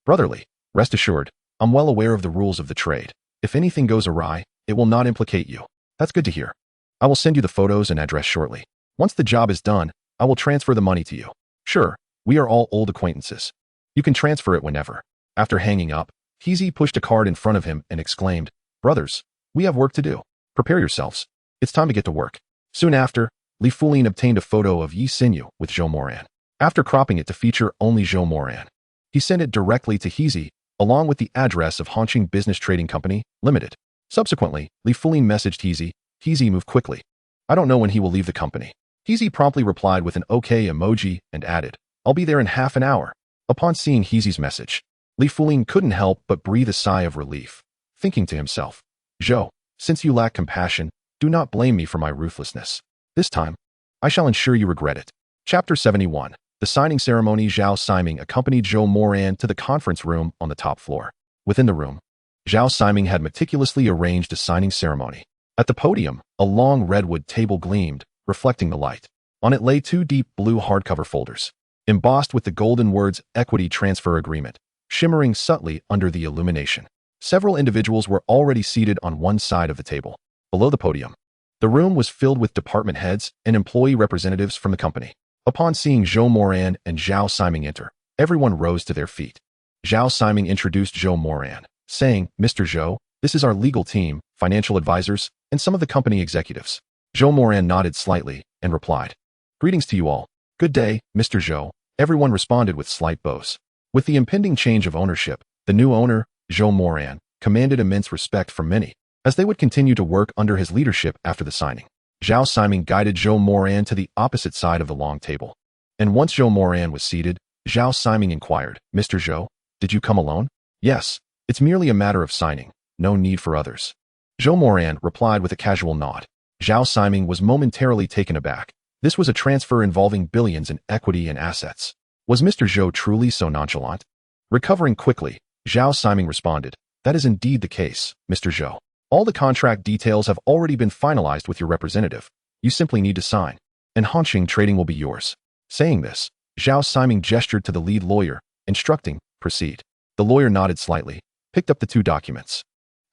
Brotherly, rest assured, I'm well aware of the rules of the trade. If anything goes awry, it will not implicate you. That's good to hear. I will send you the photos and address shortly. Once the job is done, I will transfer the money to you. Sure, we are all old acquaintances. You can transfer it whenever. After hanging up, Heezy pushed a card in front of him and exclaimed, brothers, we have work to do. Prepare yourselves. It's time to get to work. Soon after, Li Fulin obtained a photo of Yi Xinyu with Zhou Moran. After cropping it to feature only Zhou Moran, he sent it directly to Heezy, along with the address of Hongqing Business Trading Company, Limited. Subsequently, Li Fulin messaged Heezy, Heezy move quickly. I don't know when he will leave the company. Heezy promptly replied with an OK emoji and added, I'll be there in half an hour. Upon seeing Heezy's message, Li Fulin couldn't help but breathe a sigh of relief, thinking to himself, Zhou, since you lack compassion, do not blame me for my ruthlessness. This time, I shall ensure you regret it. Chapter 71. The signing ceremony. Zhao Siming accompanied Zhou Moran to the conference room on the top floor. Within the room, Zhao Siming had meticulously arranged a signing ceremony. At the podium, a long redwood table gleamed, reflecting the light. On it lay 2 deep blue hardcover folders, embossed with the golden words Equity Transfer Agreement, shimmering subtly under the illumination. Several individuals were already seated on one side of the table. Below the podium, the room was filled with department heads and employee representatives from the company. Upon seeing Zhou Moran and Zhao Siming enter, everyone rose to their feet. Zhao Siming introduced Zhou Moran, saying, Mr. Zhou, this is our legal team, financial advisors, and some of the company executives. Zhou Moran nodded slightly and replied, greetings to you all. Good day, Mr. Zhou. Everyone responded with slight bows. With the impending change of ownership, the new owner, Zhou Moran, commanded immense respect from many, as they would continue to work under his leadership after the signing. Zhao Siming guided Zhou Moran to the opposite side of the long table. And once Zhou Moran was seated, Zhao Siming inquired, Mr. Zhou, did you come alone? Yes, it's merely a matter of signing, no need for others. Zhou Moran replied with a casual nod. Zhao Siming was momentarily taken aback. This was a transfer involving billions in equity and assets. Was Mr. Zhou truly so nonchalant? Recovering quickly, Zhao Siming responded, that is indeed the case, Mr. Zhou. All the contract details have already been finalized with your representative. You simply need to sign, and Hongqing Trading will be yours. Saying this, Zhao Siming gestured to the lead lawyer, instructing, proceed. The lawyer nodded slightly, picked up the 2 documents,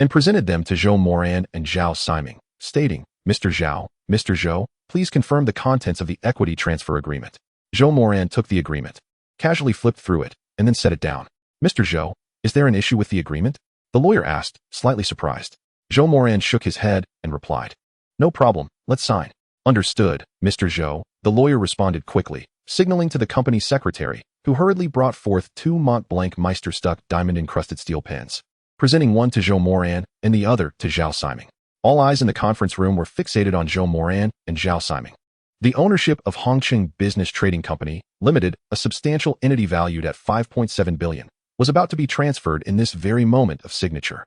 and presented them to Zhou Moran and Zhao Siming, stating, Mr. Zhou, please confirm the contents of the equity transfer agreement. Zhou Moran took the agreement, casually flipped through it, and then set it down. Mr. Zhou, is there an issue with the agreement? The lawyer asked, slightly surprised. Zhou Moran shook his head and replied, no problem, let's sign. Understood, Mr. Zhou, the lawyer responded quickly, signaling to the company secretary, who hurriedly brought forth 2 Mont Blanc Meister-stuck diamond-encrusted steel pens, presenting one to Zhou Moran and the other to Zhao Siming. All eyes in the conference room were fixated on Zhou Moran and Zhao Siming. The ownership of Hongqing Business Trading Company, Limited, a substantial entity valued at 5.7 billion, was about to be transferred in this very moment of signature.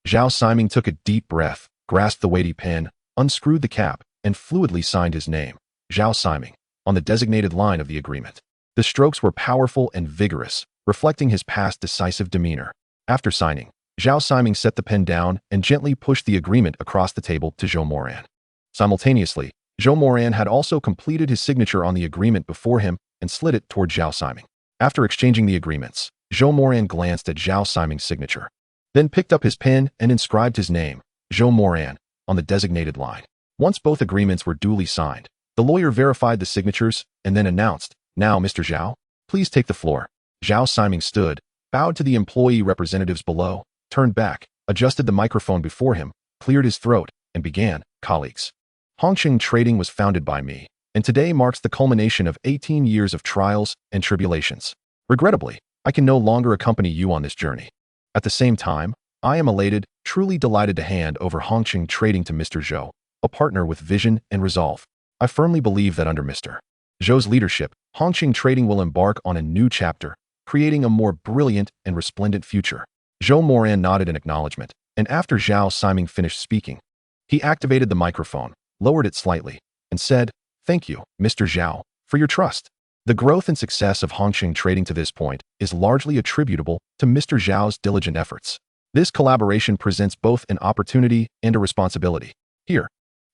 Zhao Siming took a deep breath, grasped the weighty pen, unscrewed the cap, and fluidly signed his name, Zhao Siming, on the designated line of the agreement. The strokes were powerful and vigorous, reflecting his past decisive demeanor. After signing, Zhao Siming set the pen down and gently pushed the agreement across the table to Zhou Moran. Simultaneously, Zhou Moran had also completed his signature on the agreement before him and slid it toward Zhao Siming. After exchanging the agreements, Zhou Moran glanced at Zhao Siming's signature, then picked up his pen and inscribed his name, Zhou Moran, on the designated line. Once both agreements were duly signed, the lawyer verified the signatures and then announced, now, Mr. Zhao, please take the floor. Zhao Siming stood, bowed to the employee representatives below, turned back, adjusted the microphone before him, cleared his throat, and began, "Colleagues. Hongqing Trading was founded by me, and today marks the culmination of 18 years of trials and tribulations. Regrettably, I can no longer accompany you on this journey. At the same time, I am elated, truly delighted to hand over Hongqing Trading to Mr. Zhou, a partner with vision and resolve. I firmly believe that under Mr. Zhou's leadership, Hongqing Trading will embark on a new chapter, creating a more brilliant and resplendent future." Zhou Moran nodded in acknowledgement, and after Zhao Siming finished speaking, he activated the microphone, lowered it slightly, and said, "Thank you, Mr. Zhao, for your trust. The growth and success of Hongqing Trading to this point is largely attributable to Mr. Zhao's diligent efforts. This collaboration presents both an opportunity and a responsibility. Here,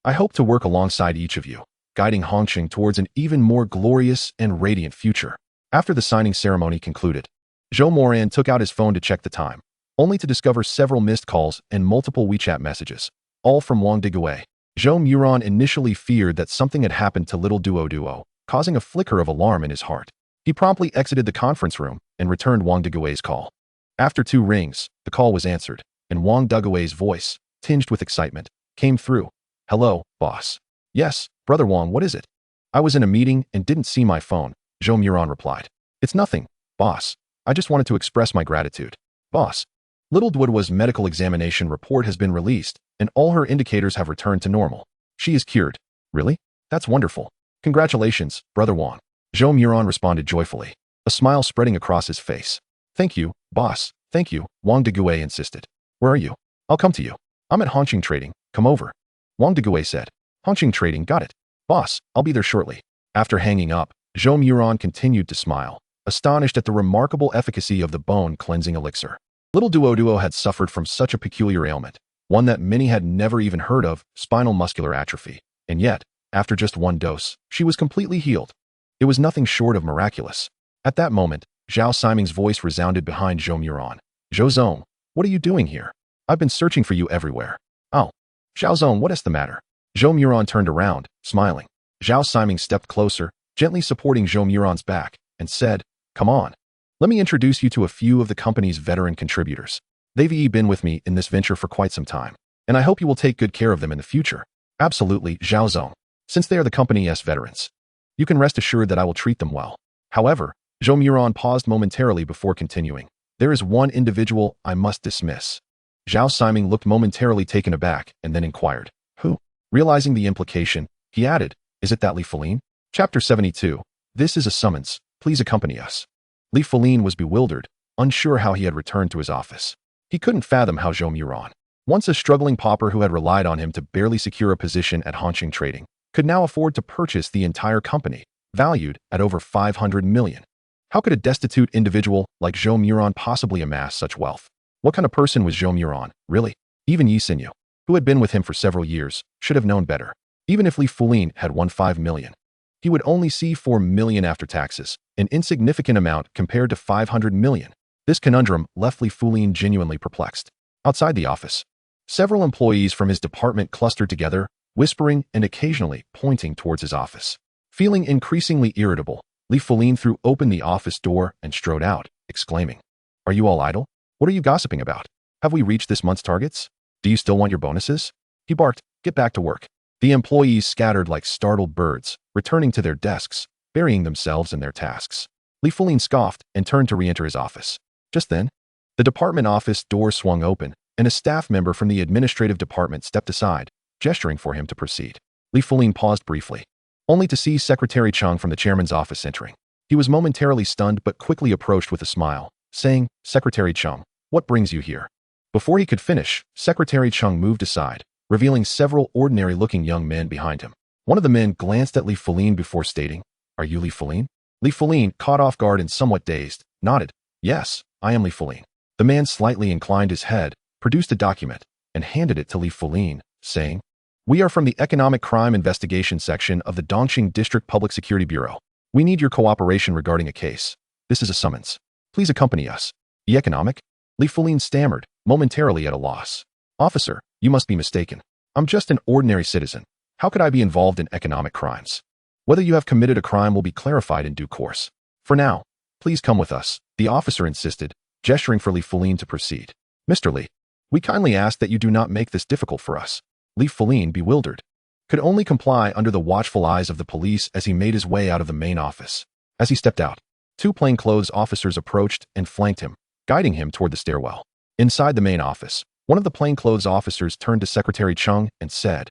I hope to work alongside each of you, guiding Hongqing towards an even more glorious and radiant future." After the signing ceremony concluded, Zhou Moran took out his phone to check the time, only to discover several missed calls and multiple WeChat messages, all from Wang Digui. Zhou Moran initially feared that something had happened to little Duo, causing a flicker of alarm in his heart. He promptly exited the conference room and returned Wang Digui's call. After 2 rings, the call was answered, and Wang Digui's voice, tinged with excitement, came through. "Hello, boss." "Yes, Brother Wang, what is it?" "I was in a meeting and didn't see my phone," Zhou Moran replied. "It's nothing, boss. I just wanted to express my gratitude." "Boss, little Duo's medical examination report has been released, and all her indicators have returned to normal. She is cured." "Really? That's wonderful. Congratulations, Brother Wang." Zhou Moran responded joyfully, a smile spreading across his face. "Thank you, boss, thank you," Wang Digui insisted. "Where are you?" "I'll come to you. I'm at Hongqing Trading, come over." Wang Digui said. "Hongqing Trading, got it. Boss, I'll be there shortly." After hanging up, Zhou Moran continued to smile, astonished at the remarkable efficacy of the bone-cleansing elixir. Little Duo had suffered from such a peculiar ailment, one that many had never even heard of, spinal muscular atrophy. And yet, after just 1 dose, she was completely healed. It was nothing short of miraculous. At that moment, Zhao Siming's voice resounded behind Zhou Moran. "Zhou Zong, what are you doing here? I've been searching for you everywhere." "Oh, Zhao Zong, what is the matter?" Zhou Moran turned around, smiling. Zhao Siming stepped closer, gently supporting Zhou Moran's back, and said, "Come on. Let me introduce you to a few of the company's veteran contributors. They've been with me in this venture for quite some time, and I hope you will take good care of them in the future." "Absolutely, Zhao Zong. Since they are the company's veterans, you can rest assured that I will treat them well." However, Zhou Moran paused momentarily before continuing. "There is one individual I must dismiss." Zhao Siming looked momentarily taken aback and then inquired, "Who?" Realizing the implication, he added, "Is it that Li Feline?" Chapter 72. This is a summons. Please accompany us. Li Feline was bewildered, unsure how he had returned to his office. He couldn't fathom how Zhou Moran, once a struggling pauper who had relied on him to barely secure a position at Hongqing Trading, could now afford to purchase the entire company, valued at over 500 million. How could a destitute individual like Zhou Moran possibly amass such wealth? What kind of person was Zhou Moran, really? Even Yi Xinyu, who had been with him for several years, should have known better. Even if Li Feline had won 5 million, he would only see 4 million after taxes, an insignificant amount compared to 500 million. This conundrum left Li Feline genuinely perplexed. Outside the office, several employees from his department clustered together, whispering and occasionally pointing towards his office. Feeling increasingly irritable, Li Feline threw open the office door and strode out, exclaiming, "Are you all idle? What are you gossiping about? Have we reached this month's targets? Do you still want your bonuses?" He barked, "Get back to work." The employees scattered like startled birds, returning to their desks, burying themselves in their tasks. Li Feline scoffed and turned to re-enter his office. Just then, the department office door swung open, and a staff member from the administrative department stepped aside, gesturing for him to proceed. Li Feline paused briefly, only to see Secretary Chung from the chairman's office entering. He was momentarily stunned but quickly approached with a smile, saying, "Secretary Chung, what brings you here?" Before he could finish, Secretary Chung moved aside, revealing several ordinary-looking young men behind him. One of the men glanced at Li Feline before stating, "Are you Li Feline?" Li Feline, caught off guard and somewhat dazed, nodded, "Yes, I am Li Feline." The man slightly inclined his head, produced a document, and handed it to Li Feline, saying, "We are from the Economic Crime Investigation Section of the Dongqing District Public Security Bureau. We need your cooperation regarding a case. This is a summons. Please accompany us." "The economic?" Li Feline stammered, momentarily at a loss. "Officer, you must be mistaken. I'm just an ordinary citizen. How could I be involved in economic crimes? Whether you have committed a crime will be clarified in due course. For now, please come with us," the officer insisted, gesturing for Li Feline to proceed. "Mr. Li, We kindly ask that you do not make this difficult for us. Li Feline, bewildered, could only comply under the watchful eyes of the police as he made his way out of the main office. As he stepped out, two plainclothes officers approached and flanked him, guiding him toward the stairwell. Inside the main office, one of the plainclothes officers turned to Secretary Chung and said,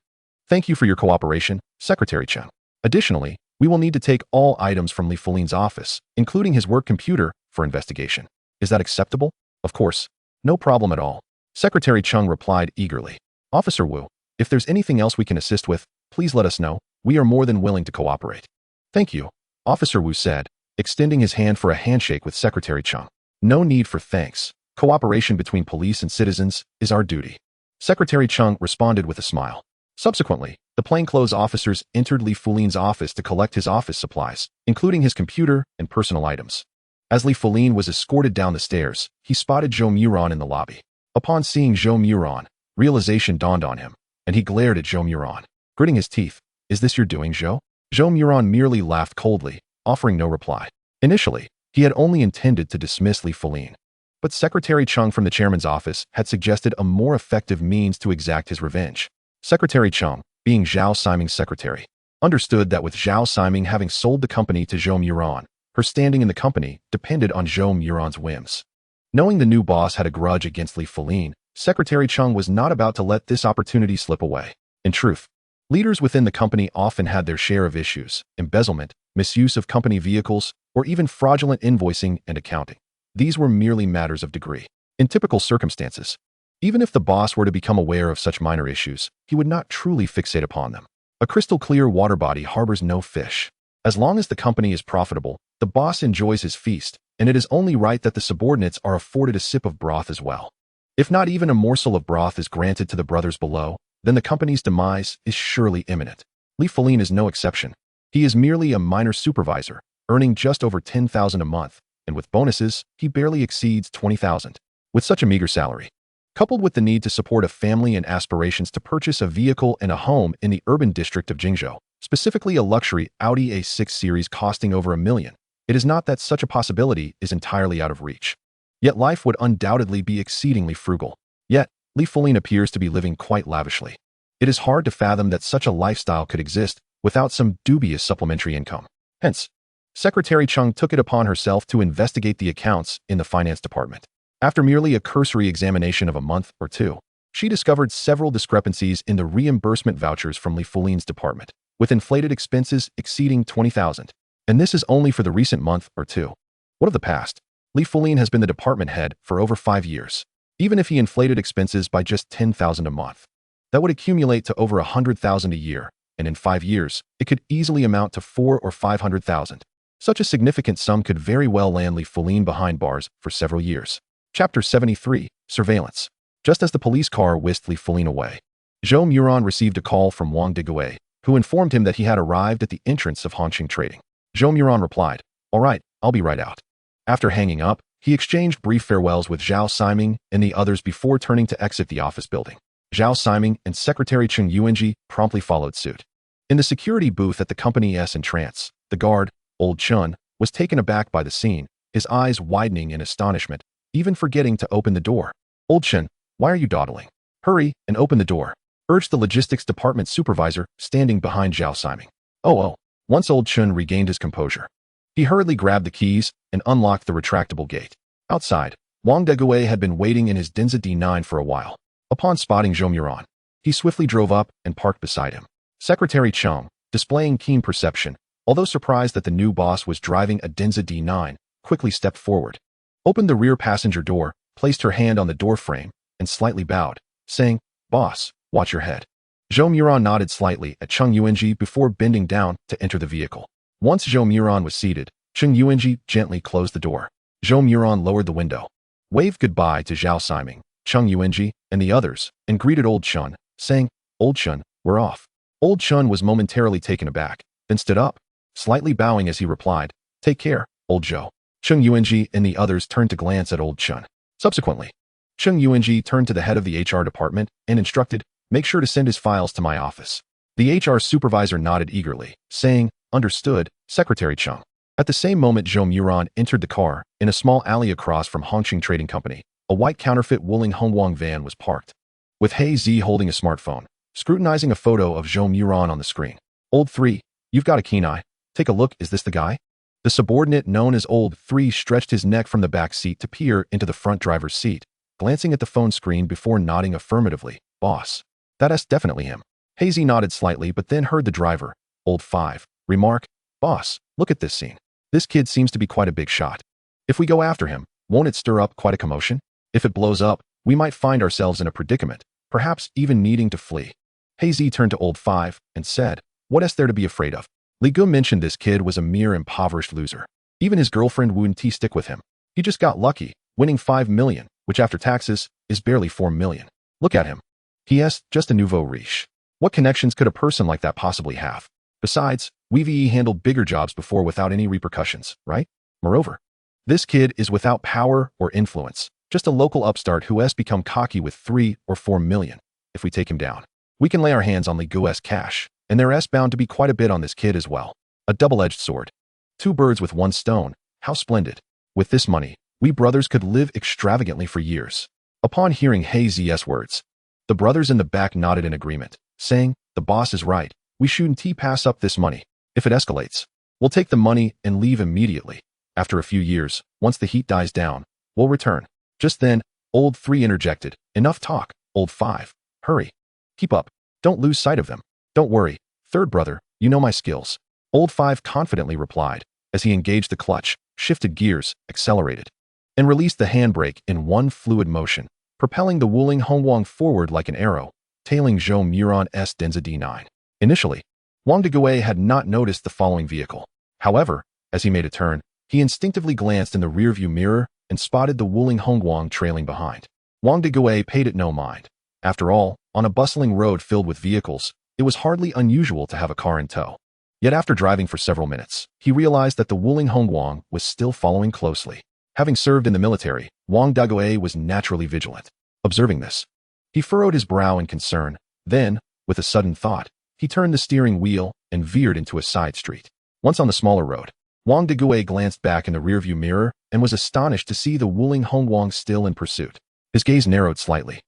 "Thank you for your cooperation, Secretary Chung. Additionally, we will need to take all items from Li Feline's office, including his work computer, for investigation. Is that acceptable?" "Of course. No problem at all," Secretary Chung replied eagerly. "Officer Wu, if there's anything else we can assist with, please let us know. We are more than willing to cooperate." "Thank you," Officer Wu said, extending his hand for a handshake with Secretary Chung. "No need for thanks. Cooperation between police and citizens is our duty." Secretary Chung responded with a smile. Subsequently, the plainclothes officers entered Li Feline's office to collect his office supplies, including his computer and personal items. As Li Feline was escorted down the stairs, he spotted Zhou Moran in the lobby. Upon seeing Zhou Moran, realization dawned on him, and he glared at Zhou Moran, gritting his teeth. "Is this your doing, Zhou?" Zhou Moran merely laughed coldly, offering no reply. Initially, he had only intended to dismiss Li Feline, but Secretary Chung from the chairman's office had suggested a more effective means to exact his revenge. Secretary Chung, being Zhao Siming's secretary, understood that with Zhao Siming having sold the company to Zhou Moran, her standing in the company depended on Zhou Moran's whims. Knowing the new boss had a grudge against Li Feline, Secretary Chung was not about to let this opportunity slip away. In truth, leaders within the company often had their share of issues: embezzlement, misuse of company vehicles, or even fraudulent invoicing and accounting. These were merely matters of degree. In typical circumstances, even if the boss were to become aware of such minor issues, he would not truly fixate upon them. A crystal-clear water body harbors no fish. As long as the company is profitable, the boss enjoys his feast, and it is only right that the subordinates are afforded a sip of broth as well. If not even a morsel of broth is granted to the brothers below, then the company's demise is surely imminent. Li Feline is no exception. He is merely a minor supervisor, earning just over 10,000 a month, and with bonuses, he barely exceeds 20,000. With such a meager salary, coupled with the need to support a family and aspirations to purchase a vehicle and a home in the urban district of Jingzhou, specifically a luxury Audi A6 series costing over $1 million, it is not that such a possibility is entirely out of reach. Yet life would undoubtedly be exceedingly frugal. Yet, Li Feline appears to be living quite lavishly. It is hard to fathom that such a lifestyle could exist without some dubious supplementary income. Hence, Secretary Chung took it upon herself to investigate the accounts in the finance department. After merely a cursory examination of a month or two, she discovered several discrepancies in the reimbursement vouchers from Li Feline's department, with inflated expenses exceeding 20,000. And this is only for the recent month or two. What of the past? Li Feline has been the department head for over 5 years. Even if he inflated expenses by just 10,000 a month, that would accumulate to over 100,000 a year, and in 5 years, it could easily amount to 400,000 or 500,000. Such a significant sum could very well land Li Feline behind bars for several years. Chapter 73, Surveillance. Just as the police car whisked Li Feline away, Zhou Moran received a call from Wang Degui, who informed him that he had arrived at the entrance of Hongqing Trading. Zhou Moran replied, "All right, I'll be right out." After hanging up, he exchanged brief farewells with Zhao Siming and the others before turning to exit the office building. Zhao Siming and Secretary Cheng Yuanji promptly followed suit. In the security booth at the company's entrance, the guard, Old Chun, was taken aback by the scene, his eyes widening in astonishment, even forgetting to open the door. "Old Chun, why are you dawdling? Hurry and open the door," urged the logistics department supervisor standing behind Zhao Siming. Oh. Once Old Chun regained his composure, he hurriedly grabbed the keys and unlocked the retractable gate. Outside, Wang Degui had been waiting in his Denza D9 for a while. Upon spotting Zhou Moran, he swiftly drove up and parked beside him. Secretary Chung, displaying keen perception, although surprised that the new boss was driving a Denza D9, quickly stepped forward, opened the rear passenger door, placed her hand on the door frame, and slightly bowed, saying, "Boss, watch your head." Zhou Moran nodded slightly at Cheng Yuanji before bending down to enter the vehicle. Once Zhou Moran was seated, Cheng Yuanji gently closed the door. Zhou Moran lowered the window, waved goodbye to Zhao Siming, Cheng Yuanji, and the others, and greeted Old Chun, saying, "Old Chun, we're off." Old Chun was momentarily taken aback, then stood up, slightly bowing as he replied, "Take care, Old Zhou." Cheng Yuanji and the others turned to glance at Old Chun. Subsequently, Cheng Yuanji turned to the head of the HR department and instructed, "Make sure to send his files to my office." The HR supervisor nodded eagerly, saying, "Understood, Secretary Chung." At the same moment Zhou Moran entered the car, in a small alley across from Hongqing Trading Company, a white counterfeit Wuling Hongguang van was parked, with He Zi holding a smartphone, scrutinizing a photo of Zhou Moran on the screen. Old 3, you've got a keen eye. Take a look, is this the guy? The subordinate known as Old 3 stretched his neck from the back seat to peer into the front driver's seat, glancing at the phone screen before nodding affirmatively. Boss. That's definitely him. He Zi nodded slightly but then heard the driver, Old 5, remark, Boss, look at this scene. This kid seems to be quite a big shot. If we go after him, won't it stir up quite a commotion? If it blows up, we might find ourselves in a predicament, perhaps even needing to flee. He Zi turned to Old 5 and said, what is there to be afraid of? Li Gu mentioned this kid was a mere impoverished loser. Even his girlfriend wouldn't stick with him. He just got lucky, winning 5 million, which after taxes is barely 4 million. Look at him. He is just a nouveau riche. What connections could a person like that possibly have? Besides, we've handled bigger jobs before without any repercussions, right? Moreover, this kid is without power or influence, just a local upstart who has become cocky with 3 or 4 million. If we take him down, we can lay our hands on Li Gu's cash, and there is bound to be quite a bit on this kid as well. A double-edged sword. 2 birds with 1 stone. How splendid. With this money, we brothers could live extravagantly for years. Upon hearing He Zi's words, the brothers in the back nodded in agreement, saying, the boss is right. We shouldn't pass up this money. If it escalates, we'll take the money and leave immediately. After a few years, once the heat dies down, we'll return. Just then, Old 3 interjected, enough talk, Old 5. Hurry. Keep up. Don't lose sight of them. Don't worry, third brother, you know my skills. Old 5 confidently replied, as he engaged the clutch, shifted gears, accelerated, and released the handbrake in one fluid motion, propelling the Wuling Hongguang forward like an arrow, tailing Zhou Moran's Denza D9. Initially, Wang Degue had not noticed the following vehicle. However, as he made a turn, he instinctively glanced in the rearview mirror and spotted the Wuling Hongguang trailing behind. Wang Degue paid it no mind. After all, on a bustling road filled with vehicles, it was hardly unusual to have a car in tow. Yet after driving for several minutes, he realized that the Wuling Hongguang was still following closely. Having served in the military, Wang Degue was naturally vigilant. Observing this, he furrowed his brow in concern. Then, with a sudden thought, he turned the steering wheel and veered into a side street. Once on the smaller road, Wang Degue glanced back in the rearview mirror and was astonished to see the Wuling Hongguang still in pursuit. His gaze narrowed slightly,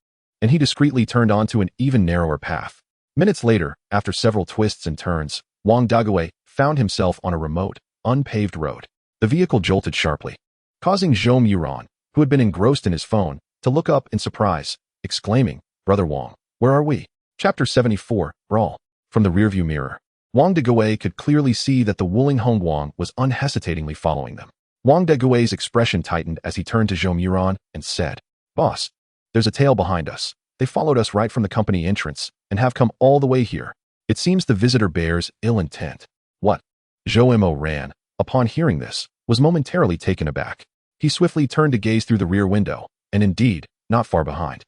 and he discreetly turned onto an even narrower path. Minutes later, after several twists and turns, Wang Degue found himself on a remote, unpaved road. The vehicle jolted sharply, causing Zhou Moran, who had been engrossed in his phone, to look up in surprise, exclaiming, Brother Wang, where are we? Chapter 74, Brawl. From the rearview mirror, Wang Degue could clearly see that the Wuling Hongguang was unhesitatingly following them. Wang Degue's expression tightened as he turned to Zhou Moran and said, Boss, there's a tail behind us. They followed us right from the company entrance and have come all the way here. It seems the visitor bears ill intent. What? Zhou Moran, upon hearing this, was momentarily taken aback. He swiftly turned to gaze through the rear window, and indeed, not far behind,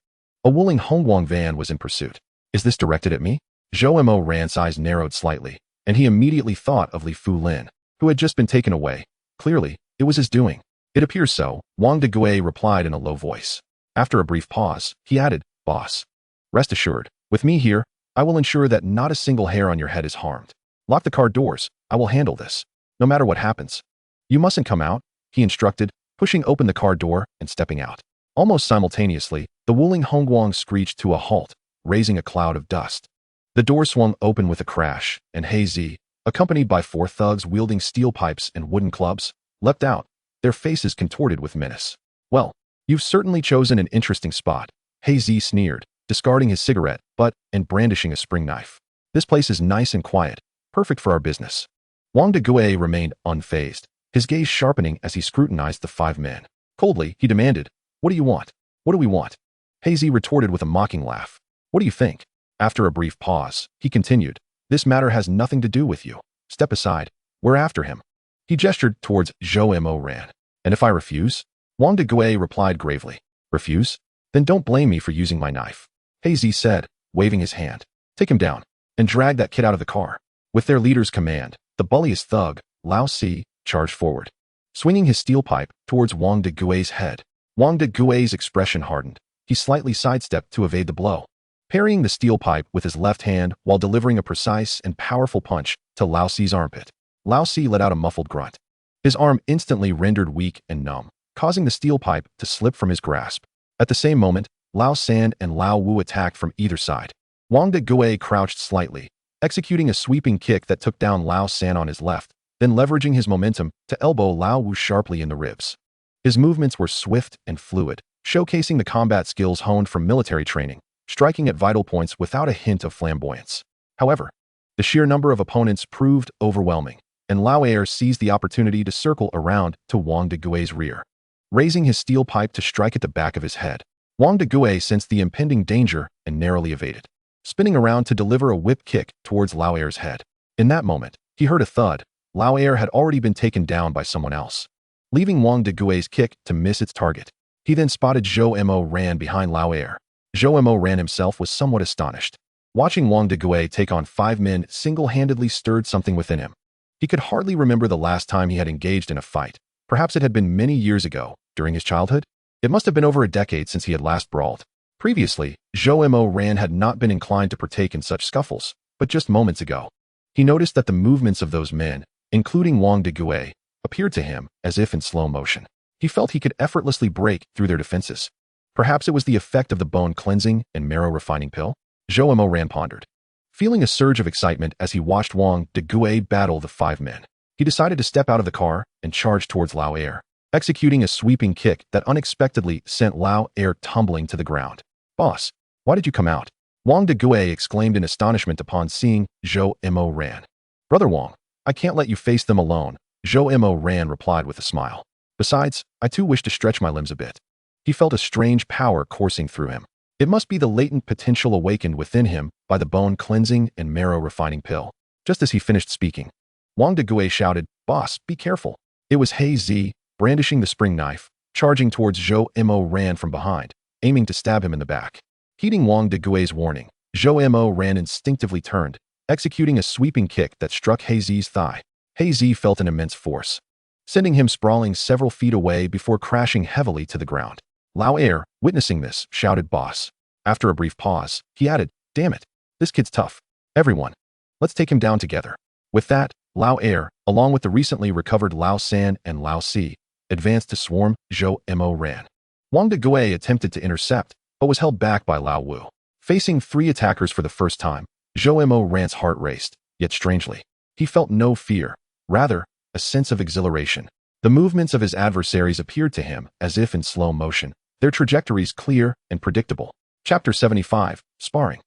a Wuling Hongguang van was in pursuit. Is this directed at me? Zhou Moran's eyes narrowed slightly, and he immediately thought of Li Fulin, who had just been taken away. Clearly, it was his doing. It appears so, Wang Degue replied in a low voice. After a brief pause, he added, Boss, rest assured, with me here, I will ensure that not a single hair on your head is harmed. Lock the car doors, I will handle this, no matter what happens. You mustn't come out, he instructed, pushing open the car door and stepping out. Almost simultaneously, the Wuling Hongguang screeched to a halt, raising a cloud of dust. The door swung open with a crash, and He Zi, accompanied by 4 thugs wielding steel pipes and wooden clubs, leapt out, their faces contorted with menace. Well, you've certainly chosen an interesting spot, He Zi sneered, discarding his cigarette butt and brandishing a spring knife. This place is nice and quiet, perfect for our business. Wang Degue remained unfazed, his gaze sharpening as he scrutinized the 5 men. Coldly, he demanded, What do you want? What do we want? He Zi retorted with a mocking laugh. What do you think? After a brief pause, he continued, This matter has nothing to do with you. Step aside. We're after him. He gestured towards Zhou Moran. And if I refuse? Wang Degue replied gravely. Refuse? Then don't blame me for using my knife. He Zi said, waving his hand. Take him down, and drag that kid out of the car. With their leader's command, the bulliest thug, Lao Si, charged forward, swinging his steel pipe towards Wang Degue's head. Wang Degue's expression hardened. He slightly sidestepped to evade the blow, parrying the steel pipe with his left hand while delivering a precise and powerful punch to Lao Si's armpit. Lao Si let out a muffled grunt. His arm instantly rendered weak and numb, causing the steel pipe to slip from his grasp. At the same moment, Lao San and Lao Wu attacked from either side. Wang Degui crouched slightly, executing a sweeping kick that took down Lao San on his left, then leveraging his momentum to elbow Lao Wu sharply in the ribs. His movements were swift and fluid, showcasing the combat skills honed from military training, striking at vital points without a hint of flamboyance. However, the sheer number of opponents proved overwhelming, and Lao Air seized the opportunity to circle around to Wang Degui's rear. Raising his steel pipe to strike at the back of his head, Wang Degui sensed the impending danger and narrowly evaded, spinning around to deliver a whip kick towards Lao Air's head. In that moment, he heard a thud. Lao Air had already been taken down by someone else, leaving Wang Degui's kick to miss its target. He then spotted Zhou Moran behind Lao Air. Zhou Moran himself was somewhat astonished. Watching Wang Degui take on 5 men single-handedly stirred something within him. He could hardly remember the last time he had engaged in a fight. Perhaps it had been many years ago, during his childhood. It must have been over a decade since he had last brawled. Previously, Zhou Moran had not been inclined to partake in such scuffles, but just moments ago, he noticed that the movements of those men, including Wang Degui, appeared to him as if in slow motion. He felt he could effortlessly break through their defenses. Perhaps it was the effect of the bone cleansing and marrow refining pill? Zhou Moran pondered, feeling a surge of excitement as he watched Wang Degui battle the 5 men. He decided to step out of the car and charge towards Lao Air, executing a sweeping kick that unexpectedly sent Lao Air tumbling to the ground. "Boss, why did you come out?" Wang Degui exclaimed in astonishment upon seeing Zhou Moran. "Brother Wang, I can't let you face them alone," Zhou Moran replied with a smile. "Besides, I too wish to stretch my limbs a bit." He felt a strange power coursing through him. It must be the latent potential awakened within him by the bone cleansing and marrow refining pill. Just as he finished speaking, Wang Degui shouted, "Boss, be careful." It was He Zi, brandishing the spring knife, charging towards Zhou Moran from behind, aiming to stab him in the back. Heeding Wang Degui's warning, Zhou Moran instinctively turned, executing a sweeping kick that struck He Zi's thigh. He Zi felt an immense force, sending him sprawling several feet away before crashing heavily to the ground. Lao Air, witnessing this, shouted, "Boss." After a brief pause, he added, "Damn it, this kid's tough. Everyone, let's take him down together." With that, Lao Air, along with the recently recovered Lao San and Lao Si, advanced to swarm Zhou Moran. Wang Degui attempted to intercept, but was held back by Lao Wu. Facing 3 attackers for the first time, Zhou Moran's heart raced, yet strangely, he felt no fear, rather, a sense of exhilaration. The movements of his adversaries appeared to him as if in slow motion, their trajectories clear and predictable. Chapter 75, Sparring.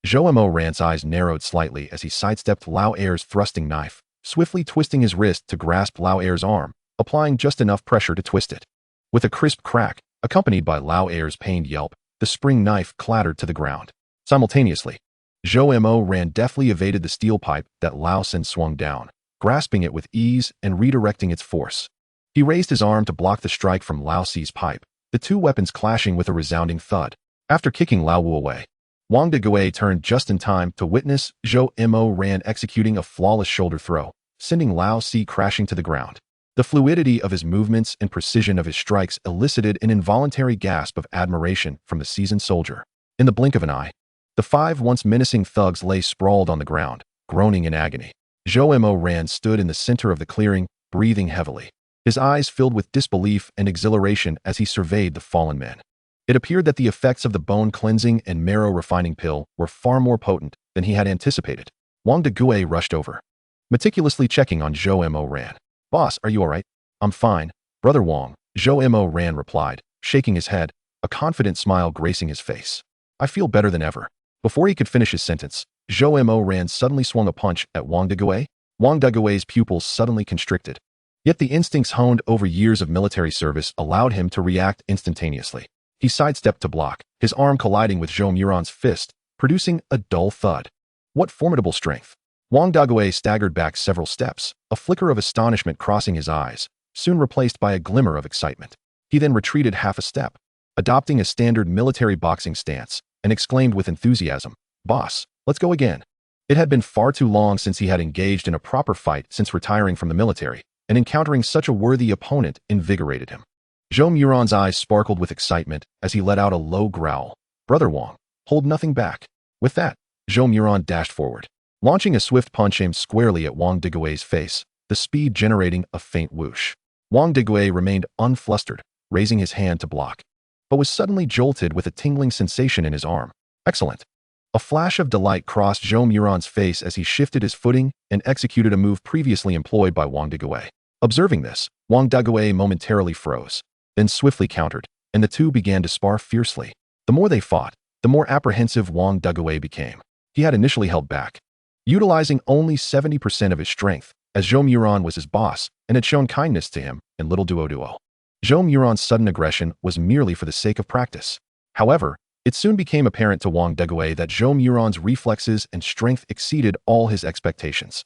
Zhou Moran's eyes narrowed slightly as he sidestepped Lao Air's thrusting knife, swiftly twisting his wrist to grasp Lao Air's arm, applying just enough pressure to twist it. With a crisp crack, accompanied by Lao Air's pained yelp, the spring knife clattered to the ground. Simultaneously, Zhou Moran deftly evaded the steel pipe that Lao San swung down, grasping it with ease and redirecting its force. He raised his arm to block the strike from Lao Si's pipe, the 2 weapons clashing with a resounding thud. After kicking Lao Wu away, Wang Degui turned just in time to witness Zhou Moran executing a flawless shoulder throw, sending Lao Si crashing to the ground. The fluidity of his movements and precision of his strikes elicited an involuntary gasp of admiration from the seasoned soldier. In the blink of an eye, the 5 once menacing thugs lay sprawled on the ground, groaning in agony. Zhou Moran stood in the center of the clearing, breathing heavily, his eyes filled with disbelief and exhilaration as he surveyed the fallen men. It appeared that the effects of the bone cleansing and marrow refining pill were far more potent than he had anticipated. Wang Degui rushed over, meticulously checking on Zhou Moran. "Boss, are you all right?" "I'm fine, Brother Wang," Zhou Moran replied, shaking his head, a confident smile gracing his face. "I feel better than ever." Before he could finish his sentence, Zhou Moran suddenly swung a punch at Wang Degui. Wang Degui's pupils suddenly constricted. Yet the instincts honed over years of military service allowed him to react instantaneously. He sidestepped to block, his arm colliding with Zhou Moran's fist, producing a dull thud. What formidable strength! Wang Degui staggered back several steps, a flicker of astonishment crossing his eyes, soon replaced by a glimmer of excitement. He then retreated half a step, adopting a standard military boxing stance, and exclaimed with enthusiasm, "Boss, let's go again." It had been far too long since he had engaged in a proper fight since retiring from the military, and encountering such a worthy opponent invigorated him. Zhou Moran's eyes sparkled with excitement as he let out a low growl. "Brother Wang, hold nothing back." With that, Zhou Moran dashed forward, launching a swift punch aimed squarely at Wang Degui's face, the speed generating a faint whoosh. Wang Degui remained unflustered, raising his hand to block. but was suddenly jolted with a tingling sensation in his arm. Excellent. A flash of delight crossed Zhou Moran's face as he shifted his footing and executed a move previously employed by Wang Degui. Observing this, Wang Degui momentarily froze, then swiftly countered, and the two began to spar fiercely. The more they fought, the more apprehensive Wang Degui became. He had initially held back, utilizing only 70% of his strength, as Zhou Moran was his boss and had shown kindness to him in Little Duo. Zhou Moran's sudden aggression was merely for the sake of practice. However, it soon became apparent to Wang Degui that Zhou Moran's reflexes and strength exceeded all his expectations.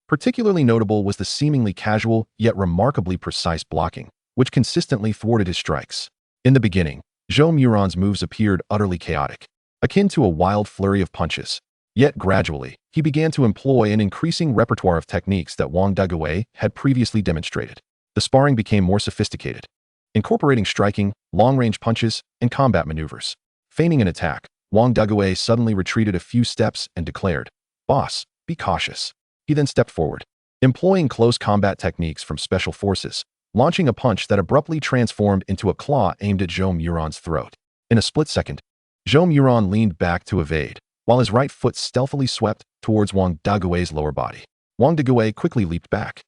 Particularly notable was the seemingly casual yet remarkably precise blocking, which consistently thwarted his strikes. In the beginning, Zhou Moran's moves appeared utterly chaotic, akin to a wild flurry of punches. Yet gradually, he began to employ an increasing repertoire of techniques that Wang Degui had previously demonstrated. The sparring became more sophisticated, incorporating striking, long-range punches, and combat maneuvers. Feigning an attack, Wang Degui suddenly retreated a few steps and declared, "Boss, be cautious." He then stepped forward, employing close combat techniques from special forces, launching a punch that abruptly transformed into a claw aimed at Zhou Moran's throat. In a split second, Zhou Moran leaned back to evade, while his right foot stealthily swept towards Wang Degui's lower body. Wang Degui quickly leaped back,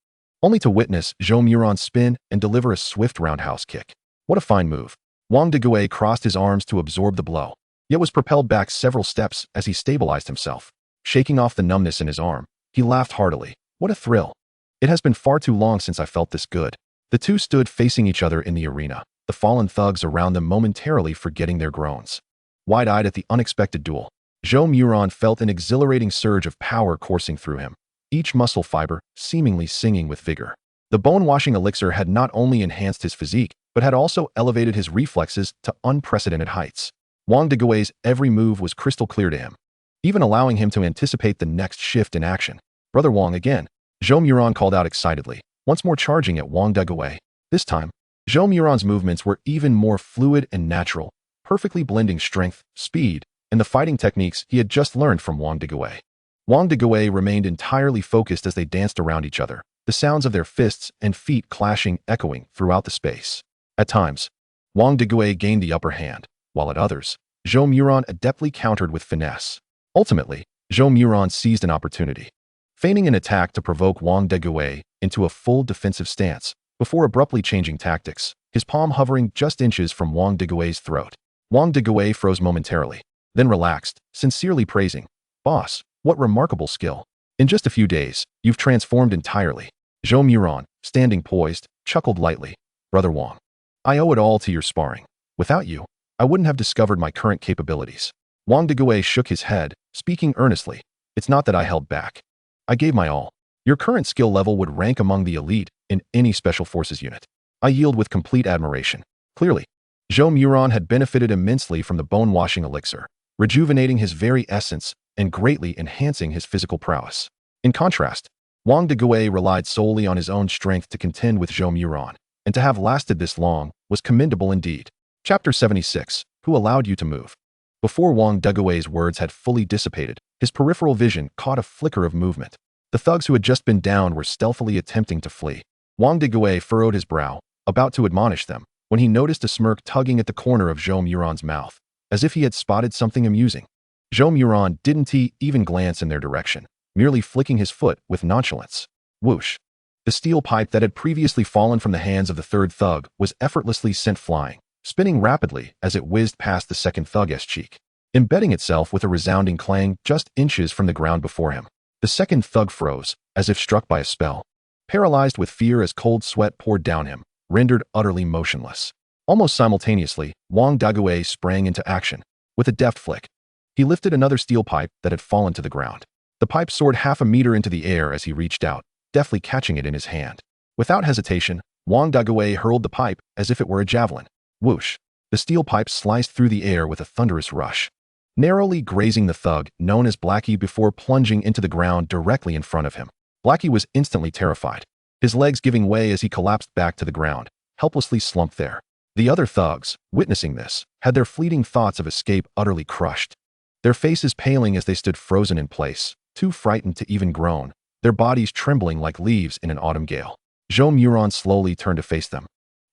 only to witness Zhou Moran spin and deliver a swift roundhouse kick. What a fine move. Wang Degui crossed his arms to absorb the blow, yet was propelled back several steps as he stabilized himself. Shaking off the numbness in his arm, he laughed heartily. What a thrill. It has been far too long since I felt this good. The two stood facing each other in the arena, the fallen thugs around them momentarily forgetting their groans. Wide-eyed at the unexpected duel, Zhou Moran felt an exhilarating surge of power coursing through him, each muscle fiber seemingly singing with vigor. The bone-washing elixir had not only enhanced his physique, but had also elevated his reflexes to unprecedented heights. Wang Degui's every move was crystal clear to him, even allowing him to anticipate the next shift in action. "Brother Wang again," Zhou Moran called out excitedly, once more charging at Wang Degui. This time, Zhou Moran's movements were even more fluid and natural, perfectly blending strength, speed, and the fighting techniques he had just learned from Wang Degui. Wang Degui remained entirely focused as they danced around each other, the sounds of their fists and feet clashing echoing throughout the space. At times, Wang Degui gained the upper hand, while at others, Zhou Moran adeptly countered with finesse. Ultimately, Zhou Moran seized an opportunity, feigning an attack to provoke Wang Degui into a full defensive stance, before abruptly changing tactics, his palm hovering just inches from Wang Degui's throat. Wang Degui froze momentarily, then relaxed, sincerely praising, "Boss, what remarkable skill. In just a few days, you've transformed entirely." Zhou Moran, standing poised, chuckled lightly, "Brother Wang, I owe it all to your sparring. Without you, I wouldn't have discovered my current capabilities." Wang Degui shook his head, speaking earnestly, "It's not that I held back. I gave my all. Your current skill level would rank among the elite in any special forces unit. I yield with complete admiration." Clearly, Zhou Moran had benefited immensely from the bone-washing elixir, rejuvenating his very essence and greatly enhancing his physical prowess. In contrast, Wang Degui relied solely on his own strength to contend with Zhou Moran, and to have lasted this long was commendable indeed. Chapter 76. Who allowed you to move? Before Wang Degui's words had fully dissipated, his peripheral vision caught a flicker of movement. The thugs who had just been downed were stealthily attempting to flee. Wang Degui furrowed his brow, about to admonish them, when he noticed a smirk tugging at the corner of Zhou Moran's mouth, as if he had spotted something amusing. Zhou Moran didn't even glance in their direction, merely flicking his foot with nonchalance. Whoosh! The steel pipe that had previously fallen from the hands of the third thug was effortlessly sent flying, spinning rapidly as it whizzed past the second thug's cheek, embedding itself with a resounding clang just inches from the ground before him. The second thug froze, as if struck by a spell, paralyzed with fear as cold sweat poured down him, rendered utterly motionless. Almost simultaneously, Wang Degui sprang into action. With a deft flick, he lifted another steel pipe that had fallen to the ground. The pipe soared half a meter into the air as he reached out, deftly catching it in his hand. Without hesitation, Wang Degui hurled the pipe as if it were a javelin. Whoosh! The steel pipe sliced through the air with a thunderous rush, narrowly grazing the thug known as Blackie before plunging into the ground directly in front of him. Blackie was instantly terrified, his legs giving way as he collapsed back to the ground, helplessly slumped there. The other thugs, witnessing this, had their fleeting thoughts of escape utterly crushed, their faces paling as they stood frozen in place, too frightened to even groan, their bodies trembling like leaves in an autumn gale. Zhou Moran slowly turned to face them,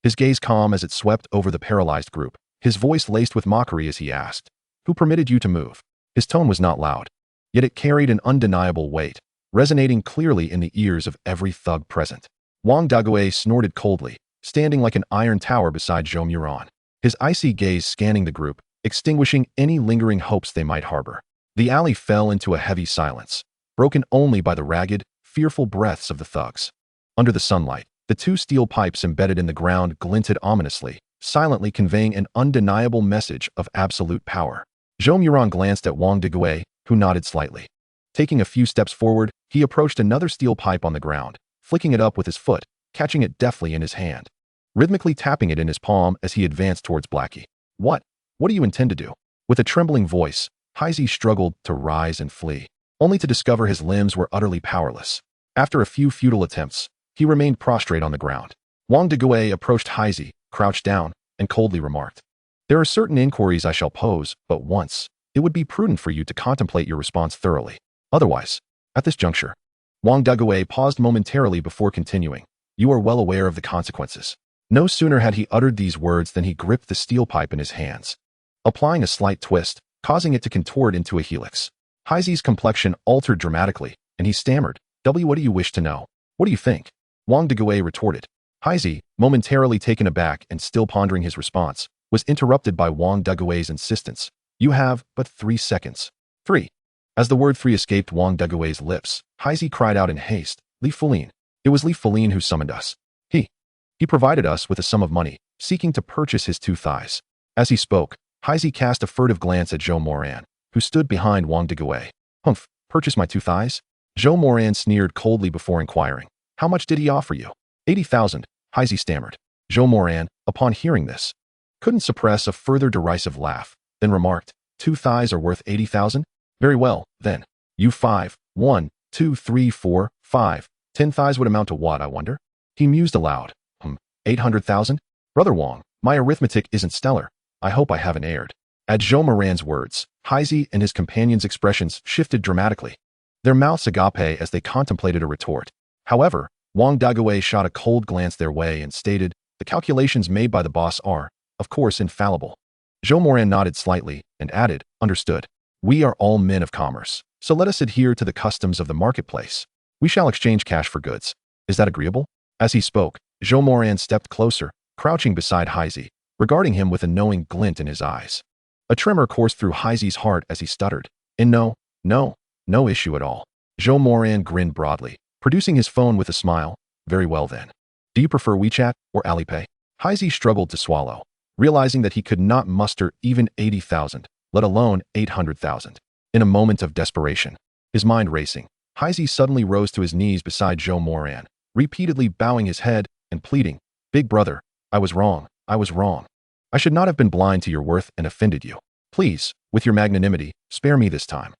his gaze calm as it swept over the paralyzed group, his voice laced with mockery as he asked, "Who permitted you to move?" His tone was not loud, yet it carried an undeniable weight, resonating clearly in the ears of every thug present. Wang Dagui snorted coldly, standing like an iron tower beside Zhou Moran, his icy gaze scanning the group, extinguishing any lingering hopes they might harbor. The alley fell into a heavy silence, broken only by the ragged, fearful breaths of the thugs. Under the sunlight, the two steel pipes embedded in the ground glinted ominously, silently conveying an undeniable message of absolute power. Zhou Moran glanced at Wang Dagui, who nodded slightly. Taking a few steps forward, he approached another steel pipe on the ground, flicking it up with his foot, catching it deftly in his hand, rhythmically tapping it in his palm as he advanced towards Blackie. What do you intend to do?" With a trembling voice, Heisey struggled to rise and flee, only to discover his limbs were utterly powerless. After a few futile attempts, he remained prostrate on the ground. Wang Dagui approached Heisey, crouched down, and coldly remarked, "There are certain inquiries I shall pose, but once, it would be prudent for you to contemplate your response thoroughly. Otherwise, at this juncture," Wang Dagui paused momentarily before continuing, "you are well aware of the consequences." No sooner had he uttered these words than he gripped the steel pipe in his hands, applying a slight twist, causing it to contort into a helix. Heisey's complexion altered dramatically, and he stammered, What do you wish to know? What do you think?" Wang Dagui retorted. Heisey, momentarily taken aback and still pondering his response, was interrupted by Wang Dagui's insistence. "You have but 3 seconds." 3. As the word 3 escaped Wang Dagui's lips, Heisey cried out in haste, "Li Fulin. It was Li Fulin who summoned us. He provided us with a sum of money, seeking to purchase his 2 thighs." As he spoke, Heisey cast a furtive glance at Zhou Moran, who stood behind Wang Dagui. "Humph, purchase my 2 thighs?" Zhou Moran sneered coldly before inquiring, "How much did he offer you?" 80,000, Heisey stammered. Zhou Moran, upon hearing this, couldn't suppress a further derisive laugh, then remarked, 2 thighs are worth 80,000? Very well, then. You 5, 1, 2, 3, 4, 5, 10 thighs would amount to what, I wonder? He mused aloud. 800,000? Brother Wang, my arithmetic isn't stellar. I hope I haven't erred. At Zhou Moran's words, Heisey and his companion's expressions shifted dramatically, their mouths agape as they contemplated a retort. However, Wang Dagui shot a cold glance their way and stated, "The calculations made by the boss are, of course, infallible." Zhou Moran nodded slightly and added, "Understood. We are all men of commerce, so let us adhere to the customs of the marketplace. We shall exchange cash for goods. Is that agreeable?" As he spoke, Zhou Moran stepped closer, crouching beside Heisey, regarding him with a knowing glint in his eyes. A tremor coursed through Heisey's heart as he stuttered, "And no issue at all." Zhou Moran grinned broadly, producing his phone with a smile. "Very well then. Do you prefer WeChat or Alipay?" Heisey struggled to swallow, realizing that he could not muster even 80,000, let alone 800,000. In a moment of desperation, his mind racing, Heisey suddenly rose to his knees beside Zhou Moran, repeatedly bowing his head and pleading, "Big brother, I was wrong. I should not have been blind to your worth and offended you. Please, with your magnanimity, spare me this time."